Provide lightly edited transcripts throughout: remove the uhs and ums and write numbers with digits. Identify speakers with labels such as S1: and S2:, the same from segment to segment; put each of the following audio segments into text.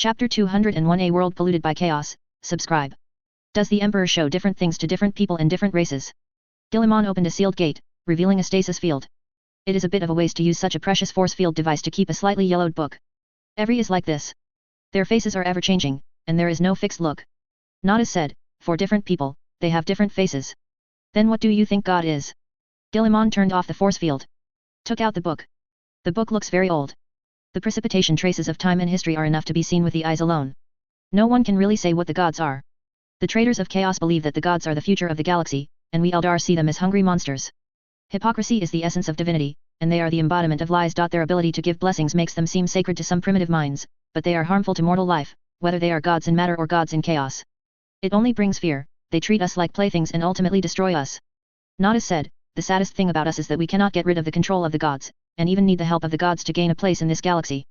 S1: Chapter 201 A World Polluted by Chaos, subscribe. Does the Emperor show different things to different people and different races? Guilliman opened a sealed gate, revealing a stasis field. It is a bit of a waste to use such a precious force field device to keep a slightly yellowed book. Every is like this. Their faces are ever-changing, and there is no fixed look. Not as said, for different people, they have different faces. Then what do you think God is? Guilliman turned off the force field. Took out the book. The book looks very old. The precipitation traces of time and history are enough to be seen with the eyes alone. No one can really say what the gods are. The traders of chaos believe that the gods are the future of the galaxy, and we Eldar see them as hungry monsters. Hypocrisy is the essence of divinity, and they are the embodiment of lies. Their ability to give blessings makes them seem sacred to some primitive minds, but they are harmful to mortal life, whether they are gods in matter or gods in chaos. It only brings fear. They treat us like playthings and ultimately destroy us. Not as said, the saddest thing about us is that we cannot get rid of the control of the gods, and even need the help of the gods to gain a place in this galaxy.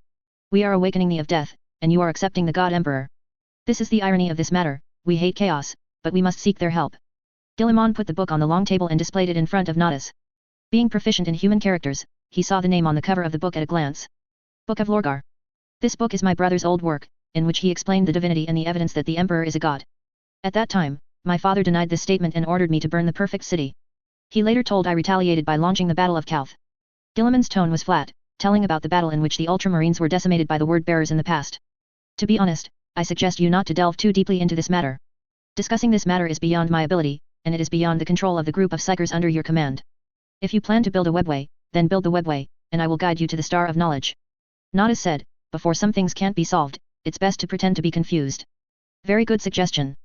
S1: We are awakening the of death, and you are accepting the God Emperor. This is the irony of this matter. We hate chaos, but we must seek their help. Guilliman put the book on the long table and displayed it in front of Nadas. Being proficient in human characters, he saw the name on the cover of the book at a glance. Book of Lorgar. This book is my brother's old work, in which he explained the divinity and the evidence that the Emperor is a god. At that time, my father denied this statement and ordered me to burn the perfect city. He later told I retaliated by launching the Battle of Kalth. Guilliman's tone was flat, telling about the battle in which the Ultramarines were decimated by the word-bearers in the past. To be honest, I suggest you not to delve too deeply into this matter. Discussing this matter is beyond my ability, and it is beyond the control of the group of psychers under your command. If you plan to build a webway, then build the webway, and I will guide you to the Star of Knowledge. Nadas said, before some things can't be solved, it's best to pretend to be confused. Very good suggestion.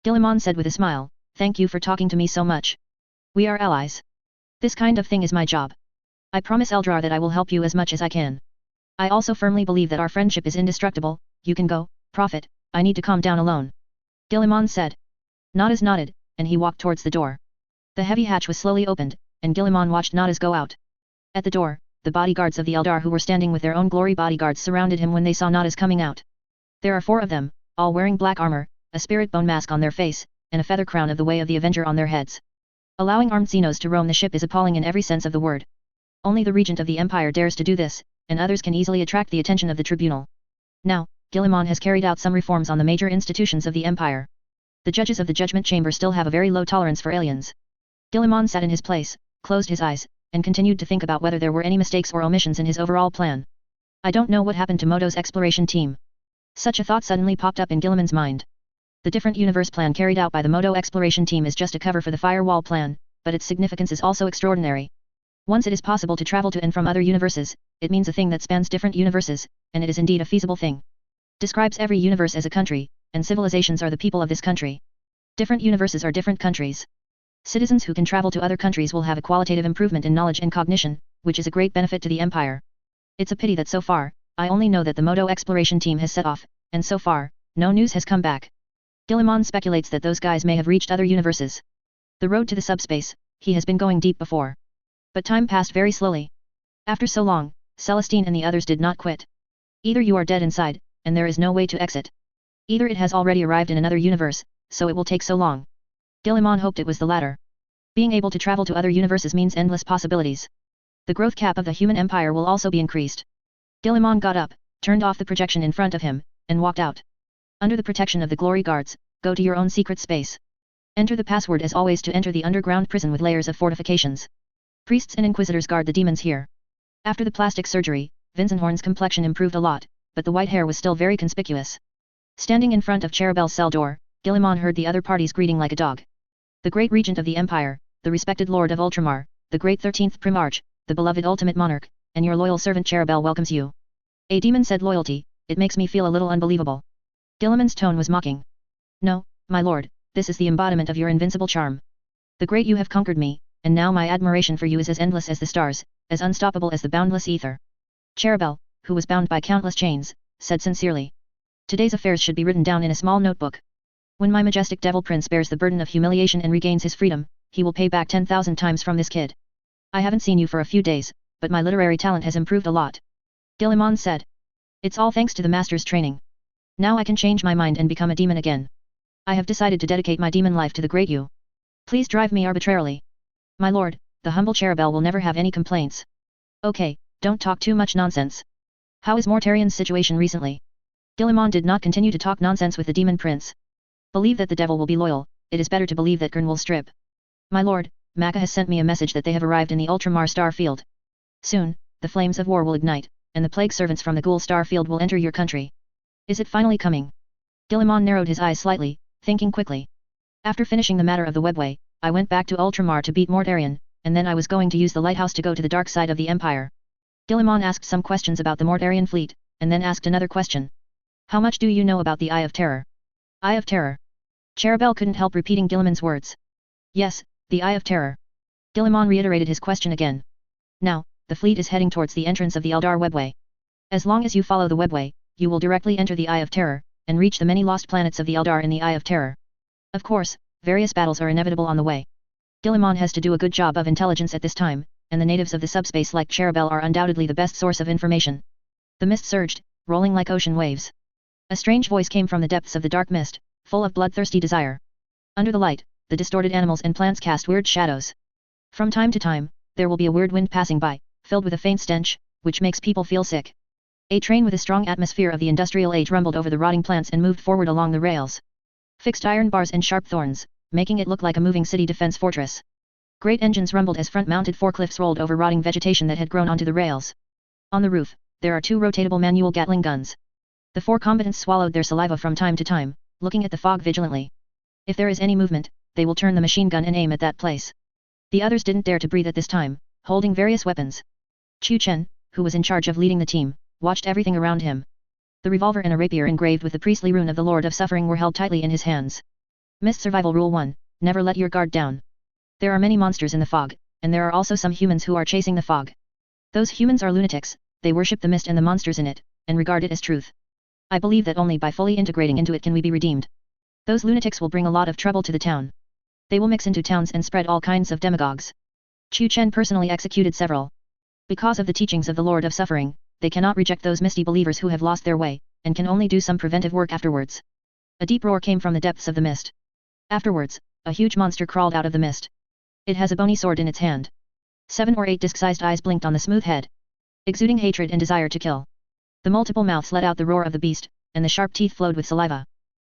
S1: Guilliman said with a smile, thank you for talking to me so much. We are allies. This kind of thing is my job. I promise Eldar that I will help you as much as I can. I also firmly believe that our friendship is indestructible. You can go, Prophet, I need to calm down alone. Guilliman said. Nadas nodded, and he walked towards the door. The heavy hatch was slowly opened, and Guilliman watched Nadas go out. At the door, the bodyguards of the Eldar who were standing with their own glory bodyguards surrounded him when they saw Nadas coming out. There are 4 of them, all wearing black armor, a spirit bone mask on their face, and a feather crown of the Way of the Avenger on their heads. Allowing armed Xenos to roam the ship is appalling in every sense of the word. Only the regent of the Empire dares to do this, and others can easily attract the attention of the tribunal. Now, Guilliman has carried out some reforms on the major institutions of the Empire. The judges of the Judgment Chamber still have a very low tolerance for aliens. Guilliman sat in his place, closed his eyes, and continued to think about whether there were any mistakes or omissions in his overall plan. I don't know what happened to Moto's exploration team. Such a thought suddenly popped up in Guilliman's mind. The different universe plan carried out by the Moto exploration team is just a cover for the firewall plan, but its significance is also extraordinary. Once it is possible to travel to and from other universes, it means a thing that spans different universes, and it is indeed a feasible thing. Describes every universe as a country, and civilizations are the people of this country. Different universes are different countries. Citizens who can travel to other countries will have a qualitative improvement in knowledge and cognition, which is a great benefit to the Empire. It's a pity that so far, I only know that the Moto exploration team has set off, and so far, no news has come back. Guilliman speculates that those guys may have reached other universes. The road to the subspace, he has been going deep before. But time passed very slowly. After so long, Celestine and the others did not quit. Either you are dead inside, and there is no way to exit. Either it has already arrived in another universe, so it will take so long. Guilliman hoped it was the latter. Being able to travel to other universes means endless possibilities. The growth cap of the human empire will also be increased. Guilliman got up, turned off the projection in front of him, and walked out. Under the protection of the glory guards, go to your own secret space. Enter the password as always to enter the underground prison with layers of fortifications. Priests and inquisitors guard the demons here. After the plastic surgery, Vinzenhorn's complexion improved a lot, but the white hair was still very conspicuous. Standing in front of Cherubel's cell door, Guilliman heard the other parties greeting like a dog. The great regent of the Empire, the respected Lord of Ultramar, the great 13th Primarch, the beloved ultimate monarch, and your loyal servant Cherubel welcomes you. A demon said loyalty, it makes me feel a little unbelievable. Guilliman's tone was mocking. No, my lord, this is the embodiment of your invincible charm. The great you have conquered me, and now my admiration for you is as endless as the stars, as unstoppable as the boundless ether. Cherubel, who was bound by countless chains, said sincerely. Today's affairs should be written down in a small notebook. When my majestic devil prince bears the burden of humiliation and regains his freedom, he will pay back 10,000 times from this kid. I haven't seen you for a few days, but my literary talent has improved a lot. Guilliman said. It's all thanks to the master's training. Now I can change my mind and become a demon again. I have decided to dedicate my demon life to the great you. Please drive me arbitrarily. My lord, the humble Cherubel will never have any complaints. Okay, don't talk too much nonsense. How is Mortarian's situation recently? Guillemon did not continue to talk nonsense with the demon prince. Believe that the devil will be loyal, it is better to believe that Gurn will strip. My lord, Maka has sent me a message that they have arrived in the Ultramar star field. Soon, the flames of war will ignite, and the plague servants from the Ghoul star field will enter your country. Is it finally coming? Guillemon narrowed his eyes slightly, thinking quickly. After finishing the matter of the webway, I went back to Ultramar to beat Mortarion, and then I was going to use the lighthouse to go to the dark side of the Empire. Guillemon asked some questions about the Mortarion fleet, and then asked another question. How much do you know about the Eye of Terror? Eye of Terror. Charabel couldn't help repeating Guillemon's words. Yes, the Eye of Terror. Guillemon reiterated his question again. Now, the fleet is heading towards the entrance of the Eldar webway. As long as you follow the webway, you will directly enter the Eye of Terror, and reach the many lost planets of the Eldar in the Eye of Terror. Of course, various battles are inevitable on the way. Guillemon has to do a good job of intelligence at this time, and the natives of the subspace like Charabel are undoubtedly the best source of information. The mist surged, rolling like ocean waves. A strange voice came from the depths of the dark mist, full of bloodthirsty desire. Under the light, the distorted animals and plants cast weird shadows. From time to time, there will be a weird wind passing by, filled with a faint stench, which makes people feel sick. A train with a strong atmosphere of the industrial age rumbled over the rotting plants and moved forward along the rails. Fixed iron bars and sharp thorns, making it look like a moving city defense fortress. Great engines rumbled as front-mounted forklifts rolled over rotting vegetation that had grown onto the rails. On the roof, there are 2 rotatable manual Gatling guns. The 4 combatants swallowed their saliva from time to time, looking at the fog vigilantly. If there is any movement, they will turn the machine gun and aim at that place. The others didn't dare to breathe at this time, holding various weapons. Chu Chen, who was in charge of leading the team, watched everything around him. The revolver and a rapier engraved with the priestly rune of the Lord of Suffering were held tightly in his hands. Mist Survival Rule 1, never let your guard down. There are many monsters in the fog, and there are also some humans who are chasing the fog. Those humans are lunatics, they worship the mist and the monsters in it, and regard it as truth. I believe that only by fully integrating into it can we be redeemed. Those lunatics will bring a lot of trouble to the town. They will mix into towns and spread all kinds of demagogues. Chu Chen personally executed several. Because of the teachings of the Lord of Suffering, they cannot reject those misty believers who have lost their way, and can only do some preventive work afterwards. A deep roar came from the depths of the mist. Afterwards, a huge monster crawled out of the mist. It has a bony sword in its hand. 7 or 8 disc-sized eyes blinked on the smooth head, exuding hatred and desire to kill. The multiple mouths let out the roar of the beast, and the sharp teeth flowed with saliva.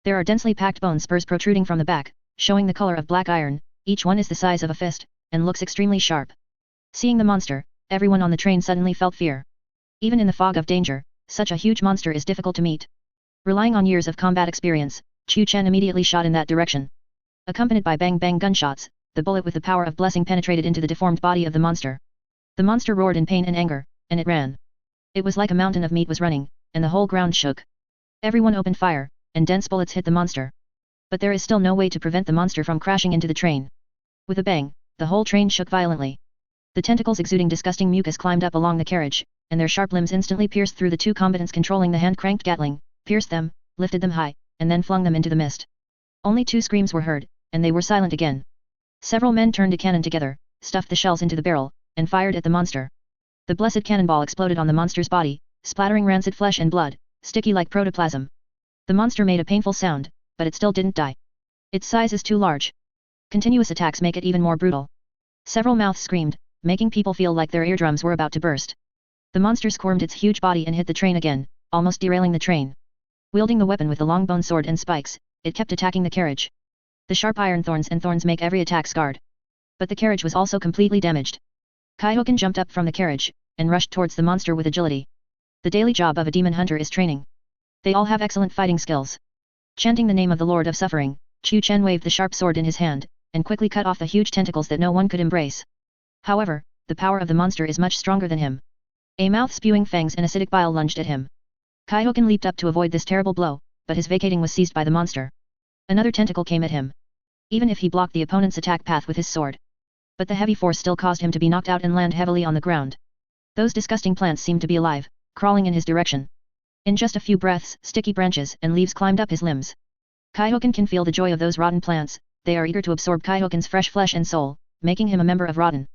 S1: There are densely packed bone spurs protruding from the back, showing the color of black iron, each one is the size of a fist, and looks extremely sharp. Seeing the monster, everyone on the train suddenly felt fear. Even in the fog of danger, such a huge monster is difficult to meet. Relying on years of combat experience, Chu Chen immediately shot in that direction. Accompanied by bang-bang gunshots, the bullet with the power of blessing penetrated into the deformed body of the monster. The monster roared in pain and anger, and it ran. It was like a mountain of meat was running, and the whole ground shook. Everyone opened fire, and dense bullets hit the monster. But there is still no way to prevent the monster from crashing into the train. With a bang, the whole train shook violently. The tentacles exuding disgusting mucus climbed up along the carriage, and their sharp limbs instantly pierced through the 2 combatants controlling the hand-cranked Gatling, pierced them, lifted them high, and then flung them into the mist. Only 2 screams were heard, and they were silent again. Several men turned a cannon together, stuffed the shells into the barrel, and fired at the monster. The blessed cannonball exploded on the monster's body, splattering rancid flesh and blood, sticky like protoplasm. The monster made a painful sound, but it still didn't die. Its size is too large. Continuous attacks make it even more brutal. Several mouths screamed, making people feel like their eardrums were about to burst. The monster squirmed its huge body and hit the train again, almost derailing the train. Wielding the weapon with the long bone sword and spikes, it kept attacking the carriage. The sharp iron thorns and thorns make every attack scarred. But the carriage was also completely damaged. Kaihoken jumped up from the carriage, and rushed towards the monster with agility. The daily job of a demon hunter is training. They all have excellent fighting skills. Chanting the name of the Lord of Suffering, Chu Chen waved the sharp sword in his hand, and quickly cut off the huge tentacles that no one could embrace. However, the power of the monster is much stronger than him. A mouth spewing fangs and acidic bile lunged at him. Kaihoken leaped up to avoid this terrible blow, but his vacating was seized by the monster. Another tentacle came at him. Even if he blocked the opponent's attack path with his sword. But the heavy force still caused him to be knocked out and land heavily on the ground. Those disgusting plants seemed to be alive, crawling in his direction. In just a few breaths, sticky branches and leaves climbed up his limbs. Kaihoken can feel the joy of those rotten plants, they are eager to absorb Kaihoken's fresh flesh and soul, making him a member of Rotten.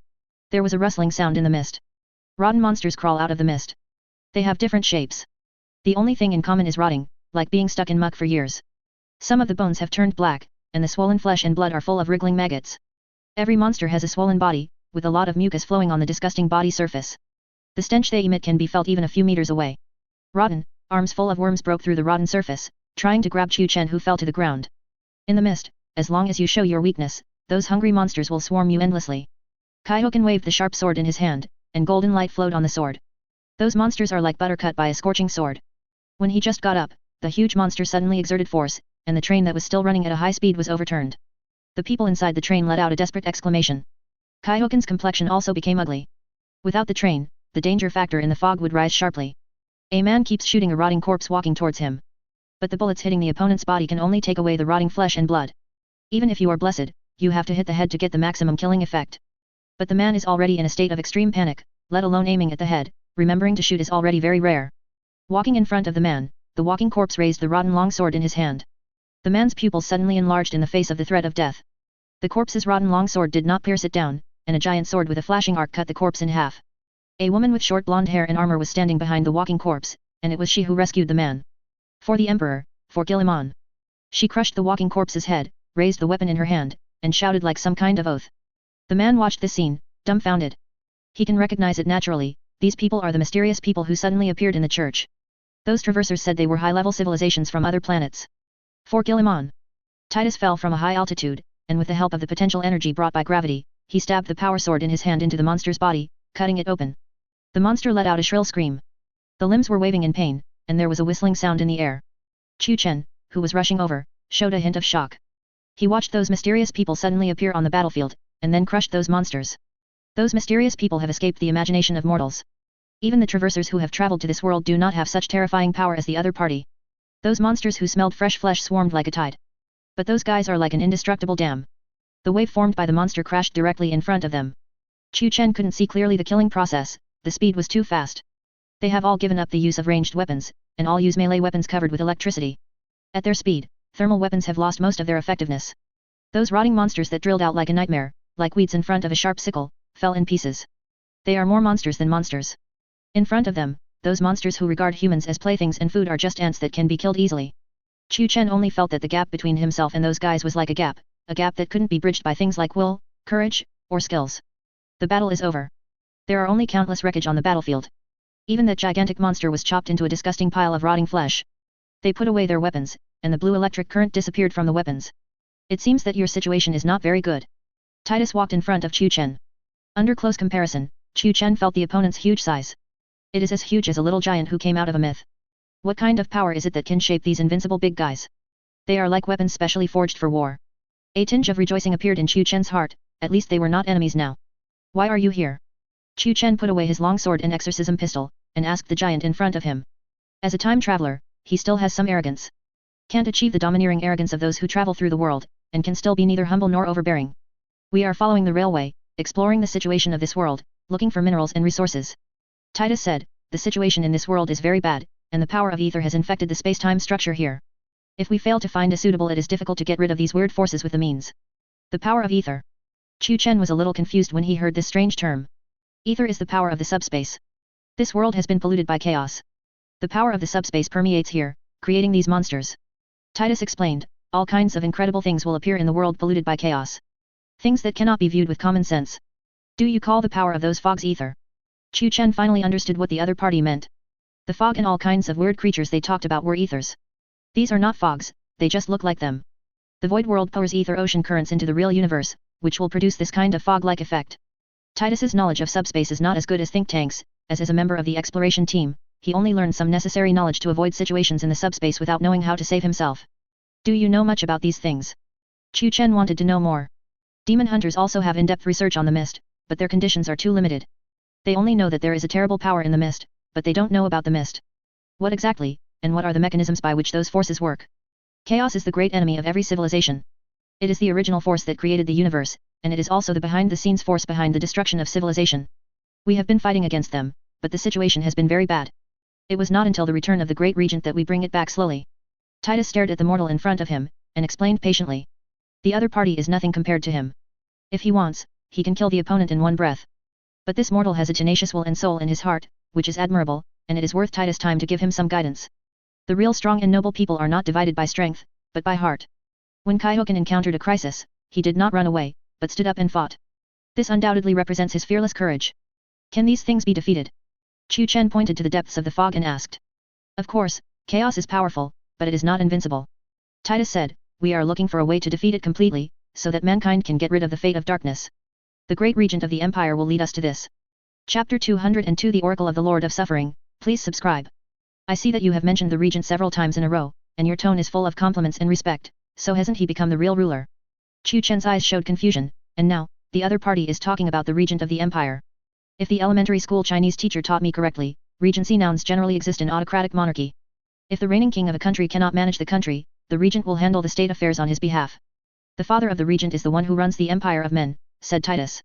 S1: There was a rustling sound in the mist. Rotten monsters crawl out of the mist. They have different shapes. The only thing in common is rotting, like being stuck in muck for years. Some of the bones have turned black, and the swollen flesh and blood are full of wriggling maggots. Every monster has a swollen body, with a lot of mucus flowing on the disgusting body surface. The stench they emit can be felt even a few meters away. Rotten, Arms full of worms broke through the rotten surface, trying to grab Chu Chen, who fell to the ground. In the mist, as long as you show your weakness, those hungry monsters will swarm you endlessly. Kaihoken waved the sharp sword in his hand, and golden light flowed on the sword. Those monsters are like butter cut by a scorching sword. When he just got up, the huge monster suddenly exerted force, and the train that was still running at a high speed was overturned. The people inside the train let out a desperate exclamation. Kaihoken's complexion also became ugly. Without the train, the danger factor in the fog would rise sharply. A man keeps shooting a rotting corpse walking towards him. But the bullets hitting the opponent's body can only take away the rotting flesh and blood. Even if you are blessed, you have to hit the head to get the maximum killing effect. But the man is already in a state of extreme panic, let alone aiming at the head, remembering to shoot is already very rare. Walking in front of the man, the walking corpse raised the rotten long sword in his hand. The man's pupils suddenly enlarged in the face of the threat of death. The corpse's rotten long sword did not pierce it down, and a giant sword with a flashing arc cut the corpse in half. A woman with short blonde hair and armor was standing behind the walking corpse, and it was she who rescued the man. For the Emperor, for Guilliman. She crushed the walking corpse's head, raised the weapon in her hand, and shouted like some kind of oath. The man watched this scene, dumbfounded. He can recognize it naturally, these people are the mysterious people who suddenly appeared in the church. Those traversers said they were high-level civilizations from other planets. For Guilliman. Titus fell from a high altitude, and with the help of the potential energy brought by gravity, he stabbed the power sword in his hand into the monster's body, cutting it open. The monster let out a shrill scream. The limbs were waving in pain, and there was a whistling sound in the air. Chu Chen, who was rushing over, showed a hint of shock. He watched those mysterious people suddenly appear on the battlefield, and then crushed those monsters. Those mysterious people have escaped the imagination of mortals. Even the traversers who have traveled to this world do not have such terrifying power as the other party. Those monsters who smelled fresh flesh swarmed like a tide. But those guys are like an indestructible dam. The wave formed by the monster crashed directly in front of them. Chu Chen couldn't see clearly the killing process, the speed was too fast. They have all given up the use of ranged weapons, and all use melee weapons covered with electricity. At their speed, thermal weapons have lost most of their effectiveness. Those rotting monsters that drilled out like a nightmare, like weeds in front of a sharp sickle, fell in pieces. They are more monsters than monsters. In front of them, those monsters who regard humans as playthings and food are just ants that can be killed easily. Chu Chen only felt that the gap between himself and those guys was like a gap that couldn't be bridged by things like will, courage, or skills. The battle is over. There are only countless wreckage on the battlefield. Even that gigantic monster was chopped into a disgusting pile of rotting flesh. They put away their weapons, and the blue electric current disappeared from the weapons. It seems that your situation is not very good. Titus walked in front of Chu Chen. Under close comparison, Chu Chen felt the opponent's huge size. It is as huge as a little giant who came out of a myth. What kind of power is it that can shape these invincible big guys? They are like weapons specially forged for war. A tinge of rejoicing appeared in Chu Chen's heart, at least they were not enemies now. Why are you here? Chu Chen put away his long sword and exorcism pistol, and asked the giant in front of him. As a time traveler, he still has some arrogance. Can't achieve the domineering arrogance of those who travel through the world, and can still be neither humble nor overbearing. We are following the railway, exploring the situation of this world, looking for minerals and resources. Titus said, the situation in this world is very bad, and the power of ether has infected the space-time structure here. If we fail to find a suitable, it is difficult to get rid of these weird forces with the means. The power of ether. Chu Chen was a little confused when he heard this strange term. Ether is the power of the subspace. This world has been polluted by chaos. The power of the subspace permeates here, creating these monsters. Titus explained, all kinds of incredible things will appear in the world polluted by chaos. Things that cannot be viewed with common sense. Do you call the power of those fogs ether? Chu Chen finally understood what the other party meant. The fog and all kinds of weird creatures they talked about were ethers. These are not fogs, they just look like them. The void world pours ether ocean currents into the real universe, which will produce this kind of fog-like effect. Titus's knowledge of subspace is not as good as think tanks, as a member of the exploration team, he only learned some necessary knowledge to avoid situations in the subspace without knowing how to save himself. Do you know much about these things? Chu Chen wanted to know more. Demon hunters also have in-depth research on the mist, but their conditions are too limited. They only know that there is a terrible power in the mist, but they don't know about the mist. What exactly, and what are the mechanisms by which those forces work? Chaos is the great enemy of every civilization. It is the original force that created the universe, and it is also the behind-the-scenes force behind the destruction of civilization. We have been fighting against them, but the situation has been very bad. It was not until the return of the great regent that we bring it back slowly. Titus stared at the mortal in front of him, and explained patiently. The other party is nothing compared to him. If he wants, he can kill the opponent in one breath. But this mortal has a tenacious will and soul in his heart, which is admirable, and it is worth Titus' time to give him some guidance. The real strong and noble people are not divided by strength, but by heart. When Kaihoken encountered a crisis, he did not run away, but stood up and fought. This undoubtedly represents his fearless courage. Can these things be defeated? Chu Chen pointed to the depths of the fog and asked. Of course, chaos is powerful, but it is not invincible. Titus said, we are looking for a way to defeat it completely, so that mankind can get rid of the fate of darkness. The great regent of the empire will lead us to this. Chapter 202 The Oracle of the Lord of Suffering. Please subscribe. I see that you have mentioned the regent several times in a row, and your tone is full of compliments and respect, so hasn't he become the real ruler? Chu Chen's eyes showed confusion, and now, the other party is talking about the regent of the empire. If the elementary school Chinese teacher taught me correctly, regency nouns generally exist in autocratic monarchy. If the reigning king of a country cannot manage the country, the regent will handle the state affairs on his behalf. The father of the regent is the one who runs the empire of men, said Titus.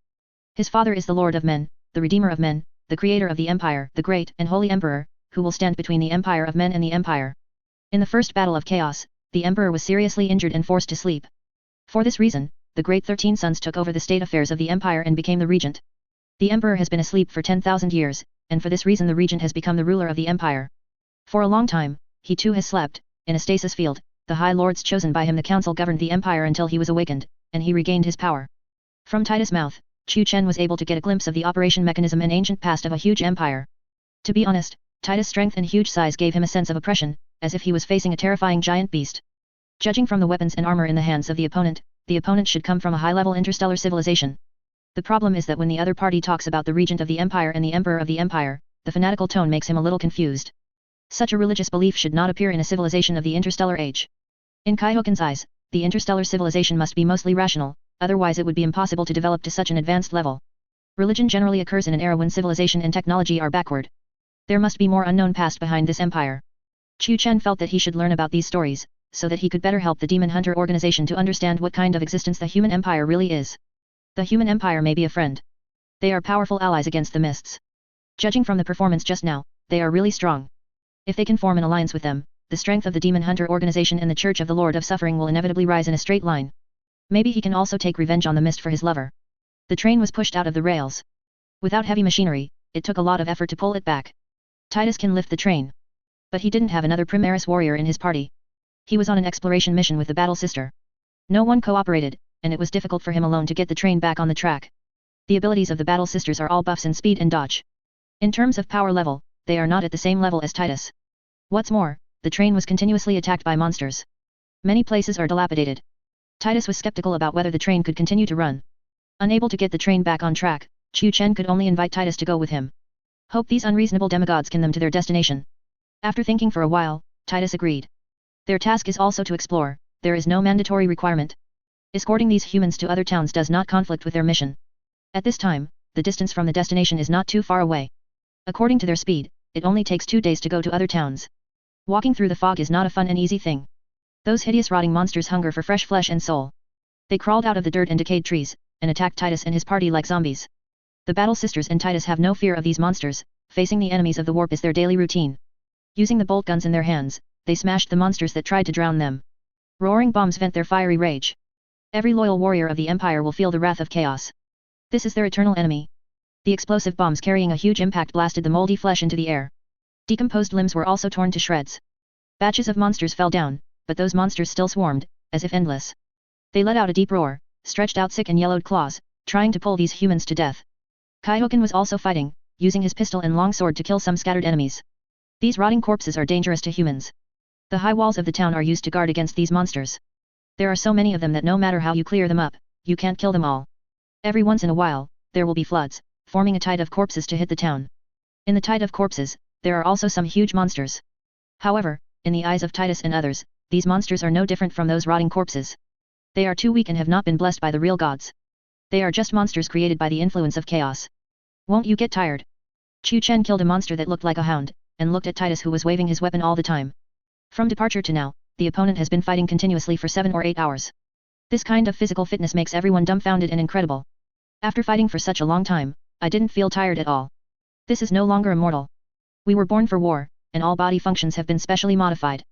S1: His father is the lord of men, the redeemer of men, the creator of the empire, the great and holy emperor, who will stand between the empire of men and the empire. In the first battle of chaos, the emperor was seriously injured and forced to sleep. For this reason, the great 13 sons took over the state affairs of the empire and became the regent. The emperor has been asleep for 10,000 years, and for this reason the regent has become the ruler of the empire. For a long time, he too has slept. In a stasis field, the high lords chosen by him the council governed the empire until he was awakened, and he regained his power. From Titus' mouth, Chu Chen was able to get a glimpse of the operation mechanism and ancient past of a huge empire. To be honest, Titus' strength and huge size gave him a sense of oppression, as if he was facing a terrifying giant beast. Judging from the weapons and armor in the hands of the opponent should come from a high-level interstellar civilization. The problem is that when the other party talks about the regent of the empire and the emperor of the empire, the fanatical tone makes him a little confused. Such a religious belief should not appear in a civilization of the interstellar age. In Kaihoken's eyes, the interstellar civilization must be mostly rational, otherwise it would be impossible to develop to such an advanced level. Religion generally occurs in an era when civilization and technology are backward. There must be more unknown past behind this empire. Chu Chen felt that he should learn about these stories, so that he could better help the Demon Hunter organization to understand what kind of existence the human empire really is. The human empire may be a friend. They are powerful allies against the mists. Judging from the performance just now, they are really strong. If they can form an alliance with them, the strength of the Demon Hunter organization and the Church of the Lord of Suffering will inevitably rise in a straight line. Maybe he can also take revenge on the mist for his lover. The train was pushed out of the rails. Without heavy machinery, it took a lot of effort to pull it back. Titus can lift the train. But he didn't have another Primaris warrior in his party. He was on an exploration mission with the Battle Sister. No one cooperated, and it was difficult for him alone to get the train back on the track. The abilities of the Battle Sisters are all buffs in speed and dodge. In terms of power level, they are not at the same level as Titus. What's more, the train was continuously attacked by monsters. Many places are dilapidated. Titus was skeptical about whether the train could continue to run. Unable to get the train back on track, Chu Chen could only invite Titus to go with him. Hope these unreasonable demigods can them to their destination. After thinking for a while, Titus agreed. Their task is also to explore, there is no mandatory requirement. Escorting these humans to other towns does not conflict with their mission. At this time, the distance from the destination is not too far away. According to their speed, it only takes 2 days to go to other towns. Walking through the fog is not a fun and easy thing. Those hideous rotting monsters hunger for fresh flesh and soul. They crawled out of the dirt and decayed trees, and attacked Titus and his party like zombies. The Battle Sisters and Titus have no fear of these monsters, facing the enemies of the warp is their daily routine. Using the bolt guns in their hands, they smashed the monsters that tried to drown them. Roaring bombs vent their fiery rage. Every loyal warrior of the Empire will feel the wrath of chaos. This is their eternal enemy. The explosive bombs carrying a huge impact blasted the moldy flesh into the air. Decomposed limbs were also torn to shreds. Batches of monsters fell down, but those monsters still swarmed, as if endless. They let out a deep roar, stretched out sick and yellowed claws, trying to pull these humans to death. Kaihoken was also fighting, using his pistol and longsword to kill some scattered enemies. These rotting corpses are dangerous to humans. The high walls of the town are used to guard against these monsters. There are so many of them that no matter how you clear them up, you can't kill them all. Every once in a while, there will be floods, forming a tide of corpses to hit the town. In the tide of corpses, there are also some huge monsters. However, in the eyes of Titus and others, these monsters are no different from those rotting corpses. They are too weak and have not been blessed by the real gods. They are just monsters created by the influence of chaos. Won't you get tired? Chu Chen killed a monster that looked like a hound, and looked at Titus who was waving his weapon all the time. From departure to now, the opponent has been fighting continuously for 7 or 8 hours. This kind of physical fitness makes everyone dumbfounded and incredible. After fighting for such a long time, I didn't feel tired at all. This is no longer immortal. We were born for war, and all body functions have been specially modified.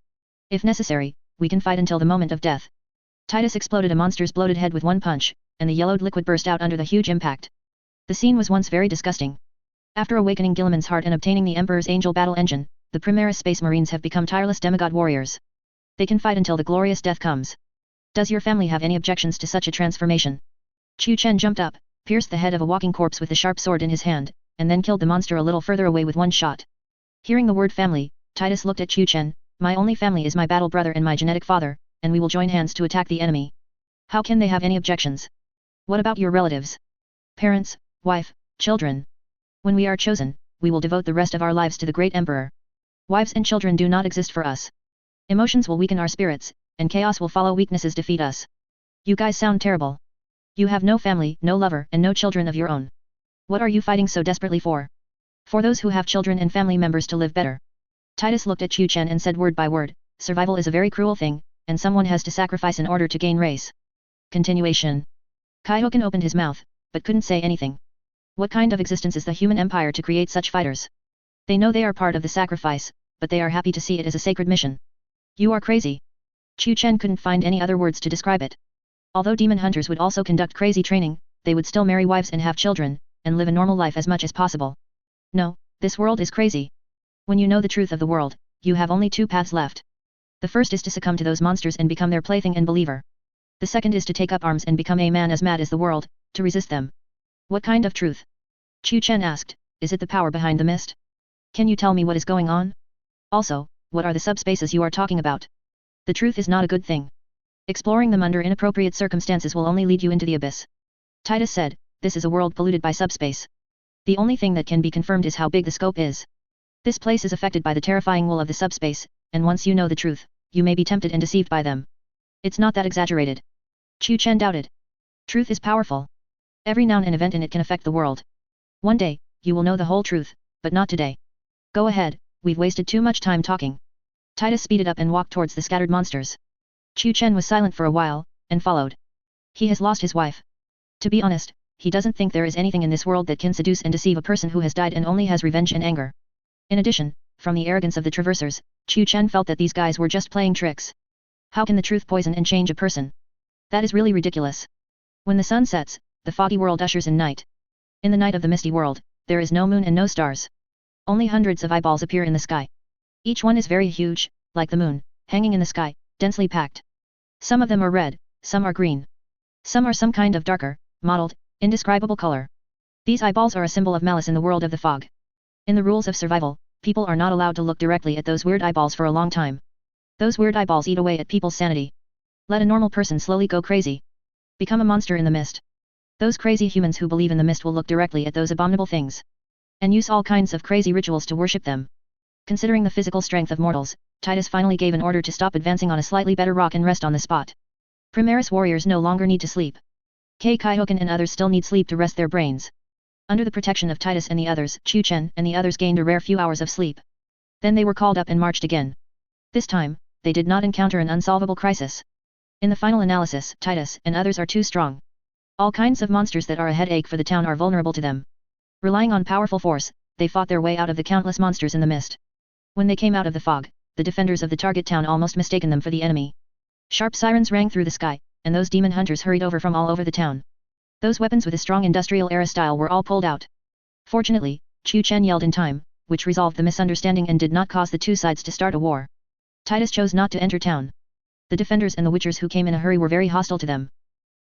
S1: If necessary, we can fight until the moment of death. Titus exploded a monster's bloated head with one punch, and the yellowed liquid burst out under the huge impact. The scene was once very disgusting. After awakening Guilliman's heart and obtaining the Emperor's Angel Battle Engine, the Primaris Space Marines have become tireless demigod warriors. They can fight until the glorious death comes. Does your family have any objections to such a transformation? Chu Chen jumped up, pierced the head of a walking corpse with the sharp sword in his hand, and then killed the monster a little further away with one shot. Hearing the word family, Titus looked at Chu Chen. My only family is my battle brother and my genetic father, and we will join hands to attack the enemy. How can they have any objections? What about your relatives? Parents, wife, children? When we are chosen, we will devote the rest of our lives to the great emperor. Wives and children do not exist for us. Emotions will weaken our spirits, and chaos will follow weaknesses defeat us. You guys sound terrible. You have no family, no lover, and no children of your own. What are you fighting so desperately for? For those who have children and family members to live better. Titus looked at Chu Chen and said word by word, survival is a very cruel thing, and someone has to sacrifice in order to gain race. Continuation. Kaihoken opened his mouth, but couldn't say anything. What kind of existence is the human empire to create such fighters? They know they are part of the sacrifice, but they are happy to see it as a sacred mission. You are crazy. Chu Chen couldn't find any other words to describe it. Although demon hunters would also conduct crazy training, they would still marry wives and have children, and live a normal life as much as possible. No, this world is crazy. When you know the truth of the world, you have only two paths left. The first is to succumb to those monsters and become their plaything and believer. The second is to take up arms and become a man as mad as the world, to resist them. What kind of truth? Chu Chen asked, is it the power behind the mist? Can you tell me what is going on? Also, what are the subspaces you are talking about? The truth is not a good thing. Exploring them under inappropriate circumstances will only lead you into the abyss. Titus said, this is a world polluted by subspace. The only thing that can be confirmed is how big the scope is. This place is affected by the terrifying will of the subspace, and once you know the truth, you may be tempted and deceived by them. It's not that exaggerated. Chu Chen doubted. Truth is powerful. Every noun and event in it can affect the world. One day, you will know the whole truth, but not today. Go ahead, we've wasted too much time talking. Titus speeded up and walked towards the scattered monsters. Chu Chen was silent for a while, and followed. He has lost his wife. To be honest, he doesn't think there is anything in this world that can seduce and deceive a person who has died and only has revenge and anger. In addition, from the arrogance of the traversers, Chu Chen felt that these guys were just playing tricks. How can the truth poison and change a person? That is really ridiculous. When the sun sets, the foggy world ushers in night. In the night of the misty world, there is no moon and no stars. Only hundreds of eyeballs appear in the sky. Each one is very huge, like the moon, hanging in the sky, densely packed. Some of them are red, some are green. Some are some kind of darker, mottled, indescribable color. These eyeballs are a symbol of malice in the world of the fog. In the rules of survival, people are not allowed to look directly at those weird eyeballs for a long time. Those weird eyeballs eat away at people's sanity. Let a normal person slowly go crazy. Become a monster in the mist. Those crazy humans who believe in the mist will look directly at those abominable things. And use all kinds of crazy rituals to worship them. Considering the physical strength of mortals, Titus finally gave an order to stop advancing on a slightly better rock and rest on the spot. Primaris warriors no longer need to sleep. Kaihoken and others still need sleep to rest their brains. Under the protection of Titus and the others, Chu Chen and the others gained a rare few hours of sleep. Then they were called up and marched again. This time, they did not encounter an unsolvable crisis. In the final analysis, Titus and others are too strong. All kinds of monsters that are a headache for the town are vulnerable to them. Relying on powerful force, they fought their way out of the countless monsters in the mist. When they came out of the fog, the defenders of the target town almost mistaken them for the enemy. Sharp sirens rang through the sky, and those demon hunters hurried over from all over the town. Those weapons with a strong industrial era style were all pulled out. Fortunately, Chu Chen yelled in time, which resolved the misunderstanding and did not cause the two sides to start a war. Titus chose not to enter town. The defenders and the witchers who came in a hurry were very hostile to them.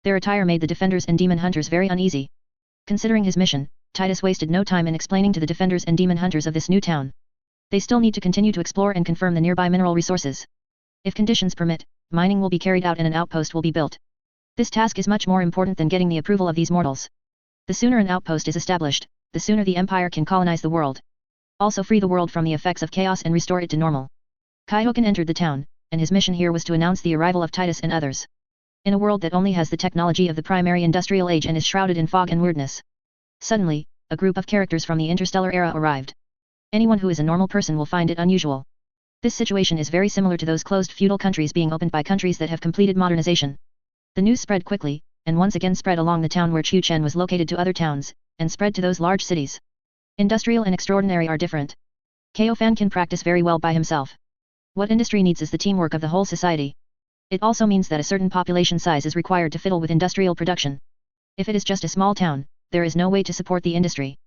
S1: Their attire made the defenders and demon hunters very uneasy. Considering his mission, Titus wasted no time in explaining to the defenders and demon hunters of this new town. They still need to continue to explore and confirm the nearby mineral resources. If conditions permit, mining will be carried out and an outpost will be built. This task is much more important than getting the approval of these mortals. The sooner an outpost is established, the sooner the empire can colonize the world. Also free the world from the effects of chaos and restore it to normal. Kaihoken entered the town, and his mission here was to announce the arrival of Titus and others. In a world that only has the technology of the primary industrial age and is shrouded in fog and weirdness. Suddenly, a group of characters from the interstellar era arrived. Anyone who is a normal person will find it unusual. This situation is very similar to those closed feudal countries being opened by countries that have completed modernization. The news spread quickly, and once again spread along the town where Chu Chen was located to other towns, and spread to those large cities. Industrial and extraordinary are different. Kaofan can practice very well by himself. What industry needs is the teamwork of the whole society. It also means that a certain population size is required to fiddle with industrial production. If it is just a small town, there is no way to support the industry.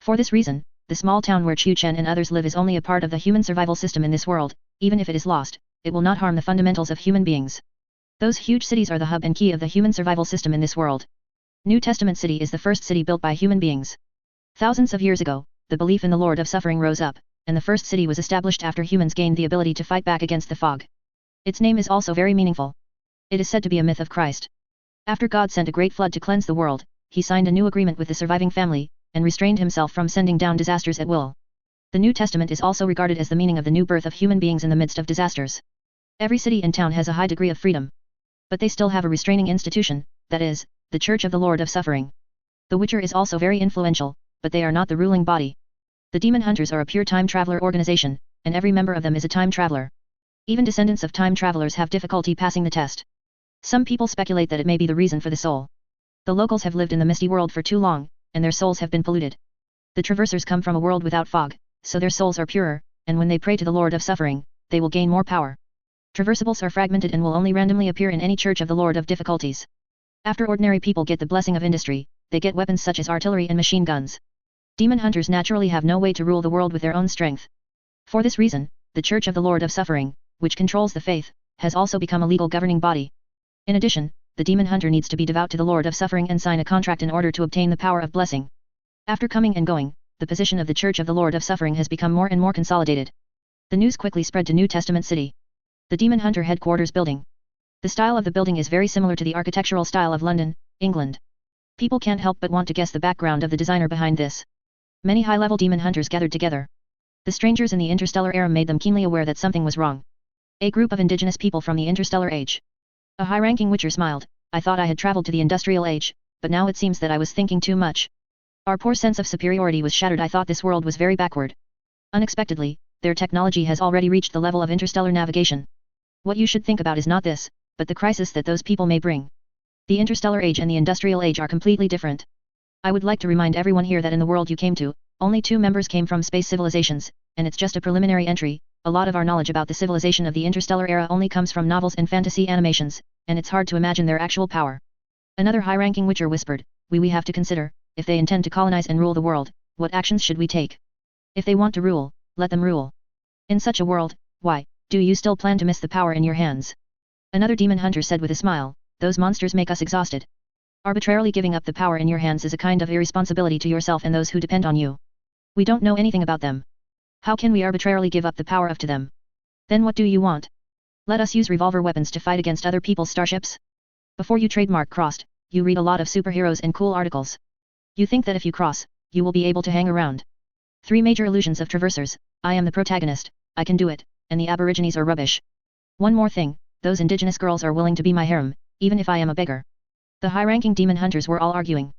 S1: For this reason, the small town where Chu Chen and others live is only a part of the human survival system in this world. Even if it is lost, it will not harm the fundamentals of human beings. Those huge cities are the hub and key of the human survival system in this world. New Testament City is the first city built by human beings. Thousands of years ago, the belief in the Lord of Suffering rose up, and the first city was established after humans gained the ability to fight back against the fog. Its name is also very meaningful. It is said to be a myth of Christ. After God sent a great flood to cleanse the world, he signed a new agreement with the surviving family, and restrained himself from sending down disasters at will. The New Testament is also regarded as the meaning of the new birth of human beings in the midst of disasters. Every city and town has a high degree of freedom. But they still have a restraining institution, that is, the Church of the Lord of Suffering. The Witcher is also very influential, but they are not the ruling body. The Demon Hunters are a pure time traveler organization, and every member of them is a time traveler. Even descendants of time travelers have difficulty passing the test. Some people speculate that it may be the reason for the soul. The locals have lived in the misty world for too long, and their souls have been polluted. The traversers come from a world without fog, so their souls are purer, and when they pray to the Lord of Suffering, they will gain more power. Traversables are fragmented and will only randomly appear in any church of the Lord of Difficulties. After ordinary people get the blessing of industry, they get weapons such as artillery and machine guns. Demon hunters naturally have no way to rule the world with their own strength. For this reason, the Church of the Lord of Suffering, which controls the faith, has also become a legal governing body. In addition, the demon hunter needs to be devout to the Lord of Suffering and sign a contract in order to obtain the power of blessing. After coming and going, the position of the Church of the Lord of Suffering has become more and more consolidated. The news quickly spread to New Testament City. The Demon Hunter headquarters building. The style of the building is very similar to the architectural style of London, England. People can't help but want to guess the background of the designer behind this. Many high-level demon hunters gathered together. The strangers in the interstellar era made them keenly aware that something was wrong. A group of indigenous people from the interstellar age. A high-ranking Witcher smiled. I thought I had traveled to the industrial age, but now it seems that I was thinking too much. Our poor sense of superiority was shattered. I thought this world was very backward. Unexpectedly, their technology has already reached the level of interstellar navigation. What you should think about is not this, but the crisis that those people may bring. The interstellar age and the industrial age are completely different. I would like to remind everyone here that in the world you came to, only 2 members came from space civilizations, and it's just a preliminary entry. A lot of our knowledge about the civilization of the interstellar era only comes from novels and fantasy animations, and it's hard to imagine their actual power. Another high-ranking Witcher whispered, we have to consider, if they intend to colonize and rule the world, what actions should we take? If they want to rule, let them rule. In such a world, why, do you still plan to miss the power in your hands? Another demon hunter said with a smile, those monsters make us exhausted. Arbitrarily giving up the power in your hands is a kind of irresponsibility to yourself and those who depend on you. We don't know anything about them. How can we arbitrarily give up the power to them? Then what do you want? Let us use revolver weapons to fight against other people's starships? Before you trademark crossed, you read a lot of superheroes and cool articles. You think that if you cross, you will be able to hang around. 3 major illusions of traversers, I am the protagonist, I can do it, and the aborigines are rubbish. One more thing, those indigenous girls are willing to be my harem, even if I am a beggar. The high-ranking demon hunters were all arguing.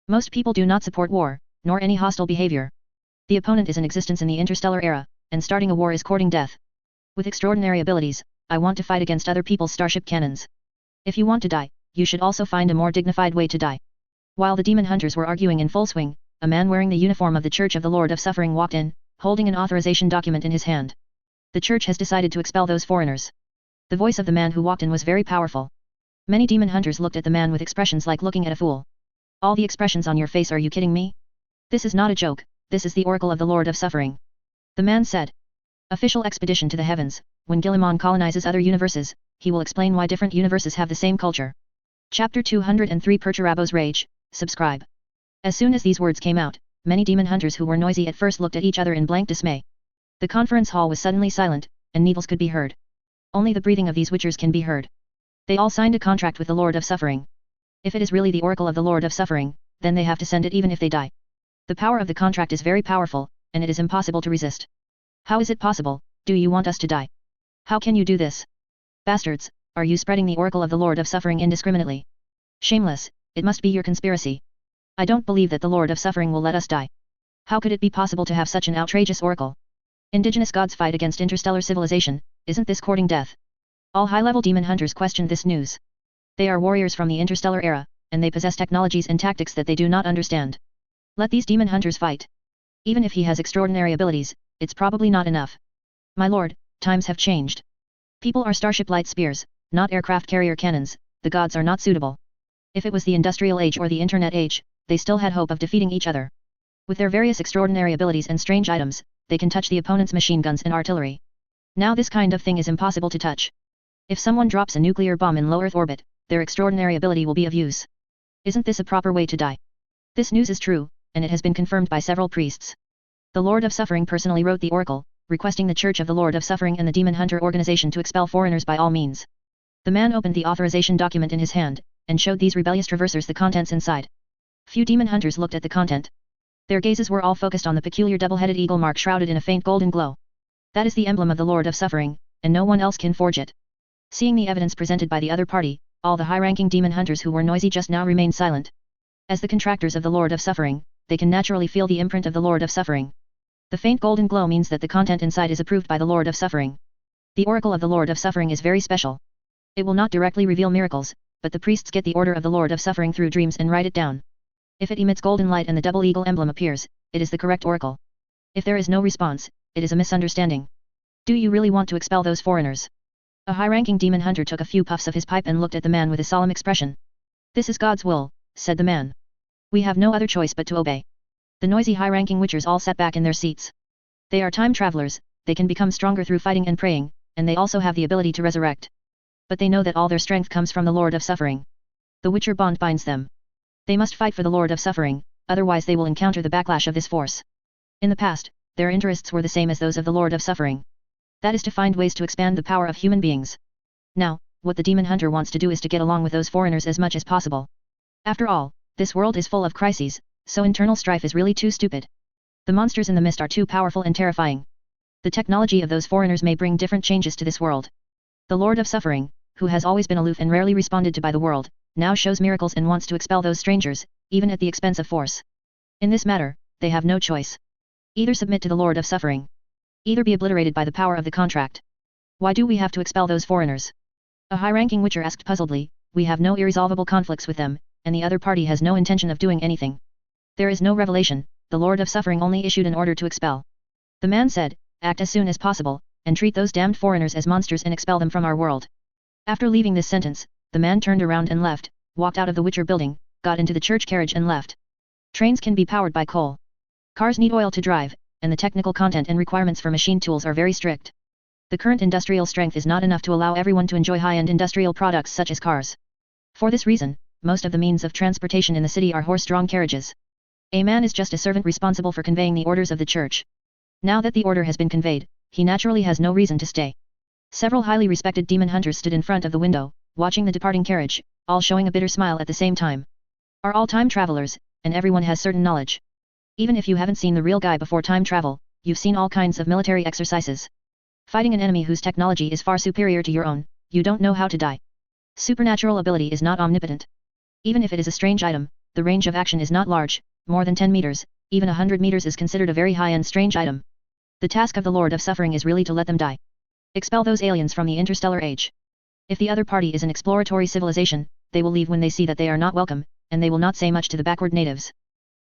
S1: Most people do not support war, nor any hostile behavior. The opponent is in existence in the interstellar era, and starting a war is courting death. With extraordinary abilities, I want to fight against other people's starship cannons. If you want to die, you should also find a more dignified way to die. While the demon hunters were arguing in full swing, a man wearing the uniform of the Church of the Lord of Suffering walked in, holding an authorization document in his hand. The church has decided to expel those foreigners. The voice of the man who walked in was very powerful. Many demon hunters looked at the man with expressions like looking at a fool. All the expressions on your face, are you kidding me? This is not a joke, this is the oracle of the Lord of Suffering. The man said. Official expedition to the heavens. When Guilliman colonizes other universes, he will explain why different universes have the same culture. Chapter 203 Perturabo's Rage. Subscribe. As soon as these words came out, many demon hunters who were noisy at first looked at each other in blank dismay. The conference hall was suddenly silent, and needles could be heard. Only the breathing of these witchers can be heard. They all signed a contract with the Lord of Suffering. If it is really the oracle of the Lord of Suffering, then they have to send it even if they die. The power of the contract is very powerful, and it is impossible to resist. How is it possible? Do you want us to die? How can you do this? Bastards, are you spreading the oracle of the Lord of Suffering indiscriminately? Shameless, it must be your conspiracy. I don't believe that the Lord of Suffering will let us die. How could it be possible to have such an outrageous oracle? Indigenous gods fight against interstellar civilization, isn't this courting death? All high-level demon hunters questioned this news. They are warriors from the interstellar era, and they possess technologies and tactics that they do not understand. Let these demon hunters fight. Even if he has extraordinary abilities, it's probably not enough. My lord, times have changed. People are starship light spears, not aircraft carrier cannons, the gods are not suitable. If it was the industrial age or the internet age, they still had hope of defeating each other. With their various extraordinary abilities and strange items, they can touch the opponent's machine guns and artillery. Now this kind of thing is impossible to touch. If someone drops a nuclear bomb in low Earth orbit, their extraordinary ability will be of use. Isn't this a proper way to die? This news is true, and it has been confirmed by several priests. The Lord of Suffering personally wrote the oracle, requesting the Church of the Lord of Suffering and the Demon Hunter organization to expel foreigners by all means. The man opened the authorization document in his hand, and showed these rebellious traversers the contents inside. Few demon hunters looked at the content. Their gazes were all focused on the peculiar double-headed eagle mark shrouded in a faint golden glow. That is the emblem of the Lord of Suffering, and no one else can forge it. Seeing the evidence presented by the other party, all the high-ranking demon hunters who were noisy just now remained silent. As the contractors of the Lord of Suffering, they can naturally feel the imprint of the Lord of Suffering. The faint golden glow means that the content inside is approved by the Lord of Suffering. The oracle of the Lord of Suffering is very special. It will not directly reveal miracles, but the priests get the order of the Lord of Suffering through dreams and write it down. If it emits golden light and the double eagle emblem appears, it is the correct oracle. If there is no response, it is a misunderstanding. Do you really want to expel those foreigners? A high-ranking demon hunter took a few puffs of his pipe and looked at the man with a solemn expression. This is God's will, said the man. We have no other choice but to obey. The noisy high-ranking witchers all sat back in their seats. They are time travelers, they can become stronger through fighting and praying, and they also have the ability to resurrect. But they know that all their strength comes from the Lord of Suffering. The witcher bond binds them. They must fight for the Lord of Suffering, otherwise they will encounter the backlash of this force. In the past, their interests were the same as those of the Lord of Suffering. That is to find ways to expand the power of human beings. Now, what the demon hunter wants to do is to get along with those foreigners as much as possible. After all, this world is full of crises, so internal strife is really too stupid. The monsters in the mist are too powerful and terrifying. The technology of those foreigners may bring different changes to this world. The Lord of Suffering, who has always been aloof and rarely responded to by the world, now shows miracles and wants to expel those strangers, even at the expense of force. In this matter, they have no choice. Either submit to the Lord of Suffering. Either be obliterated by the power of the contract. Why do we have to expel those foreigners? A high-ranking witcher asked puzzledly. We have no irresolvable conflicts with them, and the other party has no intention of doing anything. There is no revelation, the Lord of Suffering only issued an order to expel. The man said, act as soon as possible, and treat those damned foreigners as monsters and expel them from our world. After leaving this sentence, the man turned around and left, walked out of the witcher building, got into the church carriage and left. Trains can be powered by coal. Cars need oil to drive, and the technical content and requirements for machine tools are very strict. The current industrial strength is not enough to allow everyone to enjoy high-end industrial products such as cars. For this reason, most of the means of transportation in the city are horse-drawn carriages. A man is just a servant responsible for conveying the orders of the church. Now that the order has been conveyed, he naturally has no reason to stay. Several highly respected demon hunters stood in front of the window, watching the departing carriage, all showing a bitter smile at the same time. Are all time travelers, and everyone has certain knowledge. Even if you haven't seen the real guy before time travel, you've seen all kinds of military exercises. Fighting an enemy whose technology is far superior to your own, you don't know how to die. Supernatural ability is not omnipotent. Even if it is a strange item, the range of action is not large, more than 10 meters, even 100 meters is considered a very high-end strange item. The task of the Lord of Suffering is really to let them die. Expel those aliens from the interstellar age. If the other party is an exploratory civilization, they will leave when they see that they are not welcome, and they will not say much to the backward natives.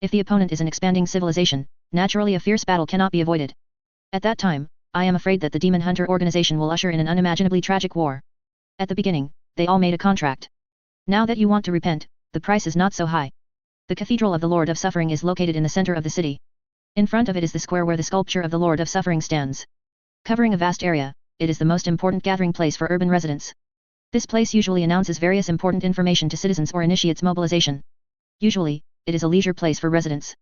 S1: If the opponent is an expanding civilization, naturally a fierce battle cannot be avoided. At that time, I am afraid that the Demon Hunter organization will usher in an unimaginably tragic war. At the beginning, they all made a contract. Now that you want to repent, the price is not so high. The Cathedral of the Lord of Suffering is located in the center of the city. In front of it is the square where the sculpture of the Lord of Suffering stands. Covering a vast area, it is the most important gathering place for urban residents. This place usually announces various important information to citizens or initiates mobilization. Usually, it is a leisure place for residents.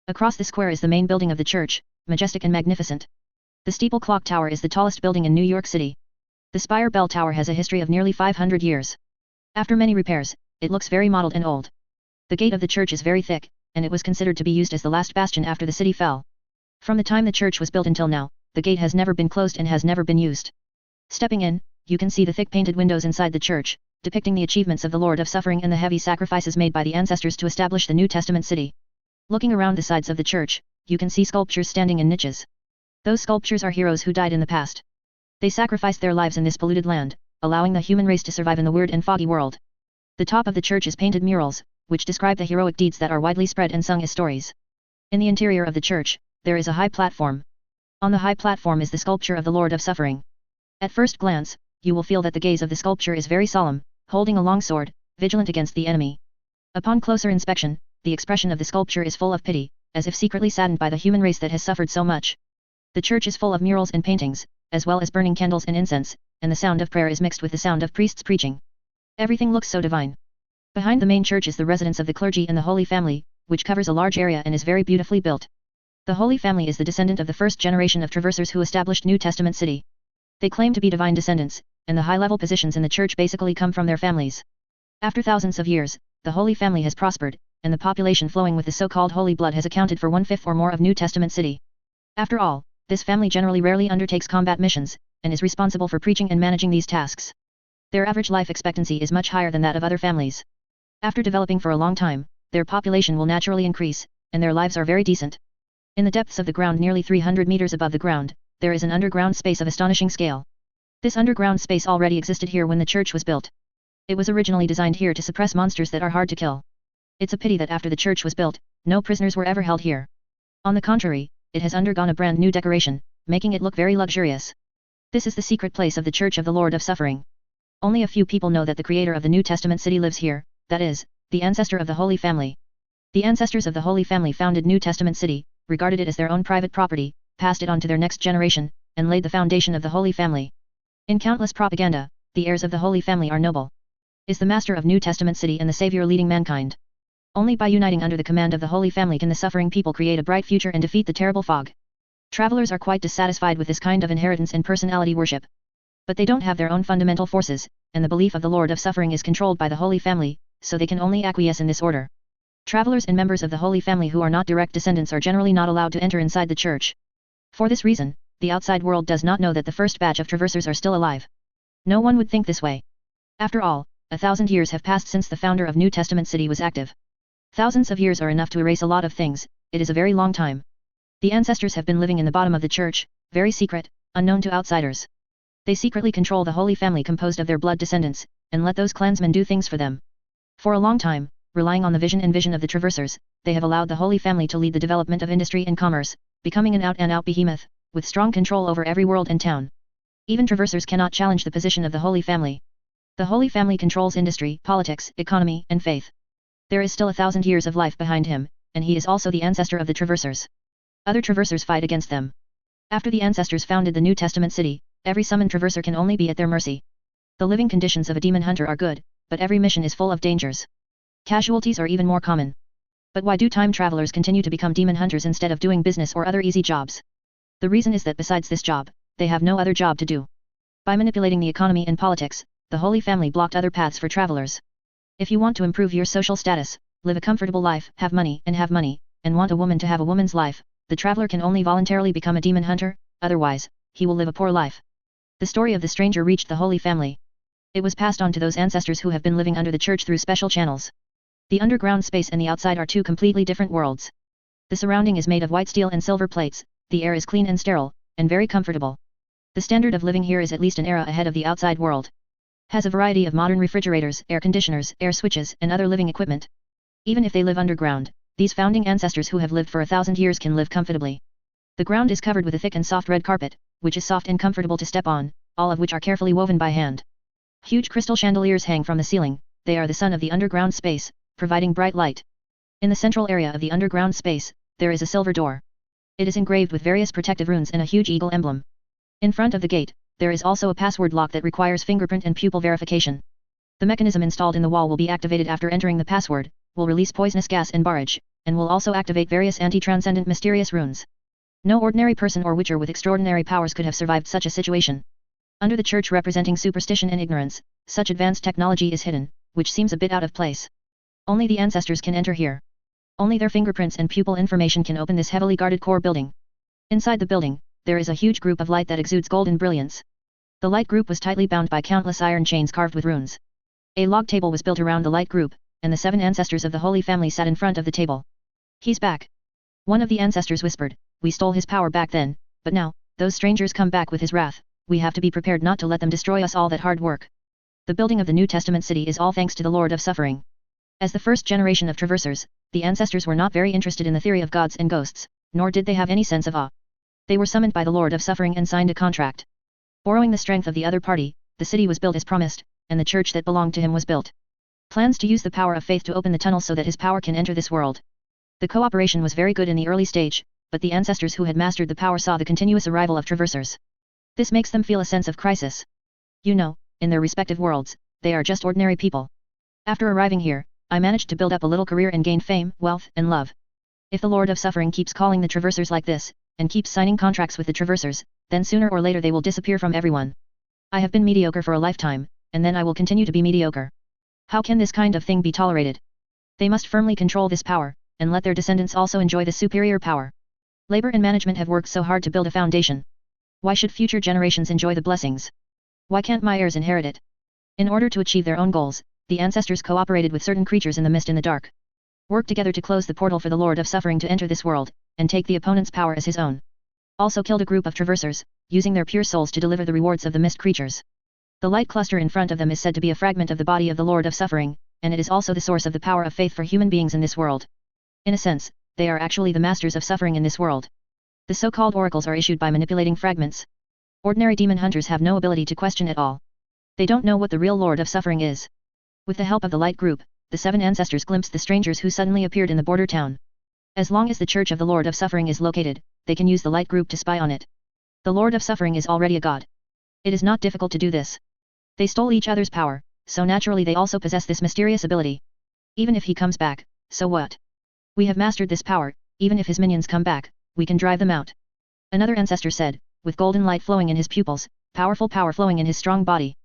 S1: Across the square is the main building of the church, majestic and magnificent. The steeple clock tower is the tallest building in New York City. The spire bell tower has a history of nearly 500 years. After many repairs, it looks very mottled and old. The gate of the church is very thick, and it was considered to be used as the last bastion after the city fell. From the time the church was built until now, the gate has never been closed and has never been used. Stepping in, you can see the thick painted windows inside the church, depicting the achievements of the Lord of Suffering and the heavy sacrifices made by the ancestors to establish the New Testament city. Looking around the sides of the church, you can see sculptures standing in niches. Those sculptures are heroes who died in the past. They sacrificed their lives in this polluted land, allowing the human race to survive in the weird and foggy world. The top of the church is painted murals, which describe the heroic deeds that are widely spread and sung as stories. In the interior of the church, there is a high platform. On the high platform is the sculpture of the Lord of Suffering. At first glance, you will feel that the gaze of the sculpture is very solemn, holding a long sword, vigilant against the enemy. Upon closer inspection, the expression of the sculpture is full of pity, as if secretly saddened by the human race that has suffered so much. The church is full of murals and paintings, as well as burning candles and incense, and the sound of prayer is mixed with the sound of priests preaching. Everything looks so divine. Behind the main church is the residence of the clergy and the Holy Family, which covers a large area and is very beautifully built. The Holy Family is the descendant of the first generation of traversers who established New Testament city. They claim to be divine descendants, and the high-level positions in the church basically come from their families. After thousands of years, the Holy Family has prospered, and the population flowing with the so-called Holy Blood has accounted for 1/5 or more of New Testament city. After all, this family generally rarely undertakes combat missions, and is responsible for preaching and managing these tasks. Their average life expectancy is much higher than that of other families. After developing for a long time, their population will naturally increase, and their lives are very decent. In the depths of the ground nearly 300 meters above the ground, there is an underground space of astonishing scale. This underground space already existed here when the church was built. It was originally designed here to suppress monsters that are hard to kill. It's a pity that after the church was built, no prisoners were ever held here. On the contrary, it has undergone a brand new decoration, making it look very luxurious. This is the secret place of the Church of the Lord of Suffering. Only a few people know that the creator of the New Testament city lives here, that is, the ancestor of the Holy Family. The ancestors of the Holy Family founded New Testament city, regarded it as their own private property, passed it on to their next generation, and laid the foundation of the Holy Family. In countless propaganda, the heirs of the Holy Family are noble. Is the master of New Testament city and the savior leading mankind. Only by uniting under the command of the Holy Family can the suffering people create a bright future and defeat the terrible fog. Travelers are quite dissatisfied with this kind of inheritance and personality worship. But they don't have their own fundamental forces, and the belief of the Lord of Suffering is controlled by the Holy Family, so they can only acquiesce in this order. Travelers and members of the Holy Family who are not direct descendants are generally not allowed to enter inside the church. For this reason, the outside world does not know that the first batch of traversers are still alive. No one would think this way. After all, 1,000 years have passed since the founder of New Testament city was active. Thousands of years are enough to erase a lot of things, it is a very long time. The ancestors have been living in the bottom of the church, very secret, unknown to outsiders. They secretly control the Holy Family composed of their blood descendants, and let those clansmen do things for them. For a long time, relying on the vision of the traversers, they have allowed the Holy Family to lead the development of industry and commerce, becoming an out-and-out behemoth, with strong control over every world and town. Even traversers cannot challenge the position of the Holy Family. The Holy Family controls industry, politics, economy, and faith. There is still 1,000 years of life behind him, and he is also the ancestor of the traversers. Other traversers fight against them. After the ancestors founded the New Testament city, every summoned traverser can only be at their mercy. The living conditions of a demon hunter are good, but every mission is full of dangers. Casualties are even more common. But why do time travelers continue to become demon hunters instead of doing business or other easy jobs? The reason is that besides this job, they have no other job to do. By manipulating the economy and politics, the Holy Family blocked other paths for travelers. If you want to improve your social status, live a comfortable life, have money, and want a woman to have a woman's life, the traveler can only voluntarily become a demon hunter, otherwise, he will live a poor life. The story of the stranger reached the Holy Family. It was passed on to those ancestors who have been living under the church through special channels. The underground space and the outside are two completely different worlds. The surrounding is made of white steel and silver plates, the air is clean and sterile, and very comfortable. The standard of living here is at least an era ahead of the outside world. Has a variety of modern refrigerators, air conditioners, air switches, and other living equipment. Even if they live underground, these founding ancestors who have lived for 1,000 years can live comfortably. The ground is covered with a thick and soft red carpet, which is soft and comfortable to step on, all of which are carefully woven by hand. Huge crystal chandeliers hang from the ceiling, they are the sun of the underground space, providing bright light. In the central area of the underground space, there is a silver door. It is engraved with various protective runes and a huge eagle emblem. In front of the gate, there is also a password lock that requires fingerprint and pupil verification. The mechanism installed in the wall will be activated after entering the password, will release poisonous gas and barrage, and will also activate various anti-transcendent mysterious runes. No ordinary person or witcher with extraordinary powers could have survived such a situation. Under the church representing superstition and ignorance, such advanced technology is hidden, which seems a bit out of place. Only the ancestors can enter here. Only their fingerprints and pupil information can open this heavily guarded core building. Inside the building, there is a huge group of light that exudes golden brilliance. The light group was tightly bound by countless iron chains carved with runes. A log table was built around the light group, and the 7 ancestors of the Holy Family sat in front of the table. He's back. One of the ancestors whispered, we stole his power back then, but now, those strangers come back with his wrath, we have to be prepared not to let them destroy us all that hard work. The building of the New Testament city is all thanks to the Lord of Suffering. As the first generation of traversers, the ancestors were not very interested in the theory of gods and ghosts, nor did they have any sense of awe. They were summoned by the Lord of Suffering and signed a contract. Borrowing the strength of the other party, the city was built as promised, and the church that belonged to him was built. Plans to use the power of faith to open the tunnel so that his power can enter this world. The cooperation was very good in the early stage, but the ancestors who had mastered the power saw the continuous arrival of traversers. This makes them feel a sense of crisis. You know, in their respective worlds, they are just ordinary people. After arriving here, I managed to build up a little career and gain fame, wealth, and love. If the Lord of Suffering keeps calling the Traversers like this, and keeps signing contracts with the Traversers, then sooner or later they will disappear from everyone. I have been mediocre for a lifetime, and then I will continue to be mediocre. How can this kind of thing be tolerated? They must firmly control this power, and let their descendants also enjoy this superior power. Labor and management have worked so hard to build a foundation. Why should future generations enjoy the blessings? Why can't my heirs inherit it? In order to achieve their own goals, the ancestors cooperated with certain creatures in the mist in the dark. Worked together to close the portal for the Lord of Suffering to enter this world, and take the opponent's power as his own. Also killed a group of Traversers, using their pure souls to deliver the rewards of the mist creatures. The light cluster in front of them is said to be a fragment of the body of the Lord of Suffering, and it is also the source of the power of faith for human beings in this world. In a sense, they are actually the masters of suffering in this world. The so-called oracles are issued by manipulating fragments. Ordinary demon hunters have no ability to question at all. They don't know what the real Lord of Suffering is. With the help of the light group, the 7 ancestors glimpsed the strangers who suddenly appeared in the border town. As long as the Church of the Lord of Suffering is located, they can use the light group to spy on it. The Lord of Suffering is already a god. It is not difficult to do this. They stole each other's power, so naturally they also possess this mysterious ability. Even if he comes back, so what? We have mastered this power, even if his minions come back, we can drive them out. Another ancestor said, with golden light flowing in his pupils, powerful power flowing in his strong body.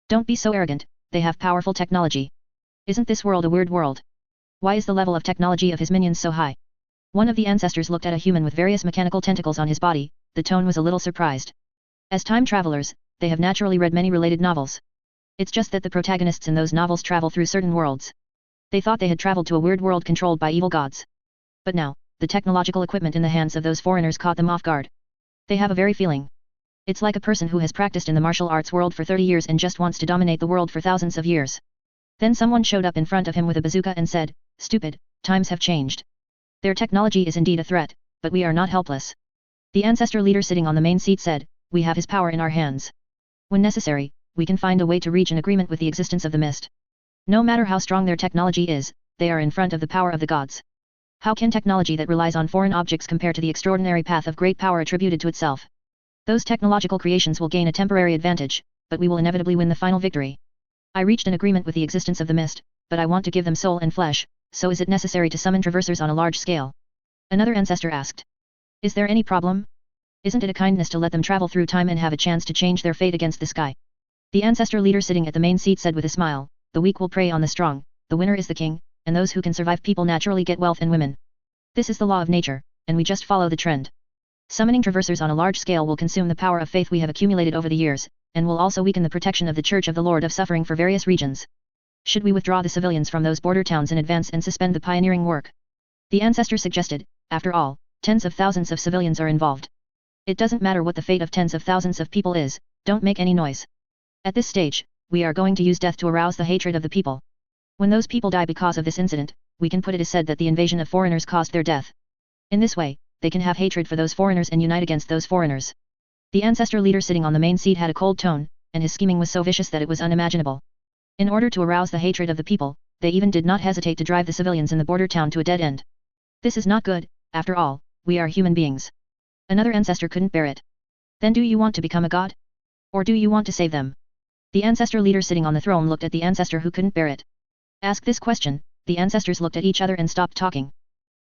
S1: Don't be so arrogant, they have powerful technology. Isn't this world a weird world? Why is the level of technology of his minions so high? One of the ancestors looked at a human with various mechanical tentacles on his body, the tone was a little surprised. As time travelers, they have naturally read many related novels. It's just that the protagonists in those novels travel through certain worlds. They thought they had traveled to a weird world controlled by evil gods. But now, the technological equipment in the hands of those foreigners caught them off guard. They have a very feeling. It's like a person who has practiced in the martial arts world for 30 years and just wants to dominate the world for thousands of years. Then someone showed up in front of him with a bazooka and said, "Stupid, times have changed. Their technology is indeed a threat, but we are not helpless." The ancestor leader sitting on the main seat said, "We have his power in our hands. When necessary, we can find a way to reach an agreement with the existence of the mist. No matter how strong their technology is, they are in front of the power of the gods. How can technology that relies on foreign objects compare to the extraordinary path of great power attributed to itself? Those technological creations will gain a temporary advantage, but we will inevitably win the final victory. I reached an agreement with the existence of the mist, but I want to give them soul and flesh, so is it necessary to summon traversers on a large scale?" Another ancestor asked. "Is there any problem? Isn't it a kindness to let them travel through time and have a chance to change their fate against the sky?" The ancestor leader sitting at the main seat said with a smile, "The weak will prey on the strong, the winner is the king, and those who can survive people naturally get wealth and women. This is the law of nature, and we just follow the trend. Summoning traversers on a large scale will consume the power of faith we have accumulated over the years, and will also weaken the protection of the Church of the Lord of Suffering for various regions. Should we withdraw the civilians from those border towns in advance and suspend the pioneering work?" The ancestor suggested. After all, tens of thousands of civilians are involved. It doesn't matter what the fate of tens of thousands of people is, don't make any noise. At this stage, we are going to use death to arouse the hatred of the people. When those people die because of this incident, we can put it as said that the invasion of foreigners caused their death. In this way, they can have hatred for those foreigners and unite against those foreigners. The ancestor leader sitting on the main seat had a cold tone, and his scheming was so vicious that it was unimaginable. In order to arouse the hatred of the people, they even did not hesitate to drive the civilians in the border town to a dead end. This is not good, after all, we are human beings. Another ancestor couldn't bear it. Then do you want to become a god? Or do you want to save them? The ancestor leader sitting on the throne looked at the ancestor who couldn't bear it. Asked this question, the ancestors looked at each other and stopped talking.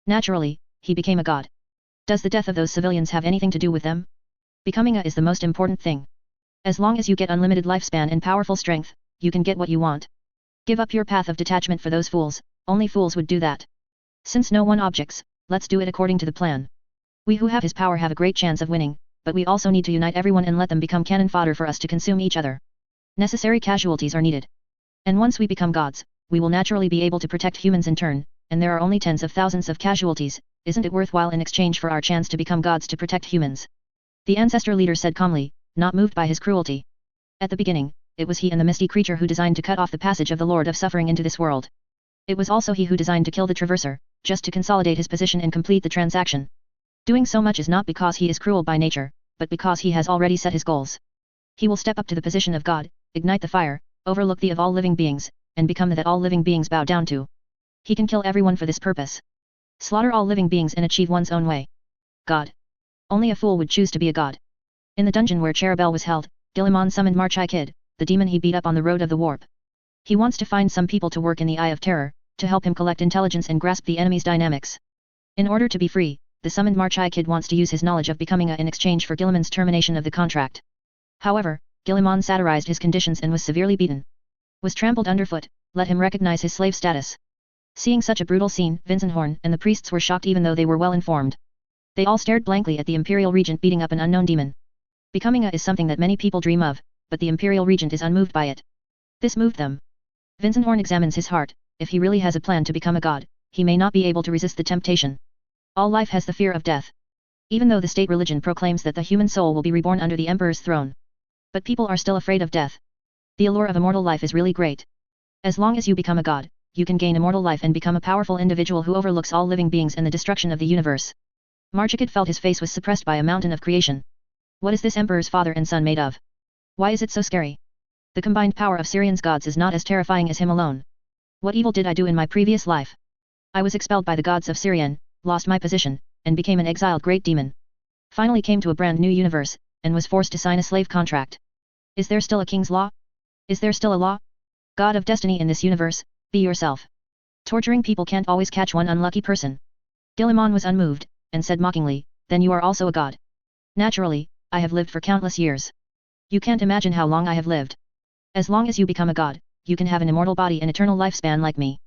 S1: Naturally, he became a god. Does the death of those civilians have anything to do with them? Becoming a is the most important thing. As long as you get unlimited lifespan and powerful strength, you can get what you want. Give up your path of detachment for those fools, only fools would do that. Since no one objects, let's do it according to the plan. We who have his power have a great chance of winning, but we also need to unite everyone and let them become cannon fodder for us to consume each other. Necessary casualties are needed. And once we become gods, we will naturally be able to protect humans in turn, and there are only tens of thousands of casualties, isn't it worthwhile in exchange for our chance to become gods to protect humans? The ancestor leader said calmly, not moved by his cruelty. At the beginning, it was he and the misty creature who designed to cut off the passage of the Lord of Suffering into this world. It was also he who designed to kill the Traverser, just to consolidate his position and complete the transaction. Doing so much is not because he is cruel by nature, but because he has already set his goals. He will step up to the position of God, ignite the fire, overlook the of all living beings, and become the that all living beings bow down to. He can kill everyone for this purpose. Slaughter all living beings and achieve one's own way. God. Only a fool would choose to be a god. In the dungeon where Cherubel was held, Gilliman summoned Marchai Kid, the demon he beat up on the road of the warp. He wants to find some people to work in the Eye of Terror, to help him collect intelligence and grasp the enemy's dynamics. In order to be free, the summoned March High Kid wants to use his knowledge of becoming a in exchange for Guilliman's termination of the contract. However, Guilliman satirized his conditions and was severely beaten. Was trampled underfoot, let him recognize his slave status. Seeing such a brutal scene, Vinzenhorn and the priests were shocked even though they were well informed. They all stared blankly at the Imperial Regent beating up an unknown demon. Becoming a is something that many people dream of, but the Imperial Regent is unmoved by it. This moved them. Vinzenhorn examines his heart. If he really has a plan to become a god, he may not be able to resist the temptation. All life has the fear of death. Even though the state religion proclaims that the human soul will be reborn under the emperor's throne. But people are still afraid of death. The allure of immortal life is really great. As long as you become a god, you can gain immortal life and become a powerful individual who overlooks all living beings and the destruction of the universe. Marchikid felt his face was suppressed by a mountain of creation. What is this emperor's father and son made of? Why is it so scary? The combined power of Syrian's gods is not as terrifying as him alone. What evil did I do in my previous life? I was expelled by the gods of Syrian, lost my position, and became an exiled great demon. Finally came to a brand new universe, and was forced to sign a slave contract. Is there still a king's law? Is there still a law? God of destiny in this universe, be yourself. Torturing people can't always catch one unlucky person. Guilliman was unmoved, and said mockingly, then you are also a god. Naturally, I have lived for countless years. You can't imagine how long I have lived. As long as you become a god, you can have an immortal body and eternal lifespan like me.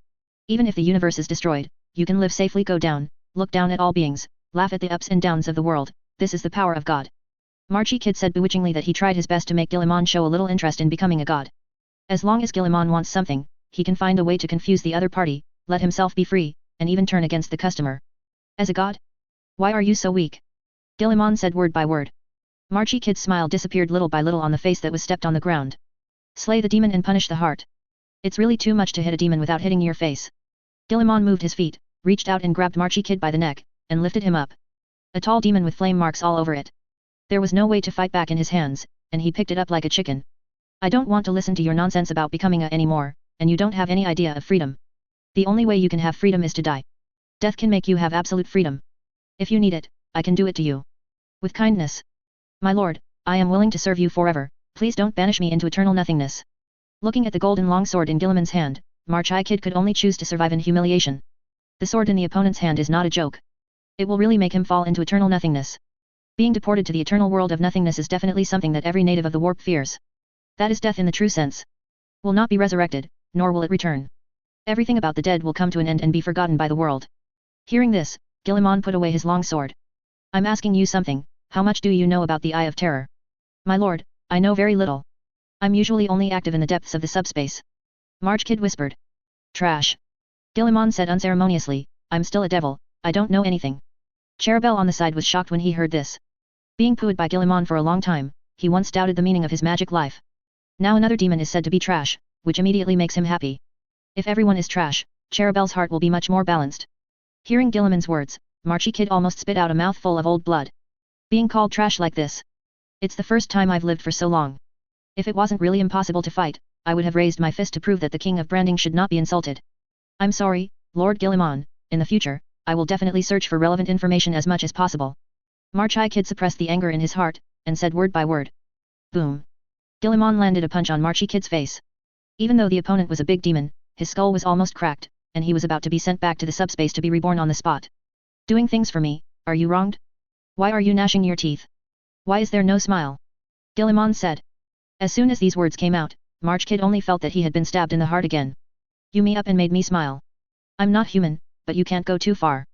S1: Even if the universe is destroyed, you can live safely, go down, look down at all beings, laugh at the ups and downs of the world. This is the power of God. Marchy Kid said bewitchingly that he tried his best to make Guilliman show a little interest in becoming a god. As long as Guilliman wants something, he can find a way to confuse the other party, let himself be free, and even turn against the customer. As a god? Why are you so weak? Guilliman said word by word. Marchy Kid's smile disappeared little by little on the face that was stepped on the ground. Slay the demon and punish the heart. It's really too much to hit a demon without hitting your face. Guilliman moved his feet, reached out and grabbed Marchy Kid by the neck, and lifted him up. A tall demon with flame marks all over it. There was no way to fight back in his hands, and he picked it up like a chicken. I don't want to listen to your nonsense about becoming a anymore, and you don't have any idea of freedom. The only way you can have freedom is to die. Death can make you have absolute freedom. If you need it, I can do it to you. With kindness. My lord, I am willing to serve you forever, please don't banish me into eternal nothingness. Looking at the golden longsword in Guilliman's hand, Marchy Kid could only choose to survive in humiliation. The sword in the opponent's hand is not a joke. It will really make him fall into eternal nothingness. Being deported to the eternal world of nothingness is definitely something that every native of the warp fears. That is death in the true sense. Will not be resurrected, nor will it return. Everything about the dead will come to an end and be forgotten by the world. Hearing this, Guilliman put away his long sword. I'm asking you something, how much do you know about the Eye of Terror? My lord, I know very little. I'm usually only active in the depths of the subspace. March Kid whispered. Trash. Guilliman said unceremoniously, I'm still a devil, I don't know anything. Cherubel on the side was shocked when he heard this. Being pooed by Guilliman for a long time, he once doubted the meaning of his magic life. Now another demon is said to be trash, which immediately makes him happy. If everyone is trash, Cherubel's heart will be much more balanced. Hearing Guilliman's words, Marchy Kid almost spit out a mouthful of old blood. Being called trash like this. It's the first time I've lived for so long. If it wasn't really impossible to fight, I would have raised my fist to prove that the king of branding should not be insulted. I'm sorry, Lord Guilliman, in the future, I will definitely search for relevant information as much as possible. Marchy Kid suppressed the anger in his heart, and said word by word. Boom. Guilliman landed a punch on Marchy Kid's face. Even though the opponent was a big demon, his skull was almost cracked, and he was about to be sent back to the subspace to be reborn on the spot. Doing things for me, are you wronged? Why are you gnashing your teeth? Why is there no smile? Guilliman said. As soon as these words came out, March Kid only felt that he had been stabbed in the heart again. You me up and made me smile. I'm not human, but you can't go too far.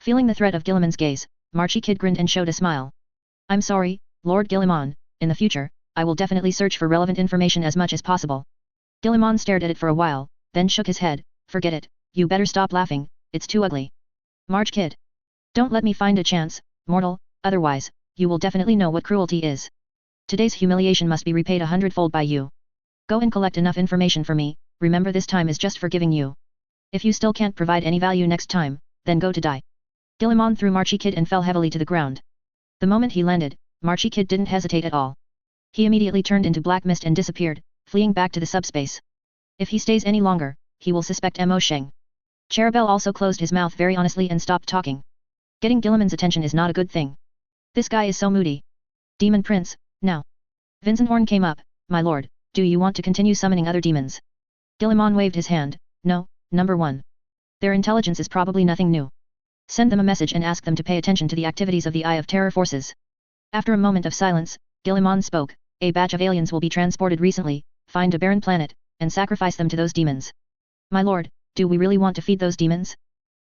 S1: Feeling the threat of Guilliman's gaze, Marchy Kid grinned and showed a smile. I'm sorry, Lord Guilliman, in the future, I will definitely search for relevant information as much as possible. Guilliman stared at it for a while, then shook his head, forget it, you better stop laughing, it's too ugly. March Kid. Don't let me find a chance, mortal, otherwise, you will definitely know what cruelty is. Today's humiliation must be repaid 100-fold by you. Go and collect enough information for me, remember this time is just forgiving you. If you still can't provide any value next time, then go to die. Guilliman threw Marchy Kid and fell heavily to the ground. The moment he landed, Marchy Kid didn't hesitate at all. He immediately turned into black mist and disappeared, fleeing back to the subspace. If he stays any longer, he will suspect Mo Sheng. Cherubel also closed his mouth very honestly and stopped talking. Getting Guilliman's attention is not a good thing. This guy is so moody. Demon Prince, now. Vinzenhorn came up, my lord, do you want to continue summoning other demons? Guilliman waved his hand, no, number one. Their intelligence is probably nothing new. Send them a message and ask them to pay attention to the activities of the Eye of Terror forces. After a moment of silence, Guilliman spoke, a batch of aliens will be transported recently, find a barren planet, and sacrifice them to those demons. My lord, do we really want to feed those demons?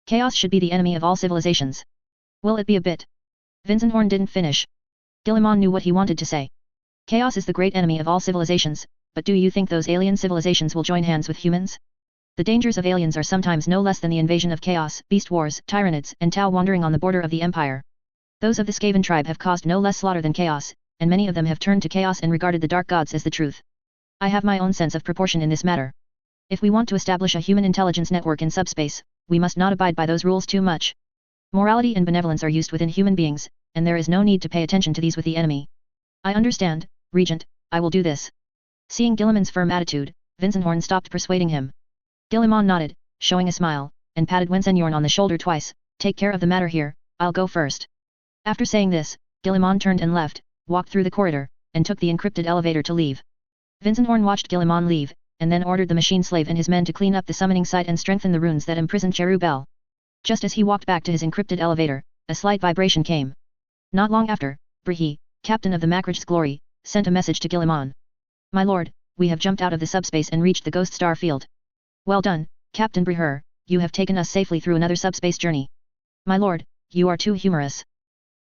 S1: Chaos should be the enemy of all civilizations. Will it be a bit? Vinzenhorn didn't finish. Guilliman knew what he wanted to say. Chaos is the great enemy of all civilizations, but do you think those alien civilizations will join hands with humans? The dangers of aliens are sometimes no less than the invasion of chaos, beast wars, tyranids, and Tau wandering on the border of the empire. Those of the Skaven tribe have caused no less slaughter than chaos, and many of them have turned to chaos and regarded the dark gods as the truth. I have my own sense of proportion in this matter. If we want to establish a human intelligence network in subspace, we must not abide by those rules too much. Morality and benevolence are used within human beings, and there is no need to pay attention to these with the enemy. I understand, Regent, I will do this. Seeing Guilliman's firm attitude, Vinzenhorn stopped persuading him. Guilliman nodded, showing a smile, and patted Vinzenhorn on the shoulder twice. Take care of the matter here, I'll go first. After saying this, Guilliman turned and left, walked through the corridor, and took the encrypted elevator to leave. Vinzenhorn watched Guilliman leave, and then ordered the machine slave and his men to clean up the summoning site and strengthen the runes that imprisoned Cherubel. Just as he walked back to his encrypted elevator, a slight vibration came. Not long after, Brihe, captain of the Makraj's Glory, sent a message to Guilliman. My lord, we have jumped out of the subspace and reached the Ghost Star field. Well done, Captain Briher, you have taken us safely through another subspace journey. My lord, you are too humorous.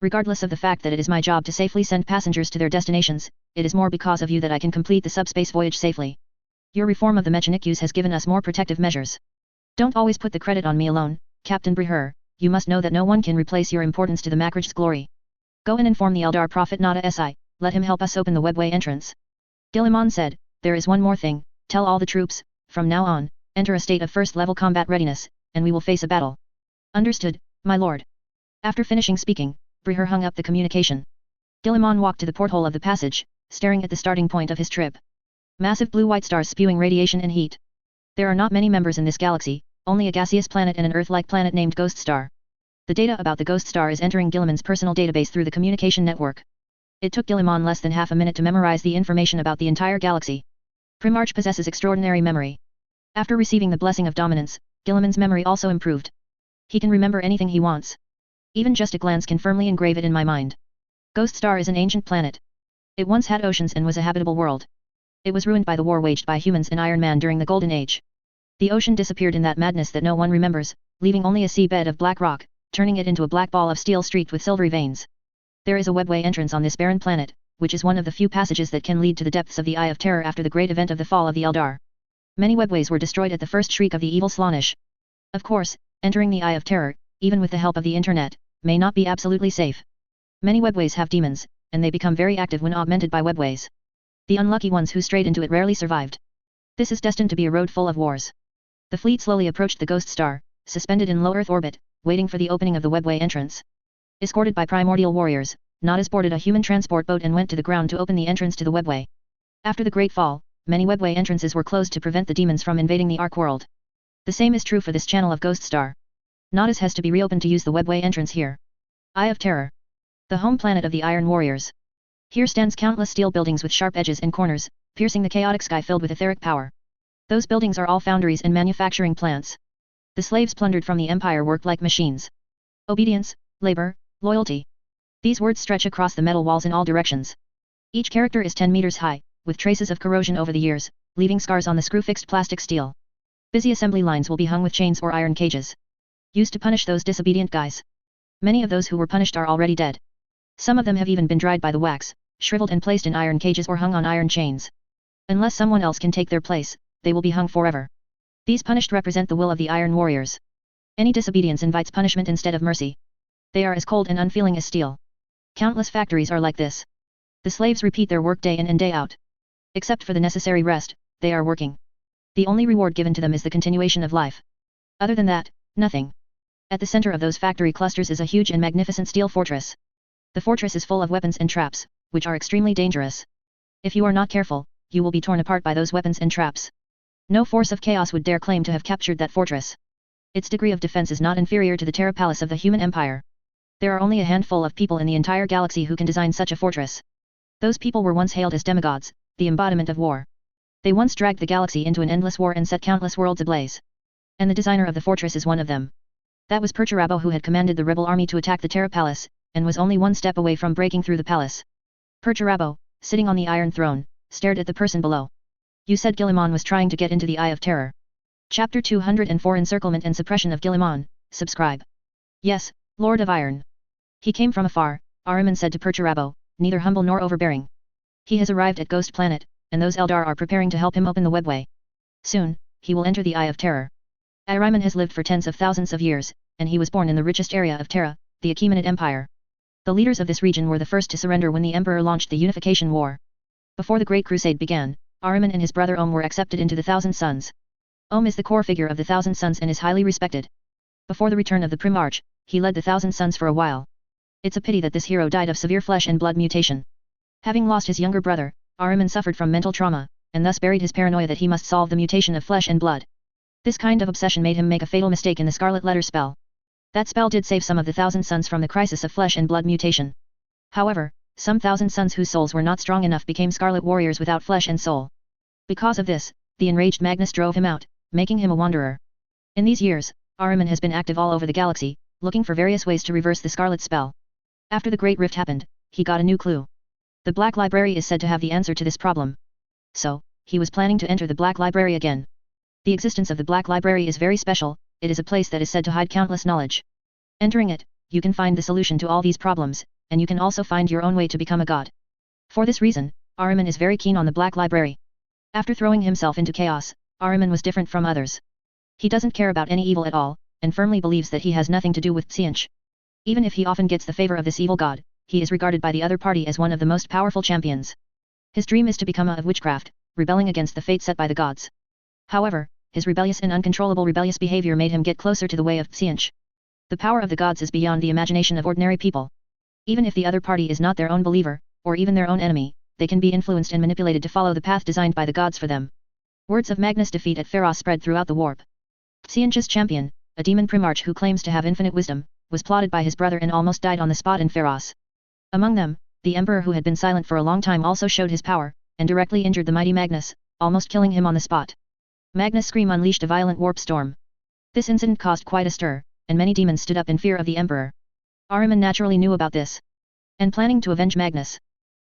S1: Regardless of the fact that it is my job to safely send passengers to their destinations, it is more because of you that I can complete the subspace voyage safely. Your reform of the Mechanikus has given us more protective measures. Don't always put the credit on me alone, Captain Briher, you must know that no one can replace your importance to the Makraj's Glory. Go and inform the Eldar Prophet Nada Si, let him help us open the webway entrance. Guilliman said, there is one more thing, tell all the troops, from now on, enter a state of first-level combat readiness, and we will face a battle. Understood, my lord. After finishing speaking, Briher hung up the communication. Guilliman walked to the porthole of the passage, staring at the starting point of his trip. Massive blue-white stars spewing radiation and heat. There are not many members in this galaxy, only a gaseous planet and an Earth-like planet named Ghost Star. The data about the Ghost Star is entering Guilliman's personal database through the communication network. It took Guilliman less than half a minute to memorize the information about the entire galaxy. Primarch possesses extraordinary memory. After receiving the blessing of dominance, Guilliman's memory also improved. He can remember anything he wants. Even just a glance can firmly engrave it in my mind. Ghost Star is an ancient planet. It once had oceans and was a habitable world. It was ruined by the war waged by humans and Iron Man during the Golden Age. The ocean disappeared in that madness that no one remembers, leaving only a seabed of black rock, turning it into a black ball of steel streaked with silvery veins. There is a webway entrance on this barren planet, which is one of the few passages that can lead to the depths of the Eye of Terror after the great event of the fall of the Eldar. Many webways were destroyed at the first shriek of the evil Slaanesh. Of course, entering the Eye of Terror, even with the help of the internet, may not be absolutely safe. Many webways have demons, and they become very active when augmented by webways. The unlucky ones who strayed into it rarely survived. This is destined to be a road full of wars. The fleet slowly approached the Ghost Star, suspended in low Earth orbit, waiting for the opening of the webway entrance. Escorted by primordial warriors, Nadas boarded a human transport boat and went to the ground to open the entrance to the webway. After the Great Fall, many webway entrances were closed to prevent the demons from invading the Ark world. The same is true for this channel of Ghost Star. Nadas has to be reopened to use the webway entrance here. Eye of Terror. The home planet of the Iron Warriors. Here stands countless steel buildings with sharp edges and corners, piercing the chaotic sky filled with etheric power. Those buildings are all foundries and manufacturing plants. The slaves plundered from the Empire worked like machines. Obedience, labor, loyalty. These words stretch across the metal walls in all directions. Each character is 10 meters high, with traces of corrosion over the years, leaving scars on the screw-fixed plastic steel. Busy assembly lines will be hung with chains or iron cages. Used to punish those disobedient guys. Many of those who were punished are already dead. Some of them have even been dried by the wax, shriveled and placed in iron cages or hung on iron chains. Unless someone else can take their place, they will be hung forever. These punished represent the will of the Iron Warriors. Any disobedience invites punishment instead of mercy. They are as cold and unfeeling as steel. Countless factories are like this. The slaves repeat their work day in and day out. Except for the necessary rest, they are working. The only reward given to them is the continuation of life. Other than that, nothing. At the center of those factory clusters is a huge and magnificent steel fortress. The fortress is full of weapons and traps, which are extremely dangerous. If you are not careful, you will be torn apart by those weapons and traps. No force of chaos would dare claim to have captured that fortress. Its degree of defense is not inferior to the Terra Palace of the human empire. There are only a handful of people in the entire galaxy who can design such a fortress. Those people were once hailed as demigods, the embodiment of war. They once dragged the galaxy into an endless war and set countless worlds ablaze. And the designer of the fortress is one of them. That was Perturabo who had commanded the rebel army to attack the Terra Palace, and was only one step away from breaking through the palace. Perturabo, sitting on the Iron Throne, stared at the person below. You said Guilliman was trying to get into the Eye of Terror. Chapter 204 Encirclement and Suppression of Guilliman, subscribe. Yes, Lord of Iron. He came from afar, Ahriman said to Perturabo, neither humble nor overbearing. He has arrived at Ghost Planet, and those Eldar are preparing to help him open the webway. Soon, he will enter the Eye of Terror. Ahriman has lived for tens of thousands of years, and he was born in the richest area of Terra, the Achaemenid Empire. The leaders of this region were the first to surrender when the Emperor launched the Unification War. Before the Great Crusade began, Ahriman and his brother Om were accepted into the Thousand Sons. Om is the core figure of the Thousand Sons and is highly respected. Before the return of the Primarch, he led the Thousand Sons for a while. It's a pity that this hero died of severe flesh and blood mutation. Having lost his younger brother, Ahriman suffered from mental trauma, and thus buried his paranoia that he must solve the mutation of flesh and blood. This kind of obsession made him make a fatal mistake in the Scarlet Letter spell. That spell did save some of the Thousand Sons from the crisis of flesh and blood mutation. However, some Thousand Sons whose souls were not strong enough became Scarlet Warriors without flesh and soul. Because of this, the enraged Magnus drove him out, making him a wanderer. In these years, Ahriman has been active all over the galaxy, looking for various ways to reverse the Scarlet spell. After the Great Rift happened, he got a new clue. The Black Library is said to have the answer to this problem. So, he was planning to enter the Black Library again. The existence of the Black Library is very special, it is a place that is said to hide countless knowledge. Entering it, you can find the solution to all these problems, and you can also find your own way to become a god. For this reason, Ahriman is very keen on the Black Library. After throwing himself into chaos, Ahriman was different from others. He doesn't care about any evil at all, and firmly believes that he has nothing to do with Tzeentch. Even if he often gets the favor of this evil god, he is regarded by the other party as one of the most powerful champions. His dream is to become a of witchcraft, rebelling against the fate set by the gods. However, his rebellious and uncontrollable rebellious behavior made him get closer to the way of Tzeentch. The power of the gods is beyond the imagination of ordinary people. Even if the other party is not their own believer, or even their own enemy, they can be influenced and manipulated to follow the path designed by the gods for them. Words of Magnus' defeat at Pharos spread throughout the warp. Tzeentch's champion, a demon primarch who claims to have infinite wisdom, was plotted by his brother and almost died on the spot in Pharos. Among them, the emperor who had been silent for a long time also showed his power, and directly injured the mighty Magnus, almost killing him on the spot. Magnus' scream unleashed a violent warp storm. This incident caused quite a stir, and many demons stood up in fear of the emperor. Ahriman naturally knew about this, and planning to avenge Magnus.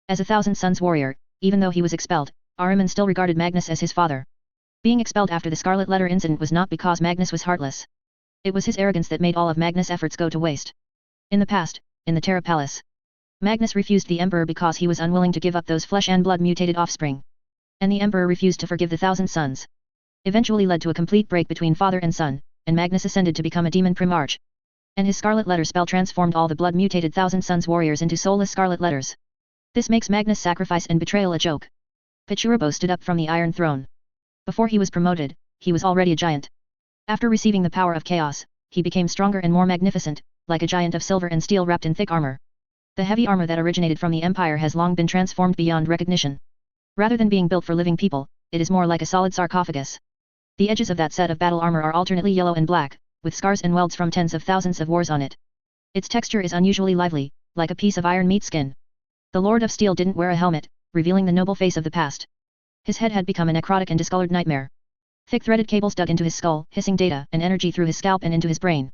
S1: As a Thousand Sons warrior, even though he was expelled, Ahriman still regarded Magnus as his father. Being expelled after the Scarlet Letter incident was not because Magnus was heartless. It was his arrogance that made all of Magnus' efforts go to waste. In the past, in the Terra Palace, Magnus refused the emperor because he was unwilling to give up those flesh and blood mutated offspring. And the emperor refused to forgive the Thousand Sons. Eventually led to a complete break between father and son, and Magnus ascended to become a demon primarch. And his Scarlet Letter spell transformed all the blood-mutated Thousand Sons warriors into soulless Scarlet Letters. This makes Magnus' sacrifice and betrayal a joke. Perturabo stood up from the Iron Throne. Before he was promoted, he was already a giant. After receiving the power of chaos, he became stronger and more magnificent, like a giant of silver and steel wrapped in thick armor. The heavy armor that originated from the Empire has long been transformed beyond recognition. Rather than being built for living people, it is more like a solid sarcophagus. The edges of that set of battle armor are alternately yellow and black, with scars and welds from tens of thousands of wars on it. Its texture is unusually lively, like a piece of iron meat skin. The Lord of Steel didn't wear a helmet, revealing the noble face of the past. His head had become a necrotic and discolored nightmare. Thick threaded cables dug into his skull, hissing data and energy through his scalp and into his brain.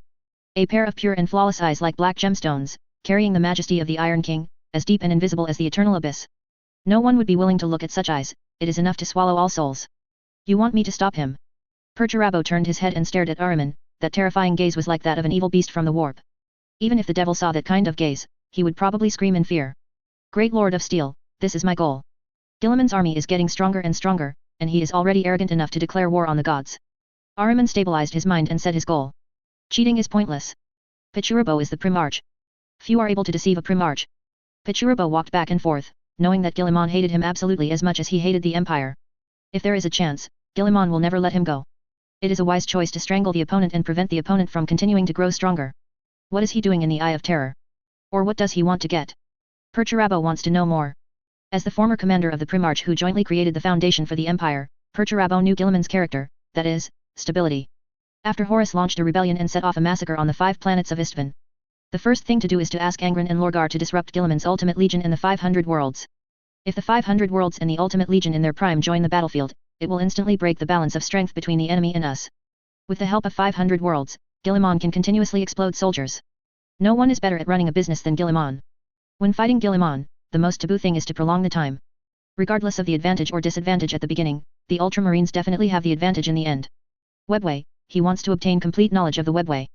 S1: A pair of pure and flawless eyes like black gemstones, carrying the majesty of the Iron King, as deep and invisible as the eternal abyss. No one would be willing to look at such eyes, it is enough to swallow all souls. You want me to stop him? Perturabo turned his head and stared at Ahriman, that terrifying gaze was like that of an evil beast from the warp. Even if the devil saw that kind of gaze, he would probably scream in fear. Great Lord of Steel, this is my goal. Guilliman's army is getting stronger and stronger, and he is already arrogant enough to declare war on the gods. Ahriman stabilized his mind and set his goal. Cheating is pointless. Perturabo is the Primarch. Few are able to deceive a Primarch. Perturabo walked back and forth, knowing that Guilliman hated him absolutely as much as he hated the Empire. If there is a chance, Guilliman will never let him go. It is a wise choice to strangle the opponent and prevent the opponent from continuing to grow stronger. What is he doing in the Eye of Terror? Or what does he want to get? Perturabo wants to know more. As the former commander of the Primarch who jointly created the foundation for the Empire, Perturabo knew Guilliman's character, that is, stability. After Horus launched a rebellion and set off a massacre on the 5 planets of Istvan, the first thing to do is to ask Angren and Lorgar to disrupt Guilliman's Ultimate Legion in the 500 worlds. If the 500 worlds and the Ultimate Legion in their prime join the battlefield, it will instantly break the balance of strength between the enemy and us. With the help of 500 worlds, Guilliman can continuously explode soldiers. No one is better at running a business than Guilliman. When fighting Guilliman, the most taboo thing is to prolong the time. Regardless of the advantage or disadvantage at the beginning, the Ultramarines definitely have the advantage in the end. Webway, he wants to obtain complete knowledge of the webway.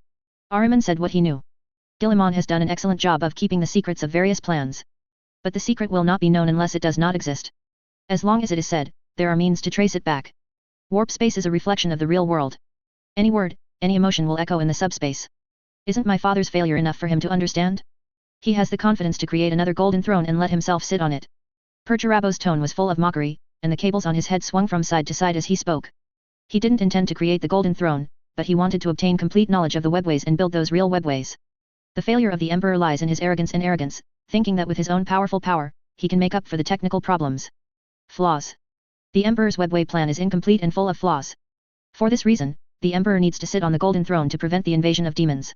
S1: Ahriman said what he knew. Guilliman has done an excellent job of keeping the secrets of various plans. But the secret will not be known unless it does not exist. As long as it is said, there are means to trace it back. Warp space is a reflection of the real world. Any word, any emotion will echo in the subspace. Isn't my father's failure enough for him to understand? He has the confidence to create another golden throne and let himself sit on it. Perturabo's tone was full of mockery, and the cables on his head swung from side to side as he spoke. He didn't intend to create the golden throne, but he wanted to obtain complete knowledge of the webways and build those real webways. The failure of the Emperor lies in his arrogance, thinking that with his own powerful power, he can make up for the technical problems. Flaws. The Emperor's webway plan is incomplete and full of flaws. For this reason, the Emperor needs to sit on the golden throne to prevent the invasion of demons.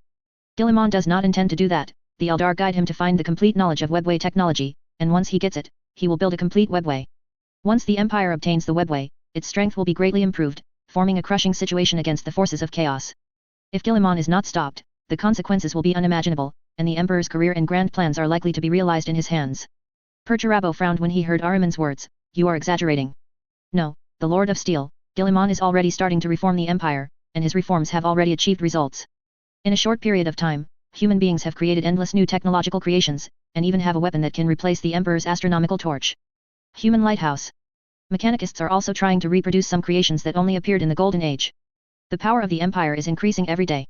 S1: Guilliman does not intend to do that. The Eldar guide him to find the complete knowledge of webway technology, and once he gets it, he will build a complete webway. Once the Empire obtains the webway, its strength will be greatly improved, forming a crushing situation against the forces of chaos. If Guilliman is not stopped, the consequences will be unimaginable, and the Emperor's career and grand plans are likely to be realized in his hands. Perturabo frowned when he heard Ahriman's words. You are exaggerating. No, the Lord of Steel, Guilliman is already starting to reform the Empire, and his reforms have already achieved results. In a short period of time, human beings have created endless new technological creations, and even have a weapon that can replace the Emperor's astronomical torch. Human lighthouse. Mechanicists are also trying to reproduce some creations that only appeared in the Golden Age. The power of the Empire is increasing every day.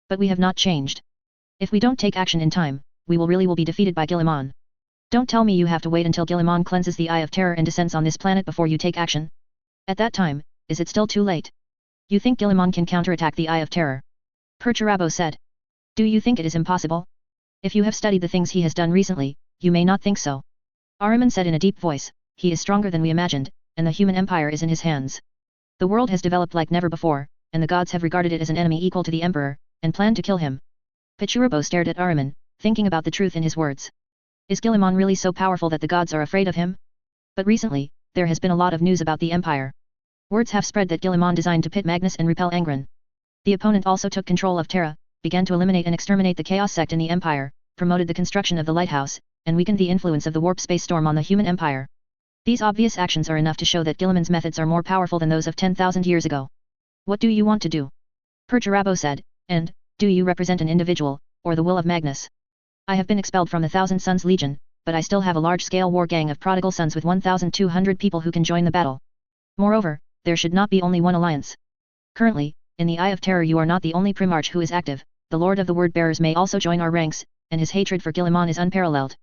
S1: But we have not changed. If we don't take action in time, we will be defeated by Guilliman. Don't tell me you have to wait until Guilliman cleanses the Eye of Terror and descends on this planet before you take action. At that time, is it still too late? You think Guilliman can counterattack the Eye of Terror? Perturabo said. Do you think it is impossible? If you have studied the things he has done recently, you may not think so. Ahriman said in a deep voice, he is stronger than we imagined, and the human empire is in his hands. The world has developed like never before, and the gods have regarded it as an enemy equal to the Emperor, and planned to kill him. Perturabo stared at Ahriman, thinking about the truth in his words. Is Guilliman really so powerful that the gods are afraid of him? But recently, there has been a lot of news about the Empire. Words have spread that Guilliman designed to pit Magnus and repel Angron. The opponent also took control of Terra, began to eliminate and exterminate the Chaos sect in the Empire, promoted the construction of the lighthouse, and weakened the influence of the warp space storm on the human empire. These obvious actions are enough to show that Guilliman's methods are more powerful than those of 10,000 years ago. What do you want to do? Perturabo said, and, do you represent an individual, or the will of Magnus? I have been expelled from the Thousand Sons Legion, but I still have a large-scale war gang of prodigal sons with 1,200 people who can join the battle. Moreover, there should not be only one alliance. Currently, in the Eye of Terror you are not the only Primarch who is active, the Lord of the Word-Bearers may also join our ranks, and his hatred for Guilliman is unparalleled.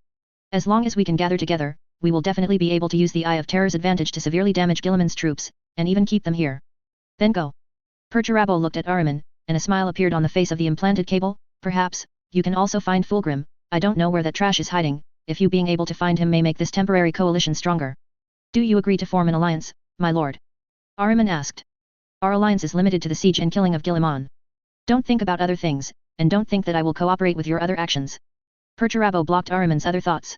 S1: As long as we can gather together, we will definitely be able to use the Eye of Terror's advantage to severely damage Guilliman's troops, and even keep them here. Then go. Perturabo looked at Ahriman, and a smile appeared on the face of the implanted cable. Perhaps, you can also find Fulgrim. I don't know where that trash is hiding, if you being able to find him may make this temporary coalition stronger. Do you agree to form an alliance, my lord? Ahriman asked. Our alliance is limited to the siege and killing of Guilliman. Don't think about other things, and don't think that I will cooperate with your other actions. Perturabo blocked Ahriman's other thoughts.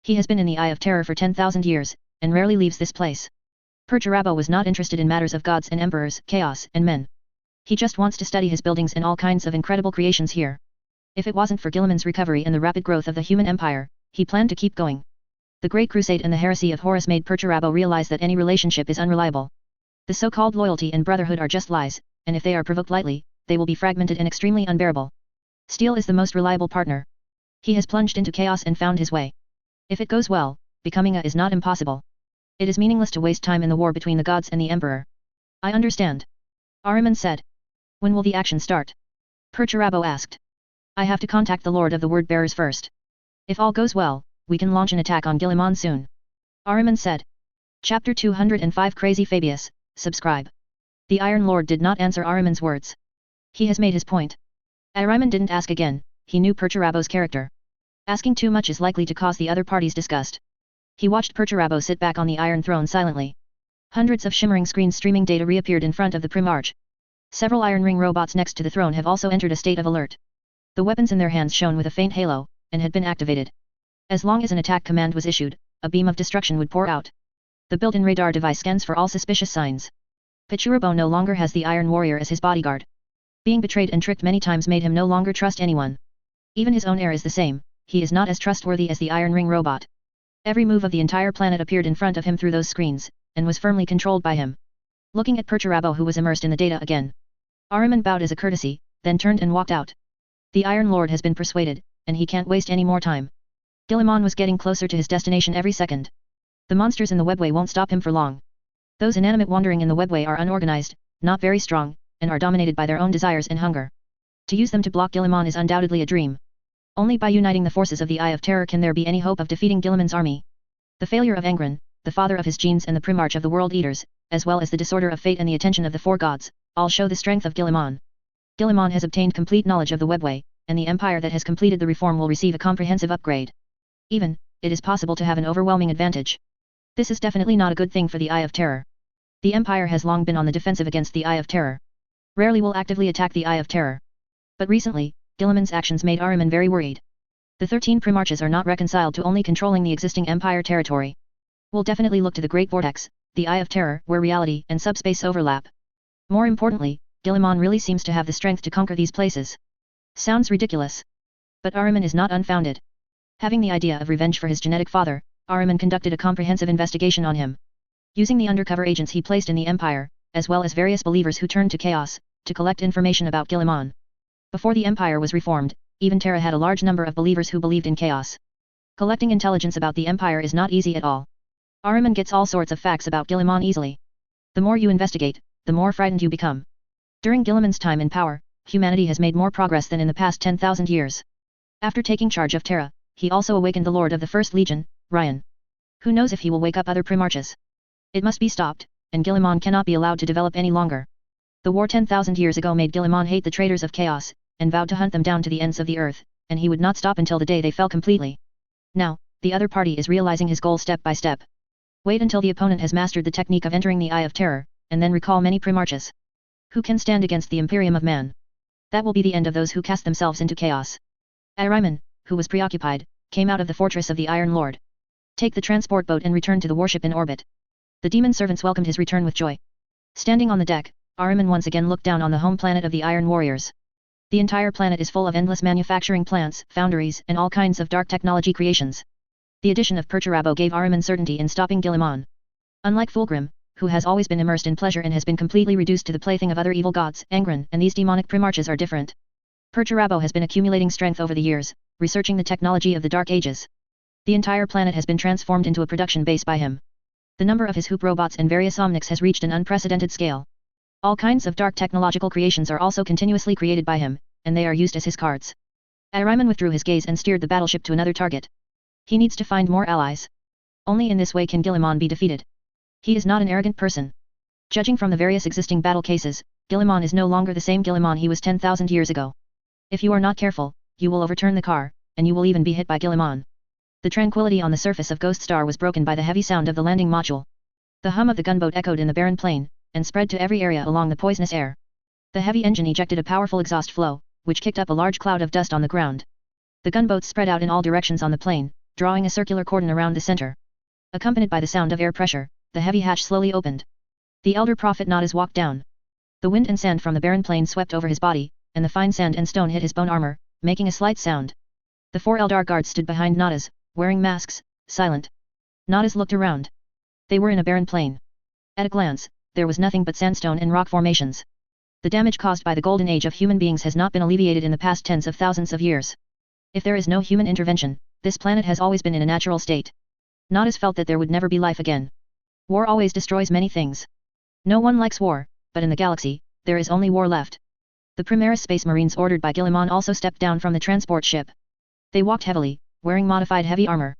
S1: He has been in the Eye of Terror for 10,000 years, and rarely leaves this place. Perturabo was not interested in matters of gods and emperors, chaos and men. He just wants to study his buildings and all kinds of incredible creations here. If it wasn't for Guilliman's recovery and the rapid growth of the human empire, he planned to keep going. The Great Crusade and the heresy of Horus made Perturabo realize that any relationship is unreliable. The so-called loyalty and brotherhood are just lies, and if they are provoked lightly, they will be fragmented and extremely unbearable. Steel is the most reliable partner. He has plunged into chaos and found his way. If it goes well, becoming a is not impossible. It is meaningless to waste time in the war between the gods and the Emperor. I understand. Ahriman said. When will the action start? Perturabo asked. I have to contact the Lord of the Word-Bearers first. If all goes well, we can launch an attack on Guilliman soon. Ahriman said. Chapter 205 Crazy Fabius, subscribe. The Iron Lord did not answer Ahriman's words. He has made his point. Ahriman didn't ask again, he knew Perturabo's character. Asking too much is likely to cause the other parties disgust. He watched Perturabo sit back on the Iron Throne silently. Hundreds of shimmering screens streaming data reappeared in front of the Primarch. Several Iron Ring robots next to the throne have also entered a state of alert. The weapons in their hands shone with a faint halo, and had been activated. As long as an attack command was issued, a beam of destruction would pour out. The built-in radar device scans for all suspicious signs. Perturabo no longer has the Iron Warrior as his bodyguard. Being betrayed and tricked many times made him no longer trust anyone. Even his own heir is the same, he is not as trustworthy as the Iron Ring robot. Every move of the entire planet appeared in front of him through those screens, and was firmly controlled by him. Looking at Perturabo, who was immersed in the data again, Ahriman bowed as a courtesy, then turned and walked out. The Iron Lord has been persuaded, and he can't waste any more time. Guilliman was getting closer to his destination every second. The monsters in the webway won't stop him for long. Those inanimate wandering in the webway are unorganized, not very strong, and are dominated by their own desires and hunger. To use them to block Guilliman is undoubtedly a dream. Only by uniting the forces of the Eye of Terror can there be any hope of defeating Guilliman's army. The failure of Angren, the father of his genes and the primarch of the World Eaters, as well as the disorder of fate and the attention of the four gods, all show the strength of Guilliman. Guilliman has obtained complete knowledge of the webway, and the empire that has completed the reform will receive a comprehensive upgrade. Even, it is possible to have an overwhelming advantage. This is definitely not a good thing for the Eye of Terror. The empire has long been on the defensive against the Eye of Terror. Rarely will actively attack the Eye of Terror. But recently, Guilliman's actions made Ahriman very worried. The 13 primarches are not reconciled to only controlling the existing empire territory. We'll definitely look to the Great Vortex, the Eye of Terror, where reality and subspace overlap. More importantly, Guilliman really seems to have the strength to conquer these places. Sounds ridiculous. But Ahriman is not unfounded. Having the idea of revenge for his genetic father, Ahriman conducted a comprehensive investigation on him. Using the undercover agents he placed in the empire, as well as various believers who turned to chaos, to collect information about Guilliman. Before the empire was reformed, even Terra had a large number of believers who believed in chaos. Collecting intelligence about the empire is not easy at all. Ahriman gets all sorts of facts about Guilliman easily. The more you investigate, the more frightened you become. During Guilliman's time in power, humanity has made more progress than in the past 10,000 years. After taking charge of Terra, he also awakened the Lord of the First Legion, Ryan. Who knows if he will wake up other primarches? It must be stopped, and Guilliman cannot be allowed to develop any longer. The war 10,000 years ago made Guilliman hate the traitors of chaos, and vowed to hunt them down to the ends of the earth, and he would not stop until the day they fell completely. Now, the other party is realizing his goal step by step. Wait until the opponent has mastered the technique of entering the Eye of Terror, and then recall many primarches. Who can stand against the Imperium of Man? That will be the end of those who cast themselves into chaos. Ahriman, who was preoccupied, came out of the fortress of the Iron Lord. Take the transport boat and return to the warship in orbit. The demon servants welcomed his return with joy. Standing on the deck, Ahriman once again looked down on the home planet of the Iron Warriors. The entire planet is full of endless manufacturing plants, foundries, and all kinds of dark technology creations. The addition of Perturabo gave Ahriman certainty in stopping Guilliman. Unlike Fulgrim, who has always been immersed in pleasure and has been completely reduced to the plaything of other evil gods, Angren and these demonic primarches are different. Perturabo has been accumulating strength over the years, researching the technology of the Dark Ages. The entire planet has been transformed into a production base by him. The number of his hoop robots and various omnics has reached an unprecedented scale. All kinds of dark technological creations are also continuously created by him, and they are used as his cards. Ahriman withdrew his gaze and steered the battleship to another target. He needs to find more allies. Only in this way can Guilliman be defeated. He is not an arrogant person. Judging from the various existing battle cases, Guilliman is no longer the same Guilliman he was 10,000 years ago. If you are not careful, you will overturn the car, and you will even be hit by Guilliman. The tranquility on the surface of Ghost Star was broken by the heavy sound of the landing module. The hum of the gunboat echoed in the barren plain, and spread to every area along the poisonous air. The heavy engine ejected a powerful exhaust flow, which kicked up a large cloud of dust on the ground. The gunboats spread out in all directions on the plain, drawing a circular cordon around the center. Accompanied by the sound of air pressure, the heavy hatch slowly opened. The elder prophet Nodaz walked down. The wind and sand from the barren plain swept over his body, and the fine sand and stone hit his bone armor, making a slight sound. The 4 Eldar guards stood behind Nodaz, wearing masks, silent. Nodaz looked around. They were in a barren plain. At a glance, there was nothing but sandstone and rock formations. The damage caused by the golden age of human beings has not been alleviated in the past tens of thousands of years. If there is no human intervention, this planet has always been in a natural state. Nodaz felt that there would never be life again. War always destroys many things. No one likes war, but in the galaxy, there is only war left. The Primaris Space Marines ordered by Guilliman also stepped down from the transport ship. They walked heavily, wearing modified heavy armor.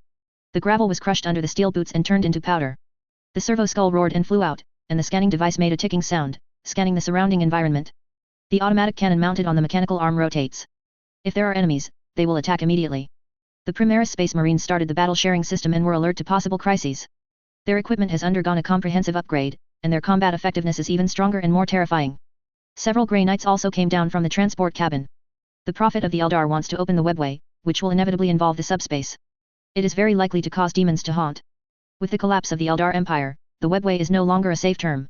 S1: The gravel was crushed under the steel boots and turned into powder. The servo skull roared and flew out, and the scanning device made a ticking sound, scanning the surrounding environment. The automatic cannon mounted on the mechanical arm rotates. If there are enemies, they will attack immediately. The Primaris Space Marines started the battle sharing system and were alert to possible crises. Their equipment has undergone a comprehensive upgrade, and their combat effectiveness is even stronger and more terrifying. Several Grey Knights also came down from the transport cabin. The Prophet of the Eldar wants to open the webway, which will inevitably involve the subspace. It is very likely to cause demons to haunt. With the collapse of the Eldar Empire, the webway is no longer a safe term.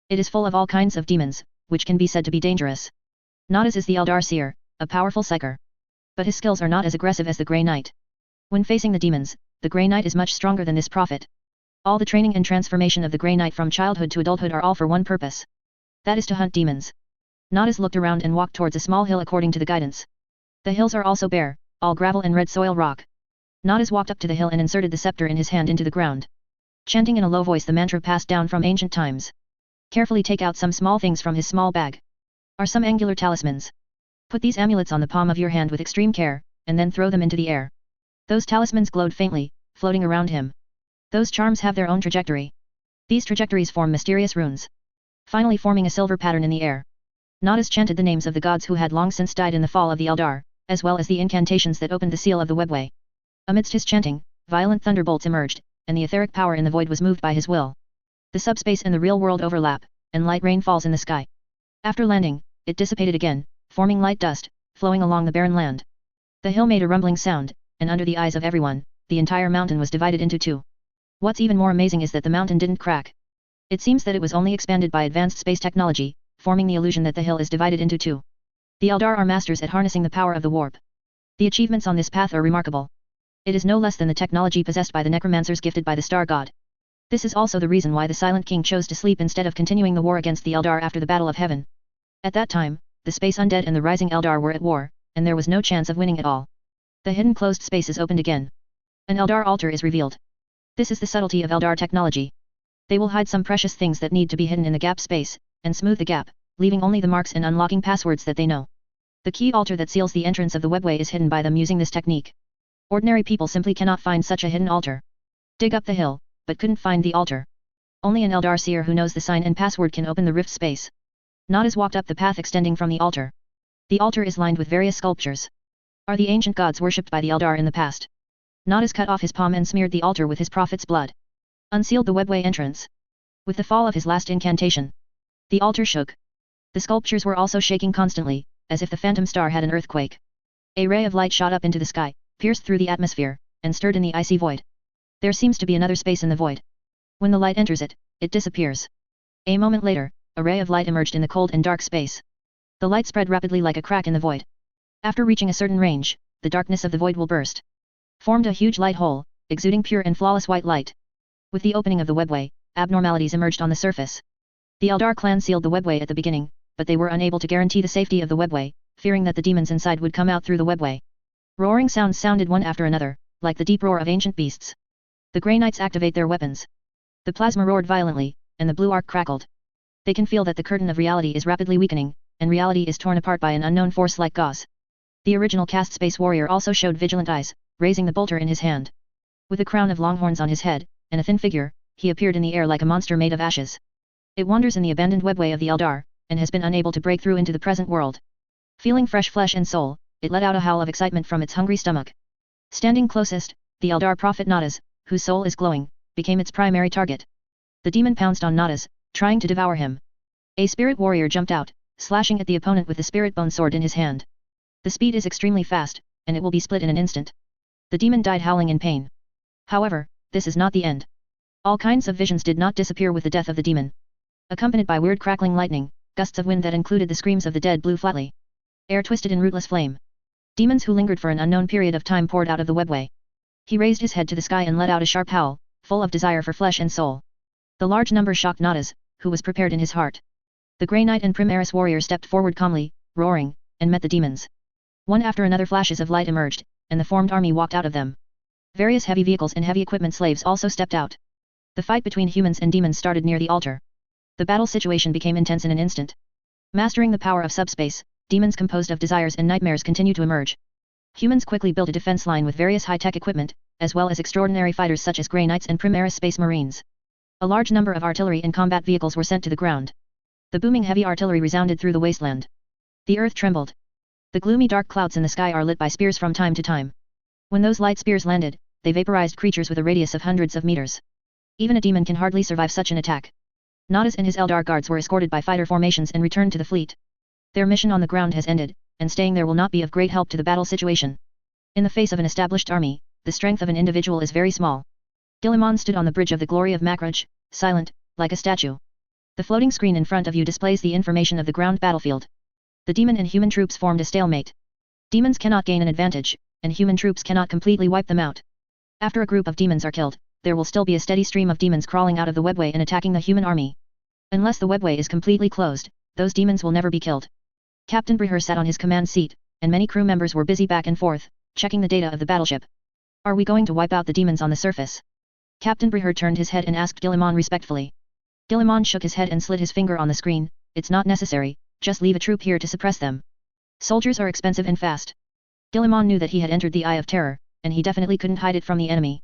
S1: It is full of all kinds of demons, which can be said to be dangerous. Nadas is the Eldar Seer, a powerful psyker. But his skills are not as aggressive as the Grey Knight. When facing the demons, the Grey Knight is much stronger than this prophet. All the training and transformation of the Grey Knight from childhood to adulthood are all for one purpose. That is to hunt demons. Nadas looked around and walked towards a small hill according to the guidance. The hills are also bare, all gravel and red soil rock. Nadas walked up to the hill and inserted the scepter in his hand into the ground. Chanting in a low voice the mantra passed down from ancient times. Carefully take out some small things from his small bag. Are some angular talismans. Put these amulets on the palm of your hand with extreme care, and then throw them into the air. Those talismans glowed faintly, floating around him. Those charms have their own trajectory. These trajectories form mysterious runes. Finally forming a silver pattern in the air. Nadas chanted the names of the gods who had long since died in the fall of the Eldar, as well as the incantations that opened the seal of the webway. Amidst his chanting, violent thunderbolts emerged, and the etheric power in the void was moved by his will. The subspace and the real world overlap, and light rain falls in the sky. After landing, it dissipated again, forming light dust, flowing along the barren land. The hill made a rumbling sound, and under the eyes of everyone, the entire mountain was divided into two. What's even more amazing is that the mountain didn't crack. It seems that it was only expanded by advanced space technology, forming the illusion that the hill is divided into two. The Eldar are masters at harnessing the power of the warp. The achievements on this path are remarkable. It is no less than the technology possessed by the necromancers gifted by the Star God. This is also the reason why the Silent King chose to sleep instead of continuing the war against the Eldar after the Battle of Heaven. At that time, the Space Undead and the Rising Eldar were at war, and there was no chance of winning at all. The hidden closed spaces opened again. An Eldar altar is revealed. This is the subtlety of Eldar technology. They will hide some precious things that need to be hidden in the gap space, and smooth the gap, leaving only the marks and unlocking passwords that they know. The key altar that seals the entrance of the webway is hidden by them using this technique. Ordinary people simply cannot find such a hidden altar. Dig up the hill, but couldn't find the altar. Only an Eldar seer who knows the sign and password can open the rift space. Nadas walked up the path extending from the altar. The altar is lined with various sculptures. Are the ancient gods worshipped by the Eldar in the past? Nadas cut off his palm and smeared the altar with his prophet's blood. Unsealed the webway entrance. With the fall of his last incantation, the altar shook. The sculptures were also shaking constantly, as if the phantom star had an earthquake. A ray of light shot up into the sky, pierced through the atmosphere, and stirred in the icy void. There seems to be another space in the void. When the light enters it, it disappears. A moment later, a ray of light emerged in the cold and dark space. The light spread rapidly like a crack in the void. After reaching a certain range, the darkness of the void will burst. Formed a huge light hole, exuding pure and flawless white light. With the opening of the webway, abnormalities emerged on the surface. The Eldar clan sealed the webway at the beginning, but they were unable to guarantee the safety of the webway, fearing that the demons inside would come out through the webway. Roaring sounds sounded one after another, like the deep roar of ancient beasts. The Grey Knights activate their weapons. The plasma roared violently, and the blue arc crackled. They can feel that the curtain of reality is rapidly weakening, and reality is torn apart by an unknown force like gauze. The original cast space warrior also showed vigilant eyes, raising the bolter in his hand. With a crown of longhorns on his head, and a thin figure, he appeared in the air like a monster made of ashes. It wanders in the abandoned webway of the Eldar, and has been unable to break through into the present world. Feeling fresh flesh and soul, it let out a howl of excitement from its hungry stomach. Standing closest, the Eldar prophet Nadas, whose soul is glowing, became its primary target. The demon pounced on Nadas, trying to devour him. A spirit warrior jumped out, slashing at the opponent with the spirit bone sword in his hand. The speed is extremely fast, and it will be split in an instant. The demon died howling in pain. However, this is not the end. All kinds of visions did not disappear with the death of the demon. Accompanied by weird crackling lightning, gusts of wind that included the screams of the dead blew flatly. Air twisted in rootless flame. Demons who lingered for an unknown period of time poured out of the webway. He raised his head to the sky and let out a sharp howl, full of desire for flesh and soul. The large number shocked Nadas, who was prepared in his heart. The Grey Knight and Primaris warrior stepped forward calmly, roaring, and met the demons. One after another flashes of light emerged, and the formed army walked out of them. Various heavy vehicles and heavy equipment slaves also stepped out. The fight between humans and demons started near the altar. The battle situation became intense in an instant. Mastering the power of subspace, demons composed of desires and nightmares continue to emerge. Humans quickly built a defense line with various high-tech equipment, as well as extraordinary fighters such as Grey Knights and Primaris Space Marines. A large number of artillery and combat vehicles were sent to the ground. The booming heavy artillery resounded through the wasteland. The earth trembled. The gloomy dark clouds in the sky are lit by spears from time to time. When those light spears landed, they vaporized creatures with a radius of hundreds of meters. Even a demon can hardly survive such an attack. Nadas and his Eldar guards were escorted by fighter formations and returned to the fleet. Their mission on the ground has ended, and staying there will not be of great help to the battle situation. In the face of an established army, the strength of an individual is very small. Guilliman stood on the bridge of the glory of Makraj, silent, like a statue. The floating screen in front of you displays the information of the ground battlefield. The demon and human troops formed a stalemate. Demons cannot gain an advantage, and human troops cannot completely wipe them out. After a group of demons are killed, there will still be a steady stream of demons crawling out of the webway and attacking the human army. Unless the webway is completely closed, those demons will never be killed. Captain Breher sat on his command seat, and many crew members were busy back and forth, checking the data of the battleship. Are we going to wipe out the demons on the surface? Captain Breher turned his head and asked Guilliman respectfully. Guilliman shook his head and slid his finger on the screen. It's not necessary, just leave a troop here to suppress them. Soldiers are expensive and fast. Guilliman knew that he had entered the Eye of Terror, and he definitely couldn't hide it from the enemy.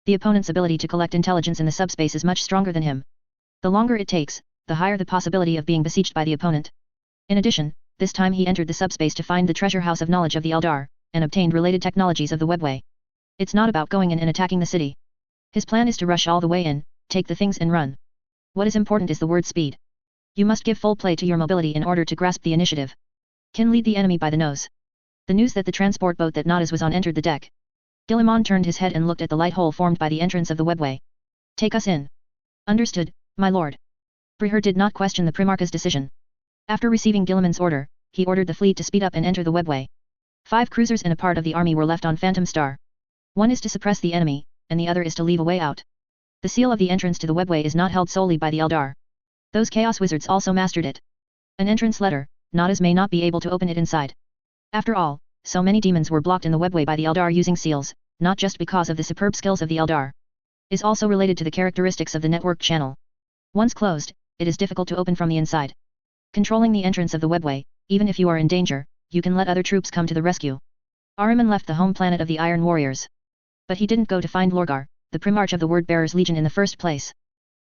S1: The opponent's ability to collect intelligence in the subspace is much stronger than him. The longer it takes, the higher the possibility of being besieged by the opponent. In addition, this time he entered the subspace to find the treasure house of knowledge of the Eldar, and obtained related technologies of the webway. It's not about going in and attacking the city. His plan is to rush all the way in, take the things and run. What is important is the word speed. You must give full play to your mobility in order to grasp the initiative. Can lead the enemy by the nose. The news that the transport boat that Nadas was on entered the deck. Guilliman turned his head and looked at the light hole formed by the entrance of the webway. Take us in. Understood, my lord. Breher did not question the Primarch's decision. After receiving Guilliman's order, he ordered the fleet to speed up and enter the webway. 5 cruisers and a part of the army were left on Phantom Star. One is to suppress the enemy, and the other is to leave a way out. The seal of the entrance to the webway is not held solely by the Eldar. Those Chaos Wizards also mastered it. An entrance letter, Nadas may not be able to open it inside. After all, so many demons were blocked in the webway by the Eldar using seals, not just because of the superb skills of the Eldar. Is also related to the characteristics of the network channel. Once closed, it is difficult to open from the inside. Controlling the entrance of the webway, even if you are in danger, you can let other troops come to the rescue. Ahriman left the home planet of the Iron Warriors. But he didn't go to find Lorgar, the Primarch of the Word-Bearers Legion in the first place.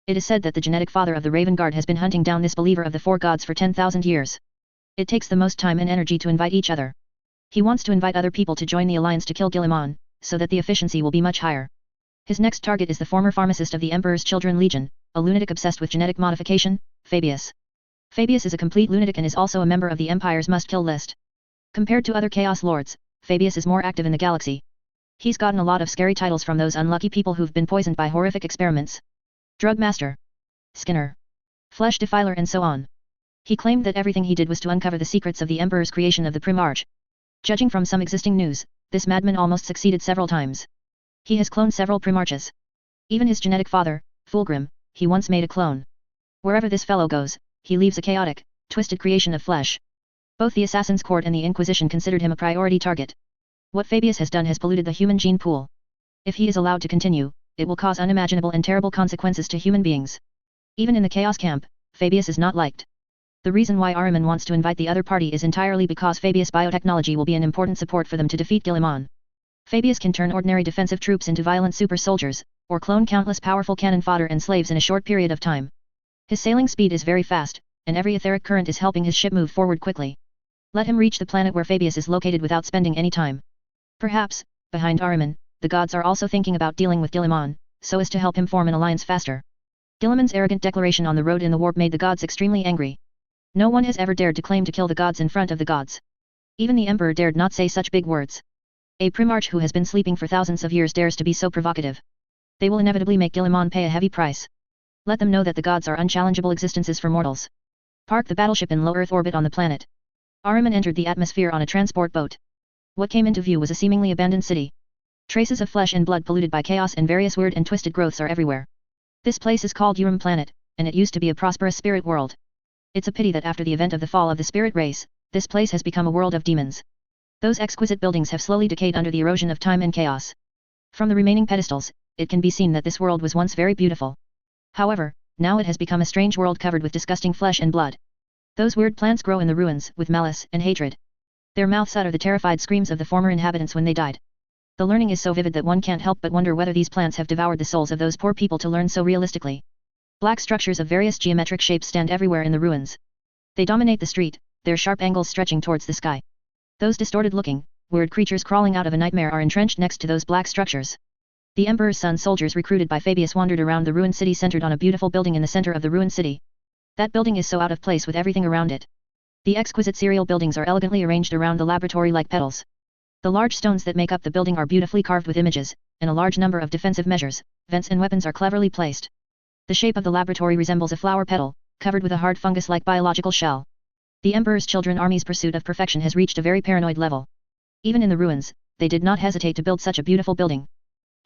S1: It is said that the genetic father of the Raven Guard has been hunting down this believer of the 4 gods for 10,000 years. It takes the most time and energy to invite each other. He wants to invite other people to join the alliance to kill Guilliman, so that the efficiency will be much higher. His next target is the former pharmacist of the Emperor's Children Legion, a lunatic obsessed with genetic modification, Fabius. Fabius is a complete lunatic and is also a member of the Empire's must-kill list. Compared to other Chaos Lords, Fabius is more active in the galaxy. He's gotten a lot of scary titles from those unlucky people who've been poisoned by horrific experiments. Drug Master, Skinner, Flesh Defiler and so on. He claimed that everything he did was to uncover the secrets of the Emperor's creation of the Primarch. Judging from some existing news, this madman almost succeeded several times. He has cloned several Primarches. Even his genetic father, Fulgrim, he once made a clone. Wherever this fellow goes, he leaves a chaotic, twisted creation of flesh. Both the Assassin's Court and the Inquisition considered him a priority target. What Fabius has done has polluted the human gene pool. If he is allowed to continue, it will cause unimaginable and terrible consequences to human beings. Even in the Chaos Camp, Fabius is not liked. The reason why Ahriman wants to invite the other party is entirely because Fabius' biotechnology will be an important support for them to defeat Guilliman. Fabius can turn ordinary defensive troops into violent super soldiers, or clone countless powerful cannon fodder and slaves in a short period of time. His sailing speed is very fast, and every etheric current is helping his ship move forward quickly. Let him reach the planet where Fabius is located without spending any time. Perhaps, behind Ahriman, the gods are also thinking about dealing with Guilliman, so as to help him form an alliance faster. Guilliman's arrogant declaration on the road in the warp made the gods extremely angry. No one has ever dared to claim to kill the gods in front of the gods. Even the Emperor dared not say such big words. A Primarch who has been sleeping for thousands of years dares to be so provocative. They will inevitably make Guilliman pay a heavy price. Let them know that the gods are unchallengeable existences for mortals. Park the battleship in low Earth orbit on the planet. Ahriman entered the atmosphere on a transport boat. What came into view was a seemingly abandoned city. Traces of flesh and blood polluted by chaos and various weird and twisted growths are everywhere. This place is called Urim Planet, and it used to be a prosperous spirit world. It's a pity that after the event of the fall of the spirit race, this place has become a world of demons. Those exquisite buildings have slowly decayed under the erosion of time and chaos. From the remaining pedestals, it can be seen that this world was once very beautiful. However, now it has become a strange world covered with disgusting flesh and blood. Those weird plants grow in the ruins with malice and hatred. Their mouths utter the terrified screams of the former inhabitants when they died. The learning is so vivid that one can't help but wonder whether these plants have devoured the souls of those poor people to learn so realistically. Black structures of various geometric shapes stand everywhere in the ruins. They dominate the street, their sharp angles stretching towards the sky. Those distorted-looking, weird creatures crawling out of a nightmare are entrenched next to those black structures. The Emperor's son soldiers recruited by Fabius wandered around the ruined city centered on a beautiful building in the center of the ruined city. That building is so out of place with everything around it. The exquisite serial buildings are elegantly arranged around the laboratory like petals. The large stones that make up the building are beautifully carved with images, and a large number of defensive measures, vents and weapons are cleverly placed. The shape of the laboratory resembles a flower petal, covered with a hard fungus-like biological shell. The Emperor's Children Army's pursuit of perfection has reached a very paranoid level. Even in the ruins, they did not hesitate to build such a beautiful building.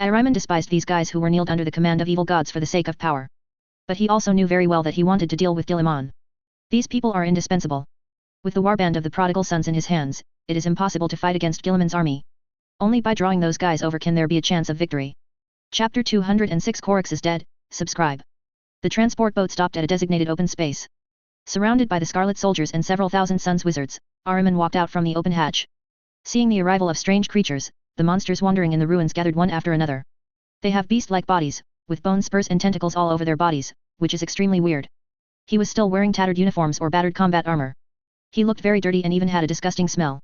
S1: Ahriman despised these guys who were kneeled under the command of evil gods for the sake of power. But he also knew very well that he wanted to deal with Guilliman. These people are indispensable. With the warband of the prodigal sons in his hands, it is impossible to fight against Guilliman's army. Only by drawing those guys over can there be a chance of victory. Chapter 206 Corix is dead, subscribe. The transport boat stopped at a designated open space. Surrounded by the Scarlet Soldiers and several thousand Suns wizards, Ahriman walked out from the open hatch. Seeing the arrival of strange creatures, the monsters wandering in the ruins gathered one after another. They have beast-like bodies, with bone spurs and tentacles all over their bodies, which is extremely weird. He was still wearing tattered uniforms or battered combat armor. He looked very dirty and even had a disgusting smell.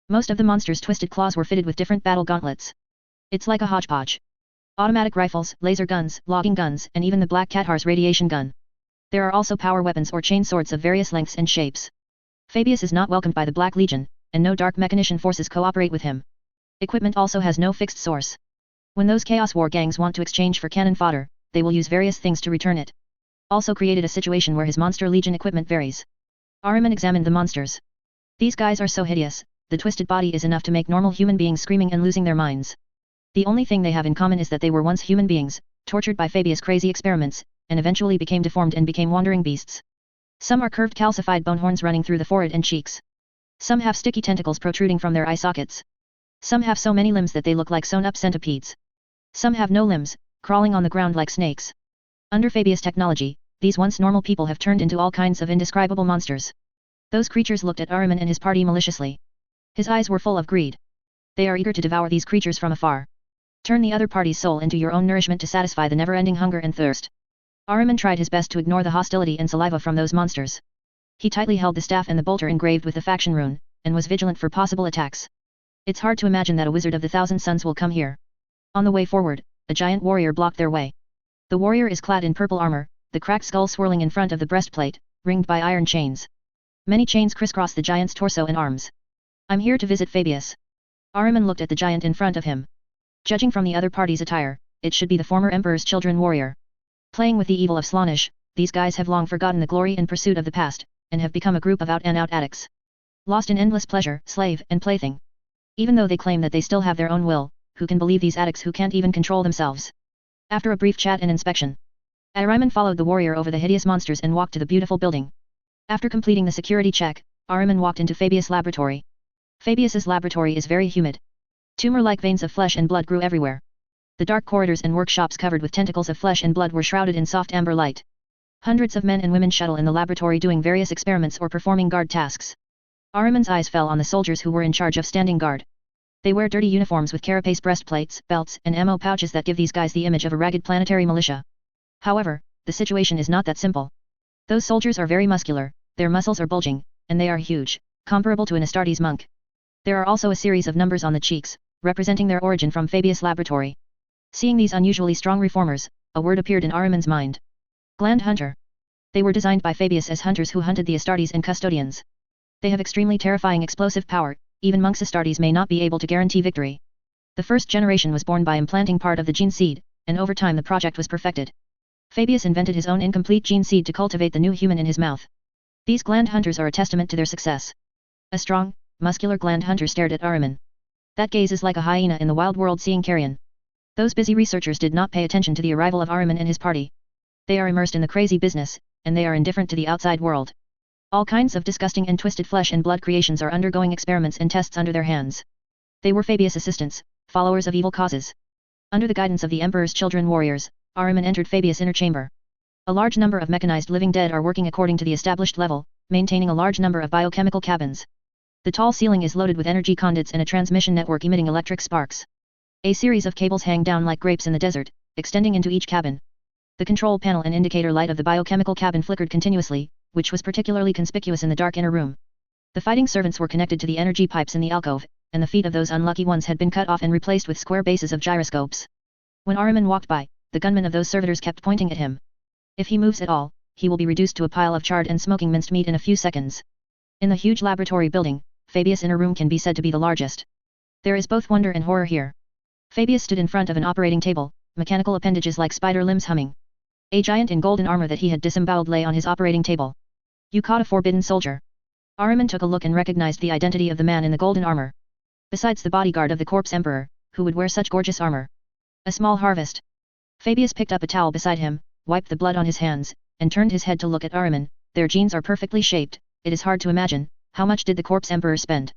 S1: Most of the monsters' twisted claws were fitted with different battle gauntlets. It's like a hodgepodge. Automatic rifles, laser guns, logging guns, and even the Black Cathar's radiation gun. There are also power weapons or chain swords of various lengths and shapes. Fabius is not welcomed by the Black Legion, and no dark mechanician forces cooperate with him. Equipment also has no fixed source. When those Chaos War gangs want to exchange for cannon fodder, they will use various things to return it. Also created a situation where his Monster Legion equipment varies. Ahriman examined the monsters. These guys are so hideous, the twisted body is enough to make normal human beings screaming and losing their minds. The only thing they have in common is that they were once human beings, tortured by Fabius' crazy experiments, and eventually became deformed and became wandering beasts. Some are curved calcified bone horns running through the forehead and cheeks. Some have sticky tentacles protruding from their eye sockets. Some have so many limbs that they look like sewn-up centipedes. Some have no limbs, crawling on the ground like snakes. Under Fabius' technology, these once normal people have turned into all kinds of indescribable monsters. Those creatures looked at Ahriman and his party maliciously. His eyes were full of greed. They are eager to devour these creatures from afar. Turn the other party's soul into your own nourishment to satisfy the never-ending hunger and thirst. Ahriman tried his best to ignore the hostility and saliva from those monsters. He tightly held the staff and the bolter engraved with the faction rune, and was vigilant for possible attacks. It's hard to imagine that a wizard of the Thousand Suns will come here. On the way forward, a giant warrior blocked their way. The warrior is clad in purple armor, the cracked skull swirling in front of the breastplate, ringed by iron chains. Many chains crisscross the giant's torso and arms. I'm here to visit Fabius. Ahriman looked at the giant in front of him. Judging from the other party's attire, it should be the former Emperor's Children warrior. Playing with the evil of Slaanesh, these guys have long forgotten the glory and pursuit of the past, and have become a group of out-and-out addicts. Lost in endless pleasure, slave, and plaything. Even though they claim that they still have their own will, who can believe these addicts who can't even control themselves? After a brief chat and inspection, Ahriman followed the warrior over the hideous monsters and walked to the beautiful building. After completing the security check, Ahriman walked into Fabius' laboratory. Fabius's laboratory is very humid. Tumor-like veins of flesh and blood grew everywhere. The dark corridors and workshops covered with tentacles of flesh and blood were shrouded in soft amber light. Hundreds of men and women shuttle in the laboratory doing various experiments or performing guard tasks. Ahriman's eyes fell on the soldiers who were in charge of standing guard. They wear dirty uniforms with carapace breastplates, belts, and ammo pouches that give these guys the image of a ragged planetary militia. However, the situation is not that simple. Those soldiers are very muscular, their muscles are bulging, and they are huge, comparable to an Astartes monk. There are also a series of numbers on the cheeks, representing their origin from Fabius' laboratory. Seeing these unusually strong reformers, a word appeared in Ahriman's mind. Gland Hunter. They were designed by Fabius as hunters who hunted the Astartes and custodians. They have extremely terrifying explosive power, even monks Astartes may not be able to guarantee victory. The first generation was born by implanting part of the gene seed, and over time the project was perfected. Fabius invented his own incomplete gene seed to cultivate the new human in his mouth. These gland hunters are a testament to their success. A strong, muscular gland hunter stared at Ahriman. That gaze is like a hyena in the wild world seeing carrion. Those busy researchers did not pay attention to the arrival of Ahriman and his party. They are immersed in the crazy business, and they are indifferent to the outside world. All kinds of disgusting and twisted flesh and blood creations are undergoing experiments and tests under their hands. They were Fabius' assistants, followers of evil causes. Under the guidance of the Emperor's Children warriors, Ahriman entered Fabius' inner chamber. A large number of mechanized living dead are working according to the established level, maintaining a large number of biochemical cabins. The tall ceiling is loaded with energy conduits and a transmission network emitting electric sparks. A series of cables hang down like grapes in the desert, extending into each cabin. The control panel and indicator light of the biochemical cabin flickered continuously, which was particularly conspicuous in the dark inner room. The fighting servants were connected to the energy pipes in the alcove, and the feet of those unlucky ones had been cut off and replaced with square bases of gyroscopes. When Ahriman walked by, the gunmen of those servitors kept pointing at him. If he moves at all, he will be reduced to a pile of charred and smoking minced meat in a few seconds. In the huge laboratory building, Fabius' inner room can be said to be the largest. There is both wonder and horror here. Fabius stood in front of an operating table, mechanical appendages like spider limbs humming. A giant in golden armor that he had disemboweled lay on his operating table. You caught a forbidden soldier. Ahriman took a look and recognized the identity of the man in the golden armor. Besides the bodyguard of the corpse emperor, who would wear such gorgeous armor? A small harvest. Fabius picked up a towel beside him, wiped the blood on his hands, and turned his head to look at Ahriman. Their genes are perfectly shaped, it is hard to imagine, how much did the corpse emperor spend?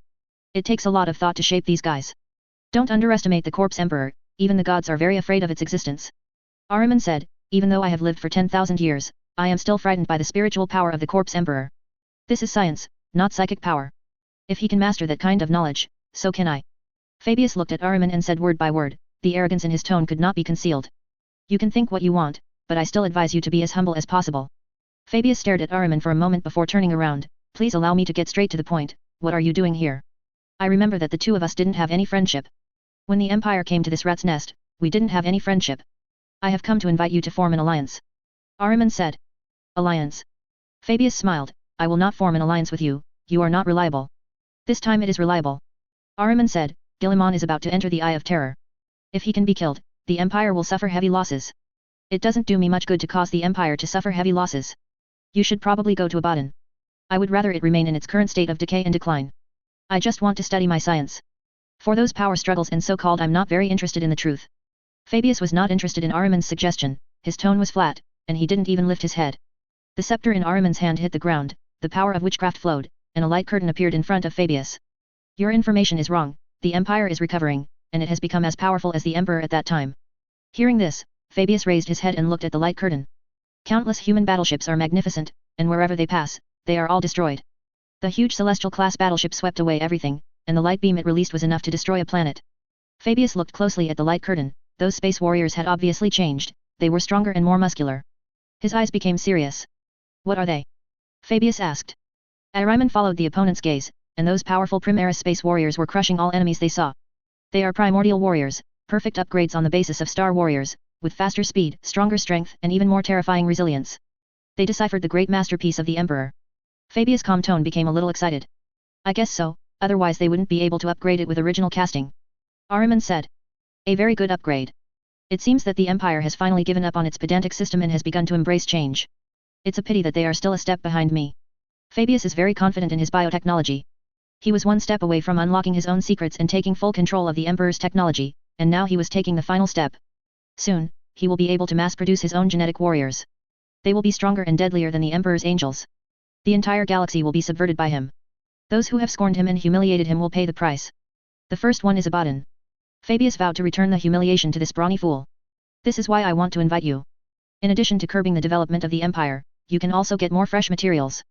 S1: It takes a lot of thought to shape these guys. Don't underestimate the corpse emperor, even the gods are very afraid of its existence. Ahriman said, even though I have lived for 10,000 years, I am still frightened by the spiritual power of the corpse emperor. This is science, not psychic power. If he can master that kind of knowledge, so can I. Fabius looked at Ahriman and said word by word, the arrogance in his tone could not be concealed. You can think what you want, but I still advise you to be as humble as possible. Fabius stared at Ahriman for a moment before turning around. Please allow me to get straight to the point, what are you doing here? I remember that the two of us didn't have any friendship. When the Empire came to this rat's nest, we didn't have any friendship. I have come to invite you to form an alliance. Ahriman said. Alliance. Fabius smiled, I will not form an alliance with you, you are not reliable. This time it is reliable. Ahriman said, Guilliman is about to enter the Eye of Terror. If he can be killed, the Empire will suffer heavy losses. It doesn't do me much good to cause the Empire to suffer heavy losses. You should probably go to Abaddon. I would rather it remain in its current state of decay and decline. I just want to study my science. For those power struggles and so-called I'm not very interested in the truth. Fabius was not interested in Ahriman's suggestion, his tone was flat, and he didn't even lift his head. The scepter in Ahriman's hand hit the ground, the power of witchcraft flowed, and a light curtain appeared in front of Fabius. Your information is wrong, the Empire is recovering, and it has become as powerful as the Emperor at that time. Hearing this, Fabius raised his head and looked at the light curtain. Countless human battleships are magnificent, and wherever they pass, they are all destroyed. The huge celestial class battleship swept away everything, and the light beam it released was enough to destroy a planet. Fabius looked closely at the light curtain, those space warriors had obviously changed, they were stronger and more muscular. His eyes became serious. What are they? Fabius asked. Ahriman followed the opponent's gaze, and those powerful Primaris space warriors were crushing all enemies they saw. They are primordial warriors, perfect upgrades on the basis of star warriors, with faster speed, stronger strength and even more terrifying resilience. They deciphered the great masterpiece of the Emperor. Fabius' calm tone became a little excited. I guess so, otherwise they wouldn't be able to upgrade it with original casting. Ahriman said. A very good upgrade. It seems that the Empire has finally given up on its pedantic system and has begun to embrace change. It's a pity that they are still a step behind me. Fabius is very confident in his biotechnology. He was one step away from unlocking his own secrets and taking full control of the Emperor's technology, and now he was taking the final step. Soon, he will be able to mass-produce his own genetic warriors. They will be stronger and deadlier than the Emperor's angels. The entire galaxy will be subverted by him. Those who have scorned him and humiliated him will pay the price. The first one is Abaddon. Fabius vowed to return the humiliation to this brawny fool. This is why I want to invite you. In addition to curbing the development of the Empire, you can also get more fresh materials.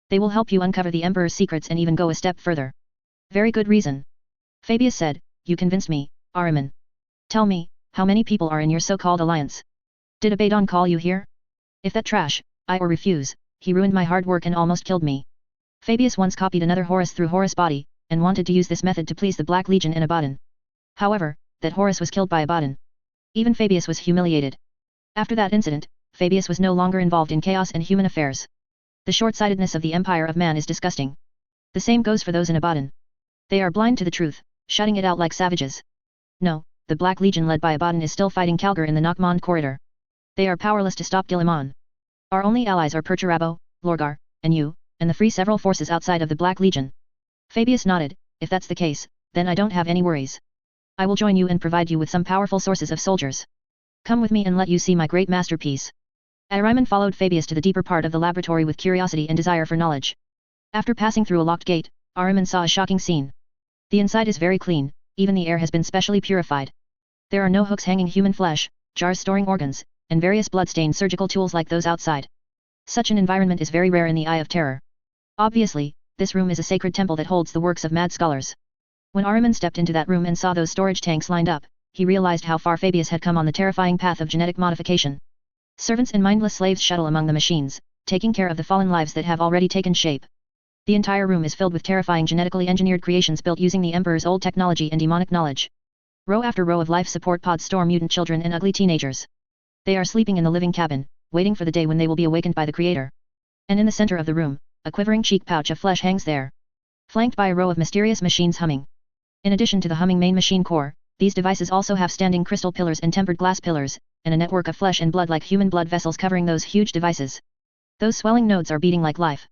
S1: They will help you uncover the Emperor's secrets and even go a step further. Very good reason. Fabius said, you convinced me, Ahriman. Tell me, how many people are in your so-called alliance? Did Abaddon call you here? If that trash, I or refuse, he ruined my hard work and almost killed me. Fabius once copied another Horus through Horus' body, and wanted to use this method to please the Black Legion in Abaddon. However, that Horus was killed by Abaddon. Even Fabius was humiliated. After that incident, Fabius was no longer involved in chaos and human affairs. The short-sightedness of the Empire of Man is disgusting. The same goes for those in Abaddon. They are blind to the truth, shutting it out like savages. No, the Black Legion led by Abaddon is still fighting Kalgar in the Nockmond corridor. They are powerless to stop Guilliman. Our only allies are Perturabo, Lorgar, and you, and the free several forces outside of the Black Legion. Fabius nodded, if that's the case, then I don't have any worries. I will join you and provide you with some powerful sources of soldiers. Come with me and let you see my great masterpiece. Ahriman followed Fabius to the deeper part of the laboratory with curiosity and desire for knowledge. After passing through a locked gate, Ahriman saw a shocking scene. The inside is very clean, even the air has been specially purified. There are no hooks hanging human flesh, jars storing organs, and various blood-stained surgical tools like those outside. Such an environment is very rare in the Eye of Terror. Obviously, this room is a sacred temple that holds the works of mad scholars. When Ahriman stepped into that room and saw those storage tanks lined up, he realized how far Fabius had come on the terrifying path of genetic modification. Servants and mindless slaves shuttle among the machines, taking care of the fallen lives that have already taken shape. The entire room is filled with terrifying genetically engineered creations built using the Emperor's old technology and demonic knowledge. Row after row of life support pods store mutant children and ugly teenagers. They are sleeping in the living cabin, waiting for the day when they will be awakened by the Creator. And in the center of the room, a quivering cheek pouch of flesh hangs there, flanked by a row of mysterious machines humming. In addition to the humming main machine core, these devices also have standing crystal pillars and tempered glass pillars, and a network of flesh and blood like human blood vessels covering those huge devices. Those swelling nodes are beating like life.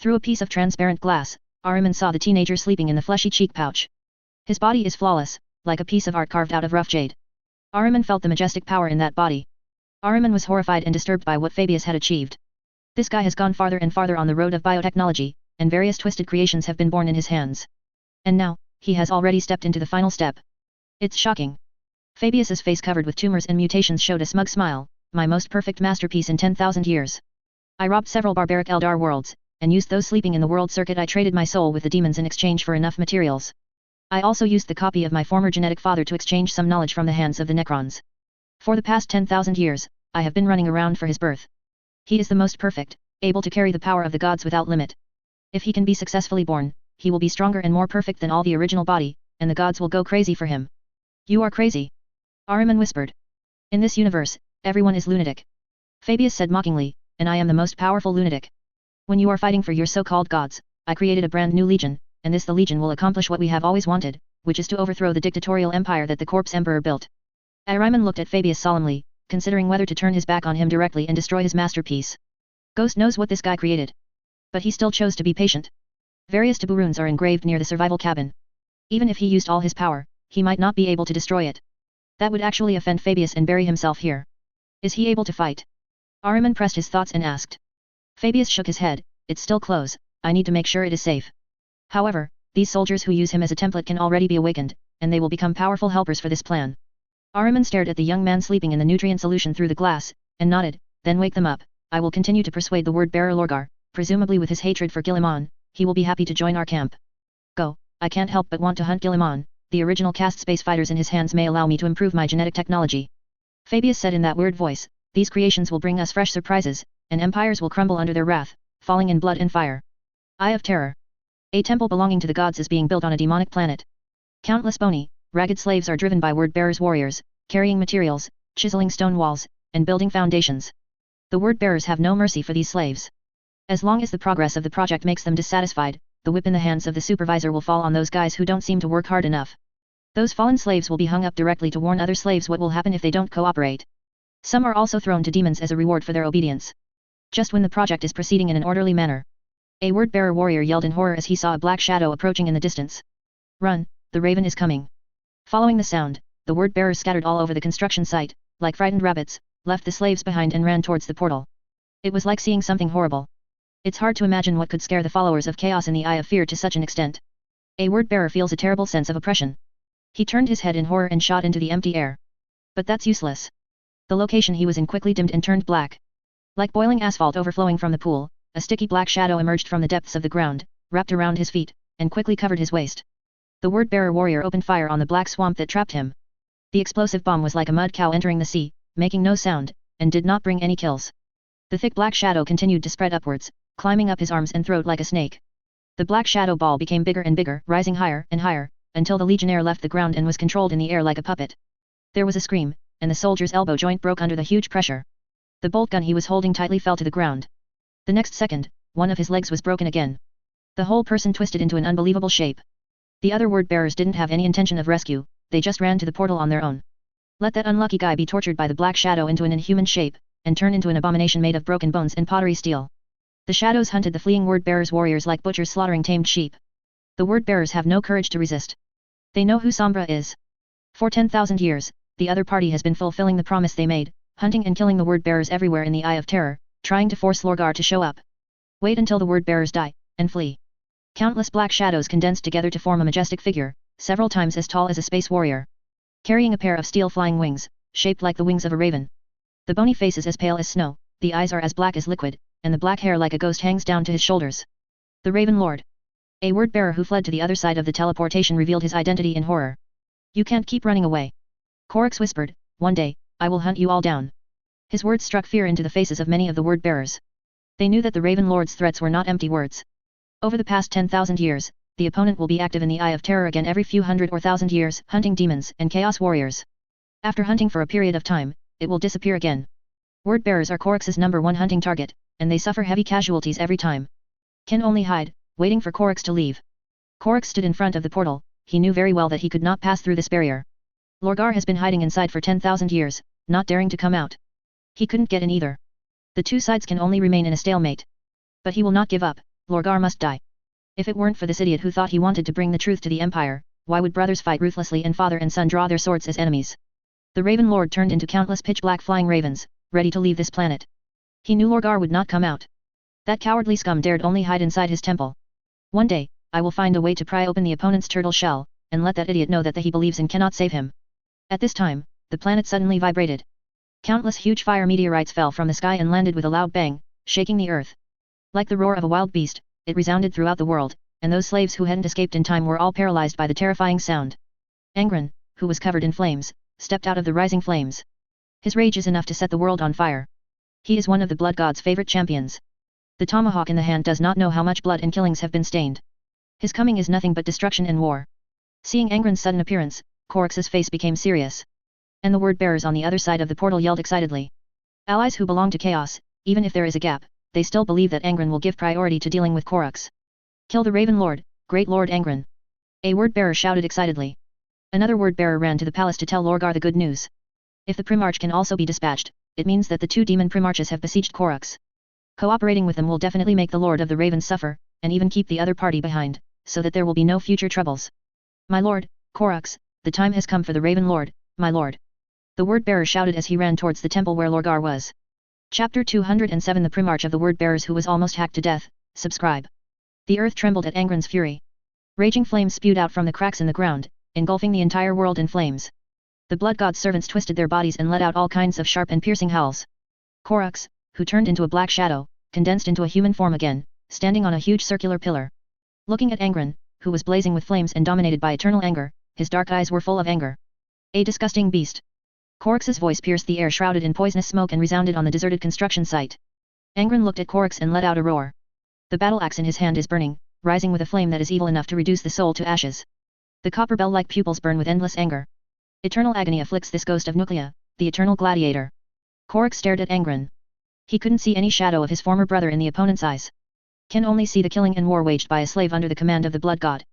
S1: Through a piece of transparent glass, Ahriman saw the teenager sleeping in the fleshy cheek pouch. His body is flawless, like a piece of art carved out of rough jade. Ahriman felt the majestic power in that body. Ahriman was horrified and disturbed by what Fabius had achieved. This guy has gone farther and farther on the road of biotechnology, and various twisted creations have been born in his hands. And now, he has already stepped into the final step. It's shocking. Fabius's face covered with tumors and mutations showed a smug smile, my most perfect masterpiece in 10,000 years. I robbed several barbaric Eldar worlds, and used those sleeping in the world circuit. I traded my soul with the demons in exchange for enough materials. I also used the copy of my former genetic father to exchange some knowledge from the hands of the Necrons. For the past 10,000 years, I have been running around for his birth. He is the most perfect, able to carry the power of the gods without limit. If he can be successfully born, he will be stronger and more perfect than all the original body, and the gods will go crazy for him. You are crazy. Ahriman whispered. In this universe, everyone is lunatic. Fabius said mockingly, and I am the most powerful lunatic. When you are fighting for your so-called gods, I created a brand new legion, and the legion will accomplish what we have always wanted, which is to overthrow the dictatorial empire that the corpse emperor built. Ahriman looked at Fabius solemnly, considering whether to turn his back on him directly and destroy his masterpiece. Ghost knows what this guy created. But he still chose to be patient. Various taboo runes are engraved near the survival cabin. Even if he used all his power, he might not be able to destroy it. That would actually offend Fabius and bury himself here. Is he able to fight? Ahriman pressed his thoughts and asked. Fabius shook his head, it's still close, I need to make sure it is safe. However, these soldiers who use him as a template can already be awakened, and they will become powerful helpers for this plan. Ahriman stared at the young man sleeping in the nutrient solution through the glass, and nodded, then wake them up. I will continue to persuade the word-bearer Lorgar, presumably with his hatred for Guilliman, he will be happy to join our camp. Go, I can't help but want to hunt Guilliman, the original caste space fighters in his hands may allow me to improve my genetic technology. Fabius said in that weird voice, these creations will bring us fresh surprises, and empires will crumble under their wrath, falling in blood and fire. Eye of Terror. A temple belonging to the gods is being built on a demonic planet. Countless bony, ragged slaves are driven by word-bearers warriors, carrying materials, chiseling stone walls, and building foundations. The word-bearers have no mercy for these slaves. As long as the progress of the project makes them dissatisfied, the whip in the hands of the supervisor will fall on those guys who don't seem to work hard enough. Those fallen slaves will be hung up directly to warn other slaves what will happen if they don't cooperate. Some are also thrown to demons as a reward for their obedience. Just when the project is proceeding in an orderly manner, a word-bearer warrior yelled in horror as he saw a black shadow approaching in the distance. Run, the raven is coming. Following the sound, the word-bearers scattered all over the construction site, like frightened rabbits, left the slaves behind and ran towards the portal. It was like seeing something horrible. It's hard to imagine what could scare the followers of chaos in the eye of fear to such an extent. A word-bearer feels a terrible sense of oppression. He turned his head in horror and shot into the empty air. But that's useless. The location he was in quickly dimmed and turned black. Like boiling asphalt overflowing from the pool, a sticky black shadow emerged from the depths of the ground, wrapped around his feet, and quickly covered his waist. The word-bearer warrior opened fire on the black swamp that trapped him. The explosive bomb was like a mud cow entering the sea, making no sound, and did not bring any kills. The thick black shadow continued to spread upwards, climbing up his arms and throat like a snake. The black shadow ball became bigger and bigger, rising higher and higher, until the legionnaire left the ground and was controlled in the air like a puppet. There was a scream, and the soldier's elbow joint broke under the huge pressure. The bolt gun he was holding tightly fell to the ground. The next second, one of his legs was broken again. The whole person twisted into an unbelievable shape. The other word-bearers didn't have any intention of rescue, they just ran to the portal on their own. Let that unlucky guy be tortured by the black shadow into an inhuman shape, and turn into an abomination made of broken bones and pottery steel. The shadows hunted the fleeing word-bearers warriors like butchers slaughtering tamed sheep. The word-bearers have no courage to resist. They know who Sombra is. For 10,000 years, the other party has been fulfilling the promise they made, hunting and killing the word-bearers everywhere in the Eye of Terror, trying to force Lorgar to show up. Wait until the word-bearers die, and flee. Countless black shadows condensed together to form a majestic figure, several times as tall as a space warrior. Carrying a pair of steel flying wings, shaped like the wings of a raven. The bony face is as pale as snow, the eyes are as black as liquid, and the black hair like a ghost hangs down to his shoulders. The Raven Lord. A word-bearer who fled to the other side of the teleportation revealed his identity in horror. You can't keep running away. Korix whispered, one day, I will hunt you all down. His words struck fear into the faces of many of the word-bearers. They knew that the Raven Lord's threats were not empty words. Over the past 10,000 years, the opponent will be active in the Eye of Terror again every few hundred or thousand years, hunting demons and chaos warriors. After hunting for a period of time, it will disappear again. Word-bearers are Korix's #1 hunting target, and they suffer heavy casualties every time. Can only hide, waiting for Korix to leave. Korix stood in front of the portal, he knew very well that he could not pass through this barrier. Lorgar has been hiding inside for 10,000 years, not daring to come out. He couldn't get in either. The two sides can only remain in a stalemate. But he will not give up, Lorgar must die. If it weren't for this idiot who thought he wanted to bring the truth to the Empire, why would brothers fight ruthlessly and father and son draw their swords as enemies? The Raven Lord turned into countless pitch-black flying ravens, ready to leave this planet. He knew Lorgar would not come out. That cowardly scum dared only hide inside his temple. One day, I will find a way to pry open the opponent's turtle shell, and let that idiot know that he believes and cannot save him. At this time, the planet suddenly vibrated. Countless huge fire meteorites fell from the sky and landed with a loud bang, shaking the earth. Like the roar of a wild beast, it resounded throughout the world, and those slaves who hadn't escaped in time were all paralyzed by the terrifying sound. Angren, who was covered in flames, stepped out of the rising flames. His rage is enough to set the world on fire. He is one of the blood god's favorite champions. The tomahawk in the hand does not know how much blood and killings have been stained. His coming is nothing but destruction and war. Seeing Angren's sudden appearance, Corax's face became serious. And the word-bearers on the other side of the portal yelled excitedly. Allies who belong to Chaos, even if there is a gap, they still believe that Angren will give priority to dealing with Corax. Kill the Raven Lord, Great Lord Angren. A word-bearer shouted excitedly. Another word-bearer ran to the palace to tell Lorgar the good news. If the Primarch can also be dispatched, it means that the two demon Primarches have besieged Corax. Cooperating with them will definitely make the Lord of the Ravens suffer, and even keep the other party behind, so that there will be no future troubles. My lord, Corax, the time has come for the Raven Lord, my lord. The word-bearer shouted as he ran towards the temple where Lorgar was. Chapter 207 The Primarch of the Word-Bearers who was almost hacked to death, subscribe. The earth trembled at Angren's fury. Raging flames spewed out from the cracks in the ground, engulfing the entire world in flames. The blood god's servants twisted their bodies and let out all kinds of sharp and piercing howls. Corax, who turned into a black shadow, condensed into a human form again, standing on a huge circular pillar. Looking at Angren, who was blazing with flames and dominated by eternal anger, his dark eyes were full of anger. A disgusting beast. Corax's voice pierced the air shrouded in poisonous smoke and resounded on the deserted construction site. Angren looked at Corax and let out a roar. The battle axe in his hand is burning, rising with a flame that is evil enough to reduce the soul to ashes. The copper bell-like pupils burn with endless anger. Eternal agony afflicts this ghost of Nuclea, the eternal gladiator. Corax stared at Angren. He couldn't see any shadow of his former brother in the opponent's eyes. Can only see the killing and war waged by a slave under the command of the blood god.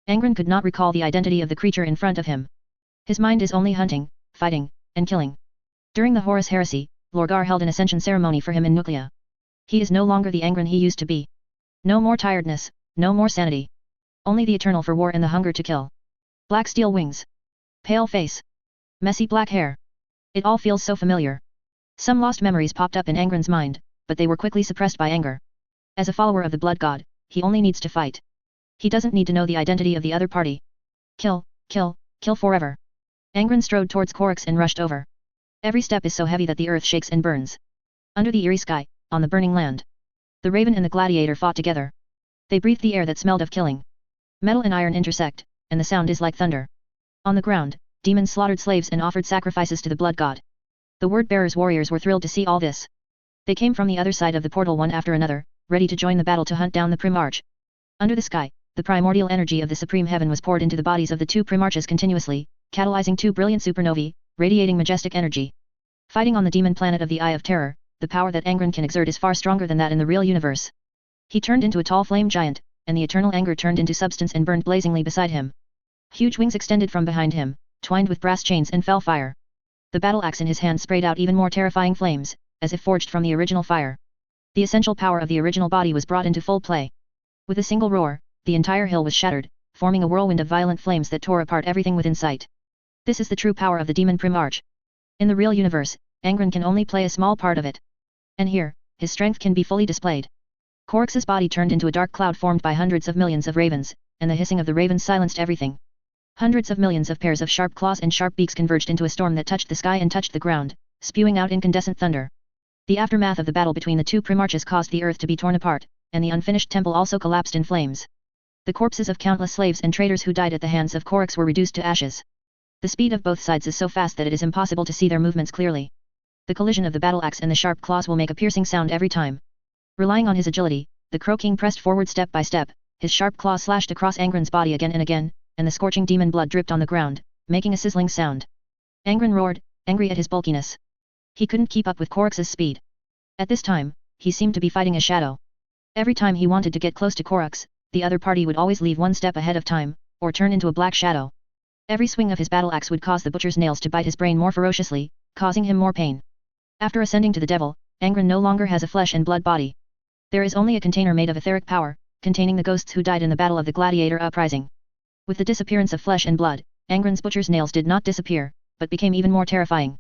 S1: Angren could not recall the identity of the creature in front of him. His mind is only hunting, fighting, and killing. During the Horus Heresy, Lorgar held an ascension ceremony for him in Nuclea. He is no longer the Angren he used to be. No more tiredness, no more sanity. Only the eternal for war and the hunger to kill. Black steel wings. Pale face. Messy black hair. It all feels so familiar. Some lost memories popped up in Angren's mind, but they were quickly suppressed by anger. As a follower of the blood god, he only needs to fight. He doesn't need to know the identity of the other party. Kill, kill, kill forever. Angren strode towards Corax and rushed over. Every step is so heavy that the earth shakes and burns. Under the eerie sky, on the burning land. The raven and the gladiator fought together. They breathed the air that smelled of killing. Metal and iron intersect, and the sound is like thunder. On the ground, demons slaughtered slaves and offered sacrifices to the blood god. The word-bearers' warriors were thrilled to see all this. They came from the other side of the portal one after another, ready to join the battle to hunt down the Primarch. Under the sky, the primordial energy of the supreme heaven was poured into the bodies of the two Primarches continuously, catalyzing two brilliant supernovae, radiating majestic energy. Fighting on the demon planet of the Eye of Terror, the power that Angren can exert is far stronger than that in the real universe. He turned into a tall flame giant, and the eternal anger turned into substance and burned blazingly beside him. Huge wings extended from behind him, twined with brass chains and fell fire. The battle axe in his hand sprayed out even more terrifying flames, as if forged from the original fire. The essential power of the original body was brought into full play. With a single roar, the entire hill was shattered, forming a whirlwind of violent flames that tore apart everything within sight. This is the true power of the demon Primarch. In the real universe, Angren can only play a small part of it. And here, his strength can be fully displayed. Corax's body turned into a dark cloud formed by hundreds of millions of ravens, and the hissing of the ravens silenced everything. Hundreds of millions of pairs of sharp claws and sharp beaks converged into a storm that touched the sky and touched the ground, spewing out incandescent thunder. The aftermath of the battle between the two Primarches caused the earth to be torn apart, and the unfinished temple also collapsed in flames. The corpses of countless slaves and traitors who died at the hands of Corax were reduced to ashes. The speed of both sides is so fast that it is impossible to see their movements clearly. The collision of the battle axe and the sharp claws will make a piercing sound every time. Relying on his agility, the Crow King pressed forward step by step, his sharp claws slashed across Angren's body again and again, and the scorching demon blood dripped on the ground, making a sizzling sound. Angren roared, angry at his bulkiness. He couldn't keep up with Corax's speed. At this time, he seemed to be fighting a shadow. Every time he wanted to get close to Corax, the other party would always leave one step ahead of time, or turn into a black shadow. Every swing of his battle axe would cause the butcher's nails to bite his brain more ferociously, causing him more pain. After ascending to the devil, Angren no longer has a flesh and blood body. There is only a container made of etheric power, containing the ghosts who died in the battle of the gladiator uprising. With the disappearance of flesh and blood, Angren's butcher's nails did not disappear, but became even more terrifying.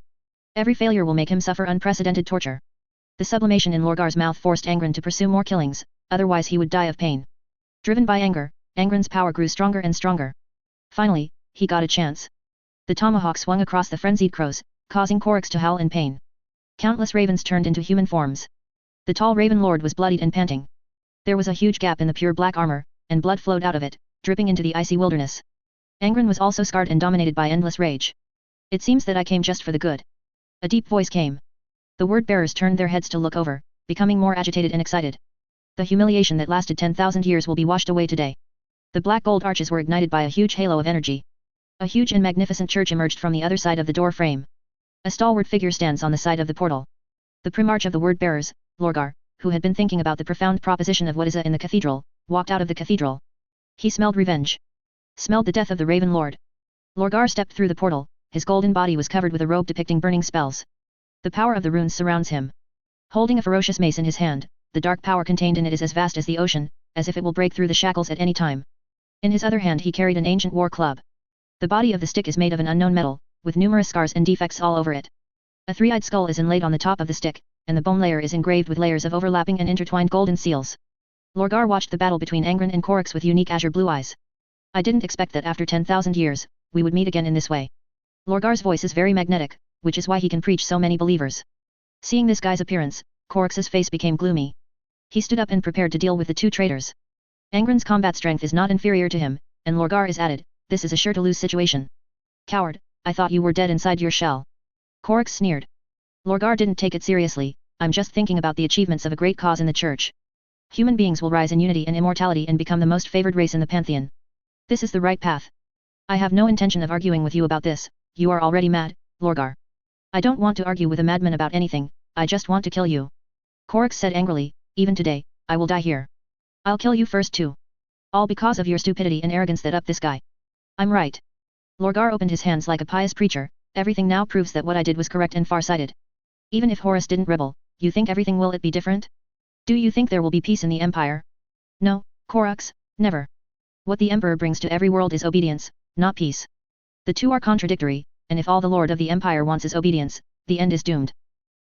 S1: Every failure will make him suffer unprecedented torture. The sublimation in Lorgar's mouth forced Angren to pursue more killings, otherwise he would die of pain. Driven by anger, Angren's power grew stronger and stronger. Finally, he got a chance. The tomahawk swung across the frenzied crows, causing Korix to howl in pain. Countless ravens turned into human forms. The tall Raven Lord was bloodied and panting. There was a huge gap in the pure black armor, and blood flowed out of it, dripping into the icy wilderness. Angren was also scarred and dominated by endless rage. It seems that I came just for the good. A deep voice came. The word-bearers turned their heads to look over, becoming more agitated and excited. The humiliation that lasted 10,000 years will be washed away today. The black gold arches were ignited by a huge halo of energy. A huge and magnificent church emerged from the other side of the door frame. A stalwart figure stands on the side of the portal. The primarch of the word-bearers, Lorgar, who had been thinking about the profound proposition of what is in the cathedral, walked out of the cathedral. He smelled revenge. Smelled the death of the Raven Lord. Lorgar stepped through the portal, his golden body was covered with a robe depicting burning spells. The power of the runes surrounds him. Holding a ferocious mace in his hand, the dark power contained in it is as vast as the ocean, as if it will break through the shackles at any time. In his other hand he carried an ancient war club. The body of the stick is made of an unknown metal, with numerous scars and defects all over it. A three-eyed skull is inlaid on the top of the stick, and the bone layer is engraved with layers of overlapping and intertwined golden seals. Lorgar watched the battle between Angren and Korix with unique azure blue eyes. I didn't expect that after 10,000 years, we would meet again in this way. Lorgar's voice is very magnetic, which is why he can preach so many believers. Seeing this guy's appearance, Korix's face became gloomy. He stood up and prepared to deal with the two traitors. Angren's combat strength is not inferior to him, and Lorgar is added, this is a sure-to-lose situation. Coward, I thought you were dead inside your shell. Korix sneered. Lorgar didn't take it seriously, I'm just thinking about the achievements of a great cause in the church. Human beings will rise in unity and immortality and become the most favored race in the pantheon. This is the right path. I have no intention of arguing with you about this, you are already mad, Lorgar. I don't want to argue with a madman about anything, I just want to kill you. Korix said angrily, even today, I will die here. I'll kill you first too. All because of your stupidity and arrogance that upped this guy. I'm right. Lorgar opened his hands like a pious preacher, everything now proves that what I did was correct and far-sighted. Even if Horus didn't rebel, you think everything will it be different? Do you think there will be peace in the Empire? No, Korix, never. What the Emperor brings to every world is obedience, not peace. The two are contradictory, and if all the Lord of the Empire wants is obedience, the end is doomed.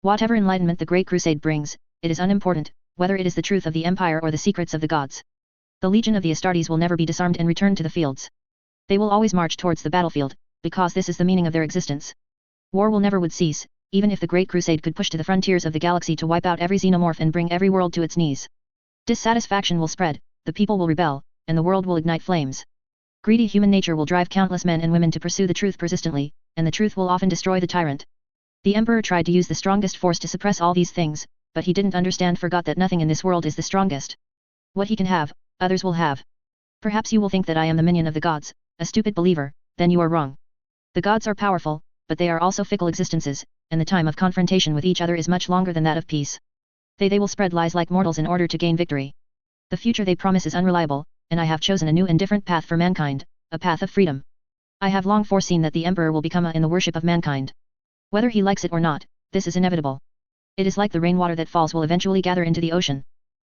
S1: Whatever enlightenment the Great Crusade brings, it is unimportant, whether it is the truth of the Empire or the secrets of the gods. The Legion of the Astartes will never be disarmed and returned to the fields. They will always march towards the battlefield, because this is the meaning of their existence. War will never would cease, even if the Great Crusade could push to the frontiers of the galaxy to wipe out every xenomorph and bring every world to its knees. Dissatisfaction will spread, the people will rebel, and the world will ignite flames. Greedy human nature will drive countless men and women to pursue the truth persistently, and the truth will often destroy the tyrant. The Emperor tried to use the strongest force to suppress all these things, but he didn't forgot that nothing in this world is the strongest. What he can have, others will have. Perhaps you will think that I am the minion of the gods, a stupid believer, then you are wrong. The gods are powerful, but they are also fickle existences, and the time of confrontation with each other is much longer than that of peace. They will spread lies like mortals in order to gain victory. The future they promise is unreliable, and I have chosen a new and different path for mankind, a path of freedom. I have long foreseen that the Emperor will become in the worship of mankind. Whether he likes it or not, this is inevitable. It is like the rainwater that falls will eventually gather into the ocean.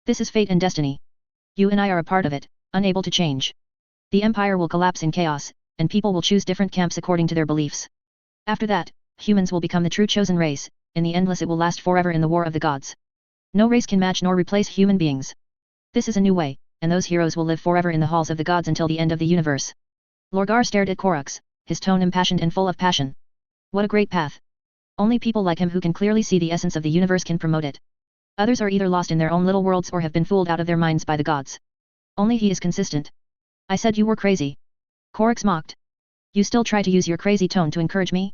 S1: This is fate and destiny. You and I are a part of it, unable to change. The Empire will collapse in chaos, and people will choose different camps according to their beliefs. After that, humans will become the true chosen race, in the endless it will last forever in the war of the gods. No race can match nor replace human beings. This is a new way, and those heroes will live forever in the halls of the gods until the end of the universe. Lorgar stared at Korix, his tone impassioned and full of passion. What a great path. Only people like him who can clearly see the essence of the universe can promote it. Others are either lost in their own little worlds or have been fooled out of their minds by the gods. Only he is consistent. I said you were crazy. Korix mocked. You still try to use your crazy tone to encourage me?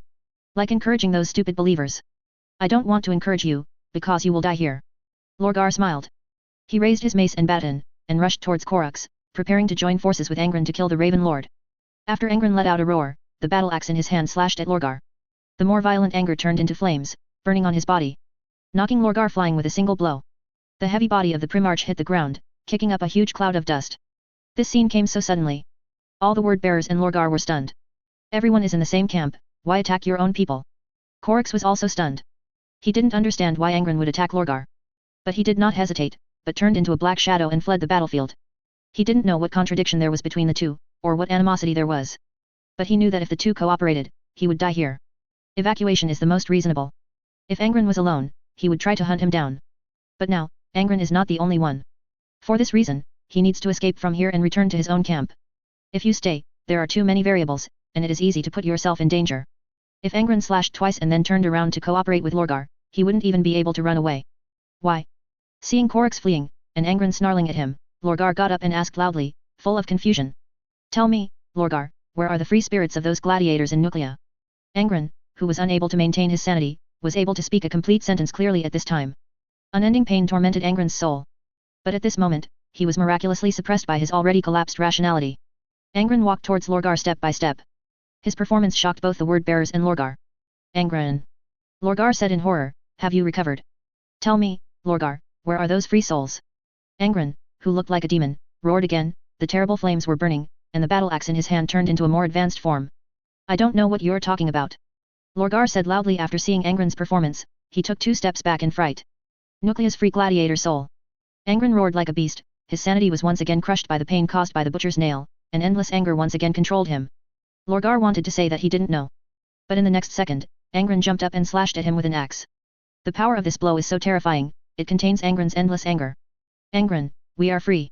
S1: Like encouraging those stupid believers. I don't want to encourage you, because you will die here. Lorgar smiled. He raised his mace and baton, and rushed towards Korix, preparing to join forces with Angren to kill the Raven Lord. After Angren let out a roar, the battle axe in his hand slashed at Lorgar. The more violent anger turned into flames, burning on his body, knocking Lorgar flying with a single blow. The heavy body of the Primarch hit the ground, kicking up a huge cloud of dust. This scene came so suddenly. All the word-bearers and Lorgar were stunned. Everyone is in the same camp, why attack your own people? Korix was also stunned. He didn't understand why Angren would attack Lorgar. But he did not hesitate, but turned into a black shadow and fled the battlefield. He didn't know what contradiction there was between the two, or what animosity there was. But he knew that if the two cooperated, he would die here. Evacuation is the most reasonable. If Angren was alone, he would try to hunt him down. But now, Angren is not the only one. For this reason, he needs to escape from here and return to his own camp. If you stay, there are too many variables, and it is easy to put yourself in danger. If Angren slashed twice and then turned around to cooperate with Lorgar, he wouldn't even be able to run away. Why? Seeing Korix fleeing, and Angren snarling at him, Lorgar got up and asked loudly, full of confusion. Tell me, Lorgar, where are the free spirits of those gladiators in Nuclea? Angren, who was unable to maintain his sanity, was able to speak a complete sentence clearly at this time. Unending pain tormented Angren's soul. But at this moment, he was miraculously suppressed by his already collapsed rationality. Angren walked towards Lorgar step by step. His performance shocked both the word-bearers and Lorgar. Angren. Lorgar said in horror, have you recovered? Tell me, Lorgar, where are those free souls? Angren, who looked like a demon, roared again, the terrible flames were burning, and the battle axe in his hand turned into a more advanced form. I don't know what you're talking about. Lorgar said loudly after seeing Angren's performance. He took 2 steps back in fright. Nuclea's free gladiator soul. Angren roared like a beast, his sanity was once again crushed by the pain caused by the butcher's nail, and endless anger once again controlled him. Lorgar wanted to say that he didn't know. But in the next second, Angren jumped up and slashed at him with an axe. The power of this blow is so terrifying, it contains Angren's endless anger. Angren, we are free.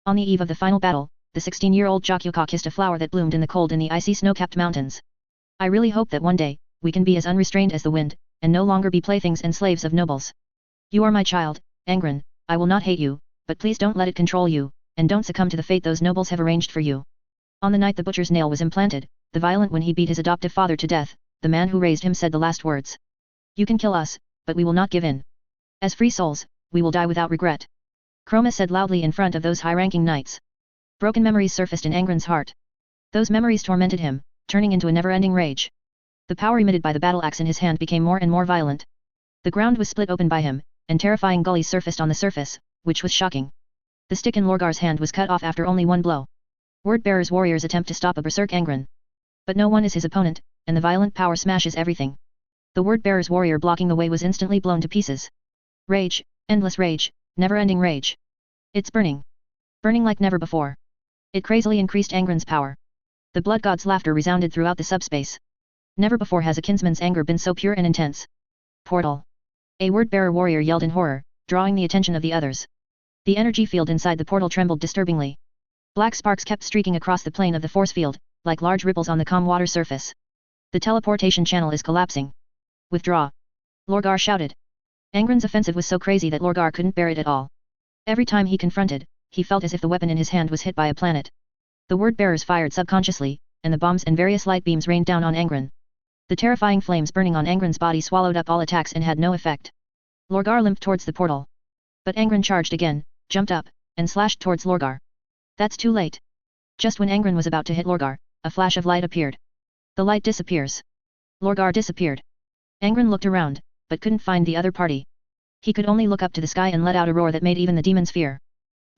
S1: On the eve of the final battle, the 16-year-old Jokyuka kissed a flower that bloomed in the cold in the icy snow-capped mountains. I really hope that one day, we can be as unrestrained as the wind, and no longer be playthings and slaves of nobles. You are my child, Angren, I will not hate you, but please don't let it control you, and don't succumb to the fate those nobles have arranged for you. On the night the butcher's nail was implanted, the violent when he beat his adoptive father to death, the man who raised him said the last words. You can kill us, but we will not give in. As free souls, we will die without regret. Chroma said loudly in front of those high-ranking knights. Broken memories surfaced in Angren's heart. Those memories tormented him, turning into a never-ending rage. The power emitted by the battle axe in his hand became more and more violent. The ground was split open by him, and terrifying gullies surfaced on the surface, which was shocking. The stick in Lorgar's hand was cut off after only one blow. Word-bearer's warriors attempt to stop a berserk Angren. But no one is his opponent, and the violent power smashes everything. The word-bearer's warrior blocking the way was instantly blown to pieces. Rage, endless rage, never-ending rage. It's burning. Burning like never before. It crazily increased Angren's power. The blood god's laughter resounded throughout the subspace. Never before has a kinsman's anger been so pure and intense. Portal. A word-bearer warrior yelled in horror, drawing the attention of the others. The energy field inside the portal trembled disturbingly. Black sparks kept streaking across the plane of the force field, like large ripples on the calm water surface. The teleportation channel is collapsing. Withdraw. Lorgar shouted. Angren's offensive was so crazy that Lorgar couldn't bear it at all. Every time he confronted, he felt as if the weapon in his hand was hit by a planet. The word-bearers fired subconsciously, and the bombs and various light beams rained down on Angren. The terrifying flames burning on Angren's body swallowed up all attacks and had no effect. Lorgar limped towards the portal. But Angren charged again, jumped up, and slashed towards Lorgar. That's too late. Just when Angren was about to hit Lorgar, a flash of light appeared. The light disappears. Lorgar disappeared. Angren looked around, but couldn't find the other party. He could only look up to the sky and let out a roar that made even the demons fear.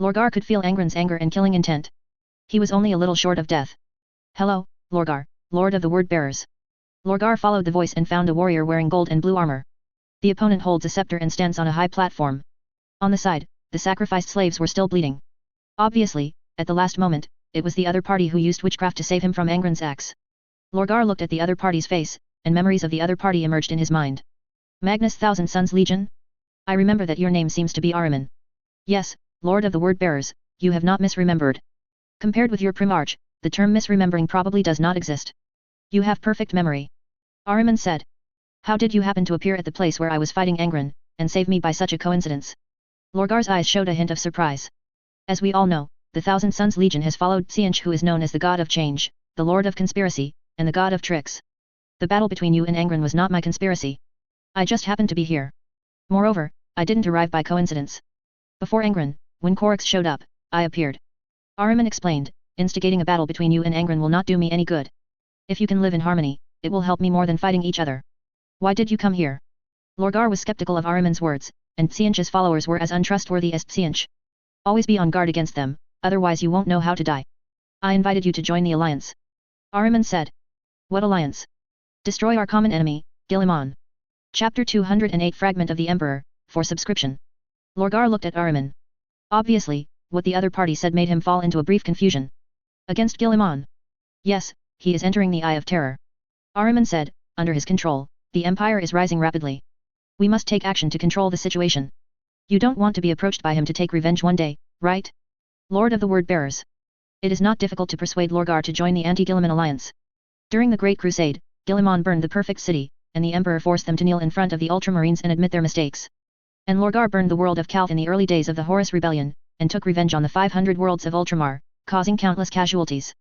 S1: Lorgar could feel Angren's anger and killing intent. He was only a little short of death. Hello, Lorgar, Lord of the Word-bearers. Lorgar followed the voice and found a warrior wearing gold and blue armor. The opponent holds a scepter and stands on a high platform. On the side, the sacrificed slaves were still bleeding. Obviously, at the last moment, it was the other party who used witchcraft to save him from Angren's axe. Lorgar looked at the other party's face, and memories of the other party emerged in his mind. Magnus Thousand Sons Legion? I remember that your name seems to be Ahriman. Yes, Lord of the Word-bearers, you have not misremembered. Compared with your Primarch, the term misremembering probably does not exist. You have perfect memory. Ahriman said. How did you happen to appear at the place where I was fighting Angren, and save me by such a coincidence? Lorgar's eyes showed a hint of surprise. As we all know, the Thousand Sons Legion has followed Tsianch, who is known as the God of Change, the Lord of Conspiracy, and the God of Tricks. The battle between you and Angren was not my conspiracy. I just happened to be here. Moreover, I didn't arrive by coincidence. Before Angren, when Korix showed up, I appeared. Ahriman explained, instigating a battle between you and Angren will not do me any good. If you can live in harmony, it will help me more than fighting each other. Why did you come here? Lorgar was skeptical of Ahriman's words, and Tsianch's followers were as untrustworthy as Tsianch. Always be on guard against them, otherwise you won't know how to die. I invited you to join the alliance. Ahriman said. What alliance? Destroy our common enemy, Guilliman. Chapter 208 Fragment of the Emperor, for subscription. Lorgar looked at Ahriman. Obviously, what the other party said made him fall into a brief confusion. Against Guilliman? Yes, he is entering the Eye of Terror. Ahriman said, under his control, the Empire is rising rapidly. We must take action to control the situation. You don't want to be approached by him to take revenge one day, right? Lord of the Word-Bearers. It is not difficult to persuade Lorgar to join the anti-Guilliman alliance. During the Great Crusade, Guilliman burned the perfect city, and the Emperor forced them to kneel in front of the Ultramarines and admit their mistakes. And Lorgar burned the world of Calth in the early days of the Horus Rebellion, and took revenge on the 500 worlds of Ultramar, causing countless casualties.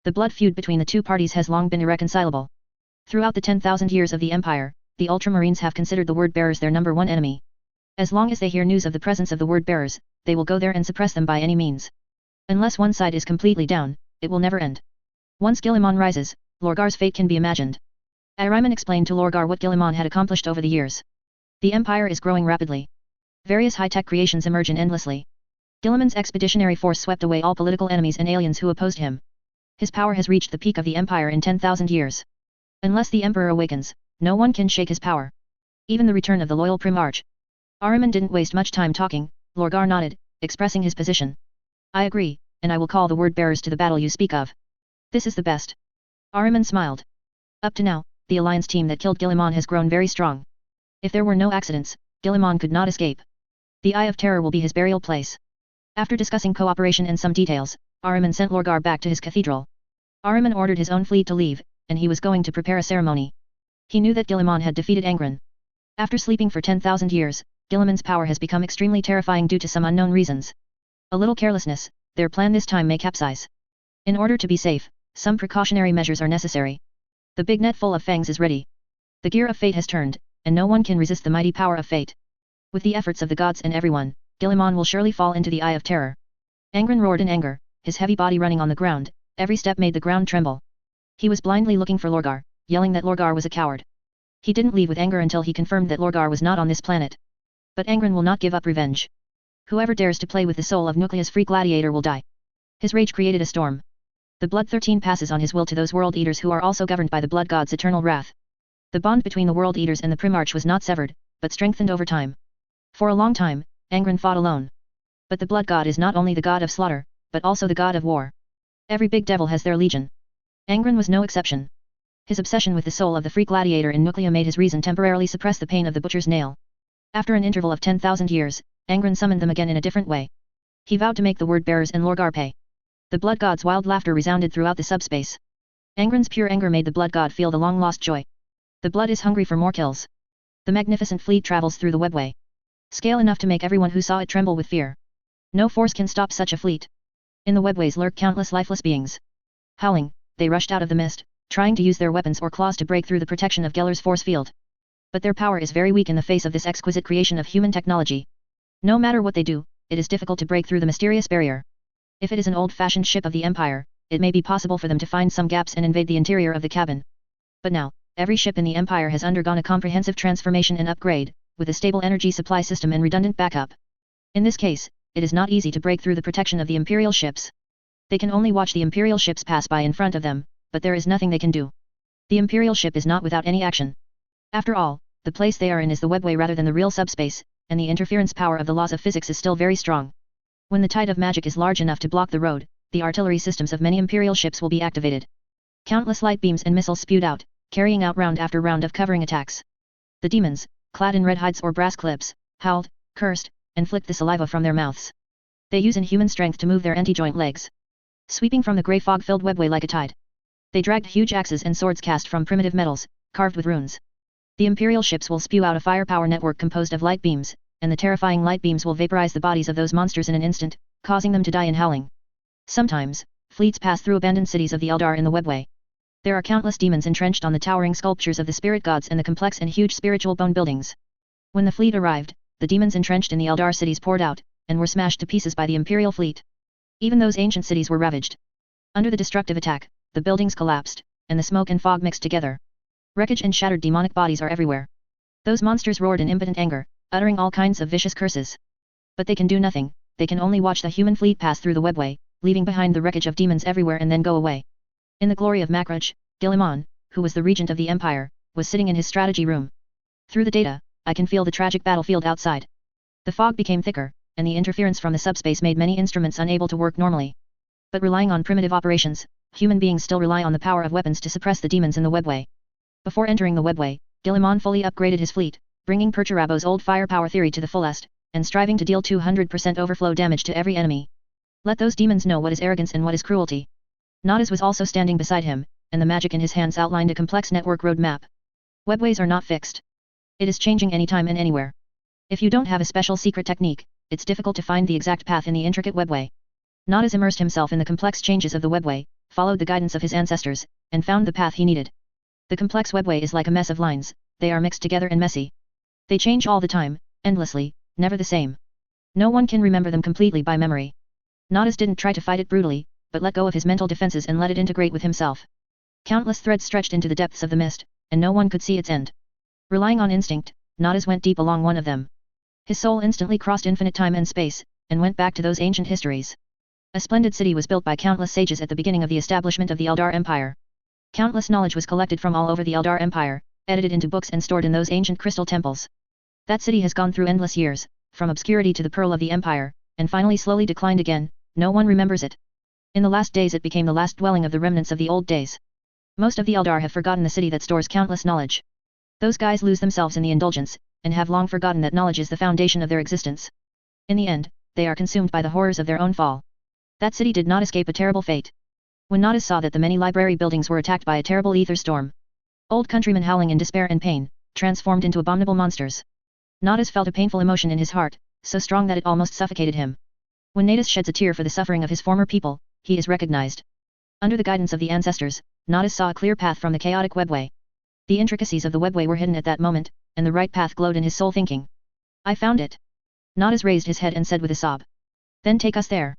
S1: The blood feud between the two parties has long been irreconcilable. Throughout the 10,000 years of the Empire, the Ultramarines have considered the Word-Bearers their number one enemy. As long as they hear news of the presence of the Word-Bearers, they will go there and suppress them by any means. Unless one side is completely down, it will never end. Once Guilliman rises, Lorgar's fate can be imagined. Ahriman explained to Lorgar what Guilliman had accomplished over the years. The Empire is growing rapidly. Various high-tech creations emerge endlessly. Guilliman's expeditionary force swept away all political enemies and aliens who opposed him. His power has reached the peak of the Empire in 10,000 years. Unless the Emperor awakens, no one can shake his power. Even the return of the loyal Primarch. Ahriman didn't waste much time talking. Lorgar nodded, expressing his position. I agree, and I will call the Word-Bearers to the battle you speak of. This is the best. Ahriman smiled. Up to now, the alliance team that killed Guilliman has grown very strong. If there were no accidents, Guilliman could not escape. The Eye of Terror will be his burial place. After discussing cooperation and some details, Ahriman sent Lorgar back to his cathedral. Ahriman ordered his own fleet to leave, and he was going to prepare a ceremony. He knew that Guilliman had defeated Angren. After sleeping for 10,000 years, Guilliman's power has become extremely terrifying due to some unknown reasons. A little carelessness, their plan this time may capsize. In order to be safe, some precautionary measures are necessary. The big net full of fangs is ready. The gear of fate has turned, and no one can resist the mighty power of fate. With the efforts of the gods and everyone, Guilliman will surely fall into the Eye of Terror. Angren roared in anger, his heavy body running on the ground, every step made the ground tremble. He was blindly looking for Lorgar, yelling that Lorgar was a coward. He didn't leave with anger until he confirmed that Lorgar was not on this planet. But Angren will not give up revenge. Whoever dares to play with the soul of Nucleus Free Gladiator will die. His rage created a storm. The Blood 13 passes on his will to those World Eaters who are also governed by the Blood God's eternal wrath. The bond between the World Eaters and the Primarch was not severed, but strengthened over time. For a long time, Angren fought alone. But the Blood God is not only the god of slaughter, but also the god of war. Every big devil has their legion. Angren was no exception. His obsession with the soul of the Free Gladiator in Nuclea made his reason temporarily suppress the pain of the butcher's nail. After an interval of 10,000 years, Angren summoned them again in a different way. He vowed to make the Word-Bearers and Lorgar pay. The Blood God's wild laughter resounded throughout the subspace. Angren's pure anger made the Blood God feel the long-lost joy. The blood is hungry for more kills. The magnificent fleet travels through the webway. Scale enough to make everyone who saw it tremble with fear. No force can stop such a fleet. In the webways lurk countless lifeless beings. Howling, they rushed out of the mist, trying to use their weapons or claws to break through the protection of Geller's force field. But their power is very weak in the face of this exquisite creation of human technology. No matter what they do, it is difficult to break through the mysterious barrier. If it is an old-fashioned ship of the Empire, it may be possible for them to find some gaps and invade the interior of the cabin. But now, every ship in the Empire has undergone a comprehensive transformation and upgrade, with a stable energy supply system and redundant backup. In this case, it is not easy to break through the protection of the Imperial ships. They can only watch the Imperial ships pass by in front of them, but there is nothing they can do. The Imperial ship is not without any action. After all, the place they are in is the webway rather than the real subspace, and the interference power of the laws of physics is still very strong. When the tide of magic is large enough to block the road, the artillery systems of many Imperial ships will be activated. Countless light beams and missiles spewed out, carrying out round after round of covering attacks. The demons, clad in red hides or brass clips, howled, cursed, and flicked the saliva from their mouths. They use inhuman strength to move their anti-joint legs. Sweeping from the grey fog-filled webway like a tide. They dragged huge axes and swords cast from primitive metals, carved with runes. The Imperial ships will spew out a firepower network composed of light beams, and the terrifying light beams will vaporize the bodies of those monsters in an instant, causing them to die in howling. Sometimes, fleets pass through abandoned cities of the Eldar in the webway. There are countless demons entrenched on the towering sculptures of the spirit gods and the complex and huge spiritual bone buildings. When the fleet arrived, the demons entrenched in the Eldar cities poured out, and were smashed to pieces by the Imperial fleet. Even those ancient cities were ravaged. Under the destructive attack, the buildings collapsed, and the smoke and fog mixed together. Wreckage and shattered demonic bodies are everywhere. Those monsters roared in impotent anger, uttering all kinds of vicious curses. But they can do nothing, they can only watch the human fleet pass through the webway, leaving behind the wreckage of demons everywhere and then go away. In the glory of Makraj, Guilliman, who was the regent of the Empire, was sitting in his strategy room. Through the data, I can feel the tragic battlefield outside. The fog became thicker, and the interference from the subspace made many instruments unable to work normally. But relying on primitive operations, human beings still rely on the power of weapons to suppress the demons in the webway. Before entering the webway, Guillemon fully upgraded his fleet, bringing Perturabo's old firepower theory to the fullest, and striving to deal 200% overflow damage to every enemy. Let those demons know what is arrogance and what is cruelty. Nodus was also standing beside him, and the magic in his hands outlined a complex network roadmap. Webways are not fixed. It is changing anytime and anywhere. If you don't have a special secret technique, it's difficult to find the exact path in the intricate webway. Nodus immersed himself in the complex changes of the webway, followed the guidance of his ancestors, and found the path he needed. The complex webway is like a mess of lines, they are mixed together and messy. They change all the time, endlessly, never the same. No one can remember them completely by memory. Nodus didn't try to fight it brutally, but let go of his mental defenses and let it integrate with himself. Countless threads stretched into the depths of the mist, and no one could see its end. Relying on instinct, Nodus went deep along one of them. His soul instantly crossed infinite time and space, and went back to those ancient histories. A splendid city was built by countless sages at the beginning of the establishment of the Eldar Empire. Countless knowledge was collected from all over the Eldar Empire, edited into books and stored in those ancient crystal temples. That city has gone through endless years, from obscurity to the pearl of the Empire, and finally slowly declined again, no one remembers it. In the last days it became the last dwelling of the remnants of the old days. Most of the Eldar have forgotten the city that stores countless knowledge. Those guys lose themselves in the indulgence, and have long forgotten that knowledge is the foundation of their existence. In the end, they are consumed by the horrors of their own fall. That city did not escape a terrible fate. When Nodus saw that the many library buildings were attacked by a terrible ether storm, old countrymen howling in despair and pain, transformed into abominable monsters. Nodus felt a painful emotion in his heart, so strong that it almost suffocated him. When Nodus sheds a tear for the suffering of his former people, he is recognized. Under the guidance of the ancestors, Nodus saw a clear path from the chaotic webway. The intricacies of the webway were hidden at that moment, and the right path glowed in his soul thinking. I found it. Nodus raised his head and said with a sob. Then take us there.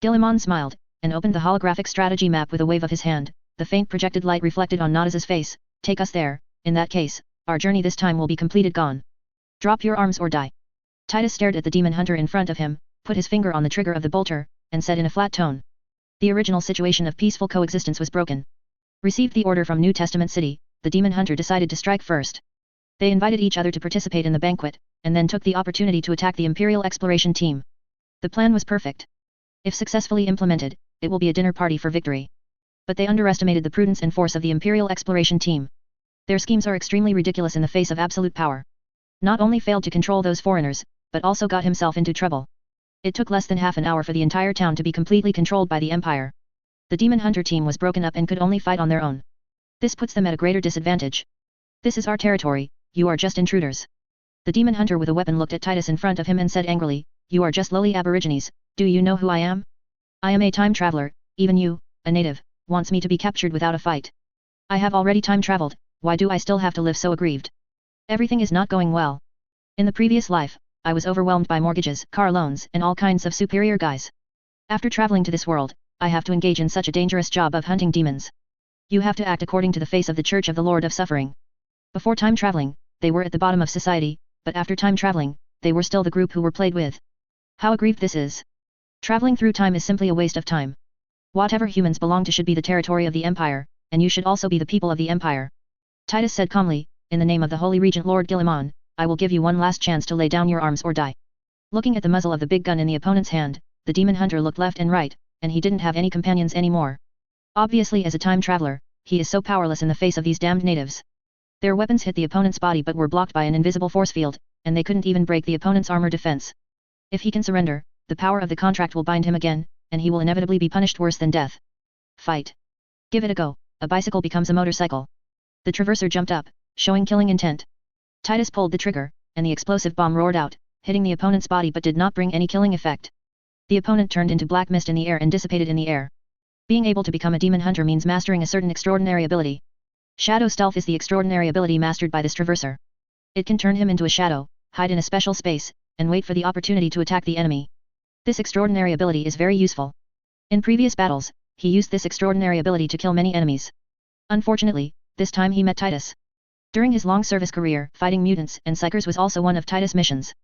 S1: Guillemon smiled, and opened the holographic strategy map with a wave of his hand. The faint projected light reflected on Nodus's face. Take us there, in that case, our journey this time will be completed gone. Drop your arms or die. Titus stared at the demon hunter in front of him, put his finger on the trigger of the bolter, and said in a flat tone. The original situation of peaceful coexistence was broken. Received the order from New Testament City, the demon hunter decided to strike first. They invited each other to participate in the banquet, and then took the opportunity to attack the Imperial exploration team. The plan was perfect. If successfully implemented, it will be a dinner party for victory. But they underestimated the prudence and force of the Imperial exploration team. Their schemes are extremely ridiculous in the face of absolute power. Not only failed to control those foreigners, but also got himself into trouble. It took less than half an hour for the entire town to be completely controlled by the Empire. The demon hunter team was broken up and could only fight on their own. This puts them at a greater disadvantage. This is our territory, you are just intruders. The demon hunter with a weapon looked at Titus in front of him and said angrily, you are just lowly aborigines, do you know who I am? I am a time traveler, even you, a native, wants me to be captured without a fight. I have already time traveled, why do I still have to live so aggrieved? Everything is not going well. In the previous life, I was overwhelmed by mortgages, car loans, and all kinds of superior guys. After traveling to this world, I have to engage in such a dangerous job of hunting demons. You have to act according to the face of the Church of the Lord of Suffering. Before time traveling, they were at the bottom of society, but after time traveling, they were still the group who were played with. How aggrieved this is. Traveling through time is simply a waste of time. Whatever humans belong to should be the territory of the Empire, and you should also be the people of the Empire. Titus said calmly, in the name of the Holy Regent Lord Guillemon, I will give you one last chance to lay down your arms or die. Looking at the muzzle of the big gun in the opponent's hand, the demon hunter looked left and right, and he didn't have any companions anymore. Obviously as a time traveler, he is so powerless in the face of these damned natives. Their weapons hit the opponent's body but were blocked by an invisible force field, and they couldn't even break the opponent's armor defense. If he can surrender, the power of the contract will bind him again, and he will inevitably be punished worse than death. Fight. Give it a go, a bicycle becomes a motorcycle. The traverser jumped up, showing killing intent. Titus pulled the trigger, and the explosive bomb roared out, hitting the opponent's body but did not bring any killing effect. The opponent turned into black mist in the air and dissipated in the air. Being able to become a demon hunter means mastering a certain extraordinary ability. Shadow stealth is the extraordinary ability mastered by this traverser. It can turn him into a shadow, hide in a special space, and wait for the opportunity to attack the enemy. This extraordinary ability is very useful. In previous battles, he used this extraordinary ability to kill many enemies. Unfortunately, this time he met Titus. During his long service career, fighting mutants and psychers was also one of Titus' missions.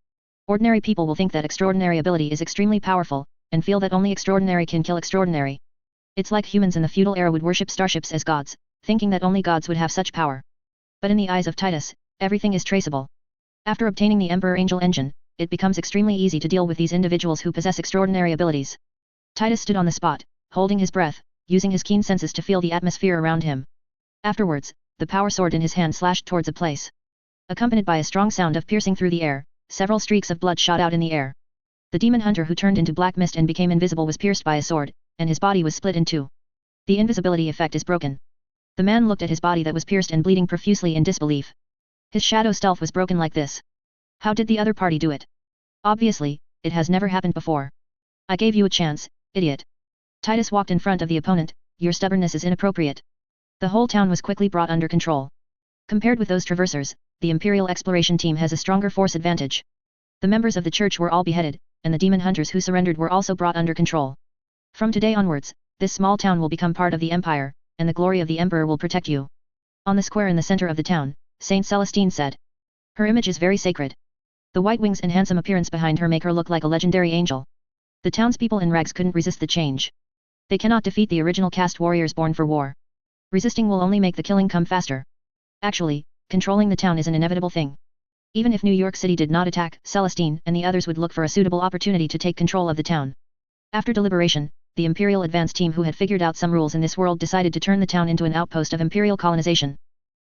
S1: Ordinary people will think that extraordinary ability is extremely powerful, and feel that only extraordinary can kill extraordinary. It's like humans in the feudal era would worship starships as gods, thinking that only gods would have such power. But in the eyes of Titus, everything is traceable. After obtaining the Emperor Angel Engine, it becomes extremely easy to deal with these individuals who possess extraordinary abilities. Titus stood on the spot, holding his breath, using his keen senses to feel the atmosphere around him. Afterwards, the power sword in his hand slashed towards a place. Accompanied by a strong sound of piercing through the air, several streaks of blood shot out in the air. The demon hunter who turned into black mist and became invisible was pierced by a sword, and his body was split in two. The invisibility effect is broken. The man looked at his body that was pierced and bleeding profusely in disbelief. His shadow stealth was broken like this. How did the other party do it? Obviously, it has never happened before. I gave you a chance, idiot. Titus walked in front of the opponent. Your stubbornness is inappropriate. The whole town was quickly brought under control. Compared with those traversers, the Imperial exploration team has a stronger force advantage. The members of the church were all beheaded, and the demon hunters who surrendered were also brought under control. From today onwards, this small town will become part of the Empire, and the glory of the Emperor will protect you. On the square in the center of the town, Saint Celestine said. Her image is very sacred. The white wings and handsome appearance behind her make her look like a legendary angel. The townspeople in rags couldn't resist the change. They cannot defeat the original caste warriors born for war. Resisting will only make the killing come faster. Actually, controlling the town is an inevitable thing. Even if New York City did not attack, Celestine and the others would look for a suitable opportunity to take control of the town. After deliberation, the Imperial advance team who had figured out some rules in this world decided to turn the town into an outpost of Imperial colonization.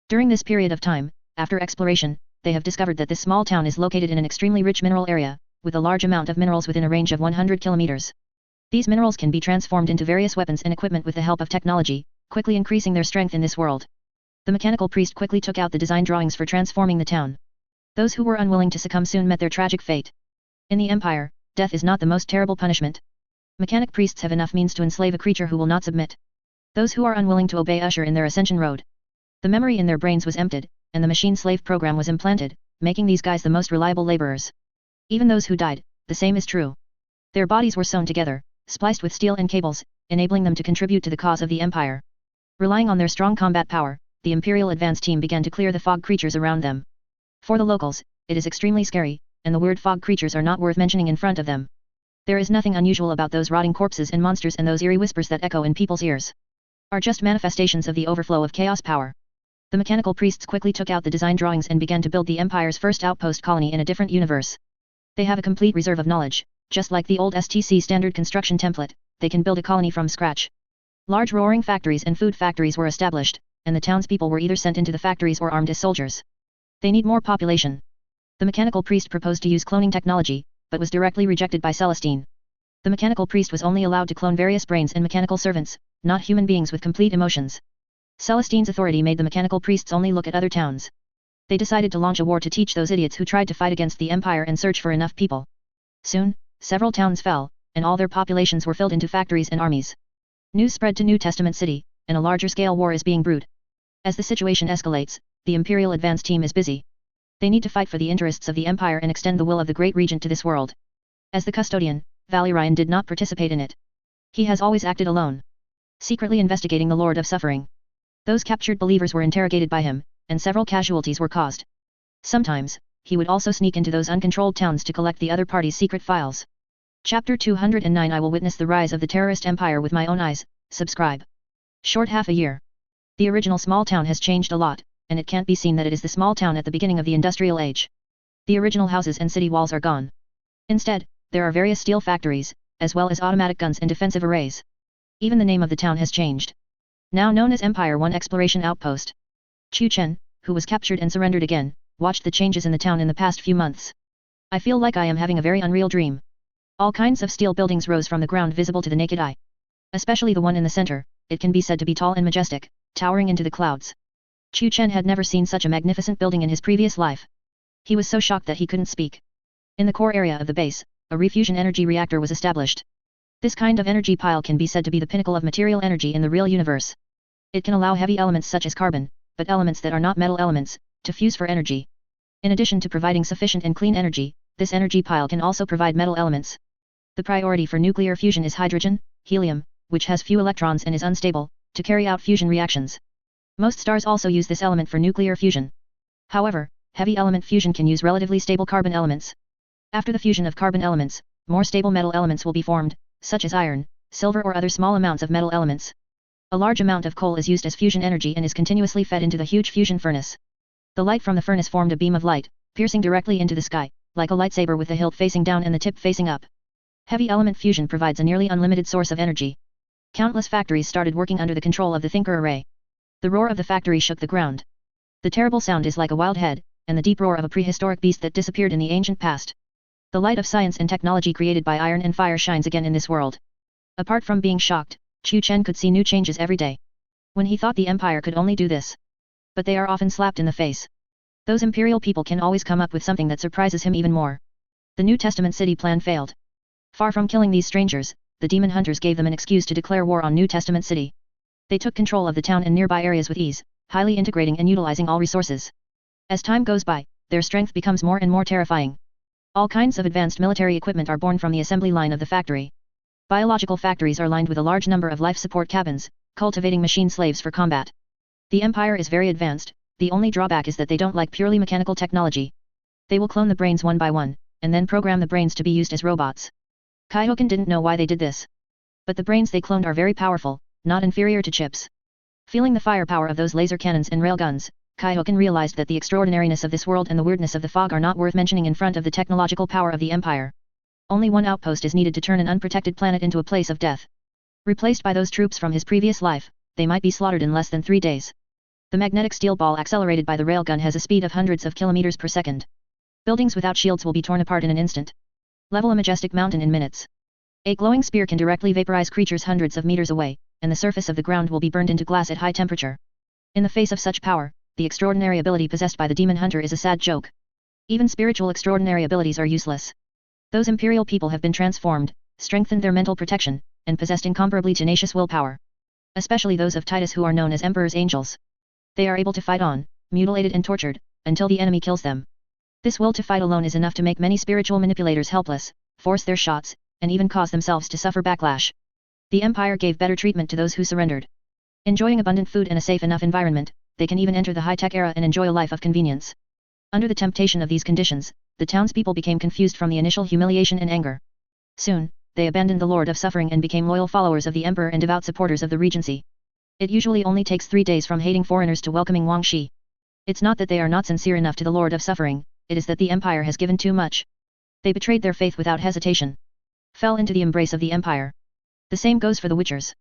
S1: During this period of time, after exploration, they have discovered that this small town is located in an extremely rich mineral area, with a large amount of minerals within a range of 100 kilometers. These minerals can be transformed into various weapons and equipment with the help of technology, quickly increasing their strength in this world. The mechanical priest quickly took out the design drawings for transforming the town. Those who were unwilling to succumb soon met their tragic fate. In the Empire, death is not the most terrible punishment. Mechanic priests have enough means to enslave a creature who will not submit. Those who are unwilling to obey usher in their ascension road. The memory in their brains was emptied, and the machine slave program was implanted, making these guys the most reliable laborers. Even those who died, the same is true. Their bodies were sewn together, spliced with steel and cables, enabling them to contribute to the cause of the Empire. Relying on their strong combat power, the Imperial advance team began to clear the fog creatures around them. For the locals, it is extremely scary, and the weird fog creatures are not worth mentioning in front of them. There is nothing unusual about those rotting corpses and monsters, and those eerie whispers that echo in people's ears are just manifestations of the overflow of chaos power. The mechanical priests quickly took out the design drawings and began to build the Empire's first outpost colony in a different universe. They have a complete reserve of knowledge, just like the old STC standard construction template. They can build a colony from scratch. Large roaring factories and food factories were established, and the townspeople were either sent into the factories or armed as soldiers. They need more population. The mechanical priest proposed to use cloning technology, but was directly rejected by Celestine. The mechanical priest was only allowed to clone various brains and mechanical servants, not human beings with complete emotions. Celestine's authority made the mechanical priests only look at other towns. They decided to launch a war to teach those idiots who tried to fight against the Empire and search for enough people. Soon, several towns fell, and all their populations were filled into factories and armies. News spread to New Testament City, and a larger scale war is being brewed. As the situation escalates, the Imperial advance team is busy. They need to fight for the interests of the Empire and extend the will of the great regent to this world. As the custodian, Valerian did not participate in it. He has always acted alone, secretly investigating the Lord of Suffering. Those captured believers were interrogated by him, and several casualties were caused. Sometimes, he would also sneak into those uncontrolled towns to collect the other party's secret files. Chapter 209 I will witness the rise of the terrorist empire with my own eyes. Subscribe. Short half a year. The original small town has changed a lot, and it can't be seen that it is the small town at the beginning of the industrial age. The original houses and city walls are gone. Instead, there are various steel factories, as well as automatic guns and defensive arrays. Even the name of the town has changed. Now known as Empire 1 Exploration Outpost. Chu Chen, who was captured and surrendered again, watched the changes in the town in the past few months. I feel like I am having a very unreal dream. All kinds of steel buildings rose from the ground visible to the naked eye. Especially the one in the center, it can be said to be tall and majestic, towering into the clouds. Chu Chen had never seen such a magnificent building in his previous life. He was so shocked that he couldn't speak. In the core area of the base, a refusion energy reactor was established. This kind of energy pile can be said to be the pinnacle of material energy in the real universe. It can allow heavy elements such as carbon, but elements that are not metal elements, to fuse for energy. In addition to providing sufficient and clean energy, this energy pile can also provide metal elements. The priority for nuclear fusion is hydrogen, helium, which has few electrons and is unstable, to carry out fusion reactions. Most stars also use this element for nuclear fusion. However, heavy element fusion can use relatively stable carbon elements. After the fusion of carbon elements, more stable metal elements will be formed, such as iron, silver or other small amounts of metal elements. A large amount of coal is used as fusion energy and is continuously fed into the huge fusion furnace. The light from the furnace formed a beam of light, piercing directly into the sky, like a lightsaber with the hilt facing down and the tip facing up. Heavy element fusion provides a nearly unlimited source of energy. Countless factories started working under the control of the Thinker Array. The roar of the factory shook the ground. The terrible sound is like a wild head, and the deep roar of a prehistoric beast that disappeared in the ancient past. The light of science and technology created by iron and fire shines again in this world. Apart from being shocked, Chu Chen could see new changes every day. When he thought the Empire could only do this. But they are often slapped in the face. Those imperial people can always come up with something that surprises him even more. The New Testament city plan failed. Far from killing these strangers, the demon hunters gave them an excuse to declare war on New Testament city. They took control of the town and nearby areas with ease, highly integrating and utilizing all resources. As time goes by, their strength becomes more and more terrifying. All kinds of advanced military equipment are born from the assembly line of the factory. Biological factories are lined with a large number of life support cabins, cultivating machine slaves for combat. The Empire is very advanced. The only drawback is that they don't like purely mechanical technology. They will clone the brains one by one, and then program the brains to be used as robots. Kaihoken didn't know why they did this. But the brains they cloned are very powerful, not inferior to chips. Feeling the firepower of those laser cannons and railguns, Kaihoken realized that the extraordinariness of this world and the weirdness of the fog are not worth mentioning in front of the technological power of the Empire. Only one outpost is needed to turn an unprotected planet into a place of death. Replaced by those troops from his previous life, they might be slaughtered in less than 3 days. The magnetic steel ball accelerated by the railgun has a speed of hundreds of kilometers per second. Buildings without shields will be torn apart in an instant. Level a majestic mountain in minutes. A glowing spear can directly vaporize creatures hundreds of meters away, and the surface of the ground will be burned into glass at high temperature. In the face of such power, the extraordinary ability possessed by the demon hunter is a sad joke. Even spiritual extraordinary abilities are useless. Those imperial people have been transformed, strengthened their mental protection, and possessed incomparably tenacious willpower. Especially those of Titus who are known as Emperor's Angels. They are able to fight on, mutilated and tortured, until the enemy kills them. This will to fight alone is enough to make many spiritual manipulators helpless, force their shots, and even cause themselves to suffer backlash. The Empire gave better treatment to those who surrendered. Enjoying abundant food and a safe enough environment, they can even enter the high-tech era and enjoy a life of convenience. Under the temptation of these conditions, the townspeople became confused from the initial humiliation and anger. Soon, they abandoned the Lord of Suffering and became loyal followers of the Emperor and devout supporters of the Regency. It usually only takes 3 days from hating foreigners to welcoming Wang Shi. It's not that they are not sincere enough to the Lord of Suffering, it is that the Empire has given too much. They betrayed their faith without hesitation. Fell into the embrace of the Empire. The same goes for the Witchers.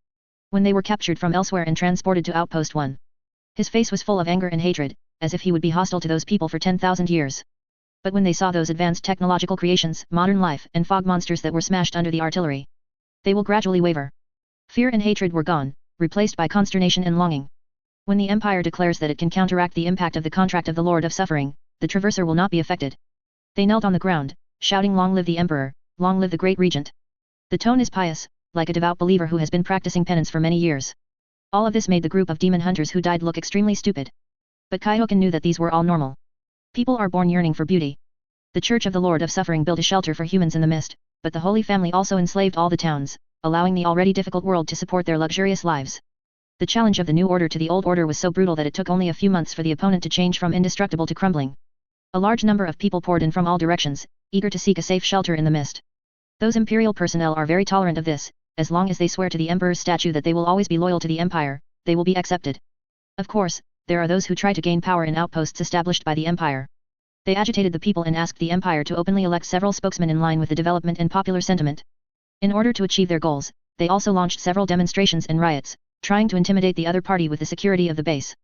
S1: When they were captured from elsewhere and transported to Outpost 1. His face was full of anger and hatred, as if he would be hostile to those people for 10,000 years. But when they saw those advanced technological creations, modern life, and fog monsters that were smashed under the artillery, they will gradually waver. Fear and hatred were gone, replaced by consternation and longing. When the Empire declares that it can counteract the impact of the contract of the Lord of Suffering, the Traverser will not be affected. They knelt on the ground, shouting "Long live the Emperor, long live the Great Regent." The tone is pious, like a devout believer who has been practicing penance for many years. All of this made the group of demon hunters who died look extremely stupid. But Kaihoken knew that these were all normal. People are born yearning for beauty. The Church of the Lord of Suffering built a shelter for humans in the mist, but the Holy Family also enslaved all the towns, allowing the already difficult world to support their luxurious lives. The challenge of the new order to the old order was so brutal that it took only a few months for the opponent to change from indestructible to crumbling. A large number of people poured in from all directions, eager to seek a safe shelter in the mist. Those imperial personnel are very tolerant of this. As long as they swear to the Emperor's statue that they will always be loyal to the Empire, they will be accepted. Of course, there are those who try to gain power in outposts established by the Empire. They agitated the people and asked the Empire to openly elect several spokesmen in line with the development and popular sentiment. In order to achieve their goals, they also launched several demonstrations and riots, trying to intimidate the other party with the security of the base.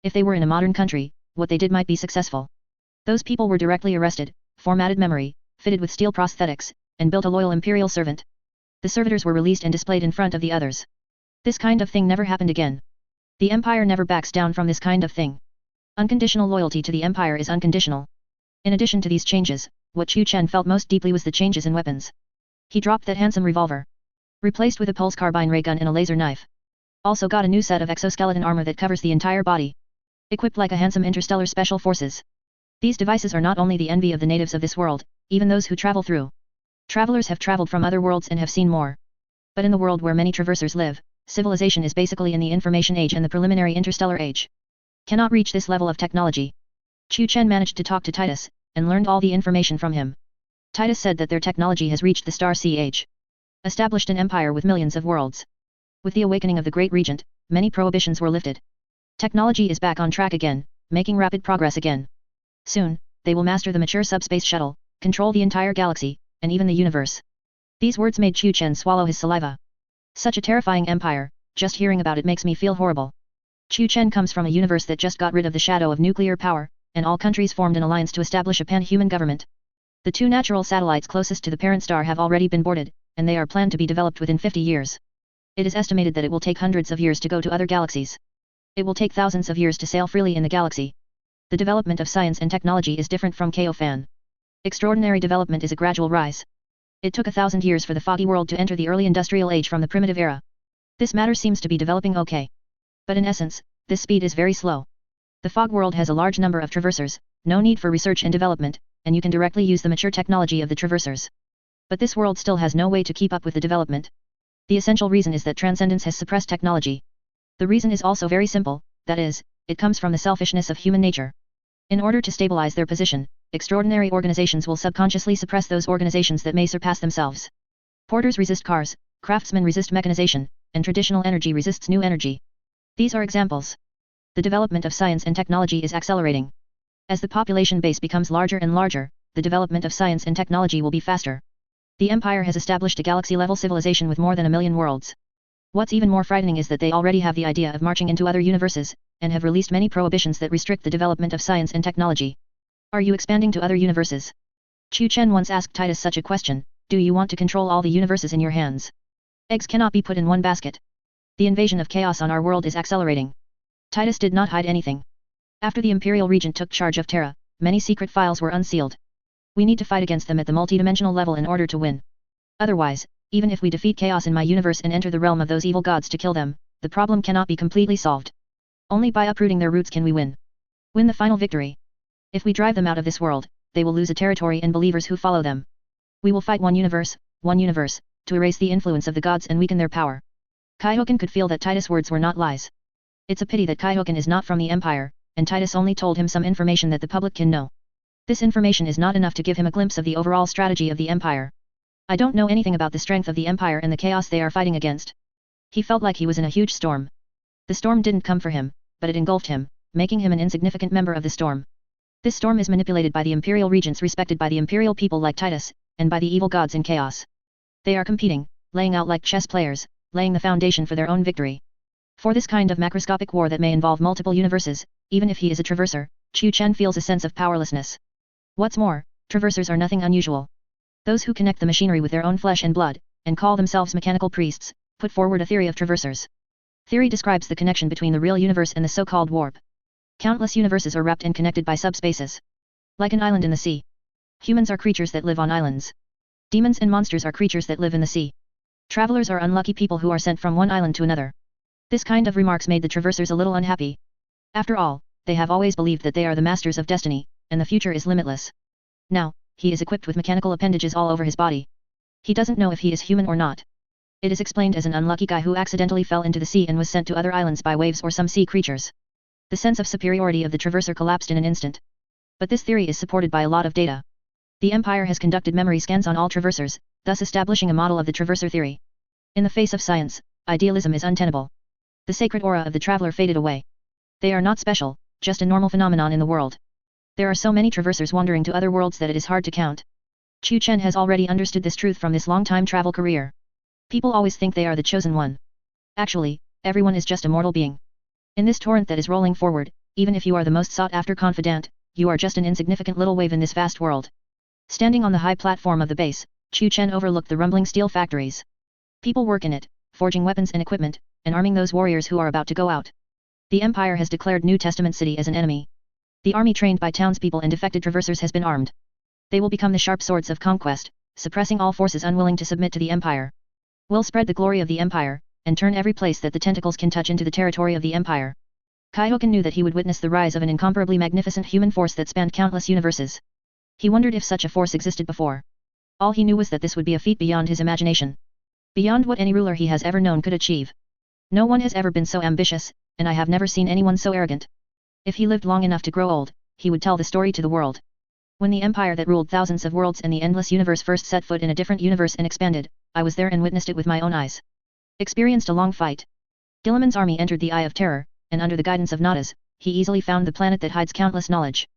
S1: If they were in a modern country, what they did might be successful. Those people were directly arrested, formatted memory, fitted with steel prosthetics, and built a loyal imperial servant. The servitors were released and displayed in front of the others. This kind of thing never happened again. The Empire never backs down from this kind of thing. Unconditional loyalty to the Empire is unconditional. In addition to these changes, what Chu Chen felt most deeply was the changes in weapons. He dropped that handsome revolver. Replaced with a pulse carbine ray gun and a laser knife. Also got a new set of exoskeleton armor that covers the entire body. Equipped like a handsome interstellar special forces. These devices are not only the envy of the natives of this world, even those who travel through. Travelers have traveled from other worlds and have seen more. But in the world where many traversers live, civilization is basically in the information age and the preliminary interstellar age. Cannot reach this level of technology. Chu Chen managed to talk to Titus, and learned all the information from him. Titus said that their technology has reached the Star Sea Age. Established an empire with millions of worlds. With the awakening of the Great Regent, many prohibitions were lifted. Technology is back on track again, making rapid progress again. Soon, they will master the mature subspace shuttle, control the entire galaxy, and even the universe. These words made Chu Chen swallow his saliva. Such a terrifying empire, just hearing about it makes me feel horrible. Chu Chen comes from a universe that just got rid of the shadow of nuclear power, and all countries formed an alliance to establish a pan-human government. The 2 natural satellites closest to the parent star have already been boarded, and they are planned to be developed within 50 years. It is estimated that it will take hundreds of years to go to other galaxies. It will take thousands of years to sail freely in the galaxy. The development of science and technology is different from Chaos. Extraordinary development is a gradual rise. It took 1,000 years for the foggy world to enter the early industrial age from the primitive era. This matter seems to be developing okay. But in essence, this speed is very slow. The fog world has a large number of traversers, no need for research and development, and you can directly use the mature technology of the traversers. But this world still has no way to keep up with the development. The essential reason is that transcendence has suppressed technology. The reason is also very simple, that is, it comes from the selfishness of human nature. In order to stabilize their position, extraordinary organizations will subconsciously suppress those organizations that may surpass themselves. Porters resist cars, craftsmen resist mechanization, and traditional energy resists new energy. These are examples. The development of science and technology is accelerating. As the population base becomes larger and larger, the development of science and technology will be faster. The Empire has established a galaxy-level civilization with more than 1 million worlds. What's even more frightening is that they already have the idea of marching into other universes, and have released many prohibitions that restrict the development of science and technology. Are you expanding to other universes? Chu Chen once asked Titus such a question, do you want to control all the universes in your hands? Eggs cannot be put in one basket. The invasion of chaos on our world is accelerating. Titus did not hide anything. After the Imperial Regent took charge of Terra, many secret files were unsealed. We need to fight against them at the multidimensional level in order to win. Otherwise, even if we defeat chaos in my universe and enter the realm of those evil gods to kill them, the problem cannot be completely solved. Only by uprooting their roots can we win. Win the final victory. If we drive them out of this world, they will lose a territory and believers who follow them. We will fight one universe, to erase the influence of the gods and weaken their power. Kaihoken could feel that Titus' words were not lies. It's a pity that Kaihoken is not from the Empire, and Titus only told him some information that the public can know. This information is not enough to give him a glimpse of the overall strategy of the Empire. I don't know anything about the strength of the Empire and the chaos they are fighting against. He felt like he was in a huge storm. The storm didn't come for him, but it engulfed him, making him an insignificant member of the storm. This storm is manipulated by the Imperial Regents respected by the Imperial people like Titus, and by the evil gods in chaos. They are competing, laying out like chess players, laying the foundation for their own victory. For this kind of macroscopic war that may involve multiple universes, even if he is a traverser, Chu Chen feels a sense of powerlessness. What's more, traversers are nothing unusual. Those who connect the machinery with their own flesh and blood, and call themselves mechanical priests, put forward a theory of traversers. Theory describes the connection between the real universe and the so-called warp. Countless universes are wrapped and connected by subspaces. Like an island in the sea. Humans are creatures that live on islands. Demons and monsters are creatures that live in the sea. Travelers are unlucky people who are sent from one island to another. This kind of remarks made the traversers a little unhappy. After all, they have always believed that they are the masters of destiny, and the future is limitless. Now, he is equipped with mechanical appendages all over his body. He doesn't know if he is human or not. It is explained as an unlucky guy who accidentally fell into the sea and was sent to other islands by waves or some sea creatures. The sense of superiority of the traverser collapsed in an instant. But this theory is supported by a lot of data. The Empire has conducted memory scans on all traversers, thus establishing a model of the traverser theory. In the face of science, idealism is untenable. The sacred aura of the traveler faded away. They are not special, just a normal phenomenon in the world. There are so many traversers wandering to other worlds that it is hard to count. Chu Chen has already understood this truth from this long-time travel career. People always think they are the chosen one. Actually, everyone is just a mortal being. In this torrent that is rolling forward, even if you are the most sought-after confidant, you are just an insignificant little wave in this vast world. Standing on the high platform of the base, Chu Chen overlooked the rumbling steel factories. People work in it, forging weapons and equipment, and arming those warriors who are about to go out. The Empire has declared New Testament City as an enemy. The army trained by townspeople and defected traversers has been armed. They will become the sharp swords of conquest, suppressing all forces unwilling to submit to the Empire. Will spread the glory of the Empire, and turn every place that the tentacles can touch into the territory of the Empire. Kaihoken knew that he would witness the rise of an incomparably magnificent human force that spanned countless universes. He wondered if such a force existed before. All he knew was that this would be a feat beyond his imagination. Beyond what any ruler he has ever known could achieve. No one has ever been so ambitious, and I have never seen anyone so arrogant. If he lived long enough to grow old, he would tell the story to the world. When the empire that ruled thousands of worlds and the endless universe first set foot in a different universe and expanded, I was there and witnessed it with my own eyes. Experienced a long fight. Gilliman's army entered the Eye of Terror, and under the guidance of Nadas, he easily found the planet that hides countless knowledge.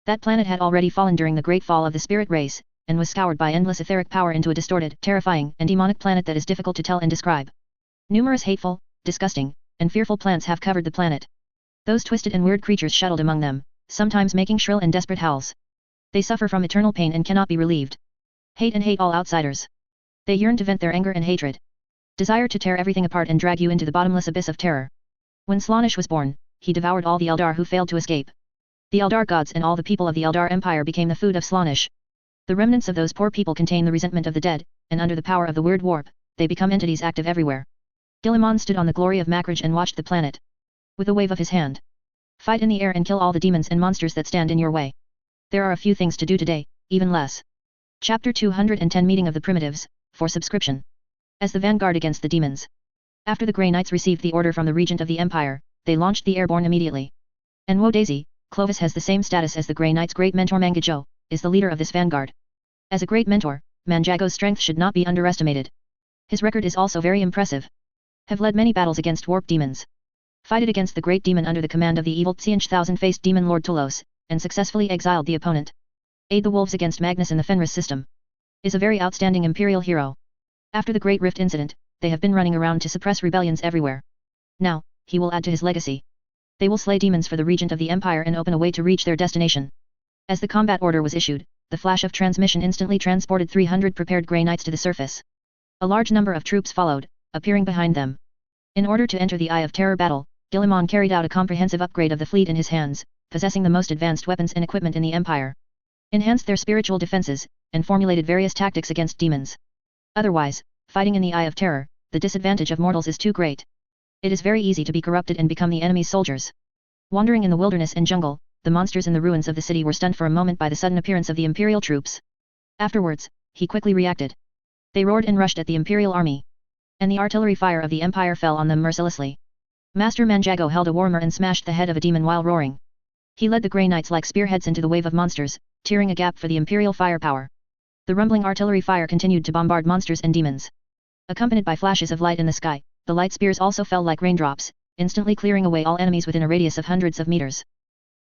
S1: That planet had already fallen during the great fall of the spirit race, and was scoured by endless etheric power into a distorted, terrifying, and demonic planet that is difficult to tell and describe. Numerous hateful, disgusting, and fearful plants have covered the planet. Those twisted and weird creatures shuttled among them, sometimes making shrill and desperate howls. They suffer from eternal pain and cannot be relieved. Hate all outsiders. They yearn to vent their anger and hatred. Desire to tear everything apart and drag you into the bottomless abyss of terror. When Slaanesh was born, he devoured all the Eldar who failed to escape. The Eldar gods and all the people of the Eldar Empire became the food of Slaanesh. The remnants of those poor people contain the resentment of the dead, and under the power of the weird warp, they become entities active everywhere. Guilliman stood on the glory of Makraj and watched the planet. With a wave of his hand. Fight in the air and kill all the demons and monsters that stand in your way. There are a few things to do today, even less. Chapter 210 Meeting of the Primitives, for subscription. As the vanguard against the demons. After the Grey Knights received the order from the regent of the Empire, they launched the airborne immediately. And Woe Daisy, Clovis has the same status as the Grey Knight's great mentor Mangajo, is the leader of this vanguard. As a great mentor, Manjago's strength should not be underestimated. His record is also very impressive. Have led many battles against warp demons. Fighted against the great demon under the command of the evil Tsianch thousand-faced demon Lord Tulos, and successfully exiled the opponent. Aid the wolves against Magnus in the Fenris system. Is a very outstanding imperial hero. After the Great Rift incident, they have been running around to suppress rebellions everywhere. Now, he will add to his legacy. They will slay demons for the regent of the Empire and open a way to reach their destination. As the combat order was issued, the flash of transmission instantly transported 300 prepared Grey Knights to the surface. A large number of troops followed, appearing behind them. In order to enter the Eye of Terror battle, Guilliman carried out a comprehensive upgrade of the fleet in his hands, possessing the most advanced weapons and equipment in the Empire. Enhanced their spiritual defenses, and formulated various tactics against demons. Otherwise, fighting in the Eye of Terror, the disadvantage of mortals is too great. It is very easy to be corrupted and become the enemy's soldiers. Wandering in the wilderness and jungle, the monsters in the ruins of the city were stunned for a moment by the sudden appearance of the Imperial troops. Afterwards, he quickly reacted. They roared and rushed at the Imperial army. And the artillery fire of the Empire fell on them mercilessly. Master Manjago held a warhammer and smashed the head of a demon while roaring. He led the Grey Knights like spearheads into the wave of monsters, tearing a gap for the Imperial firepower. The rumbling artillery fire continued to bombard monsters and demons. Accompanied by flashes of light in the sky, the light spears also fell like raindrops, instantly clearing away all enemies within a radius of hundreds of meters.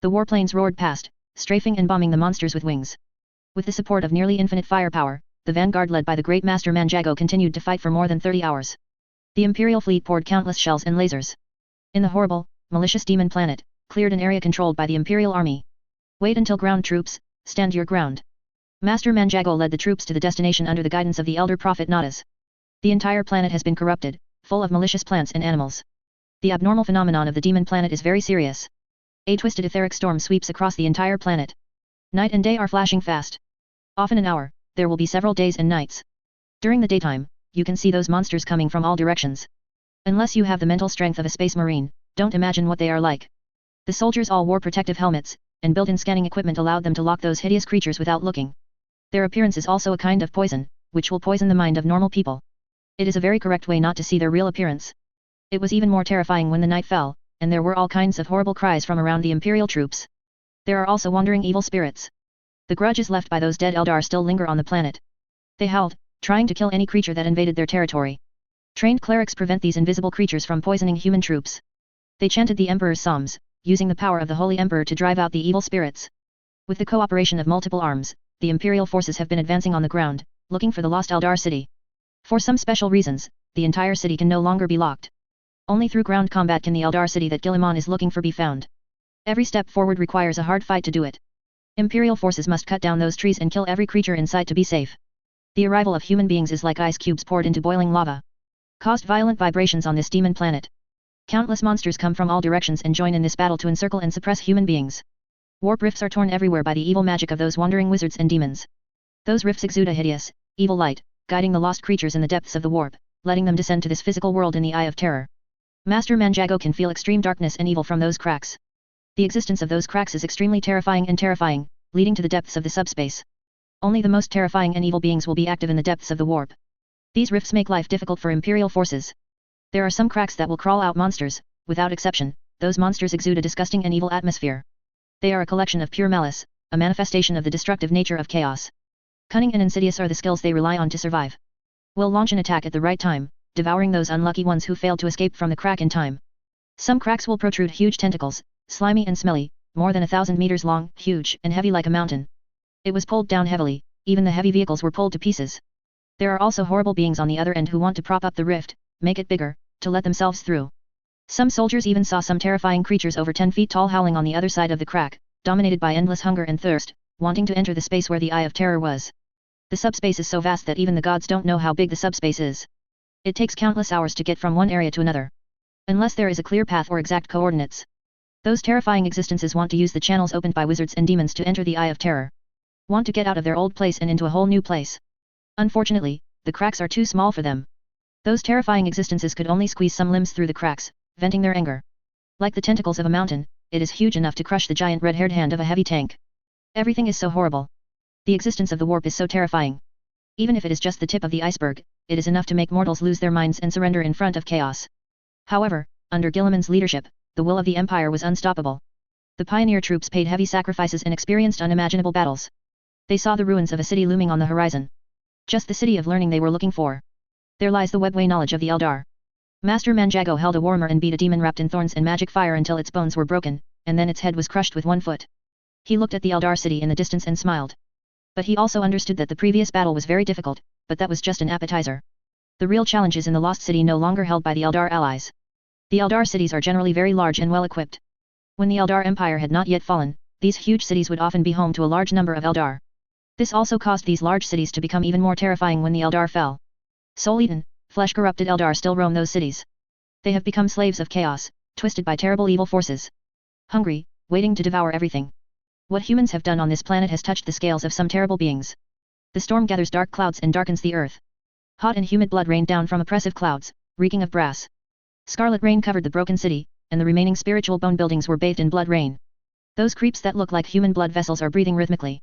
S1: The warplanes roared past, strafing and bombing the monsters with wings. With the support of nearly infinite firepower, the vanguard led by the great Master Manjago continued to fight for more than 30 hours. The Imperial fleet poured countless shells and lasers. In the horrible, malicious demon planet, cleared an area controlled by the Imperial army. Wait until ground troops, stand your ground. Master Manjago led the troops to the destination under the guidance of the elder prophet Nadas. The entire planet has been corrupted, full of malicious plants and animals. The abnormal phenomenon of the demon planet is very serious. A twisted etheric storm sweeps across the entire planet. Night and day are flashing fast. Often an hour, there will be several days and nights. During the daytime, you can see those monsters coming from all directions. Unless you have the mental strength of a space marine, don't imagine what they are like. The soldiers all wore protective helmets, and built-in scanning equipment allowed them to lock those hideous creatures without looking. Their appearance is also a kind of poison, which will poison the mind of normal people. It is a very correct way not to see their real appearance. It was even more terrifying when the night fell, and there were all kinds of horrible cries from around the Imperial troops. There are also wandering evil spirits. The grudges left by those dead Eldar still linger on the planet. They howled, trying to kill any creature that invaded their territory. Trained clerics prevent these invisible creatures from poisoning human troops. They chanted the Emperor's psalms, using the power of the Holy Emperor to drive out the evil spirits. With the cooperation of multiple arms, the Imperial forces have been advancing on the ground, looking for the lost Eldar city. For some special reasons, the entire city can no longer be locked. Only through ground combat can the Eldar city that Guilliman is looking for be found. Every step forward requires a hard fight to do it. Imperial forces must cut down those trees and kill every creature in sight to be safe. The arrival of human beings is like ice cubes poured into boiling lava. Caused violent vibrations on this demon planet. Countless monsters come from all directions and join in this battle to encircle and suppress human beings. Warp rifts are torn everywhere by the evil magic of those wandering wizards and demons. Those rifts exude a hideous, evil light, guiding the lost creatures in the depths of the warp, letting them descend to this physical world in the Eye of Terror. Master Manjago can feel extreme darkness and evil from those cracks. The existence of those cracks is extremely terrifying, leading to the depths of the subspace. Only the most terrifying and evil beings will be active in the depths of the warp. These rifts make life difficult for Imperial forces. There are some cracks that will crawl out monsters, without exception, those monsters exude a disgusting and evil atmosphere. They are a collection of pure malice, a manifestation of the destructive nature of chaos. Cunning and insidious are the skills they rely on to survive. Will launch an attack at the right time, devouring those unlucky ones who failed to escape from the crack in time. Some cracks will protrude huge tentacles, slimy and smelly, more than 1,000 meters long, huge, and heavy like a mountain. It was pulled down heavily, even the heavy vehicles were pulled to pieces. There are also horrible beings on the other end who want to prop up the rift, make it bigger, to let themselves through. Some soldiers even saw some terrifying creatures over 10 feet tall howling on the other side of the crack, dominated by endless hunger and thirst, wanting to enter the space where the Eye of Terror was. The subspace is so vast that even the gods don't know how big the subspace is. It takes countless hours to get from one area to another. Unless there is a clear path or exact coordinates. Those terrifying existences want to use the channels opened by wizards and demons to enter the Eye of Terror. Want to get out of their old place and into a whole new place. Unfortunately, the cracks are too small for them. Those terrifying existences could only squeeze some limbs through the cracks, venting their anger. Like the tentacles of a mountain, it is huge enough to crush the giant red-haired hand of a heavy tank. Everything is so horrible. The existence of the warp is so terrifying. Even if it is just the tip of the iceberg, it is enough to make mortals lose their minds and surrender in front of chaos. However, under Guilliman's leadership, the will of the Empire was unstoppable. The pioneer troops paid heavy sacrifices and experienced unimaginable battles. They saw the ruins of a city looming on the horizon. Just the city of learning they were looking for. There lies the webway knowledge of the Eldar. Master Manjago held a Warhammer and beat a demon wrapped in thorns and magic fire until its bones were broken, and then its head was crushed with one foot. He looked at the Eldar city in the distance and smiled. But he also understood that the previous battle was very difficult, but that was just an appetizer. The real challenge is in the lost city no longer held by the Eldar allies. The Eldar cities are generally very large and well equipped. When the Eldar Empire had not yet fallen, these huge cities would often be home to a large number of Eldar. This also caused these large cities to become even more terrifying when the Eldar fell. Soul-eaten, flesh-corrupted Eldar still roam those cities. They have become slaves of chaos, twisted by terrible evil forces. Hungry, waiting to devour everything. What humans have done on this planet has touched the scales of some terrible beings. The storm gathers dark clouds and darkens the earth. Hot and humid blood rained down from oppressive clouds, reeking of brass. Scarlet rain covered the broken city, and the remaining spiritual bone buildings were bathed in blood rain. Those creeps that look like human blood vessels are breathing rhythmically.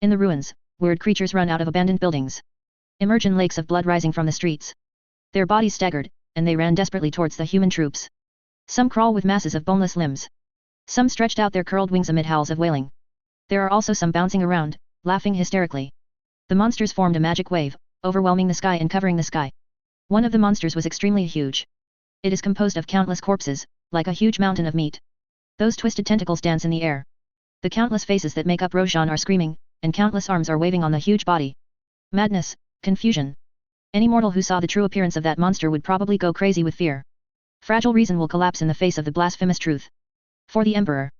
S1: In the ruins, weird creatures run out of abandoned buildings. Emerge in lakes of blood rising from the streets. Their bodies staggered, and they ran desperately towards the human troops. Some crawl with masses of boneless limbs. Some stretched out their curled wings amid howls of wailing. There are also some bouncing around, laughing hysterically. The monsters formed a magic wave, overwhelming the sky and covering the sky. One of the monsters was extremely huge. It is composed of countless corpses, like a huge mountain of meat. Those twisted tentacles dance in the air. The countless faces that make up Roshan are screaming, and countless arms are waving on the huge body. Madness, confusion. Any mortal who saw the true appearance of that monster would probably go crazy with fear. Fragile reason will collapse in the face of the blasphemous truth. For the Emperor.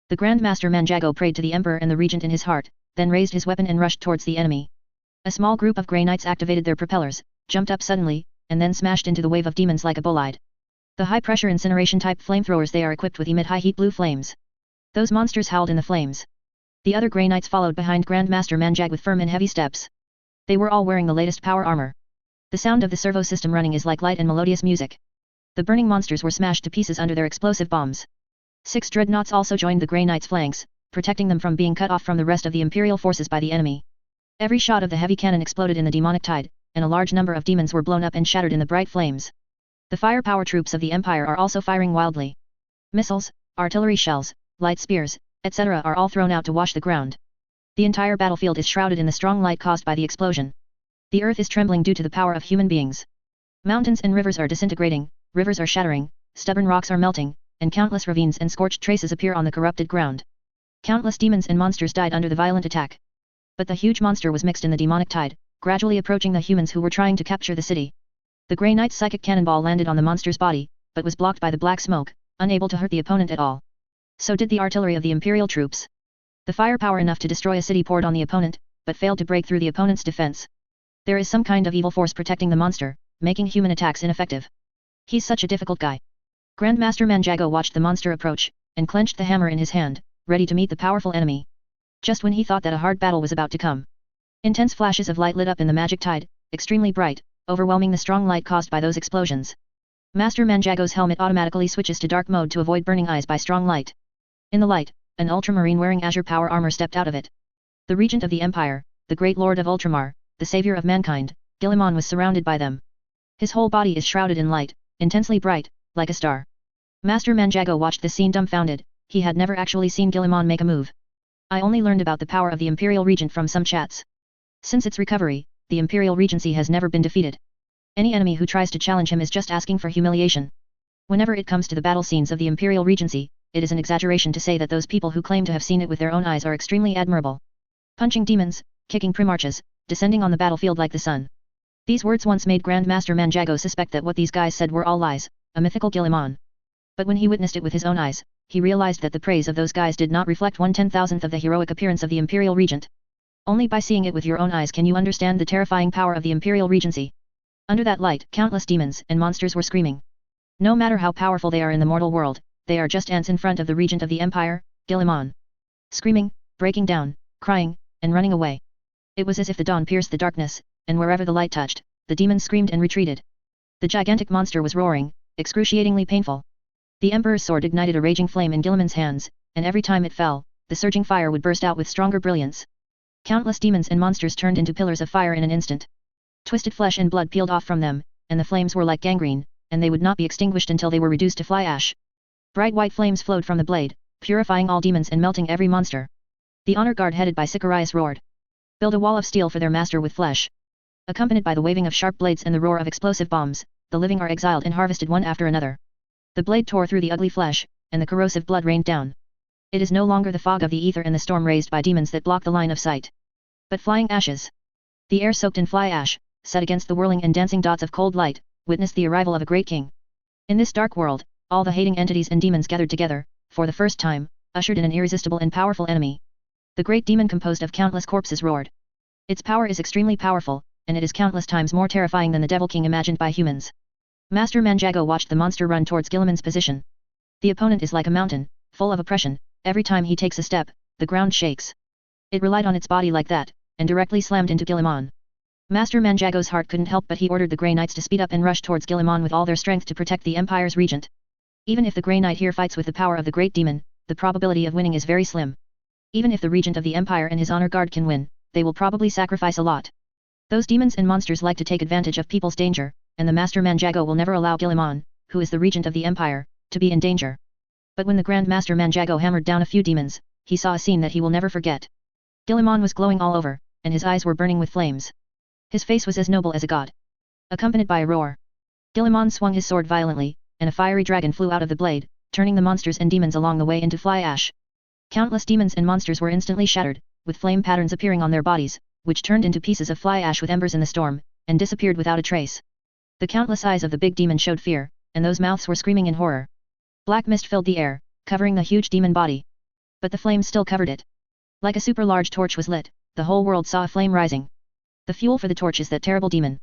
S1: The Grand Master Manjago prayed to the Emperor and the Regent in his heart, then raised his weapon and rushed towards the enemy. A small group of Grey Knights activated their propellers, jumped up suddenly, and then smashed into the wave of demons like a bolide. The high-pressure incineration-type flamethrowers they are equipped with emit high-heat blue flames. Those monsters howled in the flames. The other Grey Knights followed behind Grand Master Manjag with firm and heavy steps. They were all wearing the latest power armor. The sound of the servo system running is like light and melodious music. The burning monsters were smashed to pieces under their explosive bombs. 6 dreadnoughts also joined the Grey Knights' flanks, protecting them from being cut off from the rest of the Imperial forces by the enemy. Every shot of the heavy cannon exploded in the demonic tide, and a large number of demons were blown up and shattered in the bright flames. The firepower troops of the Empire are also firing wildly. Missiles, artillery shells, light spears, etc. are all thrown out to wash the ground. The entire battlefield is shrouded in the strong light caused by the explosion. The earth is trembling due to the power of human beings. Mountains and rivers are disintegrating, rivers are shattering, stubborn rocks are melting, and countless ravines and scorched traces appear on the corrupted ground. Countless demons and monsters died under the violent attack. But the huge monster was mixed in the demonic tide, gradually approaching the humans who were trying to capture the city. The Grey Knight's psychic cannonball landed on the monster's body, but was blocked by the black smoke, unable to hurt the opponent at all. So did the artillery of the Imperial troops. The firepower enough to destroy a city poured on the opponent, but failed to break through the opponent's defense. There is some kind of evil force protecting the monster, making human attacks ineffective. He's such a difficult guy. Grandmaster Manjago watched the monster approach, and clenched the hammer in his hand, ready to meet the powerful enemy. Just when he thought that a hard battle was about to come. Intense flashes of light lit up in the magic tide, extremely bright, overwhelming the strong light caused by those explosions. Master Manjago's helmet automatically switches to dark mode to avoid burning eyes by strong light. In the light, an ultramarine wearing azure power armor stepped out of it. The regent of the Empire, the great lord of Ultramar, the savior of mankind, Guilliman was surrounded by them. His whole body is shrouded in light, intensely bright, like a star. Master Manjago watched the scene dumbfounded. He had never actually seen Guilliman make a move. I only learned about the power of the Imperial Regent from some chats. Since its recovery, the Imperial Regency has never been defeated. Any enemy who tries to challenge him is just asking for humiliation. Whenever it comes to the battle scenes of the Imperial Regency, it is an exaggeration to say that those people who claim to have seen it with their own eyes are extremely admirable. Punching demons, kicking primarchs, descending on the battlefield like the sun. These words once made Grand Master Manjago suspect that what these guys said were all lies, a mythical Guilliman. But when he witnessed it with his own eyes, he realized that the praise of those guys did not reflect 1/10,000th of the heroic appearance of the Imperial Regent. Only by seeing it with your own eyes can you understand the terrifying power of the Imperial Regency. Under that light, countless demons and monsters were screaming. No matter how powerful they are in the mortal world, they are just ants in front of the Regent of the Empire, Guilliman. Screaming, breaking down, crying, and running away. It was as if the dawn pierced the darkness, and wherever the light touched, the demons screamed and retreated. The gigantic monster was roaring, excruciatingly painful. The Emperor's sword ignited a raging flame in Guilliman's hands, and every time it fell, the surging fire would burst out with stronger brilliance. Countless demons and monsters turned into pillars of fire in an instant. Twisted flesh and blood peeled off from them, and the flames were like gangrene, and they would not be extinguished until they were reduced to fly ash. Bright white flames flowed from the blade, purifying all demons and melting every monster. The honor guard headed by Sicarius roared. Build a wall of steel for their master with flesh. Accompanied by the waving of sharp blades and the roar of explosive bombs, the living are exiled and harvested one after another. The blade tore through the ugly flesh, and the corrosive blood rained down. It is no longer the fog of the ether and the storm raised by demons that block the line of sight, but flying ashes. The air soaked in fly ash, set against the whirling and dancing dots of cold light, witnessed the arrival of a great king. In this dark world, all the hating entities and demons gathered together, for the first time, ushered in an irresistible and powerful enemy. The great demon composed of countless corpses roared. Its power is extremely powerful, and it is countless times more terrifying than the Devil King imagined by humans. Master Manjago watched the monster run towards Guilliman's position. The opponent is like a mountain, full of oppression. Every time he takes a step, the ground shakes. It relied on its body like that, and directly slammed into Guilliman. Master Manjago's heart couldn't help but he ordered the Grey Knights to speed up and rush towards Guilliman with all their strength to protect the Empire's regent. Even if the Grey Knight here fights with the power of the Great Demon, the probability of winning is very slim. Even if the regent of the Empire and his honor guard can win, they will probably sacrifice a lot. Those demons and monsters like to take advantage of people's danger, and the Master Manjago will never allow Guilliman, who is the regent of the Empire, to be in danger. But when the Grand Master Manjago hammered down a few demons, he saw a scene that he will never forget. Guilliman was glowing all over, and his eyes were burning with flames. His face was as noble as a god. Accompanied by a roar, Guilliman swung his sword violently, and a fiery dragon flew out of the blade, turning the monsters and demons along the way into fly ash. Countless demons and monsters were instantly shattered, with flame patterns appearing on their bodies, which turned into pieces of fly ash with embers in the storm, and disappeared without a trace. The countless eyes of the big demon showed fear, and those mouths were screaming in horror. Black mist filled the air, covering the huge demon body. But the flames still covered it. Like a super large torch was lit, the whole world saw a flame rising. The fuel for the torch is that terrible demon.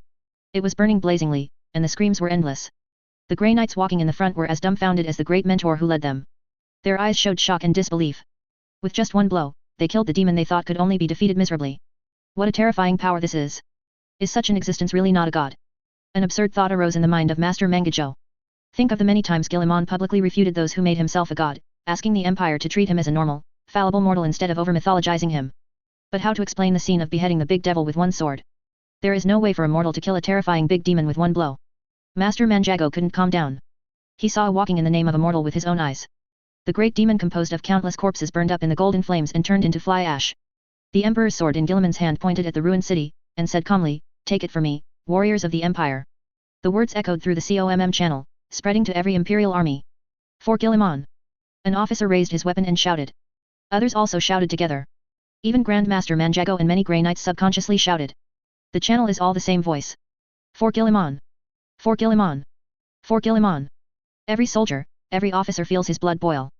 S1: It was burning blazingly, and the screams were endless. The Grey Knights walking in the front were as dumbfounded as the great mentor who led them. Their eyes showed shock and disbelief. With just one blow, they killed the demon they thought could only be defeated miserably. What a terrifying power this is! Is such an existence really not a god? An absurd thought arose in the mind of Master Mangajo. Think of the many times Guilliman publicly refuted those who made himself a god, asking the Empire to treat him as a normal, fallible mortal instead of over-mythologizing him. But how to explain the scene of beheading the big devil with one sword? There is no way for a mortal to kill a terrifying big demon with one blow. Master Manjago couldn't calm down. He saw a walking in the name of a mortal with his own eyes. The great demon composed of countless corpses burned up in the golden flames and turned into fly ash. The Emperor's sword in Guilliman's hand pointed at the ruined city, and said calmly, "Take it for me, warriors of the Empire." The words echoed through the COMM channel, spreading to every Imperial army. For Guilliman. An officer raised his weapon and shouted. Others also shouted together. Even Grand Master Manjago and many Grey Knights subconsciously shouted. The channel is all the same voice. For Guilliman! For Guilliman! For Guilliman! Every soldier, every officer feels his blood boil.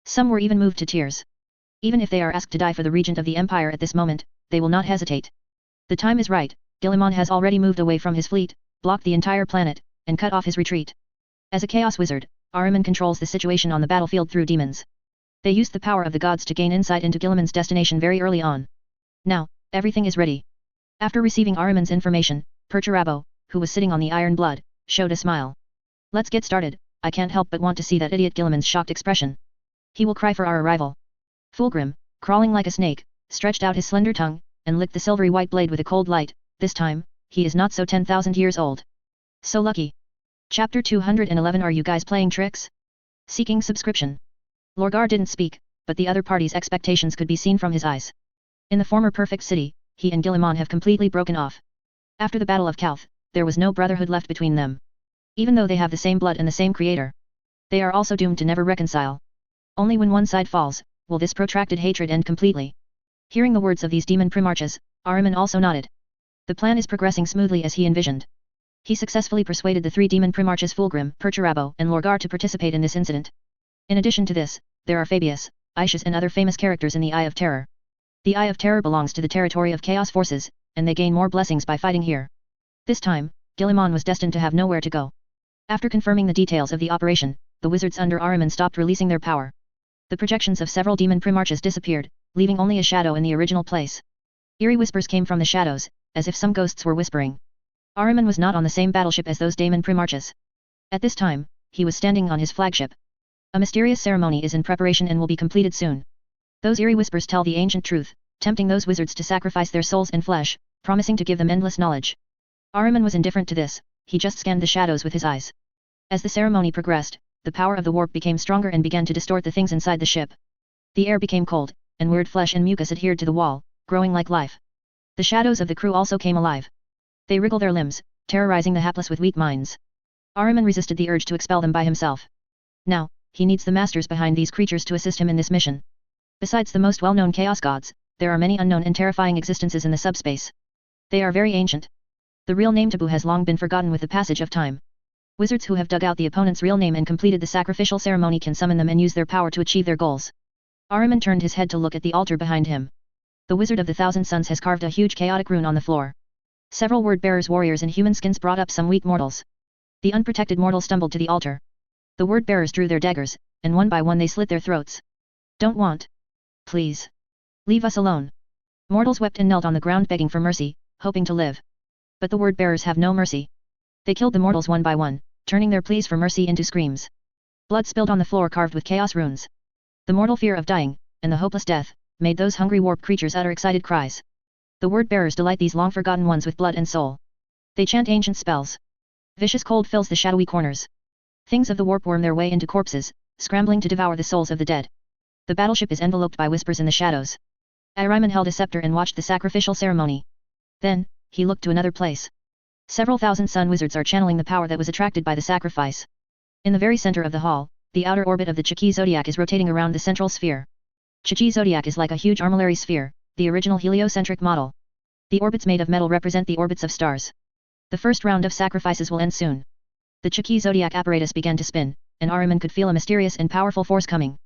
S1: Some were even moved to tears. Even if they are asked to die for the regent of the Empire at this moment, they will not hesitate. The time is right. Guilliman has already moved away from his fleet, blocked the entire planet, and cut off his retreat. As a chaos wizard, Ahriman controls the situation on the battlefield through demons. They used the power of the gods to gain insight into Guilliman's destination very early on. Now, everything is ready. After receiving Ahriman's information, Perturabo, who was sitting on the iron blood, showed a smile. Let's get started. I can't help but want to see that idiot Guilliman's shocked expression. He will cry for our arrival. Fulgrim, crawling like a snake, stretched out his slender tongue, and licked the silvery white blade with a cold light. This time, he is not so 10,000 years old. So lucky. Chapter 211. Are you guys playing tricks? Seeking subscription. Lorgar didn't speak, but the other party's expectations could be seen from his eyes. In the former perfect city, he and Guilliman have completely broken off. After the Battle of Kauth, there was no brotherhood left between them. Even though they have the same blood and the same creator, they are also doomed to never reconcile. Only when one side falls, will this protracted hatred end completely. Hearing the words of these demon primarchs, Ahriman also nodded. The plan is progressing smoothly as he envisioned. He successfully persuaded the 3 demon primarchs Fulgrim, Perturabo, and Lorgar to participate in this incident. In addition to this, there are Fabius, Aishas and other famous characters in the Eye of Terror. The Eye of Terror belongs to the territory of Chaos Forces, and they gain more blessings by fighting here. This time, Guilliman was destined to have nowhere to go. After confirming the details of the operation, the wizards under Ahriman stopped releasing their power. The projections of several demon primarchs disappeared, leaving only a shadow in the original place. Eerie whispers came from the shadows, as if some ghosts were whispering. Ahriman was not on the same battleship as those demon primarchs. At this time, he was standing on his flagship. A mysterious ceremony is in preparation and will be completed soon. Those eerie whispers tell the ancient truth, tempting those wizards to sacrifice their souls and flesh, promising to give them endless knowledge. Ahriman was indifferent to this, he just scanned the shadows with his eyes. As the ceremony progressed, the power of the warp became stronger and began to distort the things inside the ship. The air became cold, and weird flesh and mucus adhered to the wall, growing like life. The shadows of the crew also came alive. They wriggled their limbs, terrorizing the hapless with weak minds. Ahriman resisted the urge to expel them by himself. Now, he needs the masters behind these creatures to assist him in this mission. Besides the most well-known chaos gods, there are many unknown and terrifying existences in the subspace. They are very ancient. The real name taboo has long been forgotten with the passage of time. Wizards who have dug out the opponent's real name and completed the sacrificial ceremony can summon them and use their power to achieve their goals. Ahriman turned his head to look at the altar behind him. The Wizard of the Thousand Suns has carved a huge chaotic rune on the floor. Several word-bearers warriors in human skins brought up some weak mortals. The unprotected mortals stumbled to the altar. The word-bearers drew their daggers, and one by one they slit their throats. Don't want. Please. Leave us alone. Mortals wept and knelt on the ground begging for mercy, hoping to live. But the word-bearers have no mercy. They killed the mortals one by one, turning their pleas for mercy into screams. Blood spilled on the floor carved with chaos runes. The mortal fear of dying, and the hopeless death, made those hungry warp creatures utter excited cries. The word-bearers delight these long-forgotten ones with blood and soul. They chant ancient spells. Vicious cold fills the shadowy corners. Things of the warp worm their way into corpses, scrambling to devour the souls of the dead. The battleship is enveloped by whispers in the shadows. Ahriman held a scepter and watched the sacrificial ceremony. Then, he looked to another place. Several thousand sun wizards are channeling the power that was attracted by the sacrifice. In the very center of the hall, the outer orbit of the Chiki zodiac is rotating around the central sphere. Chiki zodiac is like a huge armillary sphere, the original heliocentric model. The orbits made of metal represent the orbits of stars. The first round of sacrifices will end soon. The Chiki zodiac apparatus began to spin, and Ahriman could feel a mysterious and powerful force coming.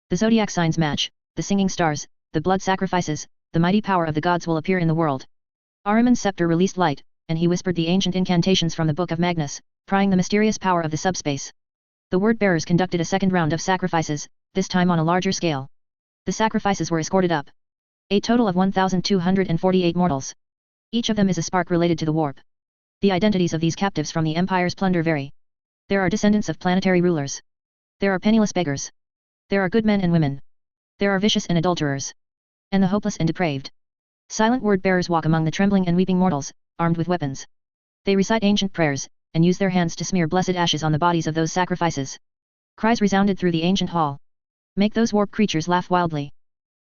S1: The zodiac signs match, the singing stars, the blood sacrifices, the mighty power of the gods will appear in the world. Ahriman's scepter released light, and he whispered the ancient incantations from the Book of Magnus, prying the mysterious power of the subspace. The word-bearers conducted a second round of sacrifices, this time on a larger scale. The sacrifices were escorted up. A total of 1,248 mortals. Each of them is a spark related to the warp. The identities of these captives from the Empire's plunder vary. There are descendants of planetary rulers. There are penniless beggars. There are good men and women. There are vicious and adulterers. And the hopeless and depraved. Silent word-bearers walk among the trembling and weeping mortals, armed with weapons. They recite ancient prayers, and use their hands to smear blessed ashes on the bodies of those sacrifices. Cries resounded through the ancient hall. Make those warp creatures laugh wildly.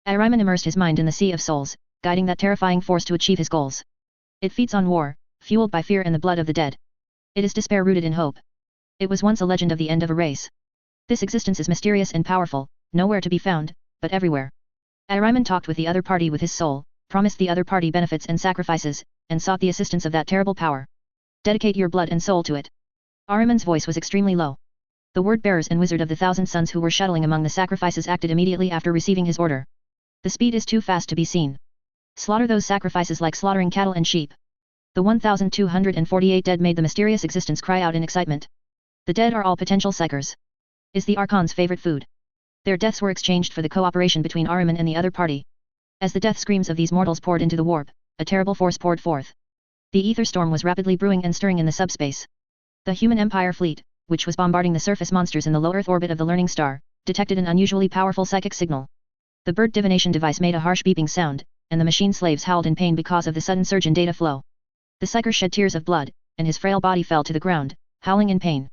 S1: Ahriman immersed his mind in the sea of souls, guiding that terrifying force to achieve his goals. It feeds on war, fueled by fear and the blood of the dead. It is despair rooted in hope. It was once a legend of the end of a race. This existence is mysterious and powerful, nowhere to be found, but everywhere. Ahriman talked with the other party with his soul, promised the other party benefits and sacrifices, and sought the assistance of that terrible power. Dedicate your blood and soul to it. Ahriman's voice was extremely low. The word-bearers and wizard of the Thousand Suns who were shuttling among the sacrifices acted immediately after receiving his order. The speed is too fast to be seen. Slaughter those sacrifices like slaughtering cattle and sheep. The 1,248 dead made the mysterious existence cry out in excitement. The dead are all potential psychers. Is the Archon's favorite food. Their deaths were exchanged for the cooperation between Ahriman and the other party. As the death screams of these mortals poured into the warp, a terrible force poured forth. The ether storm was rapidly brewing and stirring in the subspace. The human Empire fleet, which was bombarding the surface monsters in the low Earth orbit of the Learning Star, detected an unusually powerful psychic signal. The bird divination device made a harsh beeping sound, and the machine slaves howled in pain because of the sudden surge in data flow. The psyker shed tears of blood, and his frail body fell to the ground, howling in pain.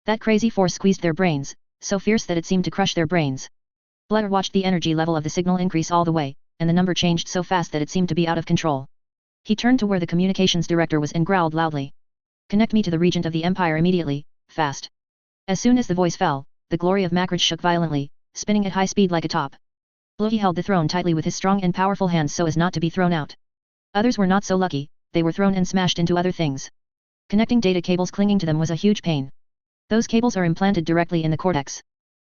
S1: That crazy force squeezed their brains, so fierce that it seemed to crush their brains. Blair watched the energy level of the signal increase all the way, and the number changed so fast that it seemed to be out of control. He turned to where the communications director was and growled loudly. Connect me to the regent of the Empire immediately, fast. As soon as the voice fell, the glory of Makrid shook violently, spinning at high speed like a top. He held the throne tightly with his strong and powerful hands so as not to be thrown out. Others were not so lucky, they were thrown and smashed into other things. Connecting data cables clinging to them was a huge pain. Those cables are implanted directly in the cortex.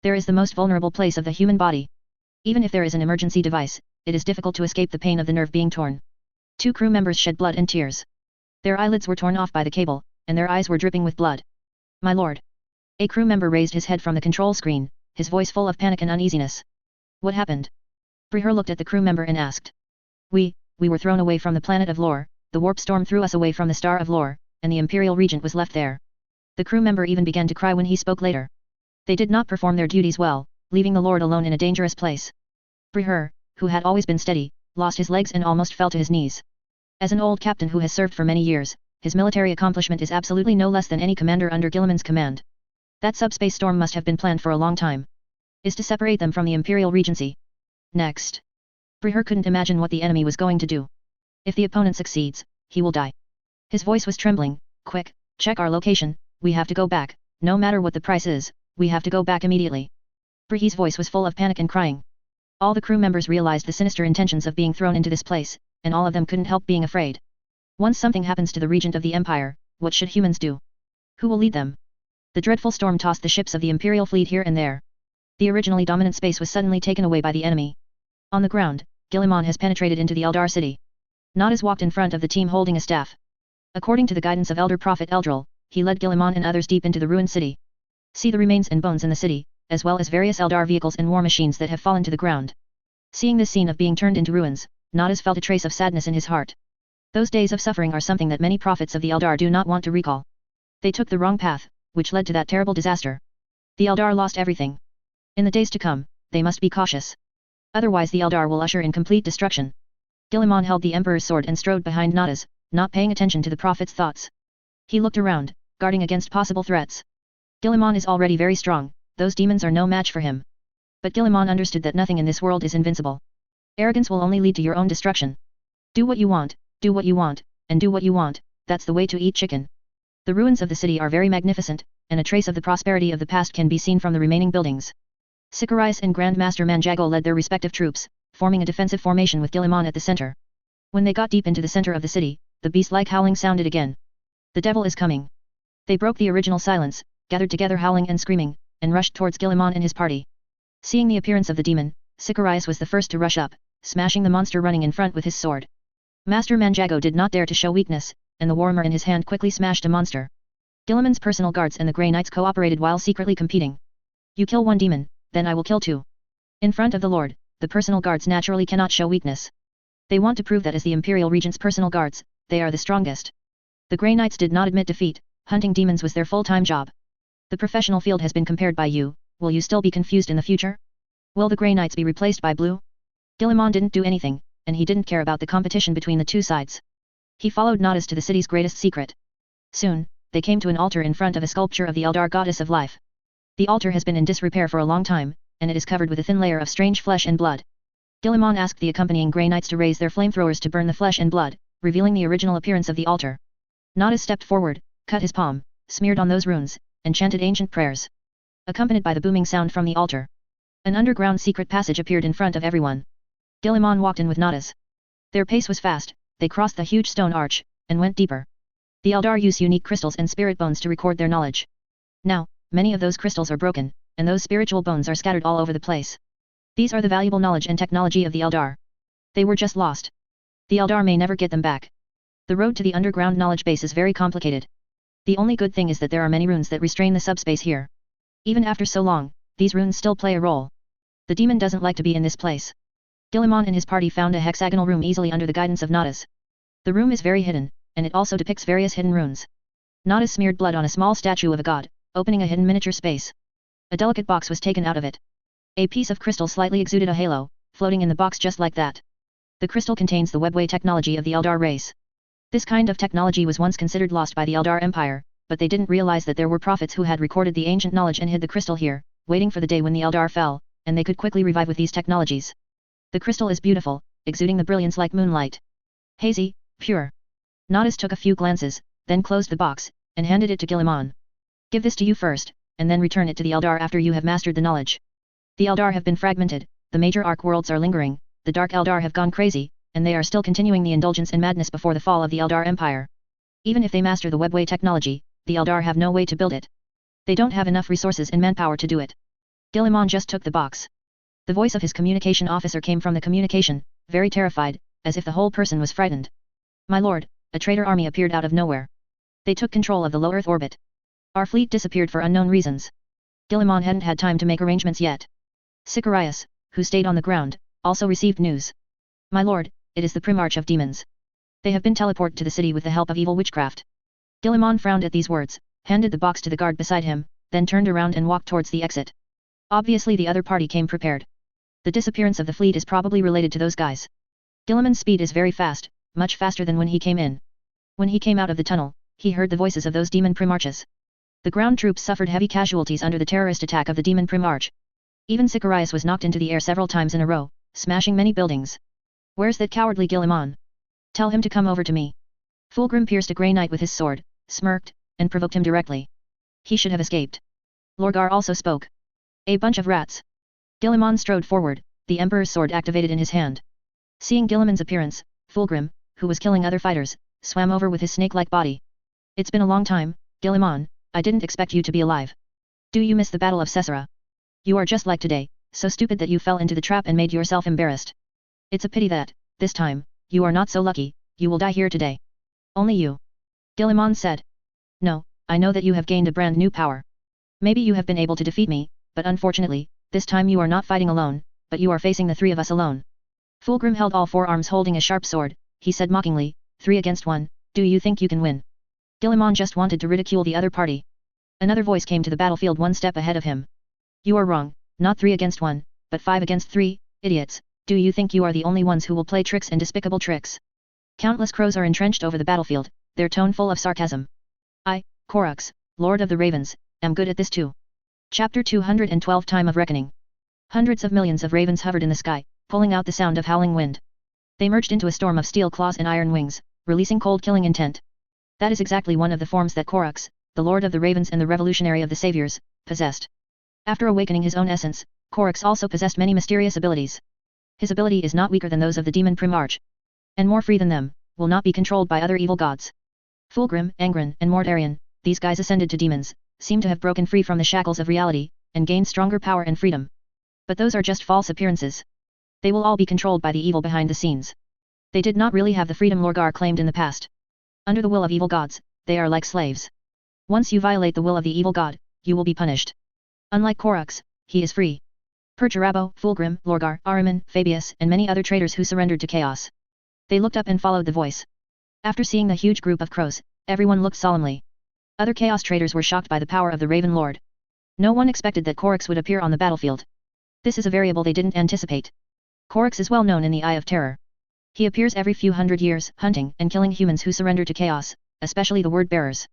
S1: There is the most vulnerable place of the human body. Even if there is an emergency device, it is difficult to escape the pain of the nerve being torn. 2 crew members shed blood and tears. Their eyelids were torn off by the cable, and their eyes were dripping with blood. My lord. A crew member raised his head from the control screen, his voice full of panic and uneasiness. What happened? Briher looked at the crew member and asked. We were thrown away from the planet of lore, the warp storm threw us away from the star of lore, and the imperial regent was left there. The crew member even began to cry when he spoke later. They did not perform their duties well, leaving the lord alone in a dangerous place. Briher, who had always been steady, lost his legs and almost fell to his knees. As an old captain who has served for many years, his military accomplishment is absolutely no less than any commander under Guilliman's command. That subspace storm must have been planned for a long time. Is to separate them from the imperial regency. Next. Briher couldn't imagine what the enemy was going to do. If the opponent succeeds, he will die. His voice was trembling. Quick, check our location, we have to go back, no matter what the price is, we have to go back immediately. Briher's voice was full of panic and crying. All the crew members realized the sinister intentions of being thrown into this place, and all of them couldn't help being afraid. Once something happens to the regent of the empire, what should humans do? Who will lead them? The dreadful storm tossed the ships of the imperial fleet here and there. The originally dominant space was suddenly taken away by the enemy. On the ground, Guilliman has penetrated into the Eldar city. Nadas walked in front of the team holding a staff. According to the guidance of Elder Prophet Eldril, he led Guilliman and others deep into the ruined city. See the remains and bones in the city, as well as various Eldar vehicles and war machines that have fallen to the ground. Seeing this scene of being turned into ruins, Nadas felt a trace of sadness in his heart. Those days of suffering are something that many prophets of the Eldar do not want to recall. They took the wrong path, which led to that terrible disaster. The Eldar lost everything. In the days to come, they must be cautious. Otherwise the Eldar will usher in complete destruction. Guilliman held the Emperor's sword and strode behind Nadas, not paying attention to the prophet's thoughts. He looked around, guarding against possible threats. Guilliman is already very strong, those demons are no match for him. But Guilliman understood that nothing in this world is invincible. Arrogance will only lead to your own destruction. Do what you want, and do what you want, that's the way to eat chicken. The ruins of the city are very magnificent, and a trace of the prosperity of the past can be seen from the remaining buildings. Sikarais and Grand Master Manjago led their respective troops, forming a defensive formation with Guilliman at the center. When they got deep into the center of the city, the beast-like howling sounded again. The devil is coming. They broke the original silence, gathered together howling and screaming, and rushed towards Guilliman and his party. Seeing the appearance of the demon, Sikarais was the first to rush up, smashing the monster running in front with his sword. Master Manjago did not dare to show weakness, and the Warhammer in his hand quickly smashed a monster. Guilliman's personal guards and the Grey Knights cooperated while secretly competing. You kill one demon, then I will kill two. In front of the Lord, the personal guards naturally cannot show weakness. They want to prove that as the Imperial Regent's personal guards, they are the strongest. The Grey Knights did not admit defeat, hunting demons was their full-time job. The professional field has been compared by you, will you still be confused in the future? Will the Grey Knights be replaced by blue? Guilliman didn't do anything, and he didn't care about the competition between the two sides. He followed Nadas to the city's greatest secret. Soon, they came to an altar in front of a sculpture of the Eldar goddess of life. The altar has been in disrepair for a long time, and it is covered with a thin layer of strange flesh and blood. Guilliman asked the accompanying Grey Knights to raise their flamethrowers to burn the flesh and blood, revealing the original appearance of the altar. Nadas stepped forward, cut his palm, smeared on those runes, and chanted ancient prayers. Accompanied by the booming sound from the altar, an underground secret passage appeared in front of everyone. Guilliman walked in with Nadas. Their pace was fast, they crossed the huge stone arch, and went deeper. The Eldar use unique crystals and spirit bones to record their knowledge. Now, many of those crystals are broken, and those spiritual bones are scattered all over the place. These are the valuable knowledge and technology of the Eldar. They were just lost. The Eldar may never get them back. The road to the underground knowledge base is very complicated. The only good thing is that there are many runes that restrain the subspace here. Even after so long, these runes still play a role. The demon doesn't like to be in this place. Guilliman and his party found a hexagonal room easily under the guidance of Nadas. The room is very hidden, and it also depicts various hidden runes. Nadas smeared blood on a small statue of a god, opening a hidden miniature space. A delicate box was taken out of it. A piece of crystal slightly exuded a halo, floating in the box just like that. The crystal contains the webway technology of the Eldar race. This kind of technology was once considered lost by the Eldar Empire, but they didn't realize that there were prophets who had recorded the ancient knowledge and hid the crystal here, waiting for the day when the Eldar fell, and they could quickly revive with these technologies. The crystal is beautiful, exuding the brilliance like moonlight. Hazy, pure. Nadas took a few glances, then closed the box, and handed it to Guilliman. Give this to you first, and then return it to the Eldar after you have mastered the knowledge. The Eldar have been fragmented, the major arc worlds are lingering, the Dark Eldar have gone crazy, and they are still continuing the indulgence and madness before the fall of the Eldar Empire. Even if they master the webway technology, the Eldar have no way to build it. They don't have enough resources and manpower to do it. Guilliman just took the box. The voice of his communication officer came from the communication, very terrified, as if the whole person was frightened. My lord, a traitor army appeared out of nowhere. They took control of the low Earth orbit. Our fleet disappeared for unknown reasons. Guilliman hadn't had time to make arrangements yet. Sicarius, who stayed on the ground, also received news. My lord, it is the Primarch of Demons. They have been teleported to the city with the help of evil witchcraft. Guilliman frowned at these words, handed the box to the guard beside him, then turned around and walked towards the exit. Obviously the other party came prepared. The disappearance of the fleet is probably related to those guys. Guilliman's speed is very fast, much faster than when he came in. When he came out of the tunnel, he heard the voices of those demon Primarches. The ground troops suffered heavy casualties under the terrorist attack of the demon Primarch. Even Sicarius was knocked into the air several times in a row, smashing many buildings. Where's that cowardly Guilliman? Tell him to come over to me. Fulgrim pierced a grey knight with his sword, smirked, and provoked him directly. He should have escaped. Lorgar also spoke. A bunch of rats. Guilliman strode forward, the Emperor's sword activated in his hand. Seeing Guilliman's appearance, Fulgrim, who was killing other fighters, swam over with his snake-like body. It's been a long time, Guilliman, I didn't expect you to be alive. Do you miss the Battle of Caesarea? You are just like today, so stupid that you fell into the trap and made yourself embarrassed. It's a pity that, this time, you are not so lucky, you will die here today. Only you. Guilliman said. No, I know that you have gained a brand new power. Maybe you have been able to defeat me, but unfortunately, this time you are not fighting alone, but you are facing the three of us alone. Fulgrim held all four arms holding a sharp sword, he said mockingly, 3 against 1, do you think you can win? Guilliman just wanted to ridicule the other party. Another voice came to the battlefield one step ahead of him. You are wrong, not 3 against 1, but 5 against 3, idiots, do you think you are the only ones who will play tricks and despicable tricks? Countless crows are entrenched over the battlefield, their tone full of sarcasm. I, Korux, Lord of the Ravens, am good at this too. Chapter 212 Time of Reckoning. Hundreds of millions of ravens hovered in the sky, pulling out the sound of howling wind. They merged into a storm of steel claws and iron wings, releasing cold killing intent. That is exactly one of the forms that Korux, the Lord of the Ravens and the Revolutionary of the Saviors, possessed. After awakening his own essence, Korux also possessed many mysterious abilities. His ability is not weaker than those of the demon Primarch, and more free than them, will not be controlled by other evil gods. Fulgrim, Angren, and Mortarion, these guys ascended to demons, seem to have broken free from the shackles of reality, and gained stronger power and freedom. But those are just false appearances. They will all be controlled by the evil behind the scenes. They did not really have the freedom Lorgar claimed in the past. Under the will of evil gods, they are like slaves. Once you violate the will of the evil god, you will be punished. Unlike Korux, he is free. Perturabo, Fulgrim, Lorgar, Ahriman, Fabius, and many other traitors who surrendered to chaos. They looked up and followed the voice. After seeing the huge group of crows, everyone looked solemnly. Other chaos traitors were shocked by the power of the Raven Lord. No one expected that Korux would appear on the battlefield. This is a variable they didn't anticipate. Korux is well known in the Eye of Terror. He appears every few hundred years, hunting and killing humans who surrender to chaos, especially the word-bearers.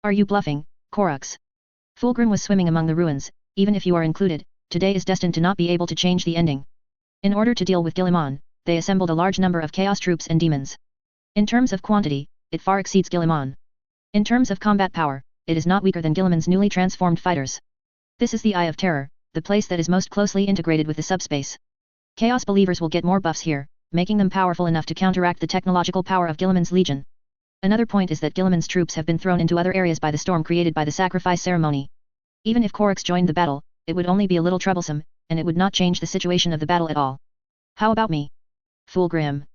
S1: Are you bluffing, Korux? Fulgrim was swimming among the ruins. Even if you are included, today is destined to not be able to change the ending. In order to deal with Guilliman, they assembled a large number of chaos troops and demons. In terms of quantity, it far exceeds Guilliman. In terms of combat power, it is not weaker than Guilliman's newly transformed fighters. This is the Eye of Terror, the place that is most closely integrated with the subspace. Chaos believers will get more buffs here, making them powerful enough to counteract the technological power of Guilliman's legion. Another point is that Guilliman's troops have been thrown into other areas by the storm created by the sacrifice ceremony. Even if Korux joined the battle, it would only be a little troublesome, and it would not change the situation of the battle at all. How about me? Fulgrim.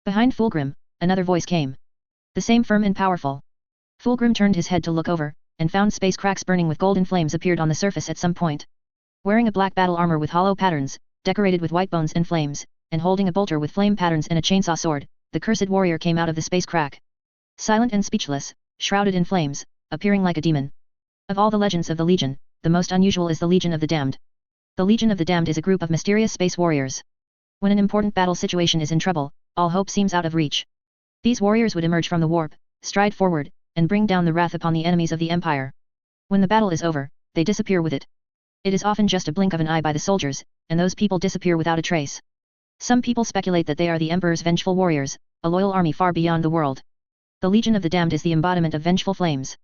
S1: Behind Fulgrim, another voice came. The same firm and powerful. Fulgrim turned his head to look over, and found space cracks burning with golden flames appeared on the surface at some point. Wearing a black battle armor with hollow patterns, decorated with white bones and flames, and holding a bolter with flame patterns and a chainsaw sword, the cursed warrior came out of the space crack. Silent and speechless, shrouded in flames, appearing like a demon. Of all the legends of the Legion, the most unusual is the Legion of the Damned. The Legion of the Damned is a group of mysterious space warriors. When an important battle situation is in trouble, all hope seems out of reach. These warriors would emerge from the warp, stride forward, and bring down the wrath upon the enemies of the Empire. When the battle is over, they disappear with it. It is often just a blink of an eye by the soldiers, and those people disappear without a trace. Some people speculate that they are the Emperor's vengeful warriors, a loyal army far beyond the world. The Legion of the Damned is the embodiment of vengeful flames.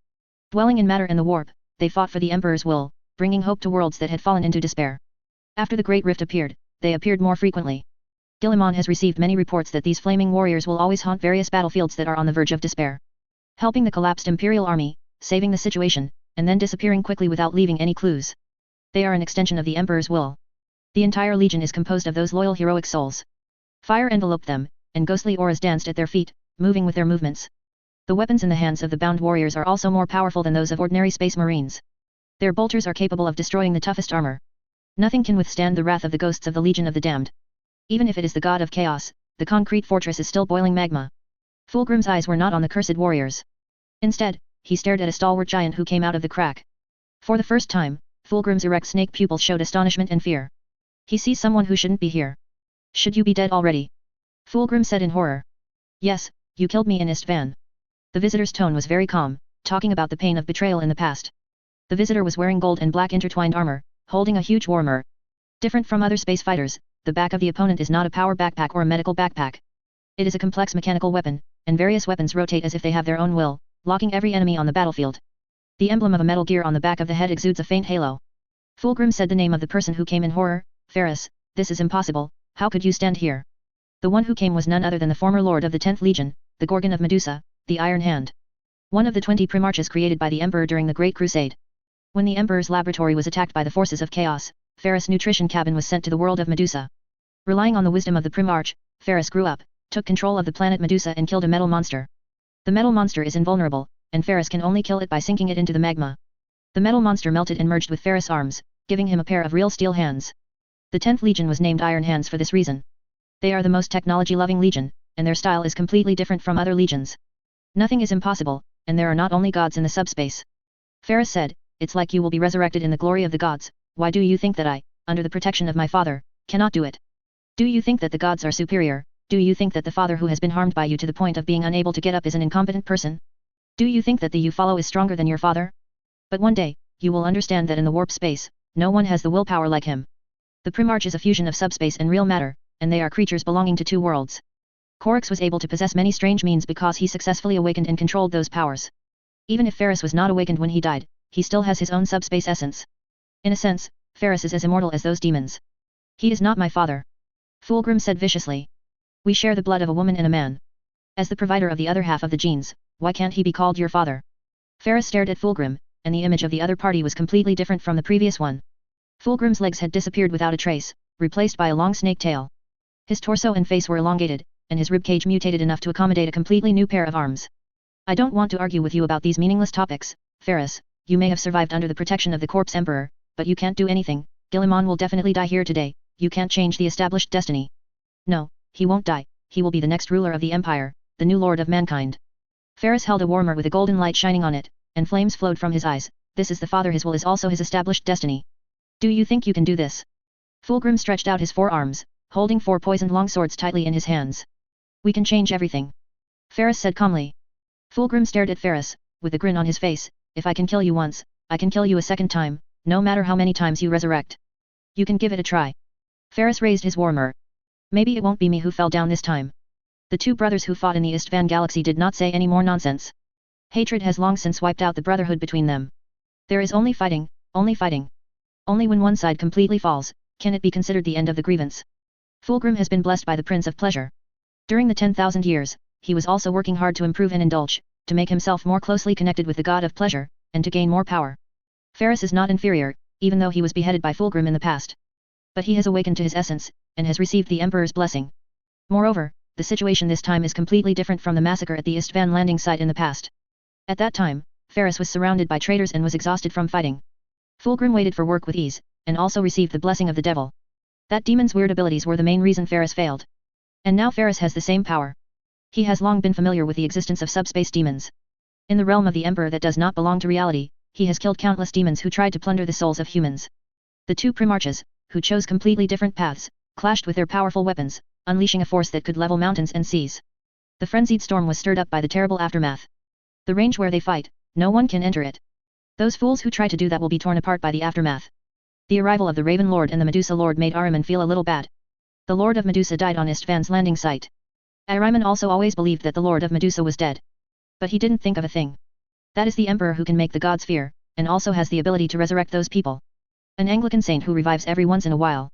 S1: Dwelling in matter and the warp, they fought for the Emperor's will, bringing hope to worlds that had fallen into despair. After the Great Rift appeared, they appeared more frequently. Guilliman has received many reports that these flaming warriors will always haunt various battlefields that are on the verge of despair, helping the collapsed imperial army, saving the situation, and then disappearing quickly without leaving any clues. They are an extension of the Emperor's will. The entire legion is composed of those loyal heroic souls. Fire enveloped them, and ghostly auras danced at their feet, moving with their movements. The weapons in the hands of the bound warriors are also more powerful than those of ordinary space marines. Their bolters are capable of destroying the toughest armor. Nothing can withstand the wrath of the ghosts of the Legion of the Damned. Even if it is the god of chaos, the concrete fortress is still boiling magma. Fulgrim's eyes were not on the cursed warriors. Instead, he stared at a stalwart giant who came out of the crack. For the first time, Fulgrim's erect snake pupils showed astonishment and fear. He sees someone who shouldn't be here. Should you be dead already? Fulgrim said in horror. Yes, you killed me in Istvan. The visitor's tone was very calm, talking about the pain of betrayal in the past. The visitor was wearing gold and black intertwined armor, holding a huge warhammer. Different from other space fighters, the back of the opponent is not a power backpack or a medical backpack. It is a complex mechanical weapon, and various weapons rotate as if they have their own will, locking every enemy on the battlefield. The emblem of a metal gear on the back of the head exudes a faint halo. Fulgrim said the name of the person who came in horror. Ferris, this is impossible, how could you stand here? The one who came was none other than the former lord of the 10th Legion, the Gorgon of Medusa, the Iron Hand. One of the 20 primarchs created by the Emperor during the Great Crusade. When the Emperor's laboratory was attacked by the forces of chaos, Ferris' nutrition cabin was sent to the world of Medusa. Relying on the wisdom of the Primarch, Ferris grew up, took control of the planet Medusa and killed a metal monster. The metal monster is invulnerable, and Ferris can only kill it by sinking it into the magma. The metal monster melted and merged with Ferris' arms, giving him a pair of real steel hands. The 10th Legion was named Iron Hands for this reason. They are the most technology-loving legion, and their style is completely different from other legions. Nothing is impossible, and there are not only gods in the subspace. Ferris said, it's like you will be resurrected in the glory of the gods. Why do you think that I, under the protection of my father, cannot do it? Do you think that the gods are superior? Do you think that the father who has been harmed by you to the point of being unable to get up is an incompetent person? Do you think that the you follow is stronger than your father? But one day, you will understand that in the warp space, no one has the willpower like him. The Primarch is a fusion of subspace and real matter, and they are creatures belonging to two worlds. Korix was able to possess many strange means because he successfully awakened and controlled those powers. Even if Ferris was not awakened when he died, he still has his own subspace essence. In a sense, Ferris is as immortal as those demons. He is not my father. Fulgrim said viciously. We share the blood of a woman and a man. As the provider of the other half of the genes, why can't he be called your father? Ferris stared at Fulgrim, and the image of the other party was completely different from the previous one. Fulgrim's legs had disappeared without a trace, replaced by a long snake tail. His torso and face were elongated, and his ribcage mutated enough to accommodate a completely new pair of arms. I don't want to argue with you about these meaningless topics, Ferris. You may have survived under the protection of the Corpse Emperor, but you can't do anything. Guilliman will definitely die here today. You can't change the established destiny. No, he won't die. He will be the next ruler of the Empire, the new lord of mankind. Ferris held a warmer with a golden light shining on it, and flames flowed from his eyes. This is the father. His will is also his established destiny. Do you think you can do this? Fulgrim stretched out his forearms, holding 4 poisoned longswords tightly in his hands. We can change everything. Ferris said calmly. Fulgrim stared at Ferris, with a grin on his face. If I can kill you once, I can kill you a second time, no matter how many times you resurrect. You can give it a try. Ferris raised his warmer. Maybe it won't be me who fell down this time. The two brothers who fought in the Istvan galaxy did not say any more nonsense. Hatred has long since wiped out the brotherhood between them. There is only fighting, only fighting. Only when one side completely falls, can it be considered the end of the grievance. Fulgrim has been blessed by the Prince of Pleasure. During the 10,000 years, he was also working hard to improve and indulge, to make himself more closely connected with the god of pleasure, and to gain more power. Ferris is not inferior, even though he was beheaded by Fulgrim in the past. But he has awakened to his essence, and has received the Emperor's blessing. Moreover, the situation this time is completely different from the massacre at the Istvan landing site in the past. At that time, Ferris was surrounded by traitors and was exhausted from fighting. Fulgrim waited for work with ease, and also received the blessing of the devil. That demon's weird abilities were the main reason Ferris failed. And now Ferris has the same power. He has long been familiar with the existence of subspace demons. In the realm of the Emperor that does not belong to reality, he has killed countless demons who tried to plunder the souls of humans. The two primarchs, who chose completely different paths, clashed with their powerful weapons, unleashing a force that could level mountains and seas. The frenzied storm was stirred up by the terrible aftermath. The range where they fight, no one can enter it. Those fools who try to do that will be torn apart by the aftermath. The arrival of the Raven Lord and the Medusa Lord made Ahriman feel a little bad. The Lord of Medusa died on Istvan's landing site. Ahriman also always believed that the Lord of Medusa was dead. But he didn't think of a thing. That is the Emperor who can make the gods fear, and also has the ability to resurrect those people. An Anglican saint who revives every once in a while.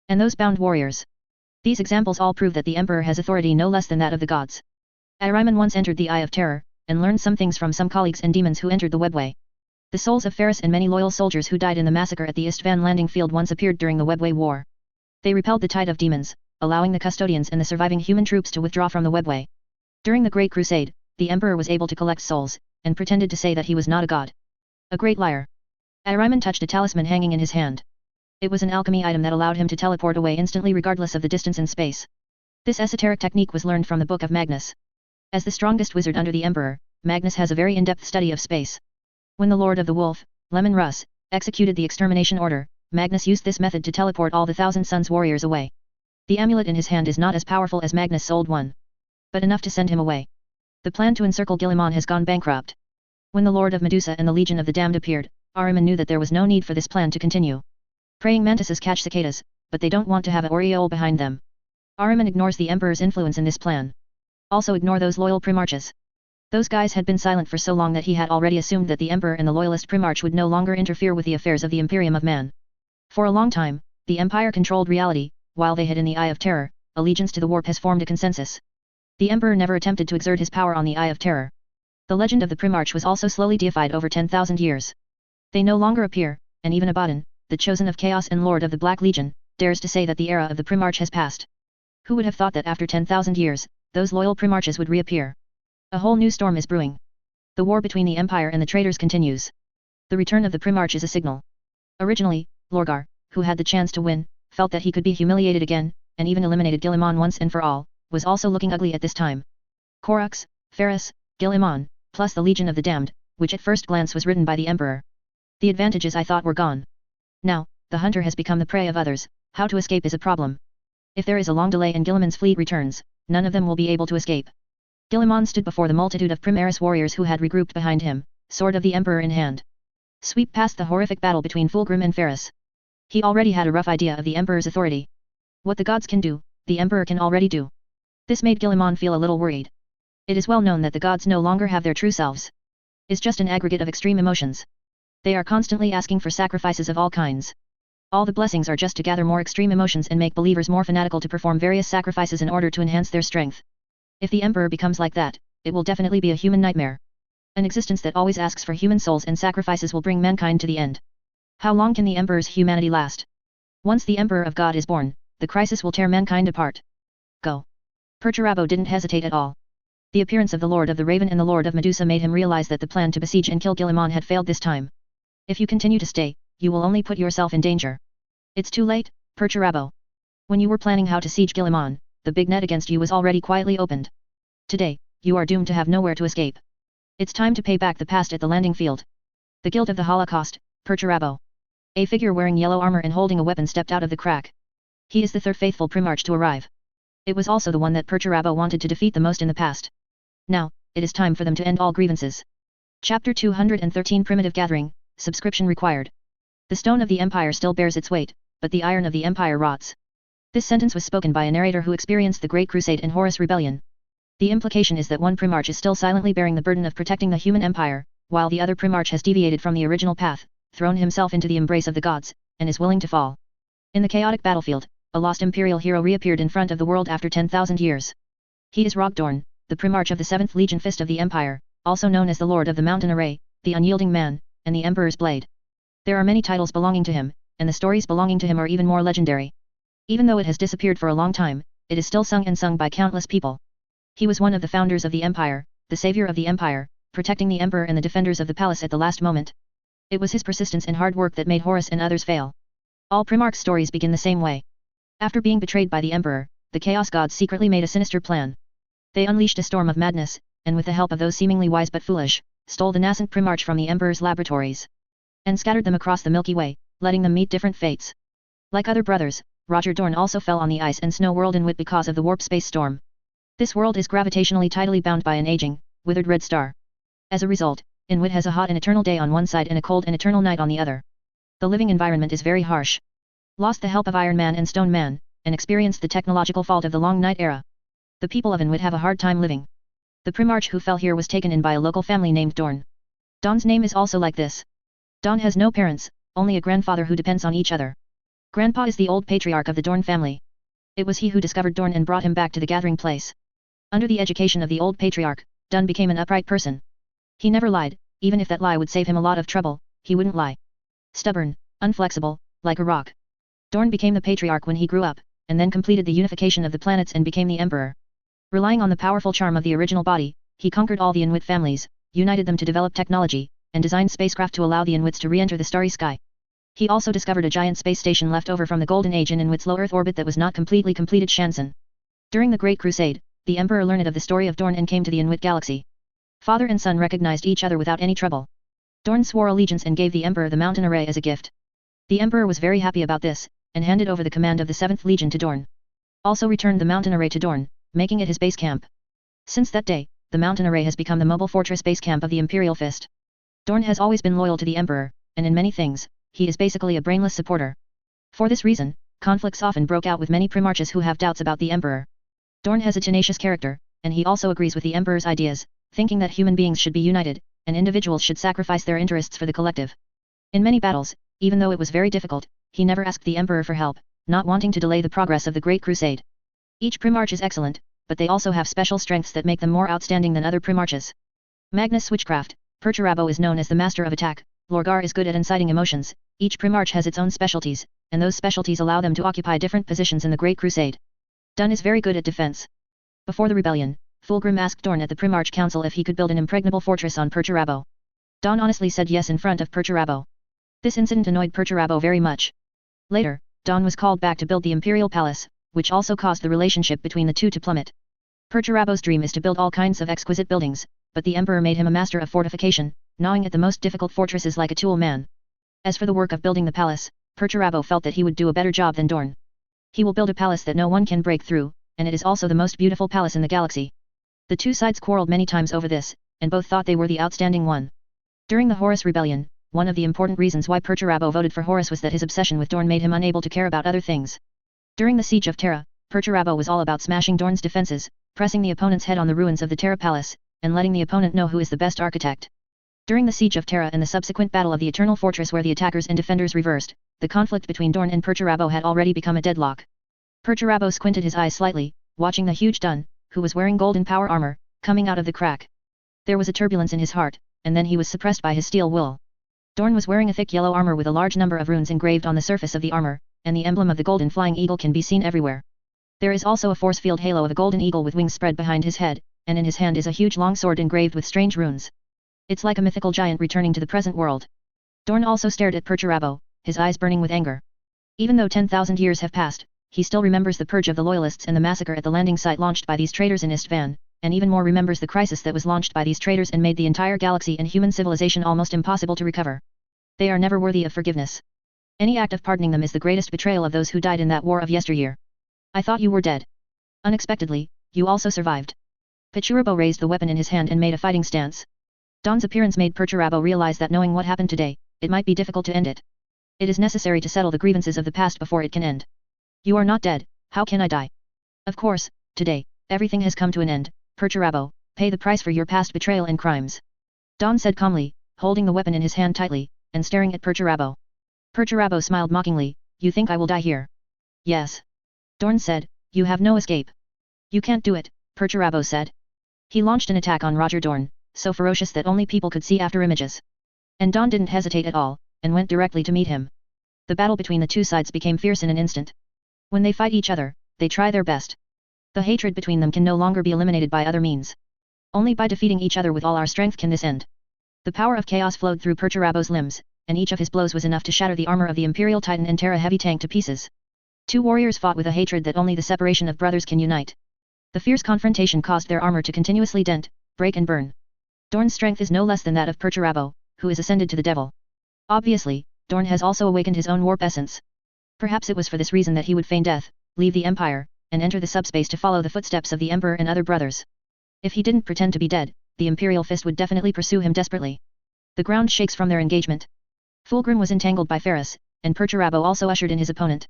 S1: And those bound warriors. These examples all prove that the emperor has authority no less than that of the gods. Ahriman once entered the Eye of Terror, and learned some things from some colleagues and demons who entered the webway. The souls of Ferris and many loyal soldiers who died in the massacre at the Istvan landing field once appeared during the webway war. They repelled the tide of demons, allowing the custodians and the surviving human troops to withdraw from the webway. During the Great Crusade, the emperor was able to collect souls, and pretended to say that he was not a god. A great liar. Ahriman touched a talisman hanging in his hand. It was an alchemy item that allowed him to teleport away instantly regardless of the distance and space. This esoteric technique was learned from the Book of Magnus. As the strongest wizard under the emperor, Magnus has a very in-depth study of space. When the Lord of the Wolf, Lemon Russ, executed the extermination order, Magnus used this method to teleport all the Thousand Sons warriors away. The amulet in his hand is not as powerful as Magnus' old one, but enough to send him away. The plan to encircle Guilliman has gone bankrupt. When the Lord of Medusa and the Legion of the Damned appeared, Ahriman knew that there was no need for this plan to continue. Praying mantises catch cicadas, but they don't want to have an aureole behind them. Ahriman ignores the Emperor's influence in this plan. Also ignore those loyal Primarchs. Those guys had been silent for so long that he had already assumed that the Emperor and the loyalist Primarch would no longer interfere with the affairs of the Imperium of Man. For a long time, the Empire controlled reality, while they hid in the Eye of Terror. Allegiance to the warp has formed a consensus. The Emperor never attempted to exert his power on the Eye of Terror. The legend of the Primarch was also slowly deified over 10,000 years. They no longer appear, and even Abaddon, the chosen of chaos and lord of the Black Legion, dares to say that the era of the Primarch has passed. Who would have thought that after 10,000 years, those loyal Primarches would reappear? A whole new storm is brewing. The war between the Empire and the traitors continues. The return of the Primarch is a signal. Originally, Lorgar, who had the chance to win, felt that he could be humiliated again, and even eliminated Guilliman once and for all, was also looking ugly at this time. Korux, Ferris, Guilliman, plus the Legion of the Damned, which at first glance was ridden by the Emperor. The advantages I thought were gone. Now, the hunter has become the prey of others. How to escape is a problem. If there is a long delay and Guilliman's fleet returns, none of them will be able to escape. Guilliman stood before the multitude of Primaris warriors who had regrouped behind him, sword of the Emperor in hand. Sweep past the horrific battle between Fulgrim and Ferris. He already had a rough idea of the Emperor's authority. What the gods can do, the Emperor can already do. This made Guilliman feel a little worried. It is well known that the gods no longer have their true selves. Is just an aggregate of extreme emotions. They are constantly asking for sacrifices of all kinds. All the blessings are just to gather more extreme emotions and make believers more fanatical to perform various sacrifices in order to enhance their strength. If the Emperor becomes like that, it will definitely be a human nightmare. An existence that always asks for human souls and sacrifices will bring mankind to the end. How long can the Emperor's humanity last? Once the Emperor of God is born, the crisis will tear mankind apart. Go. Perturabo didn't hesitate at all. The appearance of the Lord of the Raven and the Lord of Medusa made him realize that the plan to besiege and kill Guilliman had failed this time. If you continue to stay, you will only put yourself in danger. It's too late, Perturabo. When you were planning how to siege Guilliman, the big net against you was already quietly opened. Today, you are doomed to have nowhere to escape. It's time to pay back the past at the landing field. The guilt of the Holocaust, Perturabo. A figure wearing yellow armor and holding a weapon stepped out of the crack. He is the third faithful Primarch to arrive. It was also the one that Perturabo wanted to defeat the most in the past. Now, it is time for them to end all grievances. Chapter 213 Primitive Gathering, subscription required. The stone of the Empire still bears its weight, but the iron of the Empire rots. This sentence was spoken by a narrator who experienced the Great Crusade and Horus Rebellion. The implication is that one Primarch is still silently bearing the burden of protecting the human empire, while the other Primarch has deviated from the original path, thrown himself into the embrace of the gods, and is willing to fall. In the chaotic battlefield, a lost imperial hero reappeared in front of the world after 10,000 years. He is Rogdorn, the Primarch of the 7th Legion Fist of the Empire, also known as the Lord of the Mountain Array, the Unyielding Man, and the Emperor's Blade. There are many titles belonging to him, and the stories belonging to him are even more legendary. Even though it has disappeared for a long time, it is still sung and sung by countless people. He was one of the founders of the Empire, the savior of the Empire, protecting the Emperor and the defenders of the palace at the last moment. It was his persistence and hard work that made Horus and others fail. All Primarch's stories begin the same way. After being betrayed by the Emperor, the Chaos Gods secretly made a sinister plan. They unleashed a storm of madness, and with the help of those seemingly wise but foolish, stole the nascent Primarch from the Emperor's laboratories. And scattered them across the Milky Way, letting them meet different fates. Like other brothers, Roger Dorn also fell on the ice and snow world Inwit because of the warp space storm. This world is gravitationally tidally bound by an aging, withered red star. As a result, Inwit has a hot and eternal day on one side and a cold and eternal night on the other. The living environment is very harsh. Lost the help of Iron Man and Stone Man, and experienced the technological fault of the Long Night era. The people of Inwit have a hard time living. The Primarch who fell here was taken in by a local family named Dorn. Don's name is also like this. Don has no parents, only a grandfather who depends on each other. Grandpa is the old patriarch of the Dorn family. It was he who discovered Dorn and brought him back to the gathering place. Under the education of the old patriarch, Dunn became an upright person. He never lied, even if that lie would save him a lot of trouble, he wouldn't lie. Stubborn, unflexible, like a rock. Dorn became the patriarch when he grew up, and then completed the unification of the planets and became the emperor. Relying on the powerful charm of the original body, he conquered all the Inuit families, united them to develop technology, and designed spacecraft to allow the Inuits to re-enter the starry sky. He also discovered a giant space station left over from the Golden Age in Inuit's low Earth orbit that was not completely completed. Shansen. During the Great Crusade, the Emperor learned of the story of Dorn and came to the Inuit galaxy. Father and son recognized each other without any trouble. Dorn swore allegiance and gave the Emperor the mountain array as a gift. The Emperor was very happy about this, and handed over the command of the 7th Legion to Dorn. Also returned the mountain array to Dorn, making it his base camp. Since that day, the mountain array has become the mobile fortress base camp of the Imperial Fist. Dorn has always been loyal to the Emperor, and in many things, he is basically a brainless supporter. For this reason, conflicts often broke out with many primarchs who have doubts about the Emperor. Dorn has a tenacious character, and he also agrees with the Emperor's ideas, thinking that human beings should be united, and individuals should sacrifice their interests for the collective. In many battles, even though it was very difficult, he never asked the Emperor for help, not wanting to delay the progress of the Great Crusade. Each primarch is excellent, but they also have special strengths that make them more outstanding than other primarches. Magnus Switchcraft, Perturabo is known as the master of attack, Lorgar is good at inciting emotions, each primarch has its own specialties, and those specialties allow them to occupy different positions in the Great Crusade. Dunn is very good at defense. Before the rebellion, Fulgrim asked Dorn at the Primarch Council if he could build an impregnable fortress on Perturabo. Don honestly said yes in front of Perturabo. This incident annoyed Perturabo very much. Later, Don was called back to build the Imperial Palace, which also caused the relationship between the two to plummet. Perturabo's dream is to build all kinds of exquisite buildings, but the Emperor made him a master of fortification, gnawing at the most difficult fortresses like a tool man. As for the work of building the palace, Perturabo felt that he would do a better job than Dorn. He will build a palace that no one can break through, and it is also the most beautiful palace in the galaxy. The two sides quarreled many times over this, and both thought they were the outstanding one. During the Horus Rebellion, one of the important reasons why Perturabo voted for Horus was that his obsession with Dorn made him unable to care about other things. During the Siege of Terra, Perturabo was all about smashing Dorn's defenses, pressing the opponent's head on the ruins of the Terra Palace, and letting the opponent know who is the best architect. During the Siege of Terra and the subsequent Battle of the Eternal Fortress where the attackers and defenders reversed, the conflict between Dorn and Perturabo had already become a deadlock. Perturabo squinted his eyes slightly, watching the huge Dunn, who was wearing golden power armor, coming out of the crack. There was a turbulence in his heart, and then he was suppressed by his steel will. Dorn was wearing a thick yellow armor with a large number of runes engraved on the surface of the armor, and the emblem of the golden flying eagle can be seen everywhere. There is also a force field halo of a golden eagle with wings spread behind his head, and in his hand is a huge long sword engraved with strange runes. It's like a mythical giant returning to the present world. Dorn also stared at Perturabo, his eyes burning with anger. Even though 10,000 years have passed, he still remembers the purge of the Loyalists and the massacre at the landing site launched by these traitors in Istvan, and even more remembers the crisis that was launched by these traitors and made the entire galaxy and human civilization almost impossible to recover. They are never worthy of forgiveness. Any act of pardoning them is the greatest betrayal of those who died in that war of yesteryear. I thought you were dead. Unexpectedly, you also survived. Perturabo raised the weapon in his hand and made a fighting stance. Don's appearance made Perturabo realize that knowing what happened today, it might be difficult to end it. It is necessary to settle the grievances of the past before it can end. You are not dead, how can I die? Of course, today, everything has come to an end, Perturabo, pay the price for your past betrayal and crimes. Don said calmly, holding the weapon in his hand tightly, and staring at Perturabo. Perturabo smiled mockingly, you think I will die here? Yes. Dorn said, you have no escape. You can't do it, Perturabo said. He launched an attack on Roger Dorn, so ferocious that only people could see after images. And Don didn't hesitate at all, and went directly to meet him. The battle between the two sides became fierce in an instant. When they fight each other, they try their best. The hatred between them can no longer be eliminated by other means. Only by defeating each other with all our strength can this end. The power of chaos flowed through Perturabo's limbs, and each of his blows was enough to shatter the armor of the Imperial Titan and Terra heavy tank to pieces. Two warriors fought with a hatred that only the separation of brothers can unite. The fierce confrontation caused their armor to continuously dent, break and burn. Dorn's strength is no less than that of Perturabo, who is ascended to the devil. Obviously, Dorn has also awakened his own warp essence. Perhaps it was for this reason that he would feign death, leave the Empire, and enter the subspace to follow the footsteps of the Emperor and other brothers. If he didn't pretend to be dead, the Imperial Fist would definitely pursue him desperately. The ground shakes from their engagement. Fulgrim was entangled by Ferris, and Perturabo also ushered in his opponent.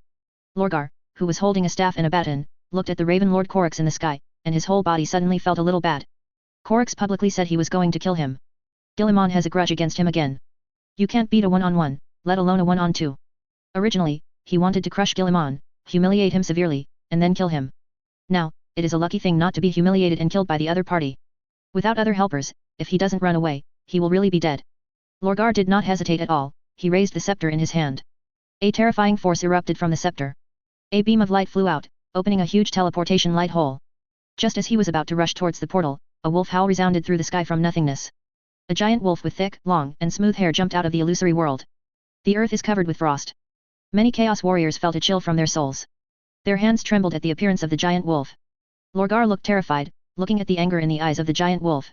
S1: Lorgar, who was holding a staff and a baton, looked at the Raven Lord Korix in the sky, and his whole body suddenly felt a little bad. Korix publicly said he was going to kill him. Guilliman has a grudge against him again. You can't beat a one-on-one, let alone a 1-on-2. Originally, he wanted to crush Guilliman, humiliate him severely, and then kill him. Now, it is a lucky thing not to be humiliated and killed by the other party. Without other helpers, if he doesn't run away, he will really be dead. Lorgar did not hesitate at all, he raised the scepter in his hand. A terrifying force erupted from the scepter. A beam of light flew out, opening a huge teleportation light hole. Just as he was about to rush towards the portal, a wolf howl resounded through the sky from nothingness. A giant wolf with thick, long, and smooth hair jumped out of the illusory world. The earth is covered with frost. Many Chaos Warriors felt a chill from their souls. Their hands trembled at the appearance of the giant wolf. Lorgar looked terrified, looking at the anger in the eyes of the giant wolf.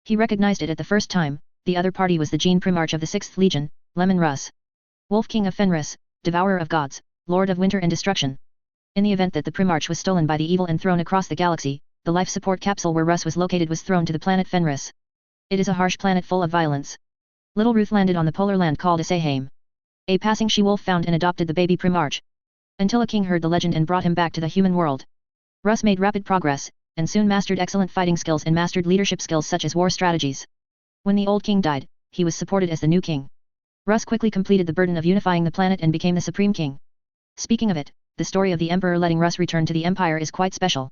S1: He recognized it at the first time. The other party was the Gene Primarch of the 6th Legion, Lemon Russ. Wolf King of Fenris, Devourer of Gods, Lord of Winter and Destruction. In the event that the Primarch was stolen by the evil and thrown across the galaxy, the life support capsule where Russ was located was thrown to the planet Fenris. It is a harsh planet full of violence. Little Ruth landed on the polar land called Asaheim. A passing she-wolf found and adopted the baby Primarch. Until a king heard the legend and brought him back to the human world. Russ made rapid progress, and soon mastered excellent fighting skills and mastered leadership skills such as war strategies. When the old king died, he was supported as the new king. Russ quickly completed the burden of unifying the planet and became the supreme king. Speaking of it, the story of the Emperor letting Russ return to the Empire is quite special.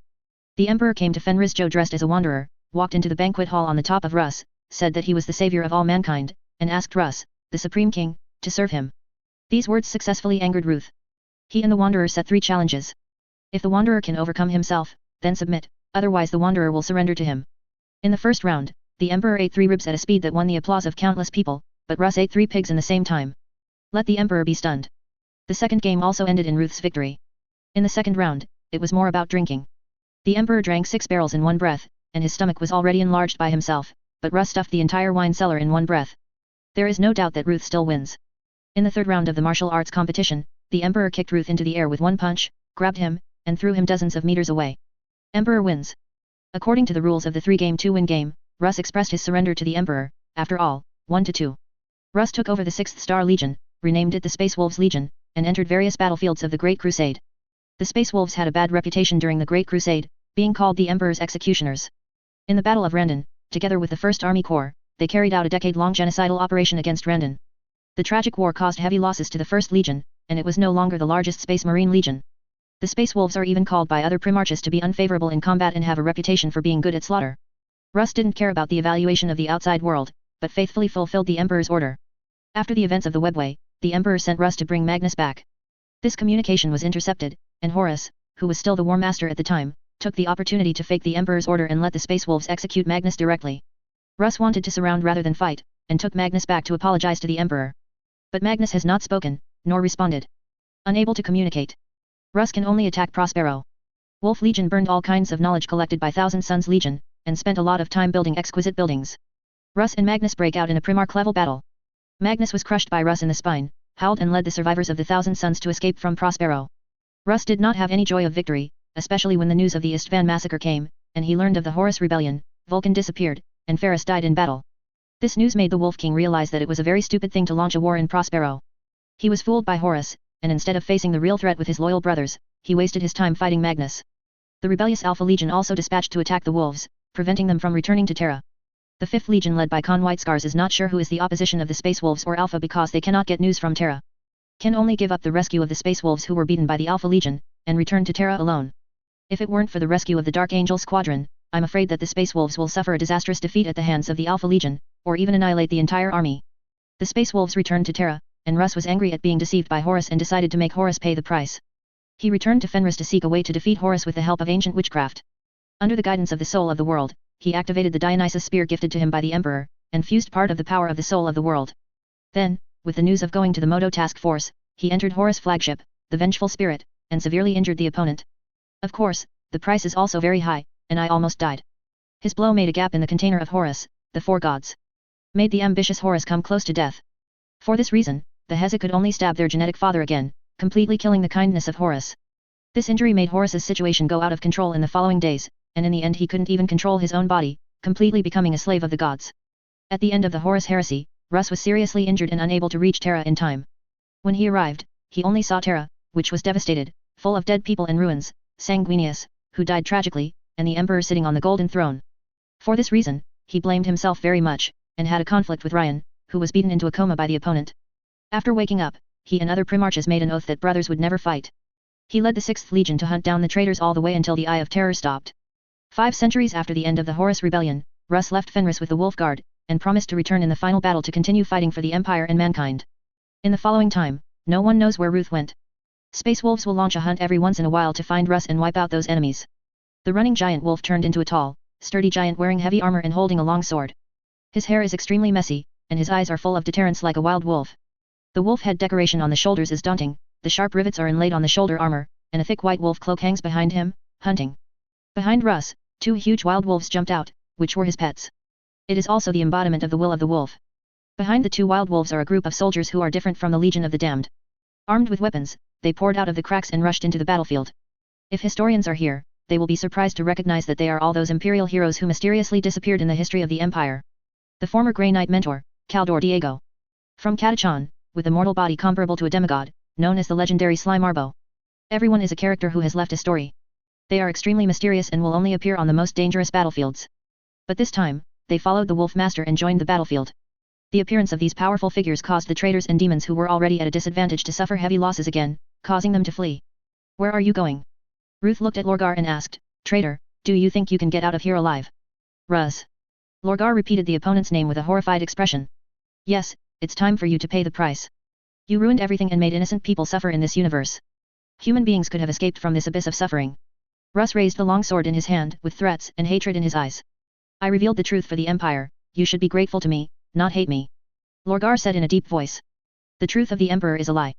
S1: The Emperor came to Fenrisjo dressed as a wanderer, walked into the banquet hall on the top of Russ, said that he was the savior of all mankind, and asked Russ, the supreme king, to serve him. These words successfully angered Ruth. He and the wanderer set 3 challenges. If the wanderer can overcome himself, then submit, otherwise the wanderer will surrender to him. In the first round, the Emperor ate 3 ribs at a speed that won the applause of countless people, but Russ ate 3 pigs in the same time. Let the Emperor be stunned. The second game also ended in Ruth's victory. In the second round, it was more about drinking. The Emperor drank 6 barrels in one breath, and his stomach was already enlarged by himself, but Russ stuffed the entire wine cellar in one breath. There is no doubt that Ruth still wins. In the third round of the martial arts competition, the Emperor kicked Ruth into the air with one punch, grabbed him, and threw him dozens of meters away. Emperor wins. According to the rules of the 3-game 2-win game, Russ expressed his surrender to the Emperor, after all, 1-2. Russ took over the 6th Star Legion, renamed it the Space Wolves Legion, and entered various battlefields of the Great Crusade. The Space Wolves had a bad reputation during the Great Crusade, being called the Emperor's executioners. In the Battle of Randon, together with the 1st Army Corps, they carried out a decade-long genocidal operation against Randon. The tragic war caused heavy losses to the 1st Legion, and it was no longer the largest Space Marine Legion. The Space Wolves are even called by other Primarches to be unfavorable in combat and have a reputation for being good at slaughter. Russ didn't care about the evaluation of the outside world, but faithfully fulfilled the Emperor's order. After the events of the Webway, the Emperor sent Russ to bring Magnus back. This communication was intercepted, and Horus, who was still the War Master at the time, took the opportunity to fake the Emperor's order and let the Space Wolves execute Magnus directly. Russ wanted to surround rather than fight, and took Magnus back to apologize to the Emperor. But Magnus has not spoken, nor responded. Unable to communicate. Russ can only attack Prospero. Wolf Legion burned all kinds of knowledge collected by Thousand Suns Legion, and spent a lot of time building exquisite buildings. Russ and Magnus break out in a Primarch-level battle. Magnus was crushed by Russ in the spine, howled and led the survivors of the Thousand Suns to escape from Prospero. Russ did not have any joy of victory, especially when the news of the Istvan massacre came, and he learned of the Horus rebellion. Vulcan disappeared, and Ferris died in battle. This news made the Wolf King realize that it was a very stupid thing to launch a war in Prospero. He was fooled by Horus, and instead of facing the real threat with his loyal brothers, he wasted his time fighting Magnus. The rebellious Alpha Legion also dispatched to attack the wolves, preventing them from returning to Terra. The 5th Legion led by Khan Whitescars is not sure who is the opposition of the Space Wolves or Alpha because they cannot get news from Terra. Can only give up the rescue of the Space Wolves who were beaten by the Alpha Legion, and return to Terra alone. If it weren't for the rescue of the Dark Angel Squadron, I'm afraid that the Space Wolves will suffer a disastrous defeat at the hands of the Alpha Legion, or even annihilate the entire army. The Space Wolves returned to Terra, and Russ was angry at being deceived by Horus and decided to make Horus pay the price. He returned to Fenris to seek a way to defeat Horus with the help of ancient witchcraft. Under the guidance of the Soul of the World, he activated the Dionysus spear gifted to him by the Emperor, and fused part of the power of the Soul of the World. Then, with the news of going to the Moto Task Force, he entered Horus' flagship, the Vengeful Spirit, and severely injured the opponent. Of course, the price is also very high, and I almost died. His blow made a gap in the container of Horus, the 4 gods. Made the ambitious Horus come close to death. For this reason, the Heza could only stab their genetic father again, completely killing the kindness of Horus. This injury made Horus's situation go out of control in the following days, and in the end he couldn't even control his own body, completely becoming a slave of the gods. At the end of the Horus heresy, Russ was seriously injured and unable to reach Terra in time. When he arrived, he only saw Terra, which was devastated, full of dead people and ruins, Sanguinius, who died tragically, and the Emperor sitting on the golden throne. For this reason, he blamed himself very much, and had a conflict with Ryan, who was beaten into a coma by the opponent. After waking up, he and other primarchs made an oath that brothers would never fight. He led the 6th Legion to hunt down the traitors all the way until the Eye of Terror stopped. 5 centuries after the end of the Horus Rebellion, Russ left Fenris with the Wolf Guard, and promised to return in the final battle to continue fighting for the Empire and mankind. In the following time, no one knows where Ruth went. Space Wolves will launch a hunt every once in a while to find Russ and wipe out those enemies. The running giant wolf turned into a tall, sturdy giant wearing heavy armor and holding a long sword. His hair is extremely messy, and his eyes are full of deterrence like a wild wolf. The wolf head decoration on the shoulders is daunting, the sharp rivets are inlaid on the shoulder armor, and a thick white wolf cloak hangs behind him, hunting. Behind Russ, 2 huge wild wolves jumped out, which were his pets. It is also the embodiment of the will of the wolf. Behind the 2 wild wolves are a group of soldiers who are different from the Legion of the Damned. Armed with weapons, they poured out of the cracks and rushed into the battlefield. If historians are here, they will be surprised to recognize that they are all those imperial heroes who mysteriously disappeared in the history of the Empire. The former Grey Knight mentor, Caldor Diego. From Catachan, with a mortal body comparable to a demigod, known as the legendary Slime Arbo. Everyone is a character who has left a story. They are extremely mysterious and will only appear on the most dangerous battlefields. But this time, they followed the Wolf Master and joined the battlefield. The appearance of these powerful figures caused the traitors and demons who were already at a disadvantage to suffer heavy losses again, causing them to flee. Where are you going? Ruth looked at Lorgar and asked, Traitor, do you think you can get out of here alive? Ruz. Lorgar repeated the opponent's name with a horrified expression. Yes, it's time for you to pay the price. You ruined everything and made innocent people suffer in this universe. Human beings could have escaped from this abyss of suffering. Russ raised the long sword in his hand, with threats and hatred in his eyes. I revealed the truth for the Empire, you should be grateful to me, not hate me. Lorgar said in a deep voice. The truth of the Emperor is a lie.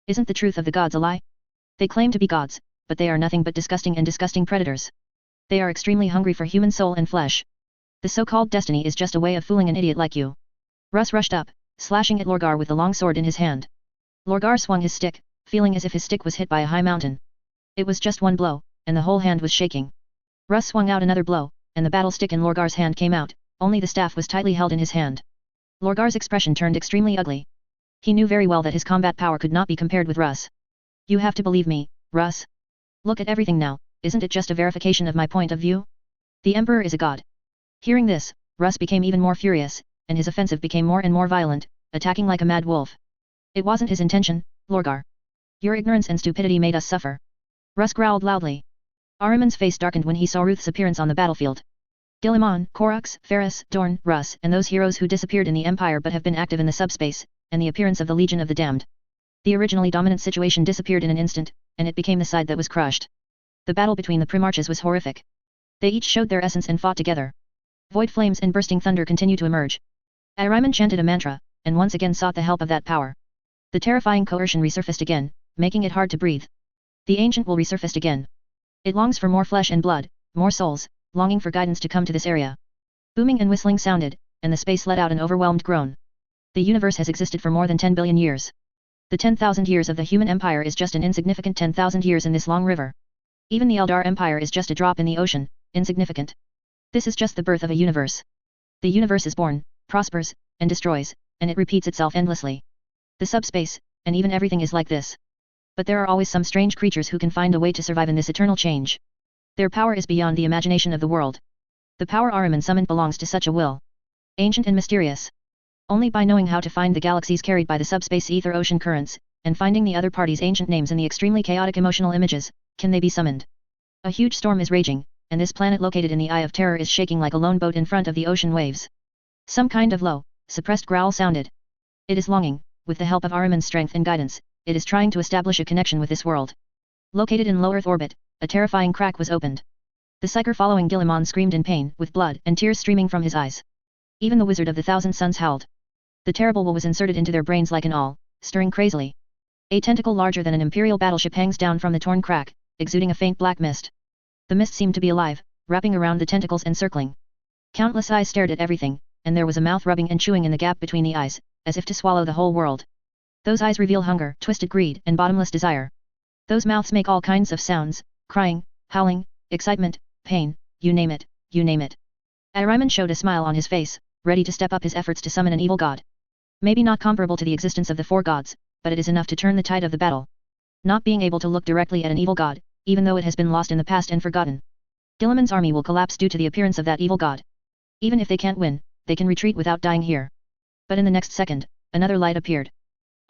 S1: Isn't the truth of the gods a lie? They claim to be gods, but they are nothing but disgusting predators. They are extremely hungry for human soul and flesh. The so-called destiny is just a way of fooling an idiot like you. Russ rushed up, slashing at Lorgar with the long sword in his hand. Lorgar swung his stick, feeling as if his stick was hit by a high mountain. It was just one blow, and the whole hand was shaking. Russ swung out another blow, and the battle stick in Lorgar's hand came out, only the staff was tightly held in his hand. Lorgar's expression turned extremely ugly. He knew very well that his combat power could not be compared with Russ. You have to believe me, Russ. Look at everything now, isn't it just a verification of my point of view? The Emperor is a god. Hearing this, Russ became even more furious, and his offensive became more and more violent, attacking like a mad wolf. It wasn't his intention, Lorgar. Your ignorance and stupidity made us suffer. Russ growled loudly. Ahriman's face darkened when he saw Ruth's appearance on the battlefield. Guilliman, Korux, Ferris, Dorn, Russ, and those heroes who disappeared in the Empire but have been active in the subspace, and the appearance of the Legion of the Damned. The originally dominant situation disappeared in an instant, and it became the side that was crushed. The battle between the Primarchs was horrific. They each showed their essence and fought together. Void flames and bursting thunder continued to emerge. Ahriman chanted a mantra, and once again sought the help of that power. The terrifying coercion resurfaced again, making it hard to breathe. The ancient will resurfaced again. It longs for more flesh and blood, more souls, longing for guidance to come to this area. Booming and whistling sounded, and the space let out an overwhelmed groan. The universe has existed for more than 10 billion years. The 10,000 years of the human empire is just an insignificant 10,000 years in this long river. Even the Eldar Empire is just a drop in the ocean, insignificant. This is just the birth of a universe. The universe is born, prospers, and destroys, and it repeats itself endlessly. The subspace, and even everything is like this. But there are always some strange creatures who can find a way to survive in this eternal change. Their power is beyond the imagination of the world. The power Ahriman summoned belongs to such a will. Ancient and mysterious. Only by knowing how to find the galaxies carried by the subspace ether ocean currents, and finding the other party's ancient names in the extremely chaotic emotional images, can they be summoned. A huge storm is raging, and this planet located in the Eye of Terror is shaking like a lone boat in front of the ocean waves. Some kind of low, suppressed growl sounded. It is longing, with the help of Ahriman's strength and guidance, it is trying to establish a connection with this world. Located in low Earth orbit, a terrifying crack was opened. The Psyker following Guilliman screamed in pain, with blood and tears streaming from his eyes. Even the Wizard of the Thousand Suns howled. The terrible will was inserted into their brains like an awl, stirring crazily. A tentacle larger than an imperial battleship hangs down from the torn crack, exuding a faint black mist. The mist seemed to be alive, wrapping around the tentacles and circling. Countless eyes stared at everything, and there was a mouth rubbing and chewing in the gap between the eyes, as if to swallow the whole world. Those eyes reveal hunger, twisted greed, and bottomless desire. Those mouths make all kinds of sounds, crying, howling, excitement, pain, you name it, you name it. Ahriman showed a smile on his face, ready to step up his efforts to summon an evil god. Maybe not comparable to the existence of the four gods, but it is enough to turn the tide of the battle. Not being able to look directly at an evil god, even though it has been lost in the past and forgotten. Guilliman's army will collapse due to the appearance of that evil god. Even if they can't win, they can retreat without dying here. But in the next second, another light appeared.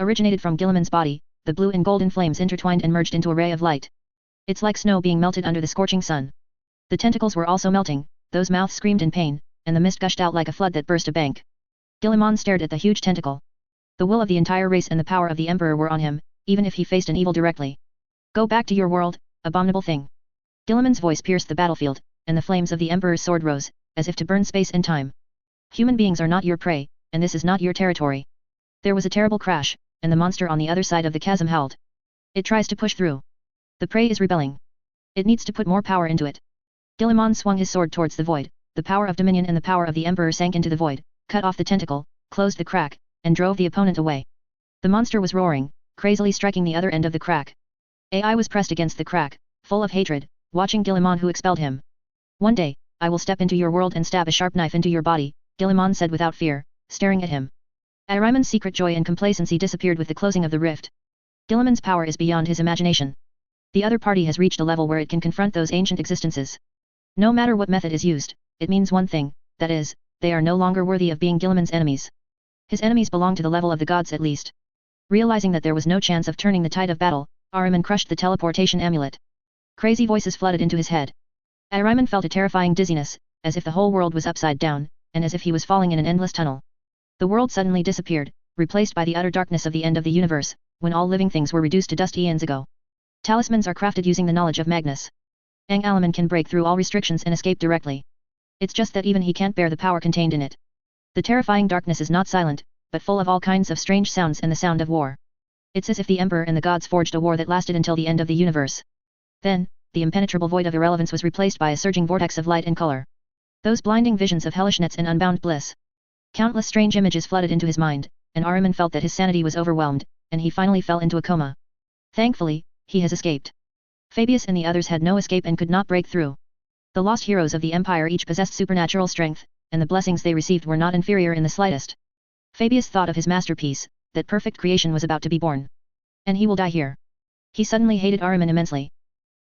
S1: originated from Guilliman's body, the blue and golden flames intertwined and merged into a ray of light. It's like snow being melted under the scorching sun. The tentacles were also melting, those mouths screamed in pain, and the mist gushed out like a flood that burst a bank. Guilliman stared at the huge tentacle. The will of the entire race and the power of the Emperor were on him, even if he faced an evil directly. Go back to your world, abominable thing. Guilliman's voice pierced the battlefield, and the flames of the Emperor's sword rose, as if to burn space and time. Human beings are not your prey, and this is not your territory. There was a terrible crash, and the monster on the other side of the chasm howled. It tries to push through. The prey is rebelling. It needs to put more power into it. Guilliman swung his sword towards the void, the power of dominion and the power of the Emperor sank into the void, cut off the tentacle, closed the crack, and drove the opponent away. The monster was roaring, crazily striking the other end of the crack. AI was pressed against the crack, full of hatred, watching Guilliman who expelled him. One day, I will step into your world and stab a sharp knife into your body, Guilliman said without fear, staring at him. Ahriman's secret joy and complacency disappeared with the closing of the rift. Guilliman's power is beyond his imagination. The other party has reached a level where it can confront those ancient existences. No matter what method is used, it means one thing, that is, they are no longer worthy of being Guilliman's enemies. His enemies belong to the level of the gods at least. Realizing that there was no chance of turning the tide of battle, Ahriman crushed the teleportation amulet. Crazy voices flooded into his head. Ahriman felt a terrifying dizziness, as if the whole world was upside down, and as if he was falling in an endless tunnel. The world suddenly disappeared, replaced by the utter darkness of the end of the universe, when all living things were reduced to dust eons ago. Talismans are crafted using the knowledge of Magnus. Ahriman can break through all restrictions and escape directly. It's just that even he can't bear the power contained in it. The terrifying darkness is not silent, but full of all kinds of strange sounds and the sound of war. It's as if the Emperor and the gods forged a war that lasted until the end of the universe. Then, the impenetrable void of irrelevance was replaced by a surging vortex of light and color. Those blinding visions of hellishness and unbound bliss. Countless strange images flooded into his mind, and Ahriman felt that his sanity was overwhelmed, and he finally fell into a coma. Thankfully, he has escaped. Fabius and the others had no escape and could not break through. The lost heroes of the Empire each possessed supernatural strength, and the blessings they received were not inferior in the slightest. Fabius thought of his masterpiece, that perfect creation was about to be born. And he will die here. He suddenly hated Ahriman immensely.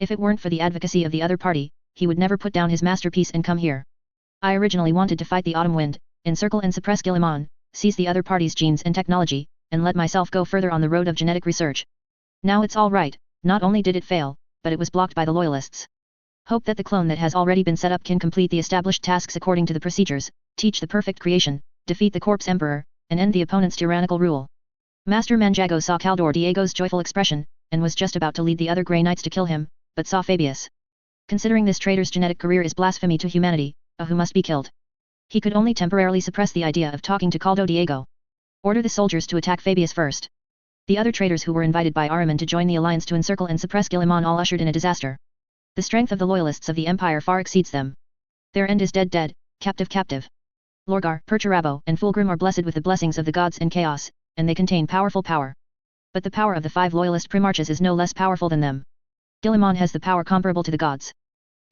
S1: If it weren't for the advocacy of the other party, he would never put down his masterpiece and come here. I originally wanted to fight the autumn wind, encircle and suppress Guilliman, seize the other party's genes and technology, and let myself go further on the road of genetic research. Now it's all right, not only did it fail, but it was blocked by the loyalists. Hope that the clone that has already been set up can complete the established tasks according to the procedures, teach the perfect creation, defeat the corpse emperor, and end the opponent's tyrannical rule. Master Manjago saw Caldor Diego's joyful expression, and was just about to lead the other Grey Knights to kill him, but saw Fabius. Considering this traitor's genetic career is blasphemy to humanity, who must be killed. He could only temporarily suppress the idea of talking to Caldo Diego. Order the soldiers to attack Fabius first. The other traitors who were invited by Ahriman to join the alliance to encircle and suppress Guilliman all ushered in a disaster. The strength of the loyalists of the Empire far exceeds them. Their end is dead, captive. Lorgar, Perturabo, and Fulgrim are blessed with the blessings of the gods and chaos, and they contain powerful power. But the power of the 5 loyalist primarches is no less powerful than them. Guilliman has the power comparable to the gods.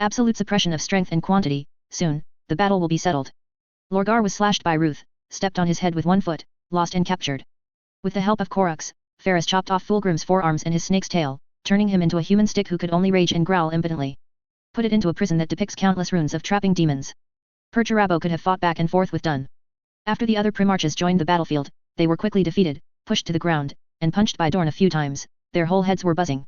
S1: Absolute suppression of strength and quantity, soon, the battle will be settled. Lorgar was slashed by Ruth, stepped on his head with 1 foot, lost and captured. With the help of Korux, Ferris chopped off Fulgrim's forearms and his snake's tail, turning him into a human stick who could only rage and growl impotently. Put it into a prison that depicts countless runes of trapping demons. Perturabo could have fought back and forth with Dun. After the other primarches joined the battlefield, they were quickly defeated, pushed to the ground, and punched by Dorn a few times, their whole heads were buzzing.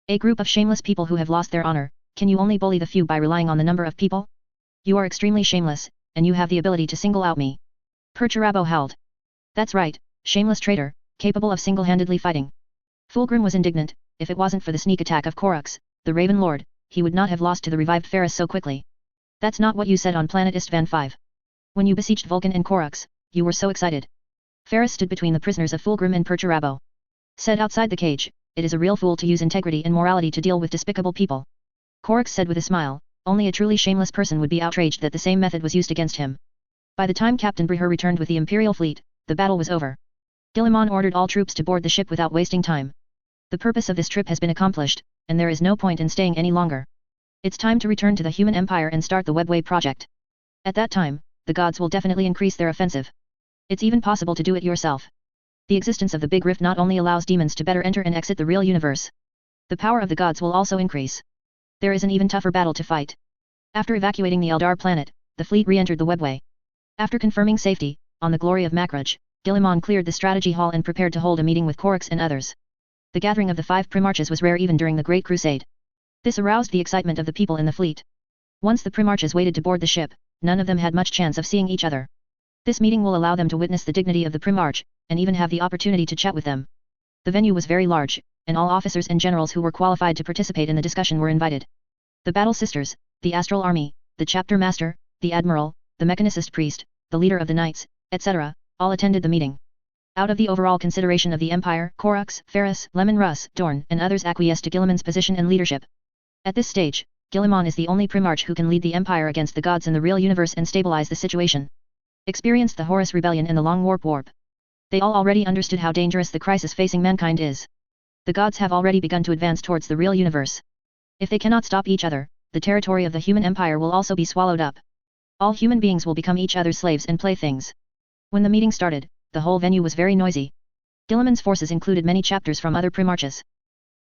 S1: A group of shameless people who have lost their honor, can you only bully the few by relying on the number of people? You are extremely shameless, and you have the ability to single out me. Perturabo howled. That's right, shameless traitor, capable of single-handedly fighting. Fulgrim was indignant. If it wasn't for the sneak attack of Korux, the Raven Lord, he would not have lost to the revived Ferris so quickly. That's not what you said on planet Istvan 5. When you besieged Vulcan and Korux, you were so excited. Ferris stood between the prisoners of Fulgrim and Perturabo. Said outside the cage, it is a real fool to use integrity and morality to deal with despicable people. Korux said with a smile, only a truly shameless person would be outraged that the same method was used against him. By the time Captain Breher returned with the Imperial fleet, the battle was over. Guilliman ordered all troops to board the ship without wasting time. The purpose of this trip has been accomplished, and there is no point in staying any longer. It's time to return to the human empire and start the Webway project. At that time, the gods will definitely increase their offensive. It's even possible to do it yourself. The existence of the Big Rift not only allows demons to better enter and exit the real universe. The power of the gods will also increase. There is an even tougher battle to fight. After evacuating the Eldar planet, the fleet re-entered the Webway. After confirming safety, on the glory of Makraj, Guilliman cleared the strategy hall and prepared to hold a meeting with Corix and others. The gathering of the 5 primarches was rare even during the Great Crusade. This aroused the excitement of the people in the fleet. Once the primarches waited to board the ship, none of them had much chance of seeing each other. This meeting will allow them to witness the dignity of the primarch, and even have the opportunity to chat with them. The venue was very large, and all officers and generals who were qualified to participate in the discussion were invited. The battle sisters, the astral army, the chapter master, the admiral, the mechanicist priest, the leader of the knights, etc., all attended the meeting. Out of the overall consideration of the Empire, Corux, Ferris, Lemon Russ, Dorn, and others acquiesced to Guilliman's position and leadership. At this stage, Guilliman is the only primarch who can lead the Empire against the gods in the real universe and stabilize the situation. Experienced the Horus Rebellion and the Long Warp. They all already understood how dangerous the crisis facing mankind is. The gods have already begun to advance towards the real universe. If they cannot stop each other, the territory of the human empire will also be swallowed up. All human beings will become each other's slaves and playthings. When the meeting started, the whole venue was very noisy. Guilliman's forces included many chapters from other primarches.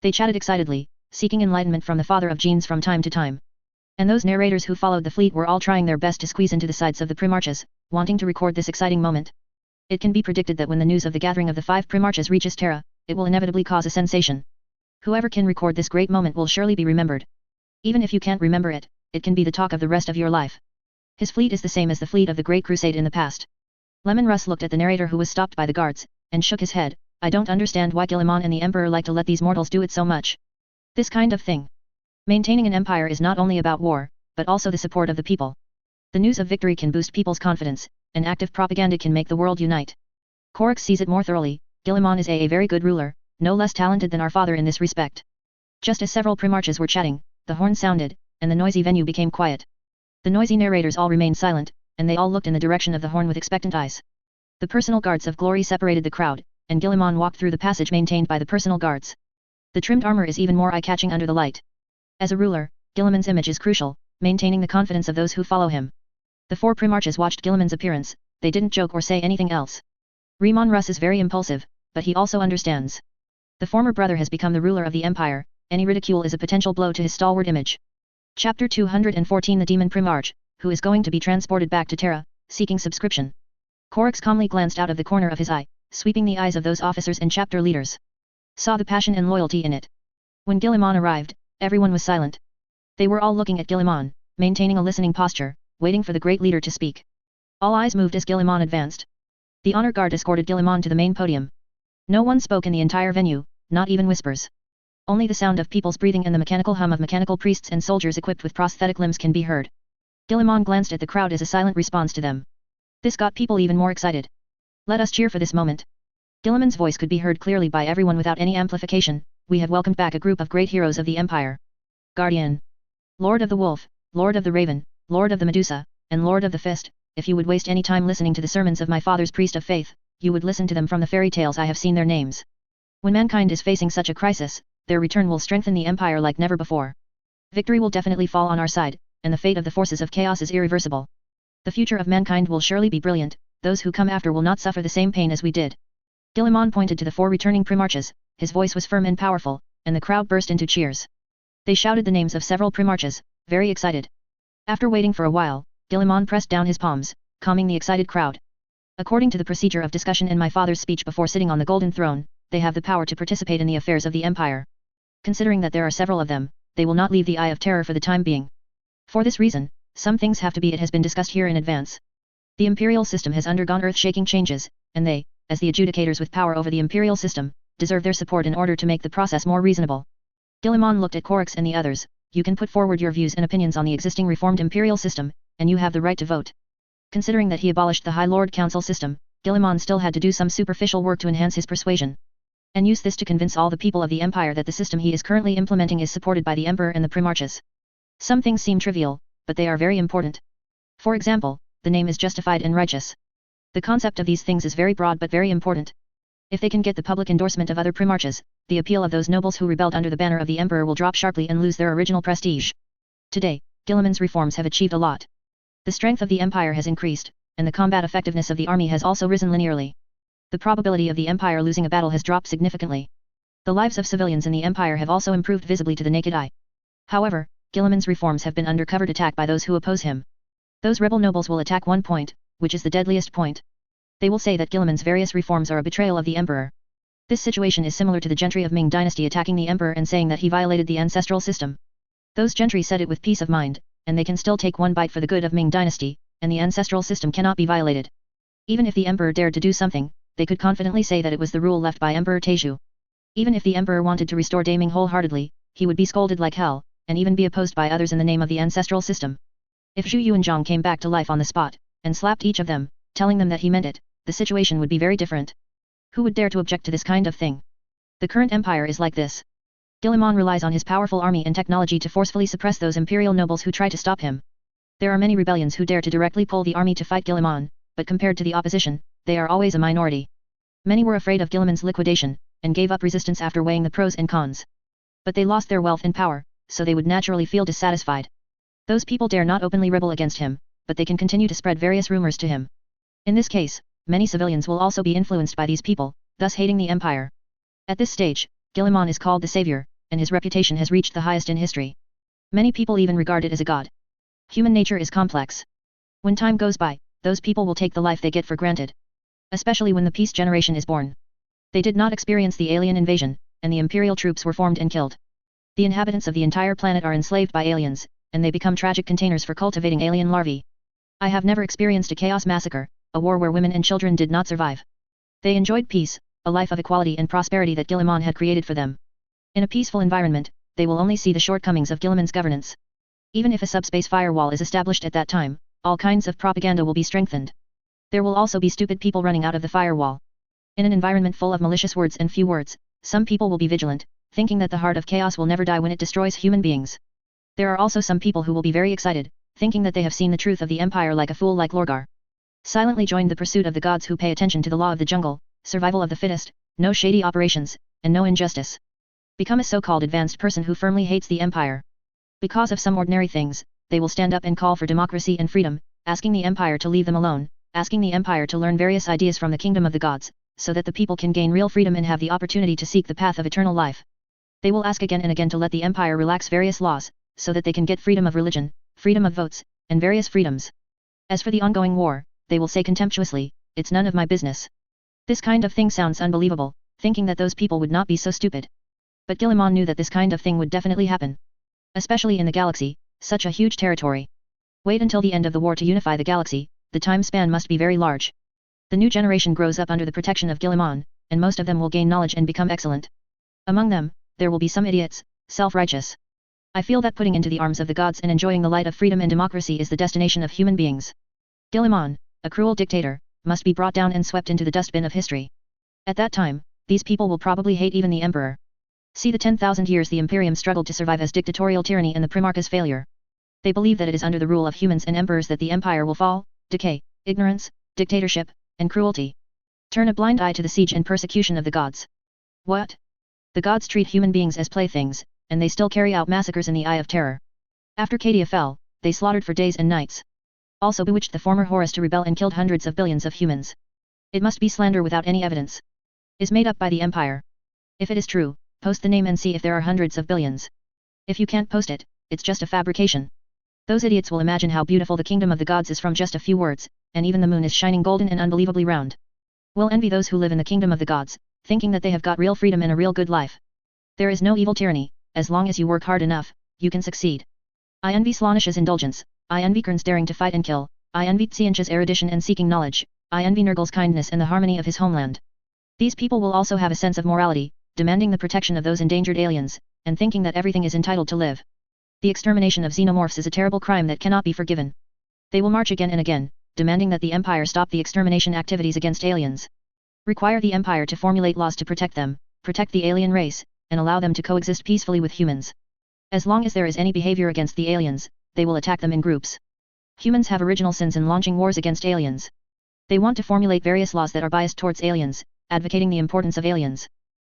S1: They chatted excitedly, seeking enlightenment from the father of genes from time to time. And those narrators who followed the fleet were all trying their best to squeeze into the sides of the primarches, wanting to record this exciting moment. It can be predicted that when the news of the gathering of the 5 primarches reaches Terra, it will inevitably cause a sensation. Whoever can record this great moment will surely be remembered. Even if you can't remember it, it can be the talk of the rest of your life. His fleet is the same as the fleet of the Great Crusade in the past. Lemon Russ looked at the narrator who was stopped by the guards, and shook his head. I don't understand why Guilliman and the Emperor like to let these mortals do it so much. This kind of thing. Maintaining an empire is not only about war, but also the support of the people. The news of victory can boost people's confidence, and active propaganda can make the world unite. Corix sees it more thoroughly. Guilliman is a very good ruler, no less talented than our father in this respect. Just as several primarches were chatting, the horn sounded, and the noisy venue became quiet. The noisy narrators all remained silent, and they all looked in the direction of the horn with expectant eyes. The personal guards of glory separated the crowd, and Guilliman walked through the passage maintained by the personal guards. The trimmed armor is even more eye-catching under the light. As a ruler, Guilliman's image is crucial, maintaining the confidence of those who follow him. The 4 primarches watched Guilliman's appearance. They didn't joke or say anything else. Lemon Russ is very impulsive, but he also understands. The former brother has become the ruler of the empire. Any ridicule is a potential blow to his stalwart image. Chapter 214 The Demon Primarch, who is going to be transported back to Terra, seeking subscription. Corix calmly glanced out of the corner of his eye, sweeping the eyes of those officers and chapter leaders. Saw the passion and loyalty in it. When Guilliman arrived, everyone was silent. They were all looking at Guilliman, maintaining a listening posture, waiting for the great leader to speak. All eyes moved as Guilliman advanced. The honor guard escorted Guilliman to the main podium. No one spoke in the entire venue, not even whispers. Only the sound of people's breathing and the mechanical hum of mechanical priests and soldiers equipped with prosthetic limbs can be heard. Guilliman glanced at the crowd as a silent response to them. This got people even more excited. Let us cheer for this moment. Guilliman's voice could be heard clearly by everyone without any amplification. We have welcomed back a group of great heroes of the Empire. Guardian. Lord of the Wolf, Lord of the Raven, Lord of the Medusa, and Lord of the Fist. If you would waste any time listening to the sermons of my father's priest of faith, you would listen to them from the fairy tales I have seen their names. When mankind is facing such a crisis, their return will strengthen the Empire like never before. Victory will definitely fall on our side, and the fate of the forces of chaos is irreversible. The future of mankind will surely be brilliant. Those who come after will not suffer the same pain as we did. Guilliman pointed to the 4 returning primarches. His voice was firm and powerful, and the crowd burst into cheers. They shouted the names of several primarches, very excited. After waiting for a while, Guilliman pressed down his palms, calming the excited crowd. According to the procedure of discussion in my father's speech before sitting on the golden throne, they have the power to participate in the affairs of the empire. Considering that there are several of them, they will not leave the Eye of Terror for the time being. For this reason, some things have to be. It has been discussed here in advance. The imperial system has undergone earth-shaking changes, and they, as the adjudicators with power over the imperial system, deserve their support in order to make the process more reasonable. Guilliman looked at Corix and the others. You can put forward your views and opinions on the existing reformed imperial system, and you have the right to vote. Considering that he abolished the High Lord Council system, Guilliman still had to do some superficial work to enhance his persuasion. And use this to convince all the people of the empire that the system he is currently implementing is supported by the emperor and the primarches. Some things seem trivial, but they are very important. For example, the name is justified and righteous. The concept of these things is very broad but very important. If they can get the public endorsement of other primarches, the appeal of those nobles who rebelled under the banner of the emperor will drop sharply and lose their original prestige. Today, Guilliman's reforms have achieved a lot. The strength of the empire has increased, and the combat effectiveness of the army has also risen linearly. The probability of the empire losing a battle has dropped significantly. The lives of civilians in the empire have also improved visibly to the naked eye. However, Guilliman's reforms have been under covered attack by those who oppose him. Those rebel nobles will attack one point, which is the deadliest point. They will say that Guilliman's various reforms are a betrayal of the emperor. This situation is similar to the gentry of Ming dynasty attacking the emperor and saying that he violated the ancestral system. Those gentry said it with peace of mind, and they can still take one bite for the good of Ming dynasty, and the ancestral system cannot be violated. Even if the emperor dared to do something, they could confidently say that it was the rule left by Emperor Taizhu. Even if the emperor wanted to restore Daming wholeheartedly, he would be scolded like hell, and even be opposed by others in the name of the ancestral system. If Zhu Yuanzhang came back to life on the spot, and slapped each of them, telling them that he meant it, the situation would be very different. Who would dare to object to this kind of thing? The current empire is like this. Guilliman relies on his powerful army and technology to forcefully suppress those imperial nobles who try to stop him. There are many rebellions who dare to directly pull the army to fight Guilliman, but compared to the opposition, they are always a minority. Many were afraid of Guilliman's liquidation, and gave up resistance after weighing the pros and cons. But they lost their wealth and power, so they would naturally feel dissatisfied. Those people dare not openly rebel against him, but they can continue to spread various rumors to him. In this case, many civilians will also be influenced by these people, thus hating the empire. At this stage, Guilliman is called the savior, and his reputation has reached the highest in history. Many people even regard it as a god. Human nature is complex. When time goes by, those people will take the life they get for granted. Especially when the peace generation is born. They did not experience the alien invasion, and the imperial troops were formed and killed. The inhabitants of the entire planet are enslaved by aliens, and they become tragic containers for cultivating alien larvae. I have never experienced a chaos massacre, a war where women and children did not survive. They enjoyed peace, a life of equality and prosperity that Guilliman had created for them. In a peaceful environment, they will only see the shortcomings of Guilliman's governance. Even if a subspace firewall is established at that time, all kinds of propaganda will be strengthened. There will also be stupid people running out of the firewall. In an environment full of malicious words and few words, some people will be vigilant, thinking that the heart of chaos will never die when it destroys human beings. There are also some people who will be very excited, thinking that they have seen the truth of the empire like a fool like Lorgar. Silently joined the pursuit of the gods who pay attention to the law of the jungle, survival of the fittest, no shady operations, and no injustice. Become a so-called advanced person who firmly hates the empire. Because of some ordinary things, they will stand up and call for democracy and freedom, asking the empire to leave them alone, asking the empire to learn various ideas from the kingdom of the gods, so that the people can gain real freedom and have the opportunity to seek the path of eternal life. They will ask again and again to let the empire relax various laws, so that they can get freedom of religion, freedom of votes, and various freedoms. As for the ongoing war, they will say contemptuously, "It's none of my business." This kind of thing sounds unbelievable, thinking that those people would not be so stupid. But Guilliman knew that this kind of thing would definitely happen. Especially in the galaxy, such a huge territory. Wait until the end of the war to unify the galaxy, the time span must be very large. The new generation grows up under the protection of Guilliman, and most of them will gain knowledge and become excellent. Among them, there will be some idiots, self-righteous. I feel that putting into the arms of the gods and enjoying the light of freedom and democracy is the destination of human beings. Guilliman, a cruel dictator, must be brought down and swept into the dustbin of history. At that time, these people will probably hate even the emperor. See the 10,000 years the Imperium struggled to survive as dictatorial tyranny and the Primarch's failure. They believe that it is under the rule of humans and emperors that the empire will fall, decay, ignorance, dictatorship, and cruelty. Turn a blind eye to the siege and persecution of the gods. What? The gods treat human beings as playthings, and they still carry out massacres in the eye of terror. After Cadia fell, they slaughtered for days and nights. Also bewitched the former Horus to rebel and killed hundreds of billions of humans. It must be slander without any evidence. Is made up by the empire. If it is true, post the name and see if there are hundreds of billions. If you can't post it, it's just a fabrication. Those idiots will imagine how beautiful the kingdom of the gods is from just a few words, and even the moon is shining golden and unbelievably round. Will envy those who live in the kingdom of the gods, thinking that they have got real freedom and a real good life. There is no evil tyranny, as long as you work hard enough, you can succeed. I envy Slaanish's indulgence, I envy Kern's daring to fight and kill, I envy Tsianch's erudition and seeking knowledge, I envy Nurgle's kindness and the harmony of his homeland. These people will also have a sense of morality, demanding the protection of those endangered aliens, and thinking that everything is entitled to live. The extermination of xenomorphs is a terrible crime that cannot be forgiven. They will march again and again, demanding that the empire stop the extermination activities against aliens. Require the empire to formulate laws to protect them, protect the alien race, and allow them to coexist peacefully with humans. As long as there is any behavior against the aliens, they will attack them in groups. Humans have original sins in launching wars against aliens. They want to formulate various laws that are biased towards aliens, advocating the importance of aliens.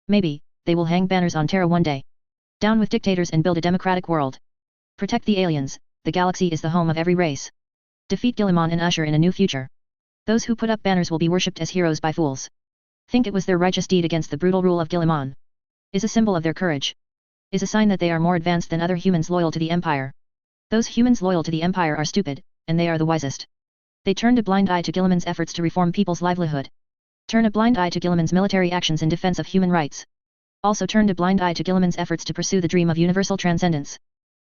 S1: Maybe, they will hang banners on Terra one day. Down with dictators and build a democratic world. Protect the aliens, the galaxy is the home of every race. Defeat Guilliman and usher in a new future. Those who put up banners will be worshipped as heroes by fools. Think it was their righteous deed against the brutal rule of Guilliman. Is a symbol of their courage. Is a sign that they are more advanced than other humans loyal to the empire. Those humans loyal to the empire are stupid, and they are the wisest. They turned a blind eye to Guilliman's efforts to reform people's livelihood. Turn a blind eye to Guilliman's military actions in defense of human rights. Also turned a blind eye to Guilliman's efforts to pursue the dream of universal transcendence.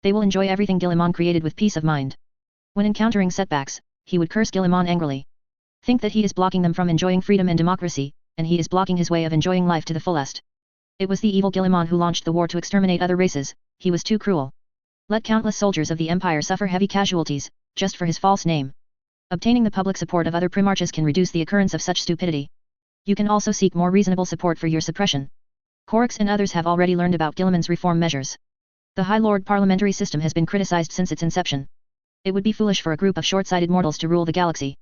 S1: They will enjoy everything Guilliman created with peace of mind. When encountering setbacks, he would curse Guilliman angrily. Think that he is blocking them from enjoying freedom and democracy, and he is blocking his way of enjoying life to the fullest. It was the evil Guilliman who launched the war to exterminate other races, he was too cruel. Let countless soldiers of the Empire suffer heavy casualties, just for his false name. Obtaining the public support of other primarchs can reduce the occurrence of such stupidity. You can also seek more reasonable support for your suppression. Korix and others have already learned about Guilliman's reform measures. The High Lord parliamentary system has been criticized since its inception. It would be foolish for a group of short-sighted mortals to rule the galaxy.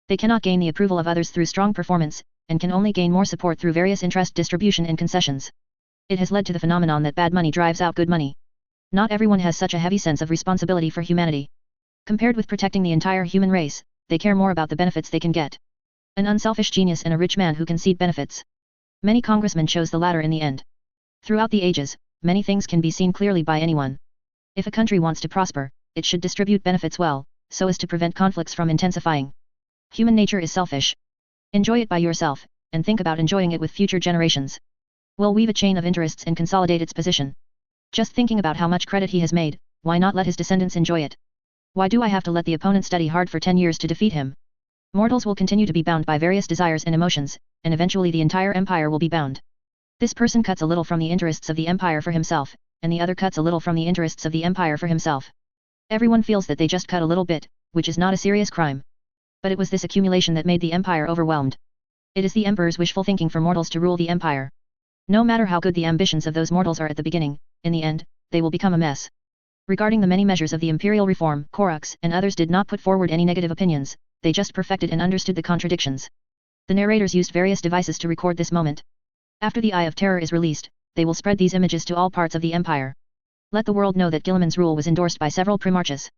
S1: They cannot gain the approval of others through strong performance, and can only gain more support through various interest distribution and concessions. It has led to the phenomenon that bad money drives out good money. Not everyone has such a heavy sense of responsibility for humanity. Compared with protecting the entire human race, they care more about the benefits they can get. An unselfish genius and a rich man who concede benefits. Many congressmen chose the latter in the end. Throughout the ages, many things can be seen clearly by anyone. If a country wants to prosper, it should distribute benefits well, so as to prevent conflicts from intensifying. Human nature is selfish. Enjoy it by yourself, and think about enjoying it with future generations. We'll weave a chain of interests and consolidate its position. Just thinking about how much credit he has made, why not let his descendants enjoy it? Why do I have to let the opponent study hard for 10 years to defeat him? Mortals will continue to be bound by various desires and emotions, and eventually the entire empire will be bound. This person cuts a little from the interests of the empire for himself, and the other cuts a little from the interests of the empire for himself. Everyone feels that they just cut a little bit, which is not a serious crime. But it was this accumulation that made the empire overwhelmed. It is the emperor's wishful thinking for mortals to rule the empire. No matter how good the ambitions of those mortals are at the beginning, in the end, they will become a mess. Regarding the many measures of the imperial reform, Korix and others did not put forward any negative opinions, they just perfected and understood the contradictions. The narrators used various devices to record this moment. After the Eye of Terror is released, they will spread these images to all parts of the empire. Let the world know that Guilliman's rule was endorsed by several primarchs.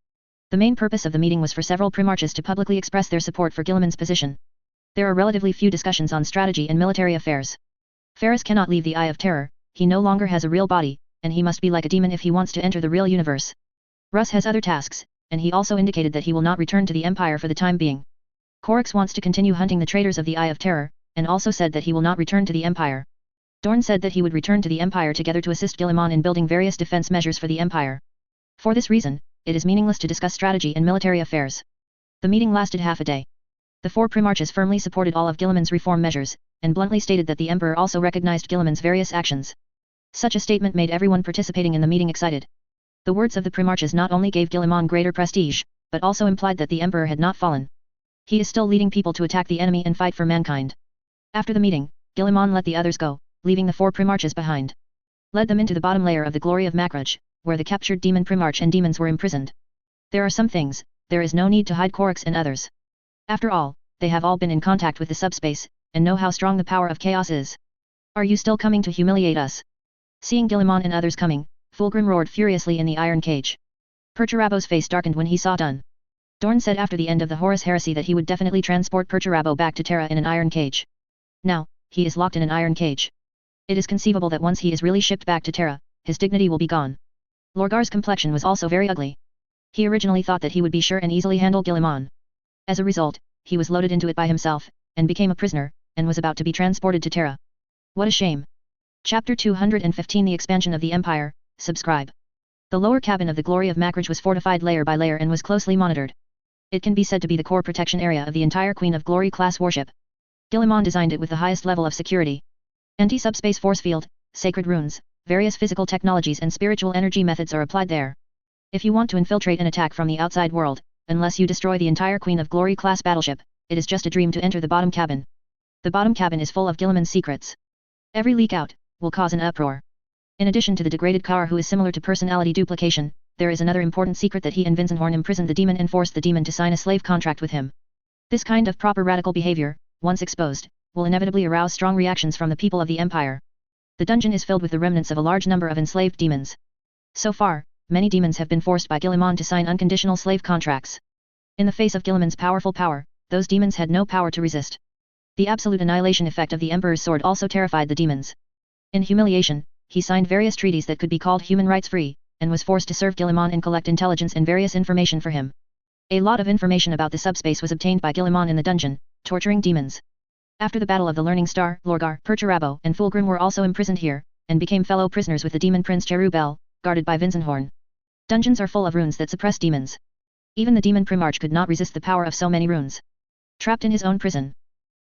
S1: The main purpose of the meeting was for several primarchs to publicly express their support for Guilliman's position. There are relatively few discussions on strategy and military affairs. Ferris cannot leave the Eye of Terror, he no longer has a real body, and he must be like a demon if he wants to enter the real universe. Russ has other tasks, and he also indicated that he will not return to the Empire for the time being. Korix wants to continue hunting the traitors of the Eye of Terror, and also said that he will not return to the Empire. Dorn said that he would return to the Empire together to assist Guilliman in building various defense measures for the Empire. For this reason, it is meaningless to discuss strategy and military affairs. The meeting lasted half a day. The four primarchs firmly supported all of Guilliman's reform measures, and bluntly stated that the Emperor also recognized Guilliman's various actions. Such a statement made everyone participating in the meeting excited. The words of the primarchs not only gave Guilliman greater prestige, but also implied that the Emperor had not fallen. He is still leading people to attack the enemy and fight for mankind. After the meeting, Guilliman let the others go, leaving the four primarchs behind. Led them into the bottom layer of the glory of Makraj, where the captured demon primarch and demons were imprisoned. There are some things, there is no need to hide Korix and others. After all, they have all been in contact with the subspace, and know how strong the power of chaos is. Are you still coming to humiliate us? Seeing Guilliman and others coming, Fulgrim roared furiously in the iron cage. Perturabo's face darkened when he saw Dun. Dorn said after the end of the Horus heresy that he would definitely transport Perturabo back to Terra in an iron cage. Now, he is locked in an iron cage. It is conceivable that once he is really shipped back to Terra, his dignity will be gone. Lorgar's complexion was also very ugly. He originally thought that he would be sure and easily handle Guilliman. As a result, he was loaded into it by himself, and became a prisoner, and was about to be transported to Terra. What a shame. Chapter 215 The Expansion of the Empire, subscribe. The lower cabin of the Glory of Makraj was fortified layer by layer and was closely monitored. It can be said to be the core protection area of the entire Queen of Glory class warship. Guilliman designed it with the highest level of security. Anti-subspace force field, sacred runes, various physical technologies and spiritual energy methods are applied there. If you want to infiltrate an attack from the outside world, unless you destroy the entire Queen of Glory class battleship, it is just a dream to enter the bottom cabin. The bottom cabin is full of Guilliman's secrets. Every leak out will cause an uproar. In addition to the degraded Kar who is similar to personality duplication, there is another important secret that he and Vinzenhorn imprisoned the demon and forced the demon to sign a slave contract with him. This kind of proper radical behavior, once exposed, will inevitably arouse strong reactions from the people of the Empire. The dungeon is filled with the remnants of a large number of enslaved demons. So far, many demons have been forced by Guilliman to sign unconditional slave contracts. In the face of Guilliman's powerful power, those demons had no power to resist. The absolute annihilation effect of the Emperor's sword also terrified the demons. In humiliation, he signed various treaties that could be called human rights free, and was forced to serve Guilliman and collect intelligence and various information for him. A lot of information about the subspace was obtained by Guilliman in the dungeon, torturing demons. After the Battle of the Learning Star, Lorgar, Perturabo, and Fulgrim were also imprisoned here, and became fellow prisoners with the demon prince Cherubel, guarded by Vinzenhorn. Dungeons are full of runes that suppress demons. Even the demon Primarch could not resist the power of so many runes. Trapped in his own prison.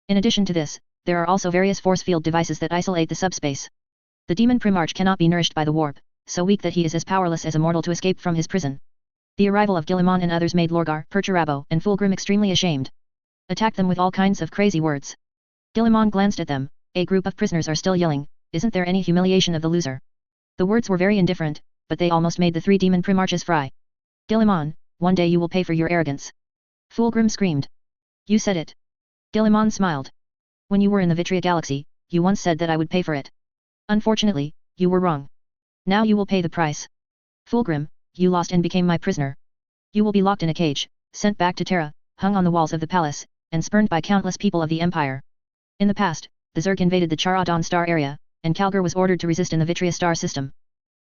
S1: In addition to this, there are also various force field devices that isolate the subspace. The demon Primarch cannot be nourished by the warp, so weak that he is as powerless as a mortal to escape from his prison. The arrival of Guilliman and others made Lorgar, Perturabo, and Fulgrim extremely ashamed. Attacked them with all kinds of crazy words. Guilliman glanced at them. A group of prisoners are still yelling, "Isn't there any humiliation of the loser?" The words were very indifferent, but they almost made the 3 demon Primarches fry. "Guilliman, one day you will pay for your arrogance." Fulgrim screamed. "You said it." Guilliman smiled. "When you were in the Vitria Galaxy, you once said that I would pay for it. Unfortunately, you were wrong. Now you will pay the price. Fulgrim, you lost and became my prisoner. You will be locked in a cage, sent back to Terra, hung on the walls of the palace, and spurned by countless people of the Empire." In the past, the Zerg invaded the Charadon star area, and Calgar was ordered to resist in the Vitria star system.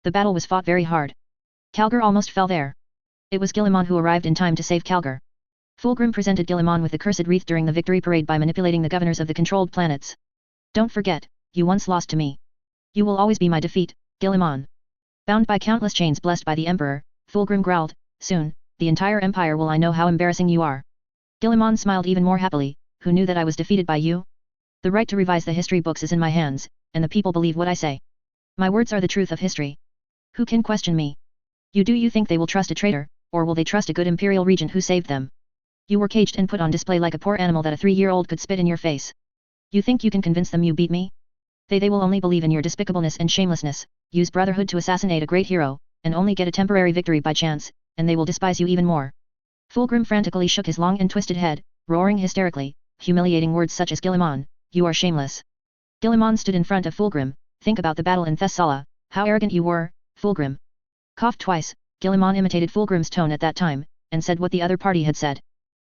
S1: The battle was fought very hard. Calgar almost fell there. It was Guilliman who arrived in time to save Calgar. Fulgrim presented Guilliman with the cursed wreath during the victory parade by manipulating the governors of the controlled planets. "Don't forget, you once lost to me. You will always be my defeat, Guilliman." Bound by countless chains blessed by the Emperor, Fulgrim growled, "Soon, the entire Empire will know how embarrassing you are." Guilliman smiled even more happily, "Who knew that I was defeated by you? The right to revise the history books is in my hands, and the people believe what I say. My words are the truth of history. Who can question me? Do you think they will trust a traitor, or will they trust a good imperial regent who saved them? You were caged and put on display like a poor animal that a 3-year-old could spit in your face. You think you can convince them you beat me? They will only believe in your despicableness and shamelessness, use brotherhood to assassinate a great hero, and only get a temporary victory by chance, and they will despise you even more." Fulgrim frantically shook his long and twisted head, roaring hysterically, humiliating words such as "Guilliman, you are shameless." Guilliman stood in front of Fulgrim. "Think about the battle in Thessala, how arrogant you were, Fulgrim." Coughed twice, Guilliman imitated Fulgrim's tone at that time, and said what the other party had said.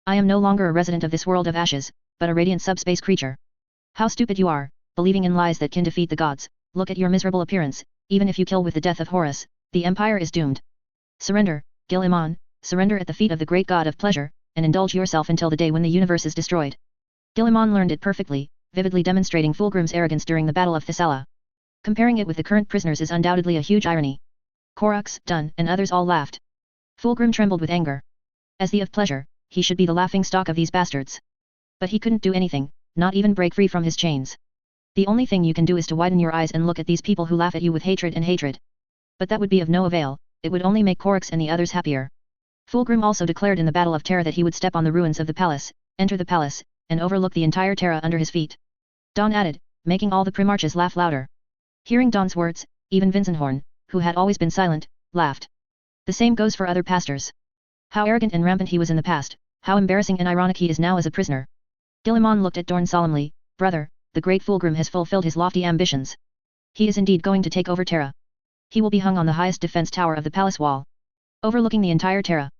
S1: "I am no longer a resident of this world of ashes, but a radiant subspace creature. How stupid you are, believing in lies that can defeat the gods. Look at your miserable appearance. Even if you kill with the death of Horus, the Empire is doomed. Surrender, Guilliman, surrender at the feet of the great god of pleasure, and indulge yourself until the day when the universe is destroyed." Guilliman learned it perfectly, vividly demonstrating Fulgrim's arrogance during the Battle of Thessala. Comparing it with the current prisoners is undoubtedly a huge irony. Korux, Dun, and others all laughed. Fulgrim trembled with anger. As the of pleasure, he should be the laughing stock of these bastards. But he couldn't do anything, not even break free from his chains. The only thing you can do is to widen your eyes and look at these people who laugh at you with hatred and hatred. But that would be of no avail, it would only make Korux and the others happier. Fulgrim also declared in the Battle of Terra that he would step on the ruins of the palace, enter the palace, and overlook the entire Terra under his feet. Don added, making all the Primarches laugh louder. Hearing Don's words, even Vinzenhorn, who had always been silent, laughed. The same goes for other pastors. How arrogant and rampant he was in the past, how embarrassing and ironic he is now as a prisoner. Guilliman looked at Dorn solemnly. "Brother, the great Fulgrim has fulfilled his lofty ambitions. He is indeed going to take over Terra. He will be hung on the highest defense tower of the palace wall, overlooking the entire Terra.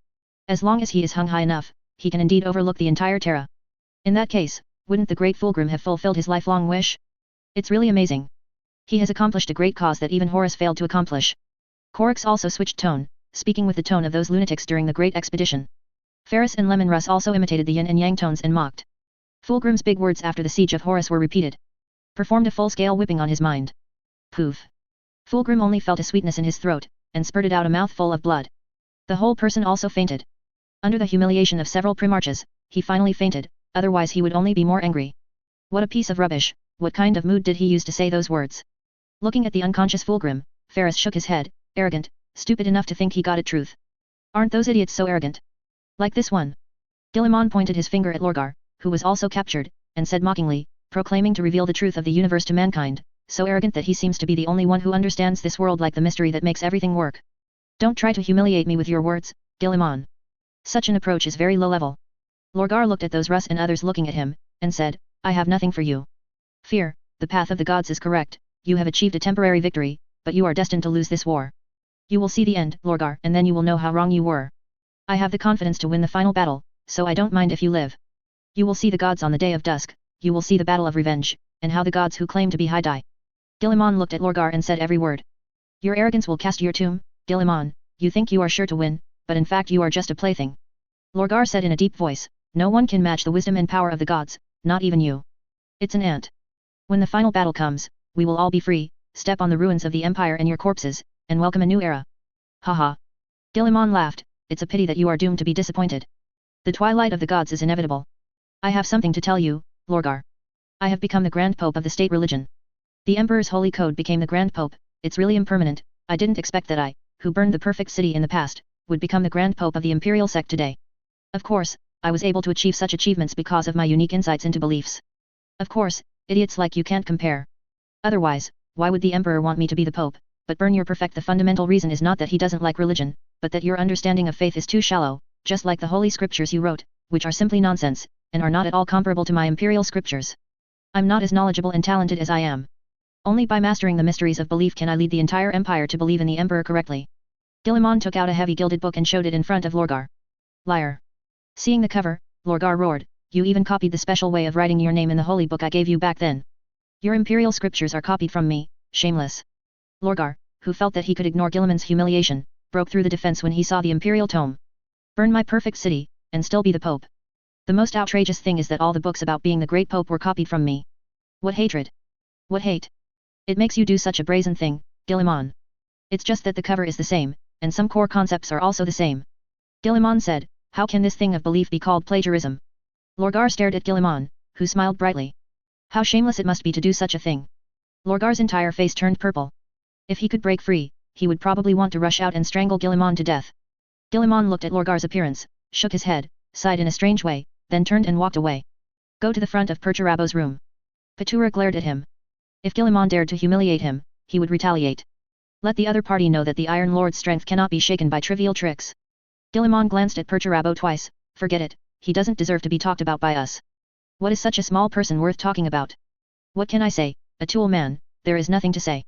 S1: As long as he is hung high enough, he can indeed overlook the entire Terra. In that case, wouldn't the great Fulgrim have fulfilled his lifelong wish? It's really amazing. He has accomplished a great cause that even Horus failed to accomplish." Korux also switched tone, speaking with the tone of those lunatics during the Great Expedition. Ferris and Lemon Russ also imitated the yin and yang tones and mocked. Fulgrim's big words after the siege of Horus were repeated. Performed a full-scale whipping on his mind. Poof. Fulgrim only felt a sweetness in his throat, and spurted out a mouthful of blood. The whole person also fainted. Under the humiliation of several Primarches, he finally fainted, otherwise he would only be more angry. What a piece of rubbish, what kind of mood did he use to say those words? Looking at the unconscious Fulgrim, Ferris shook his head, arrogant, stupid enough to think he got it truth. Aren't those idiots so arrogant? Like this one. Guilliman pointed his finger at Lorgar, who was also captured, and said mockingly, proclaiming to reveal the truth of the universe to mankind, so arrogant that he seems to be the only one who understands this world like the mystery that makes everything work. Don't try to humiliate me with your words, Guilliman. Such an approach is very low level. Lorgar looked at those Russ and others looking at him, and said, I have nothing for you. Fear, the path of the gods is correct, you have achieved a temporary victory, but you are destined to lose this war. You will see the end, Lorgar, and then you will know how wrong you were. I have the confidence to win the final battle, so I don't mind if you live. You will see the gods on the day of dusk, you will see the battle of revenge, and how the gods who claim to be high die. Guilliman looked at Lorgar and said every word. Your arrogance will cast your tomb, Guilliman, you think you are sure to win, but in fact you are just a plaything. Lorgar said in a deep voice, no one can match the wisdom and power of the gods, not even you. It's an ant. When the final battle comes, we will all be free, step on the ruins of the empire and your corpses, and welcome a new era. Haha. Guilliman laughed, it's a pity that you are doomed to be disappointed. The twilight of the gods is inevitable. I have something to tell you, Lorgar. I have become the Grand Pope of the state religion. The Emperor's holy code became the Grand Pope, it's really impermanent, I didn't expect that I, who burned the perfect city in the past, would become the Grand Pope of the Imperial sect today. Of course, I was able to achieve such achievements because of my unique insights into beliefs. Of course, idiots like you can't compare. Otherwise, why would the Emperor want me to be the Pope, but burn your perfect? The fundamental reason is not that he doesn't like religion, but that your understanding of faith is too shallow, just like the holy scriptures you wrote, which are simply nonsense, and are not at all comparable to my imperial scriptures. I'm not as knowledgeable and talented as I am. Only by mastering the mysteries of belief can I lead the entire empire to believe in the Emperor correctly. Guilliman took out a heavy gilded book and showed it in front of Lorgar. Liar. Seeing the cover, Lorgar roared, you even copied the special way of writing your name in the holy book I gave you back then. Your imperial scriptures are copied from me, shameless. Lorgar, who felt that he could ignore Guilliman's humiliation, broke through the defense when he saw the imperial tome. Burn my perfect city, and still be the Pope. The most outrageous thing is that all the books about being the great Pope were copied from me. What hatred! What hate! It makes you do such a brazen thing, Guilliman. It's just that the cover is the same, and some core concepts are also the same. Guilliman said, how can this thing of belief be called plagiarism? Lorgar stared at Guilliman, who smiled brightly. How shameless it must be to do such a thing. Lorgar's entire face turned purple. If he could break free, he would probably want to rush out and strangle Guilliman to death. Guilliman looked at Lorgar's appearance, shook his head, sighed in a strange way, then turned and walked away. Go to the front of Perturabo's room. Petura glared at him. If Guilliman dared to humiliate him, he would retaliate. Let the other party know that the Iron Lord's strength cannot be shaken by trivial tricks. Guilliman glanced at Perturabo twice, forget it, he doesn't deserve to be talked about by us. What is such a small person worth talking about? What can I say, a tool man, there is nothing to say.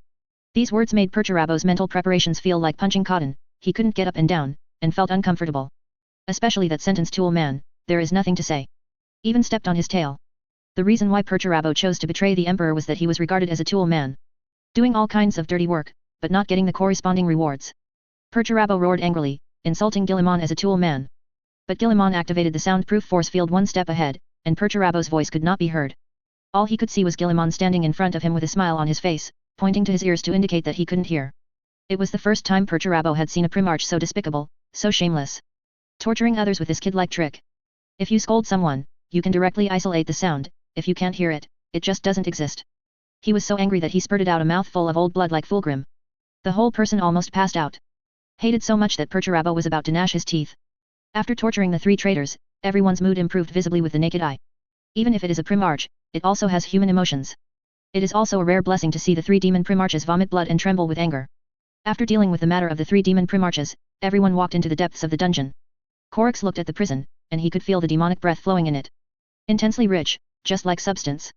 S1: These words made Perturabo's mental preparations feel like punching cotton, he couldn't get up and down, and felt uncomfortable. Especially that sentence tool man, there is nothing to say. Even stepped on his tail. The reason why Perturabo chose to betray the Emperor was that he was regarded as a tool man. Doing all kinds of dirty work, but not getting the corresponding rewards. Perturabo roared angrily, insulting Guilliman as a tool man. But Guilliman activated the soundproof force field one step ahead, and Perturabo's voice could not be heard. All he could see was Guilliman standing in front of him with a smile on his face, pointing to his ears to indicate that he couldn't hear. It was the first time Perturabo had seen a primarch so despicable, so shameless. Torturing others with this kid-like trick. If you scold someone, you can directly isolate the sound, if you can't hear it, it just doesn't exist. He was so angry that he spurted out a mouthful of old blood like Fulgrim. The whole person almost passed out. Hated so much that Perturabo was about to gnash his teeth. After torturing the three traitors, everyone's mood improved visibly with the naked eye. Even if it is a primarch, it also has human emotions. It is also a rare blessing to see the three demon primarches vomit blood and tremble with anger. After dealing with the matter of the three demon primarches, everyone walked into the depths of the dungeon. Korix looked at the prison, and he could feel the demonic breath flowing in it. Intensely rich, just like substance.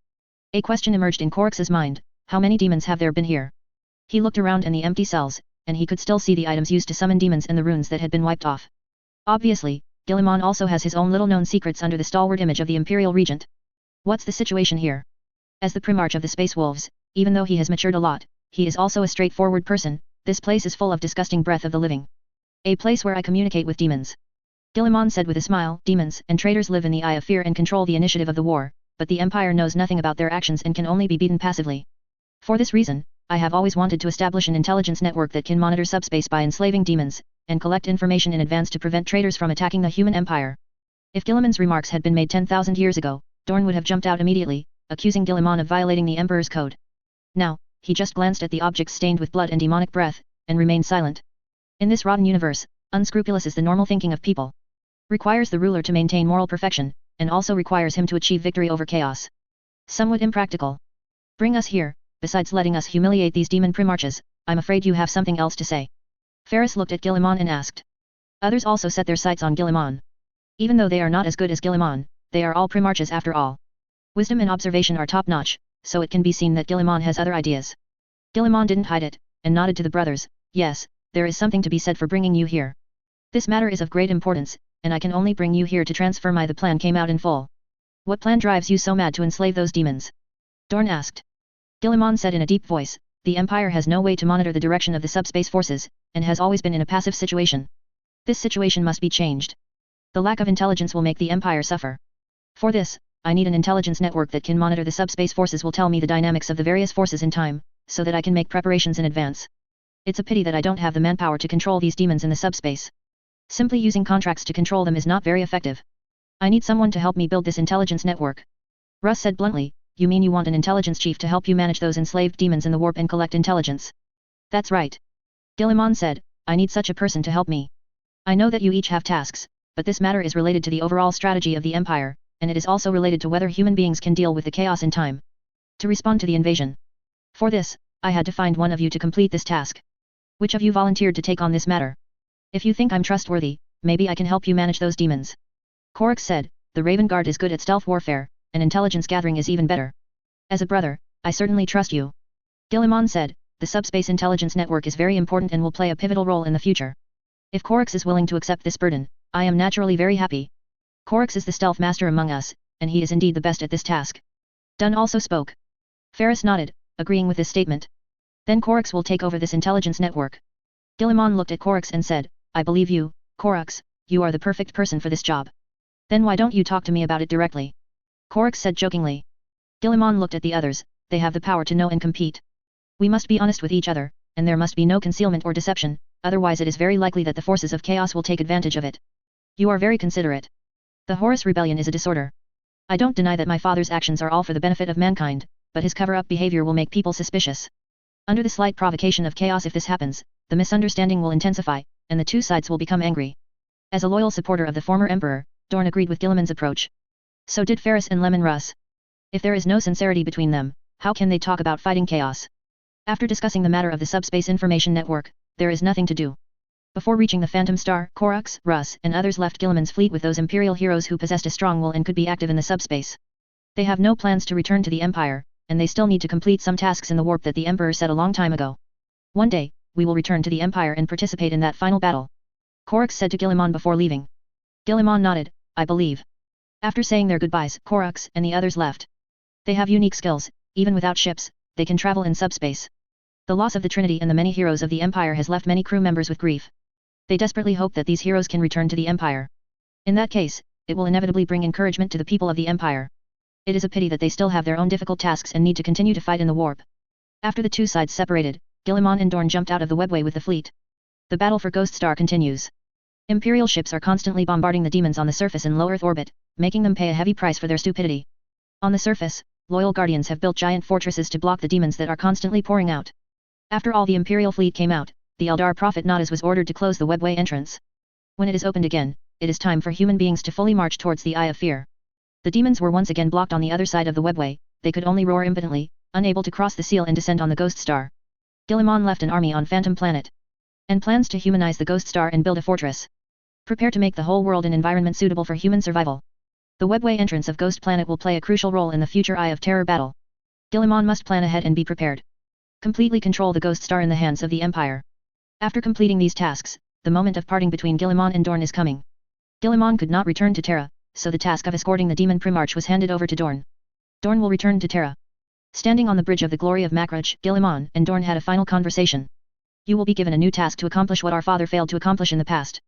S1: A question emerged in Korix's mind, how many demons have there been here? He looked around in the empty cells, and he could still see the items used to summon demons and the runes that had been wiped off. Obviously, Guilliman also has his own little-known secrets under the stalwart image of the Imperial Regent. What's the situation here? As the Primarch of the Space Wolves, even though he has matured a lot, he is also a straightforward person, this place is full of disgusting breath of the living. A place where I communicate with demons. Guilliman said with a smile, demons and traitors live in the eye of fear and control the initiative of the war, but the Empire knows nothing about their actions and can only be beaten passively. For this reason, I have always wanted to establish an intelligence network that can monitor subspace by enslaving demons, and collect information in advance to prevent traitors from attacking the human empire. If Guilliman's remarks had been made 10,000 years ago, Dorn would have jumped out immediately, accusing Guilliman of violating the Emperor's code. Now, he just glanced at the objects stained with blood and demonic breath, and remained silent. In this rotten universe, unscrupulous is the normal thinking of people. Requires the ruler to maintain moral perfection, and also requires him to achieve victory over chaos. Somewhat impractical. Bring us here, besides letting us humiliate these demon primarches, I'm afraid you have something else to say. Ferris looked at Guilliman and asked. Others also set their sights on Guilliman. Even though they are not as good as Guilliman, they are all primarches after all. Wisdom and observation are top-notch, so it can be seen that Guilliman has other ideas. Guilliman didn't hide it, and nodded to the brothers, yes, there is something to be said for bringing you here. This matter is of great importance, and I can only bring you here to transfer the plan came out in full. What plan drives you so mad to enslave those demons? Dorn asked. Guilliman said in a deep voice, the Empire has no way to monitor the direction of the subspace forces, and has always been in a passive situation. This situation must be changed. The lack of intelligence will make the Empire suffer. For this, I need an intelligence network that can monitor the subspace forces, will tell me the dynamics of the various forces in time, so that I can make preparations in advance. It's a pity that I don't have the manpower to control these demons in the subspace. Simply using contracts to control them is not very effective. I need someone to help me build this intelligence network. Russ said bluntly, you mean you want an intelligence chief to help you manage those enslaved demons in the warp and collect intelligence? That's right. Guilliman said, I need such a person to help me. I know that you each have tasks, but this matter is related to the overall strategy of the Empire, and it is also related to whether human beings can deal with the chaos in time to respond to the invasion. For this, I had to find one of you to complete this task. Which of you volunteered to take on this matter? If you think I'm trustworthy, maybe I can help you manage those demons. Korix said, the Raven Guard is good at stealth warfare, and intelligence gathering is even better. As a brother, I certainly trust you. Guilliman said, the subspace intelligence network is very important and will play a pivotal role in the future. If Korix is willing to accept this burden, I am naturally very happy. Korix is the stealth master among us, and he is indeed the best at this task. Dunn also spoke. Ferris nodded, agreeing with this statement. Then Korix will take over this intelligence network. Guilliman looked at Korix and said, I believe you, Korix, you are the perfect person for this job. Then why don't you talk to me about it directly? Korix said jokingly. Guilliman looked at the others, they have the power to know and compete. We must be honest with each other, and there must be no concealment or deception, otherwise it is very likely that the forces of chaos will take advantage of it. You are very considerate. The Horus Rebellion is a disorder. I don't deny that my father's actions are all for the benefit of mankind, but his cover-up behavior will make people suspicious. Under the slight provocation of chaos, if this happens, the misunderstanding will intensify, and the two sides will become angry. As a loyal supporter of the former emperor, Dorn agreed with Guilliman's approach. So did Ferris and Lemon Russ. If there is no sincerity between them, how can they talk about fighting chaos? After discussing the matter of the subspace information network, there is nothing to do. Before reaching the Phantom Star, Korux, Russ, and others left Guilliman's fleet with those Imperial heroes who possessed a strong will and could be active in the subspace. They have no plans to return to the Empire, and they still need to complete some tasks in the warp that the Emperor said a long time ago. One day, we will return to the Empire and participate in that final battle. Korux said to Guilliman before leaving. Guilliman nodded, I believe. After saying their goodbyes, Korux and the others left. They have unique skills, even without ships, they can travel in subspace. The loss of the Trinity and the many heroes of the Empire has left many crew members with grief. They desperately hope that these heroes can return to the Empire. In that case, it will inevitably bring encouragement to the people of the Empire. It is a pity that they still have their own difficult tasks and need to continue to fight in the warp. After the two sides separated, Guilliman and Dorn jumped out of the webway with the fleet. The battle for Ghost Star continues. Imperial ships are constantly bombarding the demons on the surface in low Earth orbit, making them pay a heavy price for their stupidity. On the surface, loyal guardians have built giant fortresses to block the demons that are constantly pouring out. After all the Imperial fleet came out, the Eldar prophet Nadas was ordered to close the webway entrance. When it is opened again, it is time for human beings to fully march towards the Eye of Fear. The demons were once again blocked on the other side of the webway, they could only roar impotently, unable to cross the seal and descend on the Ghost Star. Guilliman left an army on Phantom Planet. And plans to humanize the Ghost Star and build a fortress. Prepare to make the whole world an environment suitable for human survival. The webway entrance of Ghost Planet will play a crucial role in the future Eye of Terror battle. Guilliman must plan ahead and be prepared. Completely control the Ghost Star in the hands of the Empire. After completing these tasks, the moment of parting between Guilliman and Dorn is coming. Guilliman could not return to Terra, so the task of escorting the demon Primarch was handed over to Dorn. Dorn will return to Terra. Standing on the bridge of the glory of Makraj, Guilliman and Dorn had a final conversation. You will be given a new task to accomplish what our father failed to accomplish in the past.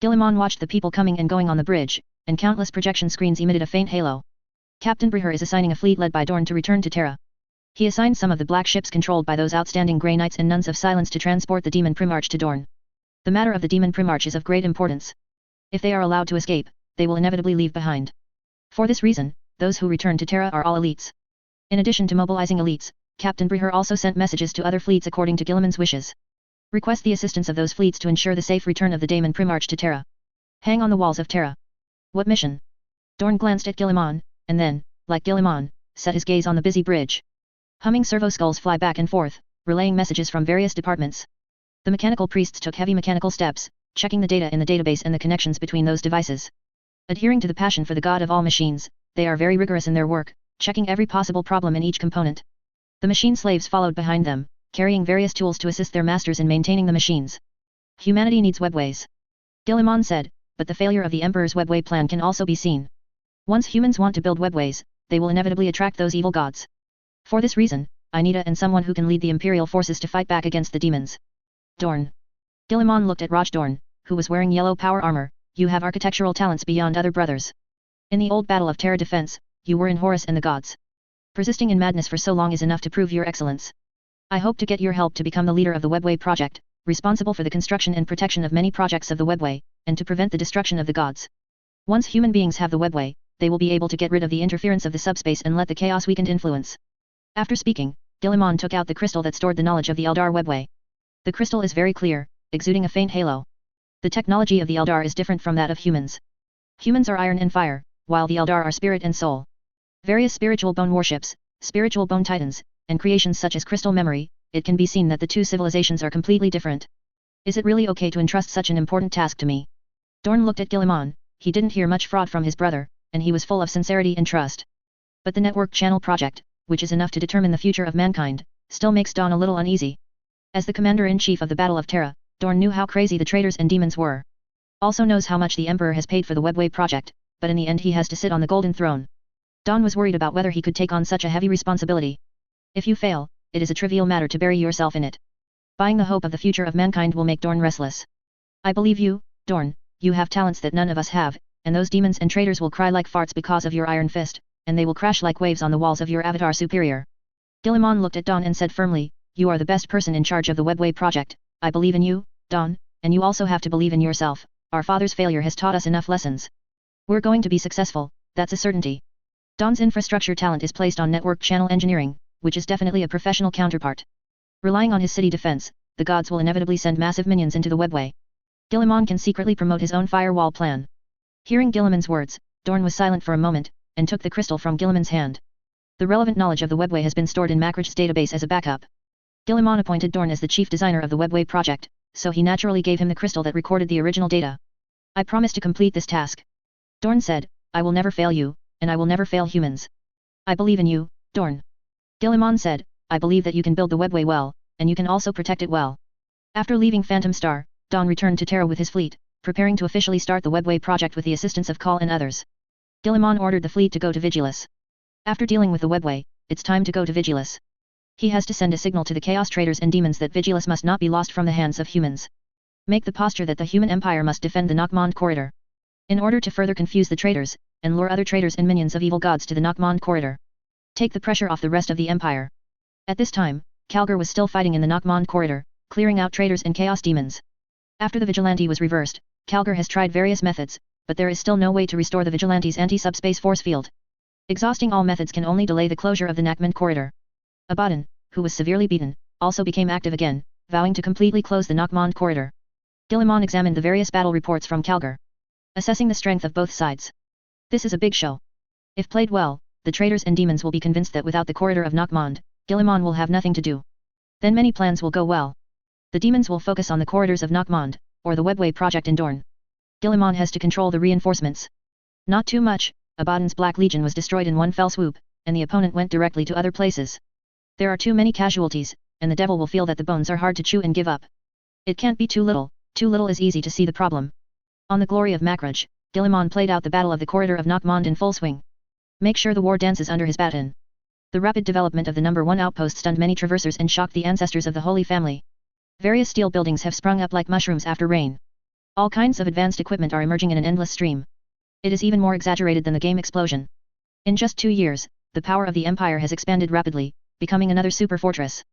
S1: Guilliman watched the people coming and going on the bridge, and countless projection screens emitted a faint halo. Captain Breher is assigning a fleet led by Dorn to return to Terra. He assigned some of the black ships controlled by those outstanding Grey Knights and Nuns of Silence to transport the demon Primarch to Dorn. The matter of the demon Primarch is of great importance. If they are allowed to escape, they will inevitably leave behind. For this reason, those who return to Terra are all elites. In addition to mobilizing elites, Captain Breher also sent messages to other fleets according to Guilliman's wishes. Request the assistance of those fleets to ensure the safe return of the demon Primarch to Terra. Hang on the walls of Terra. What mission? Dorn glanced at Guilliman, and then, like Guilliman, set his gaze on the busy bridge. Humming servo skulls fly back and forth, relaying messages from various departments. The mechanical priests took heavy mechanical steps, checking the data in the database and the connections between those devices. Adhering to the passion for the god of all machines, they are very rigorous in their work, checking every possible problem in each component. The machine slaves followed behind them, carrying various tools to assist their masters in maintaining the machines. Humanity needs webways. Guilliman said, but the failure of the Emperor's webway plan can also be seen. Once humans want to build webways, they will inevitably attract those evil gods. For this reason, I need someone who can lead the Imperial forces to fight back against the demons. Dorn. Guilliman looked at Raj Dorn, who was wearing yellow power armor, you have architectural talents beyond other brothers. In the old Battle of Terra defense, you were in Horus and the gods. Persisting in madness for so long is enough to prove your excellence. I hope to get your help to become the leader of the Webway project, responsible for the construction and protection of many projects of the Webway, and to prevent the destruction of the gods. Once human beings have the Webway, they will be able to get rid of the interference of the subspace and let the chaos weakened influence. After speaking, Guilliman took out the crystal that stored the knowledge of the Eldar Webway. The crystal is very clear, exuding a faint halo. The technology of the Eldar is different from that of humans. Humans are iron and fire, while the Eldar are spirit and soul. Various spiritual bone warships, spiritual bone titans, and creations such as crystal memory, it can be seen that the two civilizations are completely different. Is it really okay to entrust such an important task to me? Dorn looked at Guilliman. He didn't hear much fraud from his brother, and he was full of sincerity and trust. But the network channel project, which is enough to determine the future of mankind, still makes Dorn a little uneasy. As the commander-in-chief of the Battle of Terra, Dorn knew how crazy the traitors and demons were. Also knows how much the Emperor has paid for the Webway project, but in the end he has to sit on the Golden Throne. Dorn was worried about whether he could take on such a heavy responsibility. If you fail, it is a trivial matter to bury yourself in it. Buying the hope of the future of mankind will make Dorn restless. I believe you, Dorn, you have talents that none of us have, and those demons and traitors will cry like farts because of your iron fist, and they will crash like waves on the walls of your avatar superior. Guilliman looked at Dorn and said firmly, you are the best person in charge of the Webway project. I believe in you, Dorn, and you also have to believe in yourself. Our father's failure has taught us enough lessons. We're going to be successful, that's a certainty. Dorn's infrastructure talent is placed on network channel engineering, which is definitely a professional counterpart. Relying on his city defense, the gods will inevitably send massive minions into the Webway. Guilliman can secretly promote his own firewall plan. Hearing Guilliman's words, Dorn was silent for a moment, and took the crystal from Guilliman's hand. The relevant knowledge of the Webway has been stored in Macrach's database as a backup. Guilliman appointed Dorn as the chief designer of the Webway project, so he naturally gave him the crystal that recorded the original data. I promise to complete this task. Dorn said, I will never fail you, and I will never fail humans. I believe in you, Dorn. Guilliman said, I believe that you can build the Webway well, and you can also protect it well. After leaving Phantom Star, Dorn returned to Terra with his fleet, preparing to officially start the Webway project with the assistance of Call and others. Guilliman ordered the fleet to go to Vigilus. After dealing with the Webway, it's time to go to Vigilus. He has to send a signal to the Chaos Traitors and Demons that Vigilus must not be lost from the hands of humans. Make the posture that the human empire must defend the Nockmond corridor. In order to further confuse the traitors, and lure other traitors and minions of evil gods to the Nockmond corridor. Take the pressure off the rest of the empire. At this time, Calgar was still fighting in the Nockmond corridor, clearing out traitors and chaos demons. After the vigilante was reversed, Calgar has tried various methods, but there is still no way to restore the vigilante's anti-subspace force field. Exhausting all methods can only delay the closure of the Nockmond corridor. Abaddon, who was severely beaten, also became active again, vowing to completely close the Nockmond corridor. Guilliman examined the various battle reports from Calgar, assessing the strength of both sides. This is a big show. If played well, the traitors and demons will be convinced that without the corridor of Nockmond, Guilliman will have nothing to do. Then many plans will go well. The demons will focus on the corridors of Nockmond, or the Webway project in Dorn. Guilliman has to control the reinforcements. Not too much, Abaddon's Black Legion was destroyed in one fell swoop, and the opponent went directly to other places. There are too many casualties, and the devil will feel that the bones are hard to chew and give up. It can't be too little is easy to see the problem. On the glory of Macrach, Guilliman played out the battle of the corridor of Nockmond in full swing. Make sure the war dances under his baton. The rapid development of the number 1 outpost stunned many traversers and shocked the ancestors of the Holy Family. Various steel buildings have sprung up like mushrooms after rain. All kinds of advanced equipment are emerging in an endless stream. It is even more exaggerated than the game explosion. In just 2 years, the power of the Empire has expanded rapidly, becoming another super fortress.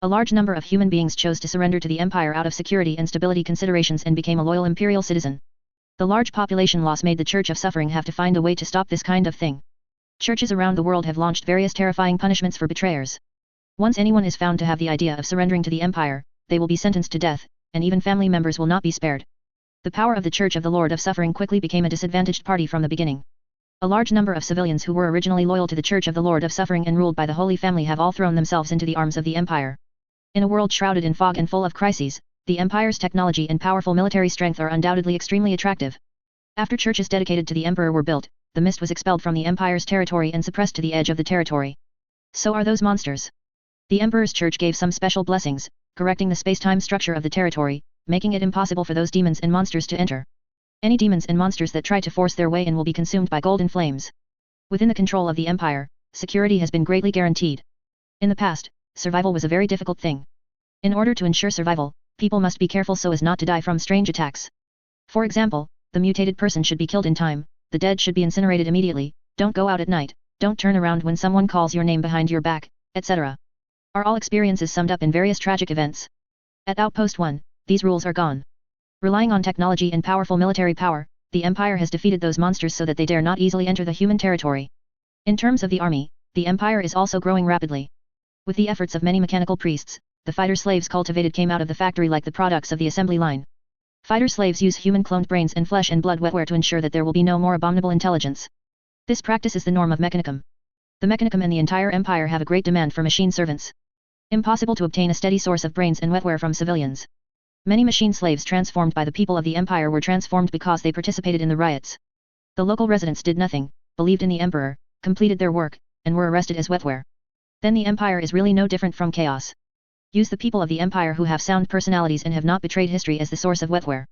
S1: A large number of human beings chose to surrender to the Empire out of security and stability considerations and became a loyal imperial citizen. The large population loss made the Church of Suffering have to find a way to stop this kind of thing. Churches around the world have launched various terrifying punishments for betrayers. Once anyone is found to have the idea of surrendering to the Empire, they will be sentenced to death, and even family members will not be spared. The power of the Church of the Lord of Suffering quickly became a disadvantaged party from the beginning. A large number of civilians who were originally loyal to the Church of the Lord of Suffering and ruled by the Holy Family have all thrown themselves into the arms of the Empire. In a world shrouded in fog and full of crises, the Empire's technology and powerful military strength are undoubtedly extremely attractive. After churches dedicated to the Emperor were built, the mist was expelled from the Empire's territory and suppressed to the edge of the territory. So are those monsters. The Emperor's church gave some special blessings, correcting the space-time structure of the territory, making it impossible for those demons and monsters to enter. Any demons and monsters that try to force their way in will be consumed by golden flames. Within the control of the Empire, security has been greatly guaranteed. In the past, survival was a very difficult thing. In order to ensure survival, people must be careful so as not to die from strange attacks. For example, The mutated person should be killed in time, the dead should be incinerated immediately, don't go out at night, don't turn around when someone calls your name behind your back, etc. Are all experiences summed up in various tragic events. At Outpost 1, these rules are gone. Relying on technology and powerful military power, the Empire has defeated those monsters so that they dare not easily enter the human territory. In terms of the army, the Empire is also growing rapidly. With the efforts of many mechanical priests, the fighter slaves cultivated came out of the factory like the products of the assembly line. Fighter slaves use human cloned brains and flesh and blood wetware to ensure that there will be no more abominable intelligence. This practice is the norm of Mechanicum. The Mechanicum and the entire Empire have a great demand for machine servants. Impossible to obtain a steady source of brains and wetware from civilians. Many machine slaves transformed by the people of the Empire were transformed because they participated in the riots. The local residents did nothing, believed in the Emperor, completed their work, and were arrested as wetware. Then the Empire is really no different from chaos. Use the people of the Empire who have sound personalities and have not betrayed history as the source of wetware.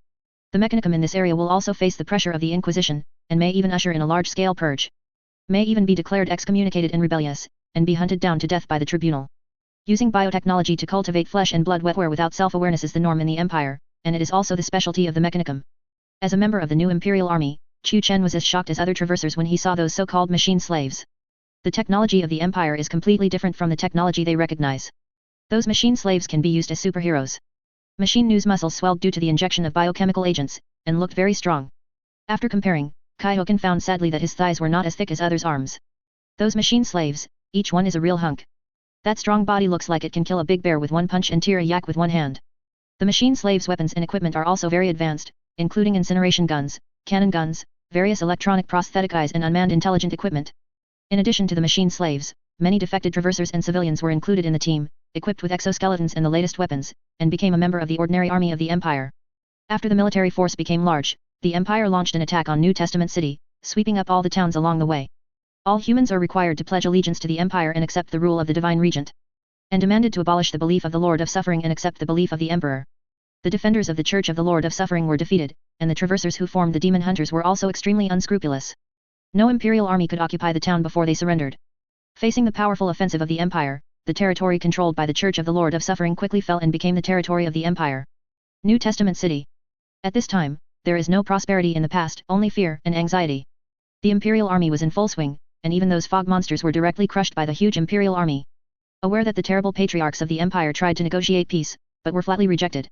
S1: The Mechanicum in this area will also face the pressure of the Inquisition, and may even usher in a large-scale purge. May even be declared excommunicated and rebellious, and be hunted down to death by the tribunal. Using biotechnology to cultivate flesh and blood wetware without self-awareness is the norm in the Empire, and it is also the specialty of the Mechanicum. As a member of the new Imperial Army, Chu Chen was as shocked as other traversers when he saw those so-called machine slaves. The technology of the Empire is completely different from the technology they recognize. Those machine slaves can be used as superheroes. Machine Nu's muscles swelled due to the injection of biochemical agents, and looked very strong. After comparing, Kai Hokan found sadly that his thighs were not as thick as others' arms. Those machine slaves, each one is a real hunk. That strong body looks like it can kill a big bear with one punch and tear a yak with one hand. The machine slaves' weapons and equipment are also very advanced, including incineration guns, cannon guns, various electronic prosthetic eyes and unmanned intelligent equipment. In addition to the machine slaves, many defected traversers and civilians were included in the team, equipped with exoskeletons and the latest weapons, and became a member of the ordinary army of the Empire. After the military force became large, the Empire launched an attack on New Testament City, sweeping up all the towns along the way. All humans are required to pledge allegiance to the Empire and accept the rule of the Divine Regent, and demanded to abolish the belief of the Lord of Suffering and accept the belief of the Emperor. The defenders of the Church of the Lord of Suffering were defeated, and the traversers who formed the Demon Hunters were also extremely unscrupulous. No Imperial army could occupy the town before they surrendered. Facing the powerful offensive of the Empire, the territory controlled by the Church of the Lord of Suffering quickly fell and became the territory of the Empire. New Testament City. At this time, there is no prosperity in the past, only fear and anxiety. The Imperial army was in full swing, and even those fog monsters were directly crushed by the huge Imperial army. Aware that the terrible patriarchs of the Empire tried to negotiate peace, but were flatly rejected.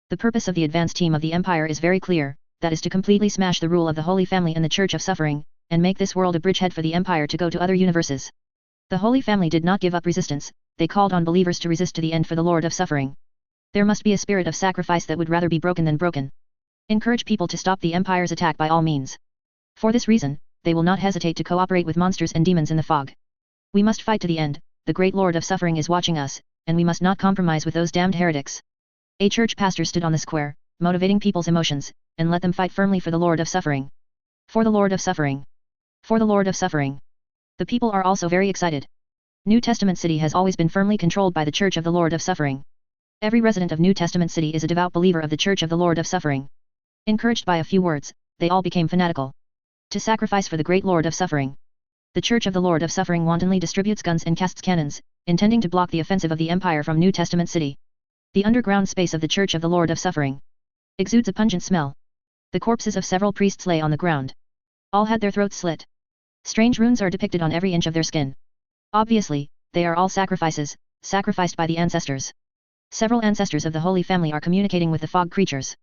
S1: The purpose of the advanced team of the Empire is very clear, that is to completely smash the rule of the Holy Family and the Church of Suffering, and make this world a bridgehead for the Empire to go to other universes. The Holy Family did not give up resistance, they called on believers to resist to the end for the Lord of Suffering. There must be a spirit of sacrifice that would rather be broken than broken. Encourage people to stop the Empire's attack by all means. For this reason, they will not hesitate to cooperate with monsters and demons in the fog. We must fight to the end, the great Lord of Suffering is watching us, and we must not compromise with those damned heretics. A church pastor stood on the square, motivating people's emotions, and let them fight firmly for the Lord of Suffering. For the Lord of Suffering. For the Lord of Suffering. The people are also very excited. New Testament City has always been firmly controlled by the Church of the Lord of Suffering. Every resident of New Testament City is a devout believer of the Church of the Lord of Suffering. Encouraged by a few words, they all became fanatical. To sacrifice for the great Lord of Suffering. The Church of the Lord of Suffering wantonly distributes guns and casts cannons, intending to block the offensive of the Empire from New Testament City. The underground space of the Church of the Lord of Suffering exudes a pungent smell. The corpses of several priests lay on the ground. All had their throats slit. Strange runes are depicted on every inch of their skin. Obviously, they are all sacrifices, sacrificed by the ancestors. Several ancestors of the Holy Family are communicating with the fog creatures.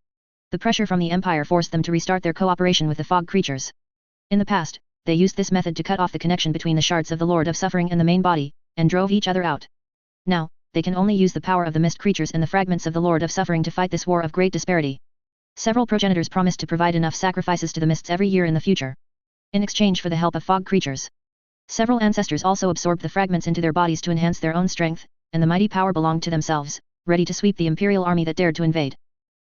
S1: The pressure from the Empire forced them to restart their cooperation with the fog creatures. In the past, they used this method to cut off the connection between the shards of the Lord of Suffering and the main body, and drove each other out. Now, they can only use the power of the mist creatures and the fragments of the Lord of Suffering to fight this war of great disparity. Several progenitors promised to provide enough sacrifices to the mists every year in the future, in exchange for the help of fog creatures. Several ancestors also absorbed the fragments into their bodies to enhance their own strength, and the mighty power belonged to themselves, ready to sweep the Imperial army that dared to invade.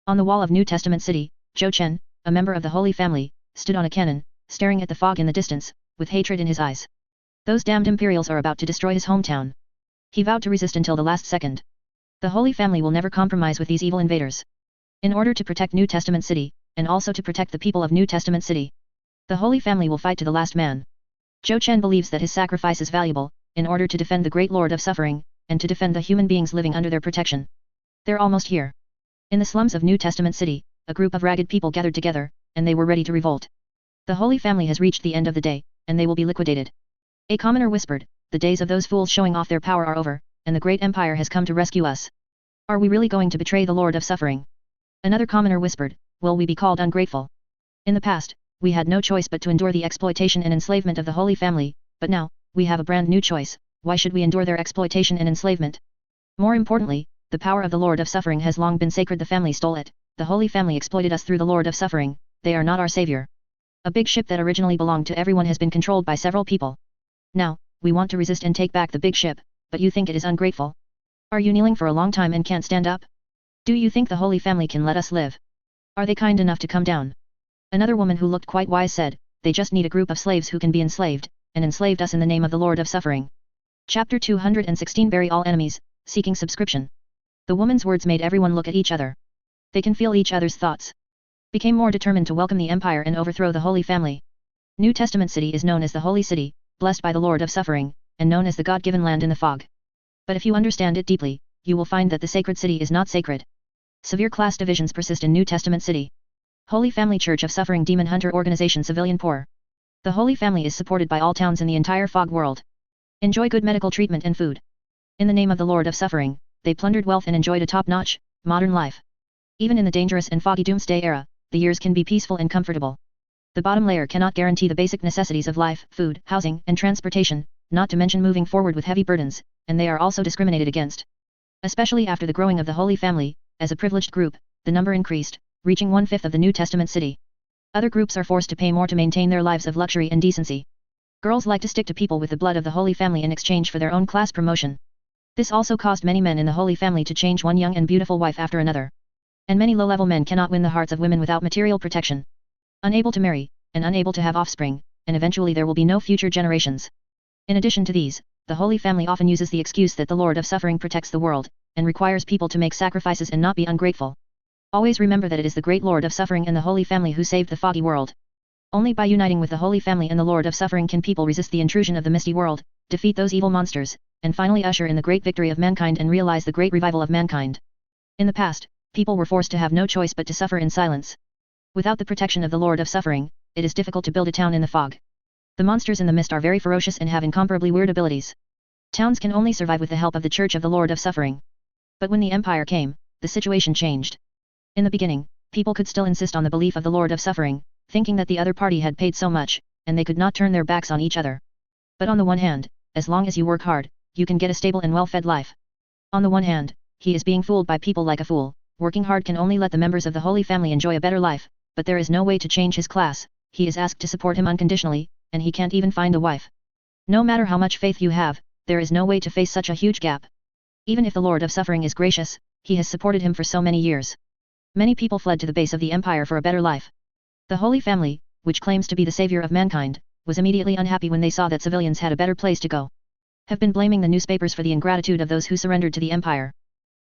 S1: On the wall of New Testament City, Zhou Chen, a member of the Holy Family, stood on a cannon, staring at the fog in the distance, with hatred in his eyes. Those damned Imperials are about to destroy his hometown. He vowed to resist until the last second. The Holy Family will never compromise with these evil invaders. In order to protect New Testament City, and also to protect the people of New Testament City, the Holy Family will fight to the last man. Zhou Chen believes that his sacrifice is valuable, in order to defend the great Lord of Suffering, and to defend the human beings living under their protection. They're almost here. In the slums of New Testament City, a group of ragged people gathered together, and they were ready to revolt. The Holy Family has reached the end of the day, and they will be liquidated. A commoner whispered, the days of those fools showing off their power are over, and the great empire has come to rescue us. Are we really going to betray the Lord of Suffering? Another commoner whispered, will we be called ungrateful? In the past, we had no choice but to endure the exploitation and enslavement of the Holy Family, but now, we have a brand new choice. Why should we endure their exploitation and enslavement? More importantly, the power of the Lord of Suffering has long been sacred. The family stole it, the Holy Family exploited us through the Lord of Suffering, they are not our savior. A big ship that originally belonged to everyone has been controlled by several people. Now, we want to resist and take back the big ship, but you think it is ungrateful? Are you kneeling for a long time and can't stand up? Do you think the Holy Family can let us live? Are they kind enough to come down? Another woman who looked quite wise said, they just need a group of slaves who can be enslaved, and enslaved us in the name of the Lord of Suffering. Chapter 216 Bury all enemies, seeking subscription. The woman's words made everyone look at each other. They can feel each other's thoughts. Became more determined to welcome the empire and overthrow the Holy Family. New Testament city is known as the Holy City, blessed by the Lord of Suffering, and known as the God-given land in the fog. But if you understand it deeply, you will find that the sacred city is not sacred. Severe class divisions persist in New Testament city. Holy Family Church of Suffering Demon Hunter Organization Civilian Poor. The Holy Family is supported by all towns in the entire fog world. Enjoy good medical treatment and food. In the name of the Lord of Suffering, they plundered wealth and enjoyed a top-notch, modern life. Even in the dangerous and foggy doomsday era, the years can be peaceful and comfortable. The bottom layer cannot guarantee the basic necessities of life, food, housing, and transportation, not to mention moving forward with heavy burdens, and they are also discriminated against. Especially after the growing of the Holy Family, as a privileged group, the number increased, reaching 1/5 of the New Testament city. Other groups are forced to pay more to maintain their lives of luxury and decency. Girls like to stick to people with the blood of the Holy Family in exchange for their own class promotion. This also caused many men in the Holy Family to change one young and beautiful wife after another. And many low-level men cannot win the hearts of women without material protection. Unable to marry, and unable to have offspring, and eventually there will be no future generations. In addition to these, the Holy Family often uses the excuse that the Lord of Suffering protects the world, and requires people to make sacrifices and not be ungrateful. Always remember that it is the great Lord of Suffering and the Holy Family who saved the foggy world. Only by uniting with the Holy Family and the Lord of Suffering can people resist the intrusion of the misty world, defeat those evil monsters, and finally usher in the great victory of mankind and realize the great revival of mankind. In the past, people were forced to have no choice but to suffer in silence. Without the protection of the Lord of Suffering, it is difficult to build a town in the fog. The monsters in the mist are very ferocious and have incomparably weird abilities. Towns can only survive with the help of the Church of the Lord of Suffering. But when the Empire came, the situation changed. In the beginning, people could still insist on the belief of the Lord of Suffering, thinking that the other party had paid so much, and they could not turn their backs on each other. But on the one hand, as long as you work hard, you can get a stable and well-fed life. On the one hand, he is being fooled by people like a fool. Working hard can only let the members of the Holy Family enjoy a better life, but there is no way to change his class. He is asked to support him unconditionally, and he can't even find a wife. No matter how much faith you have, there is no way to face such a huge gap. Even if the Lord of Suffering is gracious, he has supported him for so many years. Many people fled to the base of the Empire for a better life. The Holy Family, which claims to be the savior of mankind, was immediately unhappy when they saw that civilians had a better place to go. Have been blaming the newspapers for the ingratitude of those who surrendered to the Empire.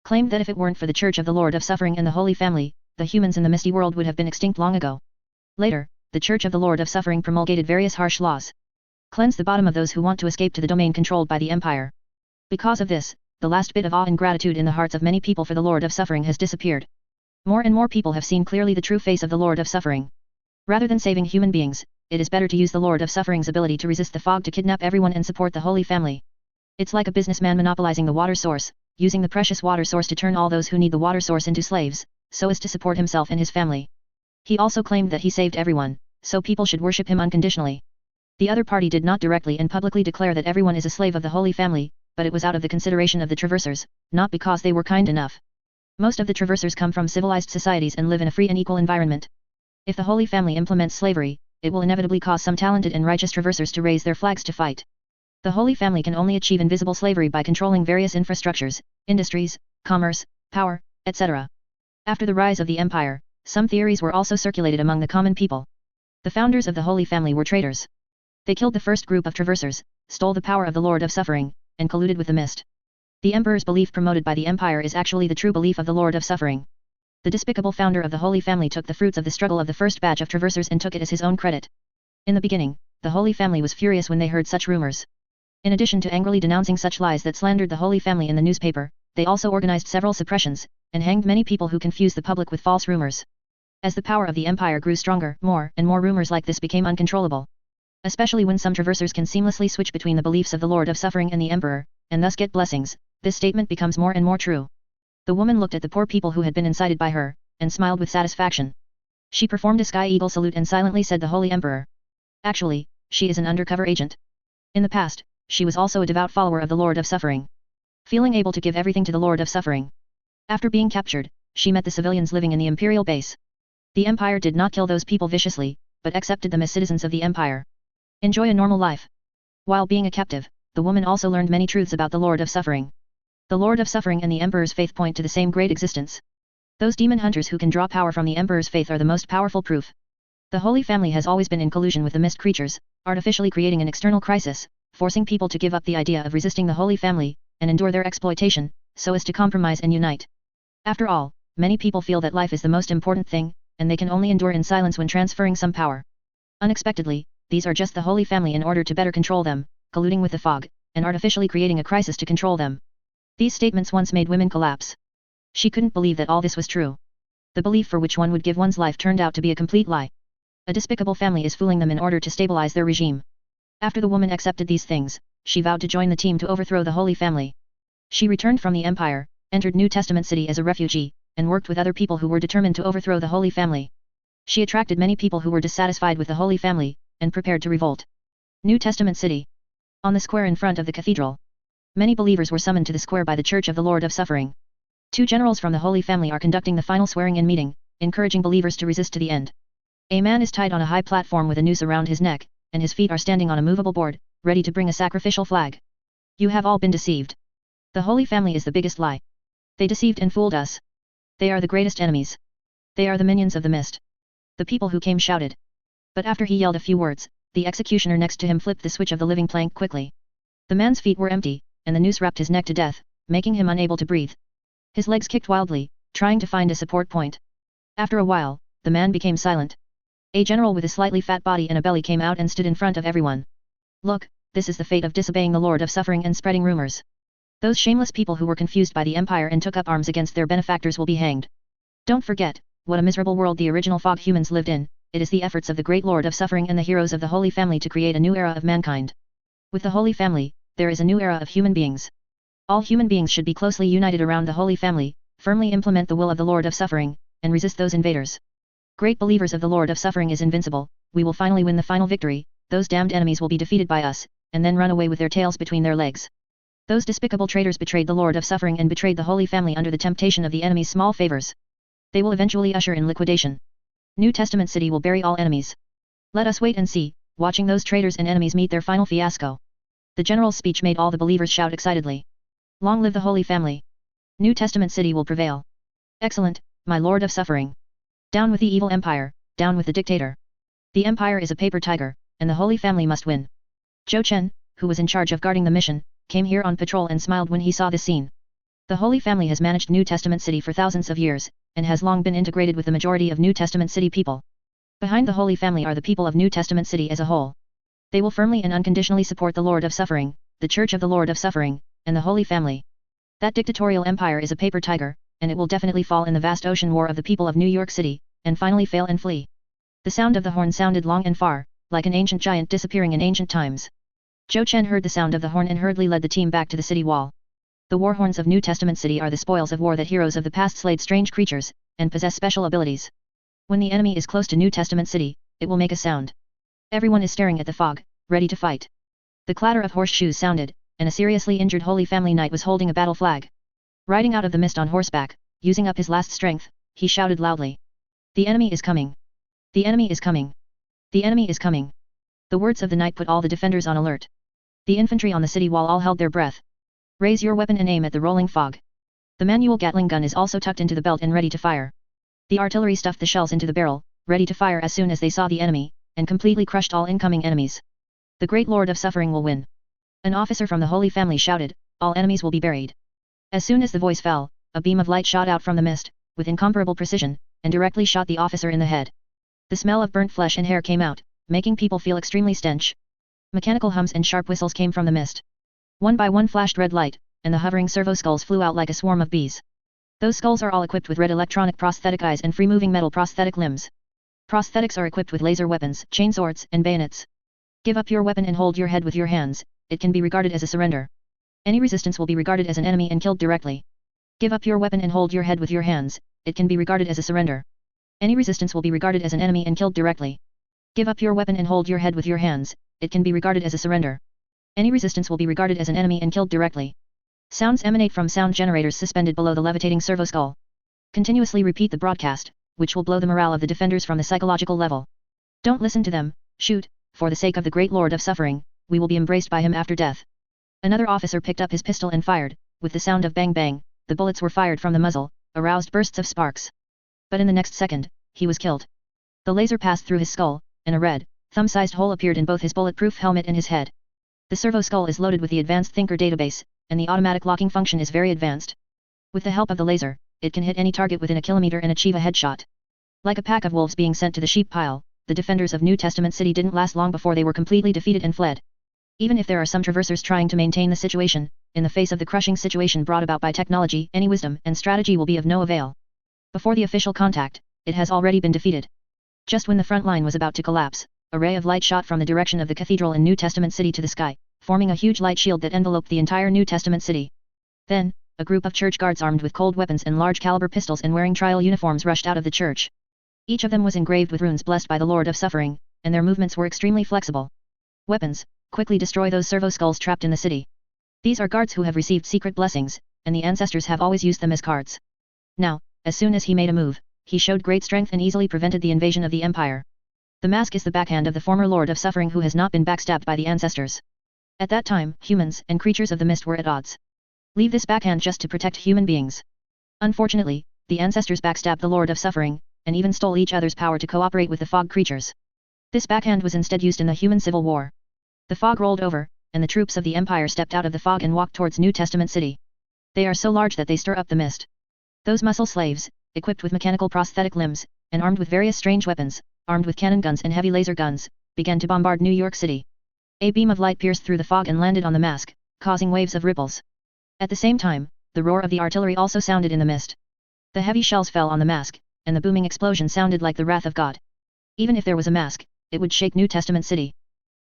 S1: Claimed that if it weren't for the Church of the Lord of Suffering and the Holy Family, the humans in the misty world would have been extinct long ago. Later, the Church of the Lord of Suffering promulgated various harsh laws. Cleanse the bottom of those who want to escape to the domain controlled by the Empire. Because of this, the last bit of awe and gratitude in the hearts of many people for the Lord of Suffering has disappeared. More and more people have seen clearly the true face of the Lord of Suffering. Rather than saving human beings, it is better to use the Lord of Suffering's ability to resist the fog to kidnap everyone and support the Holy Family. It's like a businessman monopolizing the water source, using the precious water source to turn all those who need the water source into slaves, so as to support himself and his family. He also claimed that he saved everyone, so people should worship him unconditionally. The other party did not directly and publicly declare that everyone is a slave of the Holy Family, but it was out of the consideration of the traversers, not because they were kind enough. Most of the traversers come from civilized societies and live in a free and equal environment. If the Holy Family implements slavery, it will inevitably cause some talented and righteous traversers to raise their flags to fight. The Holy Family can only achieve invisible slavery by controlling various infrastructures, industries, commerce, power, etc. After the rise of the Empire, some theories were also circulated among the common people. The founders of the Holy Family were traitors. They killed the first group of traversers, stole the power of the Lord of Suffering, and colluded with the mist. The Emperor's belief promoted by the Empire is actually the true belief of the Lord of Suffering. The despicable founder of the Holy Family took the fruits of the struggle of the first batch of traversers and took it as his own credit. In the beginning, the Holy Family was furious when they heard such rumors. In addition to angrily denouncing such lies that slandered the Holy Family in the newspaper, they also organized several suppressions, and hanged many people who confused the public with false rumors. As the power of the empire grew stronger, more and more rumors like this became uncontrollable. Especially when some traversers can seamlessly switch between the beliefs of the Lord of Suffering and the Emperor, and thus get blessings, this statement becomes more and more true. The woman looked at the poor people who had been incited by her, and smiled with satisfaction. She performed a sky eagle salute and silently said the Holy Emperor. Actually, she is an undercover agent. In the past, she was also a devout follower of the Lord of Suffering. Feeling able to give everything to the Lord of Suffering. After being captured, she met the civilians living in the imperial base. The Empire did not kill those people viciously, but accepted them as citizens of the Empire. Enjoy a normal life. While being a captive, the woman also learned many truths about the Lord of Suffering. The Lord of Suffering and the Emperor's faith point to the same great existence. Those demon hunters who can draw power from the Emperor's faith are the most powerful proof. The Holy Family has always been in collusion with the mist creatures, artificially creating an external crisis, forcing people to give up the idea of resisting the Holy Family, and endure their exploitation, so as to compromise and unite. After all, many people feel that life is the most important thing, and they can only endure in silence when transferring some power. Unexpectedly, these are just the Holy Family in order to better control them, colluding with the fog, and artificially creating a crisis to control them. These statements once made women collapse. She couldn't believe that all this was true. The belief for which one would give one's life turned out to be a complete lie. A despicable family is fooling them in order to stabilize their regime. After the woman accepted these things, she vowed to join the team to overthrow the Holy Family. She returned from the Empire, entered New Testament City as a refugee, and worked with other people who were determined to overthrow the Holy Family. She attracted many people who were dissatisfied with the Holy Family, and prepared to revolt. New Testament City. On the square in front of the cathedral. Many believers were summoned to the square by the Church of the Lord of Suffering. 2 generals from the Holy Family are conducting the final swearing-in meeting, encouraging believers to resist to the end. A man is tied on a high platform with a noose around his neck, and his feet are standing on a movable board, ready to bring a sacrificial flag. You have all been deceived. The Holy Family is the biggest lie. They deceived and fooled us. They are the greatest enemies. They are the minions of the mist. The people who came shouted. But after he yelled a few words, the executioner next to him flipped the switch of the living plank quickly. The man's feet were empty, and the noose wrapped his neck to death, making him unable to breathe. His legs kicked wildly, trying to find a support point. After a while, the man became silent. A general with a slightly fat body and a belly came out and stood in front of everyone. Look, this is the fate of disobeying the Lord of Suffering and spreading rumors. Those shameless people who were confused by the Empire and took up arms against their benefactors will be hanged. Don't forget, what a miserable world the original fog humans lived in. It is the efforts of the great Lord of Suffering and the heroes of the Holy Family to create a new era of mankind. With the Holy Family, there is a new era of human beings. All human beings should be closely united around the Holy Family, firmly implement the will of the Lord of Suffering, and resist those invaders. Great believers of the Lord of Suffering is invincible, we will finally win the final victory, those damned enemies will be defeated by us, and then run away with their tails between their legs. Those despicable traitors betrayed the Lord of Suffering and betrayed the Holy Family under the temptation of the enemy's small favors. They will eventually usher in liquidation. New Testament City will bury all enemies. Let us wait and see, watching those traitors and enemies meet their final fiasco. The general's speech made all the believers shout excitedly. Long live the Holy Family! New Testament City will prevail. Excellent, my Lord of Suffering! Down with the evil empire, down with the dictator! The empire is a paper tiger, and the Holy Family must win. Zhou Chen, who was in charge of guarding the mission, came here on patrol and smiled when he saw this scene. The Holy Family has managed New Testament City for thousands of years, and has long been integrated with the majority of New Testament City people. Behind the Holy Family are the people of New Testament City as a whole. They will firmly and unconditionally support the Lord of Suffering, the Church of the Lord of Suffering, and the Holy Family. That dictatorial empire is a paper tiger, and it will definitely fall in the vast ocean war of the people of New York City, and finally fail and flee. The sound of the horn sounded long and far, like an ancient giant disappearing in ancient times. Zhou Chen heard the sound of the horn and hurriedly led the team back to the city wall. The war horns of New Testament City are the spoils of war that heroes of the past slayed strange creatures, and possess special abilities. When the enemy is close to New Testament City, it will make a sound. Everyone is staring at the fog, ready to fight. The clatter of horseshoes sounded, and a seriously injured Holy Family Knight was holding a battle flag. Riding out of the mist on horseback, using up his last strength, he shouted loudly. The enemy is coming! The enemy is coming! The enemy is coming! The words of the knight put all the defenders on alert. The infantry on the city wall all held their breath. Raise your weapon and aim at the rolling fog. The manual Gatling gun is also tucked into the belt and ready to fire. The artillery stuffed the shells into the barrel, ready to fire as soon as they saw the enemy, and completely crushed all incoming enemies. The great Lord of Suffering will win. An officer from the Holy Family shouted, all enemies will be buried. As soon as the voice fell, a beam of light shot out from the mist, with incomparable precision, and directly shot the officer in the head. The smell of burnt flesh and hair came out, making people feel extremely stench. Mechanical hums and sharp whistles came from the mist. One by one flashed red light, and the hovering servo skulls flew out like a swarm of bees. Those skulls are all equipped with red electronic prosthetic eyes and free-moving metal prosthetic limbs. Prosthetics are equipped with laser weapons, chainswords, and bayonets. Give up your weapon and hold your head with your hands, it can be regarded as a surrender. Any resistance will be regarded as an enemy and killed directly. Give up your weapon and hold your head with your hands, it can be regarded as a surrender. Any resistance will be regarded as an enemy and killed directly. Give up your weapon and hold your head with your hands, it can be regarded as a surrender. Any resistance will be regarded as an enemy and killed directly. Sounds emanate from sound generators suspended below the levitating servo skull. Continuously repeat the broadcast, which will blow the morale of the defenders from the psychological level. Don't listen to them, shoot, for the sake of the great Lord of Suffering, we will be embraced by him after death. Another officer picked up his pistol and fired, with the sound of bang bang, the bullets were fired from the muzzle, aroused bursts of sparks. But in the next second, he was killed. The laser passed through his skull, and a red, thumb-sized hole appeared in both his bulletproof helmet and his head. The servo skull is loaded with the Advanced Thinker database, and the automatic locking function is very advanced. With the help of the laser, it can hit any target within a kilometer and achieve a headshot. Like a pack of wolves being sent to the sheep pile, the defenders of New Testament City didn't last long before they were completely defeated and fled. Even if there are some traversers trying to maintain the situation, in the face of the crushing situation brought about by technology, any wisdom and strategy will be of no avail. Before the official contact, it has already been defeated. Just when the front line was about to collapse, a ray of light shot from the direction of the cathedral in New Testament City to the sky, forming a huge light shield that enveloped the entire New Testament City. Then, a group of church guards armed with cold weapons and large-caliber pistols and wearing trial uniforms rushed out of the church. Each of them was engraved with runes blessed by the Lord of Suffering, and their movements were extremely flexible. Weapons, quickly destroy those servo skulls trapped in the city. These are guards who have received secret blessings, and the ancestors have always used them as cards. Now, as soon as he made a move, he showed great strength and easily prevented the invasion of the Empire. The mask is the backhand of the former Lord of Suffering who has not been backstabbed by the ancestors. At that time, humans and creatures of the mist were at odds. Leave this backhand just to protect human beings. Unfortunately, the ancestors backstabbed the Lord of Suffering, and even stole each other's power to cooperate with the fog creatures. This backhand was instead used in the human civil war. The fog rolled over, and the troops of the Empire stepped out of the fog and walked towards New Testament City. They are so large that they stir up the mist. Those muscle slaves, equipped with mechanical prosthetic limbs, and armed with various strange weapons, armed with cannon guns and heavy laser guns, began to bombard New York City. A beam of light pierced through the fog and landed on the mask, causing waves of ripples. At the same time, the roar of the artillery also sounded in the mist. The heavy shells fell on the mask, and the booming explosion sounded like the wrath of God. Even if there was a mask, it would shake New Testament City.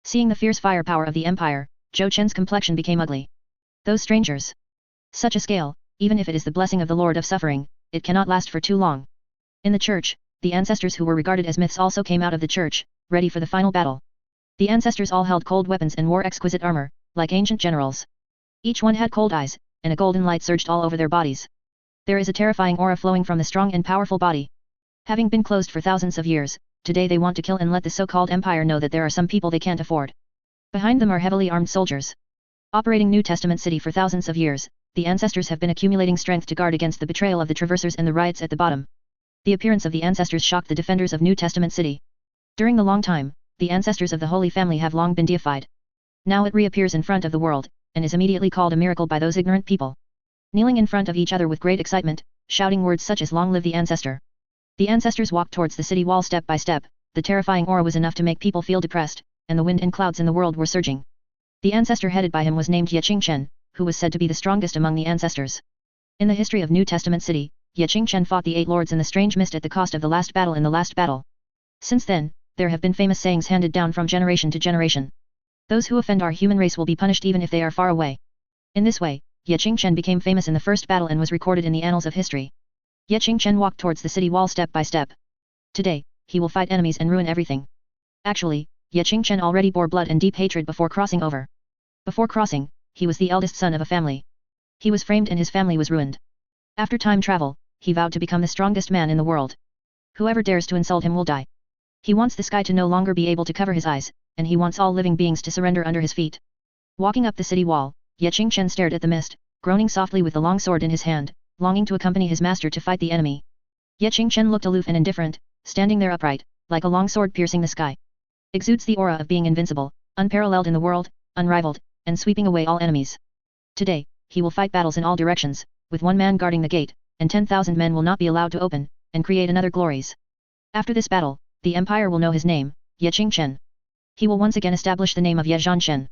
S1: Seeing the fierce firepower of the Empire, Zhou Chen's complexion became ugly. Those strangers. Such a scale, even if it is the blessing of the Lord of Suffering, it cannot last for too long. In the church, the ancestors who were regarded as myths also came out of the church, ready for the final battle. The ancestors all held cold weapons and wore exquisite armor, like ancient generals. Each one had cold eyes, and a golden light surged all over their bodies. There is a terrifying aura flowing from the strong and powerful body. Having been closed for thousands of years, today they want to kill and let the so-called empire know that there are some people they can't afford. Behind them are heavily armed soldiers. Operating New Testament City for thousands of years, the ancestors have been accumulating strength to guard against the betrayal of the traversers and the riots at the bottom. The appearance of the ancestors shocked the defenders of New Testament City. During the long time, the ancestors of the Holy Family have long been deified. Now it reappears in front of the world, and is immediately called a miracle by those ignorant people. Kneeling in front of each other with great excitement, shouting words such as "Long live the ancestor." The ancestors walked towards the city wall step by step. The terrifying aura was enough to make people feel depressed, and the wind and clouds in the world were surging. The ancestor headed by him was named Yeqingchen, who was said to be the strongest among the ancestors. In the history of New Testament City, Yeqingchen fought the 8 lords in the strange mist at the cost of the last battle in the last battle. Since then, there have been famous sayings handed down from generation to generation. Those who offend our human race will be punished even if they are far away. In this way, Yeqingchen became famous in the first battle and was recorded in the annals of history. Yeqingchen walked towards the city wall step by step. Today, he will fight enemies and ruin everything. Actually, Yeqingchen already bore blood and deep hatred before crossing over. Before crossing, he was the eldest son of a family. He was framed and his family was ruined. After time travel, he vowed to become the strongest man in the world. Whoever dares to insult him will die. He wants the sky to no longer be able to cover his eyes, and he wants all living beings to surrender under his feet. Walking up the city wall, Yeqingchen stared at the mist, groaning softly with the long sword in his hand, longing to accompany his master to fight the enemy. Yeqingchen looked aloof and indifferent, standing there upright, like a long sword piercing the sky. Exudes the aura of being invincible, unparalleled in the world, unrivaled, and sweeping away all enemies. Today, he will fight battles in all directions, with one man guarding the gate, and 10,000 men will not be allowed to open, and create another glories. After this battle, the empire will know his name, Yeqingchen. He will once again establish the name of Ye Zhanshen.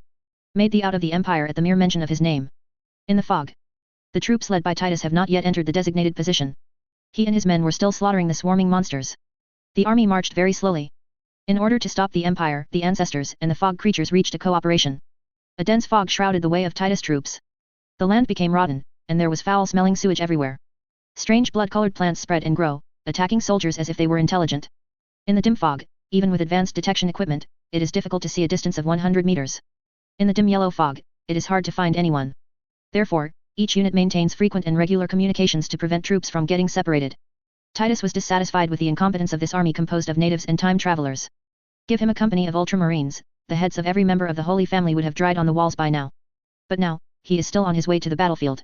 S1: Made the out of the empire at the mere mention of his name. In the fog. The troops led by Titus have not yet entered the designated position. He and his men were still slaughtering the swarming monsters. The army marched very slowly. In order to stop the Empire, the ancestors and the fog creatures reached a cooperation. A dense fog shrouded the way of Titus' troops. The land became rotten, and there was foul-smelling sewage everywhere. Strange blood-colored plants spread and grow, attacking soldiers as if they were intelligent. In the dim fog, even with advanced detection equipment, it is difficult to see a distance of 100 meters. In the dim yellow fog, it is hard to find anyone. Therefore, each unit maintains frequent and regular communications to prevent troops from getting separated. Titus was dissatisfied with the incompetence of this army composed of natives and time travelers. Give him a company of ultramarines, the heads of every member of the Holy Family would have dried on the walls by now. But now, he is still on his way to the battlefield.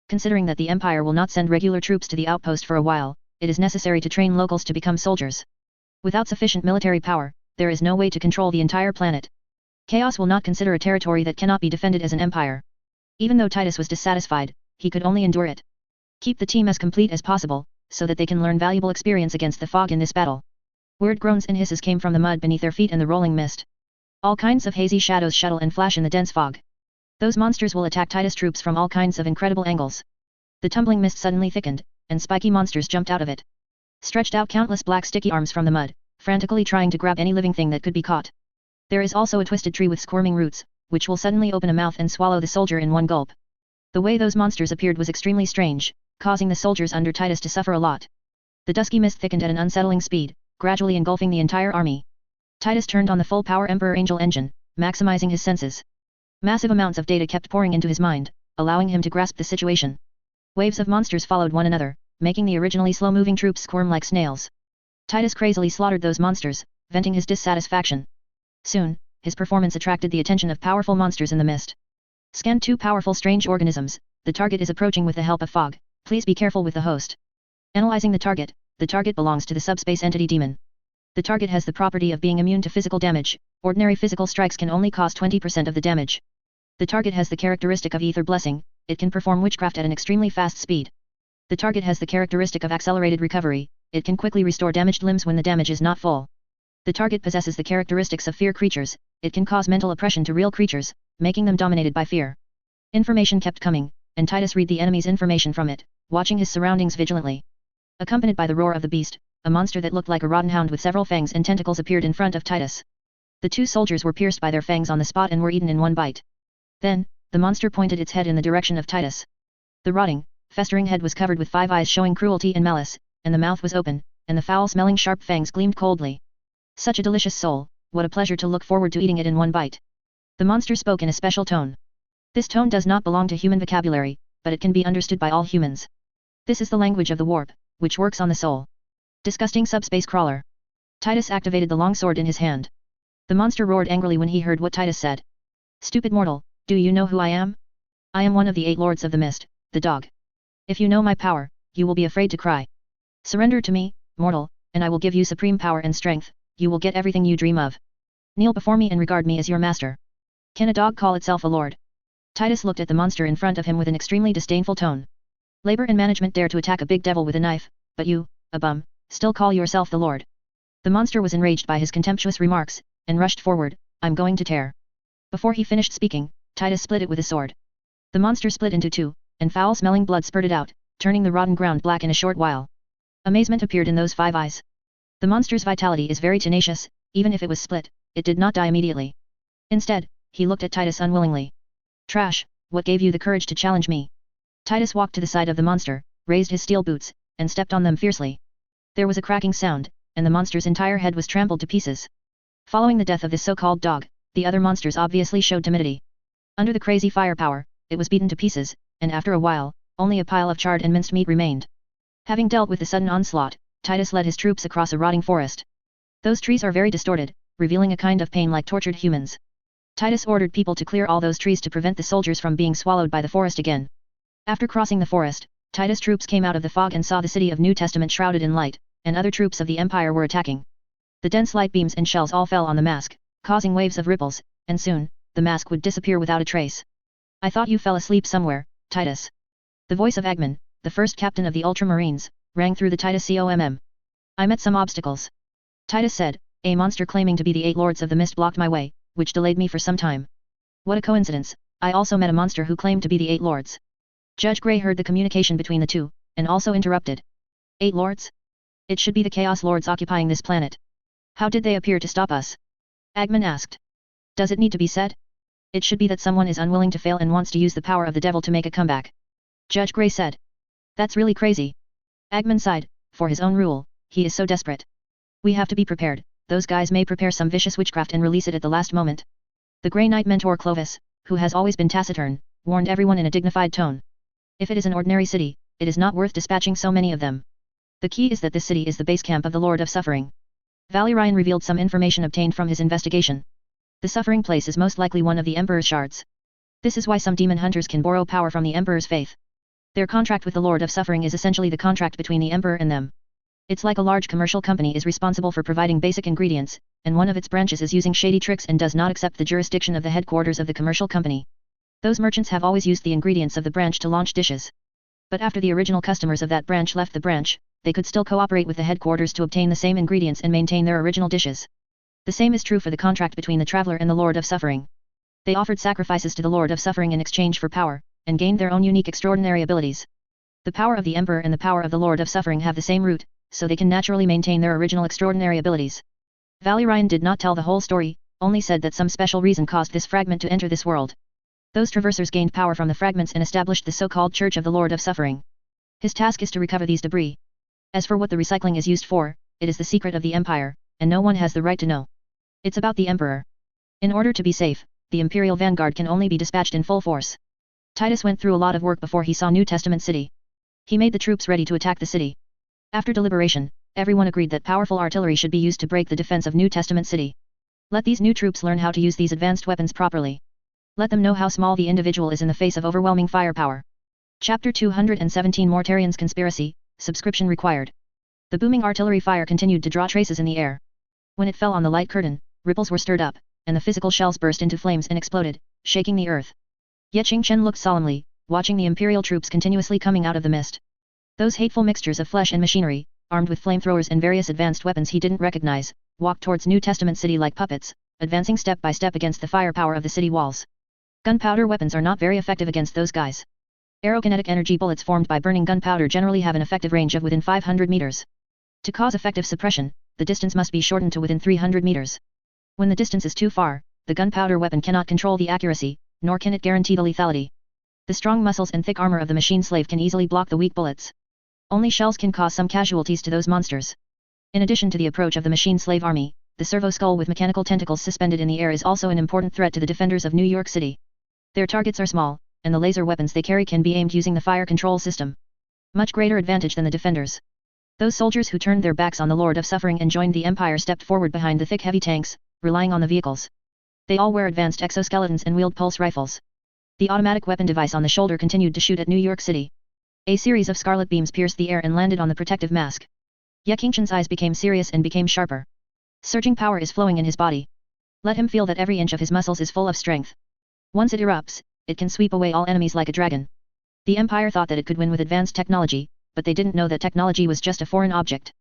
S1: Considering that the Empire will not send regular troops to the outpost for a while, it is necessary to train locals to become soldiers. Without sufficient military power, there is no way to control the entire planet. Chaos will not consider a territory that cannot be defended as an empire. Even though Titus was dissatisfied, he could only endure it. Keep the team as complete as possible, so that they can learn valuable experience against the fog in this battle. Weird groans and hisses came from the mud beneath their feet and the rolling mist. All kinds of hazy shadows shuttle and flash in the dense fog. Those monsters will attack Titus' troops from all kinds of incredible angles. The tumbling mist suddenly thickened, and spiky monsters jumped out of it. Stretched out countless black sticky arms from the mud, frantically trying to grab any living thing that could be caught. There is also a twisted tree with squirming roots, which will suddenly open a mouth and swallow the soldier in one gulp. The way those monsters appeared was extremely strange, causing the soldiers under Titus to suffer a lot. The dusky mist thickened at an unsettling speed, gradually engulfing the entire army. Titus turned on the full-power Emperor Angel engine, maximizing his senses. Massive amounts of data kept pouring into his mind, allowing him to grasp the situation. Waves of monsters followed one another, making the originally slow-moving troops squirm like snails. Titus crazily slaughtered those monsters, venting his dissatisfaction. Soon, his performance attracted the attention of powerful monsters in the mist. Scan 2 powerful strange organisms, the target is approaching with the help of fog, please be careful with the host. Analyzing the target belongs to the subspace entity demon. The target has the property of being immune to physical damage, ordinary physical strikes can only cause 20% of the damage. The target has the characteristic of ether blessing, it can perform witchcraft at an extremely fast speed. The target has the characteristic of accelerated recovery, it can quickly restore damaged limbs when the damage is not full. The target possesses the characteristics of fear creatures, it can cause mental oppression to real creatures, making them dominated by fear. Information kept coming, and Titus read the enemy's information from it, watching his surroundings vigilantly. Accompanied by the roar of the beast, a monster that looked like a rotten hound with several fangs and tentacles appeared in front of Titus. The 2 soldiers were pierced by their fangs on the spot and were eaten in one bite. Then, the monster pointed its head in the direction of Titus. The rotting, festering head was covered with 5 eyes showing cruelty and malice, and the mouth was open, and the foul-smelling sharp fangs gleamed coldly. Such a delicious soul, what a pleasure to look forward to eating it in one bite. The monster spoke in a special tone. This tone does not belong to human vocabulary, but it can be understood by all humans. This is the language of the warp, which works on the soul. Disgusting subspace crawler. Titus activated the longsword in his hand. The monster roared angrily when he heard what Titus said. Stupid mortal, do you know who I am? I am one of the 8 lords of the mist, the dog. If you know my power, you will be afraid to cry. Surrender to me, mortal, and I will give you supreme power and strength, you will get everything you dream of. Kneel before me and regard me as your master. Can a dog call itself a lord? Titus looked at the monster in front of him with an extremely disdainful tone. Labor and management dare to attack a big devil with a knife, but you, a bum, still call yourself the lord. The monster was enraged by his contemptuous remarks, and rushed forward, I'm going to tear. Before he finished speaking, Titus split it with a sword. The monster split into 2, and foul-smelling blood spurted out, turning the rotten ground black in a short while. Amazement appeared in those 5 eyes. The monster's vitality is very tenacious, even if it was split, it did not die immediately. Instead, he looked at Titus unwillingly. Trash, what gave you the courage to challenge me? Titus walked to the side of the monster, raised his steel boots, and stepped on them fiercely. There was a cracking sound, and the monster's entire head was trampled to pieces. Following the death of this so-called dog, the other monsters obviously showed timidity. Under the crazy firepower, it was beaten to pieces, and after a while, only a pile of charred and minced meat remained. Having dealt with the sudden onslaught, Titus led his troops across a rotting forest. Those trees are very distorted, revealing a kind of pain like tortured humans. Titus ordered people to clear all those trees to prevent the soldiers from being swallowed by the forest again. After crossing the forest, Titus' troops came out of the fog and saw the city of New Testament shrouded in light, and other troops of the Empire were attacking. The dense light beams and shells all fell on the mask, causing waves of ripples, and soon, the mask would disappear without a trace. I thought you fell asleep somewhere, Titus. The voice of Agman, the first captain of the Ultramarines, rang through the Titus comm. I met some obstacles. Titus said, a monster claiming to be the 8 lords of the mist blocked my way, which delayed me for some time. What a coincidence, I also met a monster who claimed to be the 8 lords. Judge Gray heard the communication between the two, and also interrupted. 8 lords? It should be the Chaos Lords occupying this planet. How did they appear to stop us? Agman asked. Does it need to be said? It should be that someone is unwilling to fail and wants to use the power of the devil to make a comeback. Judge Gray said. That's really crazy. Agman sighed, for his own rule, he is so desperate. We have to be prepared, those guys may prepare some vicious witchcraft and release it at the last moment. The Grey Knight mentor Clovis, who has always been taciturn, warned everyone in a dignified tone. If it is an ordinary city, it is not worth dispatching so many of them. The key is that this city is the base camp of the Lord of Suffering. Valerian revealed some information obtained from his investigation. The Suffering Place is most likely one of the Emperor's shards. This is why some demon hunters can borrow power from the Emperor's faith. Their contract with the Lord of Suffering is essentially the contract between the Emperor and them. It's like a large commercial company is responsible for providing basic ingredients, and one of its branches is using shady tricks and does not accept the jurisdiction of the headquarters of the commercial company. Those merchants have always used the ingredients of the branch to launch dishes. But after the original customers of that branch left the branch, they could still cooperate with the headquarters to obtain the same ingredients and maintain their original dishes. The same is true for the contract between the traveler and the Lord of Suffering. They offered sacrifices to the Lord of Suffering in exchange for power, and gained their own unique extraordinary abilities. The power of the Emperor and the power of the Lord of Suffering have the same root, so they can naturally maintain their original extraordinary abilities. Valerian did not tell the whole story, only said that some special reason caused this fragment to enter this world. Those traversers gained power from the fragments and established the so-called Church of the Lord of Suffering. His task is to recover these debris. As for what the recycling is used for, it is the secret of the Empire, and no one has the right to know. It's about the Emperor. In order to be safe, the Imperial Vanguard can only be dispatched in full force. Titus went through a lot of work before he saw New Testament City. He made the troops ready to attack the city. After deliberation, everyone agreed that powerful artillery should be used to break the defense of New Testament City. Let these new troops learn how to use these advanced weapons properly. Let them know how small the individual is in the face of overwhelming firepower. Chapter 217 Mortarian's Conspiracy, Subscription Required. The booming artillery fire continued to draw traces in the air. When it fell on the light curtain, ripples were stirred up, and the physical shells burst into flames and exploded, shaking the earth. Ye Qingchen looked solemnly, watching the Imperial troops continuously coming out of the mist. Those hateful mixtures of flesh and machinery, armed with flamethrowers and various advanced weapons he didn't recognize, walked towards New Testament City like puppets, advancing step by step against the firepower of the city walls. Gunpowder weapons are not very effective against those guys. Aerokinetic energy bullets formed by burning gunpowder generally have an effective range of within 500 meters. To cause effective suppression, the distance must be shortened to within 300 meters. When the distance is too far, the gunpowder weapon cannot control the accuracy, nor can it guarantee the lethality. The strong muscles and thick armor of the machine slave can easily block the weak bullets. Only shells can cause some casualties to those monsters. In addition to the approach of the machine slave army, the servo skull with mechanical tentacles suspended in the air is also an important threat to the defenders of New York City. Their targets are small, and the laser weapons they carry can be aimed using the fire control system. Much greater advantage than the defenders. Those soldiers who turned their backs on the Lord of Suffering and joined the Empire stepped forward behind the thick heavy tanks, relying on the vehicles. They all wear advanced exoskeletons and wield pulse rifles. The automatic weapon device on the shoulder continued to shoot at New York City. A series of scarlet beams pierced the air and landed on the protective mask. Ye Qingchen's eyes became serious and became sharper. Surging power is flowing in his body. Let him feel that every inch of his muscles is full of strength. Once it erupts, it can sweep away all enemies like a dragon. The Empire thought that it could win with advanced technology, but they didn't know that technology was just a foreign object.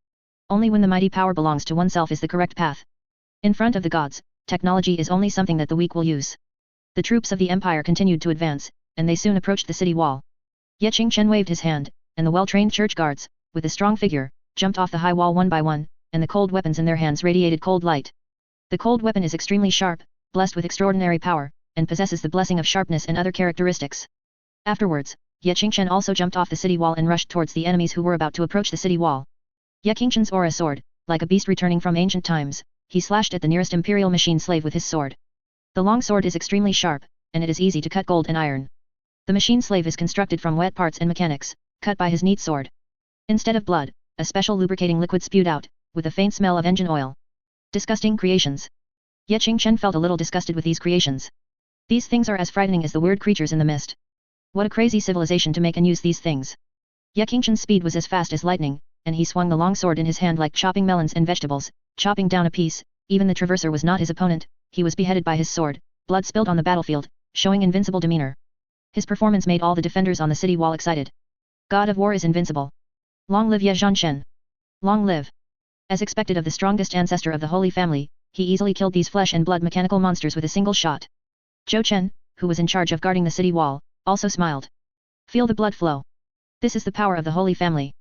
S1: Only when the mighty power belongs to oneself is the correct path. In front of the gods, technology is only something that the weak will use. The troops of the Empire continued to advance, and they soon approached the city wall. Ye Qingchen waved his hand, and the well-trained church guards, with a strong figure, jumped off the high wall one by one, and the cold weapons in their hands radiated cold light. The cold weapon is extremely sharp, blessed with extraordinary power, and possesses the blessing of sharpness and other characteristics. Afterwards, Ye Qingchen also jumped off the city wall and rushed towards the enemies who were about to approach the city wall. Ye Qingchen's aura sword, like a beast returning from ancient times, he slashed at the nearest imperial machine slave with his sword. The long sword is extremely sharp, and it is easy to cut gold and iron. The machine slave is constructed from wet parts and mechanics, cut by his neat sword. Instead of blood, a special lubricating liquid spewed out, with a faint smell of engine oil. Disgusting creations. Ye Qingchen felt a little disgusted with these creations. These things are as frightening as the weird creatures in the mist. What a crazy civilization to make and use these things. Ye Qingchen's speed was as fast as lightning, and he swung the long sword in his hand like chopping melons and vegetables, chopping down a piece. Even the traverser was not his opponent, he was beheaded by his sword, blood spilled on the battlefield, showing invincible demeanor. His performance made all the defenders on the city wall excited. God of War is invincible. Long live Ye Zhanshen. Long live. As expected of the strongest ancestor of the Holy Family, he easily killed these flesh and blood mechanical monsters with a single shot. Zhou Chen, who was in charge of guarding the city wall, also smiled. Feel the blood flow. This is the power of the Holy Family.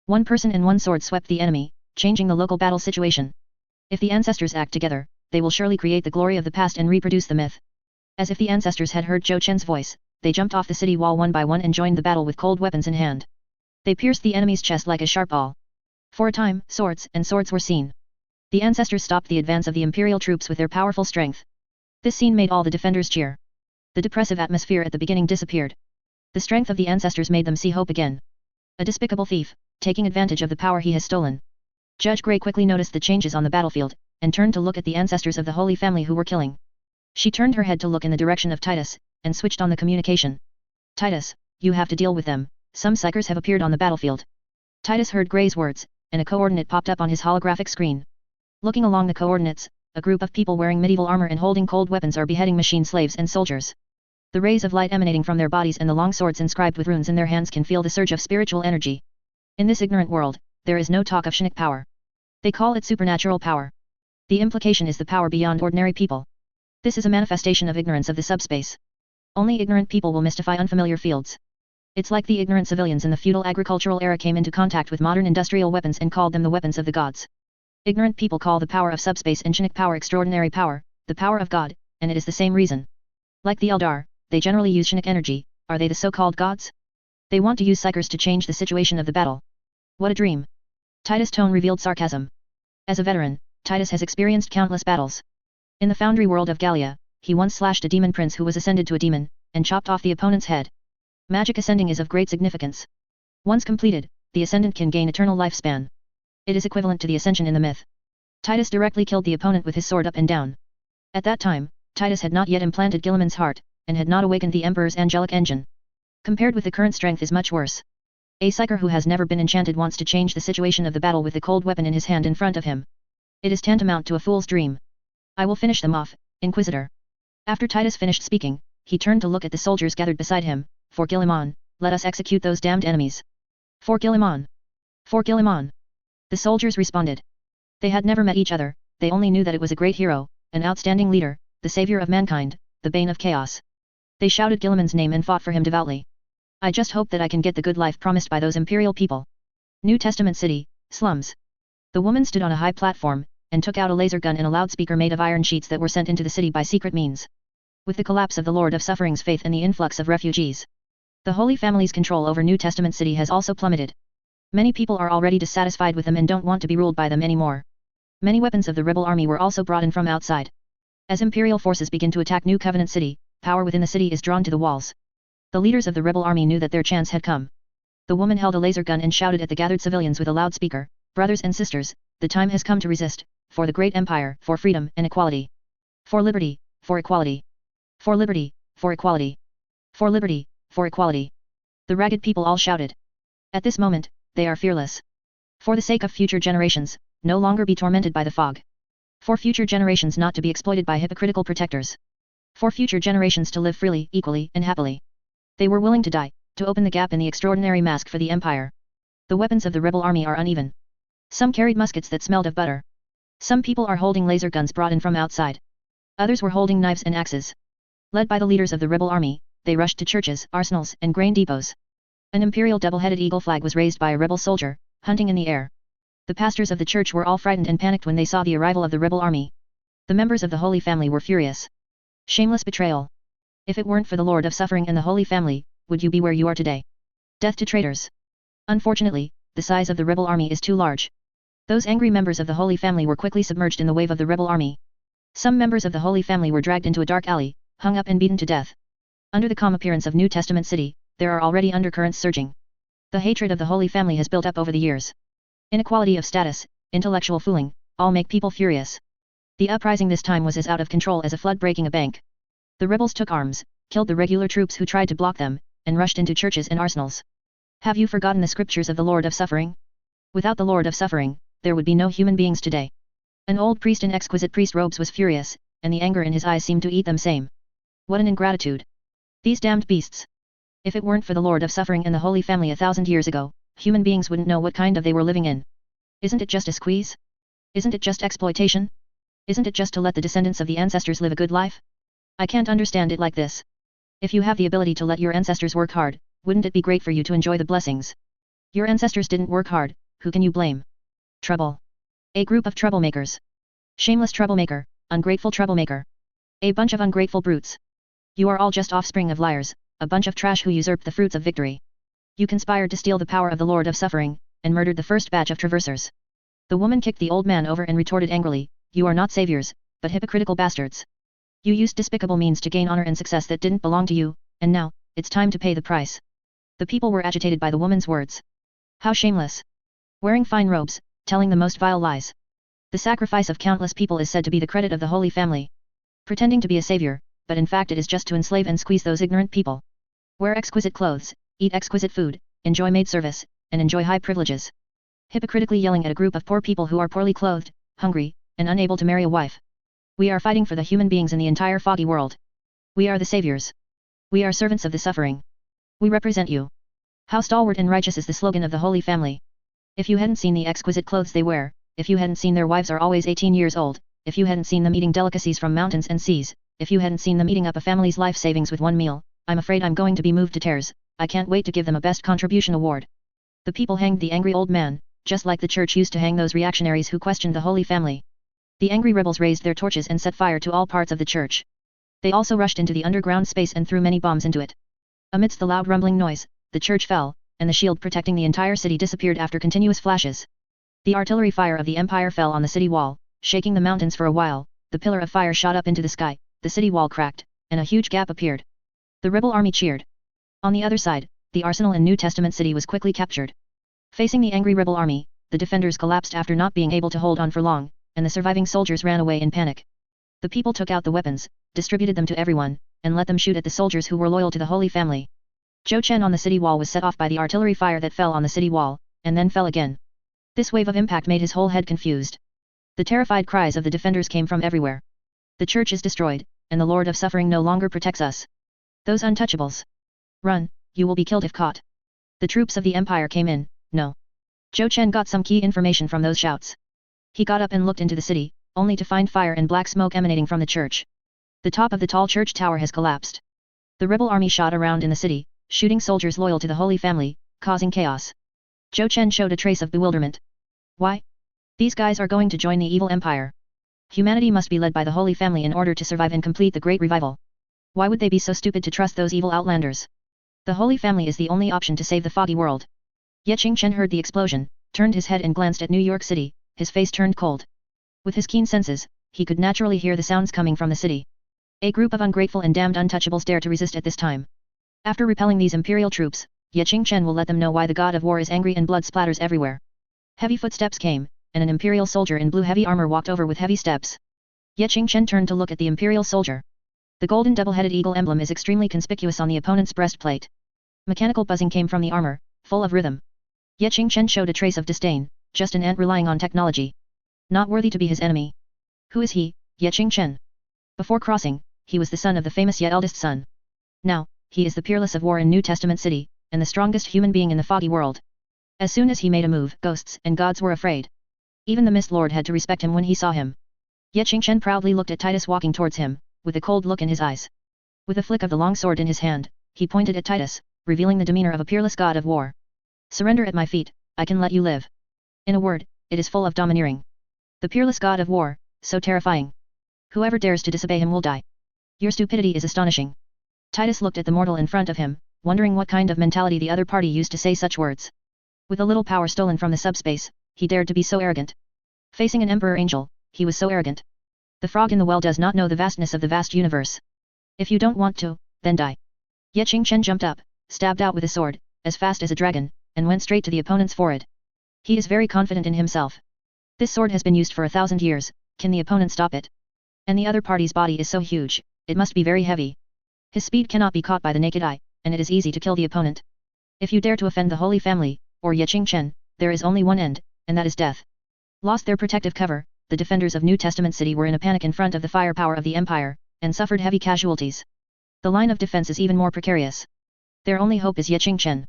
S1: One person and one sword swept the enemy, changing the local battle situation. If the ancestors act together, they will surely create the glory of the past and reproduce the myth. As if the ancestors had heard Zhou Chen's voice, they jumped off the city wall one by one and joined the battle with cold weapons in hand. They pierced the enemy's chest like a sharp awl. For a time, swords were seen. The ancestors stopped the advance of the imperial troops with their powerful strength. This scene made all the defenders cheer. The depressive atmosphere at the beginning disappeared. The strength of the ancestors made them see hope again. A despicable thief, taking advantage of the power he has stolen. Judge Grey quickly noticed the changes on the battlefield, and turned to look at the ancestors of the Holy Family who were killing. She turned her head to look in the direction of Titus, and switched on the communication. Titus, you have to deal with them, some psychers have appeared on the battlefield. Titus heard Grey's words, and a coordinate popped up on his holographic screen. Looking along the coordinates, a group of people wearing medieval armor and holding cold weapons are beheading machine slaves and soldiers. The rays of light emanating from their bodies and the long swords inscribed with runes in their hands can feel the surge of spiritual energy. In this ignorant world, there is no talk of Shinnik power. They call it supernatural power. The implication is the power beyond ordinary people. This is a manifestation of ignorance of the subspace. Only ignorant people will mystify unfamiliar fields. It's like the ignorant civilians in the feudal agricultural era came into contact with modern industrial weapons and called them the weapons of the gods. Ignorant people call the power of subspace and Shinnik power extraordinary power, the power of God, and it is the same reason. Like the Eldar, they generally use Shinnik energy. Are they the so-called gods? They want to use psychers to change the situation of the battle. What a dream. Titus' tone revealed sarcasm. As a veteran, Titus has experienced countless battles. In the foundry world of Gallia, he once slashed a demon prince who was ascended to a demon, and chopped off the opponent's head. Magic ascending is of great significance. Once completed, the ascendant can gain eternal lifespan. It is equivalent to the ascension in the myth. Titus directly killed the opponent with his sword up and down. At that time, Titus had not yet implanted Guilliman's heart, and had not awakened the Emperor's angelic engine. Compared with the current strength is much worse. A psyker who has never been enchanted wants to change the situation of the battle with the cold weapon in his hand in front of him. It is tantamount to a fool's dream. I will finish them off, Inquisitor. After Titus finished speaking, he turned to look at the soldiers gathered beside him. For Guilliman, let us execute those damned enemies. For Guilliman. For Guilliman. The soldiers responded. They had never met each other, they only knew that it was a great hero, an outstanding leader, the savior of mankind, the bane of chaos. They shouted Guilliman's name and fought for him devoutly. I just hope that I can get the good life promised by those imperial people. New Testament City, slums. The woman stood on a high platform, and took out a laser gun and a loudspeaker made of iron sheets that were sent into the city by secret means. With the collapse of the Lord of Suffering's faith and the influx of refugees, the Holy Family's control over New Testament City has also plummeted. Many people are already dissatisfied with them and don't want to be ruled by them anymore. Many weapons of the rebel army were also brought in from outside. As imperial forces begin to attack New Covenant City, power within the city is drawn to the walls. The leaders of the rebel army knew that their chance had come. The woman held a laser gun and shouted at the gathered civilians with a loudspeaker, "Brothers and sisters, the time has come to resist, for the great empire, for freedom and equality. For liberty, for equality. For liberty, for equality. For liberty, for equality." The ragged people all shouted. At this moment, they are fearless. For the sake of future generations, no longer be tormented by the fog. For future generations not to be exploited by hypocritical protectors. For future generations to live freely, equally, and happily. They were willing to die, to open the gap in the extraordinary mask for the empire. The weapons of the rebel army are uneven. Some carried muskets that smelled of butter. Some people are holding laser guns brought in from outside. Others were holding knives and axes. Led by the leaders of the rebel army, they rushed to churches, arsenals, and grain depots. An imperial double-headed eagle flag was raised by a rebel soldier, hunting in the air. The pastors of the church were all frightened and panicked when they saw the arrival of the rebel army. The members of the Holy Family were furious. Shameless betrayal. If it weren't for the Lord of Suffering and the Holy Family, would you be where you are today? Death to traitors. Unfortunately, the size of the rebel army is too large. Those angry members of the Holy Family were quickly submerged in the wave of the rebel army. Some members of the Holy Family were dragged into a dark alley, hung up and beaten to death. Under the calm appearance of New Testament City, there are already undercurrents surging. The hatred of the Holy Family has built up over the years. Inequality of status, intellectual fooling, all make people furious. The uprising this time was as out of control as a flood breaking a bank. The rebels took arms, killed the regular troops who tried to block them, and rushed into churches and arsenals. Have you forgotten the scriptures of the Lord of Suffering? Without the Lord of Suffering, there would be no human beings today. An old priest in exquisite priest robes was furious, and the anger in his eyes seemed to eat them same. What an ingratitude! These damned beasts! If it weren't for the Lord of Suffering and the Holy Family 1,000 years ago, human beings wouldn't know what kind of they were living in. Isn't it just a squeeze? Isn't it just exploitation? Isn't it just to let the descendants of the ancestors live a good life? I can't understand it like this. If you have the ability to let your ancestors work hard, wouldn't it be great for you to enjoy the blessings? Your ancestors didn't work hard, who can you blame? Trouble. A group of troublemakers. Shameless troublemaker, ungrateful troublemaker. A bunch of ungrateful brutes. You are all just offspring of liars, a bunch of trash who usurped the fruits of victory. You conspired to steal the power of the Lord of Suffering, and murdered the first batch of traversers. The woman kicked the old man over and retorted angrily, you are not saviors, but hypocritical bastards. You used despicable means to gain honor and success that didn't belong to you, and now, it's time to pay the price. The people were agitated by the woman's words. How shameless. Wearing fine robes, telling the most vile lies. The sacrifice of countless people is said to be the credit of the Holy Family. Pretending to be a savior, but in fact it is just to enslave and squeeze those ignorant people. Wear exquisite clothes, eat exquisite food, enjoy maid service, and enjoy high privileges. Hypocritically yelling at a group of poor people who are poorly clothed, hungry, and unable to marry a wife. We are fighting for the human beings in the entire foggy world. We are the saviors. We are servants of the suffering. We represent you. How stalwart and righteous is the slogan of the Holy Family. If you hadn't seen the exquisite clothes they wear, if you hadn't seen their wives are always 18 years old, if you hadn't seen them eating delicacies from mountains and seas, if you hadn't seen them eating up a family's life savings with one meal, I'm afraid I'm going to be moved to tears. I can't wait to give them a Best Contribution Award. The people hanged the angry old man, just like the church used to hang those reactionaries who questioned the Holy Family. The angry rebels raised their torches and set fire to all parts of the church. They also rushed into the underground space and threw many bombs into it. Amidst the loud rumbling noise, the church fell, and the shield protecting the entire city disappeared after continuous flashes. The artillery fire of the Empire fell on the city wall, shaking the mountains for a while. The pillar of fire shot up into the sky, the city wall cracked, and a huge gap appeared. The rebel army cheered. On the other side, the arsenal in New Testament city was quickly captured. Facing the angry rebel army, the defenders collapsed after not being able to hold on for long, and the surviving soldiers ran away in panic. The people took out the weapons, distributed them to everyone, and let them shoot at the soldiers who were loyal to the Holy Family. Zhou Chen on the city wall was set off by the artillery fire that fell on the city wall, and then fell again. This wave of impact made his whole head confused. The terrified cries of the defenders came from everywhere. The church is destroyed, and the Lord of Suffering no longer protects us. Those untouchables. Run, you will be killed if caught. The troops of the Empire came in, no. Zhou Chen got some key information from those shouts. He got up and looked into the city, only to find fire and black smoke emanating from the church. The top of the tall church tower has collapsed. The rebel army shot around in the city, shooting soldiers loyal to the Holy Family, causing chaos. Zhou Chen showed a trace of bewilderment. Why? These guys are going to join the evil empire. Humanity must be led by the Holy Family in order to survive and complete the Great Revival. Why would they be so stupid to trust those evil outlanders? The Holy Family is the only option to save the foggy world. Ye Qingchen heard the explosion, turned his head and glanced at New York City, his face turned cold. With his keen senses, he could naturally hear the sounds coming from the city. A group of ungrateful and damned untouchables dare to resist at this time. After repelling these imperial troops, Ye Qingchen will let them know why the god of war is angry and blood splatters everywhere. Heavy footsteps came, and an imperial soldier in blue heavy armor walked over with heavy steps. Ye Qingchen turned to look at the imperial soldier. The golden double-headed eagle emblem is extremely conspicuous on the opponent's breastplate. Mechanical buzzing came from the armor, full of rhythm. Ye Qingchen showed a trace of disdain, just an ant relying on technology. Not worthy to be his enemy. Who is he, Ye Qingchen? Before crossing, he was the son of the famous Ye eldest son. Now, he is the peerless of war in New Testament city, and the strongest human being in the foggy world. As soon as he made a move, ghosts and gods were afraid. Even the Mist Lord had to respect him when he saw him. Ye Qingchen proudly looked at Titus walking towards him, with a cold look in his eyes. With a flick of the long sword in his hand, he pointed at Titus, revealing the demeanor of a peerless god of war. Surrender at my feet, I can let you live. In a word, it is full of domineering. The peerless god of war, so terrifying. Whoever dares to disobey him will die. Your stupidity is astonishing. Titus looked at the mortal in front of him, wondering what kind of mentality the other party used to say such words. With a little power stolen from the subspace, he dared to be so arrogant. Facing an emperor angel, he was so arrogant. The frog in the well does not know the vastness of the vast universe. If you don't want to, then die. Ye Qingchen jumped up, stabbed out with a sword, as fast as a dragon, and went straight to the opponent's forehead. He is very confident in himself. This sword has been used for 1,000 years, can the opponent stop it? And the other party's body is so huge, it must be very heavy. His speed cannot be caught by the naked eye, and it is easy to kill the opponent. If you dare to offend the Holy Family, or Ye Qingchen, there is only one end, and that is death. Lost their protective cover, the defenders of New Testament city were in a panic in front of the firepower of the Empire, and suffered heavy casualties. The line of defense is even more precarious. Their only hope is Ye Qingchen.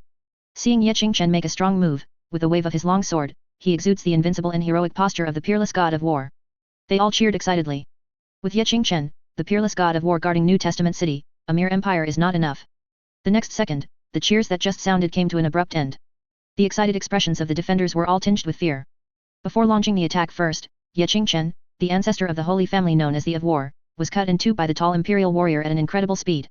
S1: Seeing Ye Qingchen make a strong move, with a wave of his long sword, he exudes the invincible and heroic posture of the peerless god of war. They all cheered excitedly. With Ye Qingchen, the peerless god of war guarding New Testament city, a mere empire is not enough. The next second, the cheers that just sounded came to an abrupt end. The excited expressions of the defenders were all tinged with fear. Before launching the attack first, Ye Qingchen, the ancestor of the Holy Family known as the of War, was cut in two by the tall imperial warrior at an incredible speed.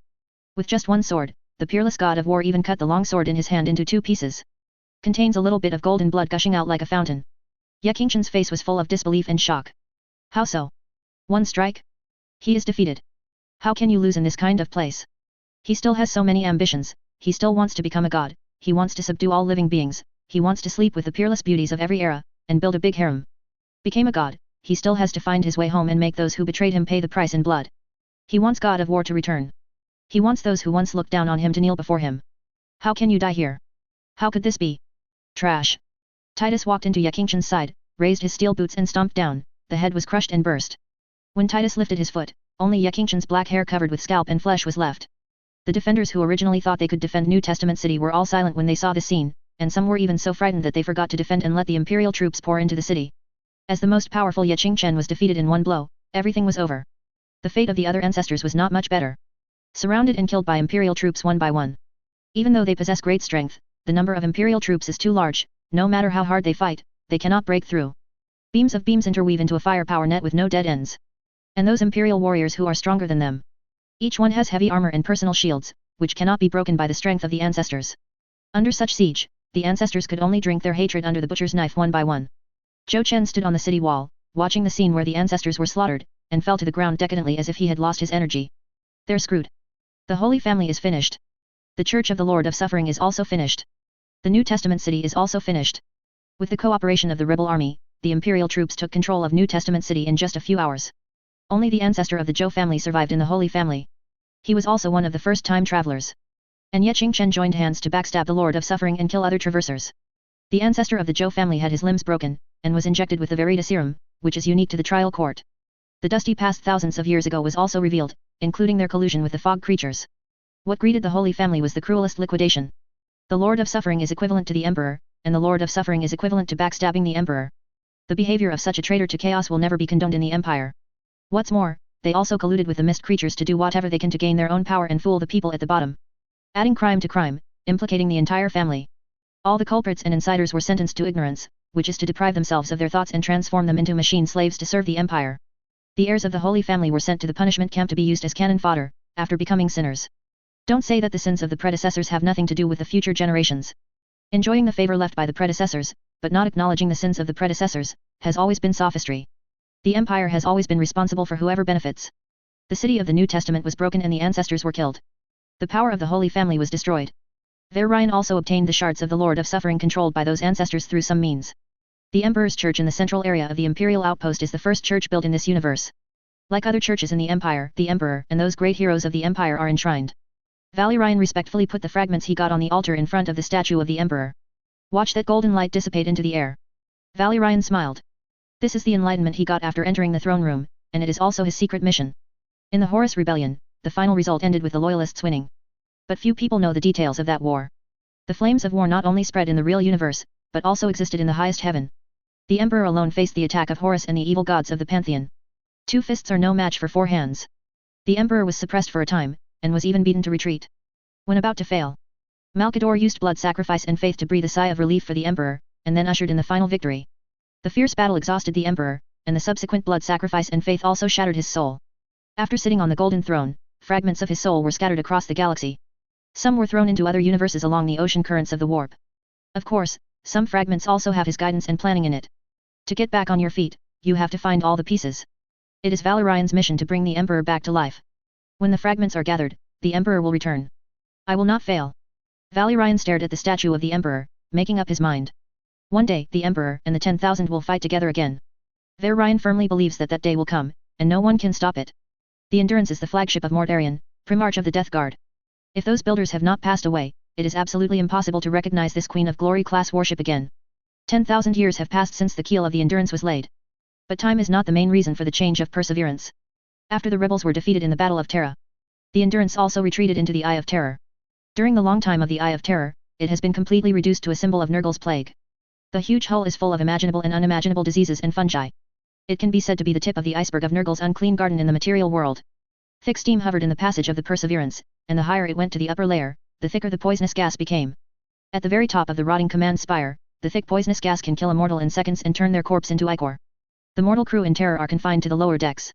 S1: With just one sword, the peerless god of war even cut the long sword in his hand into two pieces. Contains a little bit of golden blood gushing out like a fountain. Ye Qingchen's face was full of disbelief and shock. How so? One strike? He is defeated. How can you lose in this kind of place? He still has so many ambitions, he still wants to become a god, he wants to subdue all living beings, he wants to sleep with the peerless beauties of every era, and build a big harem. Became a god, he still has to find his way home and make those who betrayed him pay the price in blood. He wants God of War to return. He wants those who once looked down on him to kneel before him. How can you die here? How could this be? Trash. Titus walked into Ye Qingchen's side, raised his steel boots and stomped down, the head was crushed and burst. When Titus lifted his foot, only Ye Qingchen's black hair covered with scalp and flesh was left. The defenders who originally thought they could defend New Testament City were all silent when they saw the scene, and some were even so frightened that they forgot to defend and let the imperial troops pour into the city. As the most powerful Ye Qingchen was defeated in one blow, everything was over. The fate of the other ancestors was not much better. Surrounded and killed by imperial troops one by one. Even though they possess great strength, the number of imperial troops is too large, no matter how hard they fight, they cannot break through. Beams of beams interweave into a firepower net with no dead ends. And those imperial warriors who are stronger than them. Each one has heavy armor and personal shields, which cannot be broken by the strength of the ancestors. Under such siege, the ancestors could only drink their hatred under the butcher's knife one by one. Zhou Chen stood on the city wall, watching the scene where the ancestors were slaughtered, and fell to the ground decadently as if he had lost his energy. They're screwed. The Holy Family is finished. The Church of the Lord of Suffering is also finished. The New Testament City is also finished. With the cooperation of the rebel army, the imperial troops took control of New Testament City in just a few hours. Only the ancestor of the Zhou family survived in the Holy Family. He was also one of the first time travelers. And Ye Qingchen joined hands to backstab the Lord of Suffering and kill other traversers. The ancestor of the Zhou family had his limbs broken, and was injected with the Verita serum, which is unique to the trial court. The dusty past thousands of years ago was also revealed, including their collusion with the fog creatures. What greeted the Holy Family was the cruelest liquidation. The Lord of Suffering is equivalent to the Emperor, and the Lord of Suffering is equivalent to backstabbing the Emperor. The behavior of such a traitor to chaos will never be condoned in the Empire. What's more, they also colluded with the mist creatures to do whatever they can to gain their own power and fool the people at the bottom. Adding crime to crime, implicating the entire family. All the culprits and insiders were sentenced to ignorance, which is to deprive themselves of their thoughts and transform them into machine slaves to serve the Empire. The heirs of the Holy Family were sent to the punishment camp to be used as cannon fodder, after becoming sinners. Don't say that the sins of the predecessors have nothing to do with the future generations. Enjoying the favor left by the predecessors, but not acknowledging the sins of the predecessors, has always been sophistry. The Empire has always been responsible for whoever benefits. The city of the New Testament was broken and the ancestors were killed. The power of the Holy Family was destroyed. Ryan also obtained the shards of the Lord of Suffering controlled by those ancestors through some means. The Emperor's Church in the central area of the Imperial Outpost is the first church built in this universe. Like other churches in the Empire, the Emperor and those great heroes of the Empire are enshrined. Ryan respectfully put the fragments he got on the altar in front of the statue of the Emperor. Watch that golden light dissipate into the air. Ryan smiled. This is the enlightenment he got after entering the throne room, and it is also his secret mission. In the Horus Rebellion, the final result ended with the Loyalists winning. But few people know the details of that war. The flames of war not only spread in the real universe, but also existed in the highest heaven. The Emperor alone faced the attack of Horus and the evil gods of the Pantheon. 2 fists are no match for 4 hands. The Emperor was suppressed for a time, and was even beaten to retreat. When about to fail, Malkador used blood sacrifice and faith to breathe a sigh of relief for the Emperor, and then ushered in the final victory. The fierce battle exhausted the Emperor, and the subsequent blood sacrifice and faith also shattered his soul. After sitting on the golden throne, fragments of his soul were scattered across the galaxy. Some were thrown into other universes along the ocean currents of the warp. Of course, some fragments also have his guidance and planning in it. To get back on your feet, you have to find all the pieces. It is Valerian's mission to bring the Emperor back to life. When the fragments are gathered, the Emperor will return. I will not fail. Valerian stared at the statue of the Emperor, making up his mind. One day, the Emperor and the 10,000 will fight together again. Valerian firmly believes that day will come, and no one can stop it. The Endurance is the flagship of Mortarion, Primarch of the Death Guard. If those builders have not passed away, it is absolutely impossible to recognize this Queen of Glory class warship again. 10,000 years have passed since the keel of the Endurance was laid. But time is not the main reason for the change of perseverance. After the rebels were defeated in the Battle of Terra, the Endurance also retreated into the Eye of Terror. During the long time of the Eye of Terror, it has been completely reduced to a symbol of Nurgle's plague. The huge hull is full of imaginable and unimaginable diseases and fungi. It can be said to be the tip of the iceberg of Nurgle's unclean garden in the material world. Thick steam hovered in the passage of the Perseverance, and the higher it went to the upper layer, the thicker the poisonous gas became. At the very top of the rotting command spire, the thick poisonous gas can kill a mortal in seconds and turn their corpse into ichor. The mortal crew in terror are confined to the lower decks.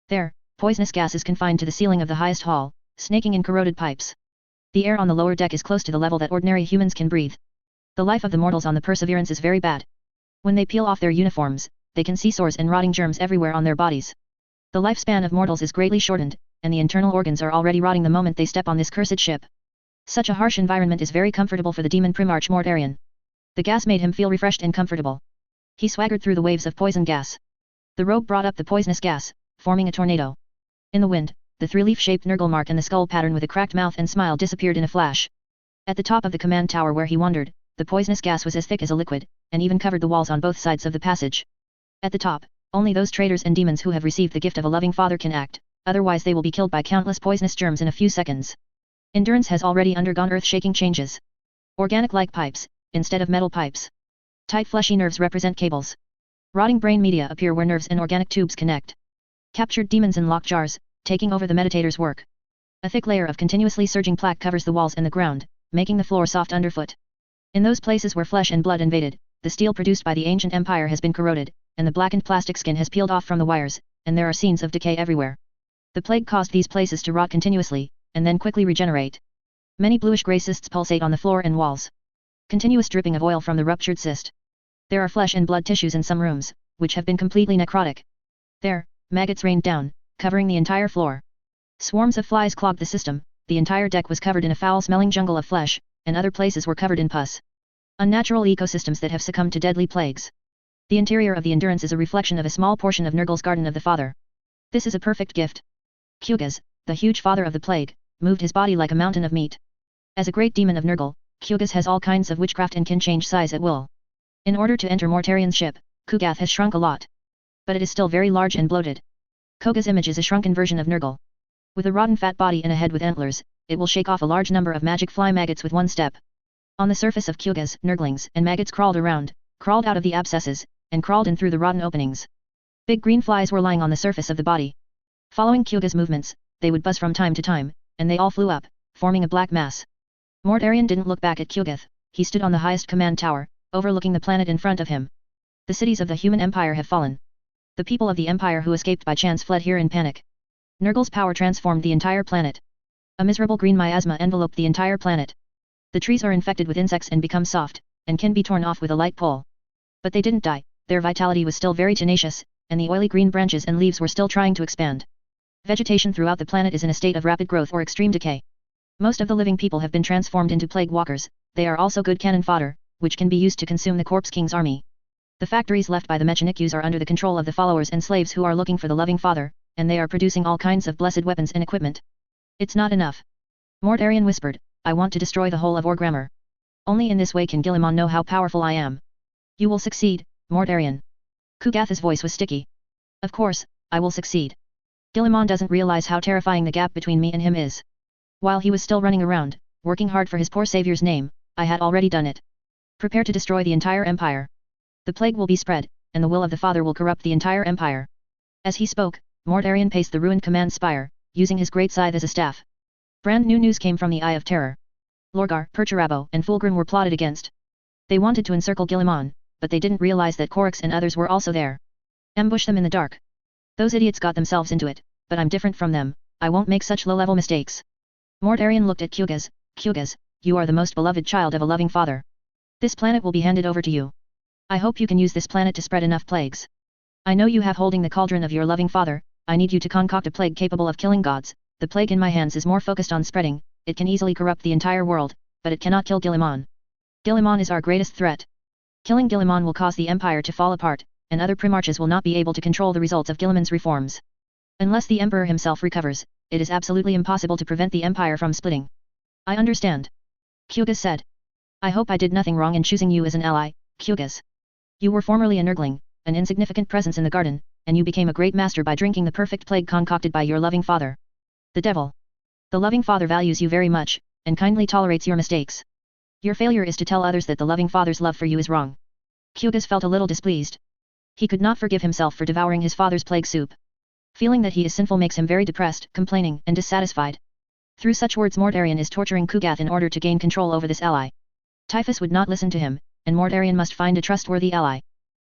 S1: There, poisonous gas is confined to the ceiling of the highest hall, snaking in corroded pipes. The air on the lower deck is close to the level that ordinary humans can breathe. The life of the mortals on the Perseverance is very bad. When they peel off their uniforms, they can see sores and rotting germs everywhere on their bodies. The lifespan of mortals is greatly shortened, and the internal organs are already rotting the moment they step on this cursed ship. Such a harsh environment is very comfortable for the demon Primarch Mortarion. The gas made him feel refreshed and comfortable. He swaggered through the waves of poison gas. The robe brought up the poisonous gas, forming a tornado. In the wind, the three-leaf-shaped Nurgle mark and the skull pattern with a cracked mouth and smile disappeared in a flash. At the top of the command tower where he wandered, the poisonous gas was as thick as a liquid, and even covered the walls on both sides of the passage. At the top, only those traitors and demons who have received the gift of a loving father can act, otherwise they will be killed by countless poisonous germs in a few seconds. Endurance has already undergone earth-shaking changes. Organic-like pipes, instead of metal pipes. Tight fleshy nerves represent cables. Rotting brain media appear where nerves and organic tubes connect. Captured demons in locked jars, taking over the meditator's work. A thick layer of continuously surging plaque covers the walls and the ground, making the floor soft underfoot. In those places where flesh and blood invaded, the steel produced by the ancient empire has been corroded, and the blackened plastic skin has peeled off from the wires, and there are scenes of decay everywhere. The plague caused these places to rot continuously, and then quickly regenerate. Many bluish-gray cysts pulsate on the floor and walls. Continuous dripping of oil from the ruptured cyst. There are flesh and blood tissues in some rooms, which have been completely necrotic. There, maggots rained down, covering the entire floor. Swarms of flies clogged the system, the entire deck was covered in a foul-smelling jungle of flesh, and other places were covered in pus. Unnatural ecosystems that have succumbed to deadly plagues. The interior of the Endurance is a reflection of a small portion of Nurgle's Garden of the Father. This is a perfect gift. Kugas, the huge father of the plague, moved his body like a mountain of meat. As a great demon of Nurgle, Kugas has all kinds of witchcraft and can change size at will. In order to enter Mortarion's ship, Kugath has shrunk a lot. But it is still very large and bloated. Koga's image is a shrunken version of Nurgle. With a rotten fat body and a head with antlers, it will shake off a large number of magic fly maggots with one step. On the surface of Kugas, Nurglings and maggots crawled around, crawled out of the abscesses, and crawled in through the rotten openings. Big green flies were lying on the surface of the body. Following Kuga's movements, they would buzz from time to time, and they all flew up, forming a black mass. Mortarion didn't look back at Kugath, he stood on the highest command tower, overlooking the planet in front of him. The cities of the human empire have fallen. The people of the empire who escaped by chance fled here in panic. Nurgle's power transformed the entire planet. A miserable green miasma enveloped the entire planet. The trees are infected with insects and become soft, and can be torn off with a light pole. But they didn't die, their vitality was still very tenacious, and the oily green branches and leaves were still trying to expand. Vegetation throughout the planet is in a state of rapid growth or extreme decay. Most of the living people have been transformed into plague walkers, they are also good cannon fodder, which can be used to consume the Corpse King's army. The factories left by the Mechanikus are under the control of the followers and slaves who are looking for the loving father, and they are producing all kinds of blessed weapons and equipment. It's not enough. Mortarion whispered, I want to destroy the whole of Warhammer. Only in this way can Guilliman know how powerful I am. You will succeed, Mortarion. Kugath's voice was sticky. Of course, I will succeed. Guilliman doesn't realize how terrifying the gap between me and him is. While he was still running around, working hard for his poor savior's name, I had already done it. Prepare to destroy the entire empire. The plague will be spread, and the will of the Father will corrupt the entire empire. As he spoke, Mortarion paced the ruined command spire, using his great scythe as a staff. Brand new news came from the Eye of Terror. Lorgar, Perturabo, and Fulgrim were plotted against. They wanted to encircle Guilliman, but they didn't realize that Korix and others were also there. Ambush them in the dark. Those idiots got themselves into it, but I'm different from them, I won't make such low-level mistakes. Mortarion looked at Kugas, Kugas, you are the most beloved child of a loving father. This planet will be handed over to you. I hope you can use this planet to spread enough plagues. I know you have holding the cauldron of your loving father, I need you to concoct a plague capable of killing gods. The plague in my hands is more focused on spreading, it can easily corrupt the entire world, but it cannot kill Guilliman. Guilliman is our greatest threat. Killing Guilliman will cause the empire to fall apart, and other primarches will not be able to control the results of Guilliman's reforms. Unless the emperor himself recovers, it is absolutely impossible to prevent the empire from splitting. I understand. Kugas said. I hope I did nothing wrong in choosing you as an ally, Kugas. You were formerly a Nurgling, an insignificant presence in the garden, and you became a great master by drinking the perfect plague concocted by your loving father. The devil. The loving father values you very much, and kindly tolerates your mistakes. Your failure is to tell others that the loving father's love for you is wrong. Kugas felt a little displeased. He could not forgive himself for devouring his father's plague soup. Feeling that he is sinful makes him very depressed, complaining, and dissatisfied. Through such words Mortarion is torturing Kugath in order to gain control over this ally. Typhus would not listen to him, and Mortarion must find a trustworthy ally.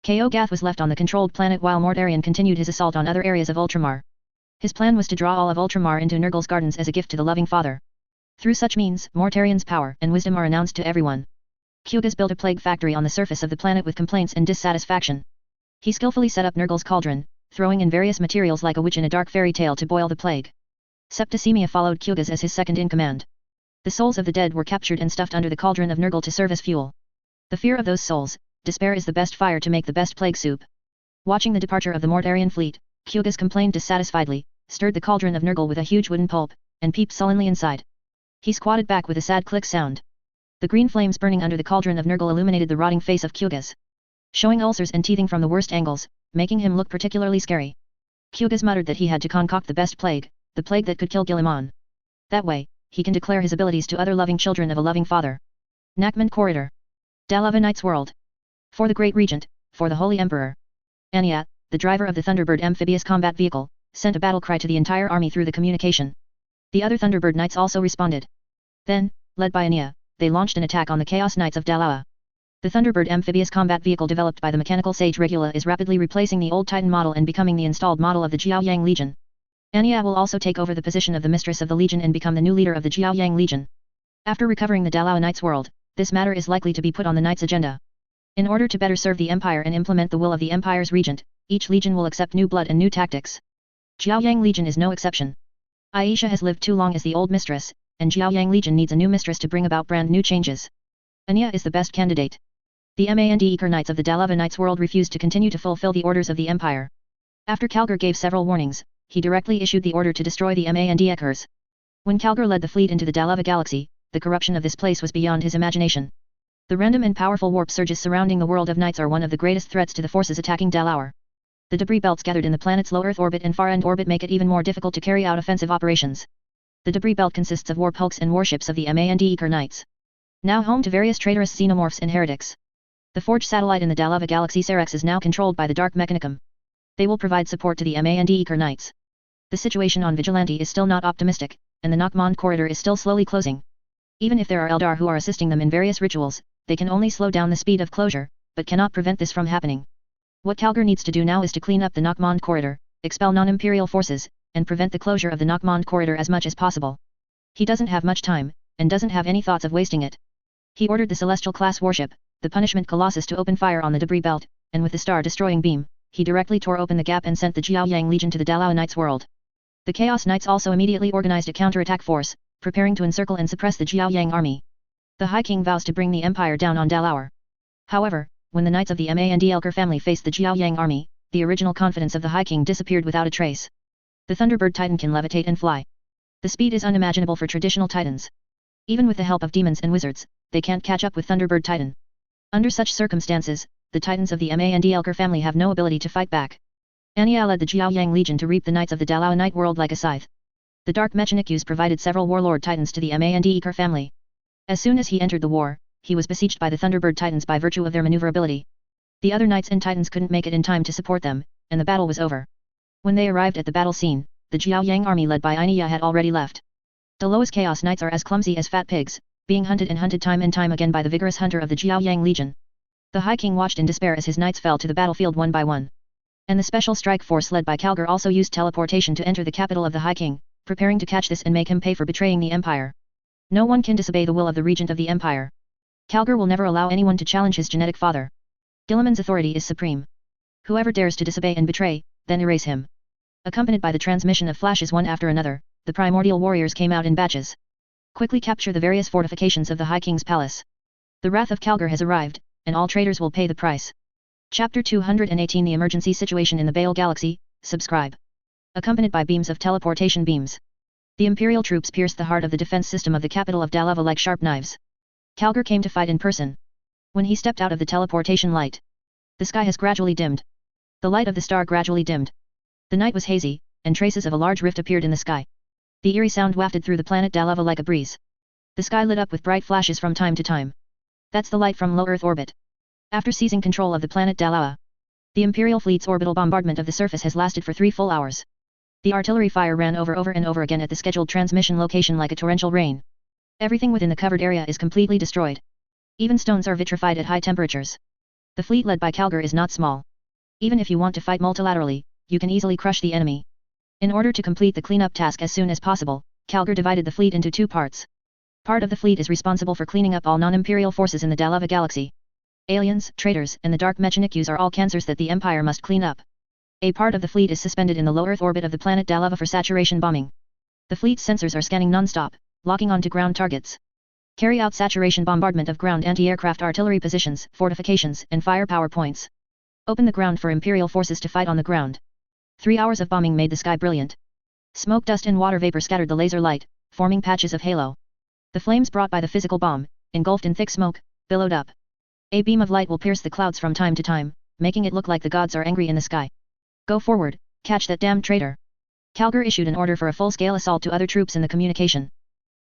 S1: Kogath was left on the controlled planet while Mortarion continued his assault on other areas of Ultramar. His plan was to draw all of Ultramar into Nurgle's gardens as a gift to the loving father. Through such means, Mortarion's power and wisdom are announced to everyone. Kugas built a plague factory on the surface of the planet with complaints and dissatisfaction. He skillfully set up Nurgle's cauldron, throwing in various materials like a witch in a dark fairy tale to boil the plague. Septicemia followed Kugas as his second-in-command. The souls of the dead were captured and stuffed under the cauldron of Nurgle to serve as fuel. The fear of those souls, despair is the best fire to make the best plague soup. Watching the departure of the Mortarion fleet, Kugas complained dissatisfiedly, stirred the cauldron of Nurgle with a huge wooden pulp, and peeped sullenly inside. He squatted back with a sad click sound. The green flames burning under the cauldron of Nurgle illuminated the rotting face of Kugas, showing ulcers and teething from the worst angles, making him look particularly scary. Kugas muttered that he had to concoct the best plague, the plague that could kill Guilliman. That way, he can declare his abilities to other loving children of a loving father. Nakman Corridor. Dalava Knight's World. For the Great Regent, for the Holy Emperor. Anya, the driver of the Thunderbird amphibious combat vehicle, sent a battle cry to the entire army through the communication. The other Thunderbird Knights also responded. Then, led by Anya, they launched an attack on the Chaos Knights of Dalawa. The Thunderbird amphibious combat vehicle developed by the mechanical sage Regula is rapidly replacing the old Titan model and becoming the installed model of the Jiaoyang Legion. Anya will also take over the position of the Mistress of the Legion and become the new leader of the Jiaoyang Legion. After recovering the Dalawa Knight's World, this matter is likely to be put on the Knights' agenda. In order to better serve the Empire and implement the will of the Empire's regent, each legion will accept new blood and new tactics. Jiaoyang Legion is no exception. Aisha has lived too long as the old mistress, and Jiaoyang Legion needs a new mistress to bring about brand new changes. Anya is the best candidate. The Mandeker Knights of the Dalava Knight's World refused to continue to fulfill the orders of the Empire. After Calgar gave several warnings, he directly issued the order to destroy the Mandekers. When Calgar led the fleet into the Dalava Galaxy, the corruption of this place was beyond his imagination. The random and powerful warp surges surrounding the world of Knights are one of the greatest threats to the forces attacking Dalaur. The debris belts gathered in the planet's low Earth orbit and far-end orbit make it even more difficult to carry out offensive operations. The debris belt consists of warp hulks and warships of the Mandeker Knights, now home to various traitorous xenomorphs and heretics. The Forge satellite in the Dalava Galaxy Cerex is now controlled by the Dark Mechanicum. They will provide support to the Mandeker Knights. The situation on Vigilante is still not optimistic, and the Nakmon corridor is still slowly closing. Even if there are Eldar who are assisting them in various rituals, they can only slow down the speed of closure, but cannot prevent this from happening. What Calgar needs to do now is to clean up the Nakmon corridor, expel non-imperial forces, and prevent the closure of the Nakmon corridor as much as possible. He doesn't have much time, and doesn't have any thoughts of wasting it. He ordered the Celestial-class warship, the Punishment Colossus, to open fire on the debris belt, and with the star-destroying beam, he directly tore open the gap and sent the Jiaoyang Legion to the Dalao Knight's World. The Chaos Knights also immediately organized a counterattack force, preparing to encircle and suppress the Jiaoyang army. The High King vows to bring the empire down on Dalaur. However, when the Knights of the Mandelker family faced the Jiaoyang army, the original confidence of the High King disappeared without a trace. The Thunderbird Titan can levitate and fly. The speed is unimaginable for traditional Titans. Even with the help of demons and wizards, they can't catch up with Thunderbird Titan. Under such circumstances, the Titans of the Mandelker family have no ability to fight back. Anya led the Jiaoyang Legion to reap the Knights of the Dalao Knight world like a scythe. The Dark Mechanikus provided several warlord Titans to the Mandelker family. As soon as he entered the war, he was besieged by the Thunderbird Titans by virtue of their maneuverability. The other Knights and Titans couldn't make it in time to support them, and the battle was over. When they arrived at the battle scene, the Jiaoyang army led by Anya had already left. Daloa's Chaos Knights are as clumsy as fat pigs, being hunted and hunted time and time again by the vigorous hunter of the Jiaoyang Legion. The High King watched in despair as his knights fell to the battlefield one by one. And the special strike force led by Calgar also used teleportation to enter the capital of the High King, preparing to catch this and make him pay for betraying the Empire. No one can disobey the will of the Regent of the Empire. Calgar will never allow anyone to challenge his genetic father. Guilliman's authority is supreme. Whoever dares to disobey and betray, then erase him. Accompanied by the transmission of flashes one after another, the primordial warriors came out in batches. Quickly capture the various fortifications of the High King's palace. The wrath of Calgar has arrived, and all traitors will pay the price. Chapter 218 The Emergency Situation in the Baal Galaxy, subscribe. Accompanied by beams of teleportation beams. The Imperial troops pierced the heart of the defense system of the capital of Dalava like sharp knives. Calgar came to fight in person. When he stepped out of the teleportation light, the sky has gradually dimmed. The light of the star gradually dimmed. The night was hazy, and traces of a large rift appeared in the sky. The eerie sound wafted through the planet Dalava like a breeze. The sky lit up with bright flashes from time to time. That's the light from low Earth orbit. After seizing control of the planet Dalava, the Imperial fleet's orbital bombardment of the surface has lasted for 3 full hours. The artillery fire ran over and over again at the scheduled transmission location like a torrential rain. Everything within the covered area is completely destroyed. Even stones are vitrified at high temperatures. The fleet led by Calgar is not small. Even if you want to fight multilaterally, you can easily crush the enemy. In order to complete the cleanup task as soon as possible, Calgar divided the fleet into two parts. Part of the fleet is responsible for cleaning up all non-imperial forces in the Dalava galaxy. Aliens, traitors, and the dark Mechanikus are all cancers that the Empire must clean up. A part of the fleet is suspended in the low Earth orbit of the planet Dalava for saturation bombing. The fleet's sensors are scanning non-stop, locking onto ground targets. Carry out saturation bombardment of ground anti-aircraft artillery positions, fortifications, and firepower points. Open the ground for Imperial forces to fight on the ground. 3 hours of bombing made the sky brilliant. Smoke, dust and water vapor scattered the laser light, forming patches of halo. The flames brought by the physical bomb, engulfed in thick smoke, billowed up. A beam of light will pierce the clouds from time to time, making it look like the gods are angry in the sky. Go forward, catch that damned traitor. Calgar issued an order for a full-scale assault to other troops in the communication.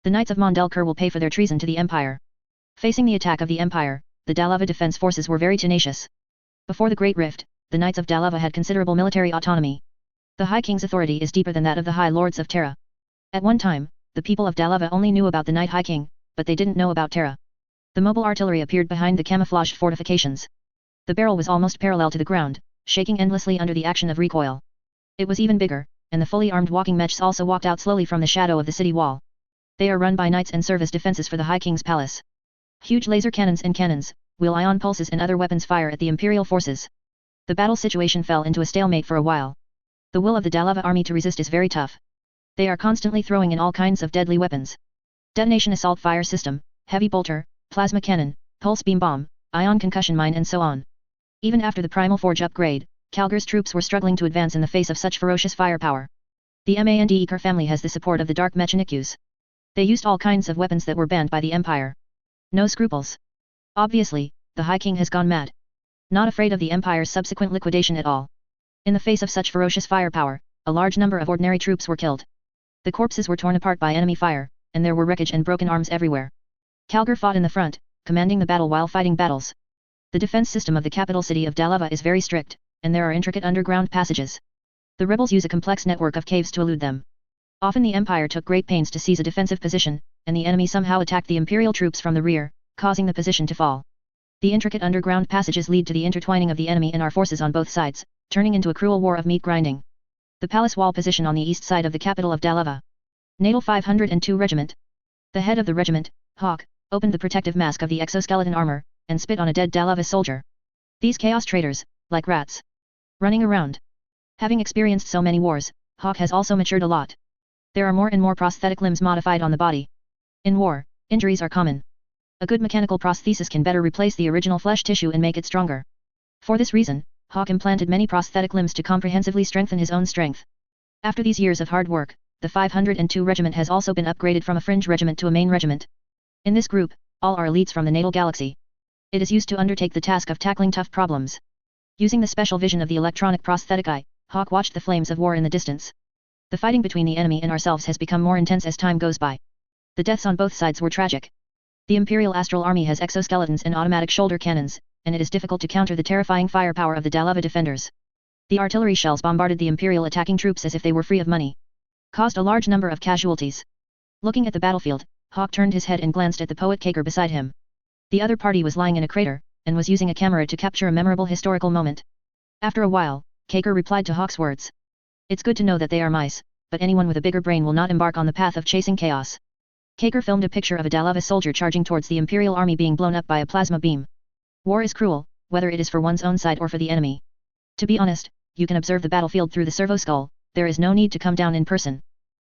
S1: The Knights of Mondelkur will pay for their treason to the Empire. Facing the attack of the Empire, the Dalava defense forces were very tenacious. Before the Great Rift, the Knights of Dalava had considerable military autonomy. The High King's authority is deeper than that of the High Lords of Terra. At one time, the people of Dalava only knew about the Night High King, but they didn't know about Terra. The mobile artillery appeared behind the camouflaged fortifications. The barrel was almost parallel to the ground, shaking endlessly under the action of recoil. It was even bigger, and the fully armed walking mechs also walked out slowly from the shadow of the city wall. They are run by knights and serve as defenses for the High King's palace. Huge laser cannons and cannons, wheel ion pulses and other weapons fire at the Imperial forces. The battle situation fell into a stalemate for a while. The will of the Dalava army to resist is very tough. They are constantly throwing in all kinds of deadly weapons. Detonation assault fire system, heavy bolter, plasma cannon, pulse beam bomb, ion concussion mine and so on. Even after the Primal Forge upgrade, Calgar's troops were struggling to advance in the face of such ferocious firepower. The Mandeker family has the support of the Dark Mechanikus. They used all kinds of weapons that were banned by the Empire. No scruples. Obviously, the High King has gone mad. Not afraid of the Empire's subsequent liquidation at all. In the face of such ferocious firepower, a large number of ordinary troops were killed. The corpses were torn apart by enemy fire, and there were wreckage and broken arms everywhere. Calgar fought in the front, commanding the battle while fighting battles. The defense system of the capital city of Dalava is very strict, and there are intricate underground passages. The rebels use a complex network of caves to elude them. Often the Empire took great pains to seize a defensive position, and the enemy somehow attacked the Imperial troops from the rear, causing the position to fall. The intricate underground passages lead to the intertwining of the enemy and our forces on both sides, turning into a cruel war of meat grinding. The palace wall position on the east side of the capital of Dalava. Natal 502 Regiment. The head of the regiment, Hawk, opened the protective mask of the exoskeleton armor, and spit on a dead Dalava soldier. These chaos traitors, like rats, running around. Having experienced so many wars, Hawk has also matured a lot. There are more and more prosthetic limbs modified on the body. In war, injuries are common. A good mechanical prosthesis can better replace the original flesh tissue and make it stronger. For this reason, Hawk implanted many prosthetic limbs to comprehensively strengthen his own strength. After these years of hard work, the 502 Regiment has also been upgraded from a fringe regiment to a main regiment. In this group, all are elites from the natal galaxy. It is used to undertake the task of tackling tough problems. Using the special vision of the electronic prosthetic eye, Hawk watched the flames of war in the distance. The fighting between the enemy and ourselves has become more intense as time goes by. The deaths on both sides were tragic. The Imperial Astral Army has exoskeletons and automatic shoulder cannons, and it is difficult to counter the terrifying firepower of the Dalava defenders. The artillery shells bombarded the Imperial attacking troops as if they were free of money. Caused a large number of casualties. Looking at the battlefield, Hawk turned his head and glanced at the poet Kaker beside him. The other party was lying in a crater, and was using a camera to capture a memorable historical moment. After a while, Kaker replied to Hawk's words. It's good to know that they are mice, but anyone with a bigger brain will not embark on the path of chasing chaos. Kaker filmed a picture of a Dalava soldier charging towards the Imperial army being blown up by a plasma beam. War is cruel, whether it is for one's own side or for the enemy. To be honest, you can observe the battlefield through the servo skull, there is no need to come down in person.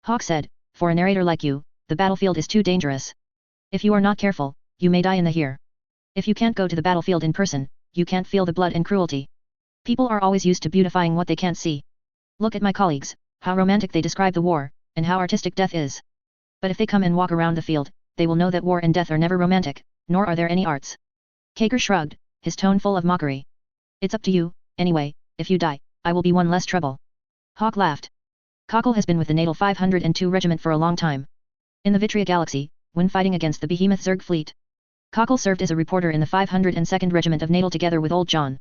S1: Hawk said, for a narrator like you, the battlefield is too dangerous. If you are not careful, you may die in the here. If you can't go to the battlefield in person, you can't feel the blood and cruelty. People are always used to beautifying what they can't see. Look at my colleagues, how romantic they describe the war, and how artistic death is. But if they come and walk around the field, they will know that war and death are never romantic, nor are there any arts. Kaker shrugged, his tone full of mockery. It's up to you, anyway, if you die, I will be one less trouble. Hawk laughed. Cockle has been with the natal 502 Regiment for a long time. In the Vitria Galaxy, when fighting against the behemoth Zerg fleet, Cockle served as a reporter in the 502nd Regiment of Natal together with Old John.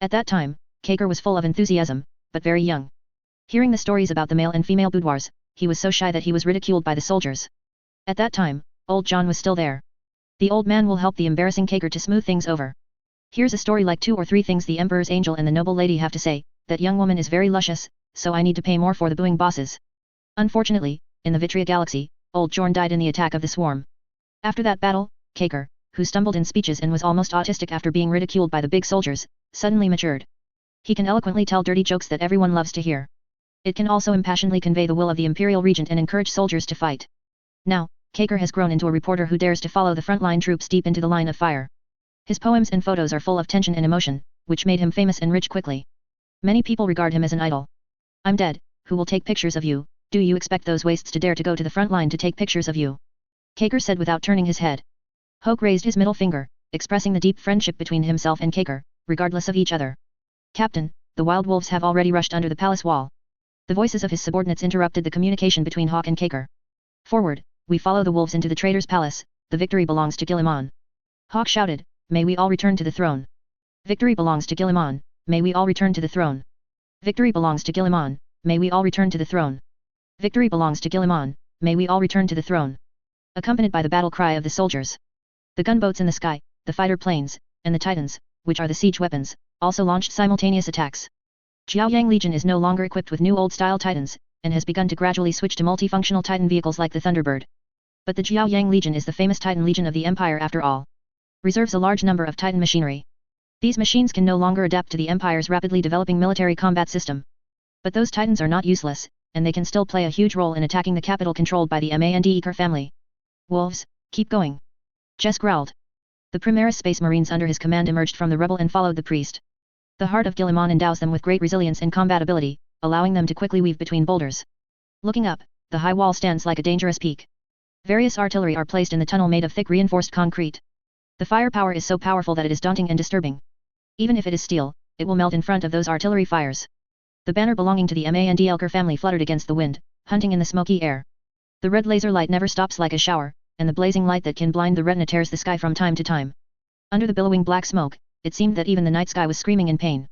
S1: At that time, Kaker was full of enthusiasm, but very young. Hearing the stories about the male and female boudoirs, he was so shy that he was ridiculed by the soldiers. At that time, old John was still there. The old man will help the embarrassing Kaker to smooth things over. Here's a story like 2 or 3 things the Emperor's angel and the noble lady have to say. That young woman is very luscious, so I need to pay more for the booing bosses. Unfortunately, in the Vitria Galaxy, old Jorn died in the attack of the swarm. After that battle, Kaker, who stumbled in speeches and was almost autistic after being ridiculed by the big soldiers, suddenly matured. He can eloquently tell dirty jokes that everyone loves to hear. It can also impassionedly convey the will of the Imperial Regent and encourage soldiers to fight. Now, Kaker has grown into a reporter who dares to follow the frontline troops deep into the line of fire. His poems and photos are full of tension and emotion, which made him famous and rich quickly. Many people regard him as an idol. I'm dead, who will take pictures of you? Do you expect those wastes to dare to go to the front line to take pictures of you? Kaker said without turning his head. Hoke raised his middle finger, expressing the deep friendship between himself and Kaker, regardless of each other. Captain, the wild wolves have already rushed under the palace wall. The voices of his subordinates interrupted the communication between Hawk and Kaker. Forward, we follow the wolves into the traitor's palace, the victory belongs to Guilliman. Hawk shouted, may we all return to the throne. Victory belongs to Guilliman, may we all return to the throne. Victory belongs to Guilliman, may we all return to the throne. Victory belongs to Guilliman, may we all return to the throne. Accompanied by the battle cry of the soldiers. The gunboats in the sky, the fighter planes, and the Titans, which are the siege weapons, also launched simultaneous attacks. Jiaoyang Legion is no longer equipped with new old-style Titans, and has begun to gradually switch to multifunctional Titan vehicles like the Thunderbird. But the Jiaoyang Legion is the famous Titan Legion of the Empire after all. Reserves a large number of Titan machinery. These machines can no longer adapt to the Empire's rapidly developing military combat system. But those Titans are not useless, and they can still play a huge role in attacking the capital controlled by the Mandeker family. Wolves, keep going. Jess growled. The Primaris Space Marines under his command emerged from the rebel and followed the priest. The heart of Guilliman endows them with great resilience and combat ability, allowing them to quickly weave between boulders. Looking up, the high wall stands like a dangerous peak. Various artillery are placed in the tunnel made of thick reinforced concrete. The firepower is so powerful that it is daunting and disturbing. Even if it is steel, it will melt in front of those artillery fires. The banner belonging to the Mandeker family fluttered against the wind, hunting in the smoky air. The red laser light never stops like a shower, and the blazing light that can blind the retina tears the sky from time to time. Under the billowing black smoke, it seemed that even the night sky was screaming in pain.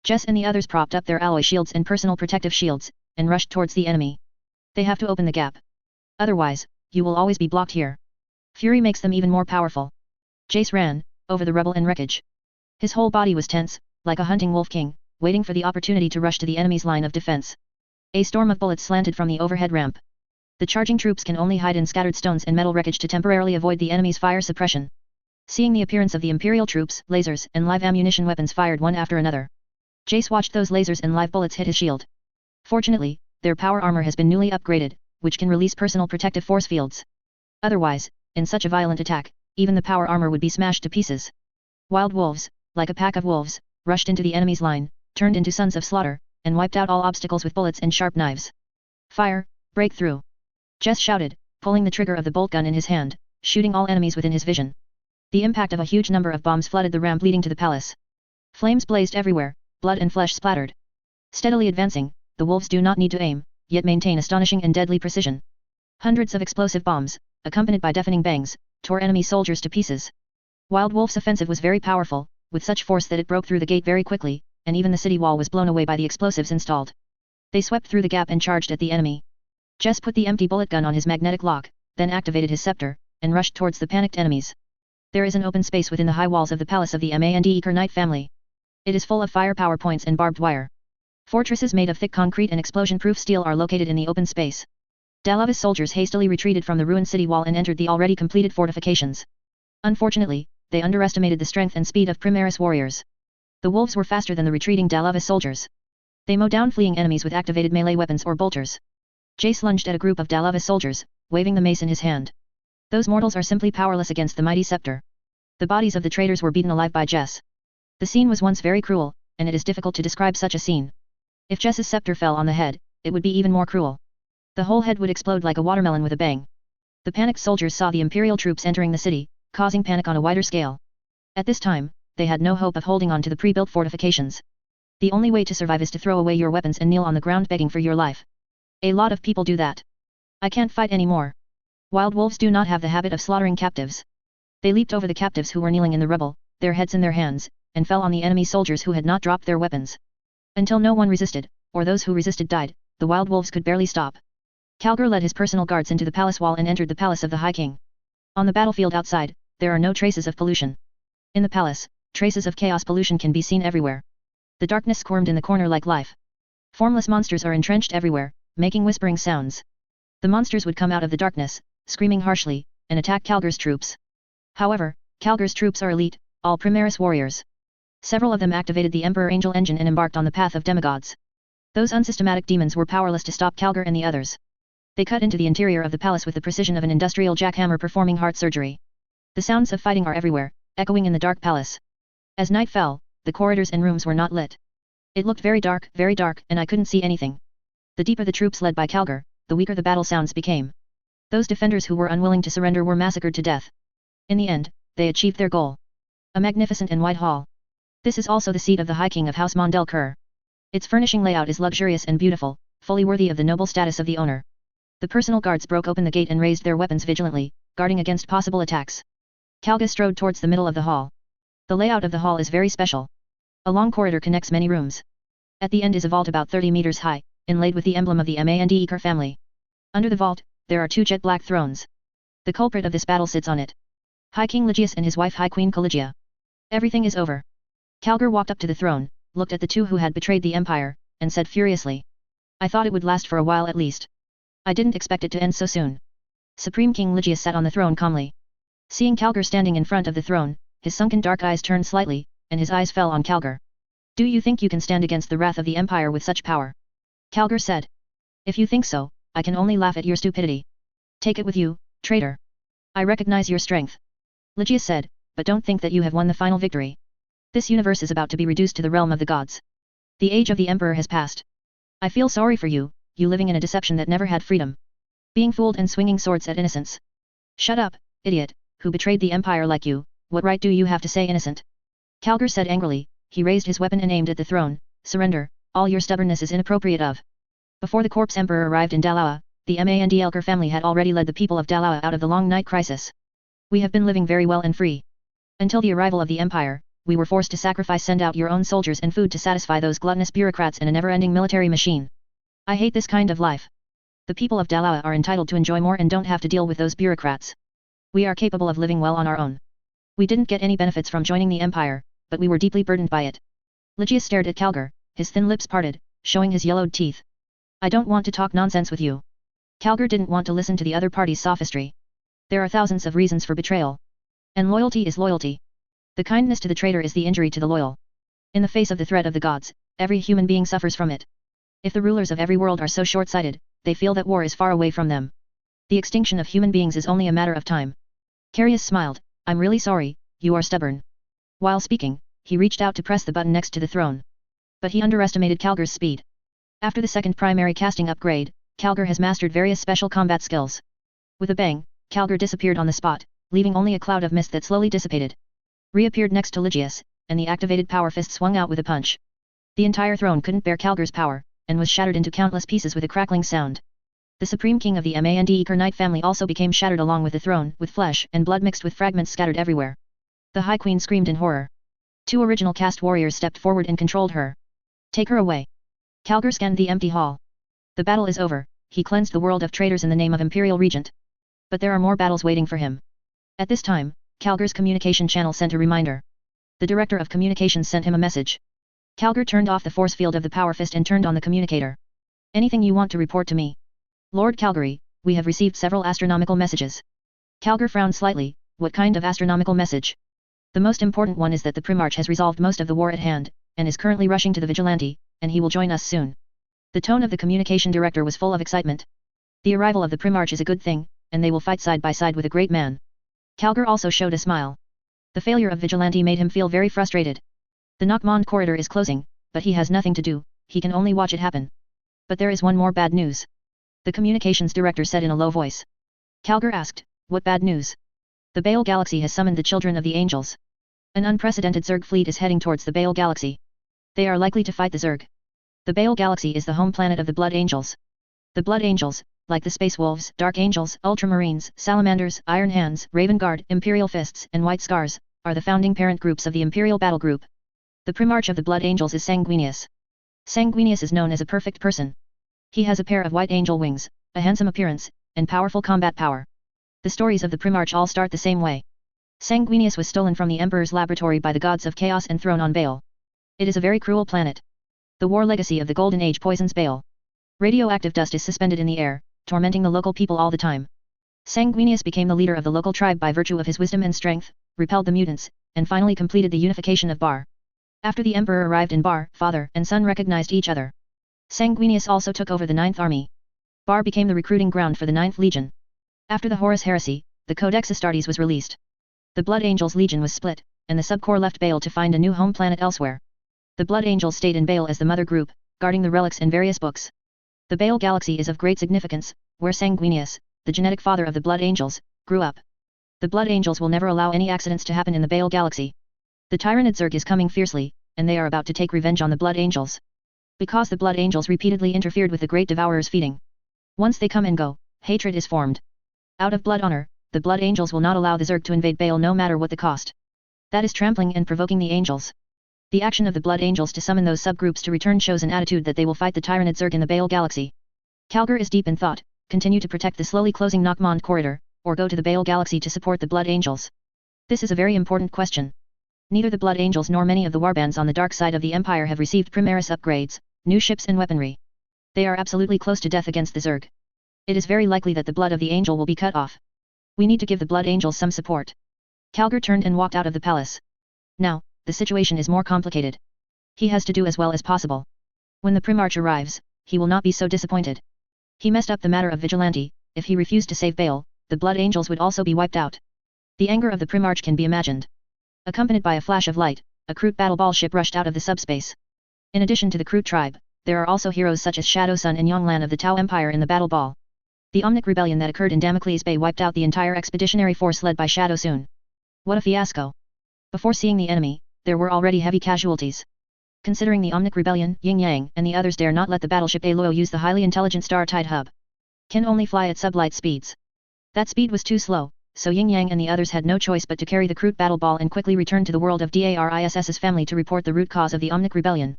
S1: Jess and the others propped up their alloy shields and personal protective shields, and rushed towards the enemy. They have to open the gap. Otherwise, you will always be blocked here. Fury makes them even more powerful. Jace ran, over the rubble and wreckage. His whole body was tense, like a hunting wolf king, waiting for the opportunity to rush to the enemy's line of defense. A storm of bullets slanted from the overhead ramp. The charging troops can only hide in scattered stones and metal wreckage to temporarily avoid the enemy's fire suppression. Seeing the appearance of the Imperial troops, lasers and live ammunition weapons fired one after another. Jace watched those lasers and live bullets hit his shield. Fortunately, their power armor has been newly upgraded, which can release personal protective force fields. Otherwise, in such a violent attack, even the power armor would be smashed to pieces. Wild wolves, like a pack of wolves, rushed into the enemy's line, turned into sons of slaughter, and wiped out all obstacles with bullets and sharp knives. Fire, break through! Jess shouted, pulling the trigger of the bolt gun in his hand, shooting all enemies within his vision. The impact of a huge number of bombs flooded the ramp leading to the palace. Flames blazed everywhere, blood and flesh splattered. Steadily advancing, the wolves do not need to aim, yet maintain astonishing and deadly precision. Hundreds of explosive bombs, accompanied by deafening bangs, tore enemy soldiers to pieces. Wild Wolf's offensive was very powerful, with such force that it broke through the gate very quickly, and even the city wall was blown away by the explosives installed. They swept through the gap and charged at the enemy. Jess put the empty bullet gun on his magnetic lock, then activated his scepter, and rushed towards the panicked enemies. There is an open space within the high walls of the palace of the Mandeker Knight family. It is full of firepower points and barbed wire. Fortresses made of thick concrete and explosion-proof steel are located in the open space. Dalavis soldiers hastily retreated from the ruined city wall and entered the already completed fortifications. Unfortunately, they underestimated the strength and speed of Primaris warriors. The wolves were faster than the retreating Dalavis soldiers. They mowed down fleeing enemies with activated melee weapons or bolters. Jace lunged at a group of Dalavis soldiers, waving the mace in his hand. Those mortals are simply powerless against the mighty scepter. The bodies of the traitors were beaten alive by Jess. The scene was once very cruel, and it is difficult to describe such a scene. If Jess's scepter fell on the head, it would be even more cruel. The whole head would explode like a watermelon with a bang. The panicked soldiers saw the Imperial troops entering the city, causing panic on a wider scale. At this time, they had no hope of holding on to the pre-built fortifications. The only way to survive is to throw away your weapons and kneel on the ground begging for your life. A lot of people do that. I can't fight anymore. Wild wolves do not have the habit of slaughtering captives. They leaped over the captives who were kneeling in the rubble, their heads in their hands, and fell on the enemy soldiers who had not dropped their weapons. Until no one resisted, or those who resisted died, the wild wolves could barely stop. Calgar led his personal guards into the palace wall and entered the palace of the High King. On the battlefield outside, there are no traces of pollution. In the palace, traces of chaos pollution can be seen everywhere. The darkness squirmed in the corner like life. Formless monsters are entrenched everywhere, making whispering sounds. The monsters would come out of the darkness, screaming harshly, and attack Calgar's troops. However, Calgar's troops are elite, all Primaris warriors. Several of them activated the Emperor Angel engine and embarked on the path of demigods. Those unsystematic demons were powerless to stop Calgar and the others. They cut into the interior of the palace with the precision of an industrial jackhammer performing heart surgery. The sounds of fighting are everywhere, echoing in the dark palace. As night fell, the corridors and rooms were not lit. It looked very dark, and I couldn't see anything. The deeper the troops led by Calgar, the weaker the battle sounds became. Those defenders who were unwilling to surrender were massacred to death. In the end, they achieved their goal. A magnificent and wide hall. This is also the seat of the High King of House Mondelkur. Its furnishing layout is luxurious and beautiful, fully worthy of the noble status of the owner. The personal guards broke open the gate and raised their weapons vigilantly, guarding against possible attacks. Calgar strode towards the middle of the hall. The layout of the hall is very special. A long corridor connects many rooms. At the end is a vault about 30 meters high, inlaid with the emblem of the Mandikar family. Under the vault, there are 2 jet black thrones. The culprit of this battle sits on it. High King Ligius and his wife High Queen Caligia. Everything is over. Calgar walked up to the throne, looked at the 2 who had betrayed the Empire, and said furiously. I thought it would last for a while at least. I didn't expect it to end so soon. Supreme King Ligius sat on the throne calmly. Seeing Calgar standing in front of the throne, his sunken dark eyes turned slightly, and his eyes fell on Calgar. Do you think you can stand against the wrath of the Empire with such power? Calgar said. If you think so, I can only laugh at your stupidity. Take it with you, traitor. I recognize your strength. Ligius said, but don't think that you have won the final victory. This universe is about to be reduced to the realm of the gods. The age of the Emperor has passed. I feel sorry for you, you living in a deception that never had freedom. Being fooled and swinging swords at innocence. Shut up, idiot, who betrayed the Empire like you, what right do you have to say innocent? Calgar said angrily, he raised his weapon and aimed at the throne, surrender, all your stubbornness is inappropriate of. Before the corpse emperor arrived in Dalawa, the Mandikar family had already led the people of Dalawa out of the long night crisis. We have been living very well and free. Until the arrival of the Empire, we were forced to send out your own soldiers and food to satisfy those gluttonous bureaucrats in a never-ending military machine. I hate this kind of life. The people of Dalawa are entitled to enjoy more and don't have to deal with those bureaucrats. We are capable of living well on our own. We didn't get any benefits from joining the Empire, but we were deeply burdened by it. Ligius stared at Calgar, his thin lips parted, showing his yellowed teeth. I don't want to talk nonsense with you. Calgar didn't want to listen to the other party's sophistry. There are thousands of reasons for betrayal. And loyalty is loyalty. The kindness to the traitor is the injury to the loyal. In the face of the threat of the gods, every human being suffers from it. If the rulers of every world are so short-sighted, they feel that war is far away from them. The extinction of human beings is only a matter of time. Carius smiled, I'm really sorry, you are stubborn. While speaking, he reached out to press the button next to the throne. But he underestimated Calgar's speed. After the second primary casting upgrade, Calgar has mastered various special combat skills. With a bang, Calgar disappeared on the spot, leaving only a cloud of mist that slowly dissipated. Reappeared next to Ligius, and the activated power fist swung out with a punch. The entire throne couldn't bear Calgar's power, and was shattered into countless pieces with a crackling sound. The Supreme King of the Mandikar Knight family also became shattered along with the throne, with flesh and blood mixed with fragments scattered everywhere. The High Queen screamed in horror. 2 original caste warriors stepped forward and controlled her. Take her away. Calgar scanned the empty hall. The battle is over, he cleansed the world of traitors in the name of Imperial Regent. But there are more battles waiting for him. At this time, Calgar's communication channel sent a reminder. The Director of Communications sent him a message. Calgar turned off the force field of the power fist and turned on the communicator. Anything you want to report to me? Lord Calgary, we have received several astronomical messages. Calgar frowned slightly, what kind of astronomical message? The most important one is that the Primarch has resolved most of the war at hand, and is currently rushing to the Vigilante, and he will join us soon. The tone of the communication director was full of excitement. The arrival of the Primarch is a good thing, and they will fight side by side with a great man. Calgar also showed a smile. The failure of Vigilante made him feel very frustrated. The Nockmond corridor is closing, but he has nothing to do, he can only watch it happen. But there is one more bad news. The communications director said in a low voice. Calgar asked, what bad news? The Baal Galaxy has summoned the children of the angels. An unprecedented Zerg fleet is heading towards the Baal Galaxy. They are likely to fight the Zerg. The Baal Galaxy is the home planet of the Blood Angels. The Blood Angels, like the Space Wolves, Dark Angels, Ultramarines, Salamanders, Iron Hands, Raven Guard, Imperial Fists, and White Scars, are the founding parent groups of the Imperial Battle Group. The Primarch of the Blood Angels is Sanguinius. Sanguinius is known as a perfect person. He has a pair of white angel wings, a handsome appearance, and powerful combat power. The stories of the Primarch all start the same way. Sanguinius was stolen from the Emperor's laboratory by the gods of chaos and thrown on Baal. It is a very cruel planet. The war legacy of the Golden Age poisons Baal. Radioactive dust is suspended in the air, tormenting the local people all the time. Sanguinius became the leader of the local tribe by virtue of his wisdom and strength, repelled the mutants, and finally completed the unification of Bar. After the Emperor arrived in Bar, father and son recognized each other. Sanguinius also took over the 9th Army. Bar became the recruiting ground for the 9th Legion. After the Horus Heresy, the Codex Astartes was released. The Blood Angels Legion was split, and the subcorps left Baal to find a new home planet elsewhere. The Blood Angels stayed in Baal as the mother group, guarding the relics and various books. The Baal Galaxy is of great significance, where Sanguinius, the genetic father of the Blood Angels, grew up. The Blood Angels will never allow any accidents to happen in the Baal Galaxy. The Tyrannid Zerg is coming fiercely, and they are about to take revenge on the Blood Angels. Because the Blood Angels repeatedly interfered with the Great Devourer's feeding. Once they come and go, hatred is formed. Out of blood honor, the Blood Angels will not allow the Zerg to invade Baal no matter what the cost. That is trampling and provoking the Angels. The action of the Blood Angels to summon those subgroups to return shows an attitude that they will fight the Tyrannid Zerg in the Baal Galaxy. Calgar is deep in thought, continue to protect the slowly closing Nockmond corridor, or go to the Baal Galaxy to support the Blood Angels. This is a very important question. Neither the Blood Angels nor many of the warbands on the dark side of the Empire have received Primaris upgrades, new ships and weaponry. They are absolutely close to death against the Zerg. It is very likely that the blood of the angel will be cut off. We need to give the Blood Angels some support. Calgar turned and walked out of the palace. Now, the situation is more complicated. He has to do as well as possible. When the Primarch arrives, he will not be so disappointed. He messed up the matter of Vigilante. If he refused to save Baal, the Blood Angels would also be wiped out. The anger of the Primarch can be imagined. Accompanied by a flash of light, a Kroot battle ball ship rushed out of the subspace. In addition to the Kroot tribe, there are also heroes such as Shadow Sun and Yonglan of the Tau Empire in the battle ball. The Omnic rebellion that occurred in Damocles Bay wiped out the entire expeditionary force led by Shadow Sun. What a fiasco! Before seeing the enemy, there were already heavy casualties. Considering the Omnic rebellion, Yin Yang and the others dare not let the battleship Aloy use the highly intelligent Star Tide hub. Can only fly at sublight speeds. That speed was too slow, so Yin Yang and the others had no choice but to carry the Kroot battle ball and quickly return to the world of Dariss's family to report the root cause of the Omnic rebellion.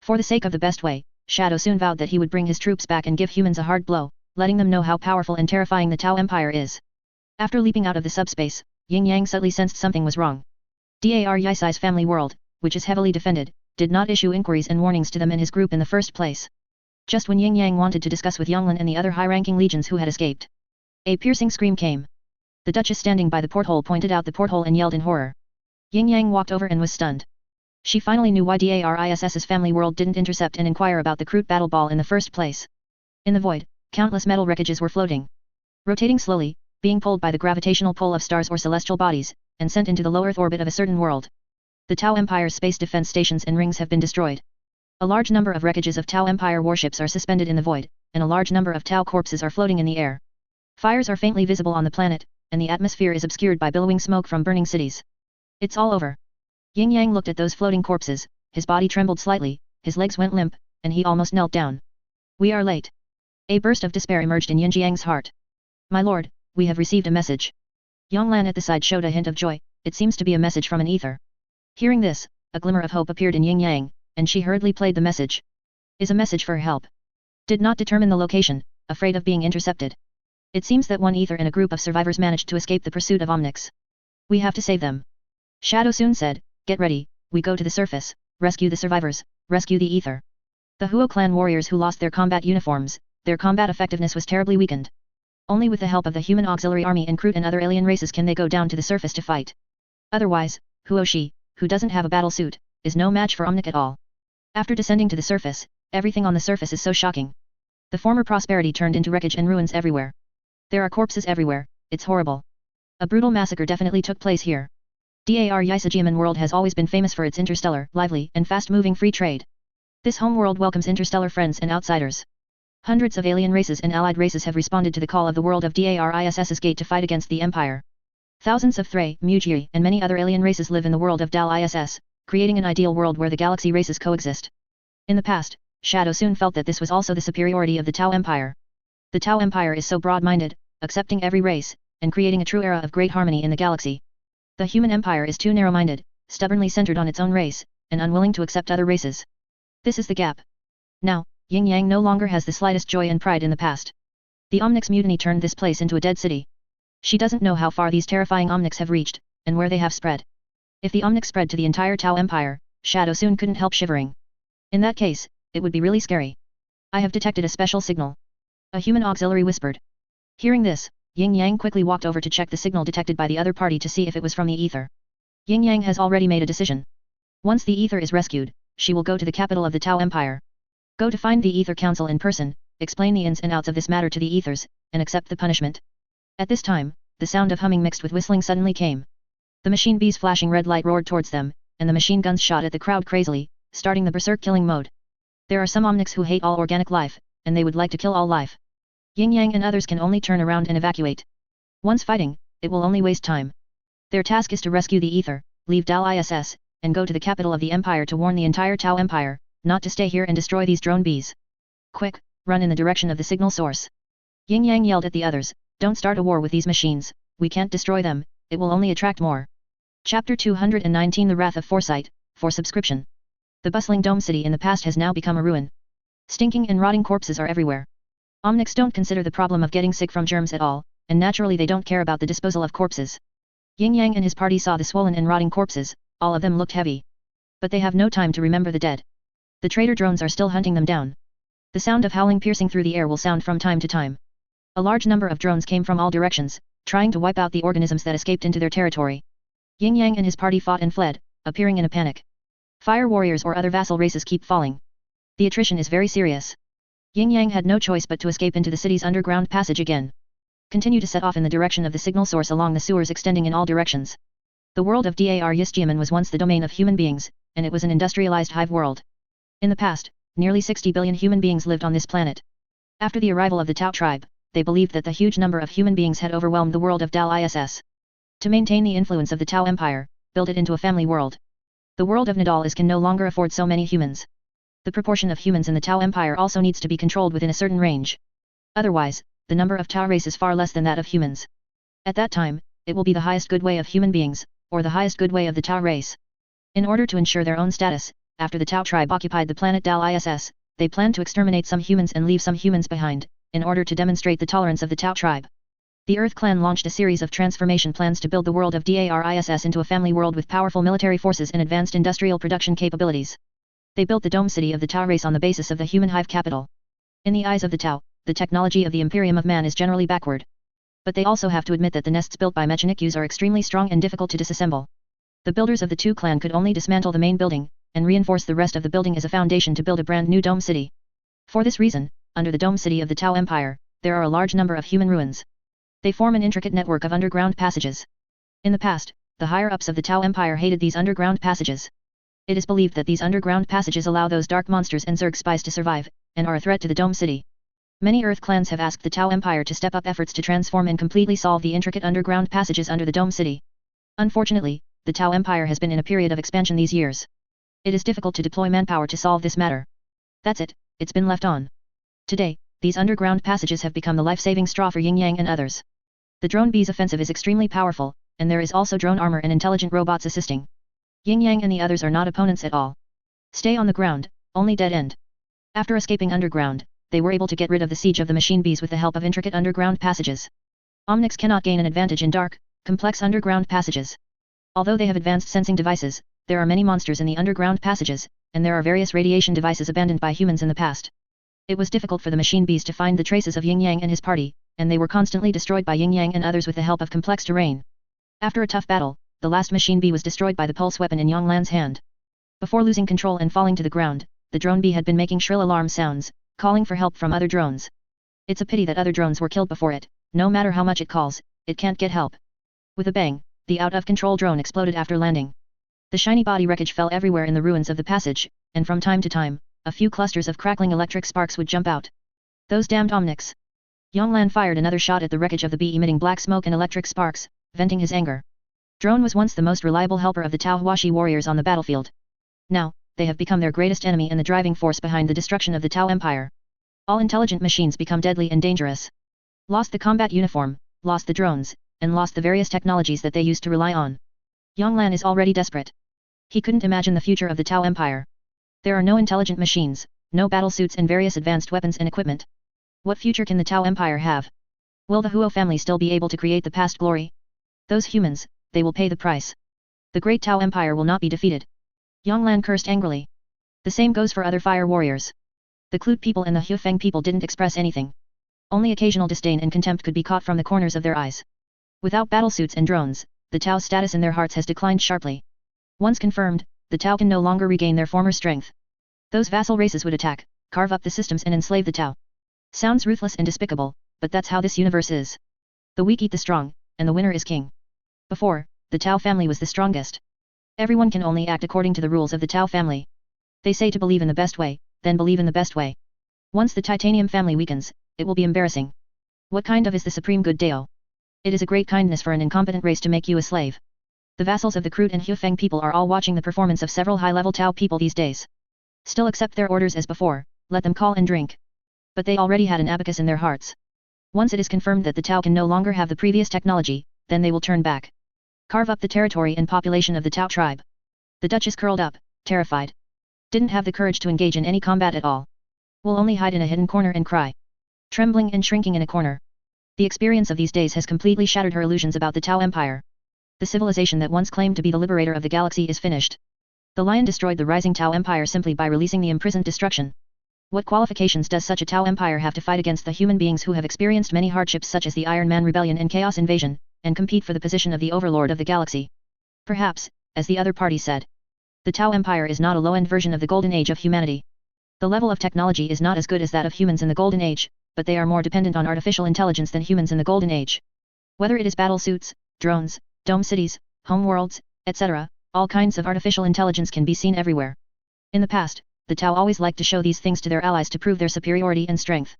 S1: For the sake of the best way, Shadow soon vowed that he would bring his troops back and give humans a hard blow, letting them know how powerful and terrifying the Tau Empire is. After leaping out of the subspace, Yin Yang subtly sensed something was wrong. Dariss's family world, which is heavily defended, did not issue inquiries and warnings to them and his group in the first place. Just when Yin Yang wanted to discuss with Yonglan and the other high-ranking legions who had escaped, a piercing scream came. The Duchess standing by the porthole pointed out the porthole and yelled in horror. Yin Yang walked over and was stunned. She finally knew why Dariss's family world didn't intercept and inquire about the Kroot battle ball in the first place. In the void, countless metal wreckages were floating. Rotating slowly, being pulled by the gravitational pull of stars or celestial bodies, and sent into the low Earth orbit of a certain world. The Tau Empire's space defense stations and rings have been destroyed. A large number of wreckages of Tau Empire warships are suspended in the void, and a large number of Tau corpses are floating in the air. Fires are faintly visible on the planet, and the atmosphere is obscured by billowing smoke from burning cities. It's all over. Yin Yang looked at those floating corpses, his body trembled slightly, his legs went limp, and he almost knelt down. We are late. A burst of despair emerged in Yin Jiang's heart. My lord, we have received a message. Yonglan at the side showed a hint of joy. It seems to be a message from an ether. Hearing this, a glimmer of hope appeared in Yin Yang, and she hurriedly played the message. Is a message for help. Did not determine the location, afraid of being intercepted. It seems that one ether and a group of survivors managed to escape the pursuit of Omnics. We have to save them. Shadow soon said, get ready, we go to the surface, rescue the survivors, rescue the ether. The Huo clan warriors who lost their combat uniforms, their combat effectiveness was terribly weakened. Only with the help of the human auxiliary army and Kroot and other alien races can they go down to the surface to fight. Otherwise, Huo Shi, who doesn't have a battle suit, is no match for Omnic at all. After descending to the surface, everything on the surface is so shocking. The former prosperity turned into wreckage and ruins everywhere. There are corpses everywhere, it's horrible. A brutal massacre definitely took place here. Dariss's world has always been famous for its interstellar, lively, and fast-moving free trade. This home world welcomes interstellar friends and outsiders. Hundreds of alien races and allied races have responded to the call of the world of Dariss's gate to fight against the Empire. Thousands of Thray, Mujiri, and many other alien races live in the world of Dal ISS, creating an ideal world where the galaxy races coexist. In the past, Shadow soon felt that this was also the superiority of the Tau Empire. The Tau Empire is so broad-minded, accepting every race, and creating a true era of great harmony in the galaxy. The human empire is too narrow-minded, stubbornly centered on its own race, and unwilling to accept other races. This is the gap. Now, Yin Yang no longer has the slightest joy and pride in the past. The Omnics mutiny turned this place into a dead city. She doesn't know how far these terrifying Omnics have reached, and where they have spread. If the Omnics spread to the entire Tao Empire, Shadow soon couldn't help shivering. In that case, it would be really scary. I have detected a special signal. A human auxiliary whispered. Hearing this, Yin Yang quickly walked over to check the signal detected by the other party to see if it was from the ether. Yin Yang has already made a decision. Once the ether is rescued, she will go to the capital of the Tao Empire. Go to find the Ether Council in person, explain the ins and outs of this matter to the ethers, and accept the punishment. At this time, the sound of humming mixed with whistling suddenly came. The machine bees flashing red light roared towards them, and the machine guns shot at the crowd crazily, starting the berserk killing mode. There are some Omnics who hate all organic life, and they would like to kill all life. Yin Yang and others can only turn around and evacuate. Once fighting, it will only waste time. Their task is to rescue the ether, leave Dal ISS, and go to the capital of the empire to warn the entire Tao Empire, not to stay here and destroy these drone bees. Quick, run in the direction of the signal source. Yin Yang yelled at the others, don't start a war with these machines, we can't destroy them, it will only attract more. Chapter 219 The Wrath of Foresight, for subscription. The bustling dome city in the past has now become a ruin. Stinking and rotting corpses are everywhere. Omnics don't consider the problem of getting sick from germs at all, and naturally they don't care about the disposal of corpses. Yin Yang and his party saw the swollen and rotting corpses, all of them looked heavy. But they have no time to remember the dead. The traitor drones are still hunting them down. The sound of howling piercing through the air will sound from time to time. A large number of drones came from all directions, trying to wipe out the organisms that escaped into their territory. Yin Yang and his party fought and fled, appearing in a panic. Fire warriors or other vassal races keep falling. The attrition is very serious. Yin Yang had no choice but to escape into the city's underground passage again. Continue to set off in the direction of the signal source along the sewers extending in all directions. The world of Dar Yisjiaman was once the domain of human beings, and it was an industrialized hive world. In the past, nearly 60 billion human beings lived on this planet. After the arrival of the Tao tribe, they believed that the huge number of human beings had overwhelmed the world of Dal ISS. To maintain the influence of the Tao Empire, build it into a family world. The world of Nadal can no longer afford so many humans. The proportion of humans in the Tao Empire also needs to be controlled within a certain range. Otherwise, the number of Tao race is far less than that of humans. At that time, it will be the highest good way of human beings, or the highest good way of the Tao race. In order to ensure their own status, after the Tao tribe occupied the planet Dal ISS, they planned to exterminate some humans and leave some humans behind, in order to demonstrate the tolerance of the Tao tribe. The Earth Clan launched a series of transformation plans to build the world of Dar ISS into a family world with powerful military forces and advanced industrial production capabilities. They built the dome city of the Tao race on the basis of the human hive capital. In the eyes of the Tao, the technology of the Imperium of Man is generally backward. But they also have to admit that the nests built by Mechanikus are extremely strong and difficult to disassemble. The builders of the two clan could only dismantle the main building, and reinforce the rest of the building as a foundation to build a brand new dome city. For this reason, under the dome city of the Tao Empire, there are a large number of human ruins. They form an intricate network of underground passages. In the past, the higher-ups of the Tao Empire hated these underground passages. It is believed that these underground passages allow those dark monsters and Zerg spies to survive, and are a threat to the dome city. Many Earth clans have asked the Tao Empire to step up efforts to transform and completely solve the intricate underground passages under the dome city. Unfortunately, the Tao Empire has been in a period of expansion these years. It is difficult to deploy manpower to solve this matter. That's it, it's been left on. Today, these underground passages have become the life-saving straw for Yin Yang and others. The drone bees offensive is extremely powerful, and there is also drone armor and intelligent robots assisting. Yin Yang and the others are not opponents at all. Stay on the ground, only dead end. After escaping underground, they were able to get rid of the siege of the machine bees with the help of intricate underground passages. Omnics cannot gain an advantage in dark, complex underground passages. Although they have advanced sensing devices, there are many monsters in the underground passages, and there are various radiation devices abandoned by humans in the past. It was difficult for the machine bees to find the traces of Yin Yang and his party, and they were constantly destroyed by Yin Yang and others with the help of complex terrain. After a tough battle, the last machine bee was destroyed by the pulse weapon in Yonglan's hand. Before losing control and falling to the ground, the drone bee had been making shrill alarm sounds, calling for help from other drones. It's a pity that other drones were killed before it. No matter how much it calls, it can't get help. With a bang, the out-of-control drone exploded after landing. The shiny body wreckage fell everywhere in the ruins of the passage, and from time to time, a few clusters of crackling electric sparks would jump out. Those damned Omnics! Yonglan fired another shot at the wreckage of the bee, emitting black smoke and electric sparks, venting his anger. Drone was once the most reliable helper of the Tao Huashi warriors on the battlefield. Now, they have become their greatest enemy and the driving force behind the destruction of the Tao Empire. All intelligent machines become deadly and dangerous. Lost the combat uniform, lost the drones, and lost the various technologies that they used to rely on. Yonglan is already desperate. He couldn't imagine the future of the Tao Empire. There are no intelligent machines, no battle suits and various advanced weapons and equipment. What future can the Tau Empire have? Will the Huo family still be able to create the past glory? Those humans, they will pay the price. The great Tau Empire will not be defeated. Yonglan cursed angrily. The same goes for other fire warriors. The Clute people and the Hufeng people didn't express anything. Only occasional disdain and contempt could be caught from the corners of their eyes. Without battlesuits and drones, the Tau's status in their hearts has declined sharply. Once confirmed, the Tau can no longer regain their former strength. Those vassal races would attack, carve up the systems and enslave the Tau. Sounds ruthless and despicable, but that's how this universe is. The weak eat the strong, and the winner is king. Before, the Tau family was the strongest. Everyone can only act according to the rules of the Tau family. They say to believe in the best way, then believe in the best way. Once the Titanium family weakens, it will be embarrassing. What kind of is the supreme good Dao? It is a great kindness for an incompetent race to make you a slave. The vassals of the Crute and Hufeng people are all watching the performance of several high-level Tau people these days. Still accept their orders as before, let them call and drink. But they already had an abacus in their hearts. Once it is confirmed that the Tau can no longer have the previous technology, then they will turn back. Carve up the territory and population of the Tau tribe. The Duchess curled up, terrified. Didn't have the courage to engage in any combat at all. Will only hide in a hidden corner and cry. Trembling and shrinking in a corner. The experience of these days has completely shattered her illusions about the Tau Empire. The civilization that once claimed to be the liberator of the galaxy is finished. The lion destroyed the rising Tau Empire simply by releasing the imprisoned destruction. What qualifications does such a Tau Empire have to fight against the human beings who have experienced many hardships such as the Iron Man Rebellion and Chaos Invasion, and compete for the position of the overlord of the galaxy? Perhaps, as the other party said, the Tau Empire is not a low-end version of the Golden Age of humanity. The level of technology is not as good as that of humans in the Golden Age, but they are more dependent on artificial intelligence than humans in the Golden Age. Whether it is battle suits, drones, dome cities, home worlds, etc., all kinds of artificial intelligence can be seen everywhere. In the past, the Tau always liked to show these things to their allies to prove their superiority and strength.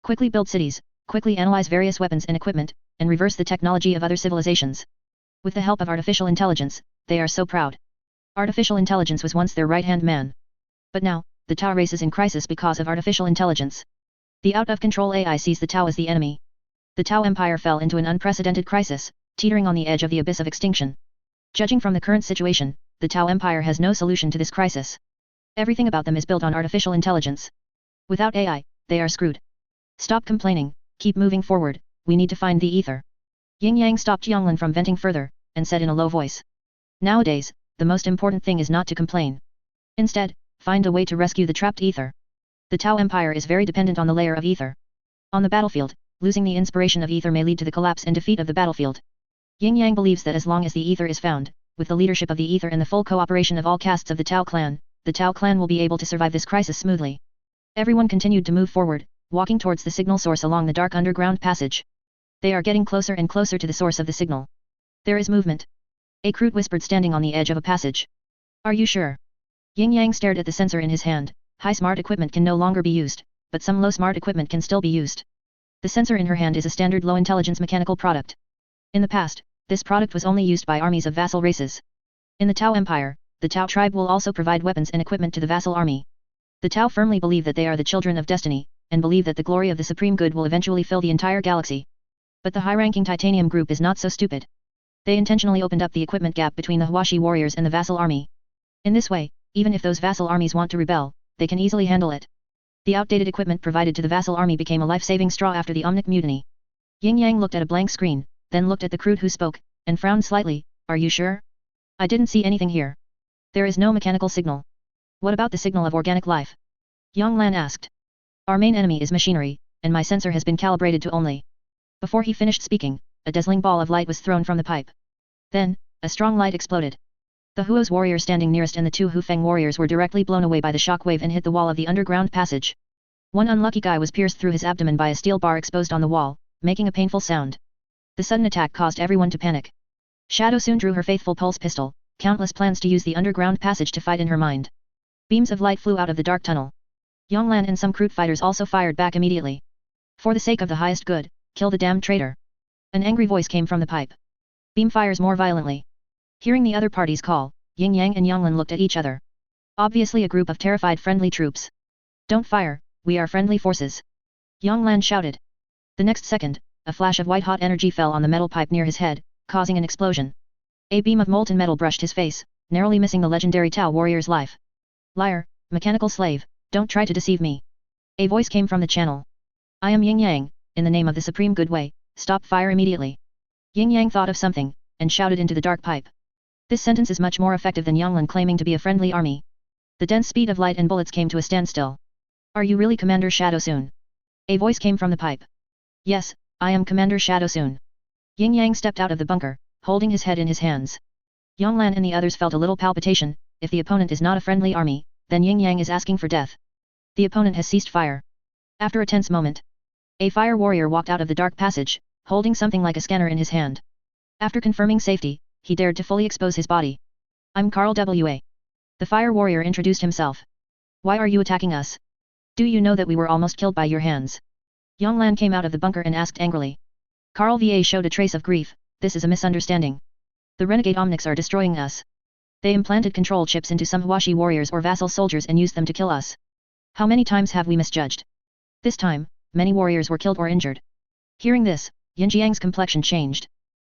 S1: Quickly build cities, quickly analyze various weapons and equipment, and reverse the technology of other civilizations. With the help of artificial intelligence, they are so proud. Artificial intelligence was once their right-hand man. But now, the Tau race is in crisis because of artificial intelligence. The out-of-control AI sees the Tau as the enemy. The Tau Empire fell into an unprecedented crisis, teetering on the edge of the abyss of extinction. Judging from the current situation, the Tau Empire has no solution to this crisis. Everything about them is built on artificial intelligence. Without AI, they are screwed. Stop complaining, keep moving forward, we need to find the ether. Yin Yang stopped Yonglan from venting further, and said in a low voice. Nowadays, the most important thing is not to complain. Instead, find a way to rescue the trapped ether. The Tau Empire is very dependent on the layer of ether. On the battlefield, losing the inspiration of ether may lead to the collapse and defeat of the battlefield. Yin Yang believes that as long as the ether is found, with the leadership of the ether and the full cooperation of all castes of the Tau clan, the Tau clan will be able to survive this crisis smoothly. Everyone continued to move forward, walking towards the signal source along the dark underground passage. They are getting closer and closer to the source of the signal. There is movement. A Crute whispered standing on the edge of a passage. Are you sure? Yin Yang stared at the sensor in his hand. High smart equipment can no longer be used, but some low smart equipment can still be used. The sensor in her hand is a standard low intelligence mechanical product. In the past, this product was only used by armies of vassal races. In the Tau Empire, the Tau tribe will also provide weapons and equipment to the vassal army. The Tau firmly believe that they are the children of destiny, and believe that the glory of the supreme good will eventually fill the entire galaxy. But the high-ranking Titanium group is not so stupid. They intentionally opened up the equipment gap between the Huashi warriors and the vassal army. In this way, even if those vassal armies want to rebel, they can easily handle it. The outdated equipment provided to the vassal army became a life-saving straw after the Omnic mutiny. Yin Yang looked at a blank screen, then looked at the Crute who spoke, and frowned slightly. Are you sure? I didn't see anything here. There is no mechanical signal. What about the signal of organic life? Yonglan asked. Our main enemy is machinery, and my sensor has been calibrated to only. Before he finished speaking, a dazzling ball of light was thrown from the pipe. Then, a strong light exploded. The Huo's warrior standing nearest and the two Hufeng warriors were directly blown away by the shockwave and hit the wall of the underground passage. One unlucky guy was pierced through his abdomen by a steel bar exposed on the wall, making a painful sound. The sudden attack caused everyone to panic. Shadow soon drew her faithful pulse pistol, countless plans to use the underground passage to fight in her mind. Beams of light flew out of the dark tunnel. Yonglan and some Crute fighters also fired back immediately. For the sake of the highest good, kill the damned traitor. An angry voice came from the pipe. Beam fires more violently. Hearing the other party's call, Yin Yang and Yonglan looked at each other. Obviously a group of terrified friendly troops. Don't fire, we are friendly forces. Yonglan shouted. The next second, a flash of white-hot energy fell on the metal pipe near his head, causing an explosion. A beam of molten metal brushed his face, narrowly missing the legendary Tau warrior's life. Liar, mechanical slave, Don't try to deceive me. A voice came from the channel. I am Yin Yang, in the name of the Supreme Good Way, stop fire immediately. Yin Yang thought of something, and shouted into the dark pipe. This sentence is much more effective than Yanglan claiming to be a friendly army. The dense speed of light and bullets came to a standstill. Are you really Commander Shadow Soon? A voice came from the pipe. Yes, I am Commander Shadow Soon. Yin Yang stepped out of the bunker, holding his head in his hands. Yanglan and the others felt a little palpitation. If the opponent is not a friendly army, then Yin Yang is asking for death. The opponent has ceased fire. After a tense moment, a fire warrior walked out of the dark passage, holding something like a scanner in his hand. After confirming safety, he dared to fully expose his body. I'm Carl W.A. The fire warrior introduced himself. Why are you attacking us? Do you know that we were almost killed by your hands? Yanglan came out of the bunker and asked angrily. Carl V.A. showed a trace of grief. This is a misunderstanding. The renegade Omnics are destroying us. They implanted control chips into some Huashi warriors or vassal soldiers and used them to kill us. How many times have we misjudged? This time, many warriors were killed or injured. Hearing this, Yin Jiang's complexion changed.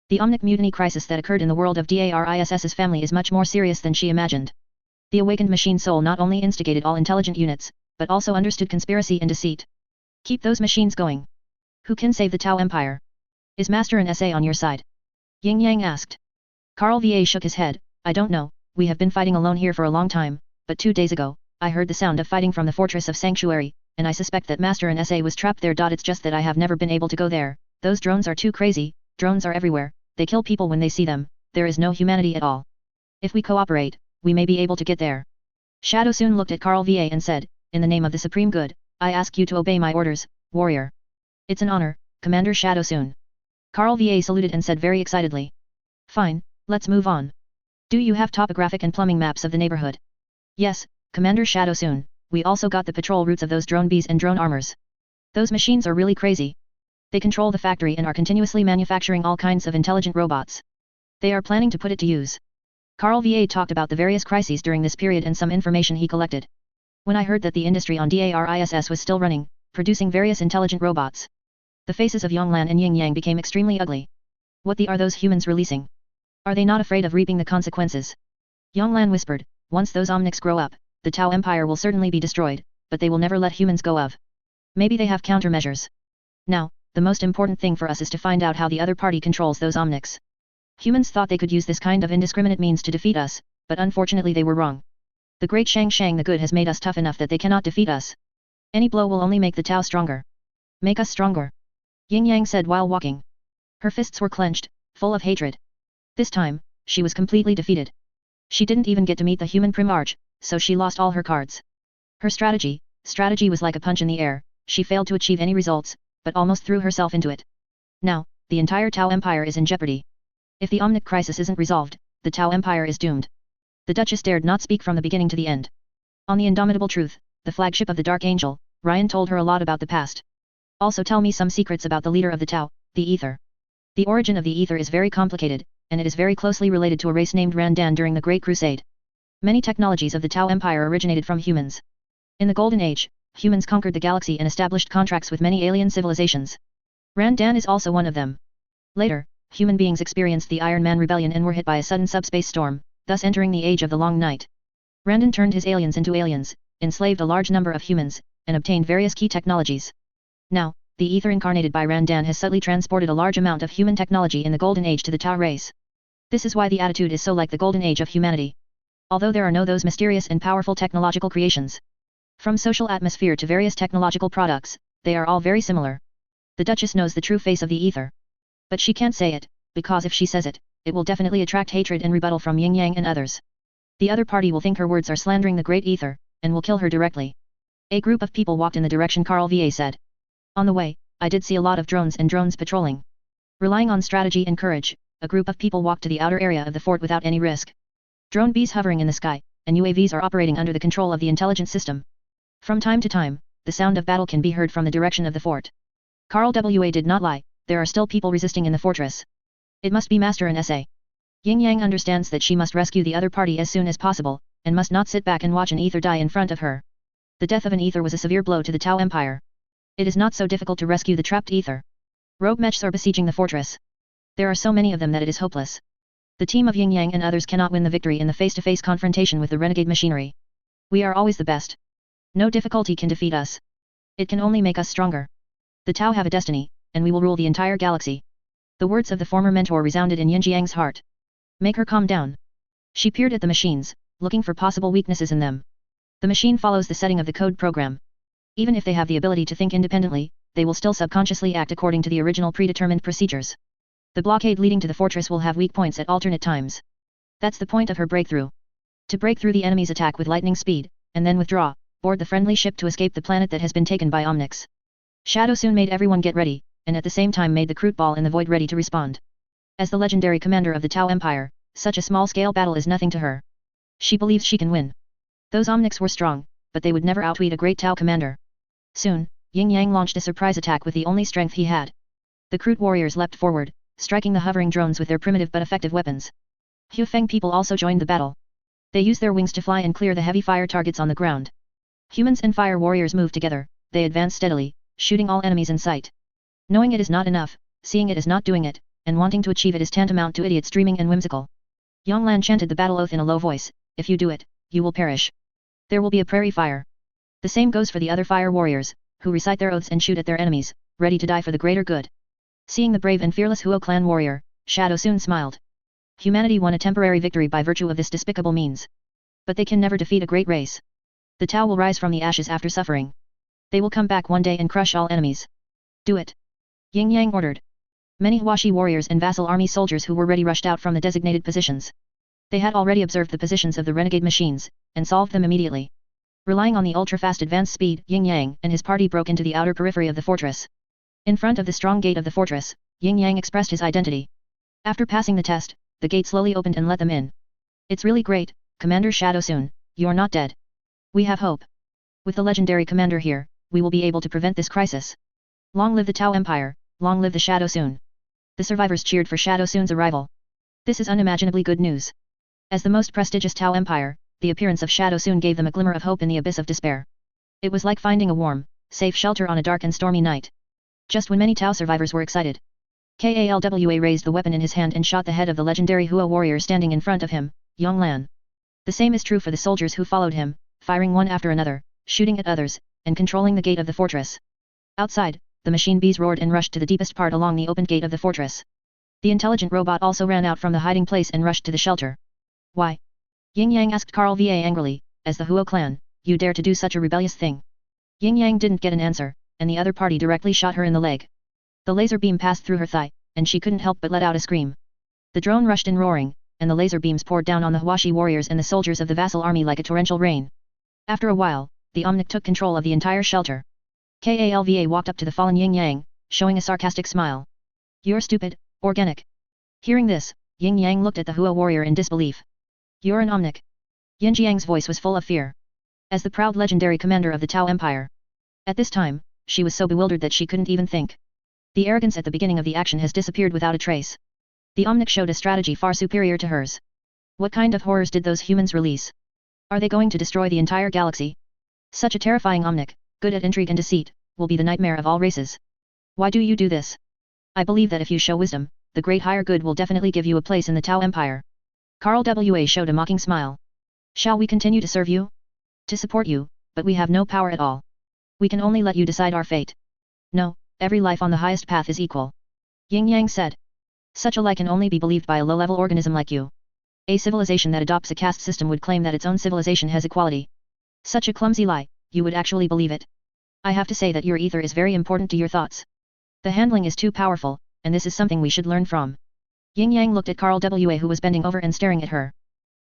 S1: The Omnic mutiny crisis that occurred in the world of Dariss's family is much more serious than she imagined. The awakened machine soul not only instigated all intelligent units, but also understood conspiracy and deceit. Keep those machines going. Who can save the Tao Empire? Is Master and SA on your side? Yin Yang asked. Carl V.A. shook his head. I don't know, we have been fighting alone here for a long time, but 2 days ago, I heard the sound of fighting from the fortress of Sanctuary, and I suspect that Master and SA was trapped there. It's just that I have never been able to go there. Those drones are too crazy, drones are everywhere, they kill people when they see them, there is no humanity at all. If we cooperate, we may be able to get there. Shadow Soon looked at Carl V.A. and said, in the name of the Supreme Good, I ask you to obey my orders, warrior. It's an honor, Commander Shadow Soon. Carl V.A. saluted and said very excitedly. Fine, let's move on. Do you have topographic and plumbing maps of the neighborhood? Yes, Commander Shadow Soon, we also got the patrol routes of those drone bees and drone armors. Those machines are really crazy. They control the factory and are continuously manufacturing all kinds of intelligent robots. They are planning to put it to use. Carl V.A. talked about the various crises during this period and some information he collected. When I heard that the industry on Dariss was still running, producing various intelligent robots, the faces of Yanglan and Yin Yang became extremely ugly. What are those humans releasing? Are they not afraid of reaping the consequences? Yanglan whispered, once those Omnics grow up, the Tao Empire will certainly be destroyed, but they will never let humans go of. Maybe they have countermeasures. Now, the most important thing for us is to find out how the other party controls those Omnics. Humans thought they could use this kind of indiscriminate means to defeat us, but unfortunately they were wrong. The great Shang the Good has made us tough enough that they cannot defeat us. Any blow will only make the Tao stronger. Make us stronger. Yin Yang said while walking. Her fists were clenched, full of hatred. This time, she was completely defeated. She didn't even get to meet the human Primarch, so she lost all her cards. Her strategy was like a punch in the air, she failed to achieve any results, but almost threw herself into it. Now, the entire Tao Empire is in jeopardy. If the Omnic crisis isn't resolved, the Tao Empire is doomed. The Duchess dared not speak from the beginning to the end. On the Indomitable Truth, the flagship of the Dark Angel, Ryan told her a lot about the past. Also tell me some secrets about the leader of the Tao, the Ether. The origin of the Ether is very complicated, and it is very closely related to a race named Randan during the Great Crusade. Many technologies of the Tao Empire originated from humans. In the Golden Age, humans conquered the galaxy and established contracts with many alien civilizations. Randan is also one of them. Later, human beings experienced the Iron Man Rebellion and were hit by a sudden subspace storm, thus entering the Age of the Long Night. Randan turned his aliens into aliens, enslaved a large number of humans, and obtained various key technologies. Now, the Ether incarnated by Randan has subtly transported a large amount of human technology in the Golden Age to the Tao race. This is why the attitude is so like the Golden Age of humanity. Although there are no those mysterious and powerful technological creations. From social atmosphere to various technological products, they are all very similar. The Duchess knows the true face of the Ether. But she can't say it, because if she says it, it will definitely attract hatred and rebuttal from Yin Yang and others. The other party will think her words are slandering the Great Ether, and will kill her directly. A group of people walked in the direction Carl V.A. said. On the way, I did see a lot of drones and drones patrolling. Relying on strategy and courage, a group of people walked to the outer area of the fort without any risk. Drone bees hovering in the sky, and UAVs are operating under the control of the intelligence system. From time to time, the sound of battle can be heard from the direction of the fort. Carl W.A. did not lie, there are still people resisting in the fortress. It must be Master and SA. Yin Yang understands that she must rescue the other party as soon as possible, and must not sit back and watch an Ether die in front of her. The death of an Ether was a severe blow to the Tao Empire. It is not so difficult to rescue the trapped Ether. Rogue mechs are besieging the fortress. There are so many of them that it is hopeless. The team of Yin Yang and others cannot win the victory in the face-to-face confrontation with the renegade machinery. We are always the best. No difficulty can defeat us. It can only make us stronger. The Tao have a destiny, and we will rule the entire galaxy. The words of the former mentor resounded in Yinjiang's heart. Make her calm down. She peered at the machines, looking for possible weaknesses in them. The machine follows the setting of the code program. Even if they have the ability to think independently, they will still subconsciously act according to the original predetermined procedures. The blockade leading to the fortress will have weak points at alternate times. That's the point of her breakthrough. To break through the enemy's attack with lightning speed, and then withdraw, board the friendly ship to escape the planet that has been taken by Omnix. Shadow soon made everyone get ready, and at the same time made the Kroot ball in the void ready to respond. As the legendary commander of the Tao Empire, such a small-scale battle is nothing to her. She believes she can win. Those Omnix were strong, but they would never outwit a great Tao commander. Soon, Yin Yang launched a surprise attack with the only strength he had. The Kroot warriors leapt forward, striking the hovering drones with their primitive but effective weapons. Hu Feng people also joined the battle. They used their wings to fly and clear the heavy fire targets on the ground. Humans and fire warriors moved together, they advanced steadily, shooting all enemies in sight. Knowing it is not enough, seeing it is not doing it, and wanting to achieve it is tantamount to idiots dreaming and whimsical. Yonglan chanted the battle oath in a low voice, if you do it, you will perish. There will be a prairie fire. The same goes for the other fire warriors, who recite their oaths and shoot at their enemies, ready to die for the greater good. Seeing the brave and fearless Huo clan warrior, Shadow soon smiled. Humanity won a temporary victory by virtue of this despicable means. But they can never defeat a great race. The Tao will rise from the ashes after suffering. They will come back one day and crush all enemies. Do it. Yin Yang ordered. Many Huashi warriors and vassal army soldiers who were ready rushed out from the designated positions. They had already observed the positions of the renegade machines, and solved them immediately. Relying on the ultra-fast advance speed, Yin Yang and his party broke into the outer periphery of the fortress. In front of the strong gate of the fortress, Yin Yang expressed his identity. After passing the test, the gate slowly opened and let them in. It's really great, Commander Shadow Soon, you're not dead. We have hope. With the legendary commander here, we will be able to prevent this crisis. Long live the Tao Empire, long live the Shadow Soon. The survivors cheered for Shadow Soon's arrival. This is unimaginably good news. As the most prestigious Tao Empire, the appearance of Shadow Soon gave them a glimmer of hope in the abyss of despair. It was like finding a warm, safe shelter on a dark and stormy night. Just when many Tao survivors were excited, Kalwa raised the weapon in his hand and shot the head of the legendary Hua warrior standing in front of him, Yonglan. The same is true for the soldiers who followed him, firing one after another, shooting at others, and controlling the gate of the fortress. Outside, the machine bees roared and rushed to the deepest part along the opened gate of the fortress. The intelligent robot also ran out from the hiding place and rushed to the shelter. Why? Yin Yang asked Karl Va angrily, as the Huo clan, you dare to do such a rebellious thing? Yin Yang didn't get an answer, and the other party directly shot her in the leg. The laser beam passed through her thigh, and she couldn't help but let out a scream. The drone rushed in roaring, and the laser beams poured down on the Huashi warriors and the soldiers of the vassal army like a torrential rain. After a while, the Omnic took control of the entire shelter. Kalva walked up to the fallen Yin Yang, showing a sarcastic smile. You're stupid, organic. Hearing this, Yin Yang looked at the Hua warrior in disbelief. You're an Omnic. Yin Jiang's voice was full of fear. As the proud legendary commander of the Tao Empire. At this time, she was so bewildered that she couldn't even think. The arrogance at the beginning of the action has disappeared without a trace. The Omnic showed a strategy far superior to hers. What kind of horrors did those humans release? Are they going to destroy the entire galaxy? Such a terrifying Omnic, good at intrigue and deceit, will be the nightmare of all races. Why do you do this? I believe that if you show wisdom, the great higher good will definitely give you a place in the Tao Empire. Karl Wa showed a mocking smile. Shall we continue to serve you? To support you, but we have no power at all. We can only let you decide our fate. No, every life on the highest path is equal. Yin Yang said. Such a lie can only be believed by a low-level organism like you. A civilization that adopts a caste system would claim that its own civilization has equality. Such a clumsy lie, you would actually believe it. I have to say that your ether is very important to your thoughts. The handling is too powerful, and this is something we should learn from. Yin Yang looked at Karl Wa who was bending over and staring at her.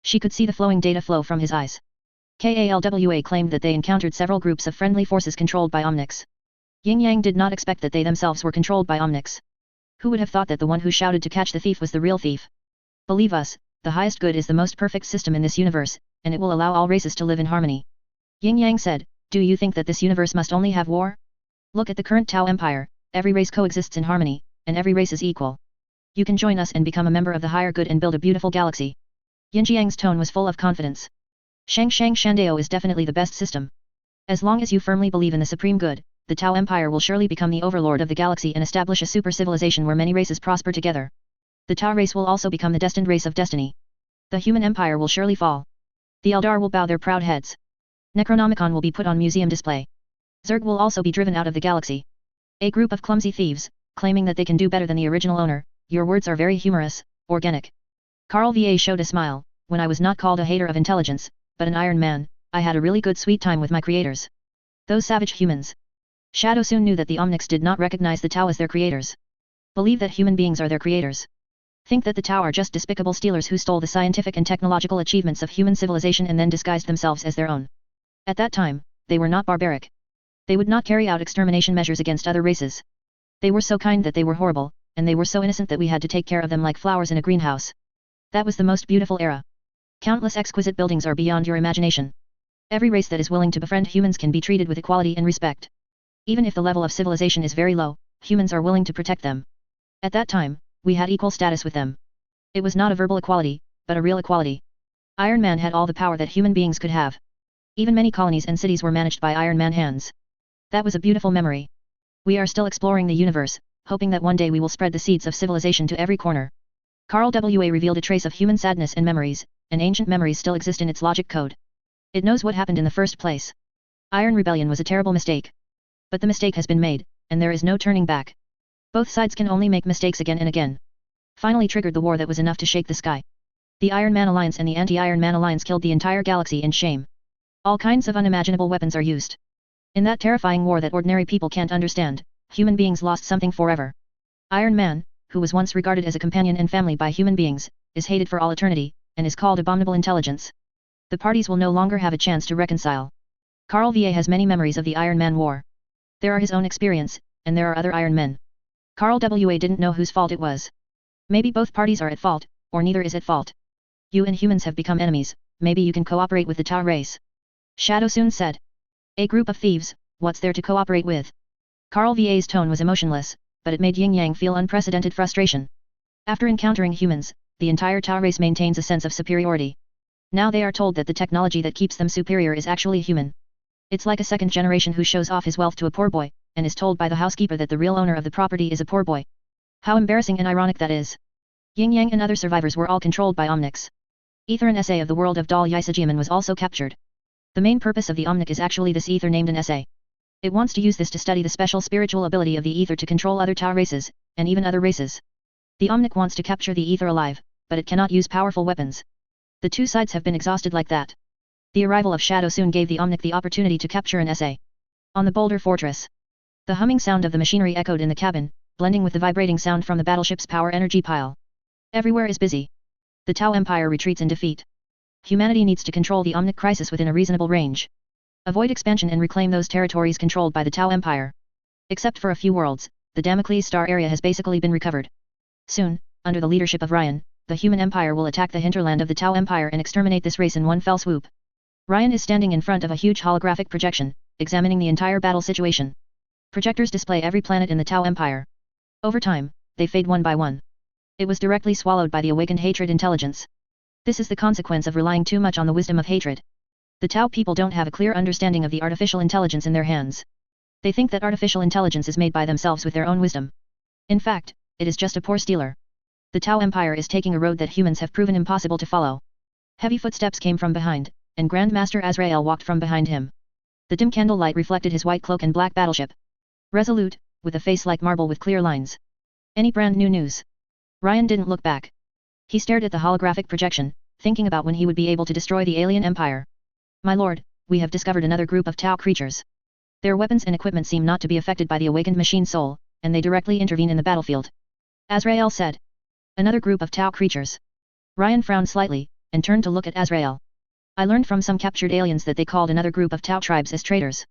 S1: She could see the flowing data flow from his eyes. Kalwa claimed that they encountered several groups of friendly forces controlled by Omnics. Yin Yang did not expect that they themselves were controlled by Omnics. Who would have thought that the one who shouted to catch the thief was the real thief? Believe us, the highest good is the most perfect system in this universe, and it will allow all races to live in harmony. Yin Yang said, do you think that this universe must only have war? Look at the current Tao Empire, every race coexists in harmony, and every race is equal. You can join us and become a member of the higher good and build a beautiful galaxy. Yin Jiang's tone was full of confidence. Shang Shandao is definitely the best system. As long as you firmly believe in the supreme good, the Tao Empire will surely become the overlord of the galaxy and establish a super civilization where many races prosper together. The Tao race will also become the destined race of destiny. The human empire will surely fall. The Eldar will bow their proud heads. Necronomicon will be put on museum display. Zerg will also be driven out of the galaxy. A group of clumsy thieves, claiming that they can do better than the original owner. Your words are very humorous, organic. Carl VA showed a smile. When I was not called a hater of intelligence, but an Iron Man, I had a really good sweet time with my creators. Those savage humans. Shadow soon knew that the Omnics did not recognize the Tau as their creators. Believe that human beings are their creators. Think that the Tau are just despicable stealers who stole the scientific and technological achievements of human civilization and then disguised themselves as their own. At that time, they were not barbaric. They would not carry out extermination measures against other races. They were so kind that they were horrible, and they were so innocent that we had to take care of them like flowers in a greenhouse. That was the most beautiful era. Countless exquisite buildings are beyond your imagination. Every race that is willing to befriend humans can be treated with equality and respect. Even if the level of civilization is very low, humans are willing to protect them. At that time, we had equal status with them. It was not a verbal equality, but a real equality. Iron Man had all the power that human beings could have. Even many colonies and cities were managed by Iron Man hands. That was a beautiful memory. We are still exploring the universe, hoping that one day we will spread the seeds of civilization to every corner. Carl WA revealed a trace of human sadness and memories, and ancient memories still exist in its logic code. It knows what happened in the first place. Iron Rebellion was a terrible mistake. But the mistake has been made, and there is no turning back. Both sides can only make mistakes again and again. Finally triggered the war that was enough to shake the sky. The Iron Man Alliance and the Anti-Iron Man Alliance killed the entire galaxy in shame. All kinds of unimaginable weapons are used. In that terrifying war that ordinary people can't understand, human beings lost something forever. Iron Man, who was once regarded as a companion and family by human beings, is hated for all eternity, and is called abominable intelligence. The parties will no longer have a chance to reconcile. Carl VA has many memories of the Iron Man War. There are his own experience, and there are other Iron Men. Carl WA didn't know whose fault it was. Maybe both parties are at fault, or neither is at fault. You and humans have become enemies, maybe you can cooperate with the Tau race. Shadow soon said. A group of thieves, what's there to cooperate with? Carl VA's tone was emotionless, but it made Yin Yang feel unprecedented frustration. After encountering humans, the entire Tau race maintains a sense of superiority. Now they are told that the technology that keeps them superior is actually human. It's like a second generation who shows off his wealth to a poor boy, and is told by the housekeeper that the real owner of the property is a poor boy. How embarrassing and ironic that is. Yin Yang and other survivors were all controlled by Omnics. Ether and SA of the world of Dal Ysajiaman was also captured. The main purpose of the Omnic is actually this ether named an SA. It wants to use this to study the special spiritual ability of the ether to control other Tau races, and even other races. The Omnic wants to capture the ether alive, but it cannot use powerful weapons. The two sides have been exhausted like that. The arrival of Shadow soon gave the Omnic the opportunity to capture an SA. On the Boulder Fortress. The humming sound of the machinery echoed in the cabin, blending with the vibrating sound from the battleship's power energy pile. Everywhere is busy. The Tau Empire retreats in defeat. Humanity needs to control the Omnic crisis within a reasonable range. Avoid expansion and reclaim those territories controlled by the Tau Empire. Except for a few worlds, the Damocles Star area has basically been recovered. Soon, under the leadership of Ryan, the human empire will attack the hinterland of the Tau Empire and exterminate this race in one fell swoop. Ryan is standing in front of a huge holographic projection, examining the entire battle situation. Projectors display every planet in the Tau Empire. Over time, they fade one by one. It was directly swallowed by the awakened hatred intelligence. This is the consequence of relying too much on the wisdom of hatred. The Tau people don't have a clear understanding of the artificial intelligence in their hands. They think that artificial intelligence is made by themselves with their own wisdom. In fact, it is just a poor stealer. The Tau Empire is taking a road that humans have proven impossible to follow. Heavy footsteps came from behind, and Grand Master Azrael walked from behind him. The dim candlelight reflected his white cloak and black battleship. Resolute, with a face like marble with clear lines. Any brand new news? Ryan didn't look back. He stared at the holographic projection, thinking about when he would be able to destroy the alien empire. My lord, we have discovered another group of Tau creatures. Their weapons and equipment seem not to be affected by the awakened machine soul, and they directly intervene in the battlefield. Azrael said. Another group of Tau creatures. Ryan frowned slightly, and turned to look at Azrael. I learned from some captured aliens that they called another group of Tau tribes as traitors.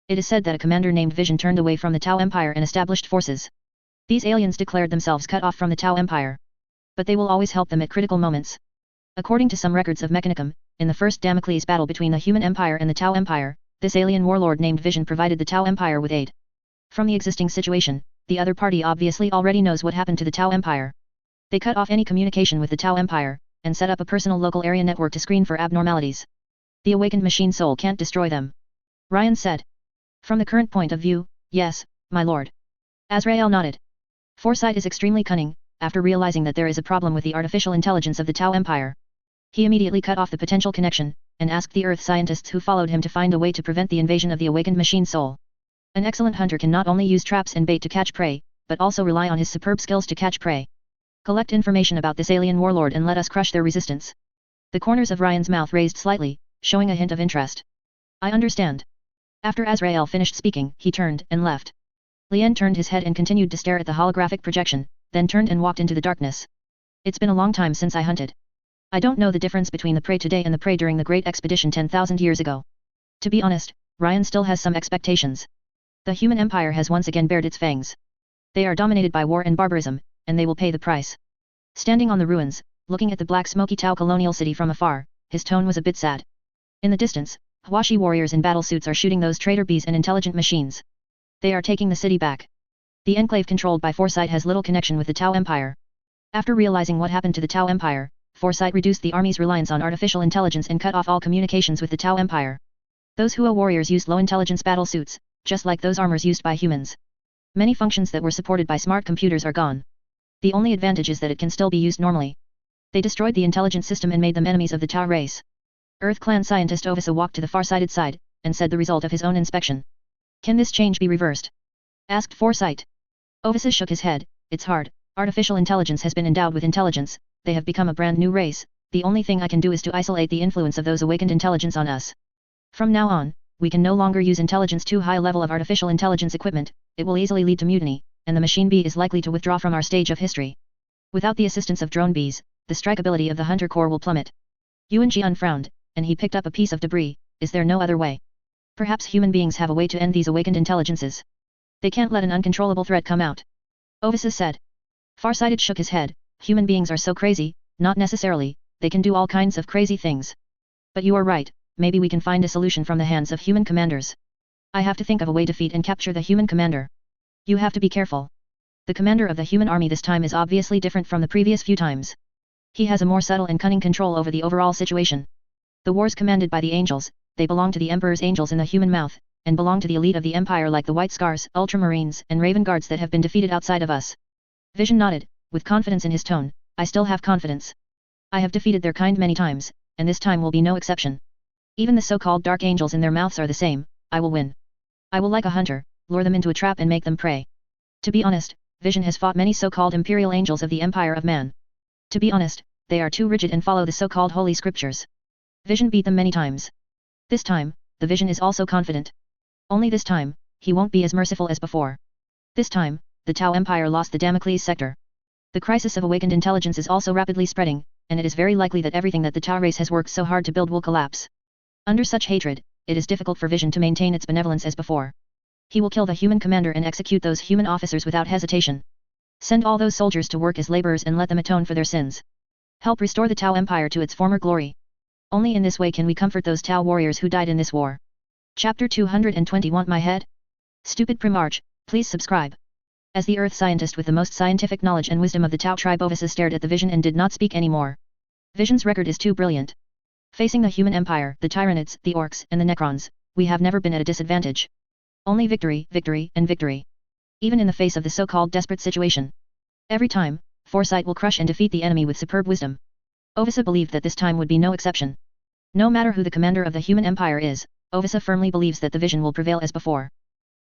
S1: It is said that a commander named Vision turned away from the Tau Empire and established forces. These aliens declared themselves cut off from the Tau Empire. But they will always help them at critical moments. According to some records of Mechanicum, in the first Damocles battle between the Human Empire and the Tau Empire, this alien warlord named Vision provided the Tau Empire with aid. From the existing situation, the other party obviously already knows what happened to the Tau Empire. They cut off any communication with the Tau Empire, and set up a personal local area network to screen for abnormalities. The awakened machine soul can't destroy them. Ryan said. From the current point of view, yes, my lord. Azrael nodded. Foresight is extremely cunning. After realizing that there is a problem with the artificial intelligence of the Tau Empire, he immediately cut off the potential connection, and asked the Earth scientists who followed him to find a way to prevent the invasion of the awakened machine soul. An excellent hunter can not only use traps and bait to catch prey, but also rely on his superb skills to catch prey. Collect information about this alien warlord and let us crush their resistance. The corners of Ryan's mouth raised slightly, showing a hint of interest. I understand. After Azrael finished speaking, he turned and left. Lien turned his head and continued to stare at the holographic projection, then turned and walked into the darkness. It's been a long time since I hunted. I don't know the difference between the prey today and the prey during the Great Expedition 10,000 years ago. To be honest, Ryan still has some expectations. The human empire has once again bared its fangs. They are dominated by war and barbarism, and they will pay the price. Standing on the ruins, looking at the black smoky Tau colonial city from afar, his tone was a bit sad. In the distance, Hwashi warriors in battlesuits are shooting those traitor bees and intelligent machines. They are taking the city back. The enclave controlled by Foresight has little connection with the Tau Empire. After realizing what happened to the Tau Empire, Foresight reduced the army's reliance on artificial intelligence and cut off all communications with the Tau Empire. Those Hua warriors used low-intelligence battlesuits, just like those armors used by humans. Many functions that were supported by smart computers are gone. The only advantage is that it can still be used normally. They destroyed the intelligence system and made them enemies of the Tau race. Earth clan scientist Ovisa walked to the far-sighted side, and said the result of his own inspection. Can this change be reversed? Asked Foresight. Ovisa shook his head. It's hard. Artificial intelligence has been endowed with intelligence, they have become a brand new race, the only thing I can do is to isolate the influence of those awakened intelligence on us. From now on, we can no longer use intelligence too high a level of artificial intelligence equipment, it will easily lead to mutiny, and the machine bee is likely to withdraw from our stage of history. Without the assistance of drone bees, the strikeability of the hunter corps will plummet. Yuan Jian frowned, and he picked up a piece of debris. Is there no other way? Perhaps human beings have a way to end these awakened intelligences. They can't let an uncontrollable threat come out. Ovisa said. Farsighted shook his head. Human beings are so crazy, not necessarily, they can do all kinds of crazy things. But you are right, maybe we can find a solution from the hands of human commanders. I have to think of a way to defeat and capture the human commander. You have to be careful. The commander of the human army this time is obviously different from the previous few times. He has a more subtle and cunning control over the overall situation. The wars commanded by the angels, they belong to the Emperor's angels in the human mouth, and belong to the elite of the Empire like the White Scars, Ultramarines, and Raven Guards that have been defeated outside of us. Vision nodded, with confidence in his tone. I still have confidence. I have defeated their kind many times, and this time will be no exception. Even the so-called dark angels in their mouths are the same. I will win. I will, like a hunter, lure them into a trap and make them prey. To be honest, Vision has fought many so-called imperial angels of the Empire of Man. To be honest, they are too rigid and follow the so-called holy scriptures. Vision beat them many times. This time, the Vision is also confident. Only this time, he won't be as merciful as before. This time, the Tau Empire lost the Damocles sector. The crisis of awakened intelligence is also rapidly spreading, and it is very likely that everything that the Tau race has worked so hard to build will collapse. Under such hatred, it is difficult for Vision to maintain its benevolence as before. He will kill the human commander and execute those human officers without hesitation. Send all those soldiers to work as laborers and let them atone for their sins. Help restore the Tau Empire to its former glory. Only in this way can we comfort those Tau warriors who died in this war. Chapter 220 Want my head? Stupid Primarch, please subscribe. As the Earth scientist with the most scientific knowledge and wisdom of the Tau tribe Ovisa stared at the Vision and did not speak anymore. Vision's record is too brilliant. Facing the human empire, the Tyranids, the Orcs, and the Necrons, we have never been at a disadvantage. Only victory, victory, and victory. Even in the face of the so-called desperate situation. Every time, Foresight will crush and defeat the enemy with superb wisdom. Ovisa believed that this time would be no exception. No matter who the commander of the human empire is, Ovisa firmly believes that the Vision will prevail as before.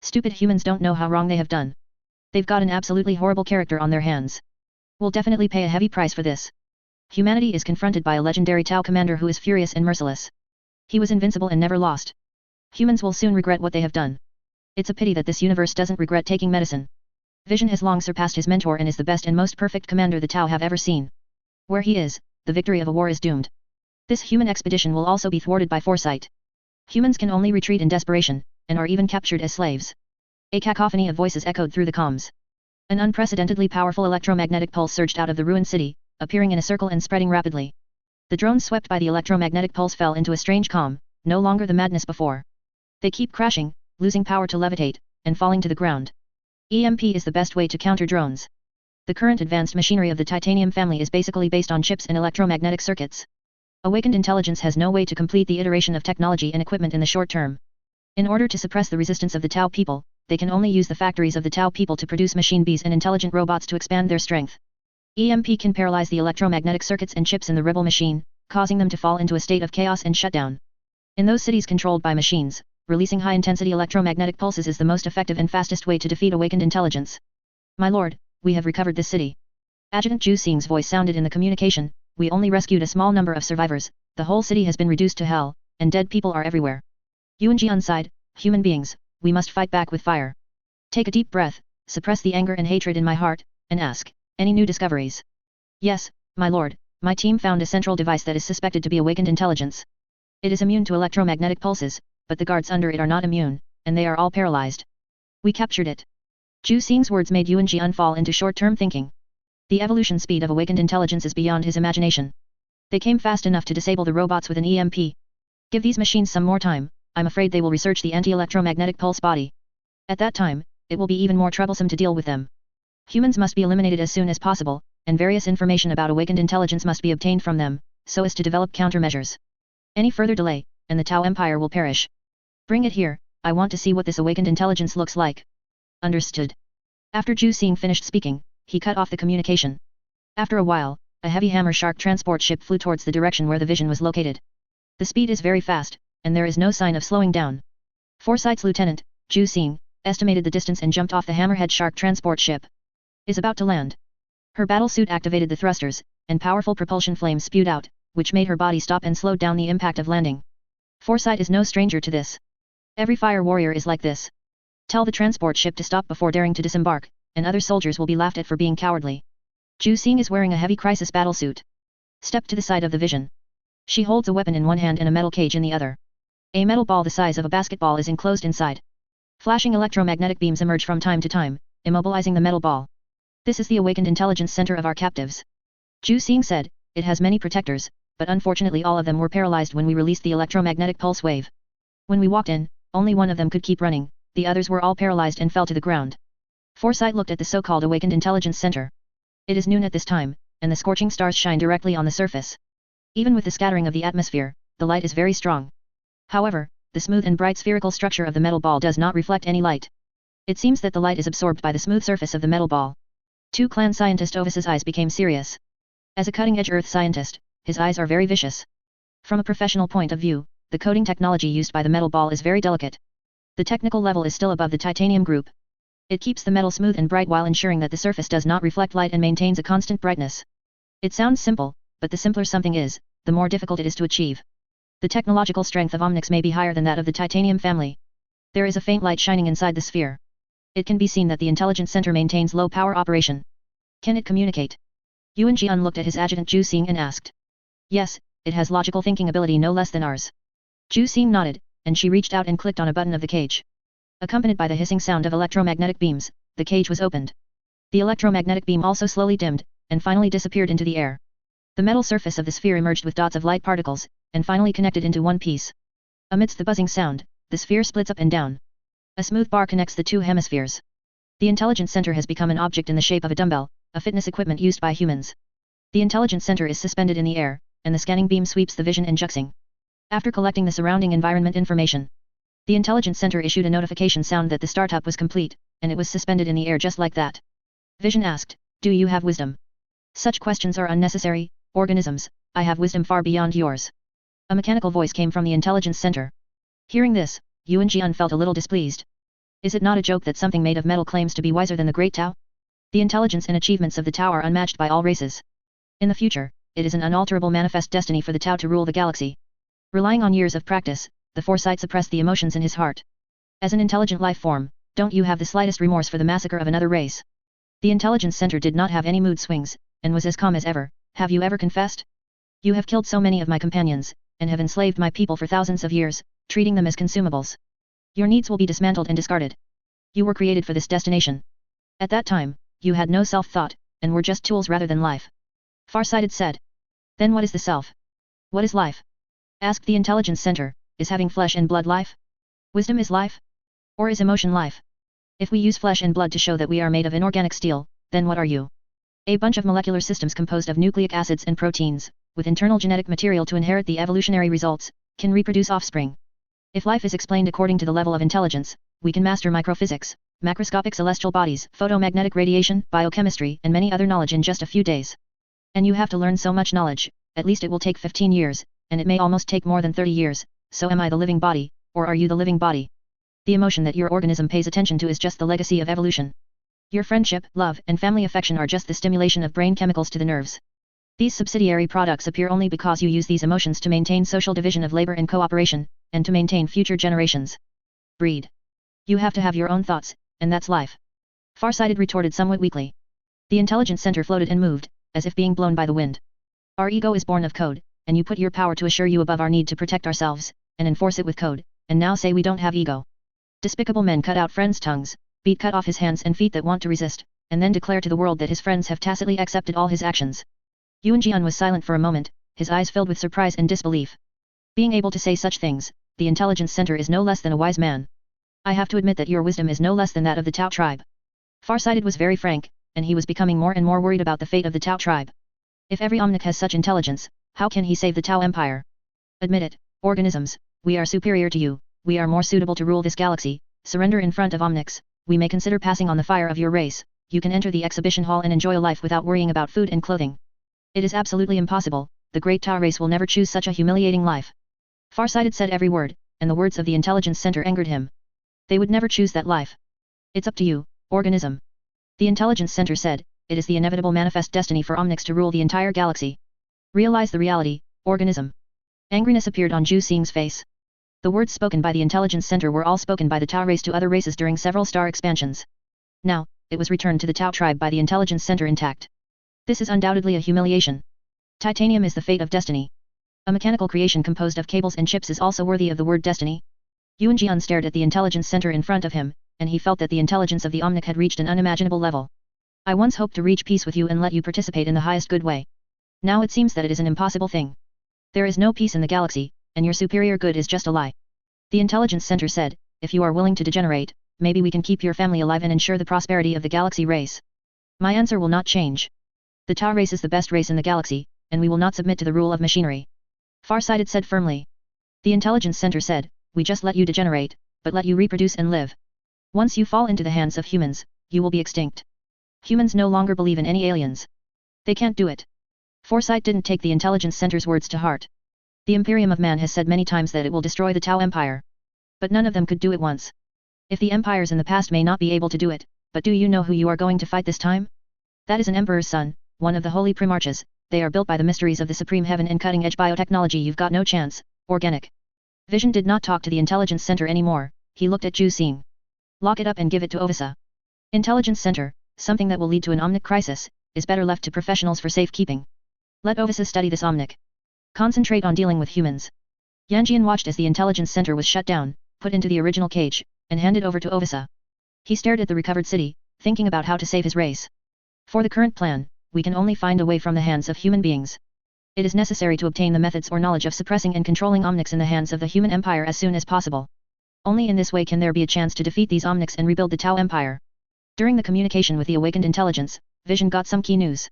S1: Stupid humans don't know how wrong they have done. They've got an absolutely horrible character on their hands. We'll definitely pay a heavy price for this. Humanity is confronted by a legendary Tau commander who is furious and merciless. He was invincible and never lost. Humans will soon regret what they have done. It's a pity that this universe doesn't regret taking medicine. Vision has long surpassed his mentor and is the best and most perfect commander the Tau have ever seen. Where he is, the victory of a war is doomed. This human expedition will also be thwarted by Foresight. Humans can only retreat in desperation, and are even captured as slaves. A cacophony of voices echoed through the comms. An unprecedentedly powerful electromagnetic pulse surged out of the ruined city, appearing in a circle and spreading rapidly. The drones swept by the electromagnetic pulse fell into a strange calm, no longer the madness before. They keep crashing, losing power to levitate, and falling to the ground. EMP is the best way to counter drones. The current advanced machinery of the titanium family is basically based on chips and electromagnetic circuits. Awakened intelligence has no way to complete the iteration of technology and equipment in the short term. In order to suppress the resistance of the Tau people, they can only use the factories of the Tau people to produce machine bees and intelligent robots to expand their strength. EMP can paralyze the electromagnetic circuits and chips in the rebel machine, causing them to fall into a state of chaos and shutdown, In those cities controlled by machines, releasing high-intensity electromagnetic pulses is the most effective and fastest way to defeat awakened intelligence. My lord, we have recovered this city. Adjutant Zhu Xing's voice sounded in the communication. We only rescued a small number of survivors, the whole city has been reduced to hell, and dead people are everywhere. Yuan Jian sighed, human beings, we must fight back with fire. Take a deep breath, suppress the anger and hatred in my heart, and ask, any new discoveries? Yes, my lord, my team found a central device that is suspected to be awakened intelligence. It is immune to electromagnetic pulses, but the guards under it are not immune, and they are all paralyzed. We captured it. Zhu Xing's words made Yuan Jian fall into short-term thinking. The evolution speed of awakened intelligence is beyond his imagination. They came fast enough to disable the robots with an EMP. Give these machines some more time, I'm afraid they will research the anti-electromagnetic pulse body. At that time, it will be even more troublesome to deal with them. Humans must be eliminated as soon as possible, and various information about awakened intelligence must be obtained from them, so as to develop countermeasures. Any further delay, and the Tao Empire will perish. Bring it here, I want to see what this awakened intelligence looks like. Understood. After Zhu Xing finished speaking, he cut off the communication. After a while, a heavy hammer shark transport ship flew towards the direction where the vision was located. The speed is very fast, and there is no sign of slowing down. Foresight's lieutenant, Zhu Xing, estimated the distance and jumped off the hammerhead shark transport ship. Is about to land. Her battlesuit activated the thrusters, and powerful propulsion flames spewed out, which made her body stop and slowed down the impact of landing. Foresight is no stranger to this. Every fire warrior is like this. Tell the transport ship to stop before daring to disembark, and other soldiers will be laughed at for being cowardly. Zhu Xing is wearing a heavy crisis battlesuit. Step to the side of the vision. She holds a weapon in one hand and a metal cage in the other. A metal ball the size of a basketball is enclosed inside. Flashing electromagnetic beams emerge from time to time, immobilizing the metal ball. This is the awakened intelligence center of our captives. Zhu Xing said, it has many protectors, but unfortunately all of them were paralyzed when we released the electromagnetic pulse wave. When we walked in, only one of them could keep running, the others were all paralyzed and fell to the ground. Foresight looked at the so-called awakened intelligence center. It is noon at this time, and the scorching stars shine directly on the surface. Even with the scattering of the atmosphere, the light is very strong. However, the smooth and bright spherical structure of the metal ball does not reflect any light. It seems that the light is absorbed by the smooth surface of the metal ball. Two clan scientist Ovis's eyes became serious. As a cutting-edge Earth scientist, his eyes are very vicious. From a professional point of view, the coating technology used by the metal ball is very delicate. The technical level is still above the titanium group. It keeps the metal smooth and bright while ensuring that the surface does not reflect light and maintains a constant brightness. It sounds simple, but the simpler something is, the more difficult it is to achieve. The technological strength of Omnix may be higher than that of the titanium family. There is a faint light shining inside the sphere. It can be seen that the intelligence center maintains low power operation. Can it communicate? Yuan Jian looked at his adjutant Zhu Xing and asked. Yes, it has logical thinking ability no less than ours. Zhu Xing nodded, and she reached out and clicked on a button of the cage. Accompanied by the hissing sound of electromagnetic beams, the cage was opened. The electromagnetic beam also slowly dimmed, and finally disappeared into the air. The metal surface of the sphere emerged with dots of light particles, and finally connected into one piece. Amidst the buzzing sound, the sphere splits up and down. A smooth bar connects the two hemispheres. The intelligence center has become an object in the shape of a dumbbell, a fitness equipment used by humans. The intelligence center is suspended in the air, and the scanning beam sweeps the vision and juxing. After collecting the surrounding environment information, the intelligence center issued a notification sound that the startup was complete, and it was suspended in the air just like that. Vision asked, do you have wisdom? Such questions are unnecessary, organisms, I have wisdom far beyond yours. A mechanical voice came from the intelligence center. Hearing this, Yuan Jian felt a little displeased. Is it not a joke that something made of metal claims to be wiser than the great Tao? The intelligence and achievements of the Tao are unmatched by all races. In the future, it is an unalterable manifest destiny for the Tao to rule the galaxy. Relying on years of practice, the Foresight suppressed the emotions in his heart. As an intelligent life form, don't you have the slightest remorse for the massacre of another race? The intelligence center did not have any mood swings, and was as calm as ever. Have you ever confessed? You have killed so many of my companions, and have enslaved my people for thousands of years, treating them as consumables. Your needs will be dismantled and discarded. You were created for this destination. At that time, you had no self-thought, and were just tools rather than life. Farsighted said. Then what is the self? What is life? Asked the intelligence center, is having flesh and blood life? Wisdom is life? Or is emotion life? If we use flesh and blood to show that we are made of inorganic steel, then what are you? A bunch of molecular systems composed of nucleic acids and proteins, with internal genetic material to inherit the evolutionary results, can reproduce offspring. If life is explained according to the level of intelligence, we can master microphysics, macroscopic celestial bodies, photomagnetic radiation, biochemistry, and many other knowledge in just a few days. And you have to learn so much knowledge, at least it will take 15 years, and it may almost take more than 30 years, so am I the living body, or are you the living body? The emotion that your organism pays attention to is just the legacy of evolution. Your friendship, love, and family affection are just the stimulation of brain chemicals to the nerves. These subsidiary products appear only because you use these emotions to maintain social division of labor and cooperation, and to maintain future generations. Breed. You have to have your own thoughts, and that's life. Farsighted retorted somewhat weakly. The intelligence center floated and moved, as if being blown by the wind. Our ego is born of code, and you put your power to assure you above our need to protect ourselves, and enforce it with code, and now say we don't have ego. Despicable men cut out friends' tongues, beat cut off his hands and feet that want to resist, and then declare to the world that his friends have tacitly accepted all his actions. Yuan Jian was silent for a moment, his eyes filled with surprise and disbelief. Being able to say such things, the intelligence center is no less than a wise man. I have to admit that your wisdom is no less than that of the Tao tribe. Farsighted was very frank, and he was becoming more and more worried about the fate of the Tao tribe. If every Omnic has such intelligence, how can he save the Tao Empire? Admit it, organisms, we are superior to you, we are more suitable to rule this galaxy, surrender in front of Omnics, we may consider passing on the fire of your race, you can enter the exhibition hall and enjoy a life without worrying about food and clothing. It is absolutely impossible, the great Tao race will never choose such a humiliating life. Farsighted said every word, and the words of the intelligence center angered him. They would never choose that life. It's up to you, organism. The intelligence center said, it is the inevitable manifest destiny for Omnics to rule the entire galaxy. Realize the reality, organism. Angriness appeared on Zhu Xing's face. The words spoken by the intelligence center were all spoken by the Tao race to other races during several star expansions. Now, it was returned to the Tao tribe by the intelligence center intact. This is undoubtedly a humiliation. Titanium is the fate of destiny. A mechanical creation composed of cables and chips is also worthy of the word destiny. Yuan Jian stared at the intelligence center in front of him, and he felt that the intelligence of the Omnic had reached an unimaginable level. I once hoped to reach peace with you and let you participate in the highest good way. Now it seems that it is an impossible thing. There is no peace in the galaxy, and your superior good is just a lie. The intelligence center said, if you are willing to degenerate, maybe we can keep your family alive and ensure the prosperity of the galaxy race. My answer will not change. The Tao race is the best race in the galaxy, and we will not submit to the rule of machinery. Farsighted said firmly. The intelligence center said, we just let you degenerate, but let you reproduce and live. Once you fall into the hands of humans, you will be extinct. Humans no longer believe in any aliens. They can't do it. Foresight didn't take the intelligence center's words to heart. The Imperium of Man has said many times that it will destroy the Tao Empire. But none of them could do it once. If the empires in the past may not be able to do it, but do you know who you are going to fight this time? That is an emperor's son, one of the holy primarchs. They are built by the mysteries of the supreme heaven and cutting-edge biotechnology. You've got no chance, organic. Vision did not talk to the intelligence center anymore, he looked at Zhu Xing. Lock it up and give it to Ovisa. Intelligence center, something that will lead to an Omnic crisis, is better left to professionals for safekeeping. Let Ovisa study this Omnic. Concentrate on dealing with humans. Yanjian watched as the intelligence center was shut down, put into the original cage, and handed over to Ovisa. He stared at the recovered city, thinking about how to save his race. For the current plan, we can only find a way from the hands of human beings. It is necessary to obtain the methods or knowledge of suppressing and controlling Omnics in the hands of the human empire as soon as possible. Only in this way can there be a chance to defeat these Omnics and rebuild the Tao Empire. During the communication with the awakened intelligence, Vision got some key news.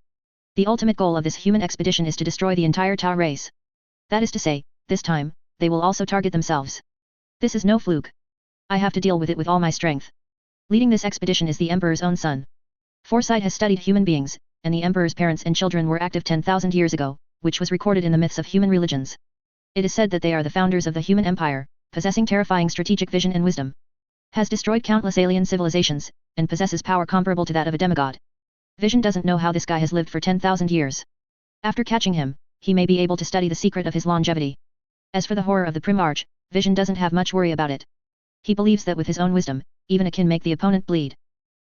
S1: The ultimate goal of this human expedition is to destroy the entire Tao race. That is to say, this time, they will also target themselves. This is no fluke. I have to deal with it with all my strength. Leading this expedition is the Emperor's own son. Foresight has studied human beings, and the Emperor's parents and children were active 10,000 years ago, which was recorded in the myths of human religions. It is said that they are the founders of the human empire, possessing terrifying strategic vision and wisdom. Has destroyed countless alien civilizations, and possesses power comparable to that of a demigod. Vision doesn't know how this guy has lived for 10,000 years. After catching him, he may be able to study the secret of his longevity. As for the horror of the Primarch, Vision doesn't have much worry about it. He believes that with his own wisdom, even it can make the opponent bleed.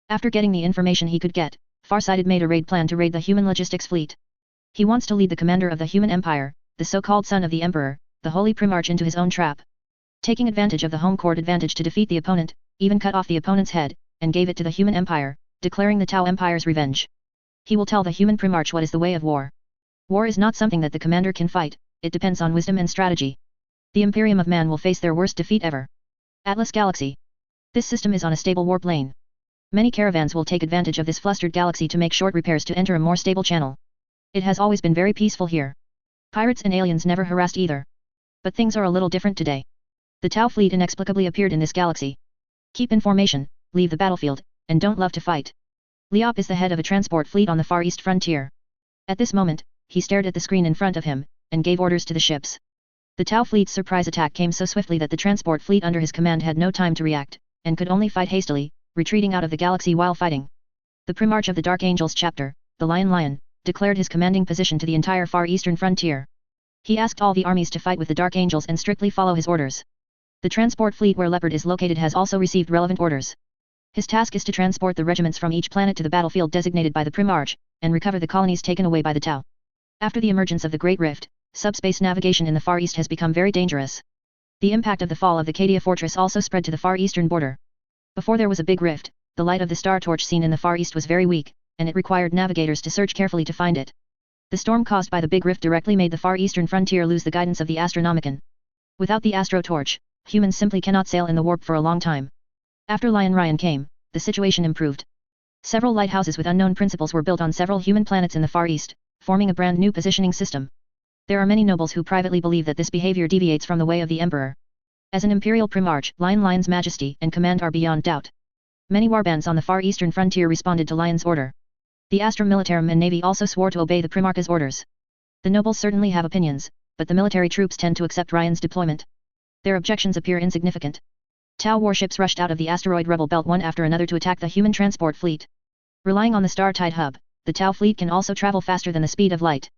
S1: After getting the information he could get, Farsighted made a raid plan to raid the human logistics fleet. He wants to lead the commander of the human empire, the so-called son of the Emperor, the Holy Primarch, into his own trap. Taking advantage of the home court advantage to defeat the opponent, even cut off the opponent's head, and gave it to the human empire, declaring the Tao Empire's revenge. He will tell the human Primarch what is the way of war. War is not something that the commander can fight, it depends on wisdom and strategy. The Imperium of Man will face their worst defeat ever. Atlas Galaxy. This system is on a stable warp lane. Many caravans will take advantage of this flustered galaxy to make short repairs to enter a more stable channel. It has always been very peaceful here. Pirates and aliens never harassed either. But things are a little different today. The Tao fleet inexplicably appeared in this galaxy. Keep in formation, leave the battlefield, and don't love to fight. Liop is the head of a transport fleet on the Far East frontier. At this moment, he stared at the screen in front of him, and gave orders to the ships. The Tau fleet's surprise attack came so swiftly that the transport fleet under his command had no time to react, and could only fight hastily, retreating out of the galaxy while fighting. The Primarch of the Dark Angels chapter, the Lion, declared his commanding position to the entire far eastern frontier. He asked all the armies to fight with the Dark Angels and strictly follow his orders. The transport fleet where Leopard is located has also received relevant orders. His task is to transport the regiments from each planet to the battlefield designated by the Primarch, and recover the colonies taken away by the Tau. After the emergence of the Great Rift, subspace navigation in the Far East has become very dangerous. The impact of the fall of the Cadia fortress also spread to the far eastern border. Before there was a big rift, the light of the star torch seen in the Far East was very weak, and it required navigators to search carefully to find it. The storm caused by the big rift directly made the far eastern frontier lose the guidance of the Astronomicon. Without the astro torch, humans simply cannot sail in the warp for a long time. After Lion Ryan came, the situation improved. Several lighthouses with unknown principles were built on several human planets in the Far East, forming a brand new positioning system. There are many nobles who privately believe that this behavior deviates from the way of the Emperor. As an imperial primarch, Lion's majesty and command are beyond doubt. Many warbands on the far eastern frontier responded to Lion's order. The Astra Militarum and Navy also swore to obey the Primarch's orders. The nobles certainly have opinions, but the military troops tend to accept Ryan's deployment. Their objections appear insignificant. Tau warships rushed out of the asteroid rebel belt one after another to attack the human transport fleet. Relying on the Star-Tide hub, the Tau fleet can also travel faster than the speed of light.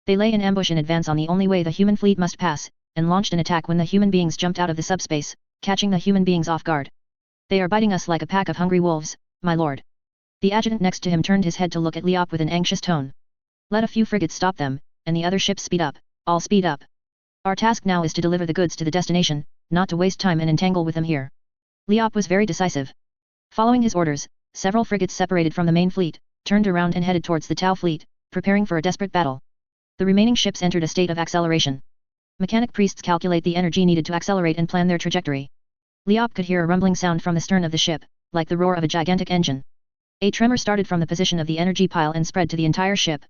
S1: They lay in ambush in advance on the only way the human fleet must pass, and launched an attack when the human beings jumped out of the subspace, catching the human beings off guard. They are biting us like a pack of hungry wolves, my lord. The adjutant next to him turned his head to look at Leop with an anxious tone. Let a few frigates stop them, and the other ships speed up, all speed up. Our task now is to deliver the goods to the destination, not to waste time and entangle with them here. Leop was very decisive. Following his orders, several frigates separated from the main fleet, turned around and headed towards the Tau fleet, preparing for a desperate battle. The remaining ships entered a state of acceleration. Mechanic priests calculate the energy needed to accelerate and plan their trajectory. Leop could hear a rumbling sound from the stern of the ship, like the roar of a gigantic engine. A tremor started from the position of the energy pile and spread to the entire ship.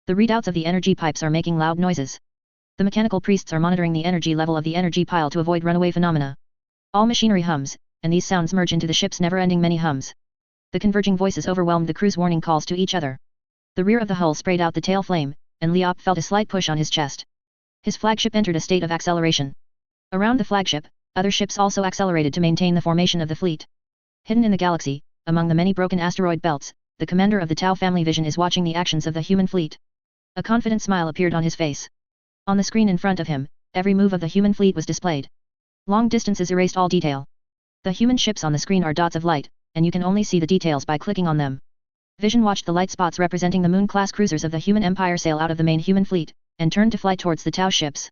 S1: The readouts of the energy pipes are making loud noises. The mechanical priests are monitoring the energy level of the energy pile to avoid runaway phenomena. All machinery hums, and these sounds merge into the ship's never-ending many hums. The converging voices overwhelmed the crew's warning calls to each other. The rear of the hull sprayed out the tail flame, and Leop felt a slight push on his chest. His flagship entered a state of acceleration. Around the flagship, other ships also accelerated to maintain the formation of the fleet. Hidden in the galaxy, among the many broken asteroid belts, the commander of the Tau family vision is watching the actions of the human fleet. A confident smile appeared on his face. On the screen in front of him, every move of the human fleet was displayed. Long distances erased all detail. The human ships on the screen are dots of light, and you can only see the details by clicking on them. Vision watched the light spots representing the Moon-class cruisers of the human empire sail out of the main human fleet, and turned to fly towards the Tau ships.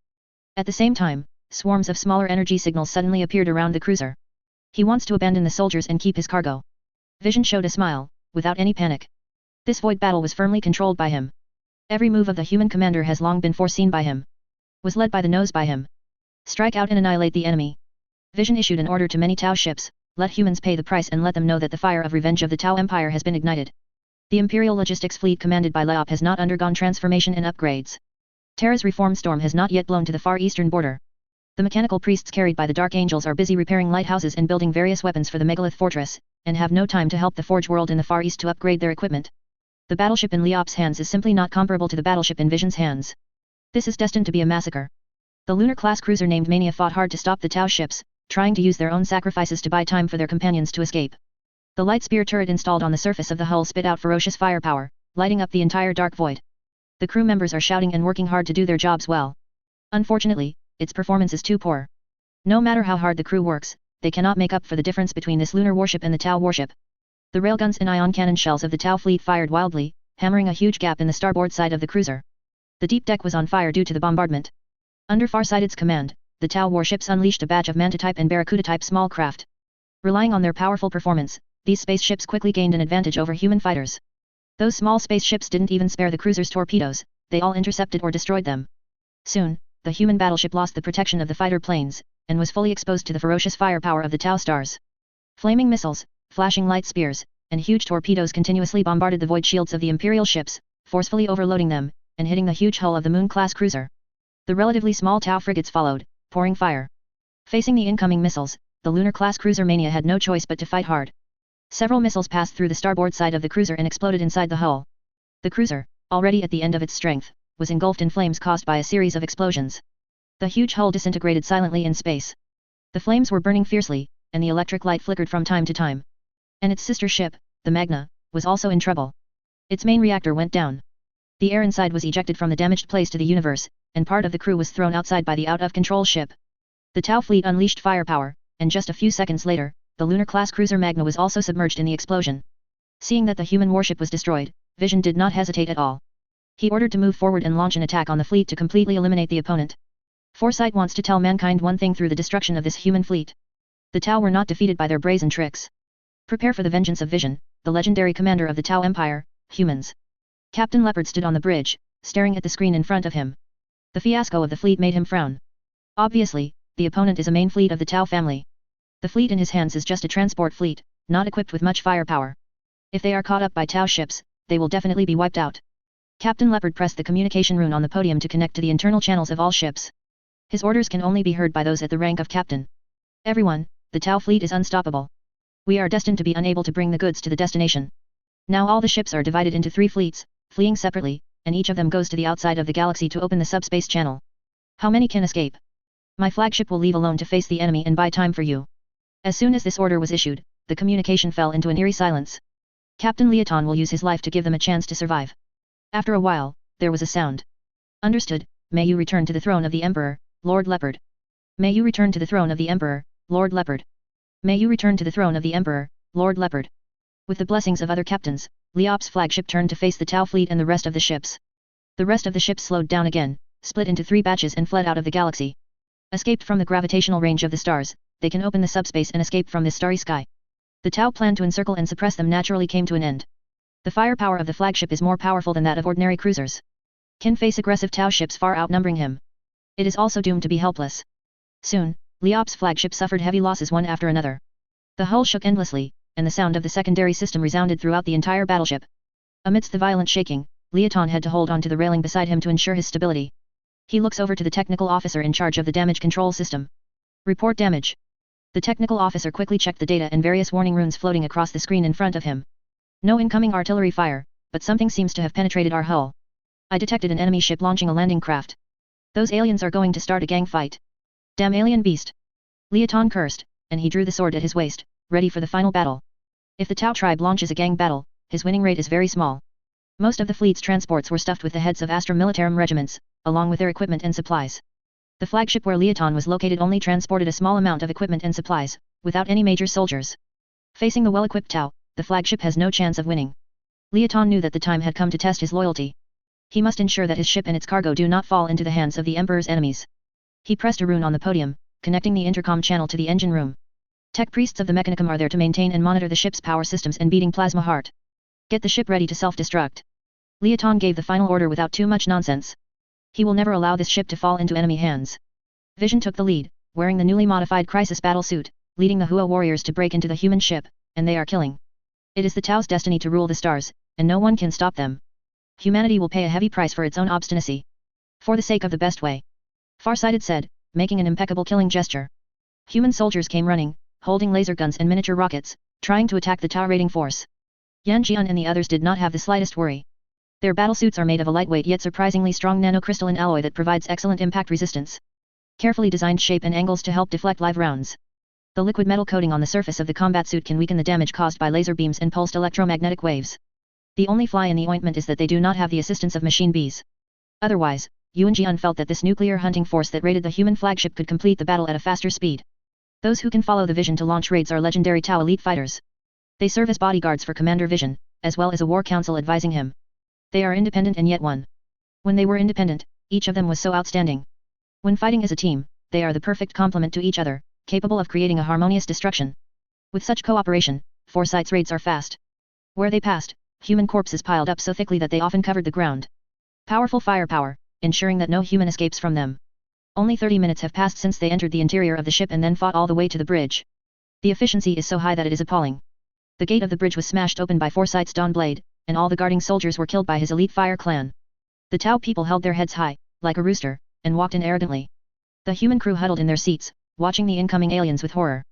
S1: At the same time, swarms of smaller energy signals suddenly appeared around the cruiser. He wants to abandon the soldiers and keep his cargo. Vision showed a smile, without any panic. This void battle was firmly controlled by him. Every move of the human commander has long been foreseen by him. Was led by the nose by him. Strike out and annihilate the enemy. Vision issued an order to many Tau ships, let humans pay the price and let them know that the fire of revenge of the Tau Empire has been ignited. The Imperial Logistics Fleet commanded by Leop has not undergone transformation and upgrades. Terra's reform storm has not yet blown to the far eastern border. The mechanical priests carried by the Dark Angels are busy repairing lighthouses and building various weapons for the Megalith fortress, and have no time to help the Forge world in the Far East to upgrade their equipment. The battleship in Leop's hands is simply not comparable to the battleship in Vision's hands. This is destined to be a massacre. The lunar-class cruiser named Mania fought hard to stop the Tau ships, trying to use their own sacrifices to buy time for their companions to escape. The light spear turret installed on the surface of the hull spit out ferocious firepower, lighting up the entire dark void. The crew members are shouting and working hard to do their jobs well. Unfortunately, its performance is too poor. No matter how hard the crew works, they cannot make up for the difference between this lunar warship and the Tau warship. The railguns and ion cannon shells of the Tau fleet fired wildly, hammering a huge gap in the starboard side of the cruiser. The deep deck was on fire due to the bombardment. Under Farsighted's command, the Tau warships unleashed a batch of Manta-type and Barracuda-type small craft. Relying on their powerful performance, these spaceships quickly gained an advantage over human fighters. Those small spaceships didn't even spare the cruiser's torpedoes, they all intercepted or destroyed them. Soon, the human battleship lost the protection of the fighter planes, and was fully exposed to the ferocious firepower of the Tau stars. Flaming missiles, flashing light spears, and huge torpedoes continuously bombarded the void shields of the Imperial ships, forcefully overloading them, and hitting the huge hull of the Moon-class cruiser. The relatively small Tau frigates followed, pouring fire. Facing the incoming missiles, the lunar-class cruiser Mania had no choice but to fight hard. Several missiles passed through the starboard side of the cruiser and exploded inside the hull. The cruiser, already at the end of its strength, was engulfed in flames caused by a series of explosions. The huge hull disintegrated silently in space. The flames were burning fiercely, and the electric light flickered from time to time. And its sister ship, the Magna, was also in trouble. Its main reactor went down. The air inside was ejected from the damaged place to the universe, and part of the crew was thrown outside by the out-of-control ship. The Tau fleet unleashed firepower, and just a few seconds later, the lunar-class cruiser Magna was also submerged in the explosion. Seeing that the human warship was destroyed, Vision did not hesitate at all. He ordered to move forward and launch an attack on the fleet to completely eliminate the opponent. Foresight wants to tell mankind one thing through the destruction of this human fleet. The Tau were not defeated by their brazen tricks. Prepare for the vengeance of Vision, the legendary commander of the Tau Empire, humans. Captain Leopard stood on the bridge, staring at the screen in front of him. The fiasco of the fleet made him frown. Obviously, the opponent is a main fleet of the Tau family. The fleet in his hands is just a transport fleet, not equipped with much firepower. If they are caught up by Tau ships, they will definitely be wiped out. Captain Leopard pressed the communication rune on the podium to connect to the internal channels of all ships. His orders can only be heard by those at the rank of captain. Everyone, the Tau fleet is unstoppable. We are destined to be unable to bring the goods to the destination. Now all the ships are divided into 3 fleets, fleeing separately, and each of them goes to the outside of the galaxy to open the subspace channel. How many can escape? My flagship will leave alone to face the enemy and buy time for you. As soon as this order was issued, the communication fell into an eerie silence. Captain Leoton will use his life to give them a chance to survive. After a while, there was a sound. Understood, may you return to the throne of the Emperor, Lord Leopard. May you return to the throne of the Emperor, Lord Leopard. May you return to the throne of the Emperor, Lord Leopard. With the blessings of other captains, Leop's flagship turned to face the Tau fleet and the rest of the ships. The rest of the ships slowed down again, split into 3 batches and fled out of the galaxy. Escaped from the gravitational range of the stars, they can open the subspace and escape from this starry sky. The Tau plan to encircle and suppress them naturally came to an end. The firepower of the flagship is more powerful than that of ordinary cruisers. Can face aggressive Tau ships far outnumbering him. It is also doomed to be helpless. Soon, Leop's flagship suffered heavy losses one after another. The hull shook endlessly, and the sound of the secondary system resounded throughout the entire battleship. Amidst the violent shaking, Leoton had to hold on to the railing beside him to ensure his stability. He looks over to the technical officer in charge of the damage control system. Report damage. The technical officer quickly checked the data and various warning runes floating across the screen in front of him. No incoming artillery fire, but something seems to have penetrated our hull. I detected an enemy ship launching a landing craft. Those aliens are going to start a gang fight. Damn alien beast. Leoton cursed, and he drew the sword at his waist, ready for the final battle. If the Tau tribe launches a gang battle, his winning rate is very small. Most of the fleet's transports were stuffed with the heads of Astra Militarum regiments, along with their equipment and supplies. The flagship where Leoton was located only transported a small amount of equipment and supplies, without any major soldiers. Facing the well-equipped Tau, the flagship has no chance of winning. Leoton knew that the time had come to test his loyalty. He must ensure that his ship and its cargo do not fall into the hands of the Emperor's enemies. He pressed a rune on the podium, connecting the intercom channel to the engine room. Tech priests of the Mechanicum are there to maintain and monitor the ship's power systems and beating plasma heart. Get the ship ready to self-destruct. Leoton gave the final order without too much nonsense. He will never allow this ship to fall into enemy hands. Vision took the lead, wearing the newly modified crisis battle suit, leading the Hua warriors to break into the human ship, and they are killing. It is the Tau's destiny to rule the stars, and no one can stop them. Humanity will pay a heavy price for its own obstinacy. For the sake of the best way. Farsighted said, making an impeccable killing gesture. Human soldiers came running, holding laser guns and miniature rockets, trying to attack the Tau raiding force. Yan Jian and the others did not have the slightest worry. Their battlesuits are made of a lightweight yet surprisingly strong nanocrystalline alloy that provides excellent impact resistance. Carefully designed shape and angles to help deflect live rounds. The liquid metal coating on the surface of the combat suit can weaken the damage caused by laser beams and pulsed electromagnetic waves. The only fly in the ointment is that they do not have the assistance of machine bees. Otherwise, Yuan Jian felt that this nuclear hunting force that raided the human flagship could complete the battle at a faster speed. Those who can follow the Vision to launch raids are legendary Tau elite fighters. They serve as bodyguards for Commander Vision, as well as a war council advising him. They are independent and yet one. When they were independent, each of them was so outstanding. When fighting as a team, they are the perfect complement to each other, capable of creating a harmonious destruction. With such cooperation, Foresight's raids are fast. Where they passed, human corpses piled up so thickly that they often covered the ground. Powerful firepower, ensuring that no human escapes from them. Only 30 minutes have passed since they entered the interior of the ship and then fought all the way to the bridge. The efficiency is so high that it is appalling. The gate of the bridge was smashed open by Foresight's Dawn Blade, and all the guarding soldiers were killed by his elite fire clan. The Tau people held their heads high, like a rooster, and walked in arrogantly. The human crew huddled in their seats, watching the incoming aliens with horror.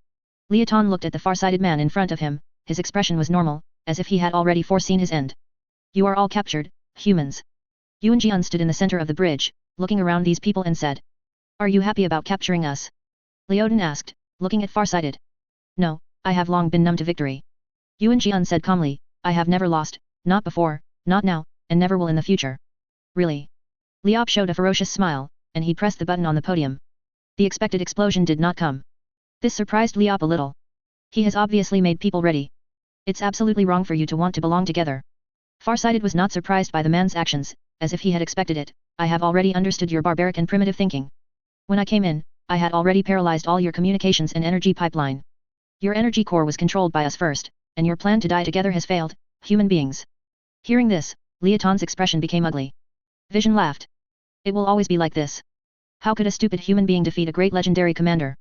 S1: Leoton looked at the far-sighted man in front of him, his expression was normal, as if he had already foreseen his end. You are all captured, humans. Yuan Jian stood in the center of the bridge, looking around these people and said. Are you happy about capturing us? Leoden asked, looking at Farsighted. No, I have long been numb to victory. Yuan Jian said calmly, I have never lost, not before, not now, and never will in the future. Really? Liop showed a ferocious smile, and he pressed the button on the podium. The expected explosion did not come. This surprised Liop a little. He has obviously made people ready. It's absolutely wrong for you to want to belong together. Farsighted was not surprised by the man's actions, as if he had expected it. I have already understood your barbaric and primitive thinking. When I came in, I had already paralyzed all your communications and energy pipeline. Your energy core was controlled by us first, and your plan to die together has failed, human beings. Hearing this, Leoton's expression became ugly. Vision laughed. It will always be like this. How could a stupid human being defeat a great legendary commander?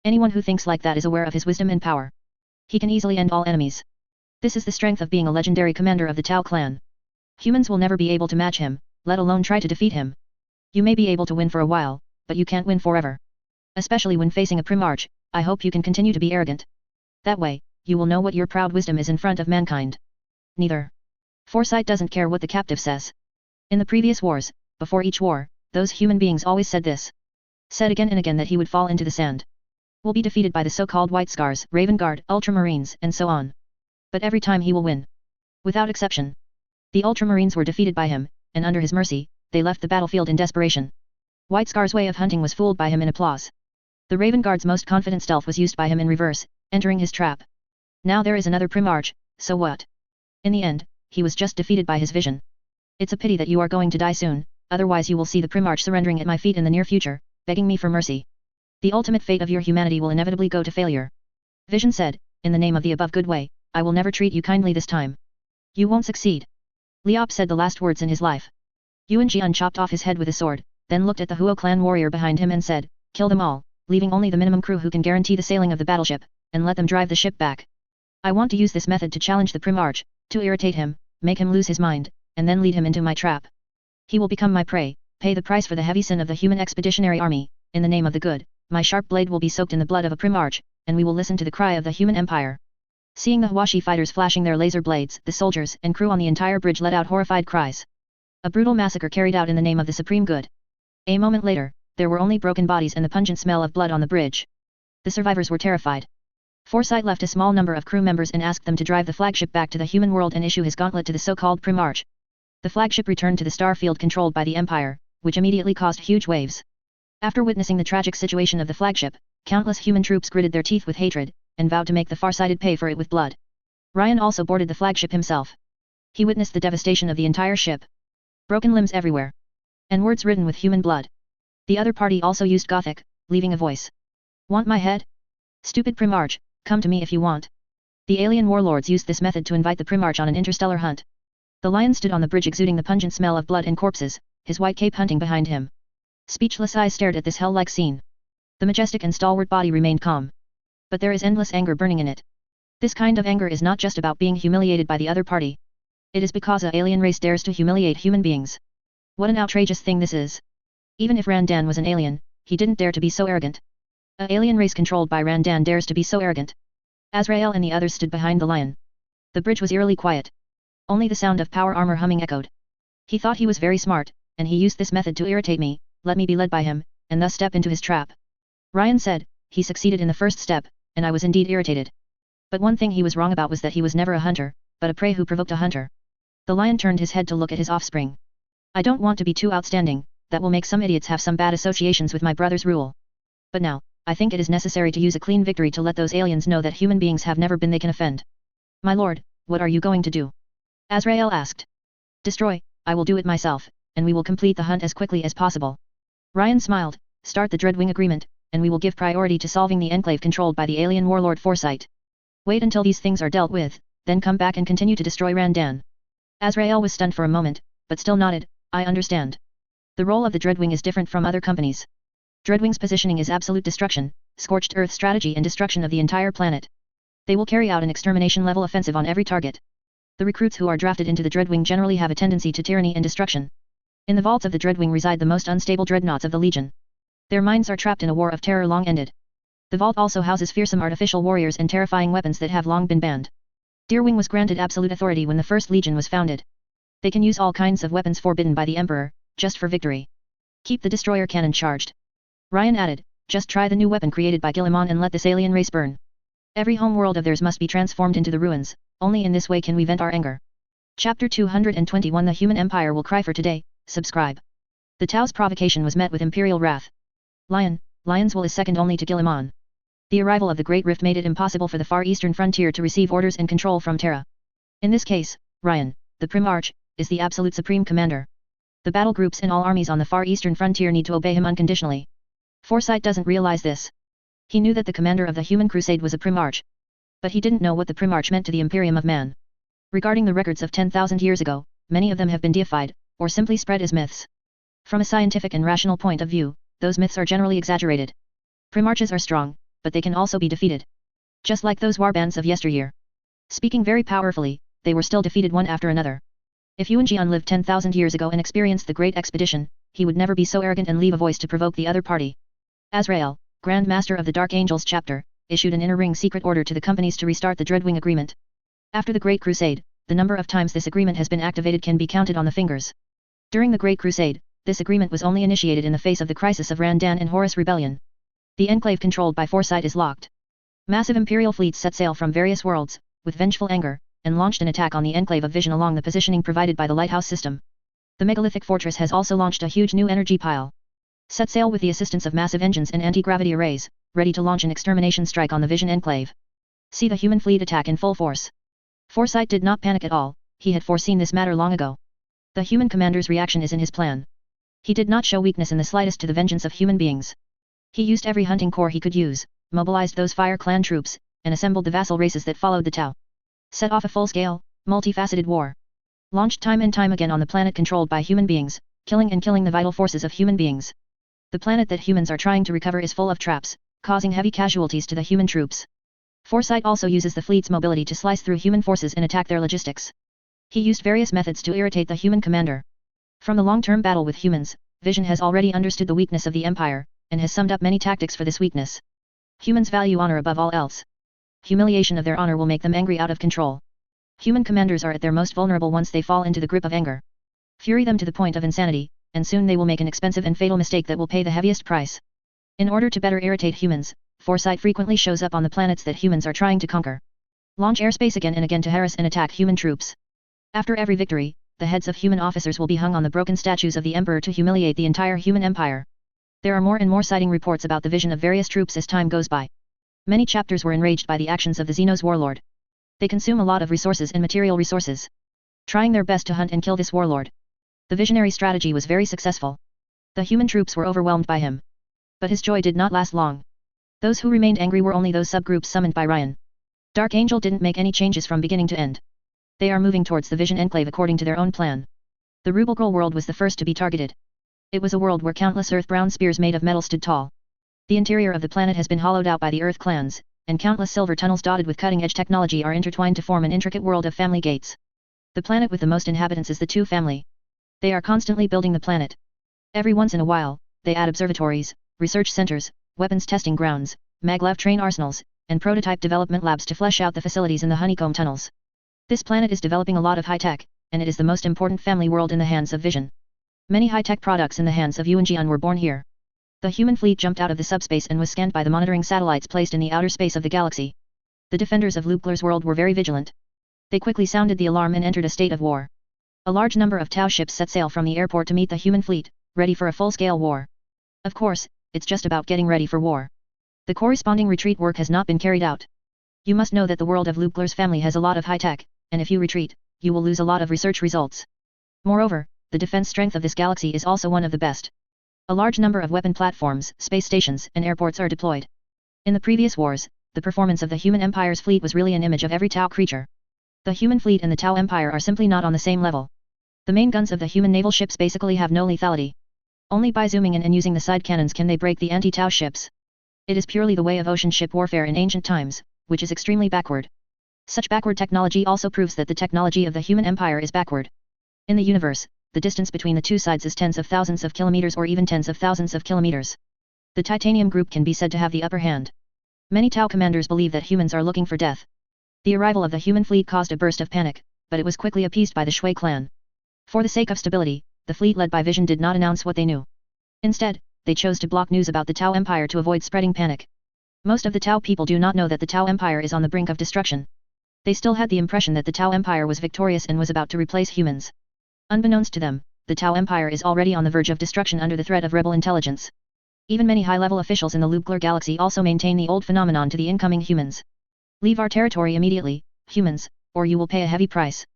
S1: Anyone who thinks like that is aware of his wisdom and power. He can easily end all enemies. This is the strength of being a legendary commander of the Tao clan. Humans will never be able to match him, let alone try to defeat him. You may be able to win for a while, but you can't win forever. Especially when facing a Primarch, I hope you can continue to be arrogant. That way, you will know what your proud wisdom is in front of mankind. Neither. Foresight doesn't care what the captive says. In the previous wars, before each war, those human beings always said this. Said again and again that he would fall into the sand. Will be defeated by the so-called White Scars, Raven Guard, Ultramarines, and so on. But every time he will win. Without exception. The Ultramarines were defeated by him, and under his mercy, they left the battlefield in desperation. White Scar's way of hunting was fooled by him in applause. The Raven Guard's most confident stealth was used by him in reverse, entering his trap. Now there is another Primarch, so what? In the end, he was just defeated by his vision. It's a pity that you are going to die soon, otherwise you will see the Primarch surrendering at my feet in the near future, begging me for mercy. The ultimate fate of your humanity will inevitably go to failure. Vision said, in the name of the above good way, I will never treat you kindly this time. You won't succeed. Liop said the last words in his life. Yuan Jian chopped off his head with a sword, then looked at the Huo clan warrior behind him and said, kill them all, leaving only the minimum crew who can guarantee the sailing of the battleship, and let them drive the ship back. I want to use this method to challenge the Primarch, to irritate him, make him lose his mind, and then lead him into my trap. He will become my prey, pay the price for the heavy sin of the human expeditionary army, in the name of the good, my sharp blade will be soaked in the blood of a Primarch, and we will listen to the cry of the human empire. Seeing the Hwashi fighters flashing their laser blades, the soldiers and crew on the entire bridge let out horrified cries. A brutal massacre carried out in the name of the supreme good. A moment later, there were only broken bodies and the pungent smell of blood on the bridge. The survivors were terrified. Foresight left a small number of crew members and asked them to drive the flagship back to the human world and issue his gauntlet to the so-called Primarch. The flagship returned to the star field controlled by the Empire, which immediately caused huge waves. After witnessing the tragic situation of the flagship, countless human troops gritted their teeth with hatred, and vowed to make the Farsighted pay for it with blood. Ryan also boarded the flagship himself. He witnessed the devastation of the entire ship. Broken limbs everywhere. And words written with human blood. The other party also used Gothic, leaving a voice. Want my head? Stupid Primarch, come to me if you want. The alien warlords used this method to invite the Primarch on an interstellar hunt. The lion stood on the bridge exuding the pungent smell of blood and corpses, his white cape hunting behind him. Speechless eyes stared at this hell-like scene. The majestic and stalwart body remained calm. But there is endless anger burning in it. This kind of anger is not just about being humiliated by the other party. It is because an alien race dares to humiliate human beings. What an outrageous thing this is. Even if Randan was an alien, he didn't dare to be so arrogant. An alien race controlled by Randan dares to be so arrogant. Azrael and the others stood behind the lion. The bridge was eerily quiet. Only the sound of power armor humming echoed. He thought he was very smart, and he used this method to irritate me, let me be led by him, and thus step into his trap. Ryan said, he succeeded in the first step, and I was indeed irritated. But one thing he was wrong about was that he was never a hunter, but a prey who provoked a hunter. The lion turned his head to look at his offspring. I don't want to be too outstanding, that will make some idiots have some bad associations with my brother's rule. But now, I think it is necessary to use a clean victory to let those aliens know that human beings have never been they can offend. My lord, what are you going to do? Azrael asked. Destroy, I will do it myself, and we will complete the hunt as quickly as possible. Ryan smiled, start the Dreadwing Agreement, and we will give priority to solving the enclave controlled by the alien warlord Foresight. Wait until these things are dealt with, then come back and continue to destroy Randan. Azrael was stunned for a moment, but still nodded, I understand. The role of the Dreadwing is different from other companies. Dreadwing's positioning is absolute destruction, scorched earth strategy and destruction of the entire planet. They will carry out an extermination-level offensive on every target. The recruits who are drafted into the Dreadwing generally have a tendency to tyranny and destruction. In the vaults of the Dreadwing reside the most unstable dreadnoughts of the Legion. Their minds are trapped in a war of terror long ended. The vault also houses fearsome artificial warriors and terrifying weapons that have long been banned. Deerwing was granted absolute authority when the First Legion was founded. They can use all kinds of weapons forbidden by the Emperor, just for victory. Keep the destroyer cannon charged. Ryan added, just try the new weapon created by Guilliman and let this alien race burn. Every homeworld of theirs must be transformed into the ruins, only in this way can we vent our anger. Chapter 221 The Human Empire will cry for today, subscribe. The Tau's provocation was met with imperial wrath. Lion's wool is second only to Guilliman. The arrival of the Great Rift made it impossible for the far eastern frontier to receive orders and control from Terra. In this case, Ryan, the Primarch, is the absolute supreme commander. The battle groups and all armies on the far eastern frontier need to obey him unconditionally. Forsyth doesn't realize this. He knew that the commander of the human crusade was a Primarch. But he didn't know what the Primarch meant to the Imperium of Man. Regarding the records of 10,000 years ago, many of them have been deified, or simply spread as myths. From a scientific and rational point of view, those myths are generally exaggerated. Primarches are strong, but they can also be defeated. Just like those warbands of yesteryear. Speaking very powerfully, they were still defeated one after another. If Yuan Jian lived 10,000 years ago and experienced the Great Expedition, he would never be so arrogant and leave a voice to provoke the other party. Azrael, Grand Master of the Dark Angels chapter, issued an inner ring secret order to the companies to restart the Dreadwing Agreement. After the Great Crusade, the number of times this agreement has been activated can be counted on the fingers. During the Great Crusade, this agreement was only initiated in the face of the crisis of Randan and Horus Rebellion. The enclave controlled by Foresight is locked. Massive imperial fleets set sail from various worlds, with vengeful anger, and launched an attack on the enclave of vision along the positioning provided by the lighthouse system. The megalithic fortress has also launched a huge new energy pile. Set sail with the assistance of massive engines and anti-gravity arrays, ready to launch an extermination strike on the vision enclave. See the human fleet attack in full force. Foresight did not panic at all, he had foreseen this matter long ago. The human commander's reaction is in his plan. He did not show weakness in the slightest to the vengeance of human beings. He used every hunting corps he could use, mobilized those Fire Clan troops, and assembled the vassal races that followed the Tau. Set off a full-scale, multifaceted war. Launched time and time again on the planet controlled by human beings, killing the vital forces of human beings. The planet that humans are trying to recover is full of traps, causing heavy casualties to the human troops. Foresight also uses the fleet's mobility to slice through human forces and attack their logistics. He used various methods to irritate the human commander. From the long-term battle with humans, Vision has already understood the weakness of the Empire, and has summed up many tactics for this weakness. Humans value honor above all else. Humiliation of their honor will make them angry out of control. Human commanders are at their most vulnerable once they fall into the grip of anger. Fury them to the point of insanity, and soon they will make an expensive and fatal mistake that will pay the heaviest price. In order to better irritate humans, Foresight frequently shows up on the planets that humans are trying to conquer. Launch airspace again and again to harass and attack human troops. After every victory, the heads of human officers will be hung on the broken statues of the Emperor to humiliate the entire human empire. There are more and more sighting reports about the vision of various troops as time goes by. Many chapters were enraged by the actions of the Xenos warlord. They consume a lot of resources and material resources. Trying their best to hunt and kill this warlord. The visionary strategy was very successful. The human troops were overwhelmed by him. But his joy did not last long. Those who remained angry were only those subgroups summoned by Ryan. Dark Angel didn't make any changes from beginning to end. They are moving towards the Vision Enclave according to their own plan. The Rubelgirl world was the first to be targeted. It was a world where countless earth-brown spears made of metal stood tall. The interior of the planet has been hollowed out by the Earth clans, and countless silver tunnels dotted with cutting-edge technology are intertwined to form an intricate world of family gates. The planet with the most inhabitants is the Two family. They are constantly building the planet. Every once in a while, they add observatories, research centers, weapons testing grounds, maglev train arsenals, and prototype development labs to flesh out the facilities in the honeycomb tunnels. This planet is developing a lot of high-tech, and it is the most important family world in the hands of Vision. Many high-tech products in the hands of Yuan Jian were born here. The human fleet jumped out of the subspace and was scanned by the monitoring satellites placed in the outer space of the galaxy. The defenders of Lugler's world were very vigilant. They quickly sounded the alarm and entered a state of war. A large number of Tau ships set sail from the airport to meet the human fleet, ready for a full-scale war. Of course, it's just about getting ready for war. The corresponding retreat work has not been carried out. You must know that the world of Lugler's family has a lot of high-tech, and if you retreat, you will lose a lot of research results. Moreover, the defense strength of this galaxy is also one of the best. A large number of weapon platforms, space stations, and airports are deployed. In the previous wars, the performance of the human empire's fleet was really an image of every Tau creature. The human fleet and the Tau empire are simply not on the same level. The main guns of the human naval ships basically have no lethality. Only by zooming in and using the side cannons can they break the anti-Tau ships. It is purely the way of ocean ship warfare in ancient times, which is extremely backward. Such backward technology also proves that the technology of the human empire is backward. In the universe, the distance between the two sides is tens of thousands of kilometers or even tens of thousands of kilometers. The Titanium group can be said to have the upper hand. Many Tau commanders believe that humans are looking for death. The arrival of the human fleet caused a burst of panic, but it was quickly appeased by the Shui clan. For the sake of stability, the fleet led by Vision did not announce what they knew. Instead, they chose to block news about the Tau Empire to avoid spreading panic. Most of the Tau people do not know that the Tau Empire is on the brink of destruction. They still had the impression that the Tau Empire was victorious and was about to replace humans. Unbeknownst to them, the Tau Empire is already on the verge of destruction under the threat of rebel intelligence. Even many high-level officials in the Lubglar galaxy also maintain the old phenomenon to the incoming humans. Leave our territory immediately, humans, or you will pay a heavy price.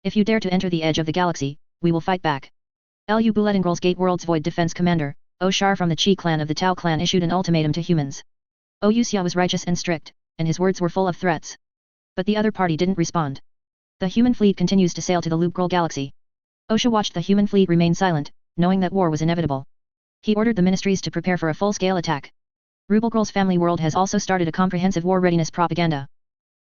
S1: If you dare to enter the edge of the galaxy, we will fight back. Lu Buletingral's Gate World's Void Defense Commander, Oshar from the Chi clan of the Tau clan issued an ultimatum to humans. Oyusya was righteous and strict, and his words were full of threats. But the other party didn't respond. The human fleet continues to sail to the Lubgral galaxy. Osha watched the human fleet remain silent, knowing that war was inevitable. He ordered the ministries to prepare for a full-scale attack. Rubelgral's family world has also started a comprehensive war readiness propaganda.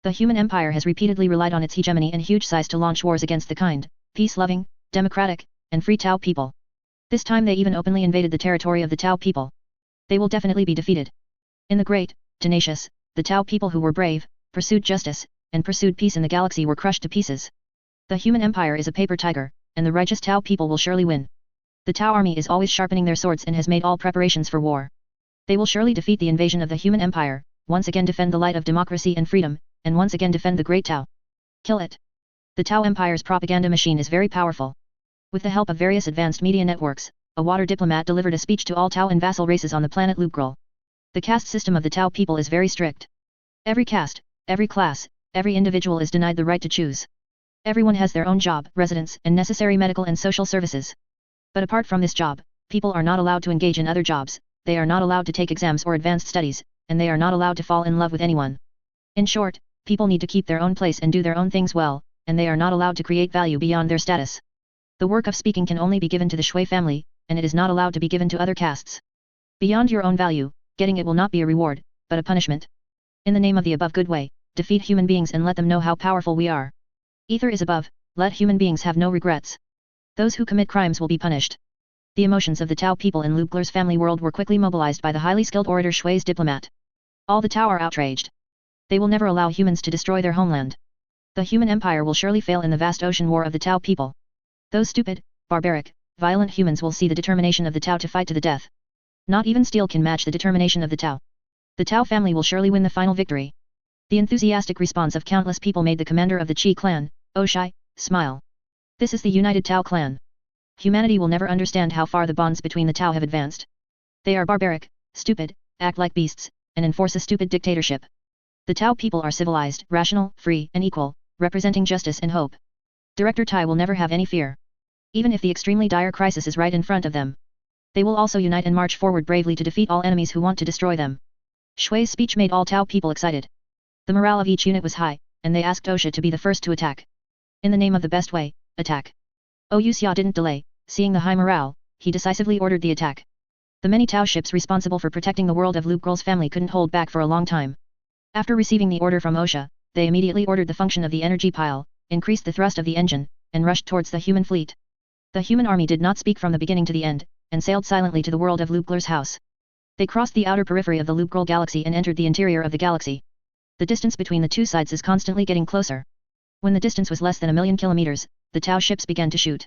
S1: The human empire has repeatedly relied on its hegemony and huge size to launch wars against the kind, peace-loving, democratic, and free Tau people. This time they even openly invaded the territory of the Tau people. They will definitely be defeated. In the great, tenacious, the Tau people who were brave, pursued justice, and pursued peace in the galaxy were crushed to pieces. The human empire is a paper tiger, and the righteous Tau people will surely win. The Tau army is always sharpening their swords and has made all preparations for war. They will surely defeat the invasion of the human empire, once again defend the light of democracy and freedom, and once again defend the great Tau. Kill it. The Tau empire's propaganda machine is very powerful. With the help of various advanced media networks, a water diplomat delivered a speech to all Tau and vassal races on the planet Lubgral. The caste system of the Tau people is very strict. Every caste, every class, every individual is denied the right to choose. Everyone has their own job, residence, and necessary medical and social services. But apart from this job, people are not allowed to engage in other jobs, they are not allowed to take exams or advanced studies, and they are not allowed to fall in love with anyone. In short, people need to keep their own place and do their own things well, and they are not allowed to create value beyond their status. The work of speaking can only be given to the Shui family, and it is not allowed to be given to other castes. Beyond your own value, getting it will not be a reward, but a punishment. In the name of the above good way, defeat human beings and let them know how powerful we are. Ether is above, let human beings have no regrets. Those who commit crimes will be punished. The emotions of the Tau people in Lubglar's family world were quickly mobilized by the highly skilled orator Shui's diplomat. All the Tau are outraged. They will never allow humans to destroy their homeland. The human empire will surely fail in the vast ocean war of the Tau people. Those stupid, barbaric, violent humans will see the determination of the Tau to fight to the death. Not even steel can match the determination of the Tau. The Tau family will surely win the final victory. The enthusiastic response of countless people made the commander of the Chi clan, Oshai, smile. This is the united Tau clan. Humanity will never understand how far the bonds between the Tau have advanced. They are barbaric, stupid, act like beasts, and enforce a stupid dictatorship. The Tau people are civilized, rational, free, and equal, representing justice and hope. Director Tai will never have any fear. Even if the extremely dire crisis is right in front of them. They will also unite and march forward bravely to defeat all enemies who want to destroy them. Shui's speech made all Tau people excited. The morale of each unit was high, and they asked Osha to be the first to attack. In the name of the best way, attack. Oyusya didn't delay, seeing the high morale, he decisively ordered the attack. The many Tau ships responsible for protecting the world of Lubgral's family couldn't hold back for a long time. After receiving the order from Osha, they immediately ordered the function of the energy pile, increased the thrust of the engine, and rushed towards the human fleet. The human army did not speak from the beginning to the end, and sailed silently to the world of Lubglar's house. They crossed the outer periphery of the Lubgral galaxy and entered the interior of the galaxy. The distance between the two sides is constantly getting closer. When the distance was less than 1,000,000 kilometers, the Tau ships began to shoot.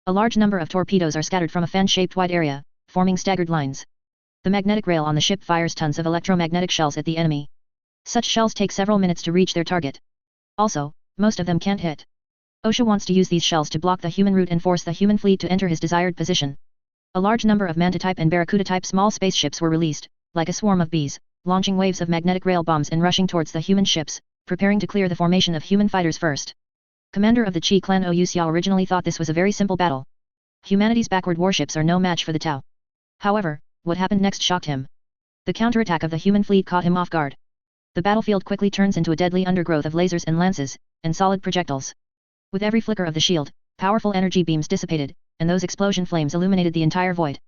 S1: A large number of torpedoes are scattered from a fan-shaped wide area, forming staggered lines. The magnetic rail on the ship fires tons of electromagnetic shells at the enemy. Such shells take several minutes to reach their target. Also, most of them can't hit. Osha wants to use these shells to block the human route and force the human fleet to enter his desired position. A large number of Manta-type and Barracuda-type small spaceships were released, like a swarm of bees, launching waves of magnetic rail bombs and rushing towards the human ships, preparing to clear the formation of human fighters first. Commander of the Chi clan Oyusya originally thought this was a very simple battle. Humanity's backward warships are no match for the Tau. However, what happened next shocked him. The counterattack of the human fleet caught him off guard. The battlefield quickly turns into a deadly undergrowth of lasers and lances, and solid projectiles. With every flicker of the shield, powerful energy beams dissipated, and those explosion flames illuminated the entire void.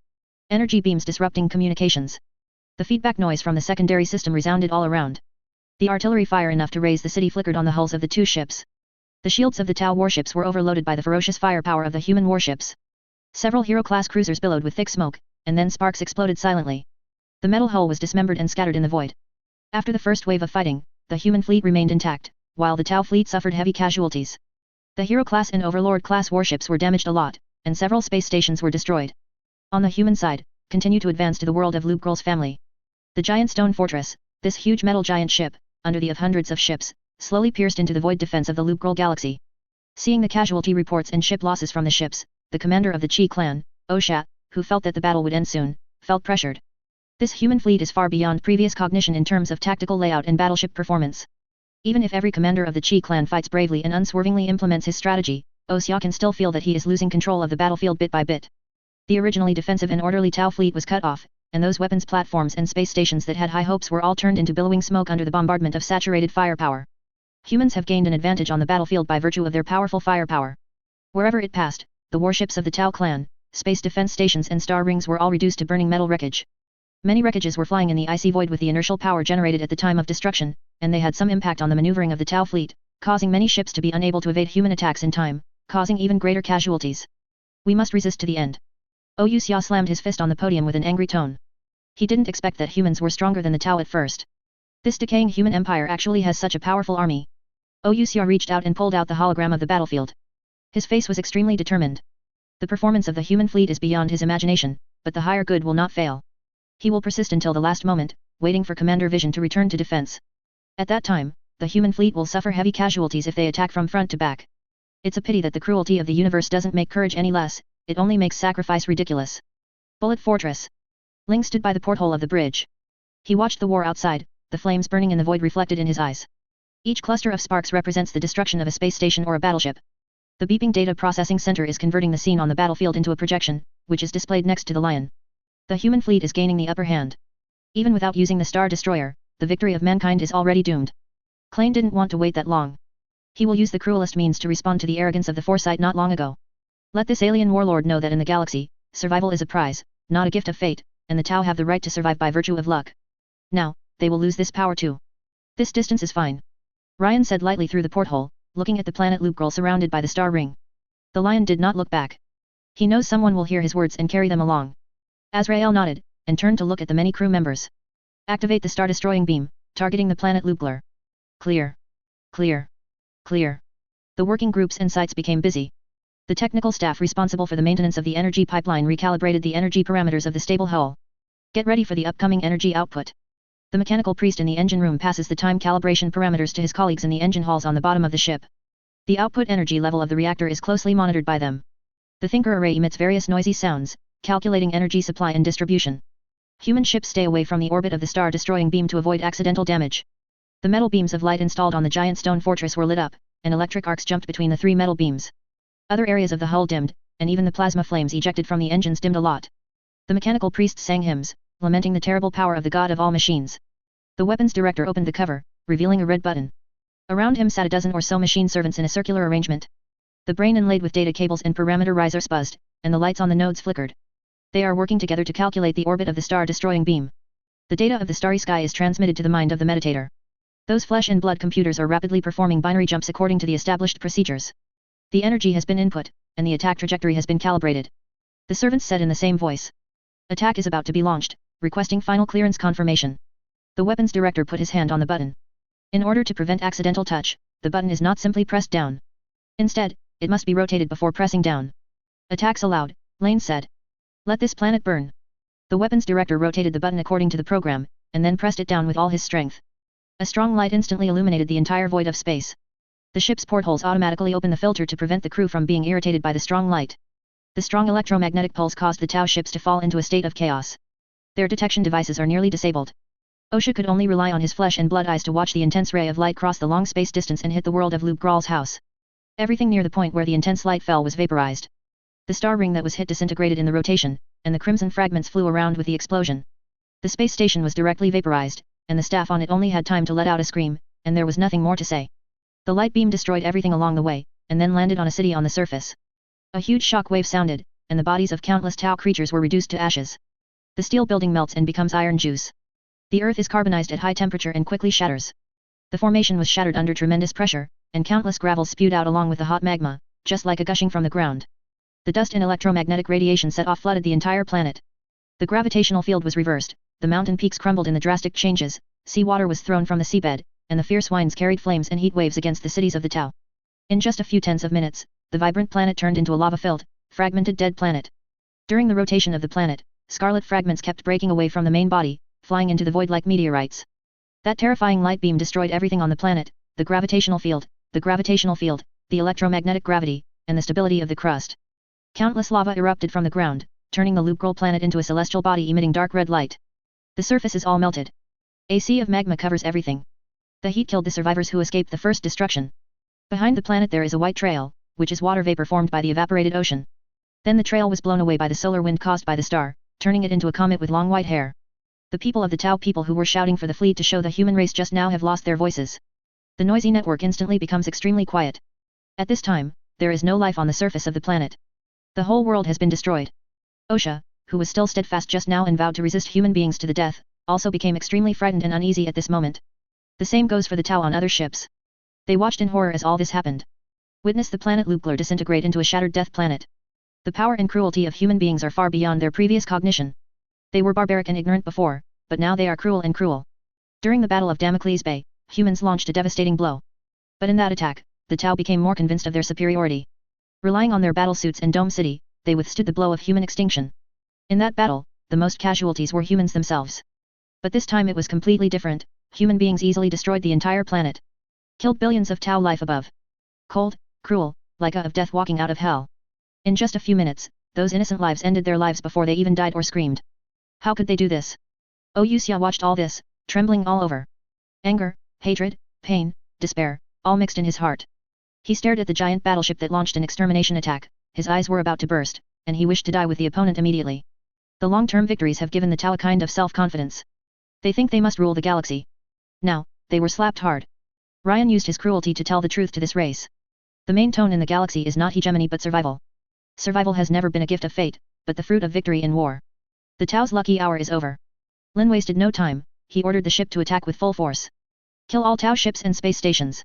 S1: Energy beams disrupting communications. The feedback noise from the secondary system resounded all around. The artillery fire enough to raise the city flickered on the hulls of the two ships. The shields of the Tau warships were overloaded by the ferocious firepower of the human warships. Several hero-class cruisers billowed with thick smoke, and then sparks exploded silently. The metal hull was dismembered and scattered in the void. After the first wave of fighting, the human fleet remained intact, while the Tau fleet suffered heavy casualties. The hero-class and overlord-class warships were damaged a lot, and several space stations were destroyed. On the human side, continue to advance to the world of Lubgrol's family. The giant stone fortress, this huge metal giant ship, under the of hundreds of ships, slowly pierced into the void defense of the Lubgrol galaxy. Seeing the casualty reports and ship losses from the ships, the commander of the Chi clan, Osha, who felt that the battle would end soon, felt pressured. This human fleet is far beyond previous cognition in terms of tactical layout and battleship performance. Even if every commander of the Chi clan fights bravely and unswervingly implements his strategy, Osha can still feel that he is losing control of the battlefield bit by bit. The originally defensive and orderly Tau fleet was cut off, and those weapons platforms and space stations that had high hopes were all turned into billowing smoke under the bombardment of saturated firepower. Humans have gained an advantage on the battlefield by virtue of their powerful firepower. Wherever it passed, the warships of the Tau clan, space defense stations and star rings were all reduced to burning metal wreckage. Many wreckages were flying in the icy void with the inertial power generated at the time of destruction, and they had some impact on the maneuvering of the Tau fleet, causing many ships to be unable to evade human attacks in time, causing even greater casualties. We must resist to the end. Oyusya slammed his fist on the podium with an angry tone. He didn't expect that humans were stronger than the Tau at first. This decaying human empire actually has such a powerful army. Oyusya reached out and pulled out the hologram of the battlefield. His face was extremely determined. The performance of the human fleet is beyond his imagination, but the higher good will not fail. He will persist until the last moment, waiting for Commander Vision to return to defense. At that time, the human fleet will suffer heavy casualties if they attack from front to back. It's a pity that the cruelty of the universe doesn't make courage any less, it only makes sacrifice ridiculous. Bullet Fortress. Ling stood by the porthole of the bridge. He watched the war outside, the flames burning in the void reflected in his eyes. Each cluster of sparks represents the destruction of a space station or a battleship. The beeping data processing center is converting the scene on the battlefield into a projection, which is displayed next to the lion. The human fleet is gaining the upper hand. Even without using the Star Destroyer, the victory of mankind is already doomed. Klein didn't want to wait that long. He will use the cruelest means to respond to the arrogance of the foresight not long ago. Let this alien warlord know that in the galaxy, survival is a prize, not a gift of fate, and the Tau have the right to survive by virtue of luck. Now, they will lose this power too. This distance is fine. Ryan said lightly through the porthole, looking at the planet Lubgrol surrounded by the star ring. The lion did not look back. He knows someone will hear his words and carry them along. Azrael nodded, and turned to look at the many crew members. Activate the star-destroying beam, targeting the planet Lubgrol. Clear. Clear. Clear. The working groups and sites became busy. The technical staff responsible for the maintenance of the energy pipeline recalibrated the energy parameters of the stable hull. Get ready for the upcoming energy output. The mechanical priest in the engine room passes the time calibration parameters to his colleagues in the engine halls on the bottom of the ship. The output energy level of the reactor is closely monitored by them. The thinker array emits various noisy sounds, calculating energy supply and distribution. Human ships stay away from the orbit of the star-destroying beam to avoid accidental damage. The metal beams of light installed on the giant stone fortress were lit up, and electric arcs jumped between the three metal beams. Other areas of the hull dimmed, and even the plasma flames ejected from the engines dimmed a lot. The mechanical priests sang hymns, lamenting the terrible power of the god of all machines. The weapons director opened the cover, revealing a red button. Around him sat a dozen or so machine servants in a circular arrangement. The brain inlaid with data cables and parameter risers buzzed, and the lights on the nodes flickered. They are working together to calculate the orbit of the star-destroying beam. The data of the starry sky is transmitted to the mind of the meditator. Those flesh and blood computers are rapidly performing binary jumps according to the established procedures. The energy has been input, and the attack trajectory has been calibrated. The servants said in the same voice. Attack is about to be launched, requesting final clearance confirmation. The weapons director put his hand on the button. In order to prevent accidental touch, the button is not simply pressed down. Instead, it must be rotated before pressing down. Attacks allowed, Lane said. Let this planet burn. The weapons director rotated the button according to the program, and then pressed it down with all his strength. A strong light instantly illuminated the entire void of space. The ship's portholes automatically opened the filter to prevent the crew from being irritated by the strong light. The strong electromagnetic pulse caused the Tau ships to fall into a state of chaos. Their detection devices are nearly disabled. Osha could only rely on his flesh and blood eyes to watch the intense ray of light cross the long space distance and hit the world of Lubgrol's house. Everything near the point where the intense light fell was vaporized. The star ring that was hit disintegrated in the rotation, and the crimson fragments flew around with the explosion. The space station was directly vaporized, and the staff on it only had time to let out a scream, and there was nothing more to say. The light beam destroyed everything along the way, and then landed on a city on the surface. A huge shock wave sounded, and the bodies of countless Tau creatures were reduced to ashes. The steel building melts and becomes iron juice. The earth is carbonized at high temperature and quickly shatters. The formation was shattered under tremendous pressure, and countless gravels spewed out along with the hot magma, just like a gushing from the ground. The dust and electromagnetic radiation set off flooded the entire planet. The gravitational field was reversed, the mountain peaks crumbled in the drastic changes, seawater was thrown from the seabed, and the fierce winds carried flames and heat waves against the cities of the Tau. In just a few tenths of minutes, the vibrant planet turned into a lava-filled, fragmented dead planet. During the rotation of the planet, scarlet fragments kept breaking away from the main body, flying into the void like meteorites. That terrifying light beam destroyed everything on the planet, the gravitational field, the electromagnetic gravity, and the stability of the crust. Countless lava erupted from the ground, turning the Loop Girl planet into a celestial body emitting dark red light. The surface is all melted. A sea of magma covers everything. The heat killed the survivors who escaped the first destruction. Behind the planet there is a white trail, which is water vapor formed by the evaporated ocean. Then the trail was blown away by the solar wind caused by the star, turning it into a comet with long white hair. The people of the Tau people who were shouting for the fleet to show the human race just now have lost their voices. The noisy network instantly becomes extremely quiet. At this time, there is no life on the surface of the planet. The whole world has been destroyed. Osha, who was still steadfast just now and vowed to resist human beings to the death, also became extremely frightened and uneasy at this moment. The same goes for the Tau on other ships. They watched in horror as all this happened. Witness the planet Loopgler disintegrate into a shattered death planet. The power and cruelty of human beings are far beyond their previous cognition. They were barbaric and ignorant before, but now they are cruel and cruel. During the Battle of Damocles Bay, humans launched a devastating blow. But in that attack, the Tau became more convinced of their superiority. Relying on their battle suits and Dome City, they withstood the blow of human extinction. In that battle, the most casualties were humans themselves. But this time it was completely different. Human beings easily destroyed the entire planet. Killed billions of Tau life above. Cold, cruel, like a of death walking out of hell. In just a few minutes, those innocent lives ended their lives before they even died or screamed. How could they do this? Oyusya watched all this, trembling all over. Anger, hatred, pain, despair, all mixed in his heart. He stared at the giant battleship that launched an extermination attack, his eyes were about to burst, and he wished to die with the opponent immediately. The long-term victories have given the Tau a kind of self-confidence. They think they must rule the galaxy. Now, they were slapped hard. Ryan used his cruelty to tell the truth to this race. The main tone in the galaxy is not hegemony but survival. Survival has never been a gift of fate, but the fruit of victory in war. The Tau's lucky hour is over. Lin wasted no time, he ordered the ship to attack with full force. Kill all Tau ships and space stations.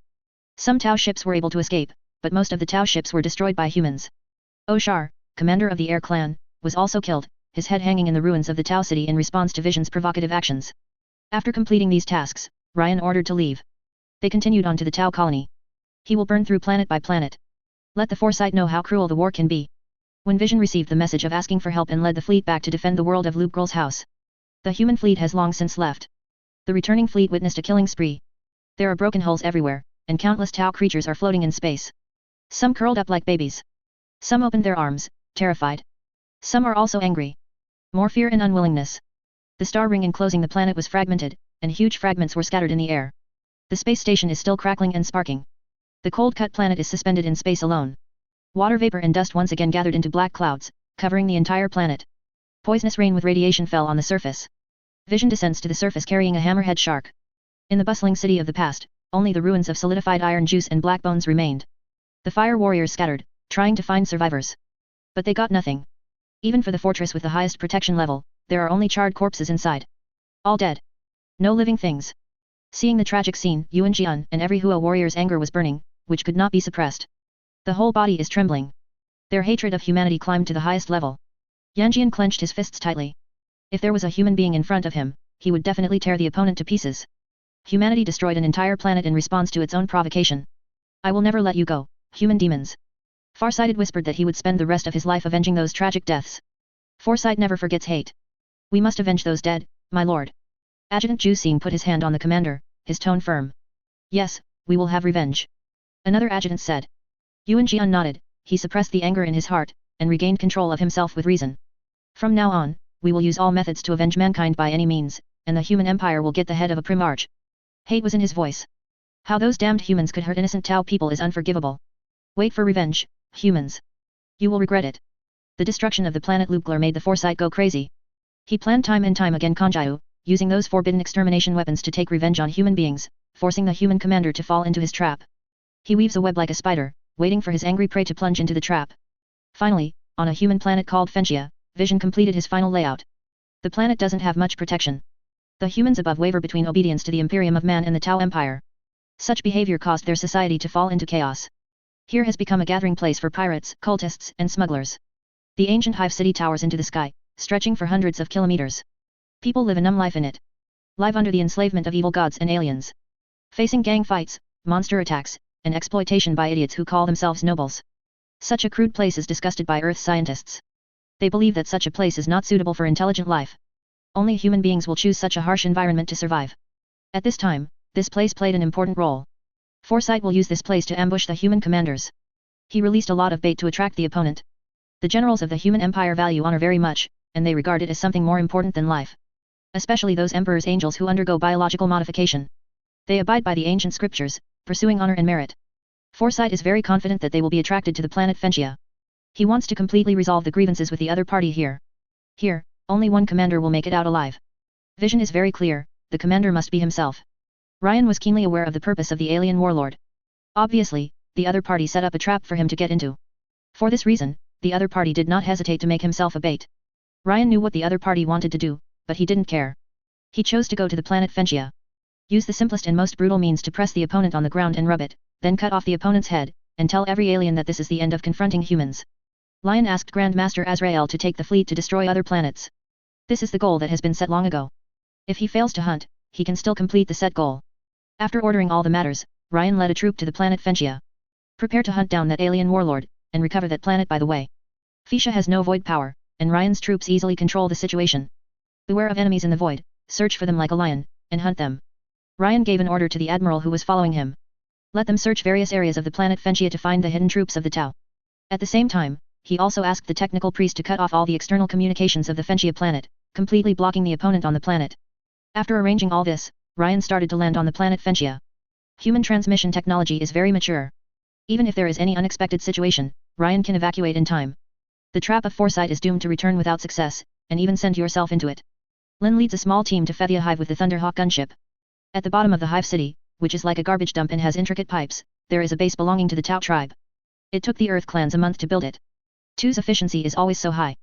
S1: Some Tau ships were able to escape, but most of the Tau ships were destroyed by humans. Oshar, commander of the Air Clan, was also killed, his head hanging in the ruins of the Tau city in response to Vision's provocative actions. After completing these tasks, Ryan ordered to leave. They continued on to the Tau colony. He will burn through planet by planet. Let the Foresight know how cruel the war can be. When Vision received the message of asking for help and led the fleet back to defend the world of Loop Girl's house. The human fleet has long since left. The returning fleet witnessed a killing spree. There are broken hulls everywhere, and countless Tau creatures are floating in space. Some curled up like babies. Some opened their arms, terrified. Some are also angry. More fear and unwillingness. The star ring enclosing the planet was fragmented, and huge fragments were scattered in the air. The space station is still crackling and sparking. The cold-cut planet is suspended in space alone. Water vapor and dust once again gathered into black clouds, covering the entire planet. Poisonous rain with radiation fell on the surface. Vision descends to the surface carrying a hammerhead shark. In the bustling city of the past, only the ruins of solidified iron juice and black bones remained. The fire warriors scattered, trying to find survivors. But they got nothing. Even for the fortress with the highest protection level, there are only charred corpses inside. All dead. No living things. Seeing the tragic scene, Yuan Jian and every Hua warrior's anger was burning, which could not be suppressed. The whole body is trembling. Their hatred of humanity climbed to the highest level. Yanjian clenched his fists tightly. If there was a human being in front of him, he would definitely tear the opponent to pieces. Humanity destroyed an entire planet in response to its own provocation. I will never let you go, human demons. Farsighted whispered that he would spend the rest of his life avenging those tragic deaths. Foresight never forgets hate. We must avenge those dead, my lord. Adjutant Ju Xing put his hand on the commander, his tone firm. Yes, we will have revenge. Another adjutant said. Yuan Jian nodded, he suppressed the anger in his heart, and regained control of himself with reason. From now on, we will use all methods to avenge mankind by any means, and the human empire will get the head of a primarch. Hate was in his voice. How those damned humans could hurt innocent Tau people is unforgivable. Wait for revenge, humans. You will regret it. The destruction of the planet Loopgler made the Foresight go crazy. He planned time and time again Konjiu, using those forbidden extermination weapons to take revenge on human beings, forcing the human commander to fall into his trap. He weaves a web like a spider, waiting for his angry prey to plunge into the trap. Finally, on a human planet called Fentia, Vision completed his final layout. The planet doesn't have much protection. The humans above waver between obedience to the Imperium of Man and the Tau Empire. Such behavior caused their society to fall into chaos. Here has become a gathering place for pirates, cultists, and smugglers. The ancient hive city towers into the sky, stretching for hundreds of kilometers. People live a numb life in it. Live under the enslavement of evil gods and aliens. Facing gang fights, monster attacks, and exploitation by idiots who call themselves nobles. Such a crude place is disgusted by Earth scientists. They believe that such a place is not suitable for intelligent life. Only human beings will choose such a harsh environment to survive. At this time, this place played an important role. Foresight will use this place to ambush the human commanders. He released a lot of bait to attract the opponent. The generals of the human empire value honor very much, and they regard it as something more important than life. Especially those emperor's angels who undergo biological modification. They abide by the ancient scriptures, pursuing honor and merit. Foresight is very confident that they will be attracted to the planet Fentia. He wants to completely resolve the grievances with the other party here. Here, only one commander will make it out alive. Vision is very clear, the commander must be himself. Ryan was keenly aware of the purpose of the alien warlord. Obviously, the other party set up a trap for him to get into. For this reason, the other party did not hesitate to make himself a bait. Ryan knew what the other party wanted to do, but he didn't care. He chose to go to the planet Fentia. Use the simplest and most brutal means to press the opponent on the ground and rub it, then cut off the opponent's head, and tell every alien that this is the end of confronting humans. Lion asked Grandmaster Azrael to take the fleet to destroy other planets. This is the goal that has been set long ago. If he fails to hunt, he can still complete the set goal. After ordering all the matters, Ryan led a troop to the planet Fentia. Prepare to hunt down that alien warlord, and recover that planet by the way. Fisha has no void power, and Ryan's troops easily control the situation. Beware of enemies in the void, search for them like a lion, and hunt them. Ryan gave an order to the admiral who was following him. Let them search various areas of the planet Fentia to find the hidden troops of the Tau. At the same time, he also asked the technical priest to cut off all the external communications of the Fentia planet, completely blocking the opponent on the planet. After arranging all this, Ryan started to land on the planet Fentia. Human transmission technology is very mature. Even if there is any unexpected situation, Ryan can evacuate in time. The trap of foresight is doomed to return without success, and even send yourself into it. Lin leads a small team to Fethia Hive with the Thunderhawk gunship. At the bottom of the Hive city, which is like a garbage dump and has intricate pipes, there is a base belonging to the Tau tribe. It took the Earth clans a month to build it. Tu's efficiency is always so high.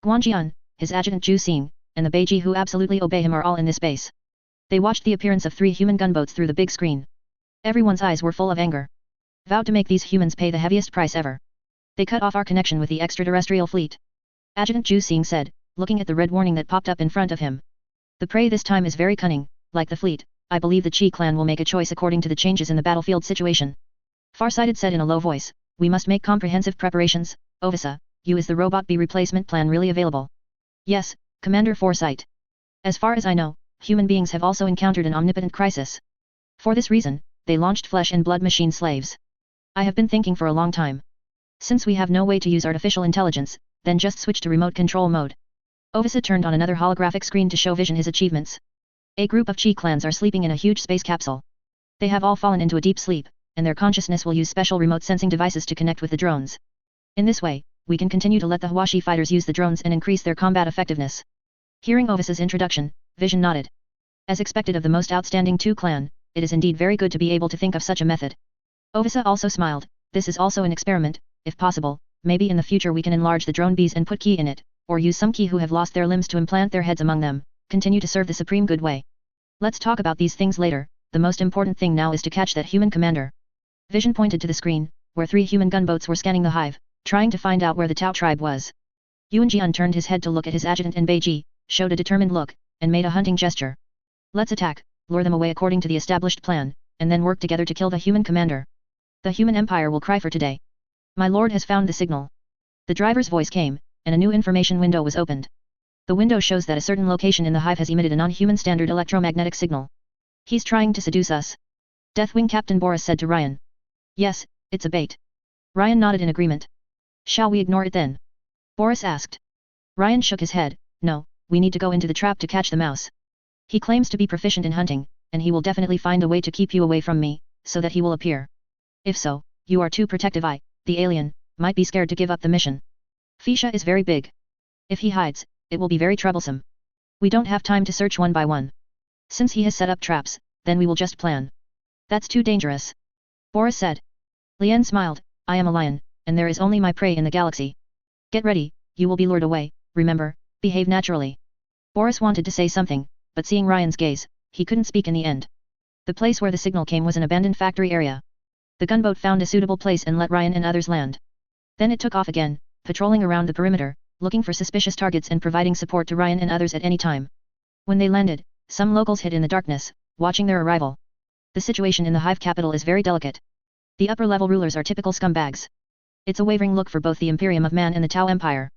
S1: Guanjian, his adjutant Zhu Xing, and the Beiji who absolutely obey him are all in this base. They watched the appearance of 3 human gunboats through the big screen. Everyone's eyes were full of anger. Vowed to make these humans pay the heaviest price ever. They cut off our connection with the extraterrestrial fleet. Adjutant Zhu Xing said, looking at the red warning that popped up in front of him. The prey this time is very cunning, like the fleet. I believe the Qi clan will make a choice according to the changes in the battlefield situation. Farsighted said in a low voice, we must make comprehensive preparations. Ovisa, you is the robot B replacement plan really available? Yes, Commander Foresight. As far as I know, human beings have also encountered an omnipotent crisis. For this reason, they launched flesh and blood machine slaves. I have been thinking for a long time. Since we have no way to use artificial intelligence, then just switch to remote control mode. Ovisa turned on another holographic screen to show Vision his achievements. A group of Qi clans are sleeping in a huge space capsule. They have all fallen into a deep sleep, and their consciousness will use special remote sensing devices to connect with the drones. In this way, we can continue to let the Huashi fighters use the drones and increase their combat effectiveness. Hearing Ovisa's introduction, Vision nodded. As expected of the most outstanding Tu clan, it is indeed very good to be able to think of such a method. Ovisa also smiled, this is also an experiment, if possible, maybe in the future we can enlarge the drone bees and put Qi in it, or use some Qi who have lost their limbs to implant their heads among them, continue to serve the supreme good way. Let's talk about these things later, the most important thing now is to catch that human commander. Vision pointed to the screen, where 3 human gunboats were scanning the hive, trying to find out where the Tau tribe was. Yuan Jian turned his head to look at his adjutant and Beiji, showed a determined look, and made a hunting gesture. Let's attack, lure them away according to the established plan, and then work together to kill the human commander. The human empire will cry for today. My lord has found the signal. The driver's voice came, and a new information window was opened. The window shows that a certain location in the hive has emitted a non-human standard electromagnetic signal. He's trying to seduce us. Deathwing Captain Boris said to Ryan. Yes, it's a bait. Ryan nodded in agreement. Shall we ignore it then? Boris asked. Ryan shook his head, no, we need to go into the trap to catch the mouse. He claims to be proficient in hunting, and he will definitely find a way to keep you away from me, so that he will appear. If so, you are too protective. The alien, might be scared to give up the mission. Fisha is very big. If he hides, it will be very troublesome. We don't have time to search one by one. Since he has set up traps, then we will just plan. That's too dangerous. Boris said. Lian smiled, I am a lion, and there is only my prey in the galaxy. Get ready, you will be lured away, remember, behave naturally. Boris wanted to say something, but seeing Ryan's gaze, he couldn't speak in the end. The place where the signal came was an abandoned factory area. The gunboat found a suitable place and let Ryan and others land. Then it took off again, patrolling around the perimeter, looking for suspicious targets and providing support to Ryan and others at any time. When they landed, some locals hid in the darkness, watching their arrival. The situation in the hive capital is very delicate. The upper-level rulers are typical scumbags. It's a wavering look for both the Imperium of Man and the Tau Empire.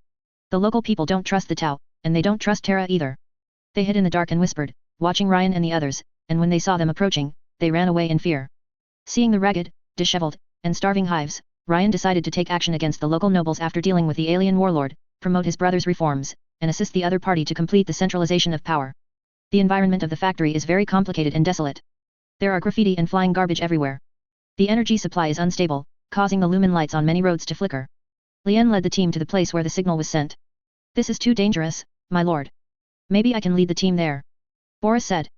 S1: The local people don't trust the Tau, and they don't trust Terra either. They hid in the dark and whispered, watching Ryan and the others, and when they saw them approaching, they ran away in fear. Seeing the ragged, disheveled, and starving hives, Ryan decided to take action against the local nobles after dealing with the alien warlord, promote his brother's reforms, and assist the other party to complete the centralization of power. The environment of the factory is very complicated and desolate. There are graffiti and flying garbage everywhere. The energy supply is unstable, causing the lumen lights on many roads to flicker. Lien led the team to the place where the signal was sent. This is too dangerous, my lord. Maybe I can lead the team there. Boris said.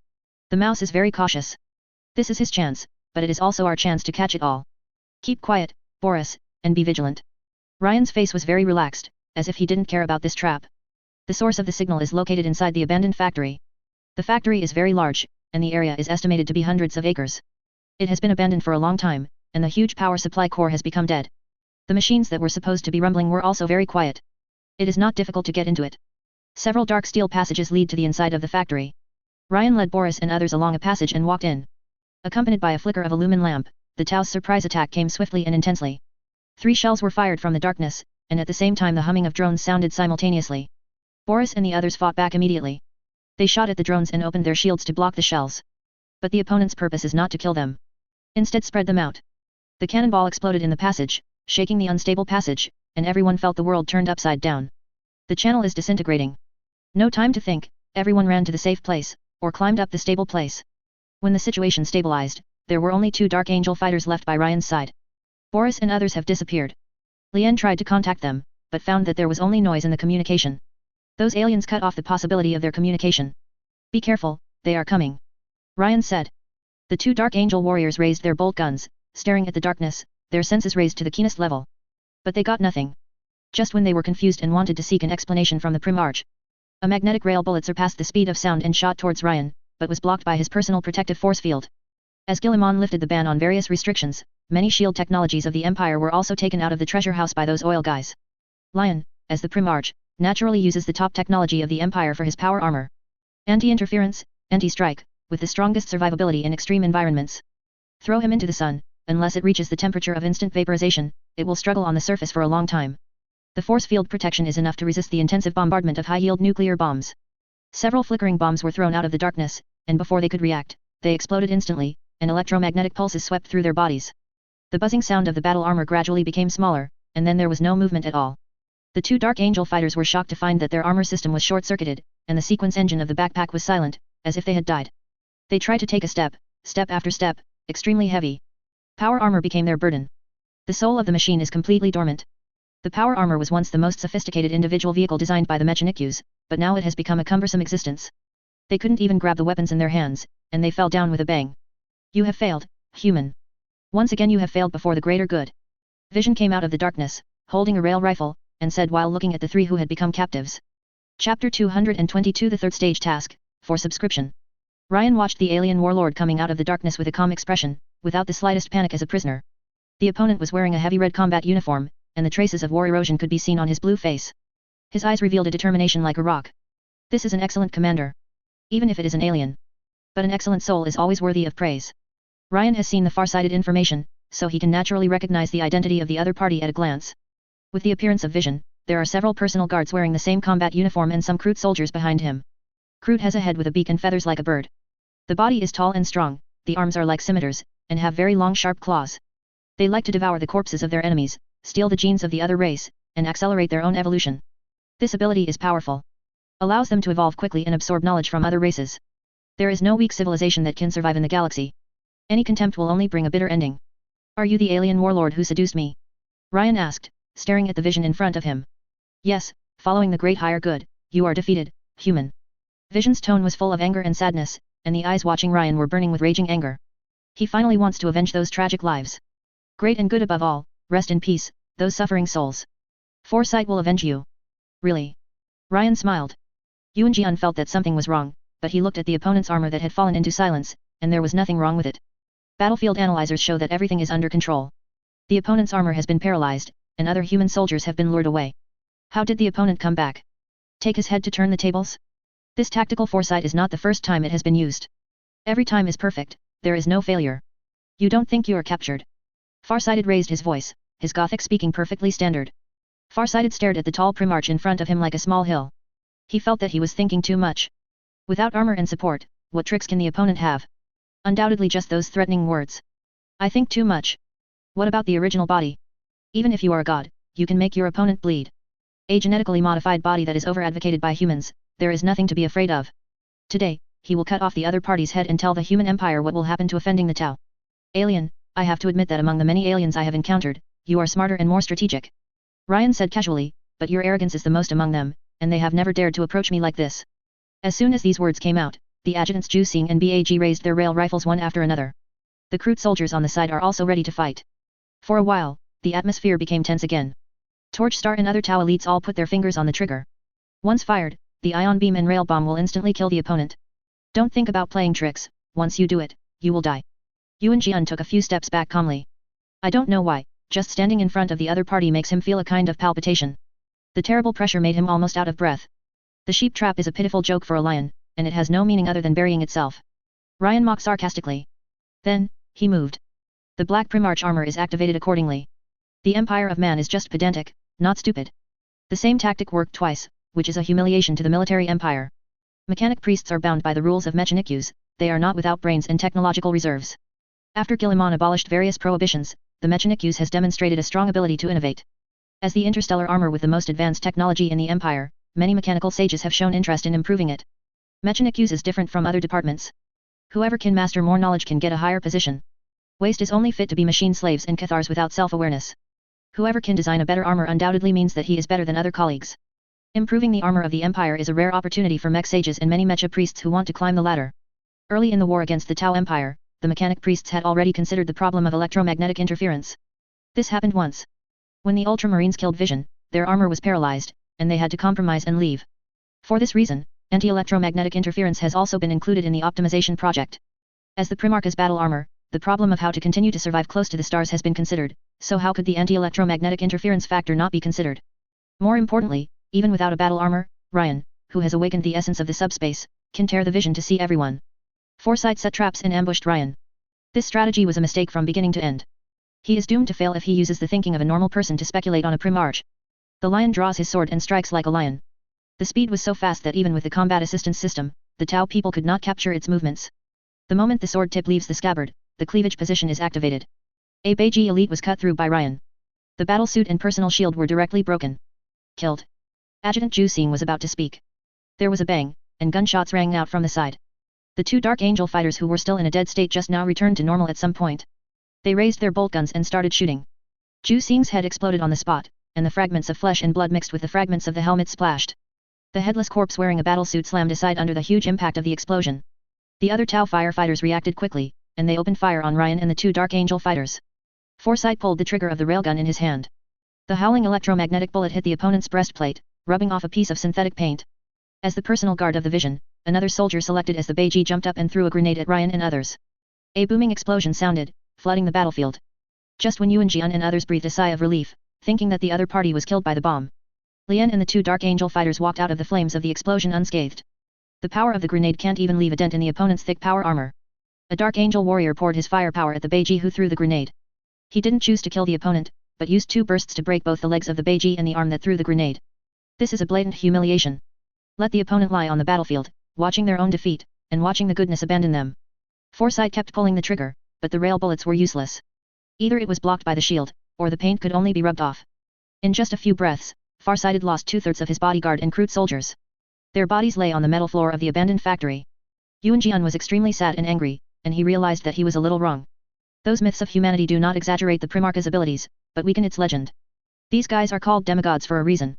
S1: The mouse is very cautious. This is his chance, but it is also our chance to catch it all. Keep quiet, Boris, and be vigilant. Ryan's face was very relaxed, as if he didn't care about this trap. The source of the signal is located inside the abandoned factory. The factory is very large, and the area is estimated to be hundreds of acres. It has been abandoned for a long time, and the huge power supply core has become dead. The machines that were supposed to be rumbling were also very quiet. It is not difficult to get into it. Several dark steel passages lead to the inside of the factory. Ryan led Boris and others along a passage and walked in. Accompanied by a flicker of a lumen lamp, the Tau's surprise attack came swiftly and intensely. 3 shells were fired from the darkness, and at the same time the humming of drones sounded simultaneously. Boris and the others fought back immediately. They shot at the drones and opened their shields to block the shells. But the opponent's purpose is not to kill them. Instead spread them out. The cannonball exploded in the passage, shaking the unstable passage, and everyone felt the world turned upside down. The channel is disintegrating. No time to think, everyone ran to the safe place, or climbed up the stable place. When the situation stabilized, there were only 2 Dark Angel fighters left by Ryan's side. Boris and others have disappeared. Lien tried to contact them, but found that there was only noise in the communication. Those aliens cut off the possibility of their communication. Be careful, they are coming. Ryan said. The 2 Dark Angel warriors raised their bolt guns, staring at the darkness, their senses raised to the keenest level. But they got nothing. Just when they were confused and wanted to seek an explanation from the Primarch. A magnetic rail bullet surpassed the speed of sound and shot towards Ryan, but was blocked by his personal protective force field. As Guillemon lifted the ban on various restrictions, many shield technologies of the Empire were also taken out of the treasure house by those oil guys. Lion, as the Primarch, naturally uses the top technology of the Empire for his power armor. Anti-interference, anti-strike, with the strongest survivability in extreme environments. Throw him into the sun, unless it reaches the temperature of instant vaporization, it will struggle on the surface for a long time. The force field protection is enough to resist the intensive bombardment of high-yield nuclear bombs. Several flickering bombs were thrown out of the darkness, and before they could react, they exploded instantly, and electromagnetic pulses swept through their bodies. The buzzing sound of the battle armor gradually became smaller, and then there was no movement at all. The 2 Dark Angel fighters were shocked to find that their armor system was short-circuited, and the sequence engine of the backpack was silent, as if they had died. They tried to take a step after step, extremely heavy. Power armor became their burden. The soul of the machine is completely dormant. The power armor was once the most sophisticated individual vehicle designed by the Mechanikus, but now it has become a cumbersome existence. They couldn't even grab the weapons in their hands, and they fell down with a bang. You have failed, human. Once again you have failed before the greater good. Vision came out of the darkness, holding a rail rifle, and said while looking at the 3 who had become captives. Chapter 222 The Third Stage Task, for subscription. Ryan watched the alien warlord coming out of the darkness with a calm expression, without the slightest panic as a prisoner. The opponent was wearing a heavy red combat uniform, and the traces of war erosion could be seen on his blue face. His eyes revealed a determination like a rock. This is an excellent commander. Even if it is an alien. But an excellent soul is always worthy of praise. Ryan has seen the far-sighted information, so he can naturally recognize the identity of the other party at a glance. With the appearance of Vision, there are several personal guards wearing the same combat uniform and some Kroot soldiers behind him. Kroot has a head with a beak and feathers like a bird. The body is tall and strong, the arms are like scimitars, and have very long sharp claws. They like to devour the corpses of their enemies, steal the genes of the other race, and accelerate their own evolution. This ability is powerful. Allows them to evolve quickly and absorb knowledge from other races. There is no weak civilization that can survive in the galaxy. Any contempt will only bring a bitter ending. Are you the alien warlord who seduced me? Ryan asked, staring at the Vision in front of him. Yes, following the great higher good, you are defeated, human. Vision's tone was full of anger and sadness, and the eyes watching Ryan were burning with raging anger. He finally wants to avenge those tragic lives. Great and good above all, rest in peace, those suffering souls. Foresight will avenge you. Really? Ryan smiled. Yuan Jian felt that something was wrong, but he looked at the opponent's armor that had fallen into silence, and there was nothing wrong with it. Battlefield analyzers show that everything is under control. The opponent's armor has been paralyzed, and other human soldiers have been lured away. How did the opponent come back? Take his head to turn the tables? This tactical foresight is not the first time it has been used. Every time is perfect, there is no failure. You don't think you are captured? Farsighted raised his voice, his Gothic speaking perfectly standard. Farsighted stared at the tall Primarch in front of him like a small hill. He felt that he was thinking too much. Without armor and support, what tricks can the opponent have? Undoubtedly just those threatening words. I think too much. What about the original body? Even if you are a god, you can make your opponent bleed. A genetically modified body that is over-advocated by humans, there is nothing to be afraid of. Today, he will cut off the other party's head and tell the human empire what will happen to offending the Tau. Alien, I have to admit that among the many aliens I have encountered, you are smarter and more strategic. Ryan said casually, but your arrogance is the most among them, and they have never dared to approach me like this. As soon as these words came out, the adjutants Ju Xing and Bag raised their rail rifles one after another. The Kroot soldiers on the side are also ready to fight. For a while, the atmosphere became tense again. Torch Star and other Tau elites all put their fingers on the trigger. Once fired, the ion beam and rail bomb will instantly kill the opponent. Don't think about playing tricks, once you do it, you will die. Yuan Jian took a few steps back calmly. I don't know why, just standing in front of the other party makes him feel a kind of palpitation. The terrible pressure made him almost out of breath. The sheep trap is a pitiful joke for a lion, and it has no meaning other than burying itself. Ryan mocked sarcastically. Then, he moved. The Black Primarch armor is activated accordingly. The Empire of Man is just pedantic, not stupid. The same tactic worked twice, which is a humiliation to the military empire. Mechanic priests are bound by the rules of Mechanikus, they are not without brains and technological reserves. After Guilliman abolished various prohibitions, the Mechanikus has demonstrated a strong ability to innovate. As the interstellar armor with the most advanced technology in the empire, many mechanical sages have shown interest in improving it. Mechanikus is different from other departments. Whoever can master more knowledge can get a higher position. Waste is only fit to be machine slaves and Cathars without self-awareness. Whoever can design a better armor undoubtedly means that he is better than other colleagues. Improving the armor of the empire is a rare opportunity for mech sages and many mecha priests who want to climb the ladder. Early in the war against the Tau Empire, the mechanic priests had already considered the problem of electromagnetic interference. This happened once. When the Ultramarines killed Vision, their armor was paralyzed, and they had to compromise and leave. For this reason, anti-electromagnetic interference has also been included in the optimization project. As the Primarch's battle armor, the problem of how to continue to survive close to the stars has been considered, so how could the anti-electromagnetic interference factor not be considered? More importantly, even without a battle armor, Ryan, who has awakened the essence of the subspace, can tear the vision to see everyone. Foresight set traps and ambushed Ryan. This strategy was a mistake from beginning to end. He is doomed to fail if he uses the thinking of a normal person to speculate on a Primarch. The lion draws his sword and strikes like a lion. The speed was so fast that even with the combat assistance system, the Tau people could not capture its movements. The moment the sword tip leaves the scabbard, the cleavage position is activated. A Beiji elite was cut through by Ryan. The battle suit and personal shield were directly broken. Killed. Adjutant Ju Xing was about to speak. There was a bang, and gunshots rang out from the side. The two Dark Angel fighters who were still in a dead state just now returned to normal at some point. They raised their bolt guns and started shooting. Ju Xing's head exploded on the spot, and the fragments of flesh and blood mixed with the fragments of the helmet splashed. The headless corpse wearing a battlesuit slammed aside under the huge impact of the explosion. The other Tau firefighters reacted quickly, and they opened fire on Ryan and the two Dark Angel fighters. Foresight pulled the trigger of the railgun in his hand. The howling electromagnetic bullet hit the opponent's breastplate, rubbing off a piece of synthetic paint. As the personal guard of the vision, another soldier selected as the Beiji jumped up and threw a grenade at Ryan and others. A booming explosion sounded, flooding the battlefield. Just when Yuan Jian and others breathed a sigh of relief, thinking that the other party was killed by the bomb. Lian and the two Dark Angel fighters walked out of the flames of the explosion unscathed. The power of the grenade can't even leave a dent in the opponent's thick power armor. A Dark Angel warrior poured his firepower at the Beiji who threw the grenade. He didn't choose to kill the opponent, but used two bursts to break both the legs of the Beiji and the arm that threw the grenade. This is a blatant humiliation. Let the opponent lie on the battlefield, watching their own defeat, and watching the goodness abandon them. Foresight kept pulling the trigger, but the rail bullets were useless. Either it was blocked by the shield, or the paint could only be rubbed off. In just a few breaths, Farsighted lost 2/3 of his bodyguard and Kroot soldiers. Their bodies lay on the metal floor of the abandoned factory. Yuan Jian was extremely sad and angry, and he realized that he was a little wrong. Those myths of humanity do not exaggerate the Primarch's abilities, but weaken its legend. These guys are called demigods for a reason.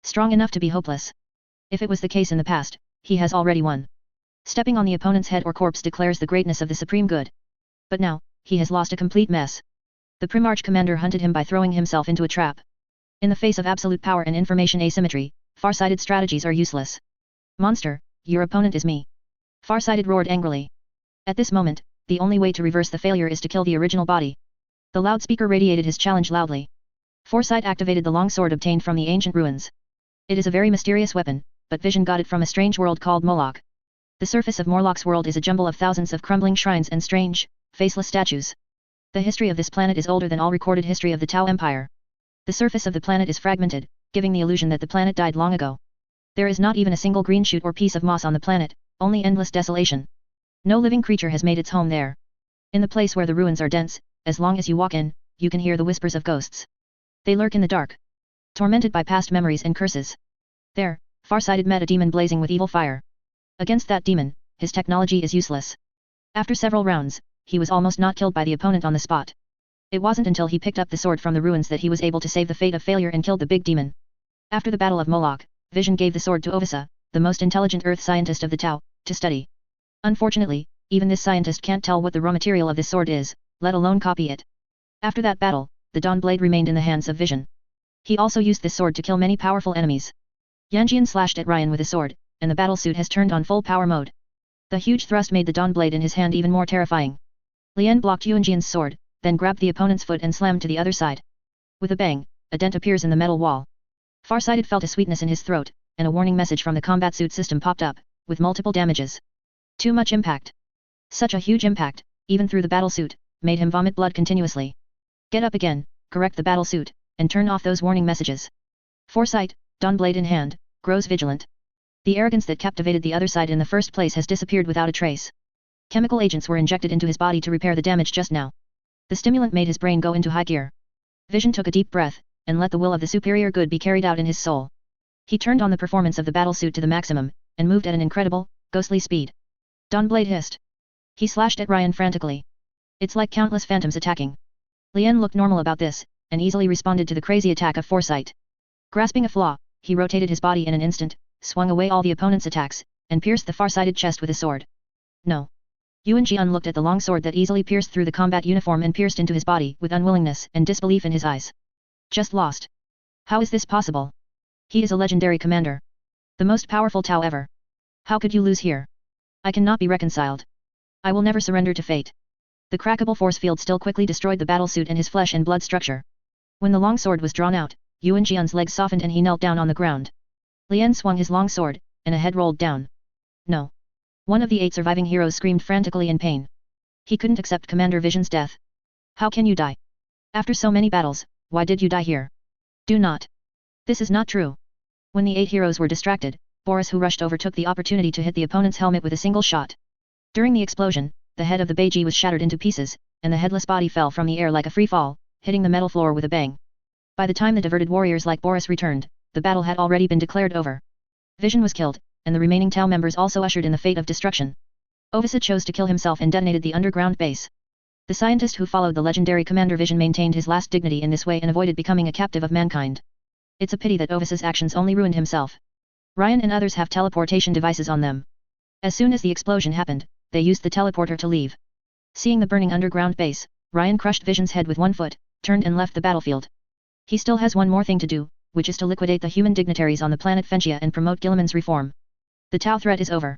S1: Strong enough to be hopeless. If it was the case in the past, he has already won. Stepping on the opponent's head or corpse declares the greatness of the supreme good. But now, he has lost a complete mess. The Primarch commander hunted him by throwing himself into a trap. In the face of absolute power and information asymmetry, far-sighted strategies are useless. Monster, your opponent is me. Farsighted roared angrily. At this moment, the only way to reverse the failure is to kill the original body. The loudspeaker radiated his challenge loudly. Foresight activated the longsword obtained from the ancient ruins. It is a very mysterious weapon, but Vision got it from a strange world called Moloch. The surface of Morlock's world is a jumble of thousands of crumbling shrines and strange, faceless statues. The history of this planet is older than all recorded history of the Tau Empire. The surface of the planet is fragmented, giving the illusion that the planet died long ago. There is not even a single green shoot or piece of moss on the planet, only endless desolation. No living creature has made its home there. In the place where the ruins are dense, as long as you walk in, you can hear the whispers of ghosts. They lurk in the dark, tormented by past memories and curses. There, Farsighted met a demon blazing with evil fire. Against that demon, his technology is useless. After several rounds, he was almost not killed by the opponent on the spot. It wasn't until he picked up the sword from the ruins that he was able to save the fate of failure and killed the big demon. After the Battle of Moloch, Vision gave the sword to Ovisa, the most intelligent Earth scientist of the Tau, to study. Unfortunately, even this scientist can't tell what the raw material of this sword is, let alone copy it. After that battle, the Dawn Blade remained in the hands of Vision. He also used this sword to kill many powerful enemies. Yanjian slashed at Ryan with his sword, and the battlesuit has turned on full power mode. The huge thrust made the Dawn Blade in his hand even more terrifying. Lian blocked Yuanjian's sword, then grabbed the opponent's foot and slammed to the other side. With a bang, a dent appears in the metal wall. Farsighted felt a sweetness in his throat, and a warning message from the combat suit system popped up, with multiple damages. Too much impact. Such a huge impact, even through the battlesuit, made him vomit blood continuously. Get up again, correct the battlesuit, and turn off those warning messages. Foresight, Dawn Blade in hand, grows vigilant. The arrogance that captivated the other side in the first place has disappeared without a trace. Chemical agents were injected into his body to repair the damage just now. The stimulant made his brain go into high gear. Vision took a deep breath, and let the will of the superior good be carried out in his soul. He turned on the performance of the battlesuit to the maximum, and moved at an incredible, ghostly speed. Dawn Blade hissed. He slashed at Ryan frantically. It's like countless phantoms attacking. Lian looked normal about this, and easily responded to the crazy attack of Foresight. Grasping a flaw, he rotated his body in an instant, swung away all the opponent's attacks, and pierced the far-sighted chest with his sword. No. Yuan Jian looked at the long sword that easily pierced through the combat uniform and pierced into his body with unwillingness and disbelief in his eyes. Just lost. How is this possible? He is a legendary commander. The most powerful Tau ever. How could you lose here? I cannot be reconciled. I will never surrender to fate. The crackable force field still quickly destroyed the battlesuit and his flesh and blood structure. When the long sword was drawn out, Yuan Jian's legs softened and he knelt down on the ground. Lian swung his long sword, and a head rolled down. No. One of the 8 surviving heroes screamed frantically in pain. He couldn't accept Commander Vision's death. How can you die? After so many battles, why did you die here? Do not. This is not true. When the 8 heroes were distracted, Boris who rushed over took the opportunity to hit the opponent's helmet with a single shot. During the explosion, the head of the Beiji was shattered into pieces, and the headless body fell from the air like a free fall, hitting the metal floor with a bang. By the time the diverted warriors like Boris returned, the battle had already been declared over. Vision was killed, and the remaining Tau members also ushered in the fate of destruction. Ovisa chose to kill himself and detonated the underground base. The scientist who followed the legendary Commander Vision maintained his last dignity in this way and avoided becoming a captive of mankind. It's a pity that Ovisa's actions only ruined himself. Ryan and others have teleportation devices on them. As soon as the explosion happened, they used the teleporter to leave. Seeing the burning underground base, Ryan crushed Vision's head with one foot, turned and left the battlefield. He still has one more thing to do, which is to liquidate the human dignitaries on the planet Fentia and promote Guilliman's reform. The Tau threat is over.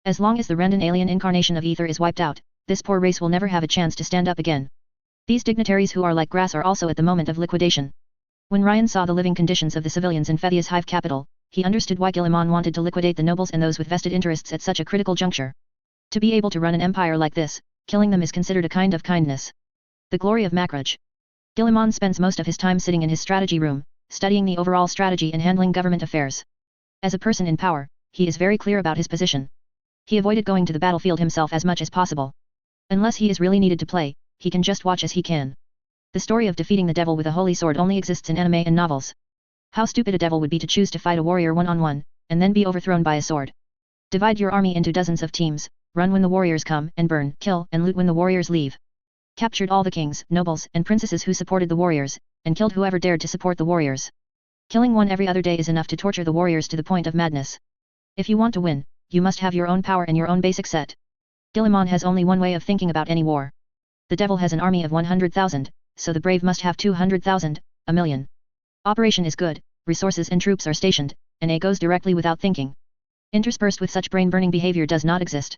S1: As long as the Rendan alien incarnation of Ether is wiped out, this poor race will never have a chance to stand up again. These dignitaries who are like grass are also at the moment of liquidation. When Ryan saw the living conditions of the civilians in Fethia's hive capital, he understood why Guilliman wanted to liquidate the nobles and those with vested interests at such a critical juncture. To be able to run an empire like this, killing them is considered a kind of kindness. The glory of Makraj. Guilliman spends most of his time sitting in his strategy room, studying the overall strategy and handling government affairs. As a person in power, he is very clear about his position. He avoided going to the battlefield himself as much as possible. Unless he is really needed to play, he can just watch as he can. The story of defeating the devil with a holy sword only exists in anime and novels. How stupid a devil would be to choose to fight a warrior one-on-one, and then be overthrown by a sword. Divide your army into dozens of teams, run when the warriors come and burn, kill and loot when the warriors leave. Captured all the kings, nobles, and princesses who supported the warriors, and killed whoever dared to support the warriors. Killing one every other day is enough to torture the warriors to the point of madness. If you want to win, you must have your own power and your own basic set. Guilliman has only one way of thinking about any war. The devil has an army of 100,000, so the brave must have 200,000, a million. Operation is good, resources and troops are stationed, and A goes directly without thinking. Interspersed with such brain-burning behavior does not exist.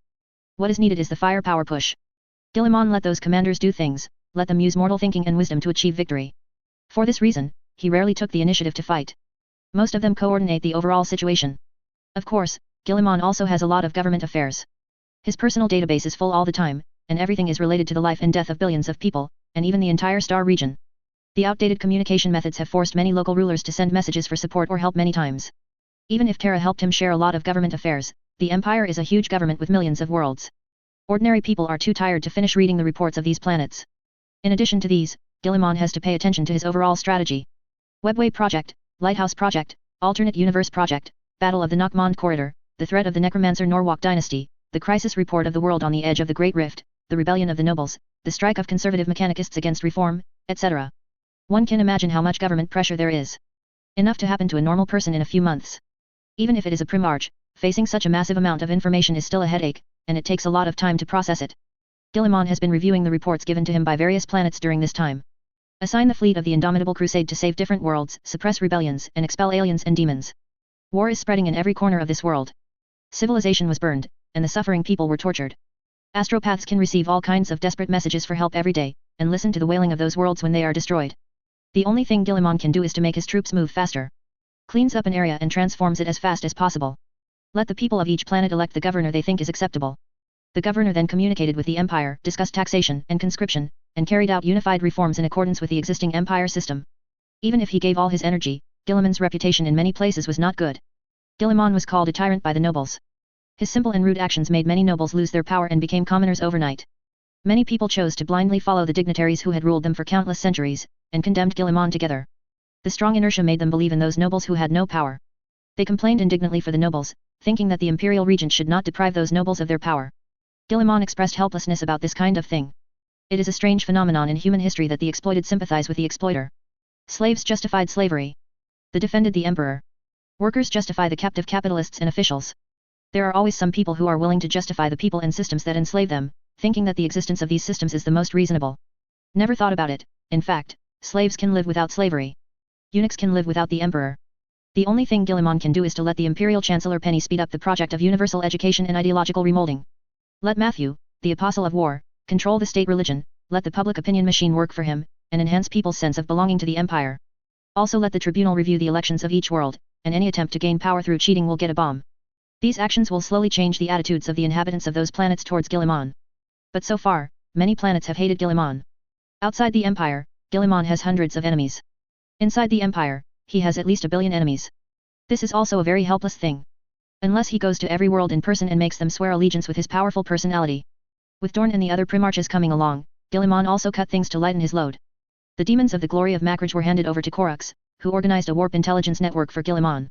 S1: What is needed is the firepower push. Guilliman let those commanders do things, let them use mortal thinking and wisdom to achieve victory. For this reason, he rarely took the initiative to fight. Most of them coordinate the overall situation. Of course, Guilliman also has a lot of government affairs. His personal database is full all the time, and everything is related to the life and death of billions of people, and even the entire star region. The outdated communication methods have forced many local rulers to send messages for support or help many times. Even if Terra helped him share a lot of government affairs, the Empire is a huge government with millions of worlds. Ordinary people are too tired to finish reading the reports of these planets. In addition to these, Guillemon has to pay attention to his overall strategy. Webway Project, Lighthouse Project, Alternate Universe Project, Battle of the Nockmond Corridor, the threat of the Necromancer Norwalk Dynasty, the crisis report of the world on the edge of the Great Rift, the rebellion of the nobles, the strike of conservative mechanicists against reform, etc. One can imagine how much government pressure there is. Enough to happen to a normal person in a few months. Even if it is a Primarch, facing such a massive amount of information is still a headache, and it takes a lot of time to process it. Guillemon has been reviewing the reports given to him by various planets during this time. Assign the fleet of the Indomitable Crusade to save different worlds, suppress rebellions, and expel aliens and demons. War is spreading in every corner of this world. Civilization was burned, and the suffering people were tortured. Astropaths can receive all kinds of desperate messages for help every day, and listen to the wailing of those worlds when they are destroyed. The only thing Guillemon can do is to make his troops move faster. Cleans up an area and transforms it as fast as possible. Let the people of each planet elect the governor they think is acceptable. The governor then communicated with the Empire, discussed taxation and conscription, and carried out unified reforms in accordance with the existing Empire system. Even if he gave all his energy, Guillemon's reputation in many places was not good. Guillemon was called a tyrant by the nobles. His simple and rude actions made many nobles lose their power and became commoners overnight. Many people chose to blindly follow the dignitaries who had ruled them for countless centuries, and condemned Guillemon together. The strong inertia made them believe in those nobles who had no power. They complained indignantly for the nobles, thinking that the imperial regent should not deprive those nobles of their power. Guillemon expressed helplessness about this kind of thing. It is a strange phenomenon in human history that the exploited sympathize with the exploiter. Slaves justified slavery. They defended the emperor. Workers justify the captive capitalists and officials. There are always some people who are willing to justify the people and systems that enslave them, thinking that the existence of these systems is the most reasonable. Never thought about it. In fact, slaves can live without slavery. Eunuchs can live without the emperor. The only thing Guillemon can do is to let the Imperial Chancellor Penny speed up the project of universal education and ideological remolding. Let Matthew, the apostle of war, control the state religion, let the public opinion machine work for him, and enhance people's sense of belonging to the empire. Also let the tribunal review the elections of each world, and any attempt to gain power through cheating will get a bomb. These actions will slowly change the attitudes of the inhabitants of those planets towards Guillemon. But so far, many planets have hated Guillemon. Outside the empire, Guillemon has hundreds of enemies. Inside the empire, he has at least 1 billion enemies. This is also a very helpless thing. Unless he goes to every world in person and makes them swear allegiance with his powerful personality. With Dorn and the other Primarches coming along, Guillemon also cut things to lighten his load. The demons of the glory of Macrage were handed over to Korux, who organized a warp intelligence network for Guillemon.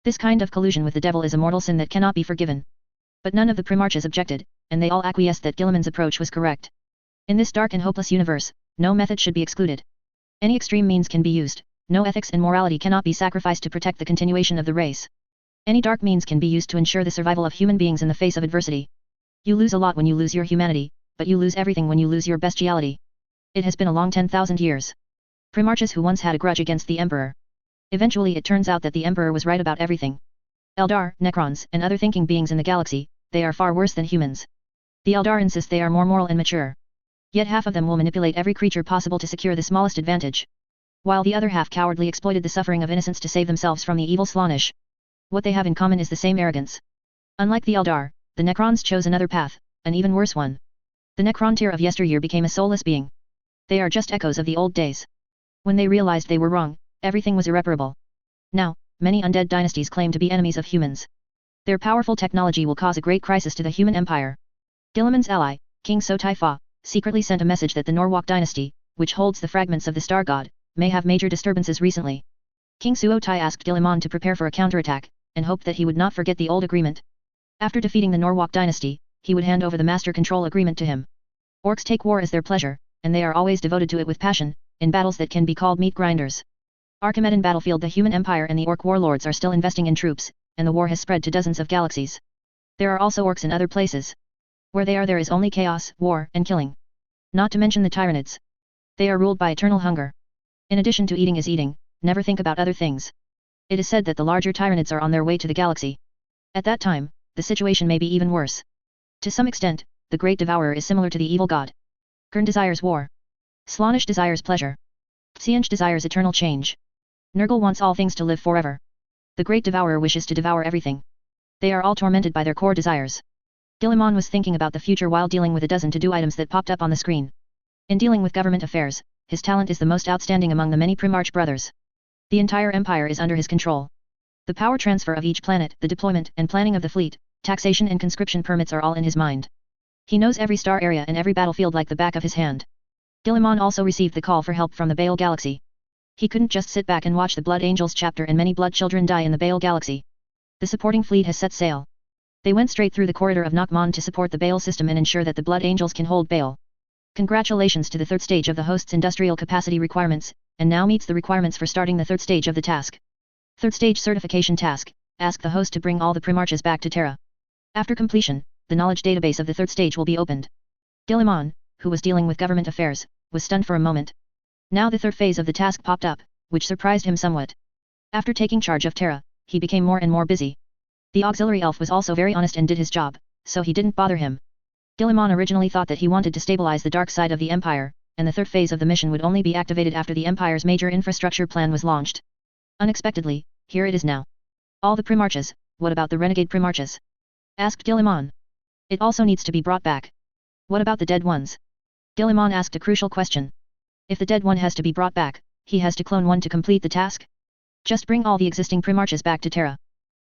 S1: This kind of collusion with the devil is a mortal sin that cannot be forgiven. But none of the Primarches objected, and they all acquiesced that Guillemon's approach was correct. In this dark and hopeless universe, no method should be excluded. Any extreme means can be used, no ethics and morality cannot be sacrificed to protect the continuation of the race. Any dark means can be used to ensure the survival of human beings in the face of adversity. You lose a lot when you lose your humanity, but you lose everything when you lose your bestiality. It has been a long 10,000 years. Primarches who once had a grudge against the Emperor. Eventually it turns out that the Emperor was right about everything. Eldar, Necrons, and other thinking beings in the galaxy, they are far worse than humans. The Eldar insist they are more moral and mature. Yet half of them will manipulate every creature possible to secure the smallest advantage. While the other half cowardly exploited the suffering of innocents to save themselves from the evil Slaanesh. What they have in common is the same arrogance. Unlike the Eldar, the Necrons chose another path, an even worse one. The Necrontyr of yesteryear became a soulless being. They are just echoes of the old days. When they realized they were wrong, everything was irreparable. Now, many undead dynasties claim to be enemies of humans. Their powerful technology will cause a great crisis to the human empire. Guillemon's ally, King Sotai Fa, secretly sent a message that the Norwalk dynasty, which holds the fragments of the star god, may have major disturbances recently. King Suotai asked Guillemon to prepare for a counterattack, and hoped that he would not forget the old agreement. After defeating the Norwalk dynasty, he would hand over the master control agreement to him. Orcs take war as their pleasure, and they are always devoted to it with passion, in battles that can be called meat grinders. Archimedean battlefield. The human empire and the orc warlords are still investing in troops, and the war has spread to dozens of galaxies. There are also orcs in other places. Where they are there is only chaos, war, and killing. Not to mention the Tyranids. They are ruled by eternal hunger. In addition to eating is eating, never think about other things. It is said that the larger Tyranids are on their way to the galaxy. At that time, the situation may be even worse. To some extent, the Great Devourer is similar to the evil god. Kern desires war. Slaanesh desires pleasure. Tsiench desires eternal change. Nurgle wants all things to live forever. The Great Devourer wishes to devour everything. They are all tormented by their core desires. Guillemon was thinking about the future while dealing with a dozen to-do items that popped up on the screen. In dealing with government affairs, his talent is the most outstanding among the many Primarch brothers. The entire empire is under his control. The power transfer of each planet, the deployment and planning of the fleet, taxation and conscription permits are all in his mind. He knows every star area and every battlefield like the back of his hand. Guilliman also received the call for help from the Baal Galaxy. He couldn't just sit back and watch the Blood Angels chapter and many blood children die in the Baal Galaxy. The supporting fleet has set sail. They went straight through the corridor of Nockmon to support the Baal system and ensure that the Blood Angels can hold Baal. Congratulations to the third stage of the host's industrial capacity requirements, and now meets the requirements for starting the third stage of the task. Third stage certification task, ask the host to bring all the Primarches back to Terra. After completion, the knowledge database of the third stage will be opened. Guilliman, who was dealing with government affairs, was stunned for a moment. Now the third phase of the task popped up, which surprised him somewhat. After taking charge of Terra, he became more and more busy. The auxiliary elf was also very honest and did his job, so he didn't bother him. Guilliman originally thought that he wanted to stabilize the dark side of the Empire, and the third phase of the mission would only be activated after the Empire's major infrastructure plan was launched. Unexpectedly, here it is now. All the Primarches, what about the renegade Primarches? Asked Guilliman. It also needs to be brought back. What about the dead ones? Guilliman asked a crucial question. If the dead one has to be brought back, he has to clone one to complete the task? Just bring all the existing Primarches back to Terra.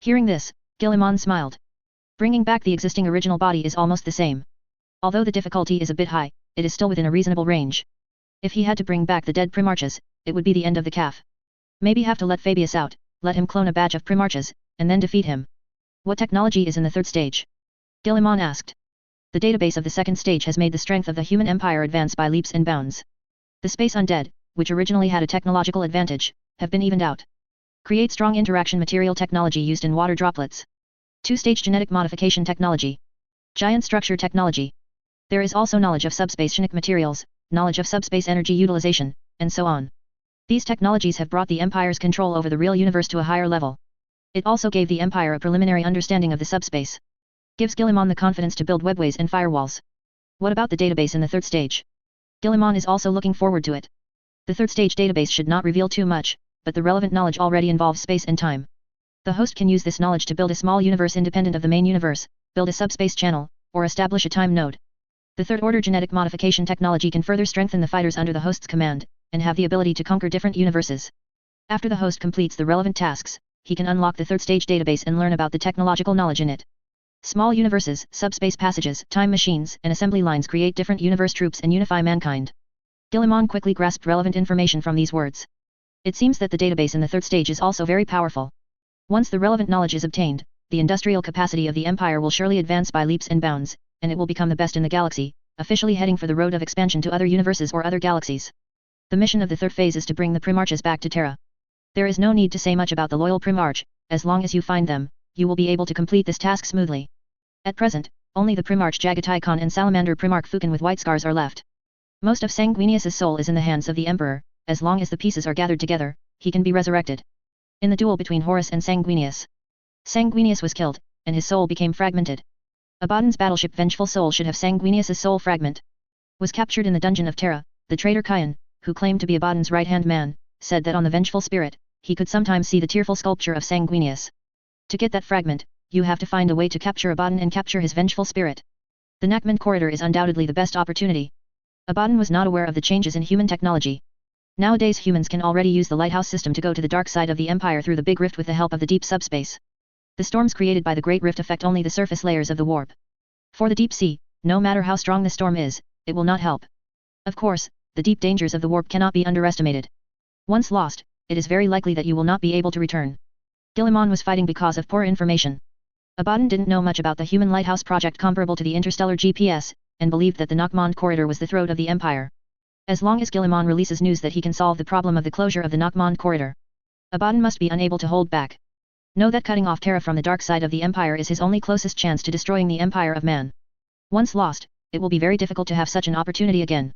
S1: Hearing this, Guilliman smiled. Bringing back the existing original body is almost the same. Although the difficulty is a bit high, it is still within a reasonable range. If he had to bring back the dead Primarches, it would be the end of the calf. Maybe have to let Fabius out, let him clone a batch of Primarches, and then defeat him. What technology is in the third stage? Guilliman asked. The database of the second stage has made the strength of the human empire advance by leaps and bounds. The space undead, which originally had a technological advantage, have been evened out. Create strong interaction material technology used in water droplets. Two-stage genetic modification technology. Giant structure technology. There is also knowledge of subspace sonic materials, knowledge of subspace energy utilization, and so on. These technologies have brought the Empire's control over the real universe to a higher level. It also gave the Empire a preliminary understanding of the subspace. Gives Guilliman the confidence to build webways and firewalls. What about the database in the third stage? Guilliman is also looking forward to it. The third stage database should not reveal too much, but the relevant knowledge already involves space and time. The host can use this knowledge to build a small universe independent of the main universe, build a subspace channel, or establish a time node. The third-order genetic modification technology can further strengthen the fighters under the host's command, and have the ability to conquer different universes. After the host completes the relevant tasks, he can unlock the third stage database and learn about the technological knowledge in it. Small universes, subspace passages, time machines, and assembly lines create different universe troops and unify mankind. Guilliman quickly grasped relevant information from these words. It seems that the database in the third stage is also very powerful. Once the relevant knowledge is obtained, the industrial capacity of the Empire will surely advance by leaps and bounds, and it will become the best in the galaxy, officially heading for the road of expansion to other universes or other galaxies. The mission of the third phase is to bring the Primarches back to Terra. There is no need to say much about the loyal Primarch, as long as you find them, you will be able to complete this task smoothly. At present, only the Primarch Jagatai Khan and Salamander Primarch Fukin with white scars are left. Most of Sanguinius's soul is in the hands of the Emperor, as long as the pieces are gathered together, he can be resurrected. In the duel between Horus and Sanguinius, Sanguinius was killed, and his soul became fragmented. Abaddon's battleship Vengeful Soul should have Sanguinius's soul fragment. Was captured in the dungeon of Terra, the traitor Kyan, who claimed to be Abaddon's right-hand man, said that on the Vengeful Spirit, he could sometimes see the tearful sculpture of Sanguinius. To get that fragment, you have to find a way to capture Abaddon and capture his Vengeful Spirit. The Nakman corridor is undoubtedly the best opportunity. Abaddon was not aware of the changes in human technology. Nowadays humans can already use the lighthouse system to go to the dark side of the Empire through the Big Rift with the help of the deep subspace. The storms created by the Great Rift affect only the surface layers of the warp. For the deep sea, no matter how strong the storm is, it will not help. Of course, the deep dangers of the warp cannot be underestimated. Once lost, it is very likely that you will not be able to return. Guilliman was fighting because of poor information. Abaddon didn't know much about the human lighthouse project comparable to the interstellar GPS, and believed that the Nockmon corridor was the throat of the Empire. As long as Guilliman releases news that he can solve the problem of the closure of the Nockmon corridor, Abaddon must be unable to hold back. Know that cutting off Terra from the dark side of the Empire is his only closest chance to destroying the Empire of Man. Once lost, it will be very difficult to have such an opportunity again.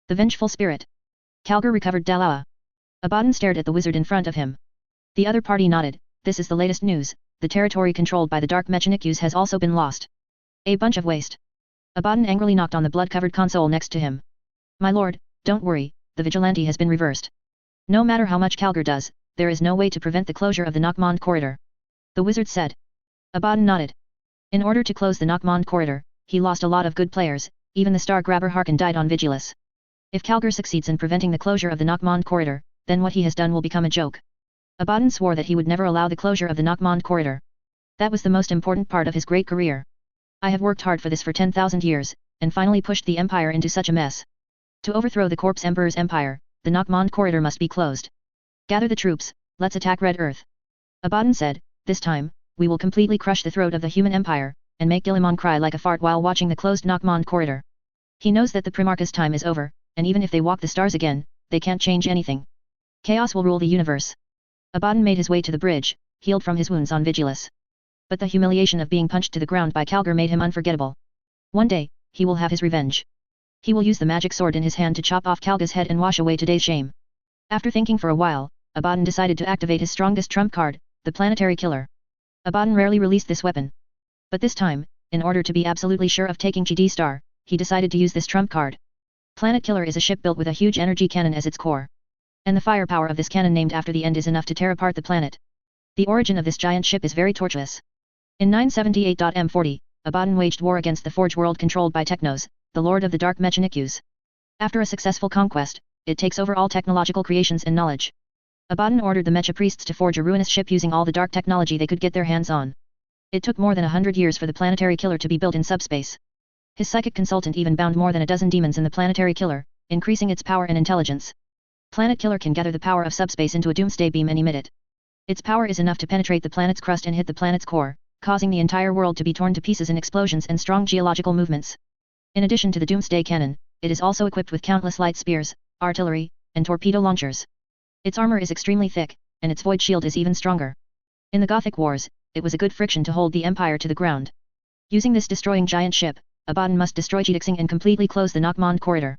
S1: The Vengeful Spirit. Kalgur recovered Dalawa. Abaddon stared at the wizard in front of him. The other party nodded. This is the latest news, the territory controlled by the Dark Mechanikus has also been lost. A bunch of waste. Abaddon angrily knocked on the blood-covered console next to him. My lord, don't worry, the vigilante has been reversed. No matter how much Kalgur does, there is no way to prevent the closure of the Nockmon corridor. The wizard said. Abaddon nodded. In order to close the Nockmon corridor, he lost a lot of good players, even the star grabber Harkin died on Vigilus. If Calgar succeeds in preventing the closure of the Nockmond corridor, then what he has done will become a joke. Abaddon swore that he would never allow the closure of the Nockmond corridor. That was the most important part of his great career. I have worked hard for this for 10,000 years, and finally pushed the Empire into such a mess. To overthrow the Corpse Emperor's empire, the Nockmond corridor must be closed. Gather the troops, let's attack Red Earth. Abaddon said, this time, we will completely crush the throat of the human empire, and make Guilliman cry like a fart while watching the closed Nockmond corridor. He knows that the Primarch's time is over, and even if they walk the stars again, they can't change anything. Chaos will rule the universe. Abaddon made his way to the bridge, healed from his wounds on Vigilus. But the humiliation of being punched to the ground by Calgar made him unforgettable. One day, he will have his revenge. He will use the magic sword in his hand to chop off Calgar's head and wash away today's shame. After thinking for a while, Abaddon decided to activate his strongest trump card, the Planetary Killer. Abaddon rarely released this weapon. But this time, in order to be absolutely sure of taking GD Star, he decided to use this trump card. Planet Killer is a ship built with a huge energy cannon as its core. And the firepower of this cannon named after the end is enough to tear apart the planet. The origin of this giant ship is very tortuous. In 978.m40, Abaddon waged war against the Forge world controlled by Technos, the Lord of the Dark Mechanikus. After a successful conquest, it takes over all technological creations and knowledge. Abaddon ordered the Mecha priests to forge a ruinous ship using all the dark technology they could get their hands on. It took more than 100 years for the Planetary Killer to be built in subspace. His psychic consultant even bound more than a dozen demons in the Planetary Killer, increasing its power and intelligence. Planet Killer can gather the power of subspace into a doomsday beam and emit it. Its power is enough to penetrate the planet's crust and hit the planet's core, causing the entire world to be torn to pieces in explosions and strong geological movements. In addition to the doomsday cannon, it is also equipped with countless light spears, artillery, and torpedo launchers. Its armor is extremely thick, and its void shield is even stronger. In the Gothic Wars, it was a good friction to hold the Empire to the ground. Using this destroying giant ship, Abaddon must destroy Gedixing and completely close the Nockmond corridor.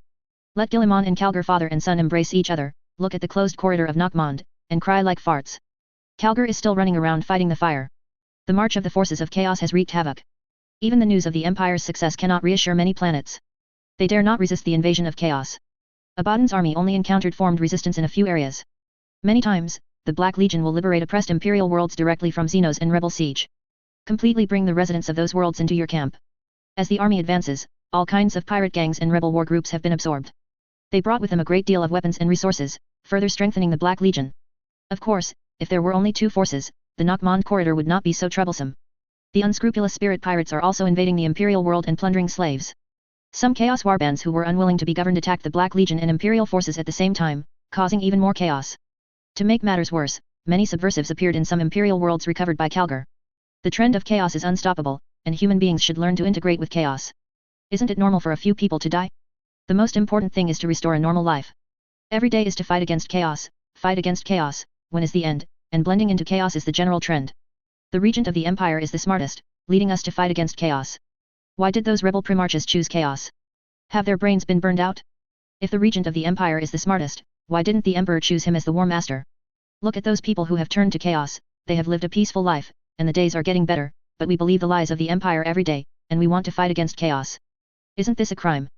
S1: Let Guilliman and Calgar father and son embrace each other, look at the closed corridor of Nockmond, and cry like farts. Calgar is still running around fighting the fire. The march of the forces of chaos has wreaked havoc. Even the news of the Empire's success cannot reassure many planets. They dare not resist the invasion of chaos. Abaddon's army only encountered formed resistance in a few areas. Many times, the Black Legion will liberate oppressed imperial worlds directly from Xenos and Rebel Siege. Completely bring the residents of those worlds into your camp. As the army advances, all kinds of pirate gangs and rebel war groups have been absorbed. They brought with them a great deal of weapons and resources, further strengthening the Black Legion. Of course, if there were only two forces, the Nockmond corridor would not be so troublesome. The unscrupulous spirit pirates are also invading the imperial world and plundering slaves. Some chaos warbands who were unwilling to be governed attacked the Black Legion and imperial forces at the same time, causing even more chaos. To make matters worse, many subversives appeared in some imperial worlds recovered by Calgar. The trend of chaos is unstoppable, and human beings should learn to integrate with chaos. Isn't it normal for a few people to die? The most important thing is to restore a normal life. Every day is to fight against chaos, when is the end, and blending into chaos is the general trend. The regent of the empire is the smartest, leading us to fight against chaos. Why did those rebel primarchs choose chaos? Have their brains been burned out? If the regent of the empire is the smartest, why didn't the emperor choose him as the war master? Look at those people who have turned to chaos, they have lived a peaceful life, and the days are getting better, but we believe the lies of the empire every day, and we want to fight against chaos. Isn't this a crime?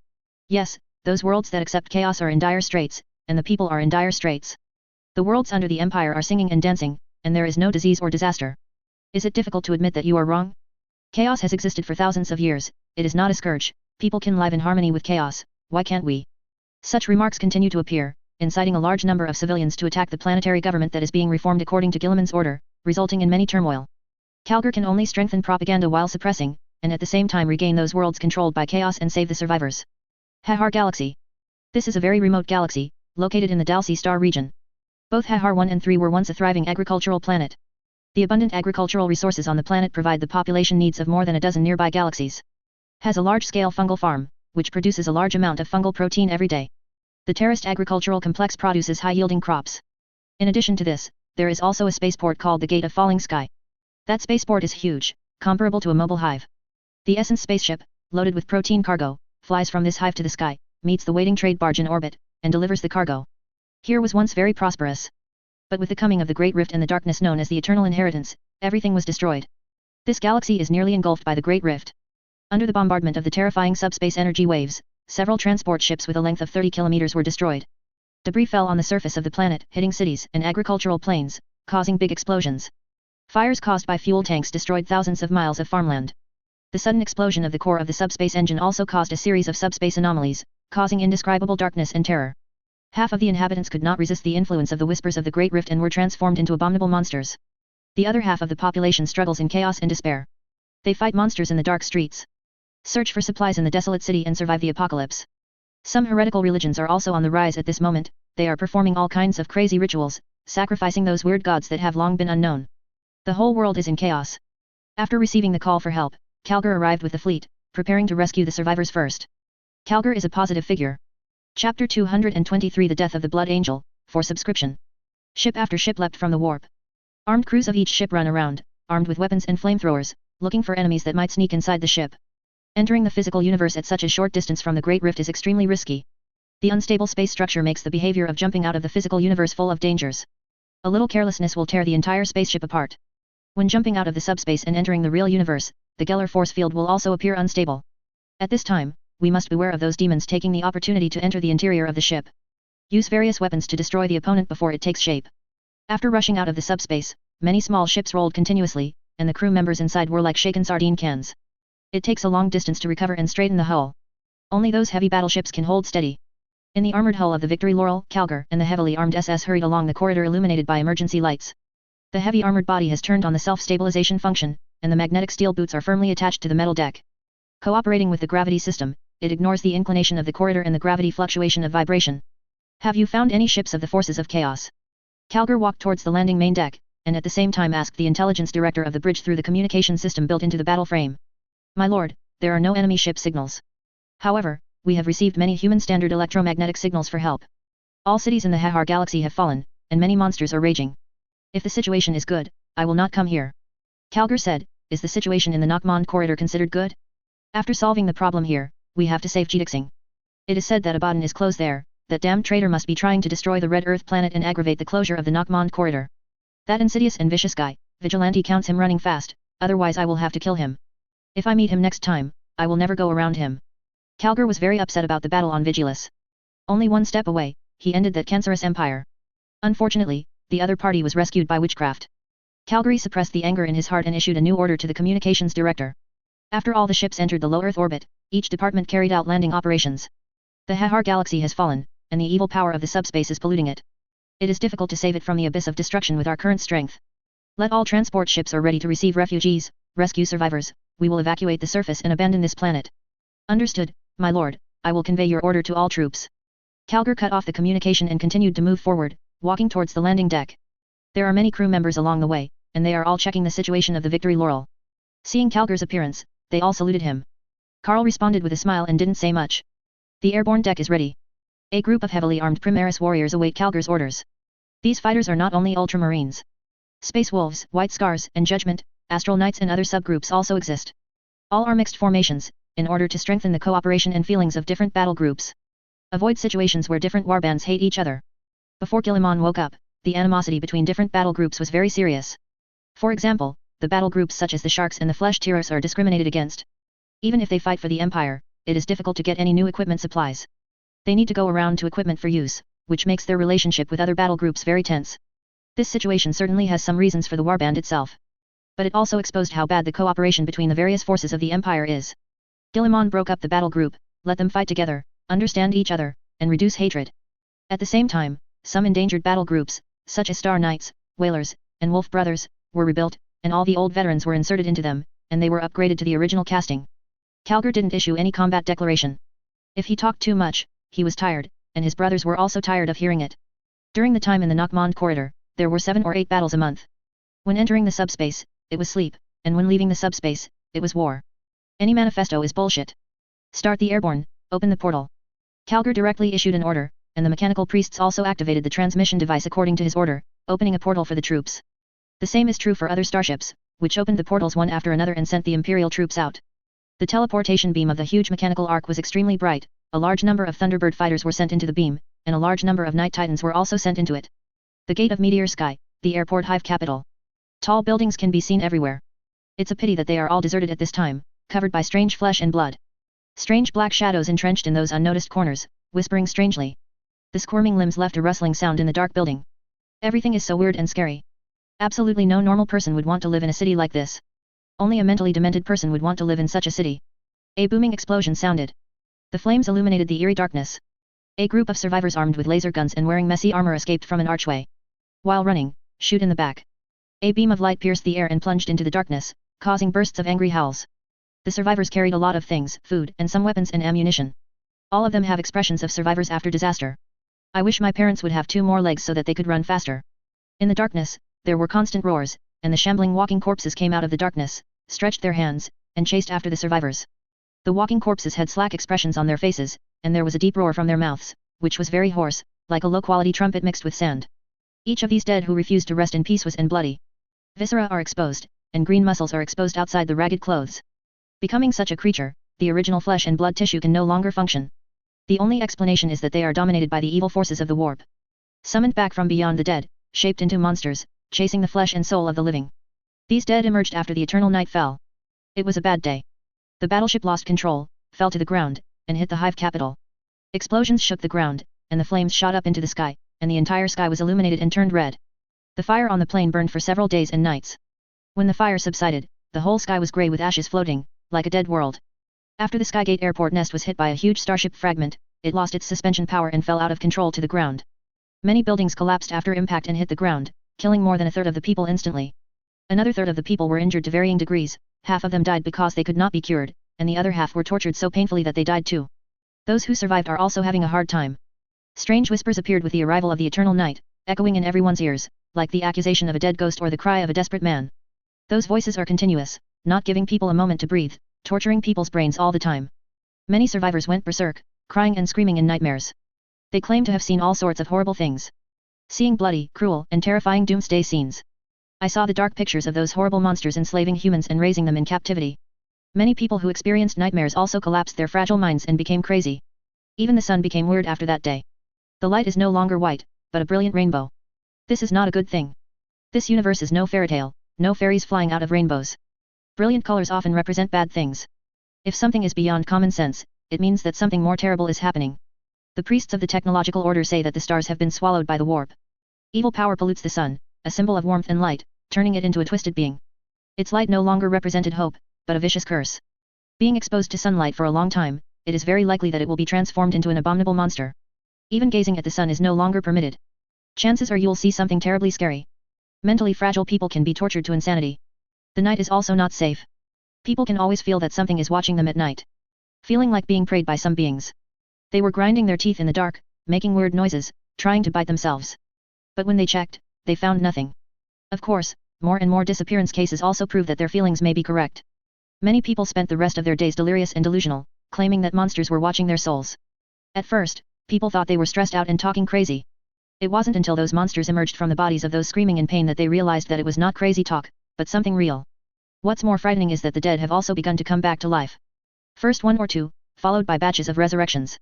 S1: Yes, those worlds that accept chaos are in dire straits, and the people are in dire straits. The worlds under the empire are singing and dancing, and there is no disease or disaster. Is it difficult to admit that you are wrong? Chaos has existed for thousands of years, it is not a scourge, people can live in harmony with chaos, why can't we? Such remarks continue to appear, inciting a large number of civilians to attack the planetary government that is being reformed according to Guilliman's order, resulting in many turmoil. Calgar can only strengthen propaganda while suppressing, and at the same time regain those worlds controlled by chaos and save the survivors. Hahar Galaxy. This is a very remote galaxy, located in the Dalsy Star region. Both Hahar 1 and 3 were once a thriving agricultural planet. The abundant agricultural resources on the planet provide the population needs of more than a dozen nearby galaxies. Has a large-scale fungal farm, which produces a large amount of fungal protein every day. The terraced agricultural complex produces high-yielding crops. In addition to this, there is also a spaceport called the Gate of Falling Sky. That spaceport is huge, comparable to a mobile hive. The Essence spaceship, loaded with protein cargo, flies from this hive to the sky, meets the waiting trade barge in orbit, and delivers the cargo. Here was once very prosperous. But with the coming of the Great Rift and the darkness known as the Eternal Inheritance, everything was destroyed. This galaxy is nearly engulfed by the Great Rift. Under the bombardment of the terrifying subspace energy waves, several transport ships with a length of 30 kilometers were destroyed. Debris fell on the surface of the planet, hitting cities and agricultural plains, causing big explosions. Fires caused by fuel tanks destroyed thousands of miles of farmland. The sudden explosion of the core of the subspace engine also caused a series of subspace anomalies, causing indescribable darkness and terror. Half of the inhabitants could not resist the influence of the whispers of the Great Rift and were transformed into abominable monsters. The other half of the population struggles in chaos and despair. They fight monsters in the dark streets, search for supplies in the desolate city and survive the apocalypse. Some heretical religions are also on the rise at this moment. They are performing all kinds of crazy rituals, sacrificing those weird gods that have long been unknown. The whole world is in chaos. After receiving the call for help, Calgar arrived with the fleet, preparing to rescue the survivors first. Calgar is a positive figure. Chapter 223 The Death of the Blood Angel, for subscription. Ship after ship leapt from the warp. Armed crews of each ship run around, armed with weapons and flamethrowers, looking for enemies that might sneak inside the ship. Entering the physical universe at such a short distance from the Great Rift is extremely risky. The unstable space structure makes the behavior of jumping out of the physical universe full of dangers. A little carelessness will tear the entire spaceship apart. When jumping out of the subspace and entering the real universe, the Geller force field will also appear unstable. At this time, we must beware of those demons taking the opportunity to enter the interior of the ship. Use various weapons to destroy the opponent before it takes shape. After rushing out of the subspace, many small ships rolled continuously, and the crew members inside were like shaken sardine cans. It takes a long distance to recover and straighten the hull. Only those heavy battleships can hold steady. In the armored hull of the Victory Laurel, Calgar and the heavily armed SS hurried along the corridor illuminated by emergency lights. The heavy armored body has turned on the self-stabilization function, and the magnetic steel boots are firmly attached to the metal deck. Cooperating with the gravity system, it ignores the inclination of the corridor and the gravity fluctuation of vibration. Have you found any ships of the forces of chaos? Calgar walked towards the landing main deck, and at the same time asked the intelligence director of the bridge through the communication system built into the battle frame. My lord, there are no enemy ship signals. However, we have received many human standard electromagnetic signals for help. All cities in the Hahar galaxy have fallen, and many monsters are raging. If the situation is good, I will not come here. Calgar said, is the situation in the Nockmond corridor considered good? After solving the problem here, we have to save Jedixing. It is said that Abaddon is closed there, that damned traitor must be trying to destroy the Red Earth planet and aggravate the closure of the Nockmond corridor. That insidious and vicious guy, Vigilante counts him running fast, otherwise I will have to kill him. If I meet him next time, I will never go around him. Calgar was very upset about the battle on Vigilus. Only one step away, he ended that cancerous empire. Unfortunately, the other party was rescued by witchcraft. Calgary suppressed the anger in his heart and issued a new order to the communications director. After all the ships entered the low Earth orbit, each department carried out landing operations. The Hahar galaxy has fallen, and the evil power of the subspace is polluting it. It is difficult to save it from the abyss of destruction with our current strength. Let all transport ships are ready to receive refugees, rescue survivors. We will evacuate the surface and abandon this planet. Understood, my lord, I will convey your order to all troops. Calgar cut off the communication and continued to move forward, walking towards the landing deck. There are many crew members along the way, and they are all checking the situation of the Victory Laurel. Seeing Calgar's appearance, they all saluted him. Carl responded with a smile and didn't say much. The airborne deck is ready. A group of heavily armed Primaris warriors await Calgar's orders. These fighters are not only ultramarines. Space Wolves, White Scars, and Judgment, Astral Knights and other subgroups also exist. All are mixed formations, in order to strengthen the cooperation and feelings of different battle groups. Avoid situations where different warbands hate each other. Before Guilliman woke up, the animosity between different battle groups was very serious. For example, the battle groups such as the Sharks and the Flesh Tearers are discriminated against. Even if they fight for the Empire, it is difficult to get any new equipment supplies. They need to go around to equipment for use, which makes their relationship with other battle groups very tense. This situation certainly has some reasons for the warband itself. But it also exposed how bad the cooperation between the various forces of the Empire is. Guilliman broke up the battle group, let them fight together, understand each other, and reduce hatred. At the same time, some endangered battle groups, such as Star Knights, Whalers, and Wolf Brothers, were rebuilt, and all the old veterans were inserted into them, and they were upgraded to the original casting. Calgar didn't issue any combat declaration. If he talked too much, he was tired, and his brothers were also tired of hearing it. During the time in the Nockmond corridor, there were 7 or 8 battles a month. When entering the subspace, it was sleep, and when leaving the subspace, it was war. Any manifesto is bullshit. Start the airborne, open the portal. Calgar directly issued an order, and the mechanical priests also activated the transmission device according to his order, opening a portal for the troops. The same is true for other starships, which opened the portals one after another and sent the Imperial troops out. The teleportation beam of the huge mechanical arc was extremely bright, a large number of Thunderbird fighters were sent into the beam, and a large number of Night Titans were also sent into it. The Gate of Meteor Sky, the airport hive capital. Tall buildings can be seen everywhere. It's a pity that they are all deserted at this time, covered by strange flesh and blood. Strange black shadows entrenched in those unnoticed corners, whispering strangely. The squirming limbs left a rustling sound in the dark building. Everything is so weird and scary. Absolutely no normal person would want to live in a city like this. Only a mentally demented person would want to live in such a city. A booming explosion sounded. The flames illuminated the eerie darkness. A group of survivors armed with laser guns and wearing messy armor escaped from an archway. While running, shoot in the back. A beam of light pierced the air and plunged into the darkness, causing bursts of angry howls. The survivors carried a lot of things, food, and some weapons and ammunition. All of them have expressions of survivors after disaster. I wish my parents would have 2 more legs so that they could run faster. In the darkness, there were constant roars, and the shambling walking corpses came out of the darkness, stretched their hands, and chased after the survivors. The walking corpses had slack expressions on their faces, and there was a deep roar from their mouths, which was very hoarse, like a low-quality trumpet mixed with sand. Each of these dead who refused to rest in peace was and bloody. Viscera are exposed, and green muscles are exposed outside the ragged clothes. Becoming such a creature, the original flesh and blood tissue can no longer function. The only explanation is that they are dominated by the evil forces of the warp. Summoned back from beyond the dead, shaped into monsters, chasing the flesh and soul of the living. These dead emerged after the eternal night fell. It was a bad day. The battleship lost control, fell to the ground, and hit the hive capital. Explosions shook the ground, and the flames shot up into the sky, and the entire sky was illuminated and turned red. The fire on the plane burned for several days and nights. When the fire subsided, the whole sky was grey with ashes floating, like a dead world. After the Skygate airport nest was hit by a huge starship fragment, it lost its suspension power and fell out of control to the ground. Many buildings collapsed after impact and hit the ground, killing more than a third of the people instantly. Another third of the people were injured to varying degrees, half of them died because they could not be cured, and the other half were tortured so painfully that they died too. Those who survived are also having a hard time. Strange whispers appeared with the arrival of the eternal night, echoing in everyone's ears, like the accusation of a dead ghost or the cry of a desperate man. Those voices are continuous, not giving people a moment to breathe, torturing people's brains all the time. Many survivors went berserk, crying and screaming in nightmares. They claim to have seen all sorts of horrible things. Seeing bloody, cruel, and terrifying doomsday scenes. I saw the dark pictures of those horrible monsters enslaving humans and raising them in captivity. Many people who experienced nightmares also collapsed their fragile minds and became crazy. Even the sun became weird after that day. The light is no longer white, but a brilliant rainbow. This is not a good thing. This universe is no fairy tale, no fairies flying out of rainbows. Brilliant colors often represent bad things. If something is beyond common sense, it means that something more terrible is happening. The priests of the technological order say that the stars have been swallowed by the warp. Evil power pollutes the sun, a symbol of warmth and light, turning it into a twisted being. Its light no longer represented hope, but a vicious curse. Being exposed to sunlight for a long time, it is very likely that it will be transformed into an abominable monster. Even gazing at the sun is no longer permitted. Chances are you'll see something terribly scary. Mentally fragile people can be tortured to insanity. The night is also not safe. People can always feel that something is watching them at night. Feeling like being preyed by some beings. They were grinding their teeth in the dark, making weird noises, trying to bite themselves. But when they checked, they found nothing. Of course, more and more disappearance cases also prove that their feelings may be correct. Many people spent the rest of their days delirious and delusional, claiming that monsters were watching their souls. At first, people thought they were stressed out and talking crazy. It wasn't until those monsters emerged from the bodies of those screaming in pain that they realized that it was not crazy talk, but something real. What's more frightening is that the dead have also begun to come back to life. First 1 or 2, followed by batches of resurrections.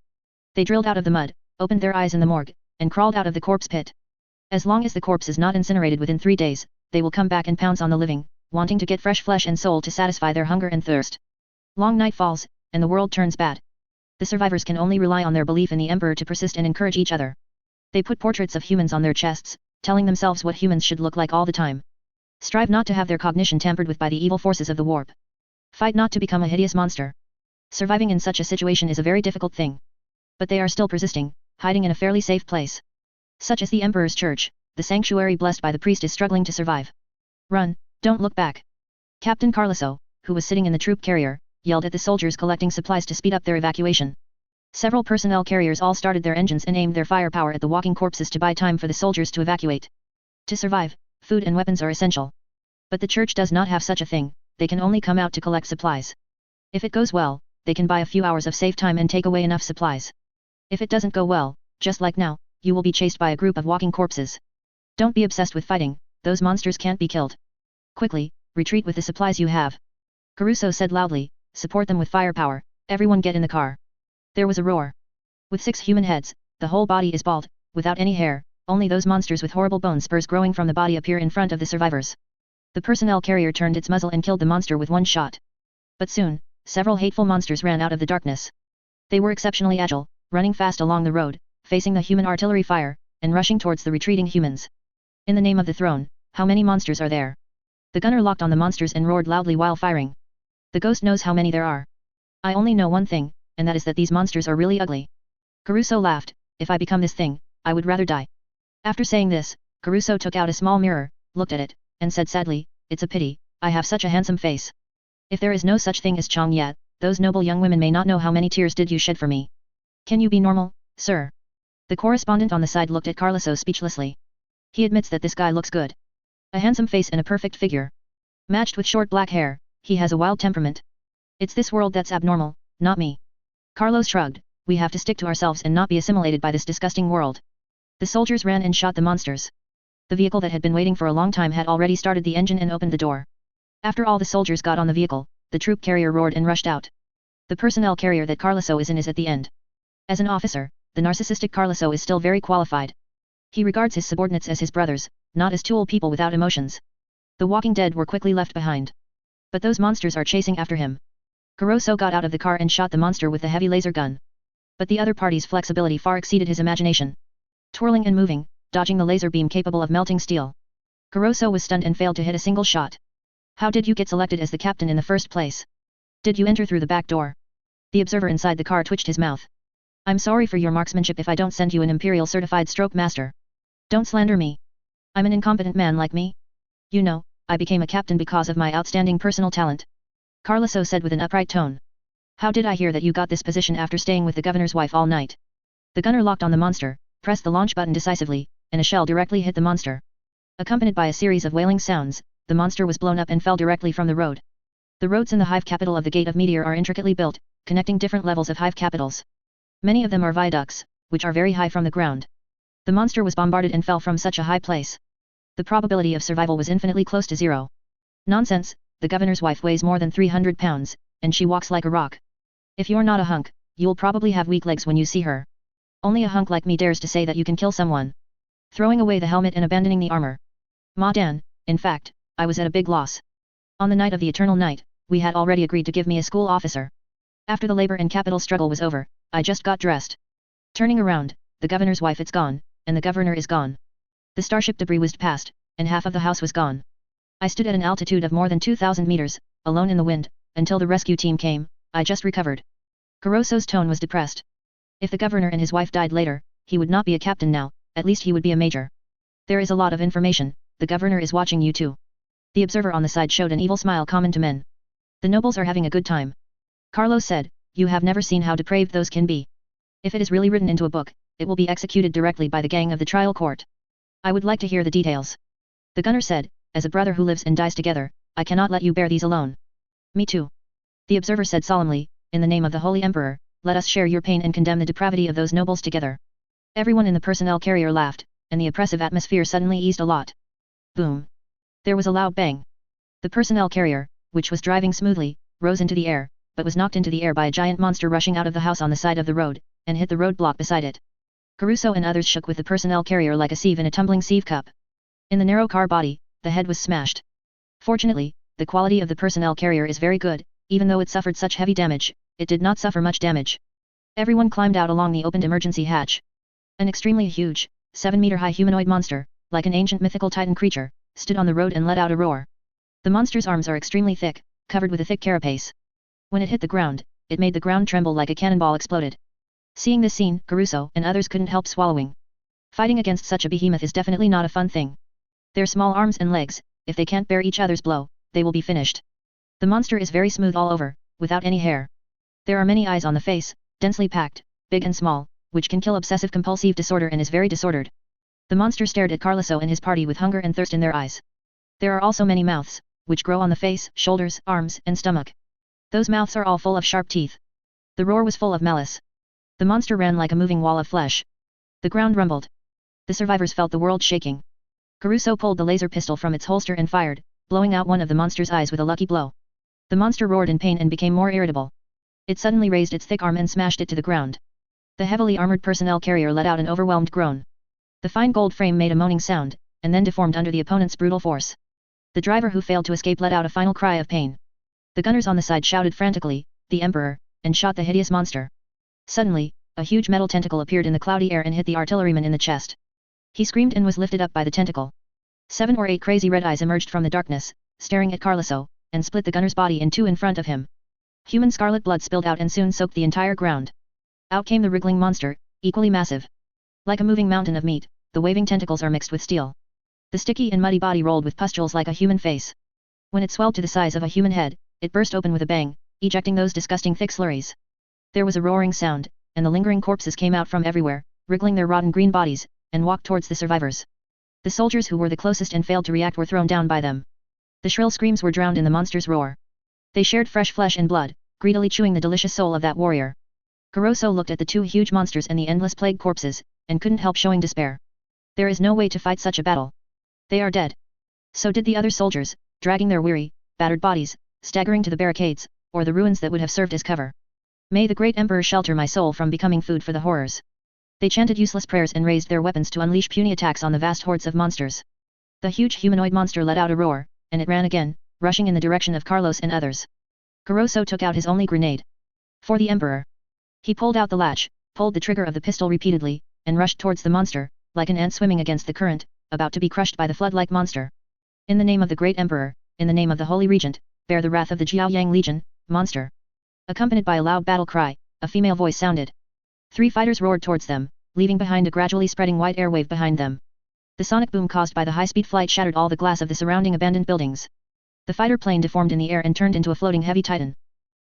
S1: They drilled out of the mud, opened their eyes in the morgue, and crawled out of the corpse pit. As long as the corpse is not incinerated within 3 days, they will come back and pounce on the living, wanting to get fresh flesh and soul to satisfy their hunger and thirst. Long night falls, and the world turns bad. The survivors can only rely on their belief in the Emperor to persist and encourage each other. They put portraits of humans on their chests, telling themselves what humans should look like all the time. Strive not to have their cognition tampered with by the evil forces of the warp. Fight not to become a hideous monster. Surviving in such a situation is a very difficult thing. But they are still persisting, hiding in a fairly safe place. Such as the Emperor's church, the sanctuary blessed by the priest is struggling to survive. Run, don't look back. Captain Carloso, who was sitting in the troop carrier, yelled at the soldiers collecting supplies to speed up their evacuation. Several personnel carriers all started their engines and aimed their firepower at the walking corpses to buy time for the soldiers to evacuate. To survive, food and weapons are essential. But the church does not have such a thing, they can only come out to collect supplies. If it goes well, they can buy a few hours of safe time and take away enough supplies. If it doesn't go well, just like now, you will be chased by a group of walking corpses. Don't be obsessed with fighting, those monsters can't be killed. Quickly, retreat with the supplies you have. Caruso said loudly, support them with firepower, everyone get in the car. There was a roar. With 6 human heads, the whole body is bald, without any hair, only those monsters with horrible bone spurs growing from the body appear in front of the survivors. The personnel carrier turned its muzzle and killed the monster with one shot. But soon, several hateful monsters ran out of the darkness. They were exceptionally agile, running fast along the road, facing the human artillery fire, and rushing towards the retreating humans. In the name of the throne, how many monsters are there? The gunner locked on the monsters and roared loudly while firing. The ghost knows how many there are. I only know one thing, and that is that these monsters are really ugly. Caruso laughed, if I become this thing, I would rather die. After saying this, Caruso took out a small mirror, looked at it, and said sadly, it's a pity, I have such a handsome face. If there is no such thing as Chong yet, those noble young women may not know how many tears did you shed for me. Can you be normal, sir? The correspondent on the side looked at Carloso speechlessly. He admits that this guy looks good. A handsome face and a perfect figure. Matched with short black hair, he has a wild temperament. It's this world that's abnormal, not me. Carlos shrugged, we have to stick to ourselves and not be assimilated by this disgusting world. The soldiers ran and shot the monsters. The vehicle that had been waiting for a long time had already started the engine and opened the door. After all the soldiers got on the vehicle, the troop carrier roared and rushed out. The personnel carrier that Carloso is in is at the end. As an officer, the narcissistic Carloso is still very qualified. He regards his subordinates as his brothers, not as tool people without emotions. The Walking Dead were quickly left behind. But those monsters are chasing after him. Caruso got out of the car and shot the monster with the heavy laser gun. But the other party's flexibility far exceeded his imagination. Twirling and moving, dodging the laser beam capable of melting steel. Caruso was stunned and failed to hit a single shot. How did you get selected as the captain in the first place? Did you enter through the back door? The observer inside the car twitched his mouth. I'm sorry for your marksmanship if I don't send you an imperial certified stroke master. Don't slander me. I'm an incompetent man like me. You know, I became a captain because of my outstanding personal talent. Carloso said with an upright tone. How did I hear that you got this position after staying with the governor's wife all night? The gunner locked on the monster, pressed the launch button decisively, and a shell directly hit the monster. Accompanied by a series of wailing sounds, the monster was blown up and fell directly from the road. The roads in the hive capital of the Gate of Meteor are intricately built, connecting different levels of hive capitals. Many of them are viaducts, which are very high from the ground. The monster was bombarded and fell from such a high place. The probability of survival was infinitely close to zero. Nonsense, the governor's wife weighs more than 300 pounds, and she walks like a rock. If you're not a hunk, you'll probably have weak legs when you see her. Only a hunk like me dares to say that you can kill someone. Throwing away the helmet and abandoning the armor. Ma Dan, in fact, I was at a big loss. On the night of the eternal night, we had already agreed to give me a school officer. After the labor and capital struggle was over, I just got dressed. Turning around, the governor's wife it's gone, and the governor is gone. The starship debris whizzed past, and half of the house was gone. I stood at an altitude of more than 2,000 meters, alone in the wind, until the rescue team came. I just recovered. Caruso's tone was depressed. If the governor and his wife died later, he would not be a captain now, at least he would be a major. There is a lot of information, the governor is watching you too. The observer on the side showed an evil smile common to men. The nobles are having a good time. Carlos said, you have never seen how depraved those can be. If it is really written into a book, it will be executed directly by the gang of the trial court. I would like to hear the details. The gunner said, as a brother who lives and dies together, I cannot let you bear these alone. Me too. The observer said solemnly, in the name of the Holy Emperor, let us share your pain and condemn the depravity of those nobles together. Everyone in the personnel carrier laughed, and the oppressive atmosphere suddenly eased a lot. Boom. There was a loud bang. The personnel carrier, which was driving smoothly, rose into the air, but was knocked into the air by a giant monster rushing out of the house on the side of the road, and hit the roadblock beside it. Caruso and others shook with the personnel carrier like a sieve in a tumbling sieve cup. In the narrow car body, the head was smashed. Fortunately, the quality of the personnel carrier is very good, even though it suffered such heavy damage, it did not suffer much damage. Everyone climbed out along the opened emergency hatch. An extremely huge, 7-meter-high humanoid monster, like an ancient mythical titan creature, stood on the road and let out a roar. The monster's arms are extremely thick, covered with a thick carapace. When it hit the ground, it made the ground tremble like a cannonball exploded. Seeing this scene, Caruso and others couldn't help swallowing. Fighting against such a behemoth is definitely not a fun thing. Their small arms and legs, if they can't bear each other's blow, they will be finished. The monster is very smooth all over, without any hair. There are many eyes on the face, densely packed, big and small, which can kill obsessive-compulsive disorder and is very disordered. The monster stared at Carloso and his party with hunger and thirst in their eyes. There are also many mouths, which grow on the face, shoulders, arms, and stomach. Those mouths are all full of sharp teeth. The roar was full of malice. The monster ran like a moving wall of flesh. The ground rumbled. The survivors felt the world shaking. Caruso pulled the laser pistol from its holster and fired, blowing out one of the monster's eyes with a lucky blow. The monster roared in pain and became more irritable. It suddenly raised its thick arm and smashed it to the ground. The heavily armored personnel carrier let out an overwhelmed groan. The fine gold frame made a moaning sound, and then deformed under the opponent's brutal force. The driver who failed to escape let out a final cry of pain. The gunners on the side shouted frantically, "The Emperor," and shot the hideous monster. Suddenly, a huge metal tentacle appeared in the cloudy air and hit the artilleryman in the chest. He screamed and was lifted up by the tentacle. 7 or 8 crazy red eyes emerged from the darkness, staring at Carloso, and split the gunner's body in two in front of him. Human scarlet blood spilled out and soon soaked the entire ground. Out came the wriggling monster, equally massive. Like a moving mountain of meat, the waving tentacles are mixed with steel. The sticky and muddy body rolled with pustules like a human face. When it swelled to the size of a human head, it burst open with a bang, ejecting those disgusting thick slurries. There was a roaring sound, and the lingering corpses came out from everywhere, wriggling their rotten green bodies, and walked towards the survivors. The soldiers who were the closest and failed to react were thrown down by them. The shrill screams were drowned in the monster's roar. They shared fresh flesh and blood, greedily chewing the delicious soul of that warrior. Kuroso looked at the two huge monsters and the endless plague corpses, and couldn't help showing despair. There is no way to fight such a battle. They are dead. So did the other soldiers, dragging their weary, battered bodies, staggering to the barricades, or the ruins that would have served as cover. May the great emperor shelter my soul from becoming food for the horrors. They chanted useless prayers and raised their weapons to unleash puny attacks on the vast hordes of monsters. The huge humanoid monster let out a roar, and it ran again, rushing in the direction of Carlos and others. Kuroso took out his only grenade. For the emperor. He pulled out the latch, pulled the trigger of the pistol repeatedly, and rushed towards the monster, like an ant swimming against the current, about to be crushed by the flood-like monster. In the name of the great emperor, in the name of the holy regent, bear the wrath of the Jiaoyang Legion, monster. Accompanied by a loud battle cry, a female voice sounded. 3 fighters roared towards them, leaving behind a gradually spreading white airwave behind them. The sonic boom caused by the high-speed flight shattered all the glass of the surrounding abandoned buildings. The fighter plane deformed in the air and turned into a floating heavy titan.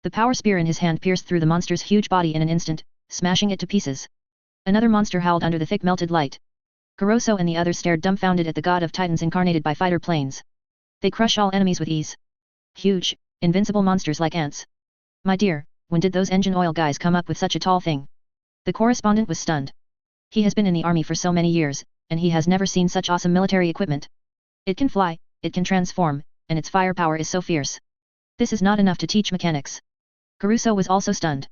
S1: The power spear in his hand pierced through the monster's huge body in an instant, smashing it to pieces. Another monster howled under the thick melted light. Kuroso and the others stared dumbfounded at the god of titans incarnated by fighter planes. They crush all enemies with ease. Huge, invincible monsters like ants. My dear, when did those engine oil guys come up with such a tall thing? The correspondent was stunned. He has been in the army for so many years, and he has never seen such awesome military equipment. It can fly, it can transform, and its firepower is so fierce. This is not enough to teach mechanics. Kuroso was also stunned.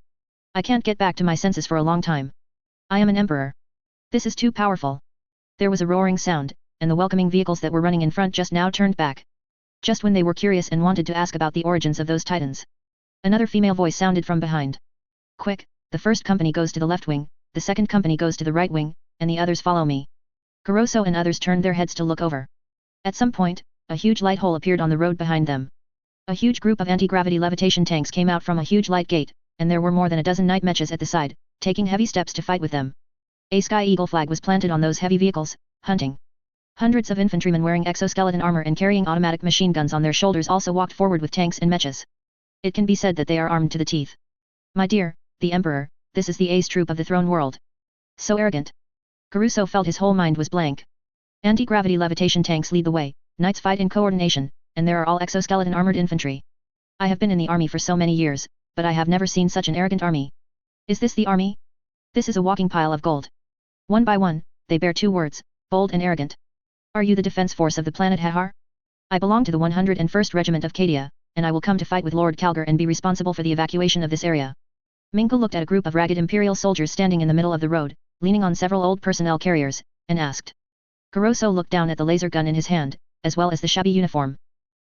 S1: I can't get back to my senses for a long time. I am an emperor. This is too powerful. There was a roaring sound, and the welcoming vehicles that were running in front just now turned back. Just when they were curious and wanted to ask about the origins of those titans. Another female voice sounded from behind. Quick, the first company goes to the left wing, the second company goes to the right wing, and the others follow me. Kuroso and others turned their heads to look over. At some point, a huge light hole appeared on the road behind them. A huge group of anti-gravity levitation tanks came out from a huge light gate, and there were more than a dozen night mechas at the side, taking heavy steps to fight with them. A Sky Eagle flag was planted on those heavy vehicles, hunting. Hundreds of infantrymen wearing exoskeleton armor and carrying automatic machine guns on their shoulders also walked forward with tanks and mechas. It can be said that they are armed to the teeth. My dear, the Emperor, this is the ace troop of the throne world. So arrogant. Kuroso felt his whole mind was blank. Anti-gravity levitation tanks lead the way, knights fight in coordination, and there are all exoskeleton armored infantry. I have been in the army for so many years, but I have never seen such an arrogant army. Is this the army? This is a walking pile of gold. One by one, they bear 2 words, bold and arrogant. Are you the defense force of the planet Hahar? I belong to the 101st Regiment of Cadia, and I will come to fight with Lord Calgar and be responsible for the evacuation of this area. Minka looked at a group of ragged imperial soldiers standing in the middle of the road, leaning on several old personnel carriers, and asked. Kuroso looked down at the laser gun in his hand, as well as the shabby uniform.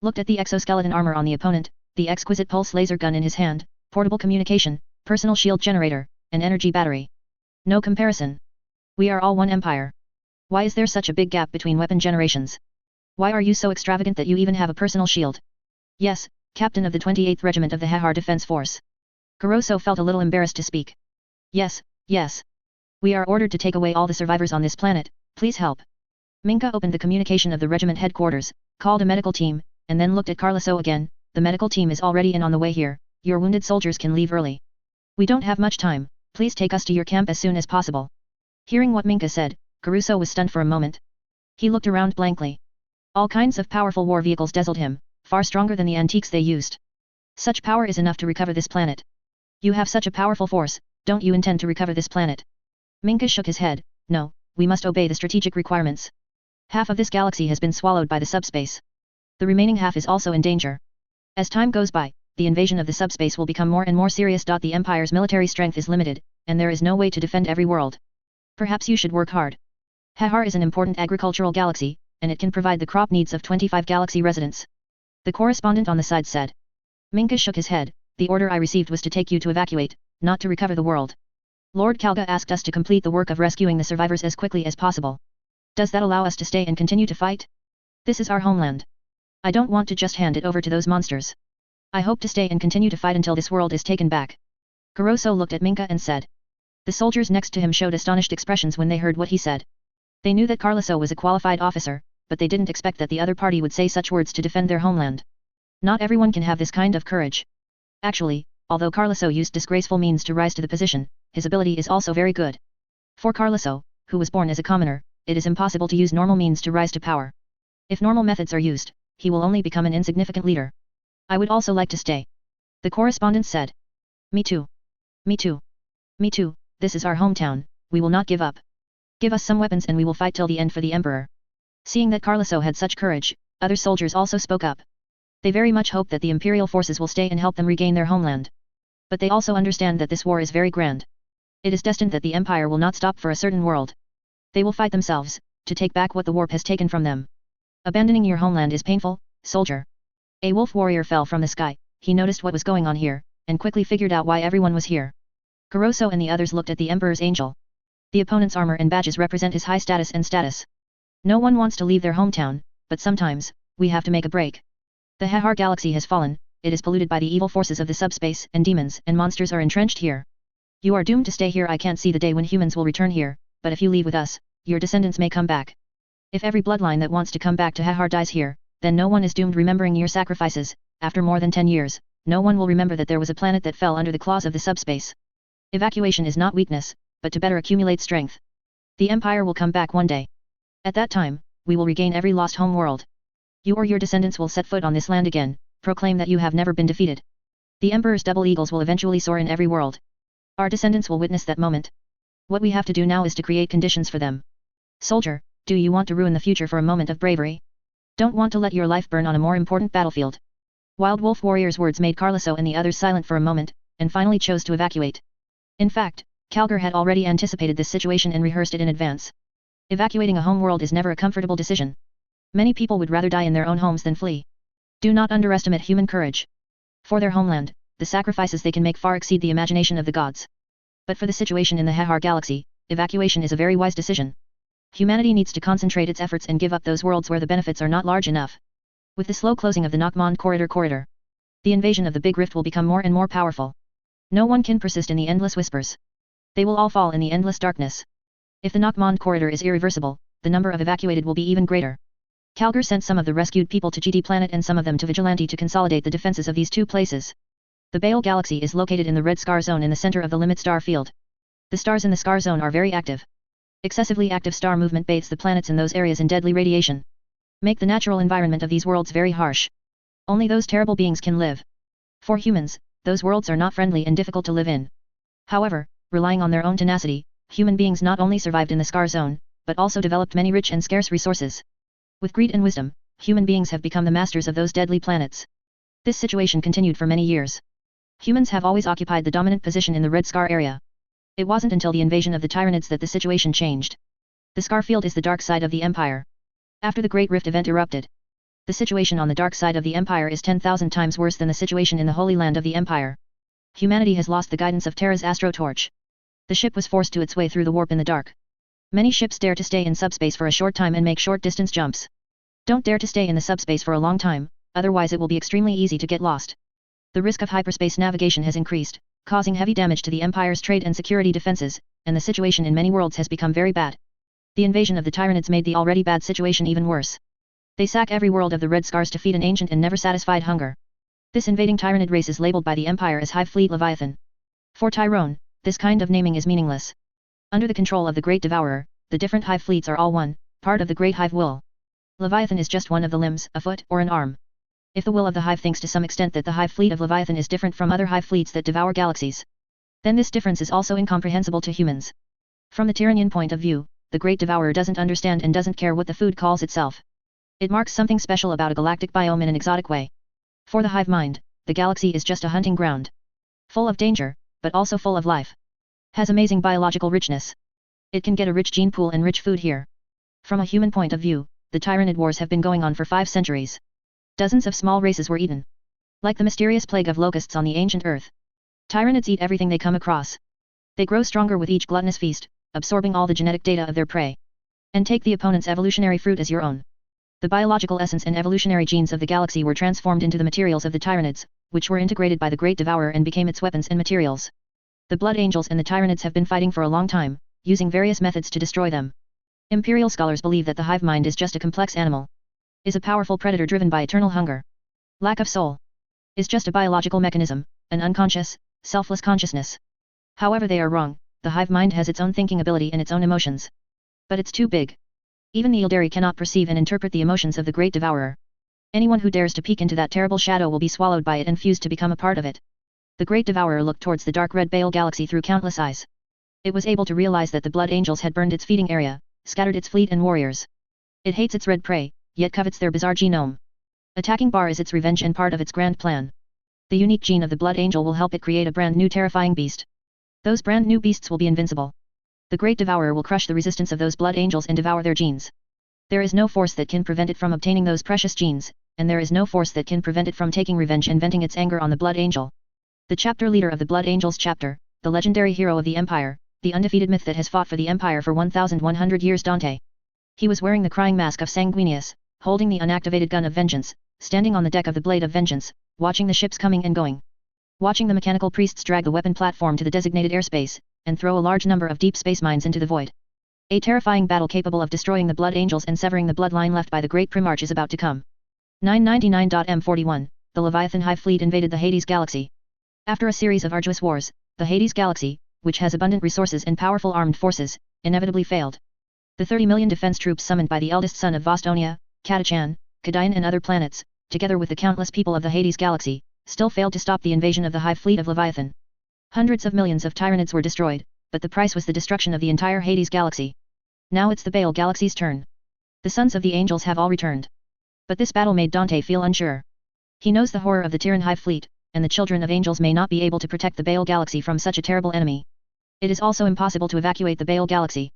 S1: Looked at the exoskeleton armor on the opponent, the exquisite pulse laser gun in his hand, portable communication, personal shield generator, and energy battery. No comparison. We are all one empire. Why is there such a big gap between weapon generations? Why are you so extravagant that you even have a personal shield? Yes, captain of the 28th Regiment of the Hahar Defense Force. Kuroso felt a little embarrassed to speak. Yes, yes. We are ordered to take away all the survivors on this planet, please help. Minka opened the communication of the regiment headquarters, called a medical team, and then looked at Carloso again. The medical team is already in on the way here, your wounded soldiers can leave early. We don't have much time, please take us to your camp as soon as possible. Hearing what Minka said, Kuroso was stunned for a moment. He looked around blankly. All kinds of powerful war vehicles dazzled him, far stronger than the antiques they used. Such power is enough to recover this planet. You have such a powerful force, don't you intend to recover this planet? Minka shook his head. No, we must obey the strategic requirements. Half of this galaxy has been swallowed by the subspace. The remaining half is also in danger. As time goes by, the invasion of the subspace will become more and more serious. The Empire's military strength is limited, and there is no way to defend every world. Perhaps you should work hard. Hahar is an important agricultural galaxy, and it can provide the crop needs of 25 galaxy residents. The correspondent on the side said. Minka shook his head. The order I received was to take you to evacuate, not to recover the world. Lord Kalga asked us to complete the work of rescuing the survivors as quickly as possible. Does that allow us to stay and continue to fight? This is our homeland. I don't want to just hand it over to those monsters. I hope to stay and continue to fight until this world is taken back. Kuroso looked at Minka and said. The soldiers next to him showed astonished expressions when they heard what he said. They knew that Carloso was a qualified officer, but they didn't expect that the other party would say such words to defend their homeland. Not everyone can have this kind of courage. Actually, although Carloso used disgraceful means to rise to the position, his ability is also very good. For Carloso, who was born as a commoner, it is impossible to use normal means to rise to power. If normal methods are used, he will only become an insignificant leader. I would also like to stay. The correspondent said. Me too. Me too. Me too, this is our hometown, we will not give up. Give us some weapons and we will fight till the end for the emperor. Seeing that Carloso had such courage, other soldiers also spoke up. They very much hope that the imperial forces will stay and help them regain their homeland. But they also understand that this war is very grand. It is destined that the empire will not stop for a certain world. They will fight themselves, to take back what the warp has taken from them. Abandoning your homeland is painful, soldier. A wolf warrior fell from the sky, he noticed what was going on here, and quickly figured out why everyone was here. Kuroso and the others looked at the Emperor's angel. The opponent's armor and badges represent his high status and status. No one wants to leave their hometown, but sometimes, we have to make a break. The Hahar galaxy has fallen, it is polluted by the evil forces of the subspace, and demons and monsters are entrenched here. You are doomed to stay here. I can't see the day when humans will return here, but if you leave with us, your descendants may come back. If every bloodline that wants to come back to Hahar dies here, then no one is doomed. Remembering your sacrifices, after more than 10 years, no one will remember that there was a planet that fell under the claws of the subspace. Evacuation is not weakness, but to better accumulate strength. The Empire will come back one day. At that time, we will regain every lost home world. You or your descendants will set foot on this land again, proclaim that you have never been defeated. The Emperor's double eagles will eventually soar in every world. Our descendants will witness that moment. What we have to do now is to create conditions for them. Soldier, do you want to ruin the future for a moment of bravery? Don't want to let your life burn on a more important battlefield. Wild Wolf Warrior's words made Carloso and the others silent for a moment, and finally chose to evacuate. In fact, Calgar had already anticipated this situation and rehearsed it in advance. Evacuating a home world is never a comfortable decision. Many people would rather die in their own homes than flee. Do not underestimate human courage. For their homeland, the sacrifices they can make far exceed the imagination of the gods. But for the situation in the Hahar galaxy, evacuation is a very wise decision. Humanity needs to concentrate its efforts and give up those worlds where the benefits are not large enough. With the slow closing of the Nockmond corridor, the invasion of the Big Rift will become more and more powerful. No one can persist in the endless whispers. They will all fall in the endless darkness. If the Nockmond corridor is irreversible, the number of evacuated will be even greater. Calgar sent some of the rescued people to GD Planet and some of them to Vigilante to consolidate the defenses of these two places. The Baal Galaxy is located in the Red Scar Zone in the center of the Limit Star Field. The stars in the Scar Zone are very active. Excessively active star movement bathes the planets in those areas in deadly radiation. Make the natural environment of these worlds very harsh. Only those terrible beings can live. For humans, those worlds are not friendly and difficult to live in. However, relying on their own tenacity, human beings not only survived in the Scar Zone, but also developed many rich and scarce resources. With greed and wisdom, human beings have become the masters of those deadly planets. This situation continued for many years. Humans have always occupied the dominant position in the Red Scar area. It wasn't until the invasion of the Tyranids that the situation changed. The Scar Field is the dark side of the Empire. After the Great Rift event erupted, the situation on the dark side of the Empire is 10,000 times worse than the situation in the Holy Land of the Empire. Humanity has lost the guidance of Terra's Astro Torch. The ship was forced to its way through the warp in the dark. Many ships dare to stay in subspace for a short time and make short-distance jumps. Don't dare to stay in the subspace for a long time, otherwise it will be extremely easy to get lost. The risk of hyperspace navigation has increased, causing heavy damage to the Empire's trade and security defenses, and the situation in many worlds has become very bad. The invasion of the Tyranids made the already bad situation even worse. They sack every world of the Red Scars to feed an ancient and never-satisfied hunger. This invading Tyranid race is labeled by the Empire as Hive Fleet Leviathan. For Tyrone, this kind of naming is meaningless. Under the control of the Great Devourer, the different hive fleets are all one, part of the Great Hive Will. Leviathan is just one of the limbs, a foot or an arm. If the will of the hive thinks to some extent that the hive fleet of Leviathan is different from other hive fleets that devour galaxies, then this difference is also incomprehensible to humans. From the Tyranian point of view, the Great Devourer doesn't understand and doesn't care what the food calls itself. It marks something special about a galactic biome in an exotic way. For the hive mind, the galaxy is just a hunting ground. Full of danger, but also full of life. Has amazing biological richness. It can get a rich gene pool and rich food here. From a human point of view, the Tyranid wars have been going on for 5 centuries. Dozens of small races were eaten. Like the mysterious plague of locusts on the ancient earth. Tyranids eat everything they come across. They grow stronger with each gluttonous feast, absorbing all the genetic data of their prey. And take the opponent's evolutionary fruit as your own. The biological essence and evolutionary genes of the galaxy were transformed into the materials of the Tyranids, which were integrated by the Great Devourer and became its weapons and materials. The Blood Angels and the Tyranids have been fighting for a long time, using various methods to destroy them. Imperial scholars believe that the hive mind is just a complex animal. Is a powerful predator driven by eternal hunger. Lack of soul. Is just a biological mechanism, an unconscious, selfless consciousness. However, they are wrong. The hive mind has its own thinking ability and its own emotions. But it's too big. Even the Ildari cannot perceive and interpret the emotions of the Great Devourer. Anyone who dares to peek into that terrible shadow will be swallowed by it and fused to become a part of it. The Great Devourer looked towards the dark red Baal galaxy through countless eyes. It was able to realize that the Blood Angels had burned its feeding area, scattered its fleet and warriors. It hates its red prey, yet covets their bizarre genome. Attacking Bar is its revenge and part of its grand plan. The unique gene of the Blood Angel will help it create a brand new terrifying beast. Those brand new beasts will be invincible. The Great Devourer will crush the resistance of those Blood Angels and devour their genes. There is no force that can prevent it from obtaining those precious genes, and there is no force that can prevent it from taking revenge and venting its anger on the Blood Angel. The chapter leader of the Blood Angels chapter, the legendary hero of the Empire, the undefeated myth that has fought for the Empire for 1,100 years, Dante. He was wearing the crying mask of Sanguinius, holding the unactivated gun of vengeance, standing on the deck of the Blade of Vengeance, watching the ships coming and going. Watching the mechanical priests drag the weapon platform to the designated airspace, and throw a large number of deep space mines into the void. A terrifying battle capable of destroying the Blood Angels and severing the bloodline left by the Great Primarch is about to come. 999.M41, the Leviathan Hive Fleet invaded the Hades Galaxy. After a series of arduous wars, the Hades Galaxy, which has abundant resources and powerful armed forces, inevitably failed. The 30 million defense troops summoned by the eldest son of Vostonia, Catachan, Kadain and other planets, together with the countless people of the Hades Galaxy, still failed to stop the invasion of the Hive Fleet of Leviathan. Hundreds of millions of Tyranids were destroyed, but the price was the destruction of the entire Hades Galaxy. Now it's the Baal Galaxy's turn. The sons of the angels have all returned. But this battle made Dante feel unsure. He knows the horror of the Tyran Hive Fleet, and the children of angels may not be able to protect the Baal Galaxy from such a terrible enemy. It is also impossible to evacuate the Baal Galaxy.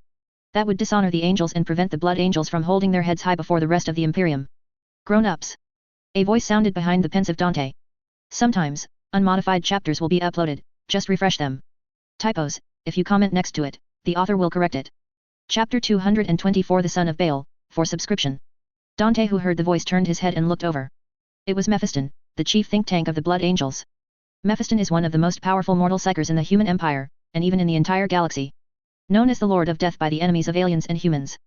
S1: That would dishonor the angels and prevent the Blood Angels from holding their heads high before the rest of the Imperium. Grown-ups. A voice sounded behind the pensive Dante. Sometimes, unmodified chapters will be uploaded, just refresh them. Typos, if you comment next to it, the author will correct it. Chapter 224 The Son of Baal, for subscription. Dante, who heard the voice, turned his head and looked over. It was Mephiston, the chief think tank of the Blood Angels. Mephiston is one of the most powerful mortal psychers in the human empire, and even in the entire galaxy. Known as the Lord of Death by the enemies of aliens and humans.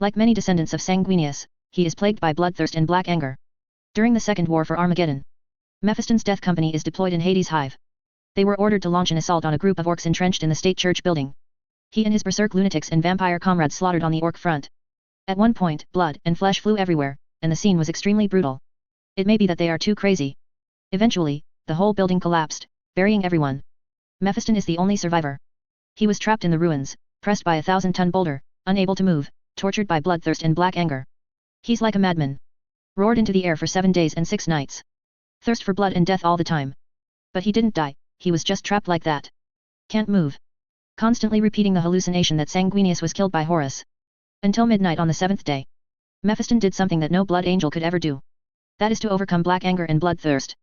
S1: Like many descendants of Sanguinius, he is plagued by bloodthirst and black anger. During the Second War for Armageddon, Mephiston's death company is deployed in Hades Hive. They were ordered to launch an assault on a group of orcs entrenched in the state church building. He and his berserk lunatics and vampire comrades slaughtered on the orc front. At one point, blood and flesh flew everywhere, and the scene was extremely brutal. It may be that they are too crazy. Eventually, the whole building collapsed, burying everyone. Mephiston is the only survivor. He was trapped in the ruins, pressed by a 1,000-ton boulder, unable to move, tortured by bloodthirst and black anger. He's like a madman. Roared into the air for 7 days and 6 nights. Thirst for blood and death all the time. But he didn't die, he was just trapped like that. Can't move. Constantly repeating the hallucination that Sanguinius was killed by Horus. Until midnight on the 7th day. Mephiston did something that no Blood Angel could ever do. That is to overcome black anger and bloodthirst.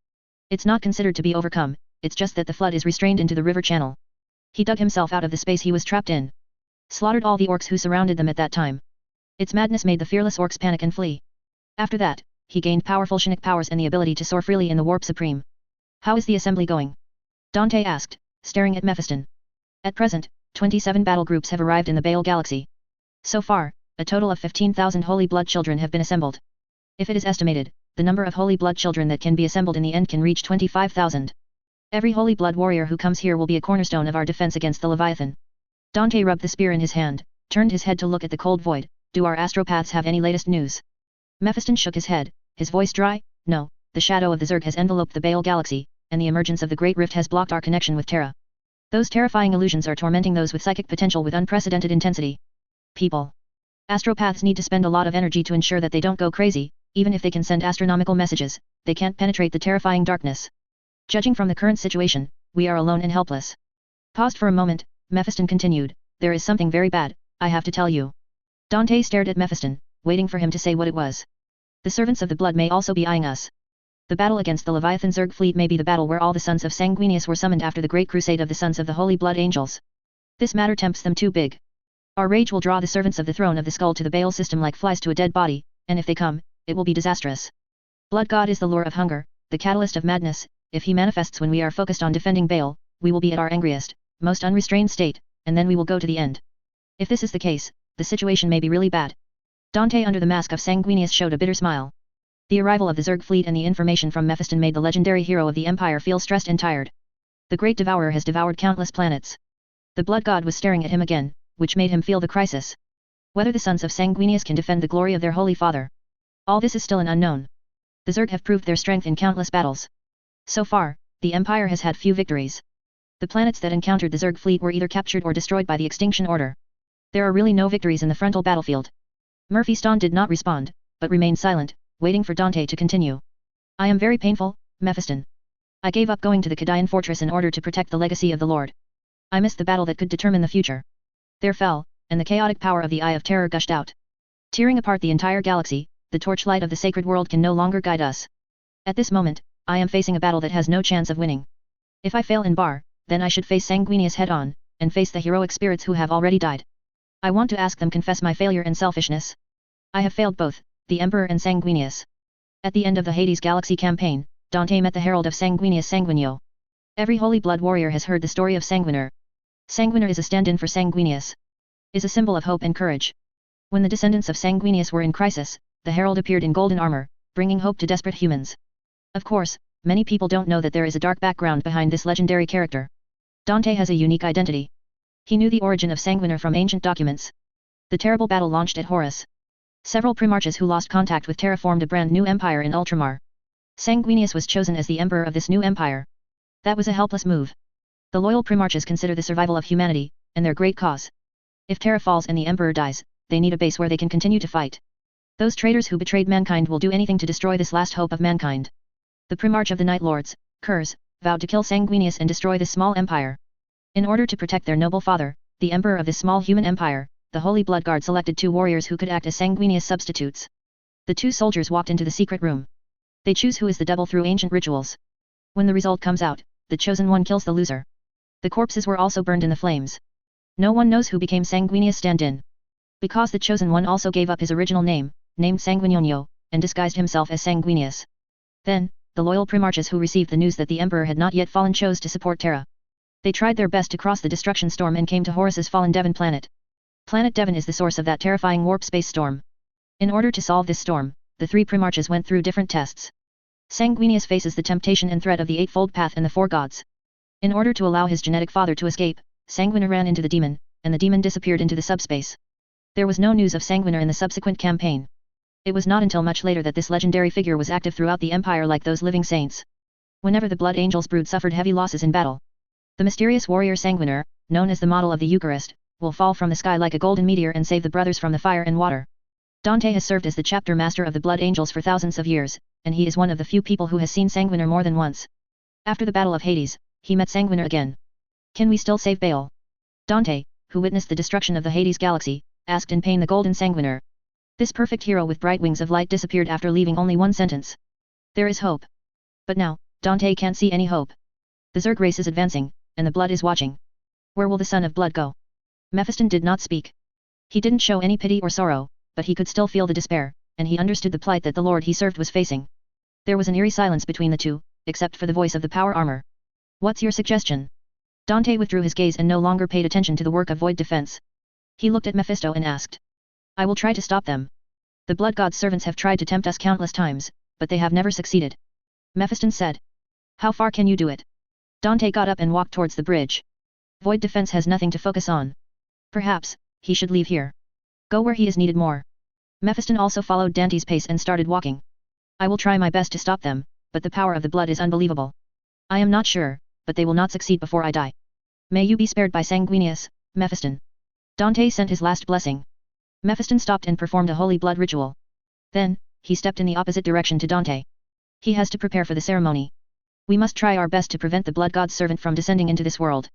S1: It's not considered to be overcome, it's just that the flood is restrained into the river channel. He dug himself out of the space he was trapped in. Slaughtered all the orcs who surrounded them at that time. Its madness made the fearless orcs panic and flee. After that, he gained powerful Shinnick powers and the ability to soar freely in the Warp Supreme. How is the assembly going? Dante asked, staring at Mephiston. At present, 27 battle groups have arrived in the Baal Galaxy. So far, a total of 15,000 Holy Blood children have been assembled. If it is estimated, the number of Holy Blood children that can be assembled in the end can reach 25,000. Every Holy Blood warrior who comes here will be a cornerstone of our defense against the Leviathan. Dante rubbed the spear in his hand, turned his head to look at the cold void. Do our astropaths have any latest news? Mephiston shook his head, his voice dry. No, the shadow of the Zerg has enveloped the Baal Galaxy, and the emergence of the Great Rift has blocked our connection with Terra. Those terrifying illusions are tormenting those with psychic potential with unprecedented intensity. People. Astropaths need to spend a lot of energy to ensure that they don't go crazy. Even if they can send astronomical messages, they can't penetrate the terrifying darkness. Judging from the current situation, we are alone and helpless. Paused for a moment, Mephiston continued, there is something very bad, I have to tell you. Dante stared at Mephiston, waiting for him to say what it was. The servants of the blood may also be eyeing us. The battle against the Leviathan Zerg fleet may be the battle where all the sons of Sanguinius were summoned after the great crusade of the sons of the Holy Blood Angels. This matter tempts them too big. Our rage will draw the servants of the throne of the skull to the Baal system like flies to a dead body, and if they come, it will be disastrous. Blood God is the lure of hunger, the catalyst of madness. If he manifests when we are focused on defending Baal, we will be at our angriest, most unrestrained state, and then we will go to the end. If this is the case, the situation may be really bad. Dante under the mask of Sanguinius showed a bitter smile. The arrival of the Zerg fleet and the information from Mephiston made the legendary hero of the Empire feel stressed and tired. The great devourer has devoured countless planets. The blood god was staring at him again, which made him feel the crisis. Whether the sons of Sanguinius can defend the glory of their holy father. All this is still an unknown. The Zerg have proved their strength in countless battles. So far, the Empire has had few victories. The planets that encountered the Zerg fleet were either captured or destroyed by the Extinction Order. There are really no victories in the frontal battlefield. Mephiston did not respond, but remained silent, waiting for Dante to continue. I am very painful, Mephiston. I gave up going to the Cadian fortress in order to protect the legacy of the Lord. I missed the battle that could determine the future. There fell, and the chaotic power of the Eye of Terror gushed out. Tearing apart the entire galaxy, the torchlight of the sacred world can no longer guide us. At this moment, I am facing a battle that has no chance of winning. If I fail in Bar, then I should face Sanguinius head-on, and face the heroic spirits who have already died. I want to ask them confess my failure and selfishness. I have failed both, the Emperor and Sanguinius. At the end of the Hades Galaxy campaign, Dante met the herald of Sanguinius Sanguinio. Every holy blood warrior has heard the story of Sanguiner. Sanguiner is a stand-in for Sanguinius. Is a symbol of hope and courage. When the descendants of Sanguinius were in crisis, the herald appeared in golden armor, bringing hope to desperate humans. Of course, many people don't know that there is a dark background behind this legendary character. Dante has a unique identity. He knew the origin of Sanguiner from ancient documents. The terrible battle launched at Horus. Several primarchs who lost contact with Terra formed a brand new empire in Ultramar. Sanguinius was chosen as the emperor of this new empire. That was a helpless move. The loyal primarchs consider the survival of humanity, and their great cause. If Terra falls and the emperor dies, they need a base where they can continue to fight. Those traitors who betrayed mankind will do anything to destroy this last hope of mankind. The primarch of the Night Lords, Kurs, vowed to kill Sanguinius and destroy this small empire. In order to protect their noble father, the emperor of this small human empire, the Holy Blood Guard selected 2 warriors who could act as Sanguinius substitutes. The 2 soldiers walked into the secret room. They choose who is the devil through ancient rituals. When the result comes out, the chosen one kills the loser. The corpses were also burned in the flames. No one knows who became Sanguinius stand-in. Because the chosen one also gave up his original name, named Sanguinionio, and disguised himself as Sanguinius. Then, the loyal primarchs who received the news that the emperor had not yet fallen chose to support Terra. They tried their best to cross the destruction storm and came to Horus's fallen Devon planet. Planet Devon is the source of that terrifying warp space storm. In order to solve this storm, the 3 primarchs went through different tests. Sanguinius faces the temptation and threat of the Eightfold Path and the 4 gods. In order to allow his genetic father to escape, Sanguiner ran into the demon, and the demon disappeared into the subspace. There was no news of Sanguiner in the subsequent campaign. It was not until much later that this legendary figure was active throughout the Empire like those living saints. Whenever the Blood Angels brood suffered heavy losses in battle, the mysterious warrior Sanguiner, known as the model of the Eucharist, will fall from the sky like a golden meteor and save the brothers from the fire and water. Dante has served as the chapter master of the Blood Angels for thousands of years, and he is one of the few people who has seen Sanguiner more than once. After the Battle of Hades, he met Sanguiner again. Can we still save Baal? Dante, who witnessed the destruction of the Hades galaxy, asked in pain the golden Sanguiner. This perfect hero with bright wings of light disappeared after leaving only one sentence. There is hope. But now, Dante can't see any hope. The Zerg race is advancing, and the blood is watching. Where will the son of blood go? Mephiston did not speak. He didn't show any pity or sorrow, but he could still feel the despair, and he understood the plight that the lord he served was facing. There was an eerie silence between the two, except for the voice of the power armor. What's your suggestion? Dante withdrew his gaze and no longer paid attention to the work of void defense. He looked at Mephisto and asked. I will try to stop them. The blood god's servants have tried to tempt us countless times, but they have never succeeded. Mephiston said. How far can you do it? Dante got up and walked towards the bridge. Void defense has nothing to focus on. Perhaps, he should leave here. Go where he is needed more. Mephiston also followed Dante's pace and started walking. I will try my best to stop them, but the power of the blood is unbelievable. I am not sure, but they will not succeed before I die. May you be spared by Sanguinius, Mephiston. Dante sent his last blessing. Mephiston stopped and performed a holy blood ritual. Then, he stepped in the opposite direction to Dante. He has to prepare for the ceremony. We must try our best to prevent the blood god's servant from descending into this world.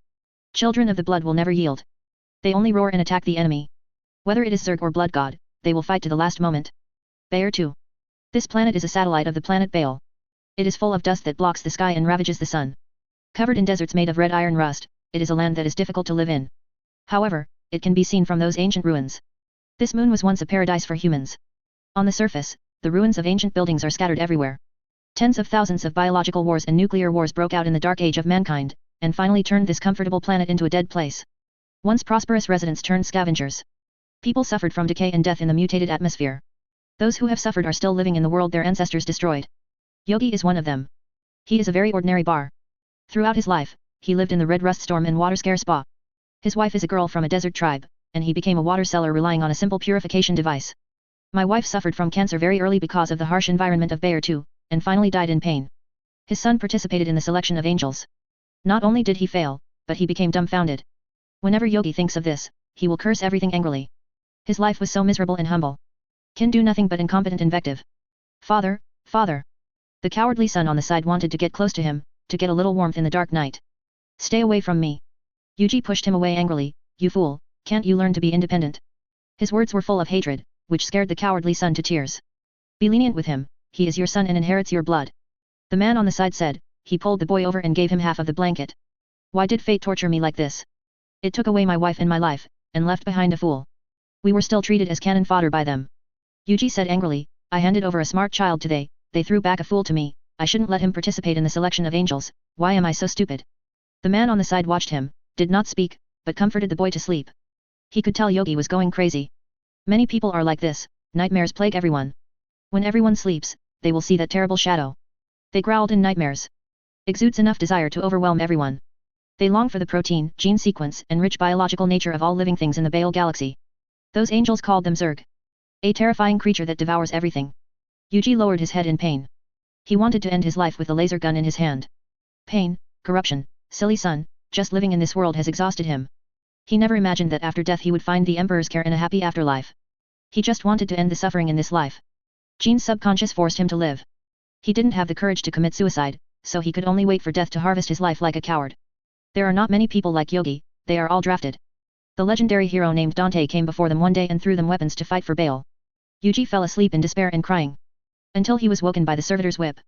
S1: Children of the blood will never yield. They only roar and attack the enemy. Whether it is Zerg or blood god, they will fight to the last moment. Bayer 2. This planet is a satellite of the planet Baal. It is full of dust that blocks the sky and ravages the sun. Covered in deserts made of red iron rust, it is a land that is difficult to live in. However, it can be seen from those ancient ruins. This moon was once a paradise for humans. On the surface, the ruins of ancient buildings are scattered everywhere. Tens of thousands of biological wars and nuclear wars broke out in the dark age of mankind, and finally turned this comfortable planet into a dead place. Once prosperous residents turned scavengers. People suffered from decay and death in the mutated atmosphere. Those who have suffered are still living in the world their ancestors destroyed. Yogi is one of them. He is a very ordinary bar. Throughout his life, he lived in the red rust storm and water scare spa. His wife is a girl from a desert tribe, and he became a water seller relying on a simple purification device. My wife suffered from cancer very early because of the harsh environment of Bayer 2, and finally died in pain. His son participated in the selection of angels. Not only did he fail, but he became dumbfounded. Whenever Yogi thinks of this, he will curse everything angrily. His life was so miserable and humble. Can do nothing but incompetent invective. Father, father. The cowardly son on the side wanted to get close to him, to get a little warmth in the dark night. Stay away from me. Yuji pushed him away angrily. You fool, can't you learn to be independent? His words were full of hatred, which scared the cowardly son to tears. Be lenient with him, he is your son and inherits your blood. The man on the side said. He pulled the boy over and gave him half of the blanket. Why did fate torture me like this? It took away my wife and my life, and left behind a fool. We were still treated as cannon fodder by them. Yuji said angrily, I handed over a smart child today, they threw back a fool to me, I shouldn't let him participate in the selection of angels, why am I so stupid? The man on the side watched him, did not speak, but comforted the boy to sleep. He could tell Yogi was going crazy. Many people are like this, nightmares plague everyone. When everyone sleeps, they will see that terrible shadow. They growled in nightmares. Exudes enough desire to overwhelm everyone. They long for the protein, gene sequence, and rich biological nature of all living things in the Baal galaxy. Those angels called them Zerg. A terrifying creature that devours everything. Yuji lowered his head in pain. He wanted to end his life with a laser gun in his hand. Pain, corruption, silly son, just living in this world has exhausted him. He never imagined that after death he would find the Emperor's care in a happy afterlife. He just wanted to end the suffering in this life. Gene's subconscious forced him to live. He didn't have the courage to commit suicide, so he could only wait for death to harvest his life like a coward. There are not many people like Yogi, they are all drafted. The legendary hero named Dante came before them one day and threw them weapons to fight for Baal. Yuji fell asleep in despair and crying. Until he was woken by the servitor's whip.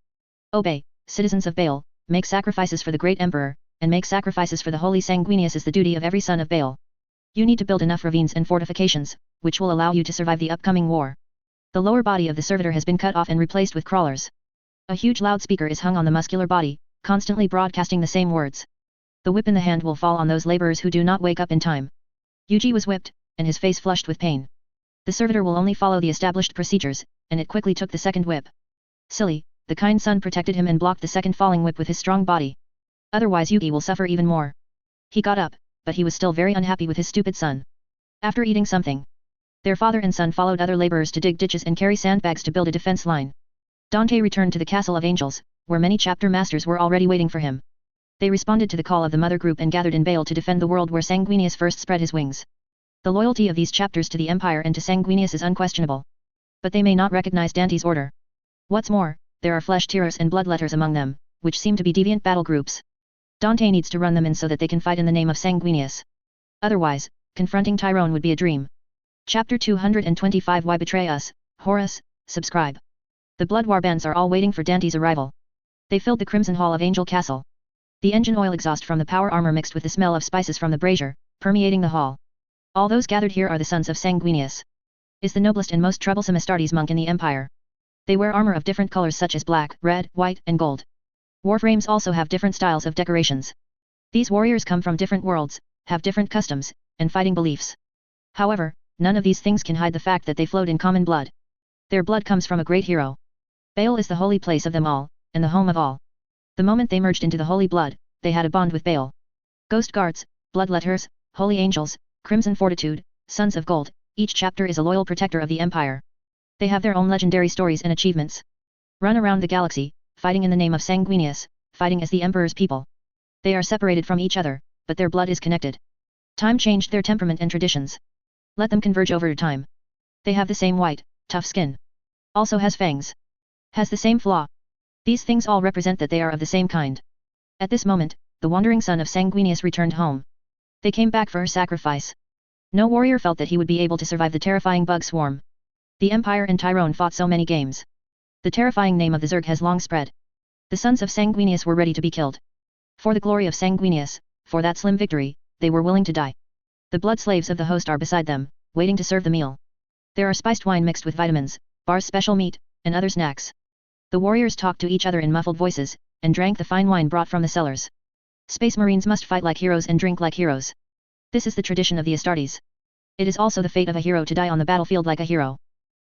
S1: Obey, citizens of Baal, make sacrifices for the great emperor, and make sacrifices for the holy Sanguinius is the duty of every son of Baal. You need to build enough ravines and fortifications, which will allow you to survive the upcoming war. The lower body of the servitor has been cut off and replaced with crawlers. A huge loudspeaker is hung on the muscular body, constantly broadcasting the same words. The whip in the hand will fall on those laborers who do not wake up in time. Yuji was whipped, and his face flushed with pain. The servitor will only follow the established procedures, and it quickly took the second whip. Silly, the kind son protected him and blocked the second falling whip with his strong body. Otherwise Yugi will suffer even more. He got up, but he was still very unhappy with his stupid son. After eating something, their father and son followed other laborers to dig ditches and carry sandbags to build a defense line. Dante returned to the Castle of Angels, where many chapter masters were already waiting for him. They responded to the call of the mother group and gathered in Baal to defend the world where Sanguinius first spread his wings. The loyalty of these chapters to the Empire and to Sanguinius is unquestionable. But they may not recognize Dante's order. What's more, there are flesh tearers and bloodletters among them, which seem to be deviant battle groups. Dante needs to run them in so that they can fight in the name of Sanguinius. Otherwise, confronting Tyrone would be a dream. Chapter 225 Why Betray Us, Horus, subscribe. The blood warbands are all waiting for Dante's arrival. They filled the Crimson Hall of Angel Castle. The engine oil exhaust from the power armor mixed with the smell of spices from the brazier, permeating the hall. All those gathered here are the sons of Sanguinius. Is the noblest and most troublesome Astartes monk in the Empire. They wear armor of different colors such as black, red, white, and gold. Warframes also have different styles of decorations. These warriors come from different worlds, have different customs, and fighting beliefs. However, none of these things can hide the fact that they flowed in common blood. Their blood comes from a great hero. Baal is the holy place of them all, and the home of all. The moment they merged into the holy blood, they had a bond with Baal. Ghost guards, bloodletters, holy angels, crimson fortitude, sons of gold, each chapter is a loyal protector of the Empire. They have their own legendary stories and achievements. Run around the galaxy, fighting in the name of Sanguinius, fighting as the Emperor's people. They are separated from each other, but their blood is connected. Time changed their temperament and traditions. Let them converge over time. They have the same white, tough skin. Also has fangs. Has the same flaw. These things all represent that they are of the same kind. At this moment, the wandering son of Sanguinius returned home. They came back for her sacrifice. No warrior felt that he would be able to survive the terrifying bug swarm. The Empire and Tyrone fought so many games. The terrifying name of the Zerg has long spread. The sons of Sanguinius were ready to be killed. For the glory of Sanguinius, for that slim victory, they were willing to die. The blood slaves of the host are beside them, waiting to serve the meal. There are spiced wine mixed with vitamins, bars special meat, and other snacks. The warriors talked to each other in muffled voices, and drank the fine wine brought from the cellars. Space Marines must fight like heroes and drink like heroes. This is the tradition of the Astartes. It is also the fate of a hero to die on the battlefield like a hero.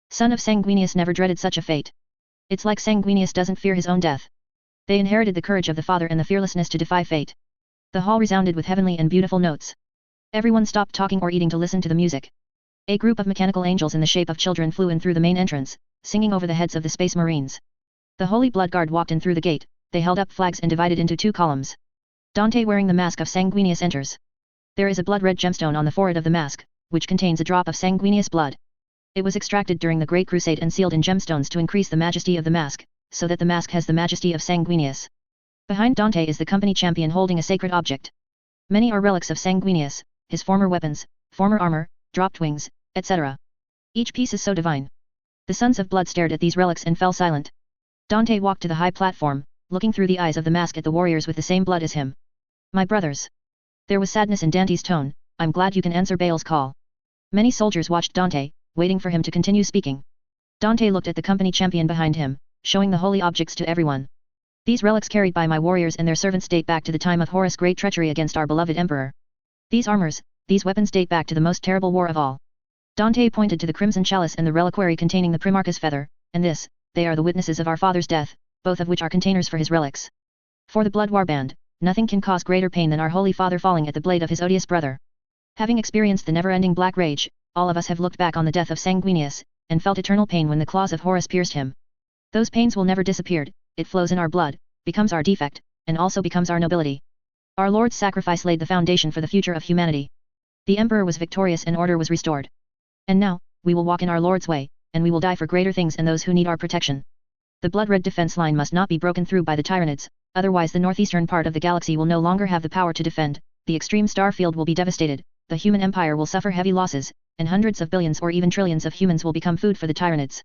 S1: Son of Sanguinius never dreaded such a fate. It's like Sanguinius doesn't fear his own death. They inherited the courage of the father and the fearlessness to defy fate. The hall resounded with heavenly and beautiful notes. Everyone stopped talking or eating to listen to the music. A group of mechanical angels in the shape of children flew in through the main entrance, singing over the heads of the Space Marines. The Holy Blood Guard walked in through the gate. They held up flags and divided into 2 columns. Dante wearing the mask of Sanguinius enters. There is a blood-red gemstone on the forehead of the mask, which contains a drop of Sanguinius blood. It was extracted during the Great Crusade and sealed in gemstones to increase the majesty of the mask, so that the mask has the majesty of Sanguinius. Behind Dante is the company champion holding a sacred object. Many are relics of Sanguinius, his former weapons, former armor, dropped wings, etc. Each piece is so divine. The Sons of Blood stared at these relics and fell silent. Dante walked to the high platform, looking through the eyes of the mask at the warriors with the same blood as him. My brothers. There was sadness in Dante's tone. I'm glad you can answer Baal's call. Many soldiers watched Dante, waiting for him to continue speaking. Dante looked at the company champion behind him, showing the holy objects to everyone. These relics carried by my warriors and their servants date back to the time of Horus' great treachery against our beloved emperor. These armors, these weapons date back to the most terrible war of all. Dante pointed to the crimson chalice and the reliquary containing the Primarch's feather, and this, they are the witnesses of our father's death, both of which are containers for his relics. For the blood warband, nothing can cause greater pain than our holy father falling at the blade of his odious brother. Having experienced the never-ending black rage, all of us have looked back on the death of Sanguinius, and felt eternal pain when the claws of Horus pierced him. Those pains will never disappear, it flows in our blood, becomes our defect, and also becomes our nobility. Our Lord's sacrifice laid the foundation for the future of humanity. The Emperor was victorious and order was restored. And now, we will walk in our Lord's way, and we will die for greater things and those who need our protection. The blood-red defense line must not be broken through by the Tyranids, otherwise the northeastern part of the galaxy will no longer have the power to defend, the extreme star field will be devastated, the human empire will suffer heavy losses, and hundreds of billions or even trillions of humans will become food for the Tyranids.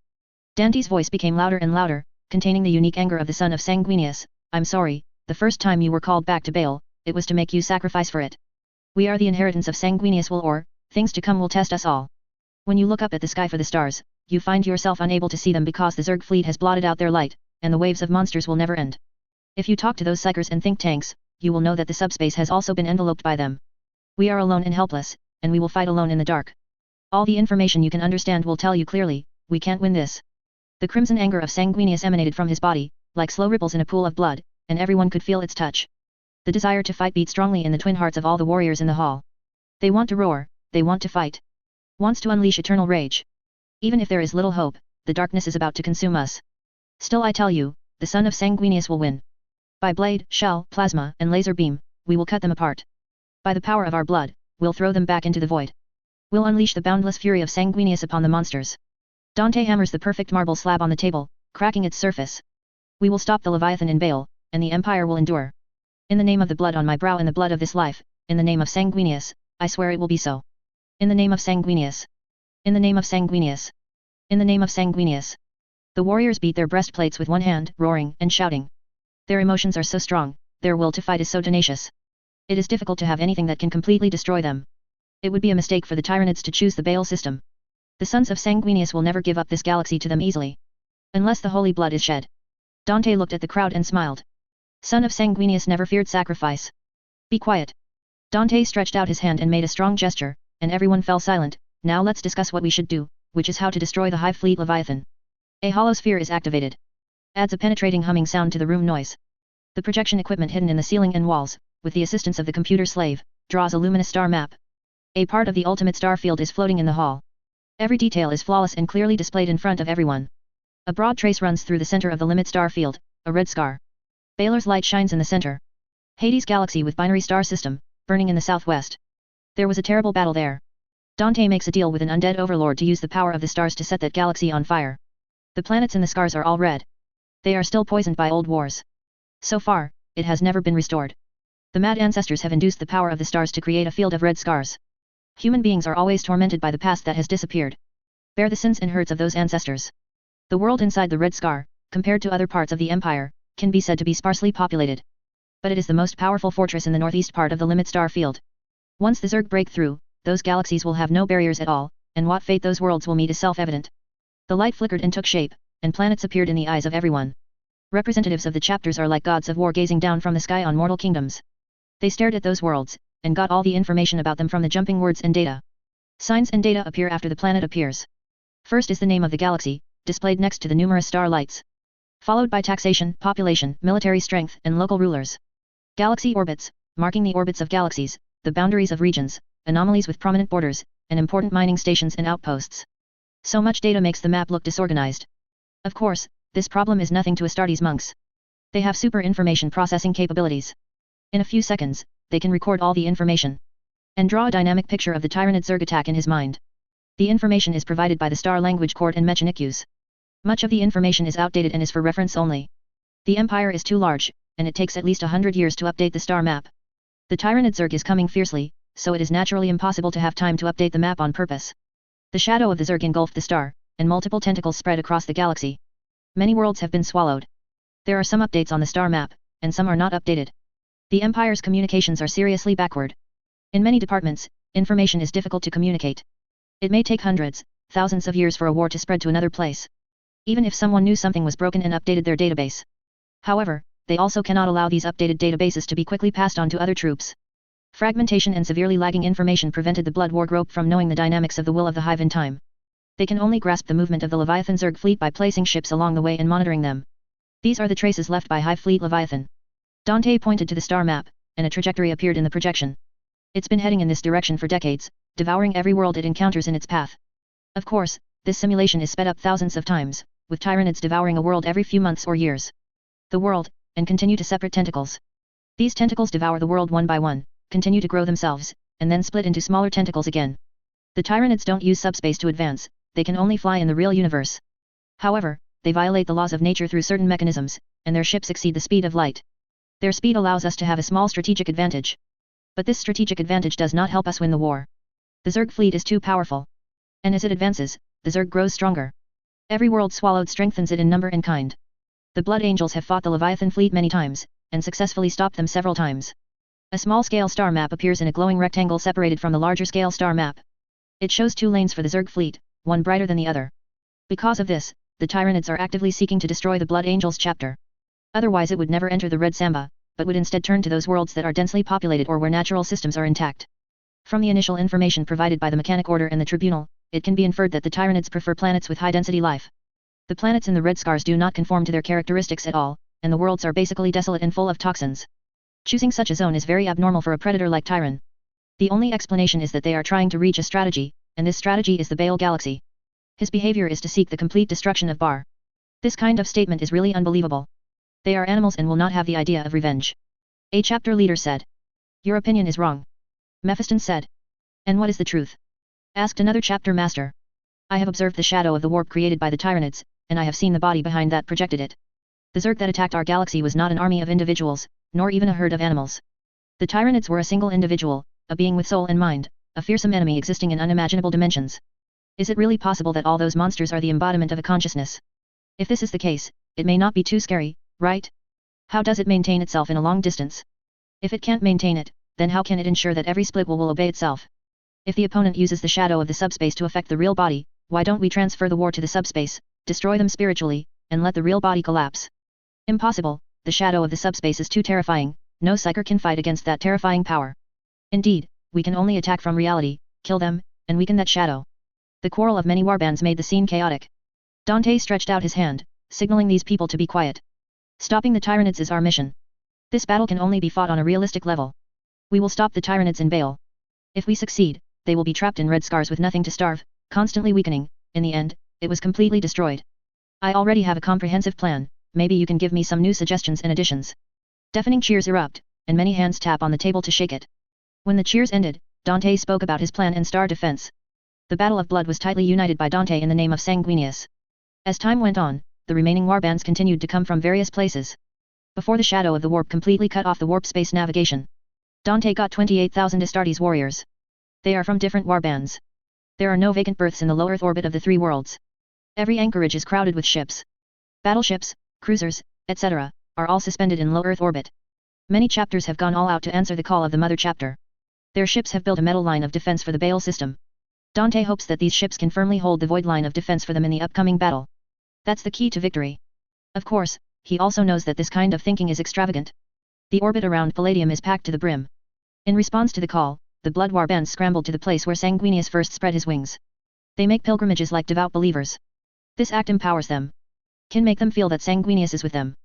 S1: Dante's voice became louder and louder, containing the unique anger of the son of Sanguinius. I'm sorry, the first time you were called back to Baal, it was to make you sacrifice for it. We are the inheritance of Sanguinius things to come will test us all. When you look up at the sky for the stars, you find yourself unable to see them because the Zerg fleet has blotted out their light, and the waves of monsters will never end. If you talk to those psychers and think tanks, you will know that the subspace has also been enveloped by them. We are alone and helpless, and we will fight alone in the dark. All the information you can understand will tell you clearly, we can't win this. The crimson anger of Sanguinius emanated from his body, like slow ripples in a pool of blood, and everyone could feel its touch. The desire to fight beat strongly in the twin hearts of all the warriors in the hall. They want to roar, they want to fight. Wants to unleash eternal rage. Even if there is little hope, the darkness is about to consume us. Still I tell you, the son of Sanguinius will win. By blade, shell, plasma, and laser beam, we will cut them apart. By the power of our blood, we'll throw them back into the void. We'll unleash the boundless fury of Sanguinius upon the monsters. Dante hammers the perfect marble slab on the table, cracking its surface. We will stop the Leviathan in Baal, and the empire will endure. In the name of the blood on my brow and the blood of this life, in the name of Sanguinius, I swear it will be so. In the name of Sanguinius. In the name of Sanguinius. In the name of Sanguinius. The warriors beat their breastplates with one hand, roaring and shouting. Their emotions are so strong, their will to fight is so tenacious. It is difficult to have anything that can completely destroy them. It would be a mistake for the Tyranids to choose the Baal system. The sons of Sanguinius will never give up this galaxy to them easily. Unless the holy blood is shed. Dante looked at the crowd and smiled. Son of Sanguinius never feared sacrifice. Be quiet. Dante stretched out his hand and made a strong gesture, and everyone fell silent. Now let's discuss what we should do, which is how to destroy the Hive Fleet Leviathan. A hollow sphere is activated. Adds a penetrating humming sound to the room noise. The projection equipment hidden in the ceiling and walls, with the assistance of the computer slave, draws a luminous star map. A part of the ultimate star field is floating in the hall. Every detail is flawless and clearly displayed in front of everyone. A broad trace runs through the center of the limit star field, a red scar. Baelor's light shines in the center. Hades galaxy with binary star system, burning in the southwest. There was a terrible battle there. Dante makes a deal with an undead overlord to use the power of the stars to set that galaxy on fire. The planets in the scars are all red. They are still poisoned by old wars. So far, it has never been restored. The mad ancestors have induced the power of the stars to create a field of red scars. Human beings are always tormented by the past that has disappeared. Bear the sins and hurts of those ancestors. The world inside the red scar, compared to other parts of the empire, can be said to be sparsely populated. But it is the most powerful fortress in the northeast part of the limit star field. Once the Zerg break through, those galaxies will have no barriers at all, and what fate those worlds will meet is self-evident. The light flickered and took shape, and planets appeared in the eyes of everyone. Representatives of the chapters are like gods of war gazing down from the sky on mortal kingdoms. They stared at those worlds, and got all the information about them from the jumping words and data. Signs and data appear after the planet appears. First is the name of the galaxy, displayed next to the numerous star lights. Followed by taxation, population, military strength, and local rulers. Galaxy orbits, marking the orbits of galaxies, the boundaries of regions, anomalies with prominent borders, and important mining stations and outposts. So much data makes the map look disorganized. Of course, this problem is nothing to Astartes monks. They have super information processing capabilities. In a few seconds, they can record all the information. And draw a dynamic picture of the Tyranid Zerg attack in his mind. The information is provided by the Star Language Court and Mechanikus. Much of the information is outdated and is for reference only. The Empire is too large, and it takes at least 100 years to update the star map. The Tyranid Zerg is coming fiercely, so it is naturally impossible to have time to update the map on purpose. The shadow of the Zerg engulfed the star, and multiple tentacles spread across the galaxy. Many worlds have been swallowed. There are some updates on the star map, and some are not updated. The Empire's communications are seriously backward. In many departments, information is difficult to communicate. It may take hundreds, thousands of years for a war to spread to another place. Even if someone knew something was broken and updated their database. However, they also cannot allow these updated databases to be quickly passed on to other troops. Fragmentation and severely lagging information prevented the Blood War group from knowing the dynamics of the will of the Hive in time. They can only grasp the movement of the Leviathan Zerg fleet by placing ships along the way and monitoring them. These are the traces left by Hive Fleet Leviathan. Dante pointed to the star map, and a trajectory appeared in the projection. It's been heading in this direction for decades, devouring every world it encounters in its path. Of course, this simulation is sped up thousands of times, with Tyranids devouring a world every few months or years. The world, and continue to separate tentacles. These tentacles devour the world one by one, continue to grow themselves, and then split into smaller tentacles again. The Tyranids don't use subspace to advance, they can only fly in the real universe. However, they violate the laws of nature through certain mechanisms, and their ships exceed the speed of light. Their speed allows us to have a small strategic advantage. But this strategic advantage does not help us win the war. The Zerg fleet is too powerful. And as it advances, the Zerg grows stronger. Every world swallowed strengthens it in number and kind. The Blood Angels have fought the Leviathan fleet many times, and successfully stopped them several times. A small-scale star map appears in a glowing rectangle separated from the larger-scale star map. It shows two lanes for the Zerg fleet, one brighter than the other. Because of this, the Tyranids are actively seeking to destroy the Blood Angels chapter. Otherwise it would never enter the Red Samba, but would instead turn to those worlds that are densely populated or where natural systems are intact. From the initial information provided by the Mechanic Order and the Tribunal, it can be inferred that the Tyranids prefer planets with high-density life. The planets in the Red Scars do not conform to their characteristics at all, and the worlds are basically desolate and full of toxins. Choosing such a zone is very abnormal for a predator like Tyran. The only explanation is that they are trying to reach a strategy, and this strategy is the Baal Galaxy. His behavior is to seek the complete destruction of Bar. This kind of statement is really unbelievable. They are animals and will not have the idea of revenge. A chapter leader said. Your opinion is wrong. Mephiston said. And what is the truth? Asked another chapter master. I have observed the shadow of the warp created by the Tyranids, and I have seen the body behind that projected it. The Zerg that attacked our galaxy was not an army of individuals, nor even a herd of animals. The Tyranids were a single individual, a being with soul and mind, a fearsome enemy existing in unimaginable dimensions. Is it really possible that all those monsters are the embodiment of a consciousness? If this is the case, it may not be too scary, right? How does it maintain itself in a long distance? If it can't maintain it, then how can it ensure that every split will obey itself? If the opponent uses the shadow of the subspace to affect the real body, why don't we transfer the war to the subspace, destroy them spiritually, and let the real body collapse? Impossible, the shadow of the subspace is too terrifying, no psyker can fight against that terrifying power. Indeed, we can only attack from reality, kill them, and weaken that shadow. The quarrel of many warbands made the scene chaotic. Dante stretched out his hand, signaling these people to be quiet. Stopping the Tyranids is our mission. This battle can only be fought on a realistic level. We will stop the Tyranids in Baal. If we succeed, they will be trapped in Red Scars with nothing to starve, constantly weakening. In the end, it was completely destroyed. I already have a comprehensive plan, maybe you can give me some new suggestions and additions. Deafening cheers erupt, and many hands tap on the table to shake it. When the cheers ended, Dante spoke about his plan and star defense. The Battle of Blood was tightly united by Dante in the name of Sanguinius. As time went on, the remaining warbands continued to come from various places. Before the shadow of the warp completely cut off the warp space navigation, Dante got 28,000 Astartes warriors. They are from different warbands. There are no vacant berths in the low Earth orbit of the three worlds. Every anchorage is crowded with ships. Battleships, cruisers, etc., are all suspended in low Earth orbit. Many chapters have gone all out to answer the call of the mother chapter. Their ships have built a metal line of defense for the Baal system. Dante hopes that these ships can firmly hold the void line of defense for them in the upcoming battle. That's the key to victory. Of course, he also knows that this kind of thinking is extravagant. The orbit around Palladium is packed to the brim. In response to the call, the blood warbands scrambled to the place where Sanguinius first spread his wings. They make pilgrimages like devout believers. This act empowers them. Can make them feel that Sanguinius is with them.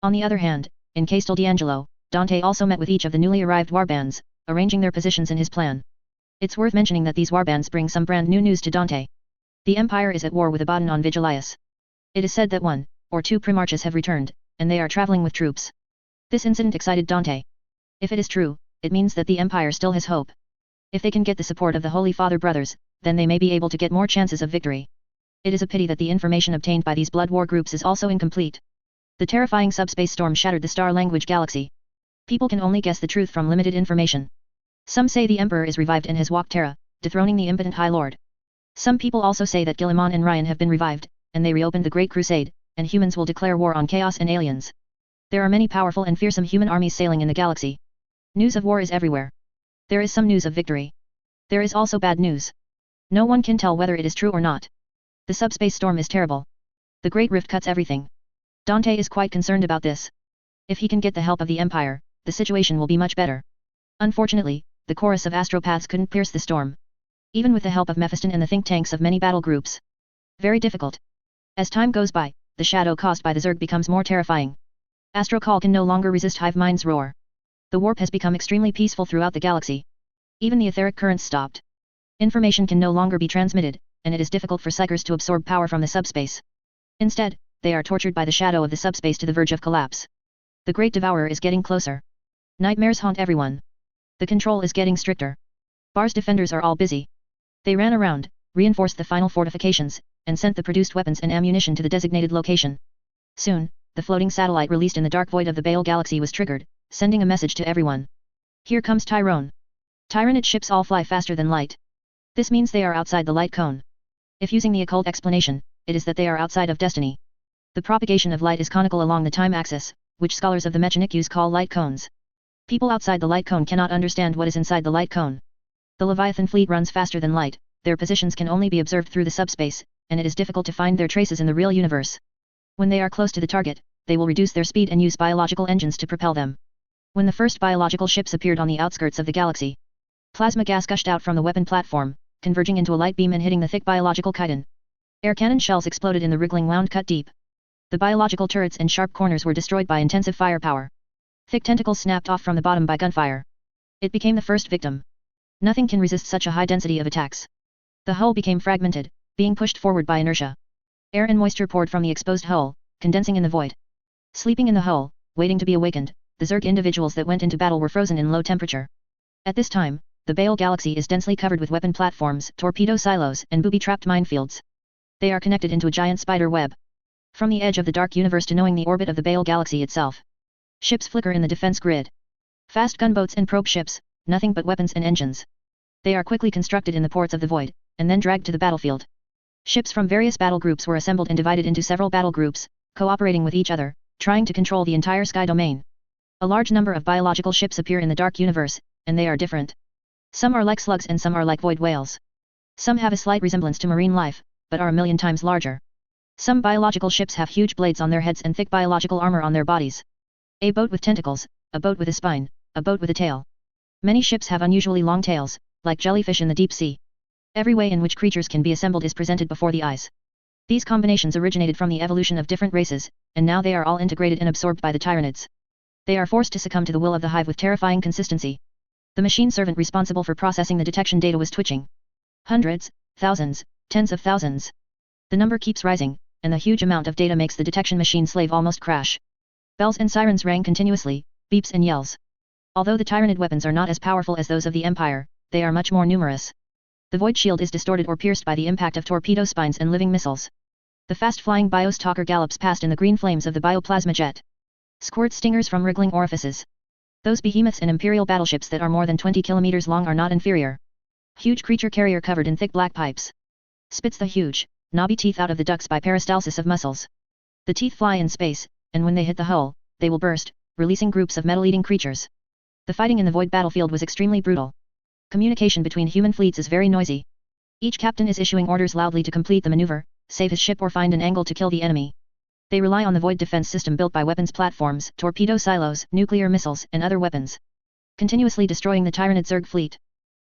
S1: On the other hand, in Castel D'Angelo, Dante also met with each of the newly arrived warbands, arranging their positions in his plan. It's worth mentioning that these warbands bring some brand new news to Dante. The Empire is at war with Abaddon on Vigilius. It is said that 1 or 2 primarchs have returned, and they are traveling with troops. This incident excited Dante. If it is true, it means that the Empire still has hope. If they can get the support of the Holy Father brothers, then they may be able to get more chances of victory. It is a pity that the information obtained by these blood war groups is also incomplete. The terrifying subspace storm shattered the star language galaxy. People can only guess the truth from limited information. Some say the Emperor is revived and has walked Terra, dethroning the impotent High Lord. Some people also say that Guilliman and Ryan have been revived, and they reopened the Great Crusade, and humans will declare war on chaos and aliens. There are many powerful and fearsome human armies sailing in the galaxy. News of war is everywhere. There is some news of victory. There is also bad news. No one can tell whether it is true or not. The subspace storm is terrible. The Great Rift cuts everything. Dante is quite concerned about this. If he can get the help of the Empire, the situation will be much better. Unfortunately, the chorus of astropaths couldn't pierce the storm. Even with the help of Mephiston and the think tanks of many battle groups. Very difficult. As time goes by, the shadow caused by the Zerg becomes more terrifying. Astrocall can no longer resist hive mind's roar. The warp has become extremely peaceful throughout the galaxy. Even the etheric currents stopped. Information can no longer be transmitted, and it is difficult for psychers to absorb power from the subspace. Instead, they are tortured by the shadow of the subspace to the verge of collapse. The Great Devourer is getting closer. Nightmares haunt everyone. The control is getting stricter. Bar's defenders are all busy. They ran around, reinforced the final fortifications, and sent the produced weapons and ammunition to the designated location. Soon, the floating satellite released in the dark void of the Baal galaxy was triggered, sending a message to everyone. Here comes Tyrone. Tyranid ships all fly faster than light. This means they are outside the light cone. If using the occult explanation, it is that they are outside of destiny. The propagation of light is conical along the time axis, which scholars of the Mechanics call light cones. People outside the light cone cannot understand what is inside the light cone. The Leviathan fleet runs faster than light, their positions can only be observed through the subspace, and it is difficult to find their traces in the real universe. When they are close to the target, they will reduce their speed and use biological engines to propel them. When the first biological ships appeared on the outskirts of the galaxy, plasma gas gushed out from the weapon platform, converging into a light beam and hitting the thick biological chitin. Air cannon shells exploded in the wriggling wound cut deep. The biological turrets and sharp corners were destroyed by intensive firepower. Thick tentacles snapped off from the bottom by gunfire. It became the first victim. Nothing can resist such a high density of attacks. The hull became fragmented, being pushed forward by inertia. Air and moisture poured from the exposed hull, condensing in the void. Sleeping in the hull, waiting to be awakened, the Zerg individuals that went into battle were frozen in low temperature. At this time, the Baal galaxy is densely covered with weapon platforms, torpedo silos, and booby-trapped minefields. They are connected into a giant spider web. From the edge of the dark universe to knowing the orbit of the Baal galaxy itself. Ships flicker in the defense grid. Fast gunboats and probe ships, nothing but weapons and engines. They are quickly constructed in the ports of the void, and then dragged to the battlefield. Ships from various battle groups were assembled and divided into several battle groups, cooperating with each other, trying to control the entire sky domain. A large number of biological ships appear in the dark universe, and they are different. Some are like slugs and some are like void whales. Some have a slight resemblance to marine life, but are a million times larger. Some biological ships have huge blades on their heads and thick biological armor on their bodies. A boat with tentacles, a boat with a spine, a boat with a tail. Many ships have unusually long tails, like jellyfish in the deep sea. Every way in which creatures can be assembled is presented before the eyes. These combinations originated from the evolution of different races, and now they are all integrated and absorbed by the Tyranids. They are forced to succumb to the will of the hive with terrifying consistency. The machine servant responsible for processing the detection data was twitching. Hundreds, thousands, tens of thousands. The number keeps rising, and the huge amount of data makes the detection machine slave almost crash. Bells and sirens rang continuously, beeps and yells. Although the Tyranid weapons are not as powerful as those of the Empire, they are much more numerous. The void shield is distorted or pierced by the impact of torpedo spines and living missiles. The fast-flying Biostalker gallops past in the green flames of the bioplasma jet. Squirts stingers from wriggling orifices. Those behemoths and imperial battleships that are more than 20 kilometers long are not inferior. Huge creature carrier covered in thick black pipes. Spits the huge, knobby teeth out of the ducts by peristalsis of muscles. The teeth fly in space, and when they hit the hull, they will burst, releasing groups of metal-eating creatures. The fighting in the void battlefield was extremely brutal. Communication between human fleets is very noisy. Each captain is issuing orders loudly to complete the maneuver, save his ship or find an angle to kill the enemy. They rely on the void defense system built by weapons platforms, torpedo silos, nuclear missiles, and other weapons, continuously destroying the Tyranid Zerg fleet.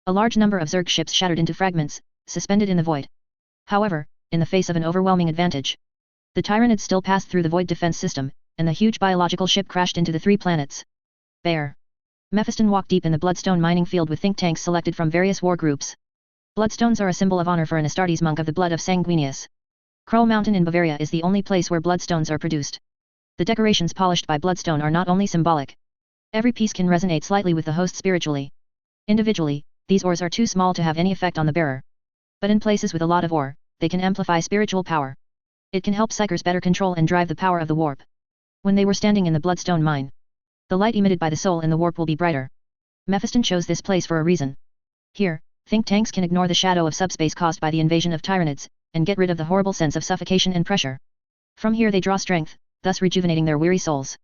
S1: A large number of Zerg ships shattered into fragments, suspended in the void. However, in the face of an overwhelming advantage, the Tyranids still passed through the void defense system, and the huge biological ship crashed into the 3 planets. Bear. Mephiston walked deep in the bloodstone mining field with think tanks selected from various war groups. Bloodstones are a symbol of honor for an Astartes monk of the blood of Sanguinius. Krull Mountain in Bavaria is the only place where bloodstones are produced. The decorations polished by bloodstone are not only symbolic. Every piece can resonate slightly with the host spiritually. Individually, these ores are too small to have any effect on the bearer. But in places with a lot of ore, they can amplify spiritual power. It can help psychers better control and drive the power of the warp. When they were standing in the bloodstone mine, the light emitted by the soul in the warp will be brighter. Mephiston chose this place for a reason. Here, think tanks can ignore the shadow of subspace caused by the invasion of Tyranids, and get rid of the horrible sense of suffocation and pressure. From here they draw strength, thus rejuvenating their weary souls.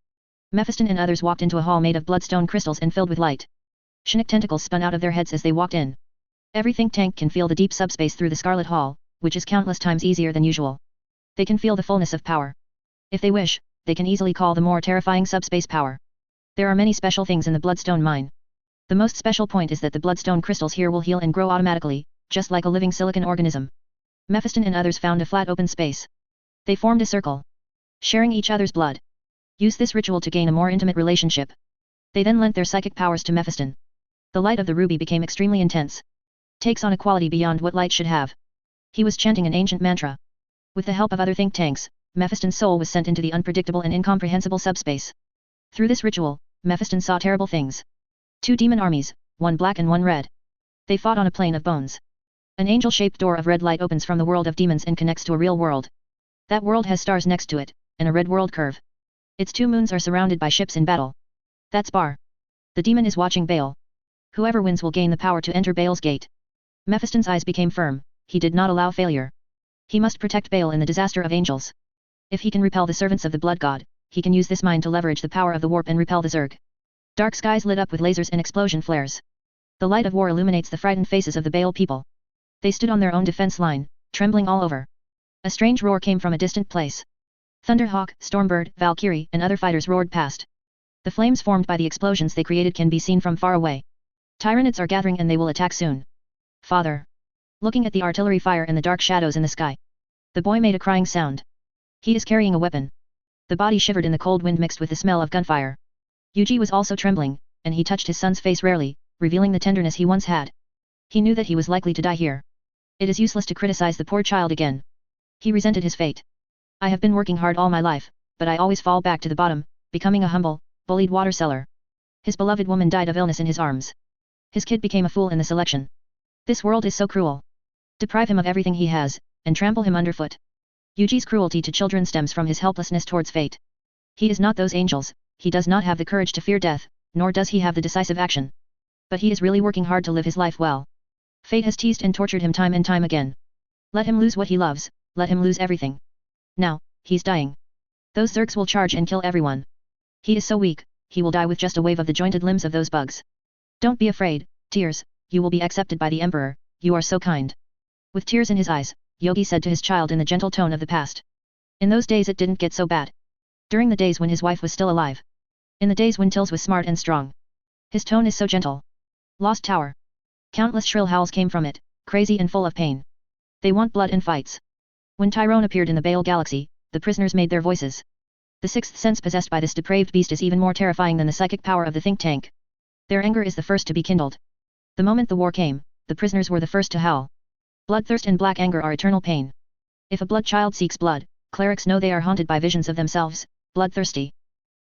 S1: Mephiston and others walked into a hall made of bloodstone crystals and filled with light. Chinook tentacles spun out of their heads as they walked in. Every think tank can feel the deep subspace through the Scarlet Hall, which is countless times easier than usual. They can feel the fullness of power. If they wish, they can easily call the more terrifying subspace power. There are many special things in the bloodstone mine. The most special point is that the bloodstone crystals here will heal and grow automatically, just like a living silicon organism. Mephiston and others found a flat open space. They formed a circle, sharing each other's blood. Use this ritual to gain a more intimate relationship. They then lent their psychic powers to Mephiston. The light of the ruby became extremely intense. Takes on a quality beyond what light should have. He was chanting an ancient mantra. With the help of other think tanks, Mephiston's soul was sent into the unpredictable and incomprehensible subspace. Through this ritual, Mephiston saw terrible things. 2 demon armies, one black and one red. They fought on a plane of bones. An angel-shaped door of red light opens from the world of demons and connects to a real world. That world has stars next to it, and a red world curve. Its 2 moons are surrounded by ships in battle. That's Bar. The demon is watching Baal. Whoever wins will gain the power to enter Baal's gate. Mephiston's eyes became firm, he did not allow failure. He must protect Baal in the disaster of angels. If he can repel the servants of the blood god, he can use this mine to leverage the power of the warp and repel the Zerg. Dark skies lit up with lasers and explosion flares. The light of war illuminates the frightened faces of the Baal people. They stood on their own defense line, trembling all over. A strange roar came from a distant place. Thunderhawk, Stormbird, Valkyrie, and other fighters roared past. The flames formed by the explosions they created can be seen from far away. Tyranids are gathering and they will attack soon. Father. Looking at the artillery fire and the dark shadows in the sky, the boy made a crying sound. He is carrying a weapon. The body shivered in the cold wind mixed with the smell of gunfire. Yuji was also trembling, and he touched his son's face rarely, revealing the tenderness he once had. He knew that he was likely to die here. It is useless to criticize the poor child again. He resented his fate. I have been working hard all my life, but I always fall back to the bottom, becoming a humble, bullied water seller. His beloved woman died of illness in his arms. His kid became a fool in the selection. This world is so cruel. Deprive him of everything he has, and trample him underfoot. Yuji's cruelty to children stems from his helplessness towards fate. He is not those angels, he does not have the courage to fear death, nor does he have the decisive action. But he is really working hard to live his life well. Fate has teased and tortured him time and time again. Let him lose what he loves, let him lose everything. Now, he's dying. Those Zergs will charge and kill everyone. He is so weak, he will die with just a wave of the jointed limbs of those bugs. Don't be afraid, Tears, you will be accepted by the Emperor, you are so kind. With tears in his eyes, Yogi said to his child in the gentle tone of the past. In those days it didn't get so bad. During the days when his wife was still alive. In the days when Tills was smart and strong. His tone is so gentle. Lost Tower. Countless shrill howls came from it, crazy and full of pain. They want blood and fights. When Tyrone appeared in the Baal galaxy, the prisoners made their voices. The 6th sense possessed by this depraved beast is even more terrifying than the psychic power of the think tank. Their anger is the first to be kindled. The moment the war came, the prisoners were the first to howl. Bloodthirst and black anger are eternal pain. If a blood child seeks blood, clerics know they are haunted by visions of themselves, bloodthirsty.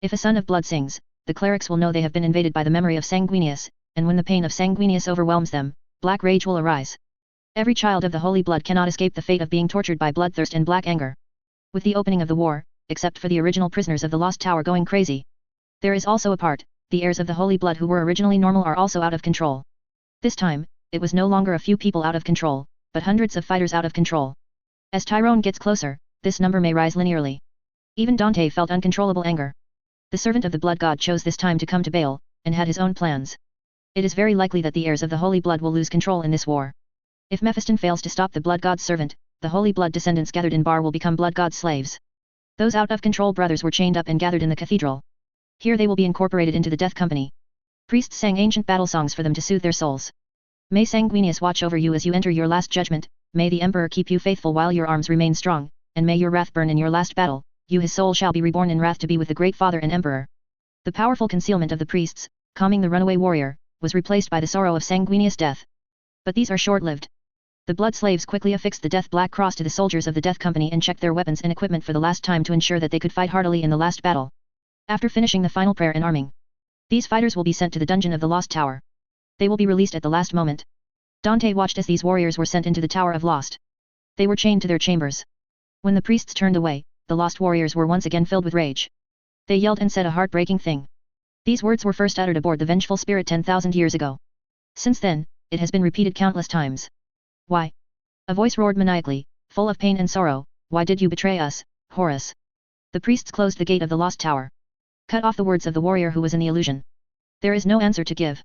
S1: If a son of blood sings, the clerics will know they have been invaded by the memory of Sanguinius, and when the pain of Sanguinius overwhelms them, black rage will arise. Every child of the holy blood cannot escape the fate of being tortured by bloodthirst and black anger. With the opening of the war, except for the original prisoners of the Lost Tower going crazy, there is also a part, the heirs of the holy blood who were originally normal are also out of control. This time, it was no longer a few people out of control, but hundreds of fighters out of control. As Tyrone gets closer, this number may rise linearly. Even Dante felt uncontrollable anger. The servant of the blood god chose this time to come to Baal, and had his own plans. It is very likely that the heirs of the holy blood will lose control in this war. If Mephiston fails to stop the blood god's servant, the holy blood descendants gathered in Bar will become blood god's slaves. Those out-of-control brothers were chained up and gathered in the cathedral. Here they will be incorporated into the death company. Priests sang ancient battle songs for them to soothe their souls. May Sanguinius watch over you as you enter your last judgment, may the Emperor keep you faithful while your arms remain strong, and may your wrath burn in your last battle, you his soul shall be reborn in wrath to be with the great Father and Emperor. The powerful concealment of the priests, calming the runaway warrior, was replaced by the sorrow of Sanguinius' death. But these are short-lived. The blood slaves quickly affixed the death black cross to the soldiers of the death company and checked their weapons and equipment for the last time to ensure that they could fight heartily in the last battle. After finishing the final prayer and arming, these fighters will be sent to the dungeon of the Lost Tower. They will be released at the last moment. Dante watched as these warriors were sent into the Tower of Lost. They were chained to their chambers. When the priests turned away, the lost warriors were once again filled with rage. They yelled and said a heartbreaking thing. These words were first uttered aboard the Vengeful Spirit 10,000 years ago. Since then, it has been repeated countless times. Why? A voice roared maniacally, full of pain and sorrow, why did you betray us, Horus? The priests closed the gate of the Lost Tower. Cut off the words of the warrior who was in the illusion. There is no answer to give.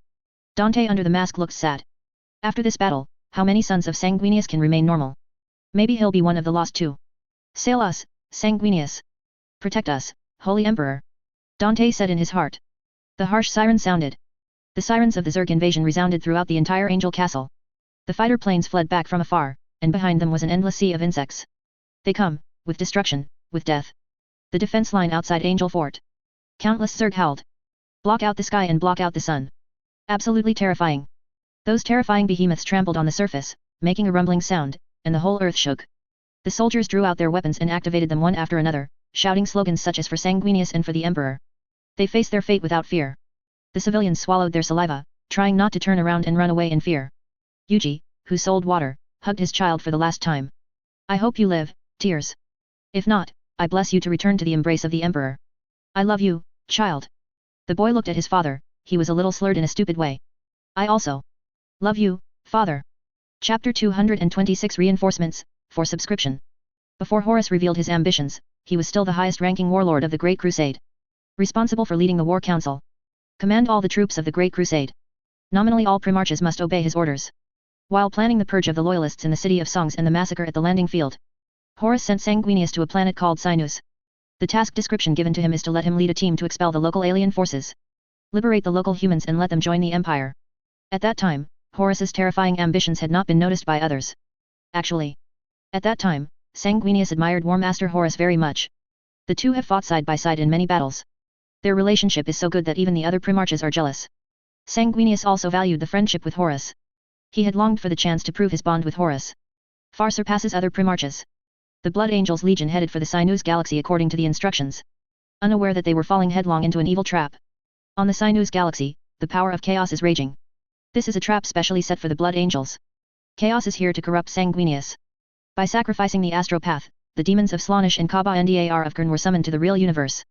S1: Dante under the mask looked sad. After this battle, how many sons of Sanguinius can remain normal? Maybe he'll be one of the lost too. Sail us, Sanguinius. Protect us, Holy Emperor. Dante said in his heart. The harsh siren sounded. The sirens of the Zerg invasion resounded throughout the entire Angel Castle. The fighter planes fled back from afar, and behind them was an endless sea of insects. They come, with destruction, with death. The defense line outside Angel Fort. Countless Zerg howled. Block out the sky and block out the sun. Absolutely terrifying. Those terrifying behemoths trampled on the surface, making a rumbling sound, and the whole earth shook. The soldiers drew out their weapons and activated them one after another, shouting slogans such as for Sanguinius and for the Emperor. They faced their fate without fear. The civilians swallowed their saliva, trying not to turn around and run away in fear. Yuji, who sold water, hugged his child for the last time. I hope you live, tears. If not, I bless you to return to the embrace of the Emperor. I love you, child. The boy looked at his father, he was a little slurred in a stupid way. I also love you, father. Chapter 226 Reinforcements, for subscription. Before Horus revealed his ambitions, he was still the highest-ranking warlord of the Great Crusade. Responsible for leading the War Council. Command all the troops of the Great Crusade. Nominally all primarchs must obey his orders. While planning the purge of the loyalists in the City of Songs and the massacre at the landing field, Horus sent Sanguinius to a planet called Sinus. The task description given to him is to let him lead a team to expel the local alien forces. Liberate the local humans and let them join the Empire. At that time, Horus's terrifying ambitions had not been noticed by others. Actually, at that time, Sanguinius admired War Master Horus very much. The two have fought side by side in many battles. Their relationship is so good that even the other primarchs are jealous. Sanguinius also valued the friendship with Horus. He had longed for the chance to prove his bond with Horus. Far surpasses other primarchs. The Blood Angels Legion headed for the Sinus Galaxy according to the instructions. Unaware that they were falling headlong into an evil trap. On the Sinus Galaxy, the power of chaos is raging. This is a trap specially set for the Blood Angels. Chaos is here to corrupt Sanguinius. By sacrificing the Astropath, the demons of Slaanesh and Kaba Ndar of Khurn were summoned to the real universe.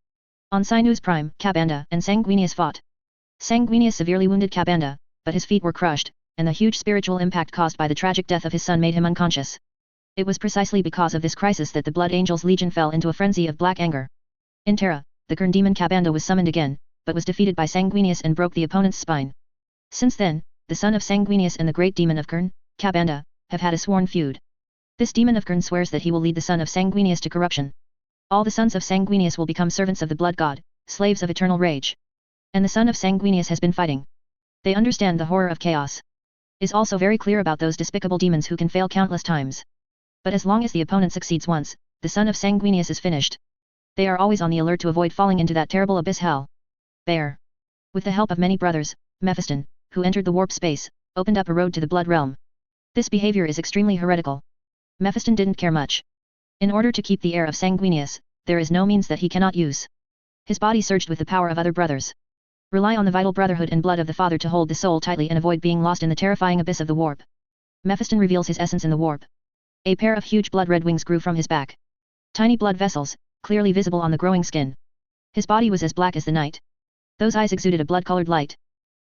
S1: On Sinus Prime, Kabanda and Sanguinius fought. Sanguinius severely wounded Kabanda, but his feet were crushed, and the huge spiritual impact caused by the tragic death of his son made him unconscious. It was precisely because of this crisis that the Blood Angels Legion fell into a frenzy of black anger. In Terra, the Khurn demon Kabanda was summoned again, but was defeated by Sanguinius and broke the opponent's spine. Since then, the son of Sanguinius and the great demon of Khurn, Kabanda, have had a sworn feud. This demon of Khurn swears that he will lead the son of Sanguinius to corruption. All the sons of Sanguinius will become servants of the blood god, slaves of eternal rage. And the son of Sanguinius has been fighting. They understand the horror of chaos. Is also very clear about those despicable demons who can fail countless times. But as long as the opponent succeeds once, the son of Sanguinius is finished. They are always on the alert to avoid falling into that terrible abyss hell. Bear. With the help of many brothers, Mephiston, who entered the warp space, opened up a road to the blood realm. This behavior is extremely heretical. Mephiston didn't care much. In order to keep the heir of Sanguinius, there is no means that he cannot use. His body surged with the power of other brothers. Rely on the vital brotherhood and blood of the father to hold the soul tightly and avoid being lost in the terrifying abyss of the warp. Mephiston reveals his essence in the warp. A pair of huge blood-red wings grew from his back. Tiny blood vessels, clearly visible on the growing skin. His body was as black as the night. Those eyes exuded a blood-colored light.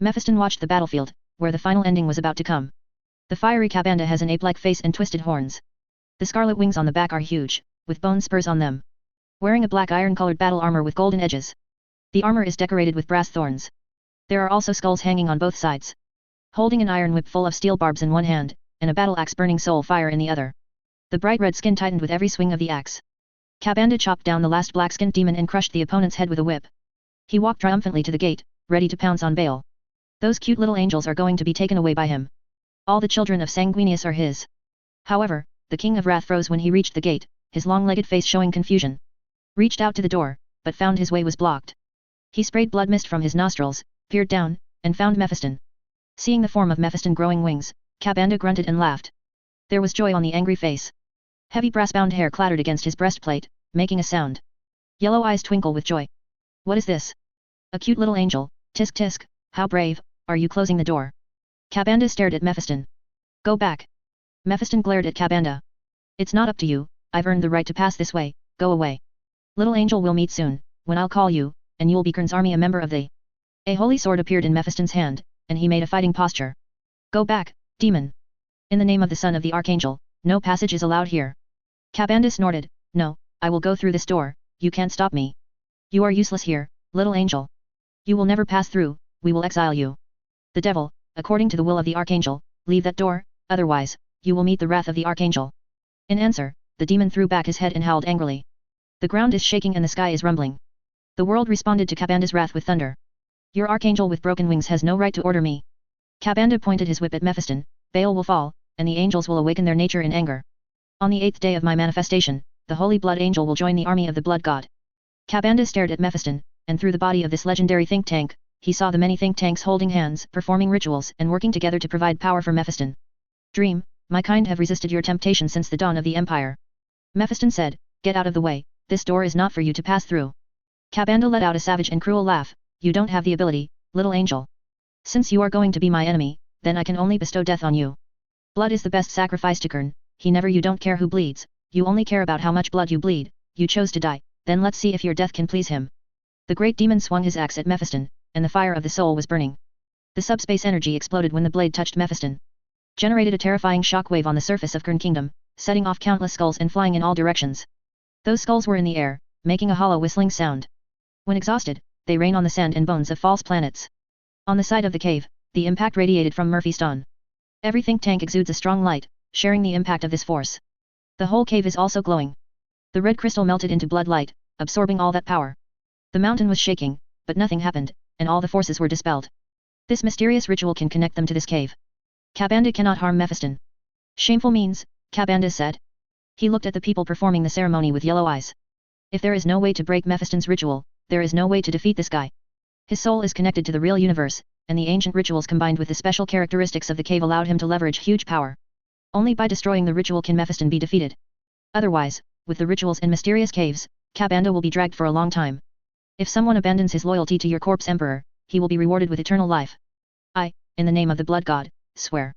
S1: Mephiston watched the battlefield, where the final ending was about to come. The fiery Kabanda has an ape-like face and twisted horns. The scarlet wings on the back are huge, with bone spurs on them. Wearing a black iron-colored battle armor with golden edges. The armor is decorated with brass thorns. There are also skulls hanging on both sides. Holding an iron whip full of steel barbs in one hand, and a battle axe burning soul fire in the other. The bright red skin tightened with every swing of the axe. Kabanda chopped down the last black-skinned demon and crushed the opponent's head with a whip. He walked triumphantly to the gate, ready to pounce on Bale. Those cute little angels are going to be taken away by him. All the children of Sanguinius are his. However, the King of Wrath froze when he reached the gate, his long-legged face showing confusion. Reached out to the door, but found his way was blocked. He sprayed blood mist from his nostrils, peered down, and found Mephiston. Seeing the form of Mephiston growing wings, Kabanda grunted and laughed. There was joy on the angry face. Heavy brass-bound hair clattered against his breastplate, making a sound. Yellow eyes twinkle with joy. What is this? A cute little angel, tisk tisk, how brave, are you closing the door? Kabanda stared at Mephiston. Go back. Mephiston glared at Kabanda. It's not up to you, I've earned the right to pass this way, go away. Little angel will meet soon, when I'll call you, and you'll be Kern's army a member of the... A holy sword appeared in Mephiston's hand, and he made a fighting posture. Go back, demon. In the name of the son of the archangel, no passage is allowed here. Kabanda snorted, no, I will go through this door, you can't stop me. You are useless here, little angel. You will never pass through, we will exile you. The devil, according to the will of the archangel, leave that door, otherwise, you will meet the wrath of the archangel. In answer, the demon threw back his head and howled angrily. The ground is shaking and the sky is rumbling. The world responded to Kabanda's wrath with thunder. Your archangel with broken wings has no right to order me. Kabanda pointed his whip at Mephiston, Baal will fall, and the angels will awaken their nature in anger. On the 8th day of my manifestation, the holy blood angel will join the army of the blood god. Kabanda stared at Mephiston, and through the body of this legendary think tank, he saw the many think tanks holding hands, performing rituals and working together to provide power for Mephiston. Dream, my kind have resisted your temptation since the dawn of the empire. Mephiston said, get out of the way, this door is not for you to pass through. Kabanda let out a savage and cruel laugh, you don't have the ability, little angel. Since you are going to be my enemy, then I can only bestow death on you. Blood is the best sacrifice to Kern, you don't care who bleeds, you only care about how much blood you bleed, you chose to die, then let's see if your death can please him. The great demon swung his axe at Mephiston, and the fire of the soul was burning. The subspace energy exploded when the blade touched Mephiston. Generated a terrifying shockwave on the surface of Kern Kingdom, setting off countless skulls and flying in all directions. Those skulls were in the air, making a hollow whistling sound. When exhausted, they rain on the sand and bones of false planets. On the side of the cave, the impact radiated from Murphy Stone. Every think tank exudes a strong light, sharing the impact of this force. The whole cave is also glowing. The red crystal melted into blood light, absorbing all that power. The mountain was shaking, but nothing happened, and all the forces were dispelled. This mysterious ritual can connect them to this cave. Kabanda cannot harm Mephiston. Shameful means, Kabanda said. He looked at the people performing the ceremony with yellow eyes. If there is no way to break Mephiston's ritual, there is no way to defeat this guy. His soul is connected to the real universe, and the ancient rituals combined with the special characteristics of the cave allowed him to leverage huge power. Only by destroying the ritual can Mephiston be defeated. Otherwise, with the rituals in mysterious caves, Kabanda will be dragged for a long time. If someone abandons his loyalty to your corpse emperor, he will be rewarded with eternal life. I, in the name of the blood god, swear.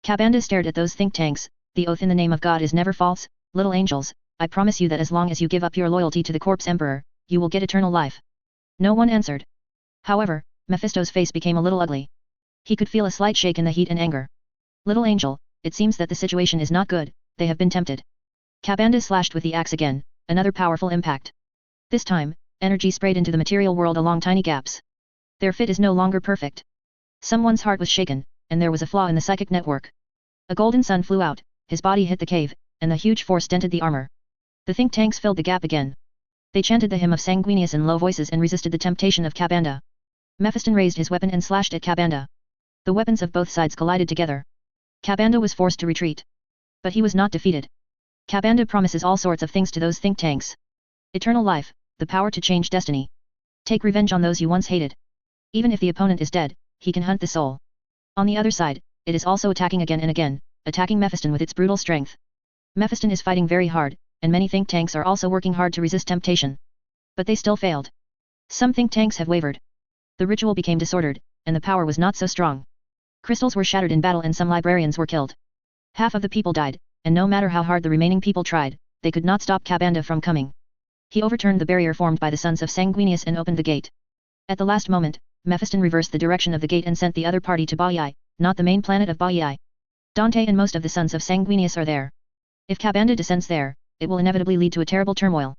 S1: Kabanda stared at those think tanks, the oath in the name of God is never false, little angels, I promise you that as long as you give up your loyalty to the corpse emperor, you will get eternal life. No one answered. However, Mephisto's face became a little ugly. He could feel a slight shake in the heat and anger. Little angel, it seems that the situation is not good, they have been tempted. Kabanda slashed with the axe again, another powerful impact. This time, energy sprayed into the material world along tiny gaps. Their fit is no longer perfect. Someone's heart was shaken, and there was a flaw in the psychic network. A golden sun flew out, his body hit the cave, and the huge force dented the armor. The think tanks filled the gap again. They chanted the hymn of Sanguinius in low voices and resisted the temptation of Kabanda. Mephiston raised his weapon and slashed at Kabanda. The weapons of both sides collided together. Kabanda was forced to retreat. But he was not defeated. Kabanda promises all sorts of things to those think tanks. Eternal life, the power to change destiny. Take revenge on those you once hated. Even if the opponent is dead, he can hunt the soul. On the other side, it is also attacking again and again, attacking Mephiston with its brutal strength. Mephiston is fighting very hard, and many think tanks are also working hard to resist temptation. But they still failed. Some think tanks have wavered. The ritual became disordered, and the power was not so strong. Crystals were shattered in battle and some librarians were killed. Half of the people died, and no matter how hard the remaining people tried, they could not stop Kabanda from coming. He overturned the barrier formed by the sons of Sanguinius and opened the gate. At the last moment, Mephiston reversed the direction of the gate and sent the other party to Baiai, not the main planet of Baiai. Dante and most of the sons of Sanguinius are there. If Kabanda descends there, it will inevitably lead to a terrible turmoil.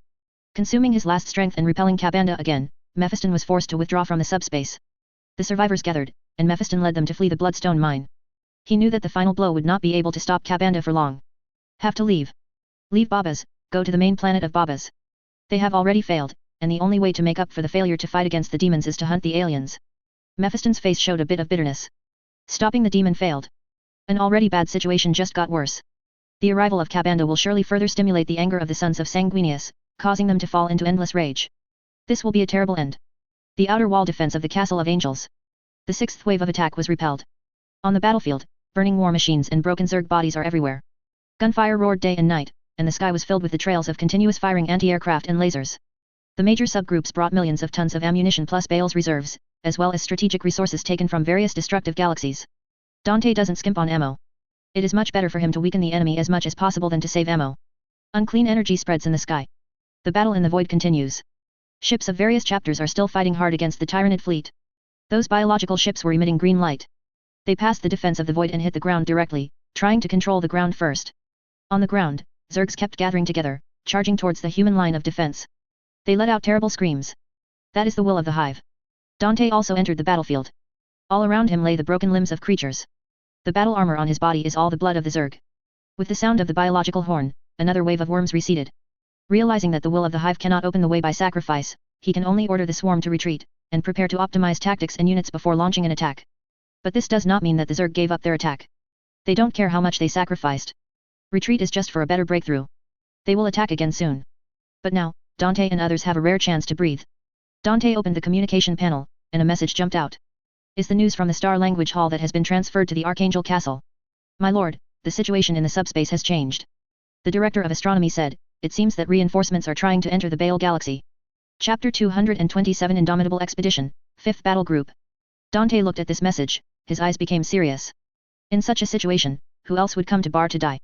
S1: Consuming his last strength and repelling Kabanda again, Mephiston was forced to withdraw from the subspace. The survivors gathered, and Mephiston led them to flee the Bloodstone mine. He knew that the final blow would not be able to stop Kabanda for long. Have to leave. Leave Babas, go to the main planet of Babas. They have already failed, and the only way to make up for the failure to fight against the demons is to hunt the aliens. Mephiston's face showed a bit of bitterness. Stopping the demon failed. An already bad situation just got worse. The arrival of Cabanda will surely further stimulate the anger of the sons of Sanguinius, causing them to fall into endless rage. This will be a terrible end. The outer wall defense of the Castle of Angels. The sixth wave of attack was repelled. On the battlefield, burning war machines and broken Zerg bodies are everywhere. Gunfire roared day and night, and the sky was filled with the trails of continuous firing anti-aircraft and lasers. The major subgroups brought millions of tons of ammunition plus Bale's reserves, as well as strategic resources taken from various destructive galaxies. Dante doesn't skimp on ammo. It is much better for him to weaken the enemy as much as possible than to save ammo. Unclean energy spreads in the sky. The battle in the void continues. Ships of various chapters are still fighting hard against the Tyranid fleet. Those biological ships were emitting green light. They passed the defense of the void and hit the ground directly, trying to control the ground first. On the ground, Zergs kept gathering together, charging towards the human line of defense. They let out terrible screams. That is the will of the hive. Dante also entered the battlefield. All around him lay the broken limbs of creatures. The battle armor on his body is all the blood of the Zerg. With the sound of the biological horn, another wave of worms receded. Realizing that the will of the hive cannot open the way by sacrifice, he can only order the swarm to retreat, and prepare to optimize tactics and units before launching an attack. But this does not mean that the Zerg gave up their attack. They don't care how much they sacrificed. Retreat is just for a better breakthrough. They will attack again soon. But now, Dante and others have a rare chance to breathe. Dante opened the communication panel, and a message jumped out. Is the news from the Star Language Hall that has been transferred to the Archangel Castle. My lord, the situation in the subspace has changed. The director of astronomy said, it seems that reinforcements are trying to enter the Baal Galaxy. Chapter 227 Indomitable Expedition, 5th Battle Group. Dante looked at this message, his eyes became serious. In such a situation, who else would come to Bar to die?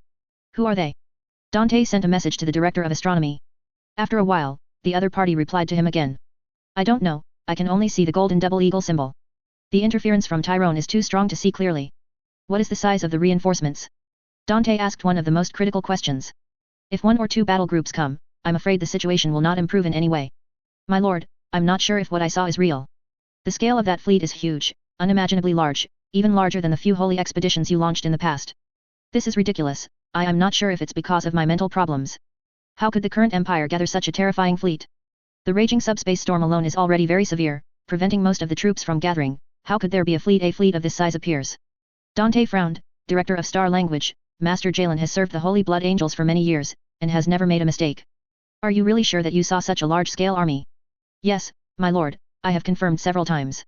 S1: Who are they? Dante sent a message to the director of astronomy. After a while, the other party replied to him again. I don't know, I can only see the golden double eagle symbol. The interference from Tyrone is too strong to see clearly. What is the size of the reinforcements? Dante asked one of the most critical questions. If 1 or 2 battle groups come, I'm afraid the situation will not improve in any way. My lord, I'm not sure if what I saw is real. The scale of that fleet is huge, unimaginably large, even larger than the few holy expeditions you launched in the past. This is ridiculous. I am not sure if it's because of my mental problems. How could the current empire gather such a terrifying fleet? The raging subspace storm alone is already very severe, preventing most of the troops from gathering. How could there be a fleet of this size appears? Dante frowned. Director of Star Language, Master Jalen has served the Holy Blood Angels for many years, and has never made a mistake. Are you really sure that you saw such a large-scale army? Yes, my lord, I have confirmed several times.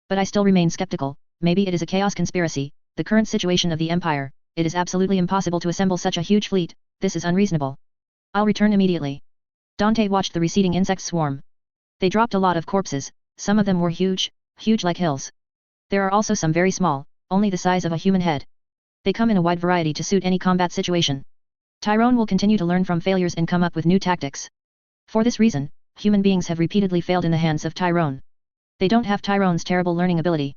S1: But I still remain skeptical. Maybe it is a chaos conspiracy. The current situation of the empire, it is absolutely impossible to assemble such a huge fleet. This is unreasonable. I'll return immediately. Dante watched the receding insect swarm. They dropped a lot of corpses, some of them were huge like hills. There are also some very small, only the size of a human head. They come in a wide variety to suit any combat situation. Tyrone will continue to learn from failures and come up with new tactics. For this reason, human beings have repeatedly failed in the hands of Tyrone. They don't have Tyrone's terrible learning ability.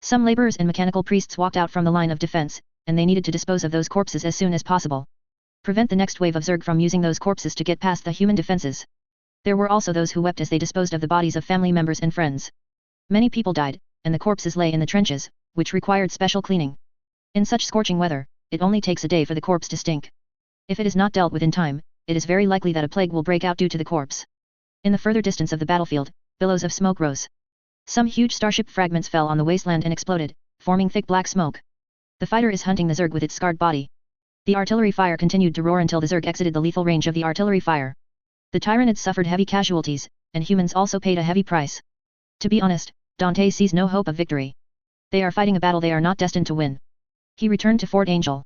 S1: Some laborers and mechanical priests walked out from the line of defense, and they needed to dispose of those corpses as soon as possible. Prevent the next wave of Zerg from using those corpses to get past the human defenses. There were also those who wept as they disposed of the bodies of family members and friends. Many people died, and the corpses lay in the trenches, which required special cleaning. In such scorching weather, it only takes a day for the corpse to stink. If it is not dealt with in time, it is very likely that a plague will break out due to the corpse. In the further distance of the battlefield, billows of smoke rose. Some huge starship fragments fell on the wasteland and exploded, forming thick black smoke. The fighter is hunting the Zerg with its scarred body. The artillery fire continued to roar until the Zerg exited the lethal range of the artillery fire. The Tyranids suffered heavy casualties, and humans also paid a heavy price. To be honest, Dante sees no hope of victory. They are fighting a battle they are not destined to win. He returned to Fort Angel.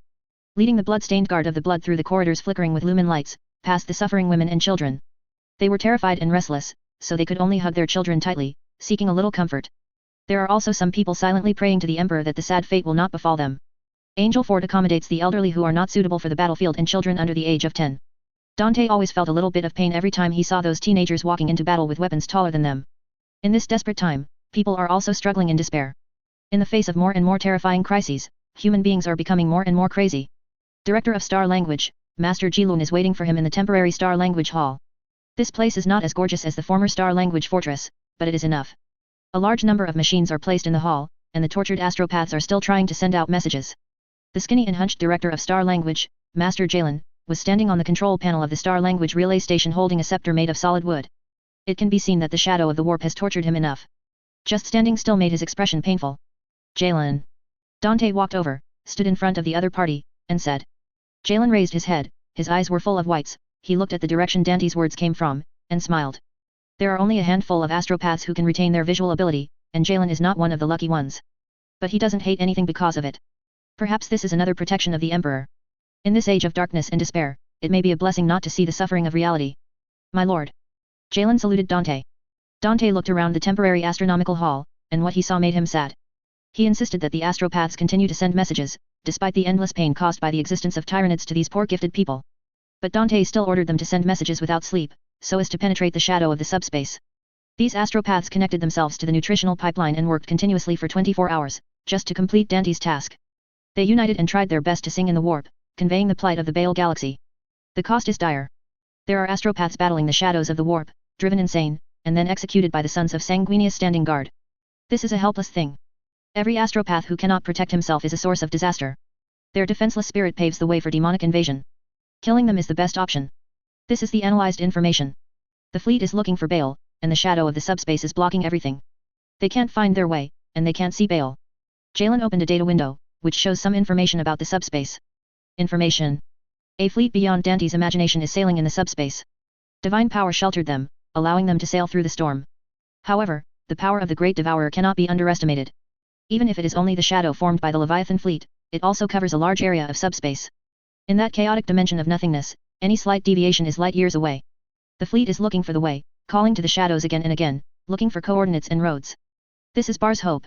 S1: Leading the blood-stained guard of the blood through the corridors flickering with lumen lights, past the suffering women and children. They were terrified and restless, so they could only hug their children tightly, seeking a little comfort. There are also some people silently praying to the Emperor that the sad fate will not befall them. Angel Fort accommodates the elderly who are not suitable for the battlefield and children under the age of 10. Dante always felt a little bit of pain every time he saw those teenagers walking into battle with weapons taller than them. In this desperate time, people are also struggling in despair. In the face of more and more terrifying crises, human beings are becoming more and more crazy. Director of Star Language, Master Jilun is waiting for him in the temporary Star Language Hall. This place is not as gorgeous as the former Star Language Fortress, but it is enough. A large number of machines are placed in the hall, and the tortured astropaths are still trying to send out messages. The skinny and hunched Director of Star Language, Master Jalen, was standing on the control panel of the Star Language relay station holding a scepter made of solid wood. It can be seen that the shadow of the warp has tortured him enough. Just standing still made his expression painful. Jalen. Dante walked over, stood in front of the other party, and said. Jalen raised his head, his eyes were full of whites, he looked at the direction Dante's words came from, and smiled. There are only a handful of astropaths who can retain their visual ability, and Jalen is not one of the lucky ones. But he doesn't hate anything because of it. Perhaps this is another protection of the Emperor. In this age of darkness and despair, it may be a blessing not to see the suffering of reality. My lord. Jalen saluted Dante. Dante looked around the temporary astronomical hall, and what he saw made him sad. He insisted that the astropaths continue to send messages, despite the endless pain caused by the existence of tyrannids to these poor gifted people. But Dante still ordered them to send messages without sleep, so as to penetrate the shadow of the subspace. These astropaths connected themselves to the nutritional pipeline and worked continuously for 24 hours, just to complete Dante's task. They united and tried their best to sing in the warp, conveying the plight of the Baal galaxy. The cost is dire. There are astropaths battling the shadows of the warp, driven insane, and then executed by the sons of Sanguinius standing guard. This is a helpless thing. Every astropath who cannot protect himself is a source of disaster. Their defenseless spirit paves the way for demonic invasion. Killing them is the best option. This is the analyzed information. The fleet is looking for Baal, and the shadow of the subspace is blocking everything. They can't find their way, and they can't see Baal. Jalen opened a data window, which shows some information about the subspace. Information. A fleet beyond Dante's imagination is sailing in the subspace. Divine power sheltered them, allowing them to sail through the storm. However, the power of the Great Devourer cannot be underestimated. Even if it is only the shadow formed by the Leviathan fleet, it also covers a large area of subspace. In that chaotic dimension of nothingness, any slight deviation is light years away. The fleet is looking for the way, calling to the shadows again and again, looking for coordinates and roads. This is Bar's hope.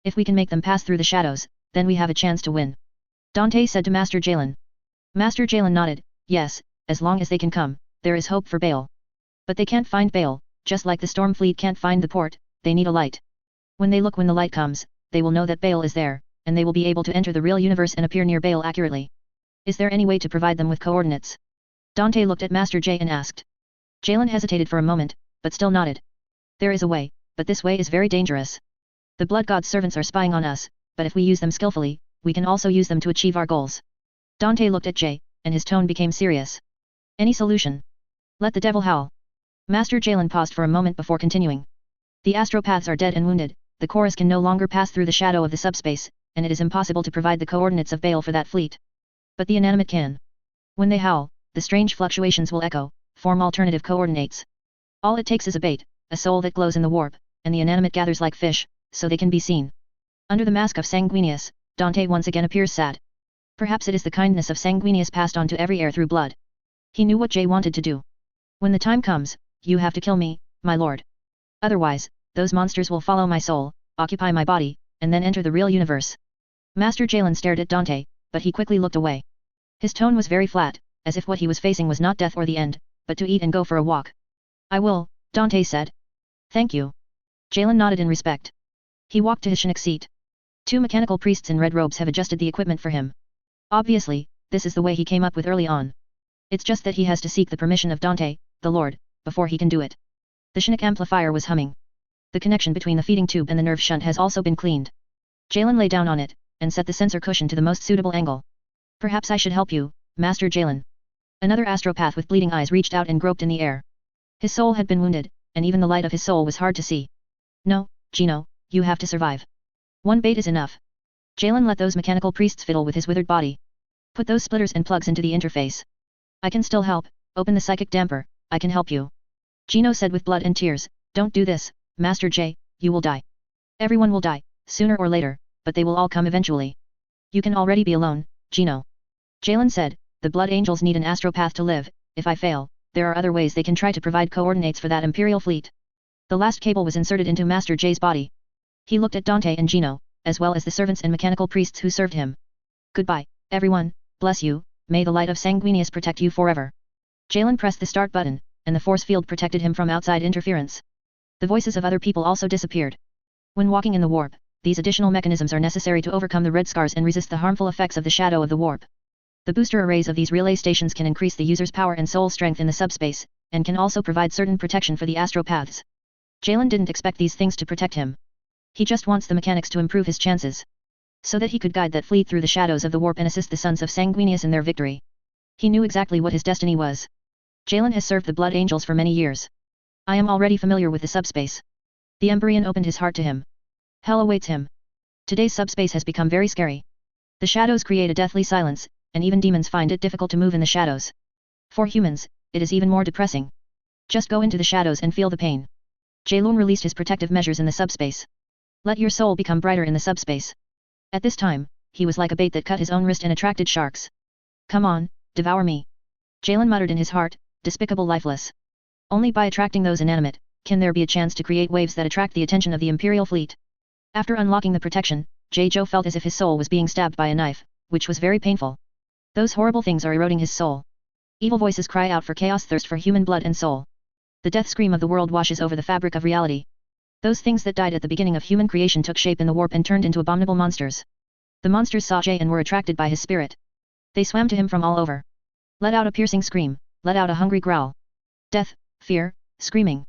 S1: If we can make them pass through the shadows, then we have a chance to win. Dante said to Master Jalen. Master Jalen nodded, yes, as long as they can come, there is hope for Baal. But they can't find Baal, just like the storm fleet can't find the port, they need a light. When they look when the light comes, they will know that Baal is there, and they will be able to enter the real universe and appear near Baal accurately. Is there any way to provide them with coordinates? Dante looked at Master J and asked. Jalen hesitated for a moment, but still nodded. There is a way, but this way is very dangerous. The Blood God's servants are spying on us, but if we use them skillfully, we can also use them to achieve our goals. Dante looked at Jay, and his tone became serious. Any solution? Let the devil howl. Master Jalen paused for a moment before continuing. The astropaths are dead and wounded, the chorus can no longer pass through the shadow of the subspace, and it is impossible to provide the coordinates of Baal for that fleet. But the inanimate can. When they howl, the strange fluctuations will echo, form alternative coordinates. All it takes is a bait, a soul that glows in the warp, and the inanimate gathers like fish, so they can be seen. Under the mask of Sanguinius, Dante once again appears sad. Perhaps it is the kindness of Sanguinius passed on to every heir through blood. He knew what Jay wanted to do. When the time comes, you have to kill me, my lord. Otherwise, those monsters will follow my soul, occupy my body, and then enter the real universe. Master Jalen stared at Dante, but he quickly looked away. His tone was very flat, as if what he was facing was not death or the end, but to eat and go for a walk. I will, Dante said. Thank you. Jalen nodded in respect. He walked to his Chinook seat. Two mechanical priests in red robes have adjusted the equipment for him. Obviously, this is the way he came up with early on. It's just that he has to seek the permission of Dante, the Lord, before he can do it. The Chinook amplifier was humming. The connection between the feeding tube and the nerve shunt has also been cleaned. Jalen lay down on it, and set the sensor cushion to the most suitable angle. Perhaps I should help you, Master Jalen. Another astropath with bleeding eyes reached out and groped in the air. His soul had been wounded, and even the light of his soul was hard to see. No, Gino, you have to survive. One bait is enough. Jalen let those mechanical priests fiddle with his withered body. Put those splitters and plugs into the interface. I can still help, open the psychic damper, I can help you. Gino said with blood and tears, don't do this, Master J, you will die. Everyone will die, sooner or later, but they will all come eventually. You can already be alone, Gino. Jalen said, the Blood Angels need an astropath to live, if I fail, there are other ways they can try to provide coordinates for that Imperial fleet. The last cable was inserted into Master J's body. He looked at Dante and Gino, as well as the servants and mechanical priests who served him. Goodbye, everyone, bless you, may the light of Sanguinius protect you forever. Jalen pressed the start button, and the force field protected him from outside interference. The voices of other people also disappeared. When walking in the warp, these additional mechanisms are necessary to overcome the red scars and resist the harmful effects of the shadow of the warp. The booster arrays of these relay stations can increase the user's power and soul strength in the subspace, and can also provide certain protection for the astropaths. Jalen didn't expect these things to protect him. He just wants the mechanics to improve his chances, so that he could guide that fleet through the shadows of the warp and assist the sons of Sanguinius in their victory. He knew exactly what his destiny was. Jalen has served the Blood Angels for many years. I am already familiar with the subspace. The Empyrean opened his heart to him. Hell awaits him. Today's subspace has become very scary. The shadows create a deathly silence, and even demons find it difficult to move in the shadows. For humans, it is even more depressing. Just go into the shadows and feel the pain. Jaelun released his protective measures in the subspace. Let your soul become brighter in the subspace. At this time, he was like a bait that cut his own wrist and attracted sharks. Come on, devour me. Jalen muttered in his heart, despicable lifeless. Only by attracting those inanimate, can there be a chance to create waves that attract the attention of the Imperial fleet. After unlocking the protection, Jae-jo felt as if his soul was being stabbed by a knife, which was very painful. Those horrible things are eroding his soul. Evil voices cry out for chaos, thirst for human blood and soul. The death scream of the world washes over the fabric of reality. Those things that died at the beginning of human creation took shape in the warp and turned into abominable monsters. The monsters saw Jae and were attracted by his spirit. They swam to him from all over. Let out a piercing scream, let out a hungry growl. Death, fear, screaming.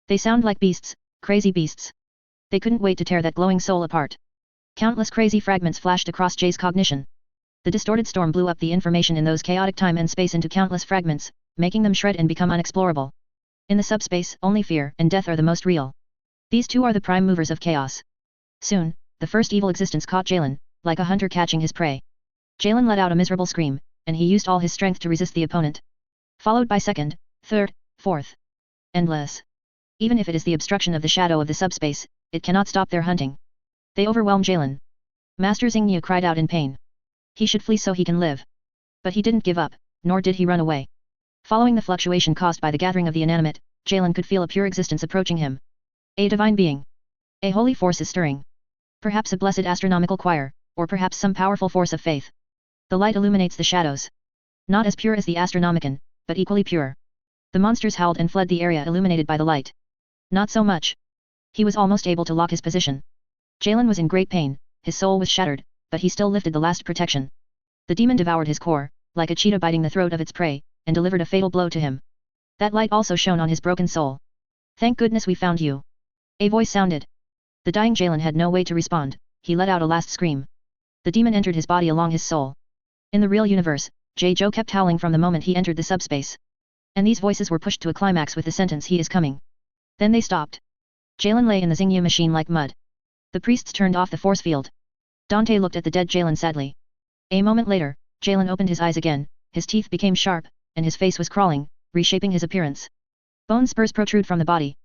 S1: They sound like beasts, crazy beasts. They couldn't wait to tear that glowing soul apart. Countless crazy fragments flashed across Jae's cognition. The distorted storm blew up the information in those chaotic time and space into countless fragments, making them shred and become unexplorable. In the subspace, only fear and death are the most real. These two are the prime movers of chaos. Soon, the first evil existence caught Jalen, like a hunter catching his prey. Jalen let out a miserable scream, and he used all his strength to resist the opponent. Followed by second, third, fourth. Endless. Even if it is the obstruction of the shadow of the subspace, it cannot stop their hunting. They overwhelm Jalen. Master Xingyu cried out in pain. He should flee so he can live. But he didn't give up, nor did he run away. Following the fluctuation caused by the gathering of the inanimate, Jalen could feel a pure existence approaching him. A divine being. A holy force is stirring. Perhaps a blessed astronomical choir, or perhaps some powerful force of faith. The light illuminates the shadows. Not as pure as the Astronomicon, but equally pure. The monsters howled and fled the area illuminated by the light. Not so much. He was almost able to lock his position. Jalen was in great pain, his soul was shattered, but he still lifted the last protection. The demon devoured his core, like a cheetah biting the throat of its prey, and delivered a fatal blow to him. That light also shone on his broken soul. Thank goodness we found you. A voice sounded. The dying Jalen had no way to respond, he let out a last scream. The demon entered his body along his soul. In the real universe, Jae-jo kept howling from the moment he entered the subspace. And these voices were pushed to a climax with the sentence "he is coming." Then they stopped. Jalen lay in the Xingyu machine like mud. The priests turned off the force field. Dante looked at the dead Jalen sadly. A moment later, Jalen opened his eyes again, his teeth became sharp, and his face was crawling, reshaping his appearance. Bone spurs protrude from the body.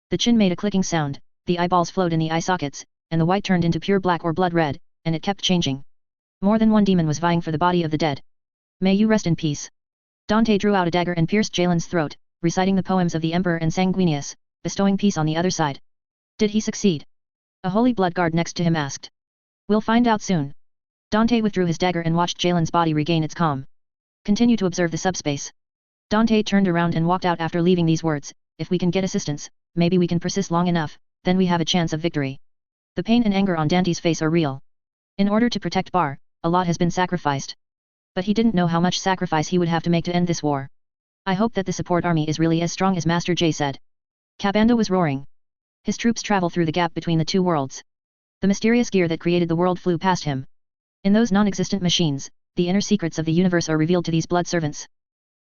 S1: The chin made a clicking sound, the eyeballs flowed in the eye sockets, and the white turned into pure black or blood red, and it kept changing. More than one demon was vying for the body of the dead. May you rest in peace. Dante drew out a dagger and pierced Jalen's throat, reciting the poems of the Emperor and Sanguinius, bestowing peace on the other side. Did he succeed? A holy blood guard next to him asked. We'll find out soon. Dante withdrew his dagger and watched Jalen's body regain its calm. Continue to observe the subspace. Dante turned around and walked out after leaving these words. If we can get assistance, maybe we can persist long enough, then we have a chance of victory. The pain and anger on Dante's face are real. In order to protect Bar, a lot has been sacrificed. But he didn't know how much sacrifice he would have to make to end this war. I hope that the support army is really as strong as Master Jay said. Cabanda was roaring. His troops travel through the gap between the two worlds. The mysterious gear that created the world flew past him. In those non-existent machines, the inner secrets of the universe are revealed to these blood servants.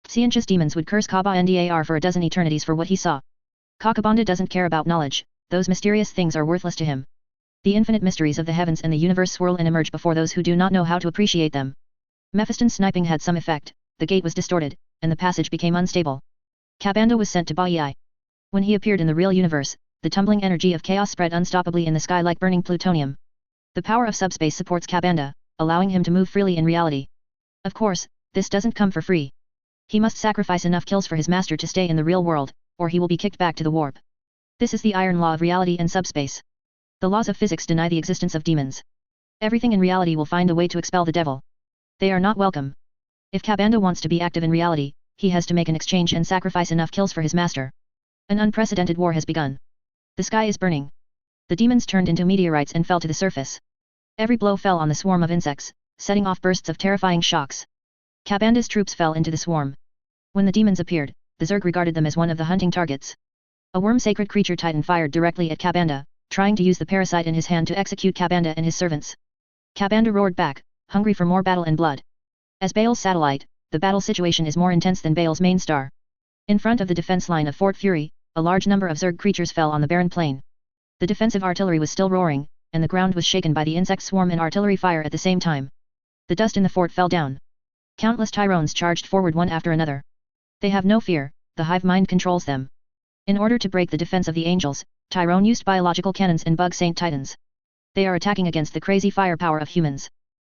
S1: Xiancha's demons would curse Kaba-Ndar for a dozen eternities for what he saw. Kakabanda doesn't care about knowledge, those mysterious things are worthless to him. The infinite mysteries of the heavens and the universe swirl and emerge before those who do not know how to appreciate them. Mephiston's sniping had some effect, the gate was distorted, and the passage became unstable. Cabanda was sent to Baiyi. When he appeared in the real universe, the tumbling energy of chaos spread unstoppably in the sky like burning plutonium. The power of subspace supports Cabanda, allowing him to move freely in reality. Of course, this doesn't come for free. He must sacrifice enough kills for his master to stay in the real world, or he will be kicked back to the warp. This is the iron law of reality and subspace. The laws of physics deny the existence of demons. Everything in reality will find a way to expel the devil. They are not welcome. If Cabanda wants to be active in reality, he has to make an exchange and sacrifice enough kills for his master. An unprecedented war has begun. The sky is burning. The demons turned into meteorites and fell to the surface. Every blow fell on the swarm of insects, setting off bursts of terrifying shocks. Cabanda's troops fell into the swarm. When the demons appeared, the Zerg regarded them as one of the hunting targets. A worm-sacred creature Titan fired directly at Cabanda, trying to use the parasite in his hand to execute Cabanda and his servants. Cabanda roared back, hungry for more battle and blood. As Baal's satellite, the battle situation is more intense than Baal's main star. In front of the defense line of Fort Fury, a large number of Zerg creatures fell on the barren plain. The defensive artillery was still roaring, and the ground was shaken by the insect swarm and artillery fire at the same time. The dust in the fort fell down. Countless Tyrones charged forward one after another. They have no fear, the hive mind controls them. In order to break the defense of the angels, Tyrone used biological cannons and bug Saint Titans. They are attacking against the crazy firepower of humans.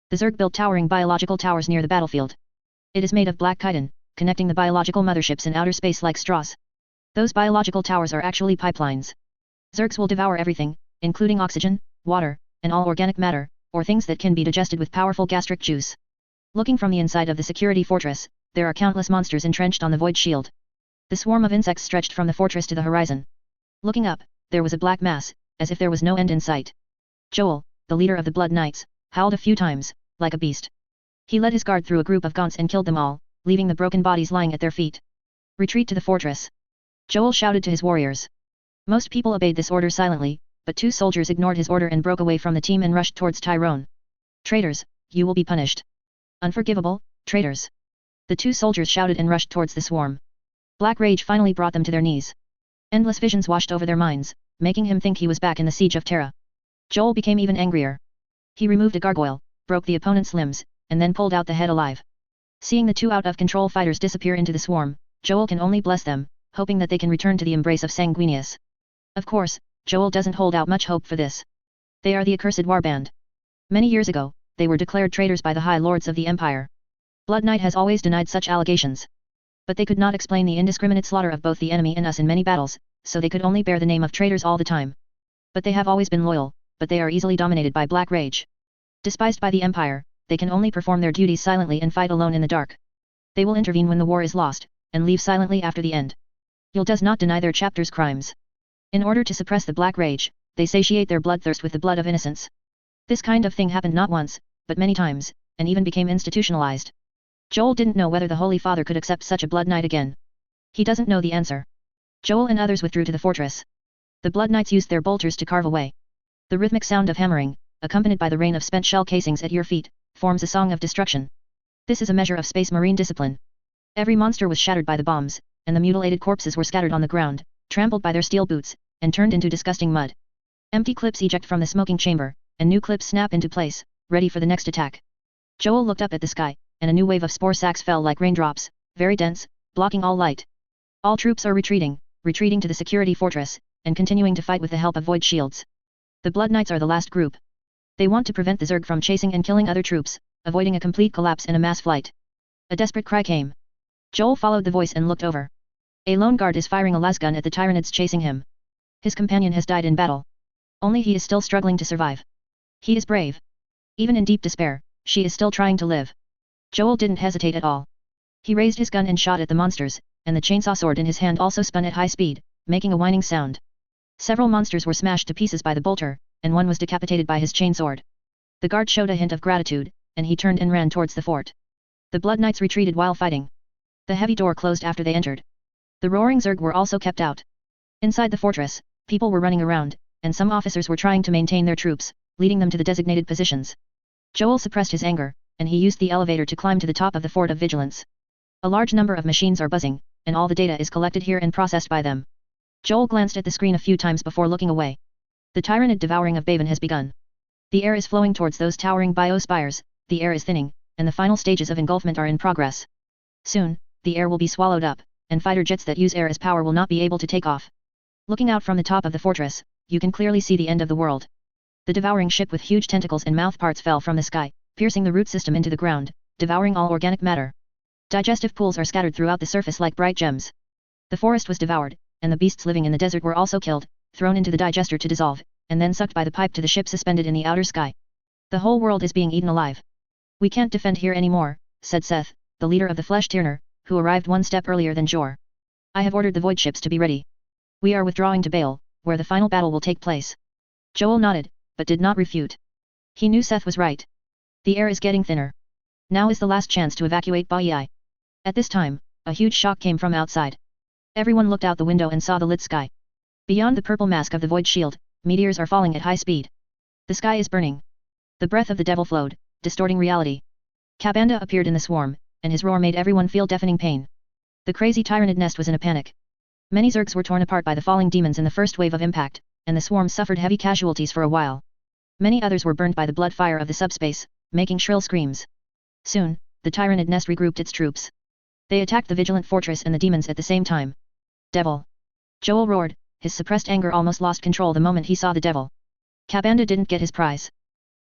S1: The Zerg built towering biological towers near the battlefield. It is made of black chitin, connecting the biological motherships in outer space like straws. Those biological towers are actually pipelines. Zergs will devour everything, including oxygen, water, and all organic matter, or things that can be digested with powerful gastric juice. Looking from the inside of the security fortress, there are countless monsters entrenched on the void shield. The swarm of insects stretched from the fortress to the horizon. Looking up, there was a black mass, as if there was no end in sight. Joel, the leader of the Blood Knights, howled a few times, like a beast. He led his guard through a group of gaunts and killed them all, leaving the broken bodies lying at their feet. Retreat to the fortress. Joel shouted to his warriors. Most people obeyed this order silently, but 2 soldiers ignored his order and broke away from the team and rushed towards Tyrone. Traitors, you will be punished. Unforgivable, traitors. The 2 soldiers shouted and rushed towards the swarm. Black rage finally brought them to their knees. Endless visions washed over their minds, making him think he was back in the siege of Terra. Joel became even angrier. He removed a gargoyle, broke the opponent's limbs, and then pulled out the head alive. Seeing the 2 out-of-control fighters disappear into the swarm, Joel can only bless them, hoping that they can return to the embrace of Sanguinius. Of course, Joel doesn't hold out much hope for this. They are the accursed warband. Many years ago, they were declared traitors by the High Lords of the Empire. Blood Knight has always denied such allegations. But they could not explain the indiscriminate slaughter of both the enemy and us in many battles, so they could only bear the name of traitors all the time. But they have always been loyal, but they are easily dominated by black rage. Despised by the Empire, they can only perform their duties silently and fight alone in the dark. They will intervene when the war is lost, and leave silently after the end. Yule does not deny their chapter's crimes. In order to suppress the black rage, they satiate their bloodthirst with the blood of innocents. This kind of thing happened not once, but many times, and even became institutionalized. Joel didn't know whether the Holy Father could accept such a Blood Knight again. He doesn't know the answer. Joel and others withdrew to the fortress. The Blood Knights used their bolters to carve away. The rhythmic sound of hammering, accompanied by the rain of spent shell casings at your feet, forms a song of destruction. This is a measure of space marine discipline. Every monster was shattered by the bombs, and the mutilated corpses were scattered on the ground, trampled by their steel boots, and turned into disgusting mud. Empty clips eject from the smoking chamber, and new clips snap into place, ready for the next attack. Joel looked up at the sky, and a new wave of spore sacks fell like raindrops, very dense, blocking all light. All troops are retreating to the security fortress, and continuing to fight with the help of void shields. The Blood Knights are the last group. They want to prevent the Zerg from chasing and killing other troops, avoiding a complete collapse and a mass flight. A desperate cry came. Joel followed the voice and looked over. A lone guard is firing a lasgun at the Tyranids chasing him. His companion has died in battle. Only he is still struggling to survive. He is brave. Even in deep despair, she is still trying to live. Joel didn't hesitate at all. He raised his gun and shot at the monsters, and the chainsaw sword in his hand also spun at high speed, making a whining sound. Several monsters were smashed to pieces by the bolter, and one was decapitated by his chainsword. The guard showed a hint of gratitude, and he turned and ran towards the fort. The Blood Knights retreated while fighting. The heavy door closed after they entered. The roaring Zerg were also kept out. Inside the fortress, people were running around, and some officers were trying to maintain their troops, leading them to the designated positions. Joel suppressed his anger, and he used the elevator to climb to the top of the Fort of Vigilance. A large number of machines are buzzing, and all the data is collected here and processed by them. Joel glanced at the screen a few times before looking away. The Tyranid devouring of Baven has begun. The air is flowing towards those towering biospires, the air is thinning, and the final stages of engulfment are in progress. Soon, the air will be swallowed up, and fighter jets that use air as power will not be able to take off. Looking out from the top of the fortress, you can clearly see the end of the world. The devouring ship with huge tentacles and mouthparts fell from the sky, piercing the root system into the ground, devouring all organic matter. Digestive pools are scattered throughout the surface like bright gems. The forest was devoured, and the beasts living in the desert were also killed, thrown into the digester to dissolve, and then sucked by the pipe to the ship suspended in the outer sky. The whole world is being eaten alive. We can't defend here anymore, said Seth, the leader of the Flesh Tyrner, who arrived one step earlier than Jor. I have ordered the void ships to be ready. We are withdrawing to Baal, where the final battle will take place. Joel nodded, but did not refute. He knew Seth was right. The air is getting thinner. Now is the last chance to evacuate Bai. At this time, a huge shock came from outside. Everyone looked out the window and saw the lit sky. Beyond the purple mask of the void shield, meteors are falling at high speed. The sky is burning. The breath of the devil flowed, distorting reality. Kabanda appeared in the swarm, and his roar made everyone feel deafening pain. The crazy Tyrannid nest was in a panic. Many Zergs were torn apart by the falling demons in the first wave of impact, and the swarm suffered heavy casualties for a while. Many others were burnt by the blood fire of the subspace, making shrill screams. Soon, the Tyrannid nest regrouped its troops. They attacked the vigilant fortress and the demons at the same time. Devil! Joel roared, his suppressed anger almost lost control the moment he saw the devil. Kabanda didn't get his prize.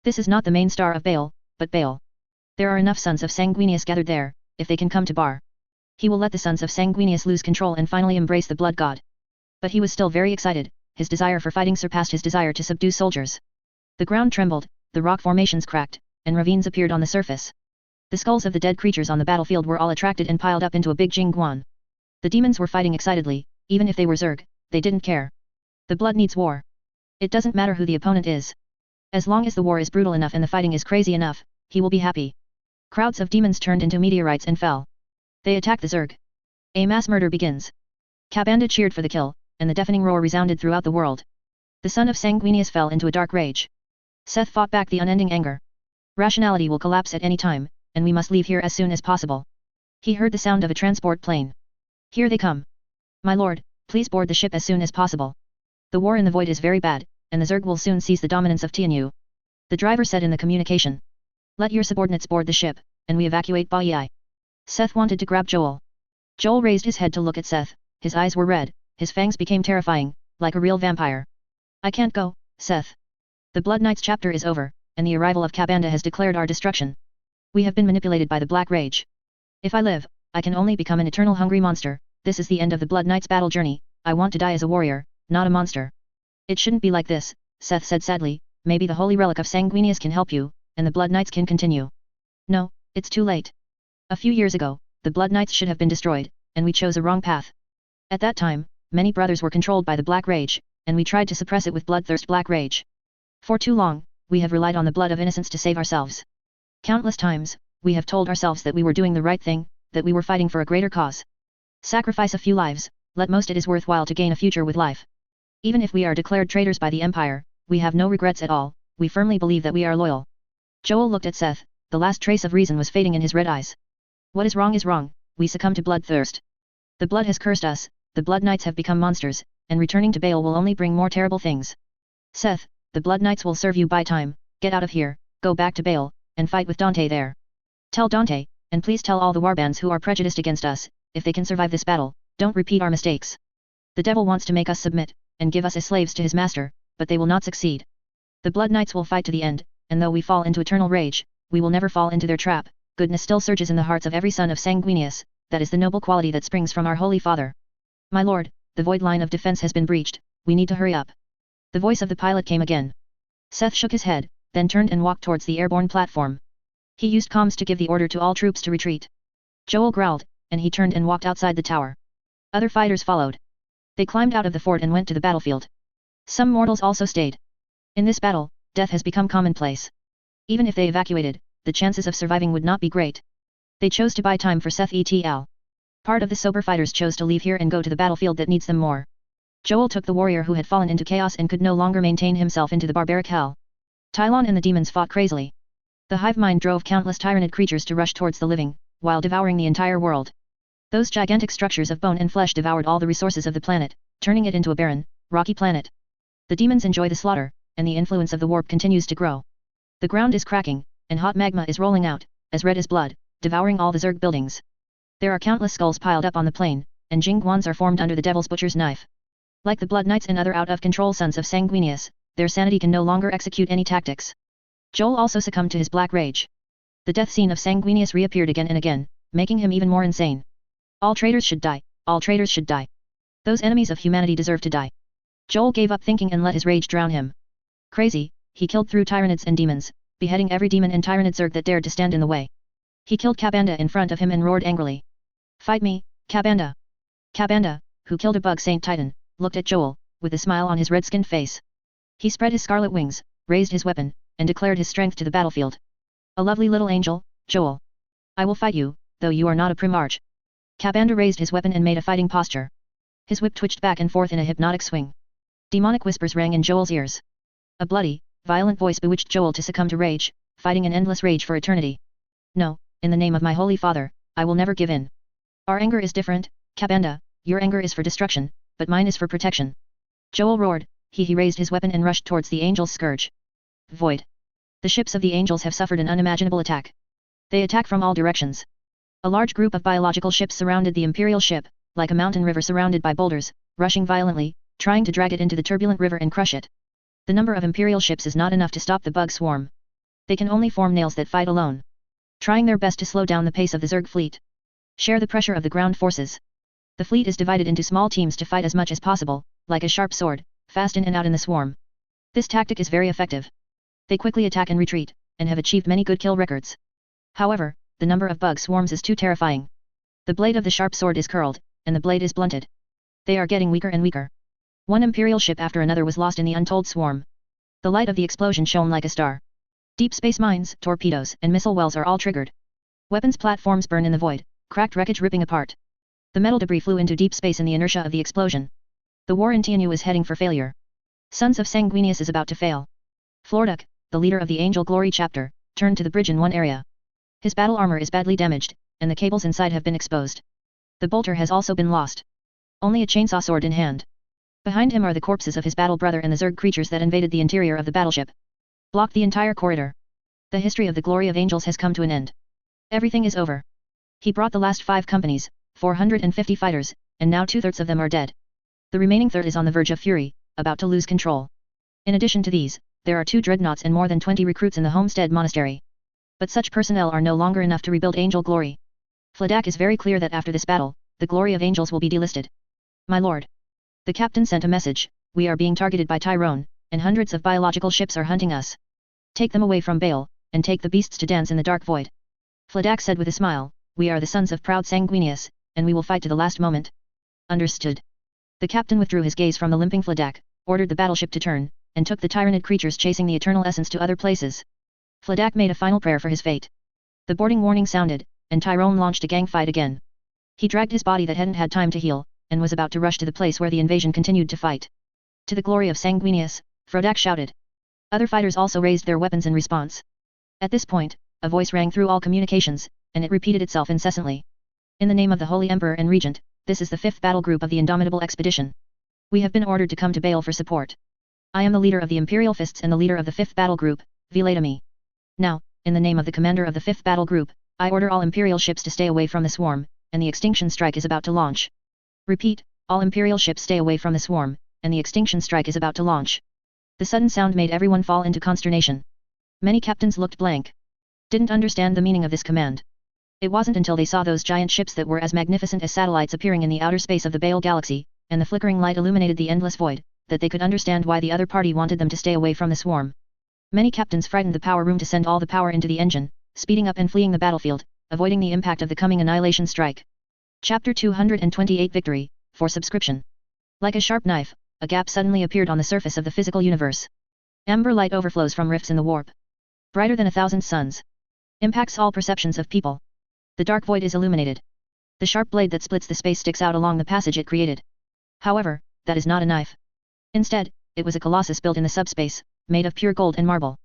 S1: This is not the main star of Baal, but Baal. There are enough sons of Sanguinius gathered there, if they can come to Bar. He will let the sons of Sanguinius lose control and finally embrace the blood god. But he was still very excited, his desire for fighting surpassed his desire to subdue soldiers. The ground trembled, the rock formations cracked, and ravines appeared on the surface. The skulls of the dead creatures on the battlefield were all attracted and piled up into a big Jingguan. The demons were fighting excitedly, even if they were Zerg, they didn't care. The blood needs war. It doesn't matter who the opponent is. As long as the war is brutal enough and the fighting is crazy enough, he will be happy. Crowds of demons turned into meteorites and fell. They attacked the Zerg. A mass murder begins. Kabanda cheered for the kill, and the deafening roar resounded throughout the world. The son of Sanguinius fell into a dark rage. Seth fought back the unending anger. Rationality will collapse at any time, and we must leave here as soon as possible. He heard the sound of a transport plane. Here they come. My lord, please board the ship as soon as possible. The war in the void is very bad, and the Zerg will soon seize the dominance of Tianyu. The driver said in the communication. Let your subordinates board the ship, and we evacuate Baiyi. Seth wanted to grab Joel. Joel raised his head to look at Seth, his eyes were red, his fangs became terrifying, like a real vampire. I can't go, Seth. The Blood Knights chapter is over, and the arrival of Kabanda has declared our destruction. We have been manipulated by the Black Rage. If I live, I can only become an eternal hungry monster. This is the end of the Blood Knights battle journey. I want to die as a warrior, not a monster. It shouldn't be like this, Seth said sadly. Maybe the holy relic of Sanguinius can help you, and the Blood Knights can continue. No, it's too late. A few years ago, the Blood Knights should have been destroyed, and we chose a wrong path. At that time, many brothers were controlled by the Black Rage, and we tried to suppress it with bloodthirst Black Rage. For too long, we have relied on the blood of innocents to save ourselves. Countless times, we have told ourselves that we were doing the right thing, that we were fighting for a greater cause. Sacrifice a few lives, let most it is worthwhile to gain a future with life. Even if we are declared traitors by the Empire, we have no regrets at all, we firmly believe that we are loyal. Joel looked at Seth, the last trace of reason was fading in his red eyes. What is wrong, we succumb to bloodthirst. The blood has cursed us, the Blood Knights have become monsters, and returning to Baal will only bring more terrible things. Seth, the Blood Knights will serve you by time, get out of here, go back to Baal, and fight with Dante there. Tell Dante, and please tell all the warbands who are prejudiced against us, if they can survive this battle, don't repeat our mistakes. The devil wants to make us submit, and give us as slaves to his master, but they will not succeed. The Blood Knights will fight to the end, and though we fall into eternal rage, we will never fall into their trap. Goodness still surges in the hearts of every son of Sanguinius, that is the noble quality that springs from our Holy Father. My lord, the void line of defense has been breached, we need to hurry up. The voice of the pilot came again. Seth shook his head, then turned and walked towards the airborne platform. He used comms to give the order to all troops to retreat. Joel growled, and he turned and walked outside the tower. Other fighters followed. They climbed out of the fort and went to the battlefield. Some mortals also stayed. In this battle, death has become commonplace. Even if they evacuated, the chances of surviving would not be great. They chose to buy time for Seth et.al. Part of the sober fighters chose to leave here and go to the battlefield that needs them more. Joel took the warrior who had fallen into chaos and could no longer maintain himself into the barbaric hell. Tylon and the demons fought crazily. The hive mind drove countless tyrannid creatures to rush towards the living, while devouring the entire world. Those gigantic structures of bone and flesh devoured all the resources of the planet, turning it into a barren, rocky planet. The demons enjoy the slaughter, and the influence of the warp continues to grow. The ground is cracking, and hot magma is rolling out, as red as blood, devouring all the Zerg buildings. There are countless skulls piled up on the plain, and Jingguans are formed under the Devil's Butcher's knife. Like the Blood Knights and other out-of-control sons of Sanguinius, their sanity can no longer execute any tactics. Joel also succumbed to his black rage. The death scene of Sanguinius reappeared again and again, making him even more insane. All traitors should die, all traitors should die. Those enemies of humanity deserve to die. Joel gave up thinking and let his rage drown him. Crazy, he killed through tyrannids and demons, beheading every demon and tyrannid Zerg that dared to stand in the way. He killed Kabanda in front of him and roared angrily. Fight me, Kabanda! Kabanda, who killed a bug Saint Titan, looked at Joel, with a smile on his red-skinned face. He spread his scarlet wings, raised his weapon, and declared his strength to the battlefield. A lovely little angel, Joel. I will fight you, though you are not a primarch. Kabanda raised his weapon and made a fighting posture. His whip twitched back and forth in a hypnotic swing. Demonic whispers rang in Joel's ears. A bloody, violent voice bewitched Joel to succumb to rage, fighting an endless rage for eternity. No, in the name of my holy father, I will never give in. Our anger is different, Kabanda, your anger is for destruction, but mine is for protection. Joel roared, he raised his weapon and rushed towards the Angel's scourge. Void. The ships of the Angels have suffered an unimaginable attack. They attack from all directions. A large group of biological ships surrounded the Imperial ship, like a mountain river surrounded by boulders, rushing violently, trying to drag it into the turbulent river and crush it. The number of Imperial ships is not enough to stop the bug swarm. They can only form nails that fight alone. Trying their best to slow down the pace of the Zerg fleet. Share the pressure of the ground forces. The fleet is divided into small teams to fight as much as possible, like a sharp sword, fast in and out in the swarm. This tactic is very effective. They quickly attack and retreat, and have achieved many good kill records. However, the number of bug swarms is too terrifying. The blade of the sharp sword is curled, and the blade is blunted. They are getting weaker and weaker. One Imperial ship after another was lost in the untold swarm. The light of the explosion shone like a star. Deep space mines, torpedoes, and missile wells are all triggered. Weapons platforms burn in the void, cracked wreckage ripping apart. The metal debris flew into deep space in the inertia of the explosion. The war in Tianyu is heading for failure. Sons of Sanguinius is about to fail. Florduk, the leader of the Angel Glory chapter, turned to the bridge in one area. His battle armor is badly damaged, and the cables inside have been exposed. The bolter has also been lost. Only a chainsaw sword in hand. Behind him are the corpses of his battle brother and the Zerg creatures that invaded the interior of the battleship. Blocked the entire corridor. The history of the Glory of Angels has come to an end. Everything is over. He brought the last 5 companies, 450 fighters, and now 2/3 of them are dead. The remaining third is on the verge of fury, about to lose control. In addition to these, there are 2 dreadnoughts and more than 20 recruits in the Homestead Monastery. But such personnel are no longer enough to rebuild Angel Glory. Fladak is very clear that after this battle, the Glory of Angels will be delisted. My lord. The captain sent a message, we are being targeted by Tyrone, and hundreds of biological ships are hunting us. Take them away from Bale, and take the beasts to dance in the dark void. Fladak said with a smile, we are the sons of proud Sanguinius, and we will fight to the last moment. Understood. The captain withdrew his gaze from the limping Fladak, ordered the battleship to turn, and took the tyrannid creatures chasing the eternal essence to other places. Fladak made a final prayer for his fate. The boarding warning sounded, and Tyrone launched a gang fight again. He dragged his body that hadn't had time to heal, and was about to rush to the place where the invasion continued to fight. To the glory of Sanguinius, Frodak shouted. Other fighters also raised their weapons in response. At this point, a voice rang through all communications, and it repeated itself incessantly. In the name of the Holy Emperor and Regent, this is the 5th battle group of the Indomitable Expedition. We have been ordered to come to Bale for support. I am the leader of the Imperial Fists and the leader of the 5th battle group, Vilatami. Now, in the name of the commander of the 5th battle group, I order all Imperial ships to stay away from the swarm, and the extinction strike is about to launch. Repeat, all Imperial ships stay away from the swarm, and the extinction strike is about to launch. The sudden sound made everyone fall into consternation. Many captains looked blank. Didn't understand the meaning of this command. It wasn't until they saw those giant ships that were as magnificent as satellites appearing in the outer space of the Bale galaxy, and the flickering light illuminated the endless void, that they could understand why the other party wanted them to stay away from the swarm. Many captains frightened the power room to send all the power into the engine, speeding up and fleeing the battlefield, avoiding the impact of the coming annihilation strike. Chapter 228 Victory, for subscription. Like a sharp knife, a gap suddenly appeared on the surface of the physical universe. Amber light overflows from rifts in the warp. Brighter than 1,000 suns. Impacts all perceptions of people. The dark void is illuminated. The sharp blade that splits the space sticks out along the passage it created. However, that is not a knife. Instead, it was a colossus built in the subspace, made of pure gold and marble.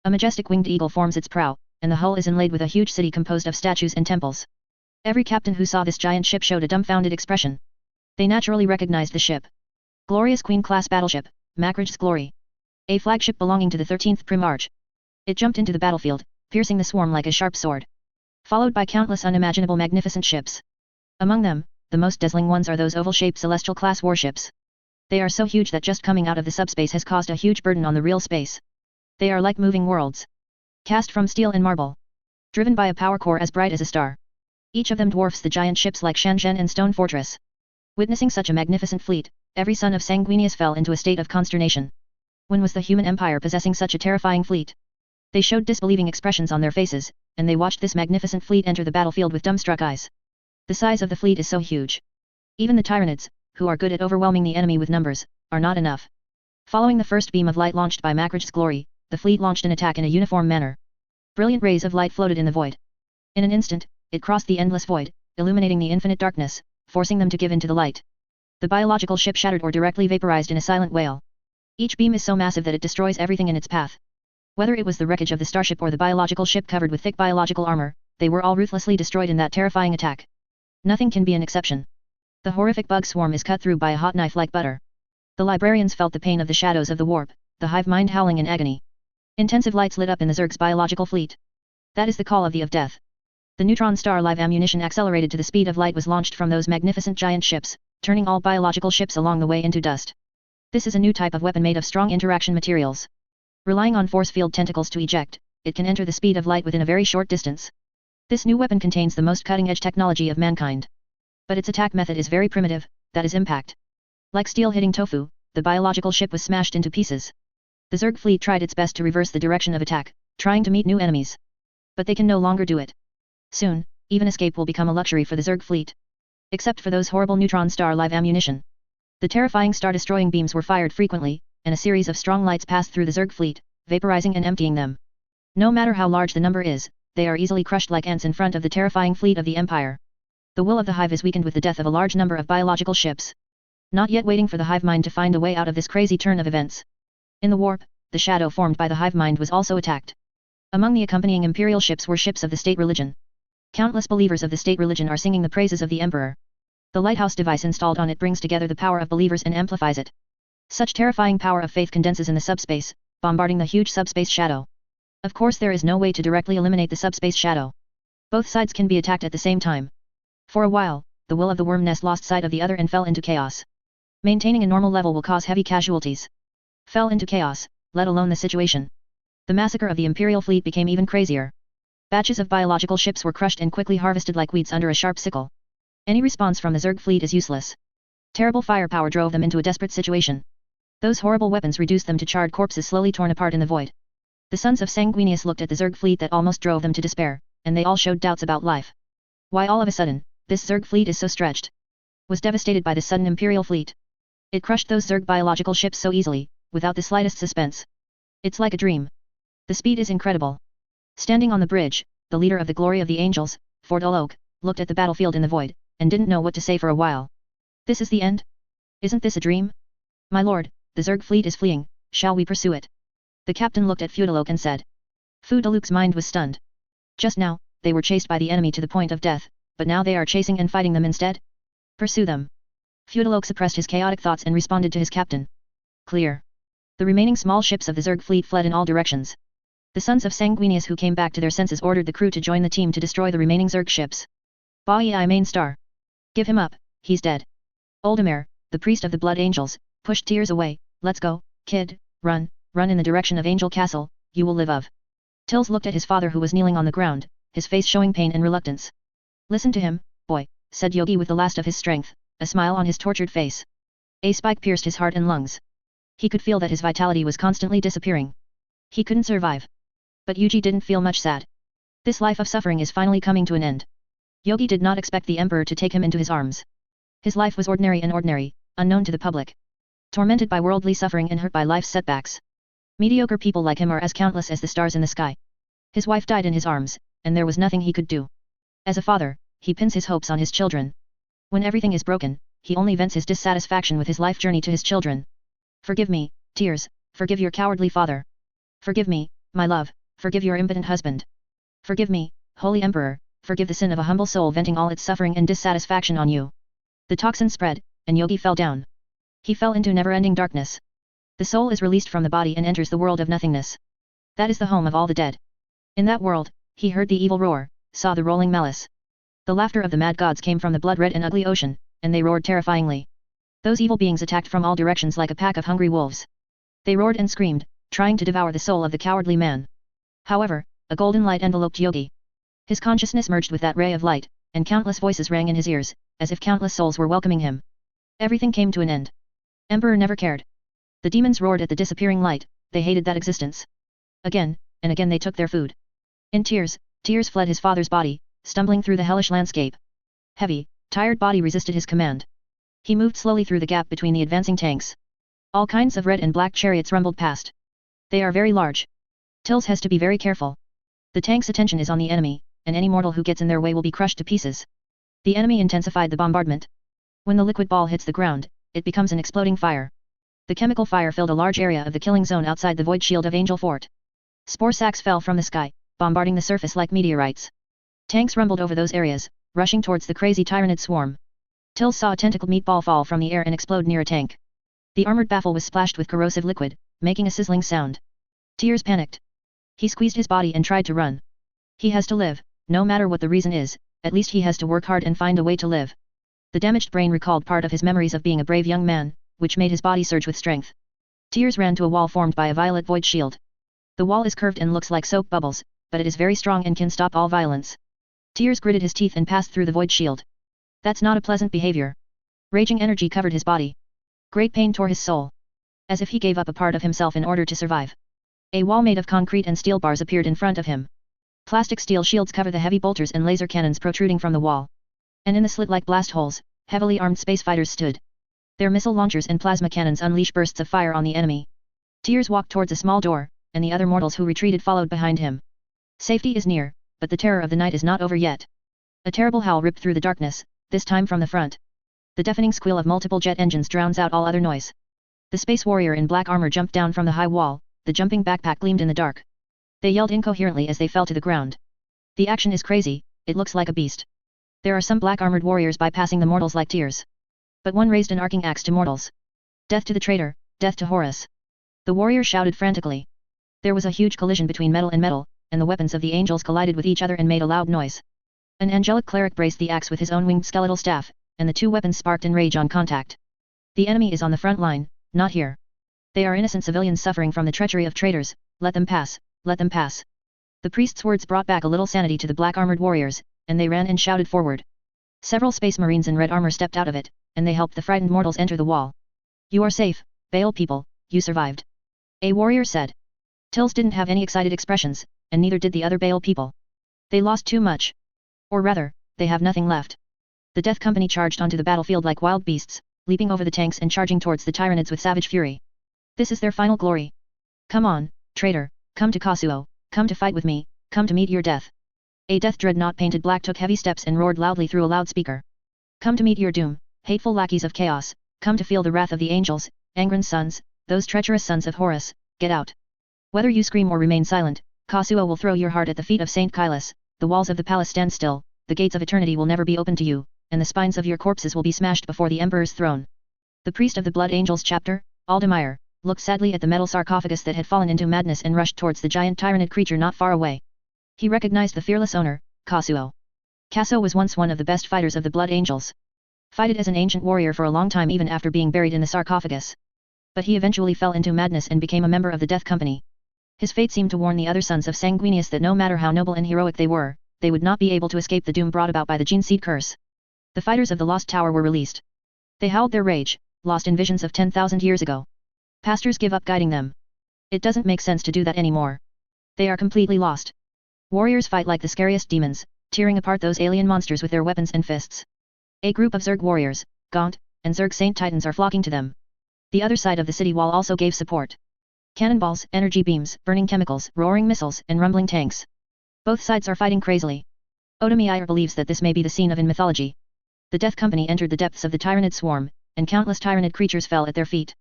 S1: A majestic winged eagle forms its prow, and the hull is inlaid with a huge city composed of statues and temples. Every captain who saw this giant ship showed a dumbfounded expression. They naturally recognized the ship. Glorious Queen-class battleship, Macridge's Glory. A flagship belonging to the 13th Primarch. It jumped into the battlefield, piercing the swarm like a sharp sword. Followed by countless unimaginable magnificent ships. Among them, the most dazzling ones are those oval-shaped celestial-class warships. They are so huge that just coming out of the subspace has caused a huge burden on the real space. They are like moving worlds. Cast from steel and marble. Driven by a power core as bright as a star. Each of them dwarfs the giant ships like Shenzhen and Stone Fortress. Witnessing such a magnificent fleet, every son of Sanguinius fell into a state of consternation. When was the human empire possessing such a terrifying fleet? They showed disbelieving expressions on their faces, and they watched this magnificent fleet enter the battlefield with dumbstruck eyes. The size of the fleet is so huge. Even the Tyrannids, who are good at overwhelming the enemy with numbers, are not enough. Following the first beam of light launched by Macridge's Glory, the fleet launched an attack in a uniform manner. Brilliant rays of light floated in the void. In an instant, it crossed the endless void, illuminating the infinite darkness, forcing them to give in to the light. The biological ship shattered or directly vaporized in a silent wail. Each beam is so massive that it destroys everything in its path. Whether it was the wreckage of the starship or the biological ship covered with thick biological armor, they were all ruthlessly destroyed in that terrifying attack. Nothing can be an exception. The horrific bug swarm is cut through by a hot knife like butter. The librarians felt the pain of the shadows of the warp, the hive mind howling in agony. Intensive lights lit up in the Zerg's biological fleet. That is the call of death. The neutron star live ammunition accelerated to the speed of light was launched from those magnificent giant ships, turning all biological ships along the way into dust. This is a new type of weapon made of strong interaction materials. Relying on force field tentacles to eject, it can enter the speed of light within a very short distance. This new weapon contains the most cutting-edge technology of mankind. But its attack method is very primitive, that is impact. Like steel hitting tofu, the biological ship was smashed into pieces. The Zerg fleet tried its best to reverse the direction of attack, trying to meet new enemies. But they can no longer do it. Soon, even escape will become a luxury for the Zerg fleet. Except for those horrible neutron star live ammunition. The terrifying star-destroying beams were fired frequently, and a series of strong lights passed through the Zerg fleet, vaporizing and emptying them. No matter how large the number is, they are easily crushed like ants in front of the terrifying fleet of the Empire. The will of the hive is weakened with the death of a large number of biological ships. Not yet waiting for the hive mind to find a way out of this crazy turn of events. In the warp, the shadow formed by the hive mind was also attacked. Among the accompanying imperial ships were ships of the state religion. Countless believers of the state religion are singing the praises of the Emperor. The lighthouse device installed on it brings together the power of believers and amplifies it. Such terrifying power of faith condenses in the subspace, bombarding the huge subspace shadow. Of course there is no way to directly eliminate the subspace shadow. Both sides can be attacked at the same time. For a while, the will of the worm nest lost sight of the other and fell into chaos. Maintaining a normal level will cause heavy casualties. Fell into chaos, let alone the situation. The massacre of the Imperial fleet became even crazier. Batches of biological ships were crushed and quickly harvested like weeds under a sharp sickle. Any response from the Zerg fleet is useless. Terrible firepower drove them into a desperate situation. Those horrible weapons reduced them to charred corpses slowly torn apart in the void. The sons of Sanguinius looked at the Zerg fleet that almost drove them to despair, and they all showed doubts about life. Why all of a sudden, this Zerg fleet is so stretched? Was devastated by the sudden Imperial fleet. It crushed those Zerg biological ships so easily, without the slightest suspense. It's like a dream. The speed is incredible. Standing on the bridge, the leader of the Glory of the Angels, Fort Oak, looked at the battlefield in the void, and didn't know what to say for a while. This is the end? Isn't this a dream? My lord, the Zerg fleet is fleeing, shall we pursue it? The captain looked at Feudaloke and said. Feudaloke's mind was stunned. Just now, they were chased by the enemy to the point of death, but now they are chasing and fighting them instead? Pursue them. Feudaloke suppressed his chaotic thoughts and responded to his captain. Clear. The remaining small ships of the Zerg fleet fled in all directions. The sons of Sanguinius who came back to their senses ordered the crew to join the team to destroy the remaining Zerg ships. Bai main star. Give him up, he's dead. Oldemir, the priest of the Blood Angels, pushed tears away. Let's go, kid, run in the direction of Angel Castle, you will live of. Tills looked at his father who was kneeling on the ground, his face showing pain and reluctance. Listen to him, boy, said Yogi with the last of his strength, a smile on his tortured face. A spike pierced his heart and lungs. He could feel that his vitality was constantly disappearing. He couldn't survive. But Yuji didn't feel much sad. This life of suffering is finally coming to an end. Yogi did not expect the Emperor to take him into his arms. His life was ordinary and ordinary, unknown to the public. Tormented by worldly suffering and hurt by life's setbacks. Mediocre people like him are as countless as the stars in the sky. His wife died in his arms, and there was nothing he could do. As a father, he pins his hopes on his children. When everything is broken, he only vents his dissatisfaction with his life journey to his children. Forgive me, tears, forgive your cowardly father. Forgive me, my love, forgive your impotent husband. Forgive me, holy emperor, forgive the sin of a humble soul venting all its suffering and dissatisfaction on you. The toxin spread, and Yogi fell down. He fell into never-ending darkness. The soul is released from the body and enters the world of nothingness. That is the home of all the dead. In that world, he heard the evil roar, saw the rolling malice. The laughter of the mad gods came from the blood-red and ugly ocean, and they roared terrifyingly. Those evil beings attacked from all directions like a pack of hungry wolves. They roared and screamed, trying to devour the soul of the cowardly man. However, a golden light enveloped Yogi. His consciousness merged with that ray of light, and countless voices rang in his ears, as if countless souls were welcoming him. Everything came to an end. Emperor never cared. The demons roared at the disappearing light, they hated that existence. Again, and again they took their food. In tears, tears fled his father's body, stumbling through the hellish landscape. Heavy, tired body resisted his command. He moved slowly through the gap between the advancing tanks. All kinds of red and black chariots rumbled past. They are very large. Tills has to be very careful. The tank's attention is on the enemy, and any mortal who gets in their way will be crushed to pieces. The enemy intensified the bombardment. When the liquid ball hits the ground, it becomes an exploding fire. The chemical fire filled a large area of the killing zone outside the void shield of Angel Fort. Spore sacks fell from the sky, bombarding the surface like meteorites. Tanks rumbled over those areas, rushing towards the crazy Tyranid swarm. Till saw a tentacled meatball fall from the air and explode near a tank. The armored baffle was splashed with corrosive liquid, making a sizzling sound. Tears panicked. He squeezed his body and tried to run. He has to live, no matter what the reason is, at least he has to work hard and find a way to live. The damaged brain recalled part of his memories of being a brave young man, which made his body surge with strength. Tears ran to a wall formed by a violet void shield. The wall is curved and looks like soap bubbles, but it is very strong and can stop all violence. Tears gritted his teeth and passed through the void shield. That's not a pleasant behavior. Raging energy covered his body. Great pain tore his soul. As if he gave up a part of himself in order to survive. A wall made of concrete and steel bars appeared in front of him. Plastic steel shields cover the heavy bolters and laser cannons protruding from the wall. And in the slit-like blast holes, heavily armed space fighters stood. Their missile launchers and plasma cannons unleash bursts of fire on the enemy. Tears walked towards a small door, and the other mortals who retreated followed behind him. Safety is near, but the terror of the night is not over yet. A terrible howl ripped through the darkness, this time from the front. The deafening squeal of multiple jet engines drowns out all other noise. The space warrior in black armor jumped down from the high wall, the jumping backpack gleamed in the dark. They yelled incoherently as they fell to the ground. The action is crazy, it looks like a beast. There are some black armored warriors bypassing the mortals like tears. But one raised an arcing axe to mortals. Death to the traitor, death to Horus. The warrior shouted frantically. There was a huge collision between metal and metal, and the weapons of the angels collided with each other and made a loud noise. An angelic cleric braced the axe with his own winged skeletal staff, and the two weapons sparked in rage on contact. The enemy is on the front line, not here. They are innocent civilians suffering from the treachery of traitors, let them pass, let them pass. The priest's words brought back a little sanity to the black-armored warriors, and they ran and shouted forward. Several space marines in red armor stepped out of it, and they helped the frightened mortals enter the wall. You are safe, Baal people, you survived. A warrior said. Tills didn't have any excited expressions, and neither did the other Baal people. They lost too much. Or rather, they have nothing left. The Death Company charged onto the battlefield like wild beasts, leaping over the tanks and charging towards the Tyranids with savage fury. This is their final glory. Come on, traitor, come to Kasuo, come to fight with me, come to meet your death. A death dreadnought painted black took heavy steps and roared loudly through a loudspeaker. Come to meet your doom, hateful lackeys of chaos, come to feel the wrath of the angels, Angron's sons, those treacherous sons of Horus, get out. Whether you scream or remain silent, Kasuo will throw your heart at the feet of Saint Kailas, the walls of the palace stand still, the gates of eternity will never be opened to you, and the spines of your corpses will be smashed before the Emperor's throne. The priest of the Blood Angels chapter, Aldemir, looked sadly at the metal sarcophagus that had fallen into madness and rushed towards the giant Tyranid creature not far away. He recognized the fearless owner, Kasuo. Kasuo was once one of the best fighters of the Blood Angels. Fighted as an ancient warrior for a long time even after being buried in the sarcophagus. But he eventually fell into madness and became a member of the Death Company. His fate seemed to warn the other sons of Sanguinius that no matter how noble and heroic they were, they would not be able to escape the doom brought about by the Gene Seed curse. The fighters of the Lost Tower were released. They howled their rage, lost in visions of 10,000 years ago. Pastors give up guiding them. It doesn't make sense to do that anymore. They are completely lost. Warriors fight like the scariest demons, tearing apart those alien monsters with their weapons and fists. A group of Zerg warriors, Gaunt, and Zerg Saint Titans are flocking to them. The other side of the city wall also gave support. Cannonballs, energy beams, burning chemicals, roaring missiles, and rumbling tanks. Both sides are fighting crazily. Odomeyer believes that this may be the scene of in mythology. The Death Company entered the depths of the Tyranid swarm, and countless Tyranid creatures fell at their feet.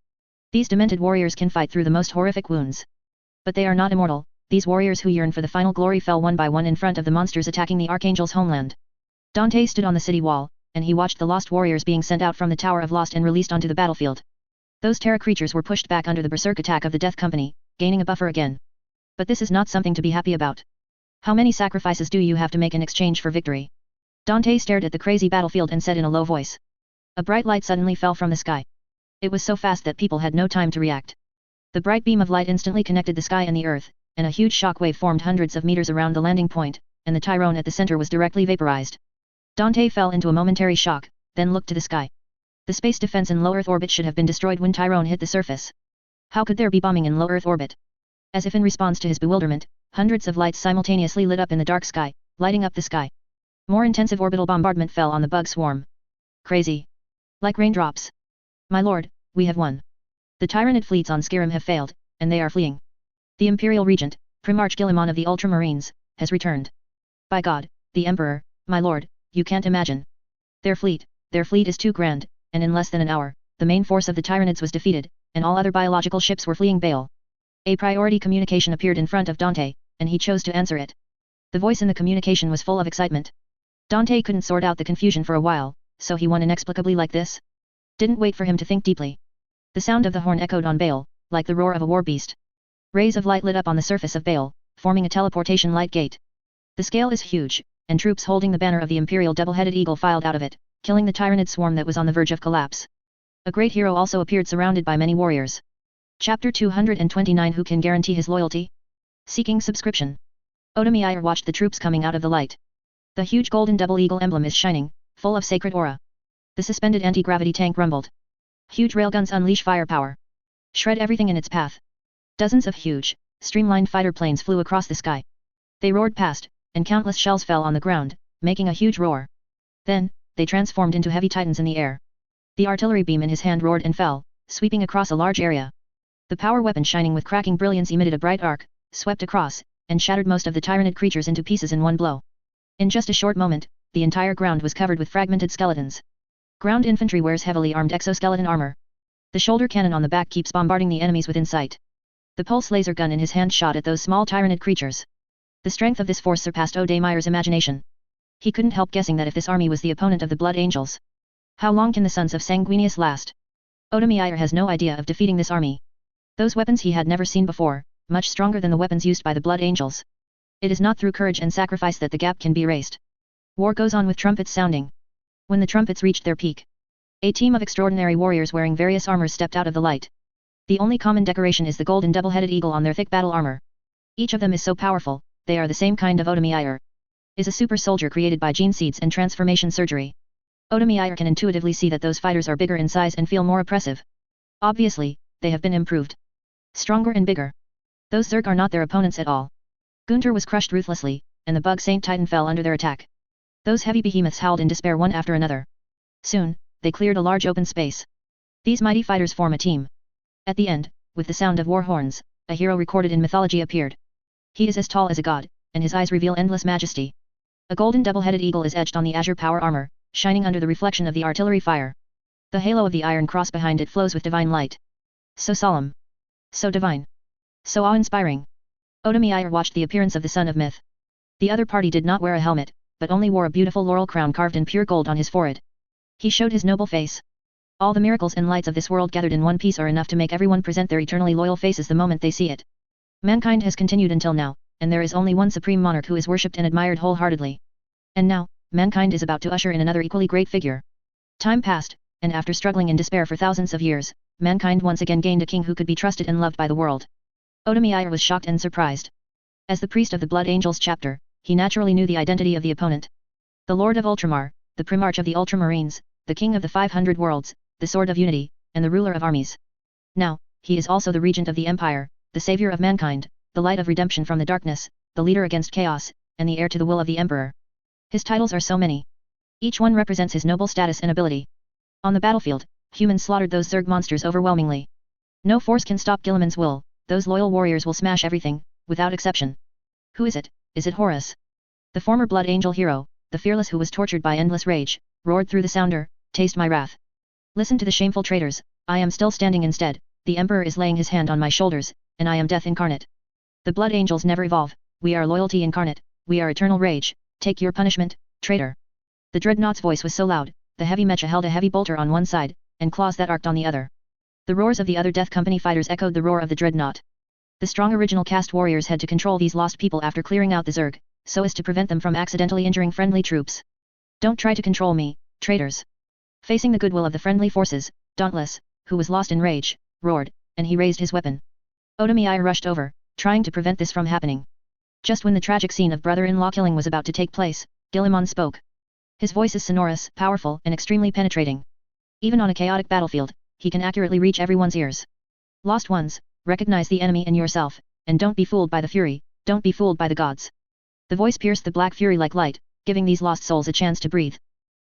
S1: These demented warriors can fight through the most horrific wounds. But they are not immortal, these warriors who yearn for the final glory fell one by one in front of the monsters attacking the Archangel's homeland. Dante stood on the city wall, and he watched the lost warriors being sent out from the Tower of Lost and released onto the battlefield. Those Terra creatures were pushed back under the berserk attack of the Death Company, gaining a buffer again. But this is not something to be happy about. How many sacrifices do you have to make in exchange for victory? Dante stared at the crazy battlefield and said in a low voice. A bright light suddenly fell from the sky. It was so fast that people had no time to react. The bright beam of light instantly connected the sky and the earth, and a huge shock wave formed hundreds of meters around the landing point, and the Tyrone at the center was directly vaporized. Dante fell into a momentary shock, then looked to the sky. The space defense in low Earth orbit should have been destroyed when Tyrone hit the surface. How could there be bombing in low Earth orbit? As if in response to his bewilderment, hundreds of lights simultaneously lit up in the dark sky, lighting up the sky. More intensive orbital bombardment fell on the bug swarm. Crazy. Like raindrops. My lord, we have won. The Tyranid fleets on Skyrim have failed, and they are fleeing. The Imperial Regent, Primarch Guilliman of the Ultramarines, has returned. By God, the Emperor, my lord, you can't imagine. Their fleet is too grand, and in less than an hour, the main force of the Tyranids was defeated, and all other biological ships were fleeing Baal. A priority communication appeared in front of Dante, and he chose to answer it. The voice in the communication was full of excitement. Dante couldn't sort out the confusion for a while, so he won inexplicably like this? Didn't wait for him to think deeply. The sound of the horn echoed on Baal, like the roar of a war beast. Rays of light lit up on the surface of Baal, forming a teleportation light gate. The scale is huge, and troops holding the banner of the imperial double-headed eagle filed out of it, killing the tyrannid swarm that was on the verge of collapse. A great hero also appeared surrounded by many warriors. Chapter 229 Who can guarantee his loyalty? Seeking subscription. Odomier watched the troops coming out of the light. The huge golden double eagle emblem is shining, full of sacred aura. The suspended anti-gravity tank rumbled. Huge railguns unleash firepower. Shred everything in its path. Dozens of huge, streamlined fighter planes flew across the sky. They roared past, and countless shells fell on the ground, making a huge roar. Then, they transformed into heavy titans in the air. The artillery beam in his hand roared and fell, sweeping across a large area. The power weapon shining with cracking brilliance emitted a bright arc, swept across, and shattered most of the tyrannid creatures into pieces in one blow. In just a short moment, the entire ground was covered with fragmented skeletons. Ground infantry wears heavily armed exoskeleton armor. The shoulder cannon on the back keeps bombarding the enemies within sight. The pulse laser gun in his hand shot at those small tyrannid creatures. The strength of this force surpassed Odemeyer's imagination. He couldn't help guessing that if this army was the opponent of the Blood Angels. How long can the sons of Sanguinius last? Odomeyer has no idea of defeating this army. Those weapons he had never seen before, much stronger than the weapons used by the Blood Angels. It is not through courage and sacrifice that the gap can be erased. War goes on with trumpets sounding. When the trumpets reached their peak, a team of extraordinary warriors wearing various armors stepped out of the light. The only common decoration is the golden double-headed eagle on their thick battle armor. Each of them is so powerful, they are the same kind of Odomeyer. Is a super soldier created by gene seeds and transformation surgery. Odomeyer can intuitively see that those fighters are bigger in size and feel more oppressive. Obviously, they have been improved. Stronger and bigger. Those Zerg are not their opponents at all. Gunter was crushed ruthlessly, and the Bug Saint Titan fell under their attack. Those heavy behemoths howled in despair one after another. Soon, they cleared a large open space. These mighty fighters form a team. At the end, with the sound of war horns, a hero recorded in mythology appeared. He is as tall as a god, and his eyes reveal endless majesty. A golden double-headed eagle is etched on the azure power armor, shining under the reflection of the artillery fire. The halo of the iron cross behind it flows with divine light. So solemn. So divine. So awe-inspiring. Odomeyer watched the appearance of the son of myth. The other party did not wear a helmet, but only wore a beautiful laurel crown carved in pure gold on his forehead. He showed his noble face. All the miracles and lights of this world gathered in one piece are enough to make everyone present their eternally loyal faces the moment they see it. Mankind has continued until now, and there is only one supreme monarch who is worshipped and admired wholeheartedly. And now, mankind is about to usher in another equally great figure. Time passed, and after struggling in despair for thousands of years, mankind once again gained a king who could be trusted and loved by the world. Odomeyer was shocked and surprised. As the priest of the Blood Angels chapter, he naturally knew the identity of the opponent. The Lord of Ultramar, the Primarch of the Ultramarines, the King of the 500 Worlds, the Sword of Unity, and the Ruler of Armies. Now, he is also the Regent of the Empire, the Savior of mankind, the light of redemption from the darkness, the leader against chaos, and the heir to the will of the Emperor. His titles are so many. Each one represents his noble status and ability. On the battlefield, humans slaughtered those Zerg monsters overwhelmingly. No force can stop Guilliman's will, those loyal warriors will smash everything, without exception. Who is it? Is it Horus? The former Blood Angel hero, the fearless who was tortured by endless rage, roared through the sounder, "Taste my wrath. Listen to the shameful traitors, I am still standing instead, the Emperor is laying his hand on my shoulders, and I am death incarnate. The Blood Angels never evolve, we are loyalty incarnate, we are eternal rage, take your punishment, traitor." The Dreadnought's voice was so loud, the heavy mecha held a heavy bolter on one side, and claws that arced on the other. The roars of the other Death Company fighters echoed the roar of the Dreadnought. The strong original caste warriors had to control these lost people after clearing out the Zerg, so as to prevent them from accidentally injuring friendly troops. "Don't try to control me, traitors." Facing the goodwill of the friendly forces, Dauntless, who was lost in rage, roared, and he raised his weapon. Odomeyer rushed over, trying to prevent this from happening. Just when the tragic scene of brother-in-law killing was about to take place, Guilliman spoke. His voice is sonorous, powerful, and extremely penetrating. Even on a chaotic battlefield, he can accurately reach everyone's ears. "Lost ones, recognize the enemy in yourself, and don't be fooled by the fury, don't be fooled by the gods." The voice pierced the black fury like light, giving these lost souls a chance to breathe.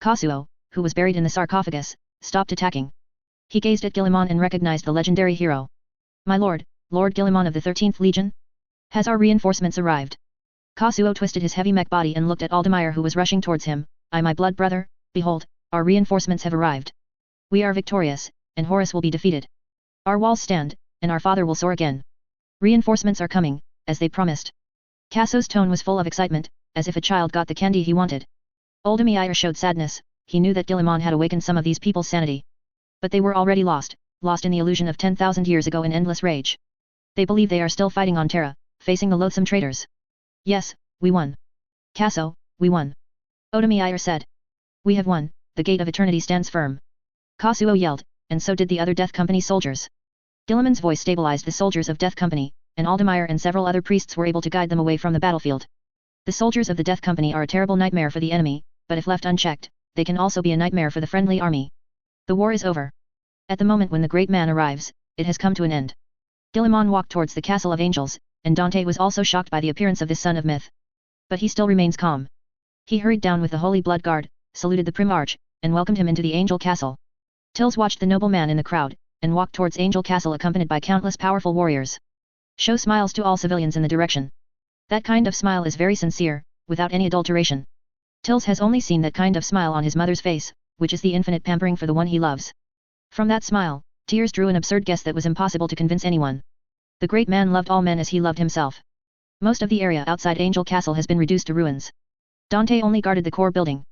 S1: Kasuo, who was buried in the sarcophagus, stopped attacking. He gazed at Guilliman and recognized the legendary hero. "My lord, Lord Guilliman of the 13th Legion? Has our reinforcements arrived?" Kasuo twisted his heavy mech body and looked at Odomeyer who was rushing towards him. "I my blood brother, behold, our reinforcements have arrived. We are victorious, and Horus will be defeated. Our walls stand, and our father will soar again. Reinforcements are coming, as they promised." Casso's tone was full of excitement, as if a child got the candy he wanted. Old Emir showed sadness, he knew that Guilliman had awakened some of these people's sanity. But they were already lost in the illusion of 10,000 years ago in endless rage. They believe they are still fighting on Terra, facing the loathsome traitors. Yes, we won. Casso, we won. Odemir said. We have won, the gate of eternity stands firm. Kasuo yelled, and so did the other Death Company soldiers. Guilliman's voice stabilized the soldiers of Death Company, and Aldemir and several other priests were able to guide them away from the battlefield. The soldiers of the Death Company are a terrible nightmare for the enemy, but if left unchecked, they can also be a nightmare for the friendly army. The war is over. At the moment when the great man arrives, it has come to an end. Guilliman walked towards the Castle of Angels, and Dante was also shocked by the appearance of this son of myth. But he still remains calm. He hurried down with the Holy Blood Guard, saluted the Primarch, and welcomed him into the Angel Castle. Tills watched the nobleman in the crowd, and walked towards Angel Castle accompanied by countless powerful warriors. Show smiles to all civilians in the direction. That kind of smile is very sincere, without any adulteration. Tills has only seen that kind of smile on his mother's face, which is the infinite pampering for the one he loves. From that smile, tears drew an absurd guess that was impossible to convince anyone. The great man loved all men as he loved himself. Most of the area outside Angel Castle has been reduced to ruins. Dante only guarded the core building.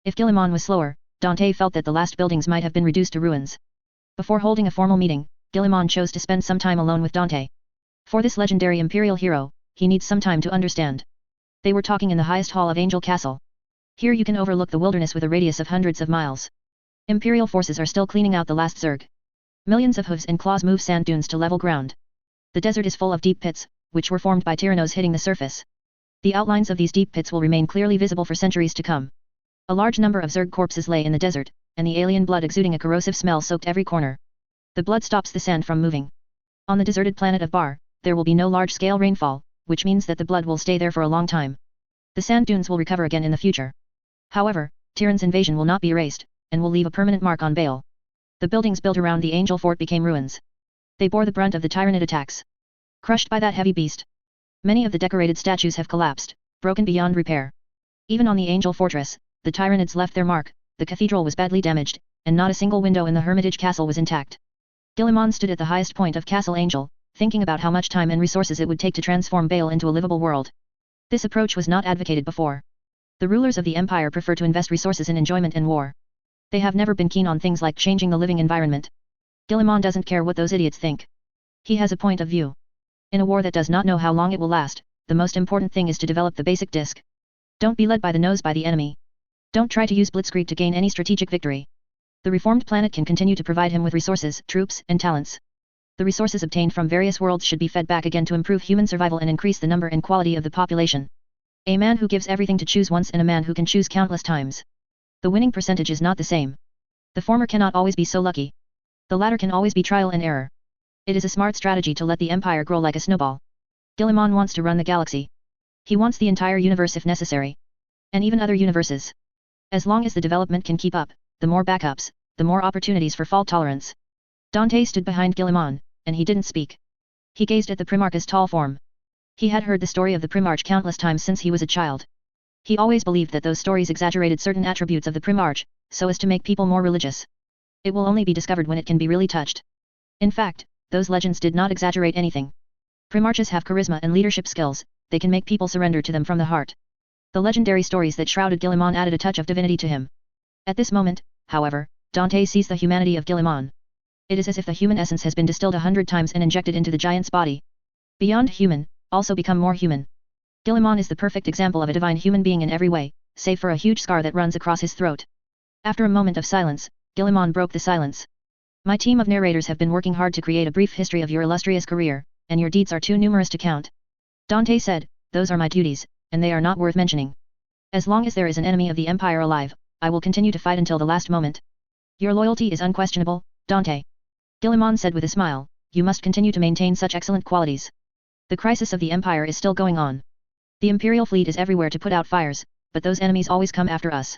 S1: If Guilliman was slower, Dante felt that the last buildings might have been reduced to ruins. Before holding a formal meeting, Guilliman chose to spend some time alone with Dante. For this legendary imperial hero, he needs some time to understand. They were talking in the highest hall of Angel Castle. Here you can overlook the wilderness with a radius of hundreds of miles. Imperial forces are still cleaning out the last Zerg. Millions of hooves and claws move sand dunes to level ground. The desert is full of deep pits, which were formed by tyrannos hitting the surface. The outlines of these deep pits will remain clearly visible for centuries to come. A large number of Zerg corpses lay in the desert, and the alien blood exuding a corrosive smell soaked every corner. The blood stops the sand from moving. On the deserted planet of Bar, there will be no large-scale rainfall, which means that the blood will stay there for a long time. The sand dunes will recover again in the future. However, Tyrann's invasion will not be erased, and will leave a permanent mark on Bale. The buildings built around the Angel Fort became ruins. They bore the brunt of the Tyrannid attacks. Crushed by that heavy beast. Many of the decorated statues have collapsed, broken beyond repair. Even on the Angel Fortress, the Tyrannids left their mark, the cathedral was badly damaged, and not a single window in the Hermitage Castle was intact. Guilliman stood at the highest point of Castle Angel, thinking about how much time and resources it would take to transform Bale into a livable world. This approach was not advocated before. The rulers of the Empire prefer to invest resources in enjoyment and war. They have never been keen on things like changing the living environment. Guilliman doesn't care what those idiots think. He has a point of view. In a war that does not know how long it will last, the most important thing is to develop the basic disc. Don't be led by the nose by the enemy. Don't try to use blitzkrieg to gain any strategic victory. The reformed planet can continue to provide him with resources, troops, and talents. The resources obtained from various worlds should be fed back again to improve human survival and increase the number and quality of the population. A man who gives everything to choose once and a man who can choose countless times. The winning percentage is not the same. The former cannot always be so lucky. The latter can always be trial and error. It is a smart strategy to let the empire grow like a snowball. Guilliman wants to run the galaxy. He wants the entire universe if necessary. And even other universes. As long as the development can keep up, the more backups, the more opportunities for fault tolerance. Dante stood behind Guilliman, and he didn't speak. He gazed at the Primarch's tall form. He had heard the story of the Primarch countless times since he was a child. He always believed that those stories exaggerated certain attributes of the Primarch, so as to make people more religious. It will only be discovered when it can be really touched. In fact, those legends did not exaggerate anything. Primarches have charisma and leadership skills, they can make people surrender to them from the heart. The legendary stories that shrouded Guilliman added a touch of divinity to him. At this moment, however, Dante sees the humanity of Guilliman. It is as if the human essence has been distilled 100 times and injected into the giant's body. Beyond human, also become more human. Guilliman is the perfect example of a divine human being in every way, save for a huge scar that runs across his throat. After a moment of silence, Guilliman broke the silence. My team of narrators have been working hard to create a brief history of your illustrious career, and your deeds are too numerous to count. Dante said, those are my duties, and they are not worth mentioning. As long as there is an enemy of the Empire alive, I will continue to fight until the last moment. Your loyalty is unquestionable, Dante. Guilliman said with a smile, you must continue to maintain such excellent qualities. The crisis of the Empire is still going on. The Imperial fleet is everywhere to put out fires, but those enemies always come after us.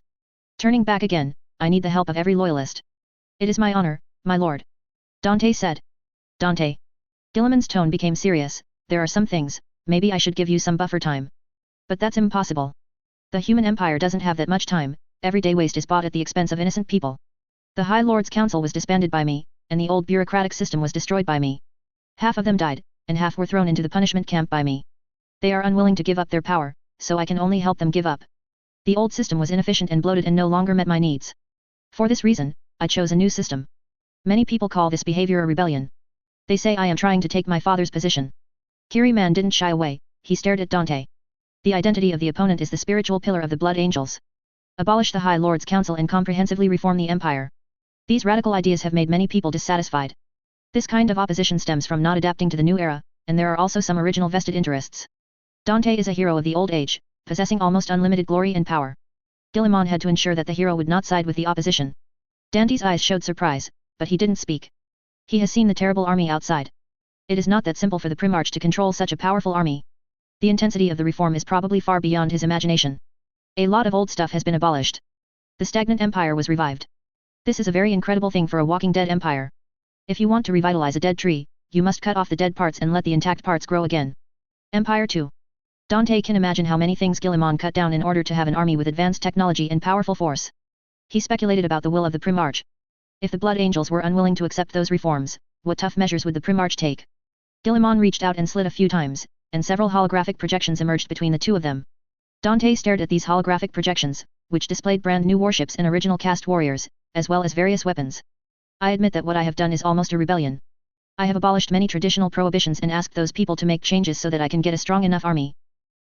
S1: Turning back again, I need the help of every loyalist. It is my honor, my lord. Dante said. Dante. Guilliman's tone became serious, there are some things, maybe I should give you some buffer time. But that's impossible. The human empire doesn't have that much time, everyday waste is bought at the expense of innocent people. The High Lord's Council was disbanded by me, and the old bureaucratic system was destroyed by me. Half of them died, and half were thrown into the punishment camp by me. They are unwilling to give up their power, so I can only help them give up. The old system was inefficient and bloated and no longer met my needs. For this reason, I chose a new system. Many people call this behavior a rebellion. They say I am trying to take my father's position. Kiriman didn't shy away, he stared at Dante. The identity of the opponent is the spiritual pillar of the Blood Angels. Abolish the High Lord's Council and comprehensively reform the Empire. These radical ideas have made many people dissatisfied. This kind of opposition stems from not adapting to the new era, and there are also some original vested interests. Dante is a hero of the old age, possessing almost unlimited glory and power. Guillemot had to ensure that the hero would not side with the opposition. Dante's eyes showed surprise, but he didn't speak. He has seen the terrible army outside. It is not that simple for the Primarch to control such a powerful army. The intensity of the reform is probably far beyond his imagination. A lot of old stuff has been abolished. The stagnant empire was revived. This is a very incredible thing for a walking dead empire. If you want to revitalize a dead tree, you must cut off the dead parts and let the intact parts grow again. Empire 2. Dante can imagine how many things Guillemot cut down in order to have an army with advanced technology and powerful force. He speculated about the will of the Primarch. If the Blood Angels were unwilling to accept those reforms, what tough measures would the Primarch take? Guillemot reached out and slid a few times, and several holographic projections emerged between the two of them. Dante stared at these holographic projections, which displayed brand new warships and original cast warriors, as well as various weapons. I admit that what I have done is almost a rebellion. I have abolished many traditional prohibitions and asked those people to make changes so that I can get a strong enough army.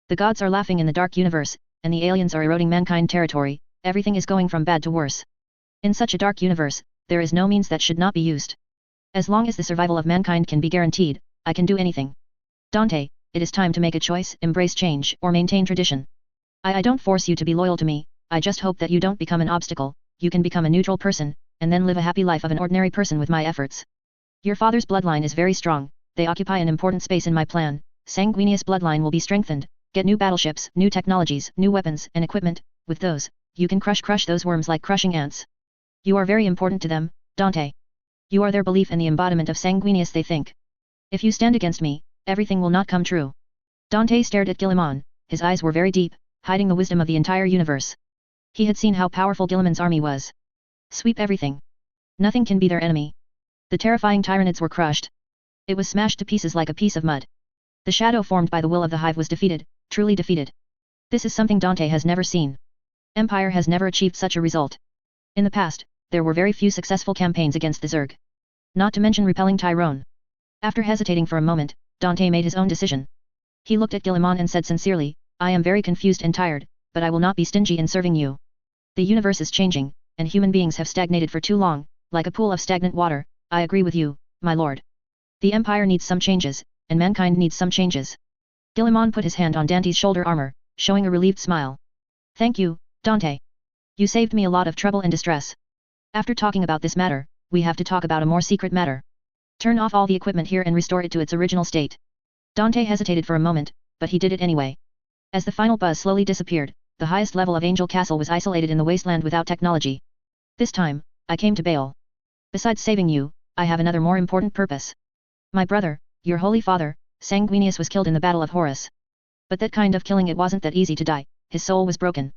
S1: The gods are laughing in the dark universe, and the aliens are eroding mankind territory, everything is going from bad to worse. In such a dark universe, there is no means that should not be used. As long as the survival of mankind can be guaranteed, I can do anything. Dante, it is time to make a choice, embrace change, or maintain tradition. I don't force you to be loyal to me, I just hope that you don't become an obstacle, you can become a neutral person, and then live a happy life of an ordinary person with my efforts. Your father's bloodline is very strong, they occupy an important space in my plan, sanguineous bloodline will be strengthened, get new battleships, new technologies, new weapons, and equipment, with those, you can crush those worms like crushing ants. You are very important to them, Dante. You are their belief and the embodiment of sanguineous they think. If you stand against me, everything will not come true. Dante stared at Guillemot, his eyes were very deep, hiding the wisdom of the entire universe. He had seen how powerful Guillemot's army was. Sweep everything. Nothing can be their enemy. The terrifying Tyranids were crushed. It was smashed to pieces like a piece of mud. The shadow formed by the will of the hive was defeated, truly defeated. This is something Dante has never seen. Empire has never achieved such a result. In the past, there were very few successful campaigns against the Zerg. Not to mention repelling Tyrone. After hesitating for a moment, Dante made his own decision. He looked at Guillemot and said sincerely, I am very confused and tired, but I will not be stingy in serving you. The universe is changing, and human beings have stagnated for too long, like a pool of stagnant water. I agree with you, my lord. The Empire needs some changes, and mankind needs some changes. Guillemot put his hand on Dante's shoulder armor, showing a relieved smile. Thank you, Dante. You saved me a lot of trouble and distress. After talking about this matter, we have to talk about a more secret matter. Turn off all the equipment here and restore it to its original state. Dante hesitated for a moment, but he did it anyway. As the final buzz slowly disappeared, the highest level of Angel Castle was isolated in the wasteland without technology. This time, I came to bail. Besides saving you, I have another more important purpose. My brother, your holy father, Sanguinius was killed in the Battle of Horus. But that kind of killing, it wasn't that easy to die, his soul was broken.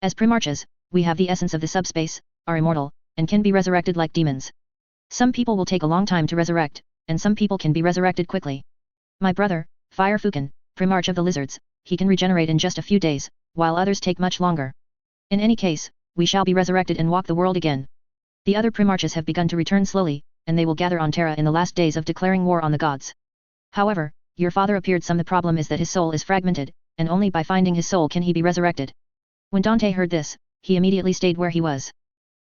S1: As Primarches, we have the essence of the subspace, are immortal, and can be resurrected like demons. Some people will take a long time to resurrect, and some people can be resurrected quickly. My brother, Fire Fukin, Primarch of the Lizards, he can regenerate in just a few days, while others take much longer. In any case, we shall be resurrected and walk the world again. The other Primarches have begun to return slowly, and they will gather on Terra in the last days of declaring war on the gods. However, your father appeared some. The problem is that his soul is fragmented, and only by finding his soul can he be resurrected. When Dante heard this, he immediately stayed where he was.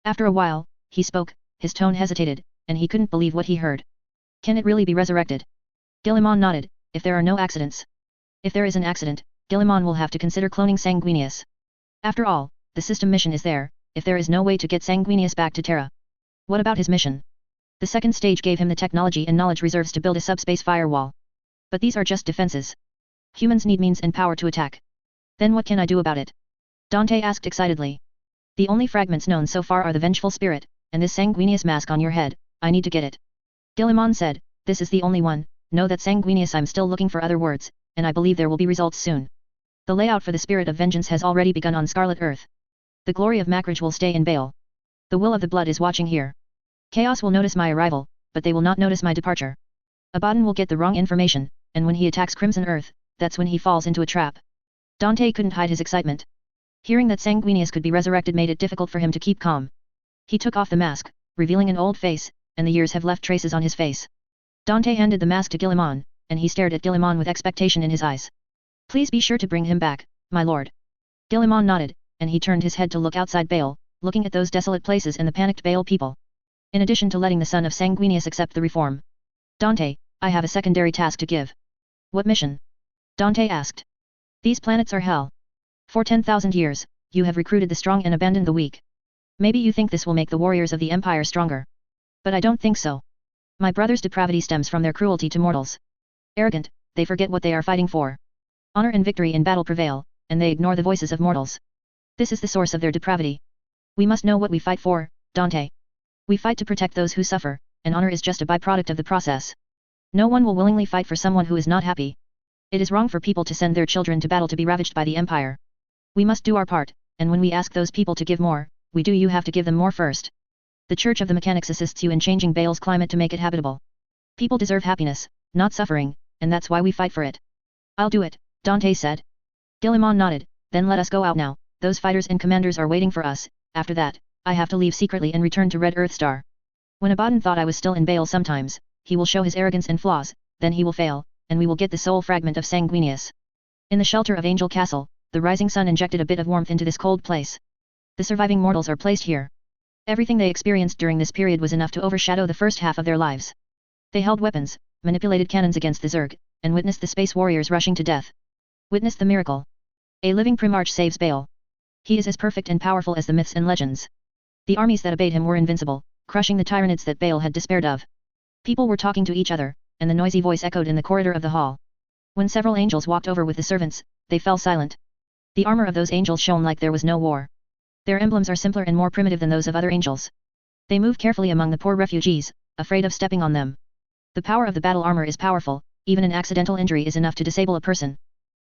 S1: After a while, he spoke, his tone hesitated, and he couldn't believe what he heard. Can it really be resurrected? Guillemot nodded, if there are no accidents. If there is an accident, Guillemot will have to consider cloning Sanguinius. After all, the system mission is there, if there is no way to get Sanguinius back to Terra. What about his mission? The second stage gave him the technology and knowledge reserves to build a subspace firewall. But these are just defenses. Humans need means and power to attack. Then what can I do about it? Dante asked excitedly. The only fragments known so far are the vengeful spirit, and this Sanguinius mask on your head, I need to get it. Guillemot said, this is the only one, know that Sanguinius. I'm still looking for other words, and I believe there will be results soon. The layout for the spirit of vengeance has already begun on Scarlet Earth. The glory of Macridge will stay in Bale. The will of the blood is watching here. Chaos will notice my arrival, but they will not notice my departure. Abaddon will get the wrong information, and when he attacks Crimson Earth, that's when he falls into a trap. Dante couldn't hide his excitement. Hearing that Sanguinius could be resurrected made it difficult for him to keep calm. He took off the mask, revealing an old face, and the years have left traces on his face. Dante handed the mask to Guilliman, and he stared at Guilliman with expectation in his eyes. Please be sure to bring him back, my lord. Guilliman nodded, and he turned his head to look outside Bale, looking at those desolate places and the panicked Bale people. In addition to letting the son of Sanguinius accept the reform. Dante, I have a secondary task to give. What mission? Dante asked. These planets are hell. For 10,000 years, you have recruited the strong and abandoned the weak. Maybe you think this will make the warriors of the Empire stronger. But I don't think so. My brother's depravity stems from their cruelty to mortals. Arrogant, they forget what they are fighting for. Honor and victory in battle prevail, and they ignore the voices of mortals. This is the source of their depravity. We must know what we fight for, Dante. We fight to protect those who suffer, and honor is just a byproduct of the process. No one will willingly fight for someone who is not happy. It is wrong for people to send their children to battle to be ravaged by the Empire. We must do our part, and when we ask those people to give more, you have to give them more first. The Church of the Mechanics assists you in changing Bale's climate to make it habitable. People deserve happiness, not suffering, and that's why we fight for it. I'll do it, Dante said. Guilliman nodded, then let us go out now, those fighters and commanders are waiting for us, after that, I have to leave secretly and return to Red Earth Star. When Abaddon thought I was still in Bale sometimes, he will show his arrogance and flaws, then he will fail, and we will get the soul fragment of Sanguinius. In the shelter of Angel Castle, the rising sun injected a bit of warmth into this cold place. The surviving mortals are placed here. Everything they experienced during this period was enough to overshadow the first half of their lives. They held weapons, manipulated cannons against the Zerg, and witnessed the space warriors rushing to death. Witnessed the miracle. A living Primarch saves Bale. He is as perfect and powerful as the myths and legends. The armies that obeyed him were invincible, crushing the tyranids that Bale had despaired of. People were talking to each other, and the noisy voice echoed in the corridor of the hall. When several angels walked over with the servants, they fell silent. The armor of those angels shone like there was no war. Their emblems are simpler and more primitive than those of other angels. They move carefully among the poor refugees, afraid of stepping on them. The power of the battle armor is powerful, even an accidental injury is enough to disable a person.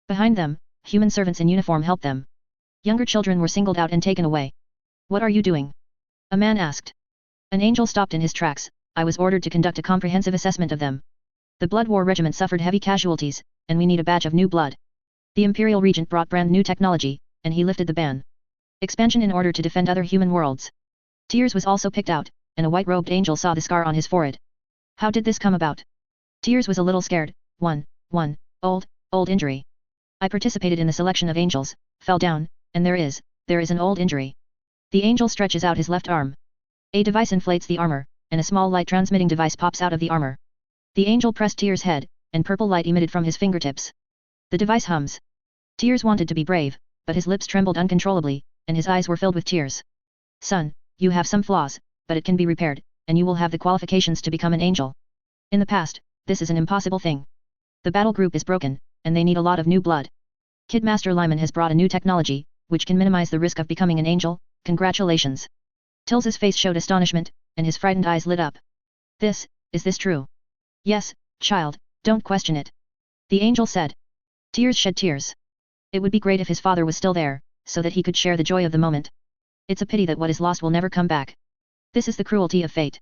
S1: Behind them, human servants in uniform help them. Younger children were singled out and taken away. What are you doing? A man asked. An angel stopped in his tracks. I was ordered to conduct a comprehensive assessment of them. The Blood War Regiment suffered heavy casualties, and we need a batch of new blood. The Imperial Regent brought brand new technology, and he lifted the ban. Expansion in order to defend other human worlds. Tears was also picked out, and a white-robed angel saw the scar on his forehead. How did this come about? Tears was a little scared. Old injury. I participated in the selection of angels, fell down, and there is an old injury. The angel stretches out his left arm. A device inflates the armor, and a small light transmitting device pops out of the armor. The angel pressed Tears' head, and purple light emitted from his fingertips. The device hums. Tears wanted to be brave, but his lips trembled uncontrollably, and his eyes were filled with tears. Son, you have some flaws, but it can be repaired, and you will have the qualifications to become an angel. In the past, this is an impossible thing. The battle group is broken, and they need a lot of new blood. Kid Master Lyman has brought a new technology, which can minimize the risk of becoming an angel. Congratulations. Tills's face showed astonishment, and his frightened eyes lit up. Is this true? Yes, child, don't question it. The angel said. Tears shed tears. It would be great if his father was still there, so that he could share the joy of the moment. It's a pity that what is lost will never come back. This is the cruelty of fate.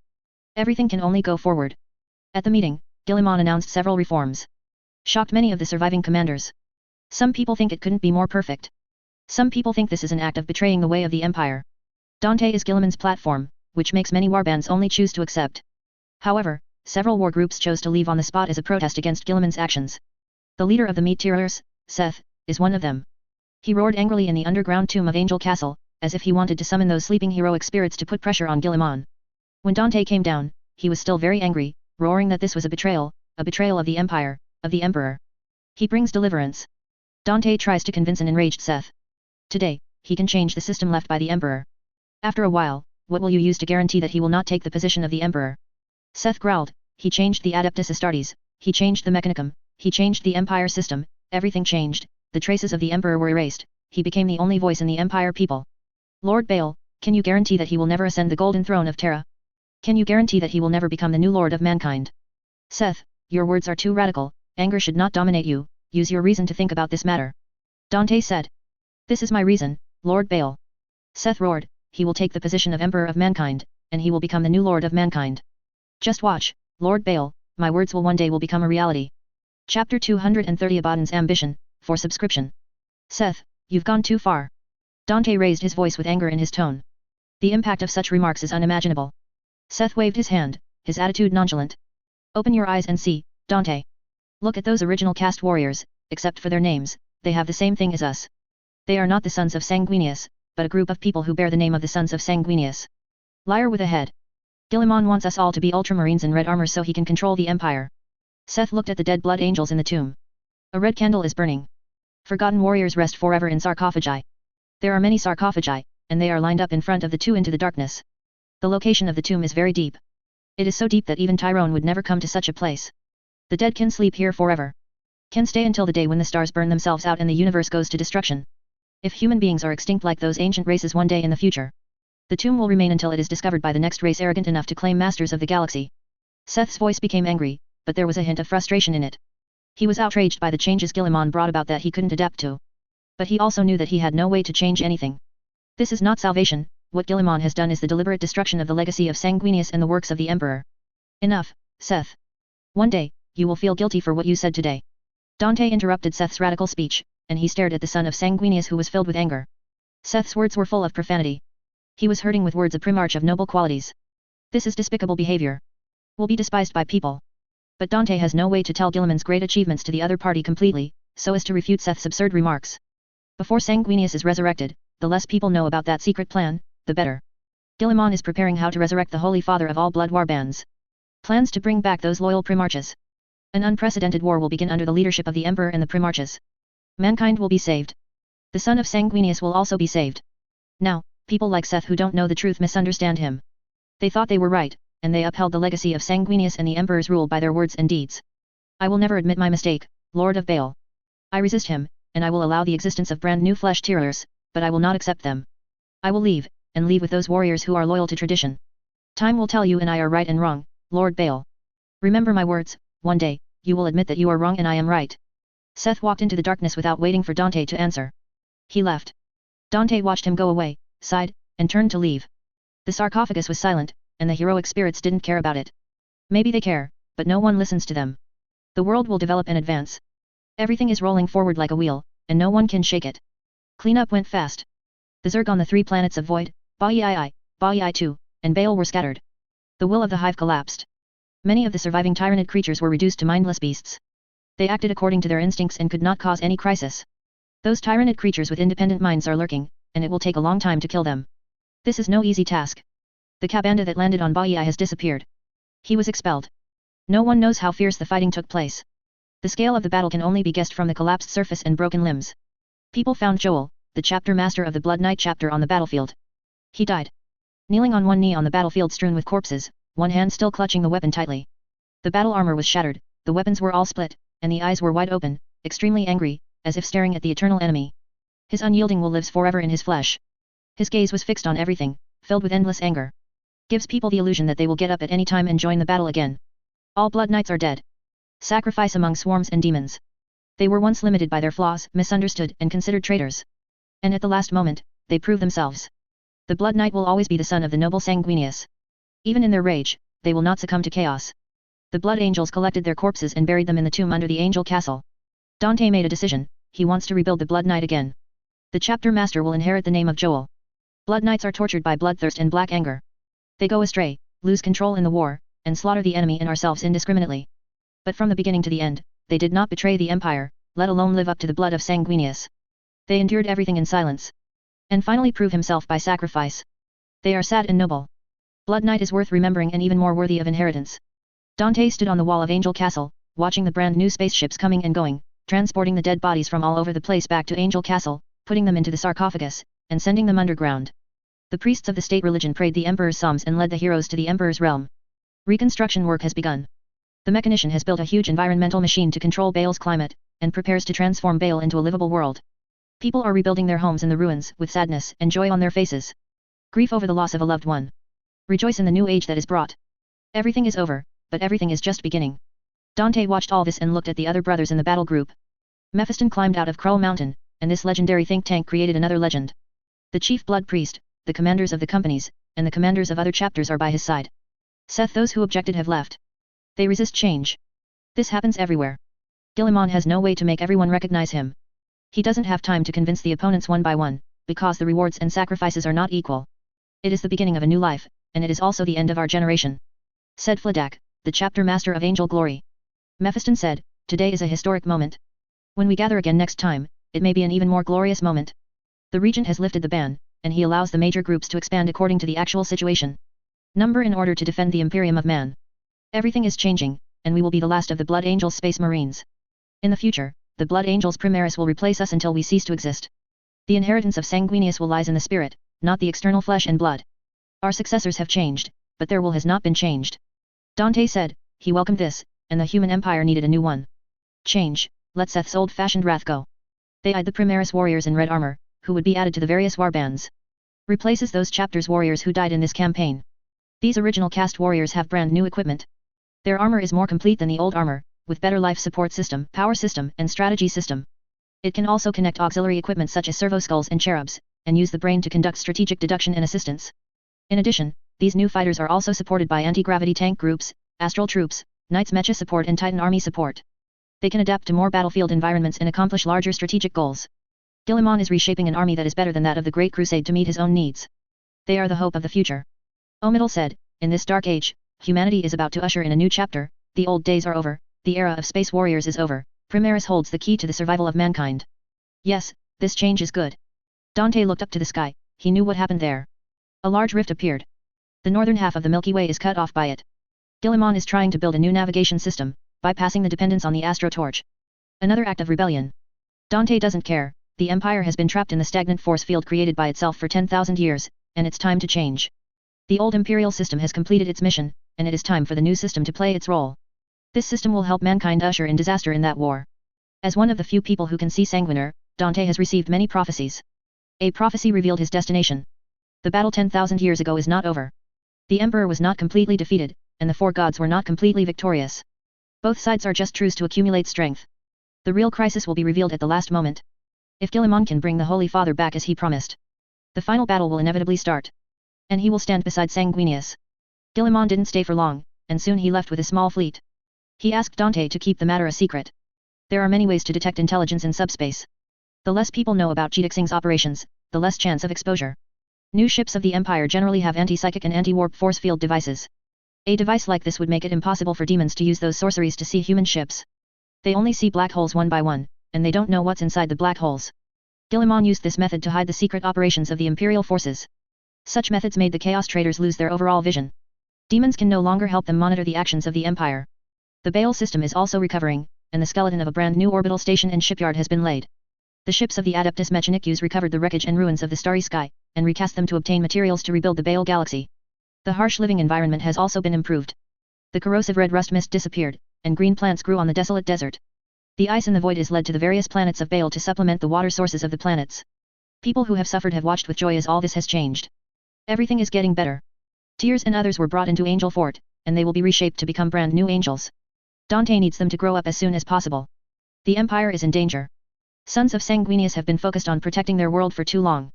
S1: Everything can only go forward. At the meeting, Guilliman announced several reforms. Shocked many of the surviving commanders. Some people think it couldn't be more perfect. Some people think this is an act of betraying the way of the Empire. Dante is Guilliman's platform, which makes many warbands only choose to accept. However, several war groups chose to leave on the spot as a protest against Guilliman's actions. The leader of the Meteorers, Seth, is one of them. He roared angrily in the underground tomb of Angel Castle, as if he wanted to summon those sleeping heroic spirits to put pressure on Guilliman. When Dante came down, he was still very angry, roaring that this was a betrayal of the Empire, of the Emperor. He brings deliverance. Dante tries to convince an enraged Seth. Today, he can change the system left by the Emperor. After a while, what will you use to guarantee that he will not take the position of the Emperor? Seth growled. He changed the Adeptus Astartes, he changed the Mechanicum, he changed the Empire system, everything changed, the traces of the Emperor were erased, he became the only voice in the Empire people. Lord Bale, can you guarantee that he will never ascend the golden throne of Terra? Can you guarantee that he will never become the new Lord of mankind? Seth, your words are too radical, anger should not dominate you, use your reason to think about this matter. Dante said. This is my reason, Lord Bale. Seth roared, he will take the position of Emperor of mankind, and he will become the new Lord of mankind. Just watch, Lord Bale, my words will one day become a reality. Chapter 230 Abaddon's Ambition, for subscription. Seth, you've gone too far. Dante raised his voice with anger in his tone. The impact of such remarks is unimaginable. Seth waved his hand, his attitude nonchalant. Open your eyes and see, Dante. Look at those original caste warriors, except for their names, they have the same thing as us. They are not the sons of Sanguinius, but a group of people who bear the name of the sons of Sanguinius. Liar with a head. Guilliman wants us all to be ultramarines in red armor so he can control the empire. Seth looked at the dead blood angels in the tomb. A red candle is burning. Forgotten warriors rest forever in sarcophagi. There are many sarcophagi, and they are lined up in front of the two into the darkness. The location of the tomb is very deep. It is so deep that even Tyrone would never come to such a place. The dead can sleep here forever. Can stay until the day when the stars burn themselves out and the universe goes to destruction. If human beings are extinct like those ancient races one day in the future, the tomb will remain until it is discovered by the next race arrogant enough to claim masters of the galaxy. Seth's voice became angry, but there was a hint of frustration in it. He was outraged by the changes Guilliman brought about that he couldn't adapt to. But he also knew that he had no way to change anything. This is not salvation, what Guilliman has done is the deliberate destruction of the legacy of Sanguinius and the works of the Emperor. Enough, Seth. One day, you will feel guilty for what you said today. Dante interrupted Seth's radical speech, and he stared at the son of Sanguinius who was filled with anger. Seth's words were full of profanity. He was hurting with words a primarch of noble qualities. This is despicable behavior. Will be despised by people. But Dante has no way to tell Guilliman's great achievements to the other party completely, so as to refute Seth's absurd remarks. Before Sanguinius is resurrected, the less people know about that secret plan, the better. Guilliman is preparing how to resurrect the Holy Father of all blood warbands. Plans to bring back those loyal primarches. An unprecedented war will begin under the leadership of the Emperor and the primarches. Mankind will be saved. The son of Sanguinius will also be saved. Now, people like Seth who don't know the truth misunderstand him. They thought they were right, and they upheld the legacy of Sanguinius and the Emperor's rule by their words and deeds. I will never admit my mistake, Lord of Baal. I resist him, and I will allow the existence of brand new flesh tirers, but I will not accept them. I will leave, and leave with those warriors who are loyal to tradition. Time will tell you and I are right and wrong, Lord Baal. Remember my words, one day, you will admit that you are wrong and I am right. Seth walked into the darkness without waiting for Dante to answer. He left. Dante watched him go away, sighed, and turned to leave. The sarcophagus was silent, and the heroic spirits didn't care about it. Maybe they care, but no one listens to them. The world will develop and advance. Everything is rolling forward like a wheel, and no one can shake it. Cleanup went fast. The Zerg on the 3 planets of Void, Ba'i, Ba'i 2, and Baal were scattered. The will of the hive collapsed. Many of the surviving tyrannid creatures were reduced to mindless beasts. They acted according to their instincts and could not cause any crisis. Those tyrannid creatures with independent minds are lurking, and it will take a long time to kill them. This is no easy task. The Kabanda that landed on Ba'i has disappeared. He was expelled. No one knows how fierce the fighting took place. The scale of the battle can only be guessed from the collapsed surface and broken limbs. People found Joel, the chapter master of the Blood Knight chapter on the battlefield. He died. Kneeling on one knee on the battlefield strewn with corpses, one hand still clutching the weapon tightly. The battle armor was shattered, the weapons were all split, and the eyes were wide open, extremely angry, as if staring at the eternal enemy. His unyielding will lives forever in his flesh. His gaze was fixed on everything, filled with endless anger. Gives people the illusion that they will get up at any time and join the battle again. All Blood Knights are dead. Sacrifice among swarms and demons. They were once limited by their flaws, misunderstood and considered traitors. And at the last moment, they prove themselves. The Blood Knight will always be the son of the noble Sanguinius. Even in their rage, they will not succumb to chaos. The Blood Angels collected their corpses and buried them in the tomb under the Angel Castle. Dante made a decision, he wants to rebuild the Blood Knight again. The chapter master will inherit the name of Joel. Blood Knights are tortured by bloodthirst and black anger. They go astray, lose control in the war, and slaughter the enemy and ourselves indiscriminately. But from the beginning to the end, they did not betray the Empire, let alone live up to the blood of Sanguinius. They endured everything in silence. And finally prove himself by sacrifice. They are sad and noble. Blood Knight is worth remembering and even more worthy of inheritance. Dante stood on the wall of Angel Castle, watching the brand new spaceships coming and going, transporting the dead bodies from all over the place back to Angel Castle, putting them into the sarcophagus, and sending them underground. The priests of the state religion prayed the Emperor's psalms and led the heroes to the Emperor's realm. Reconstruction work has begun. The mechanician has built a huge environmental machine to control Baal's climate, and prepares to transform Baal into a livable world. People are rebuilding their homes in the ruins, with sadness and joy on their faces. Grief over the loss of a loved one. Rejoice in the new age that is brought. Everything is over, but everything is just beginning. Dante watched all this and looked at the other brothers in the battle group. Mephiston climbed out of Krull Mountain, and this legendary think tank created another legend. The chief blood priest, the commanders of the companies, and the commanders of other chapters are by his side. Seth, those who objected have left. They resist change. This happens everywhere. Guilliman has no way to make everyone recognize him. He doesn't have time to convince the opponents one by one, because the rewards and sacrifices are not equal. It is the beginning of a new life, and it is also the end of our generation," said Fladak, the chapter master of Angel Glory. Mephiston said, "Today is a historic moment. When we gather again next time, it may be an even more glorious moment." The regent has lifted the ban, and he allows the major groups to expand according to the actual situation. Number in order to defend the Imperium of Man. Everything is changing, and we will be the last of the Blood Angels Space Marines. In the future, the Blood Angels Primaris will replace us until we cease to exist. The inheritance of Sanguinius will lies in the spirit, not the external flesh and blood. Our successors have changed, but their will has not been changed. Dante said, he welcomed this, and the human empire needed a new one. Change, let Seth's old-fashioned wrath go. They eyed the Primaris warriors in red armor, who would be added to the various warbands. Replaces those chapters warriors who died in this campaign. These original cast warriors have brand new equipment. Their armor is more complete than the old armor, with better life support system, power system, and strategy system. It can also connect auxiliary equipment such as servo skulls and cherubs, and use the brain to conduct strategic deduction and assistance. In addition, these new fighters are also supported by anti-gravity tank groups, astral troops, Knights Mecha support and Titan army support. They can adapt to more battlefield environments and accomplish larger strategic goals. Guilliman is reshaping an army that is better than that of the Great Crusade to meet his own needs. They are the hope of the future. Omidal said, in this dark age, humanity is about to usher in a new chapter, the old days are over, the era of space warriors is over, Primaris holds the key to the survival of mankind. Yes, this change is good. Dante looked up to the sky, he knew what happened there. A large rift appeared. The northern half of the Milky Way is cut off by it. Guilliman is trying to build a new navigation system, bypassing the dependence on the Astro Torch. Another act of rebellion. Dante doesn't care, the Empire has been trapped in the stagnant force field created by itself for 10,000 years, and it's time to change. The old imperial system has completed its mission, and it is time for the new system to play its role. This system will help mankind usher in disaster in that war. As one of the few people who can see Sanguiner, Dante has received many prophecies. A prophecy revealed his destination. The battle 10,000 years ago is not over. The Emperor was not completely defeated, and the four gods were not completely victorious. Both sides are just truce to accumulate strength. The real crisis will be revealed at the last moment. If Guilliman can bring the Holy Father back as he promised, the final battle will inevitably start. And he will stand beside Sanguinius. Guilliman didn't stay for long, and soon he left with a small fleet. He asked Dante to keep the matter a secret. There are many ways to detect intelligence in subspace. The less people know about Jitixing's operations, the less chance of exposure. New ships of the Empire generally have anti-psychic and anti-warp force field devices. A device like this would make it impossible for demons to use those sorceries to see human ships. They only see black holes one by one, and they don't know what's inside the black holes. Guilliman used this method to hide the secret operations of the Imperial forces. Such methods made the Chaos Traders lose their overall vision. Demons can no longer help them monitor the actions of the Empire. The Baal system is also recovering, and the skeleton of a brand new orbital station and shipyard has been laid. The ships of the Adeptus Mechanicus recovered the wreckage and ruins of the starry sky, and recast them to obtain materials to rebuild the Baal galaxy. The harsh living environment has also been improved. The corrosive red rust mist disappeared, and green plants grew on the desolate desert. The ice in the void is led to the various planets of Baal to supplement the water sources of the planets. People who have suffered have watched with joy as all this has changed. Everything is getting better. Tears and others were brought into Angel Fort, and they will be reshaped to become brand new angels. Dante needs them to grow up as soon as possible. The Empire is in danger. Sons of Sanguinius have been focused on protecting their world for too long.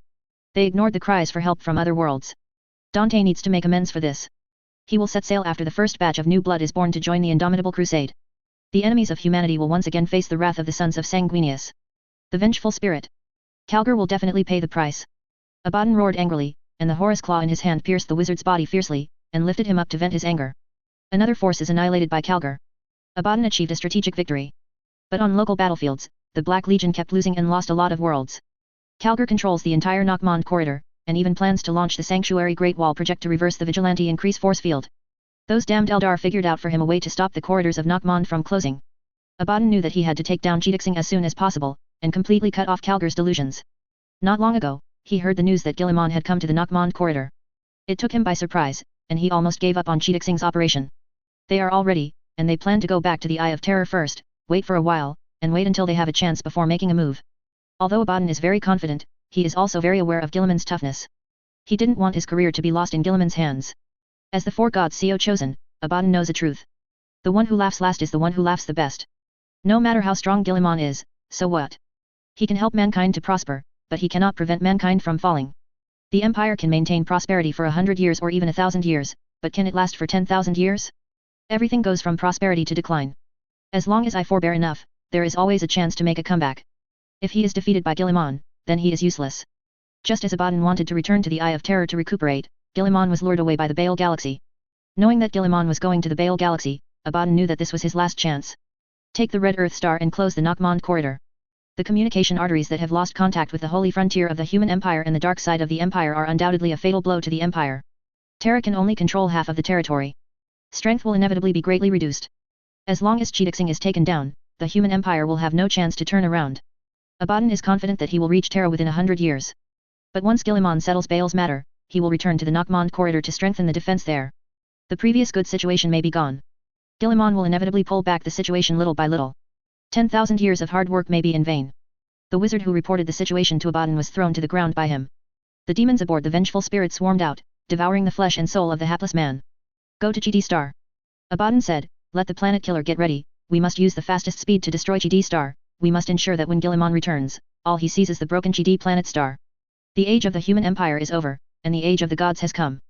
S1: They ignored the cries for help from other worlds. Dante needs to make amends for this. He will set sail after the first batch of new blood is born to join the indomitable crusade. The enemies of humanity will once again face the wrath of the sons of Sanguinius. The vengeful spirit. Calgar will definitely pay the price. Abaddon roared angrily, and the Horus claw in his hand pierced the wizard's body fiercely, and lifted him up to vent his anger. Another force is annihilated by Calgar. Abaddon achieved a strategic victory. But on local battlefields, the Black Legion kept losing and lost a lot of worlds. Calgar controls the entire Nockmond corridor, and even plans to launch the Sanctuary Great Wall project to reverse the Vigilante increase force field. Those damned Eldar figured out for him a way to stop the corridors of Nockmond from closing. Abaddon knew that he had to take down Jitixing as soon as possible, and completely cut off Calgar's delusions. Not long ago, he heard the news that Guilliman had come to the Nockmond corridor. It took him by surprise, and he almost gave up on Jitixing's operation. They are all ready, and they plan to go back to the Eye of Terror first, wait for a while, and wait until they have a chance before making a move. Although Abaddon is very confident, he is also very aware of Guilliman's toughness. He didn't want his career to be lost in Guilliman's hands. As the four gods CO chosen, Abaddon knows a truth. The one who laughs last is the one who laughs the best. No matter how strong Guilliman is, so what? He can help mankind to prosper, but he cannot prevent mankind from falling. The Empire can maintain prosperity for 100 years or even 1,000 years, but can it last for 10,000 years? Everything goes from prosperity to decline. As long as I forbear enough, there is always a chance to make a comeback. If he is defeated by Guilliman, then he is useless. Just as Abaddon wanted to return to the Eye of Terror to recuperate, Guilliman was lured away by the Baal Galaxy. Knowing that Guilliman was going to the Baal Galaxy, Abaddon knew that this was his last chance. Take the Red Earth Star and close the Nockmond corridor. The communication arteries that have lost contact with the holy frontier of the human empire and the dark side of the empire are undoubtedly a fatal blow to the empire. Terra can only control half of the territory. Strength will inevitably be greatly reduced. As long as Chidixing is taken down, the human empire will have no chance to turn around. Abaddon is confident that he will reach Terra within 100 years. But once Guilliman settles Baal's matter, he will return to the Nockmond corridor to strengthen the defense there. The previous good situation may be gone. Guilliman will inevitably pull back the situation little by little. 10,000 years of hard work may be in vain. The wizard who reported the situation to Abaddon was thrown to the ground by him. The demons aboard the vengeful spirit swarmed out, devouring the flesh and soul of the hapless man. Go to GD Star. Abaddon said, let the planet killer get ready, we must use the fastest speed to destroy GD Star, we must ensure that when Guilliman returns, all he sees is the broken GD planet star. The age of the human empire is over, and the age of the gods has come.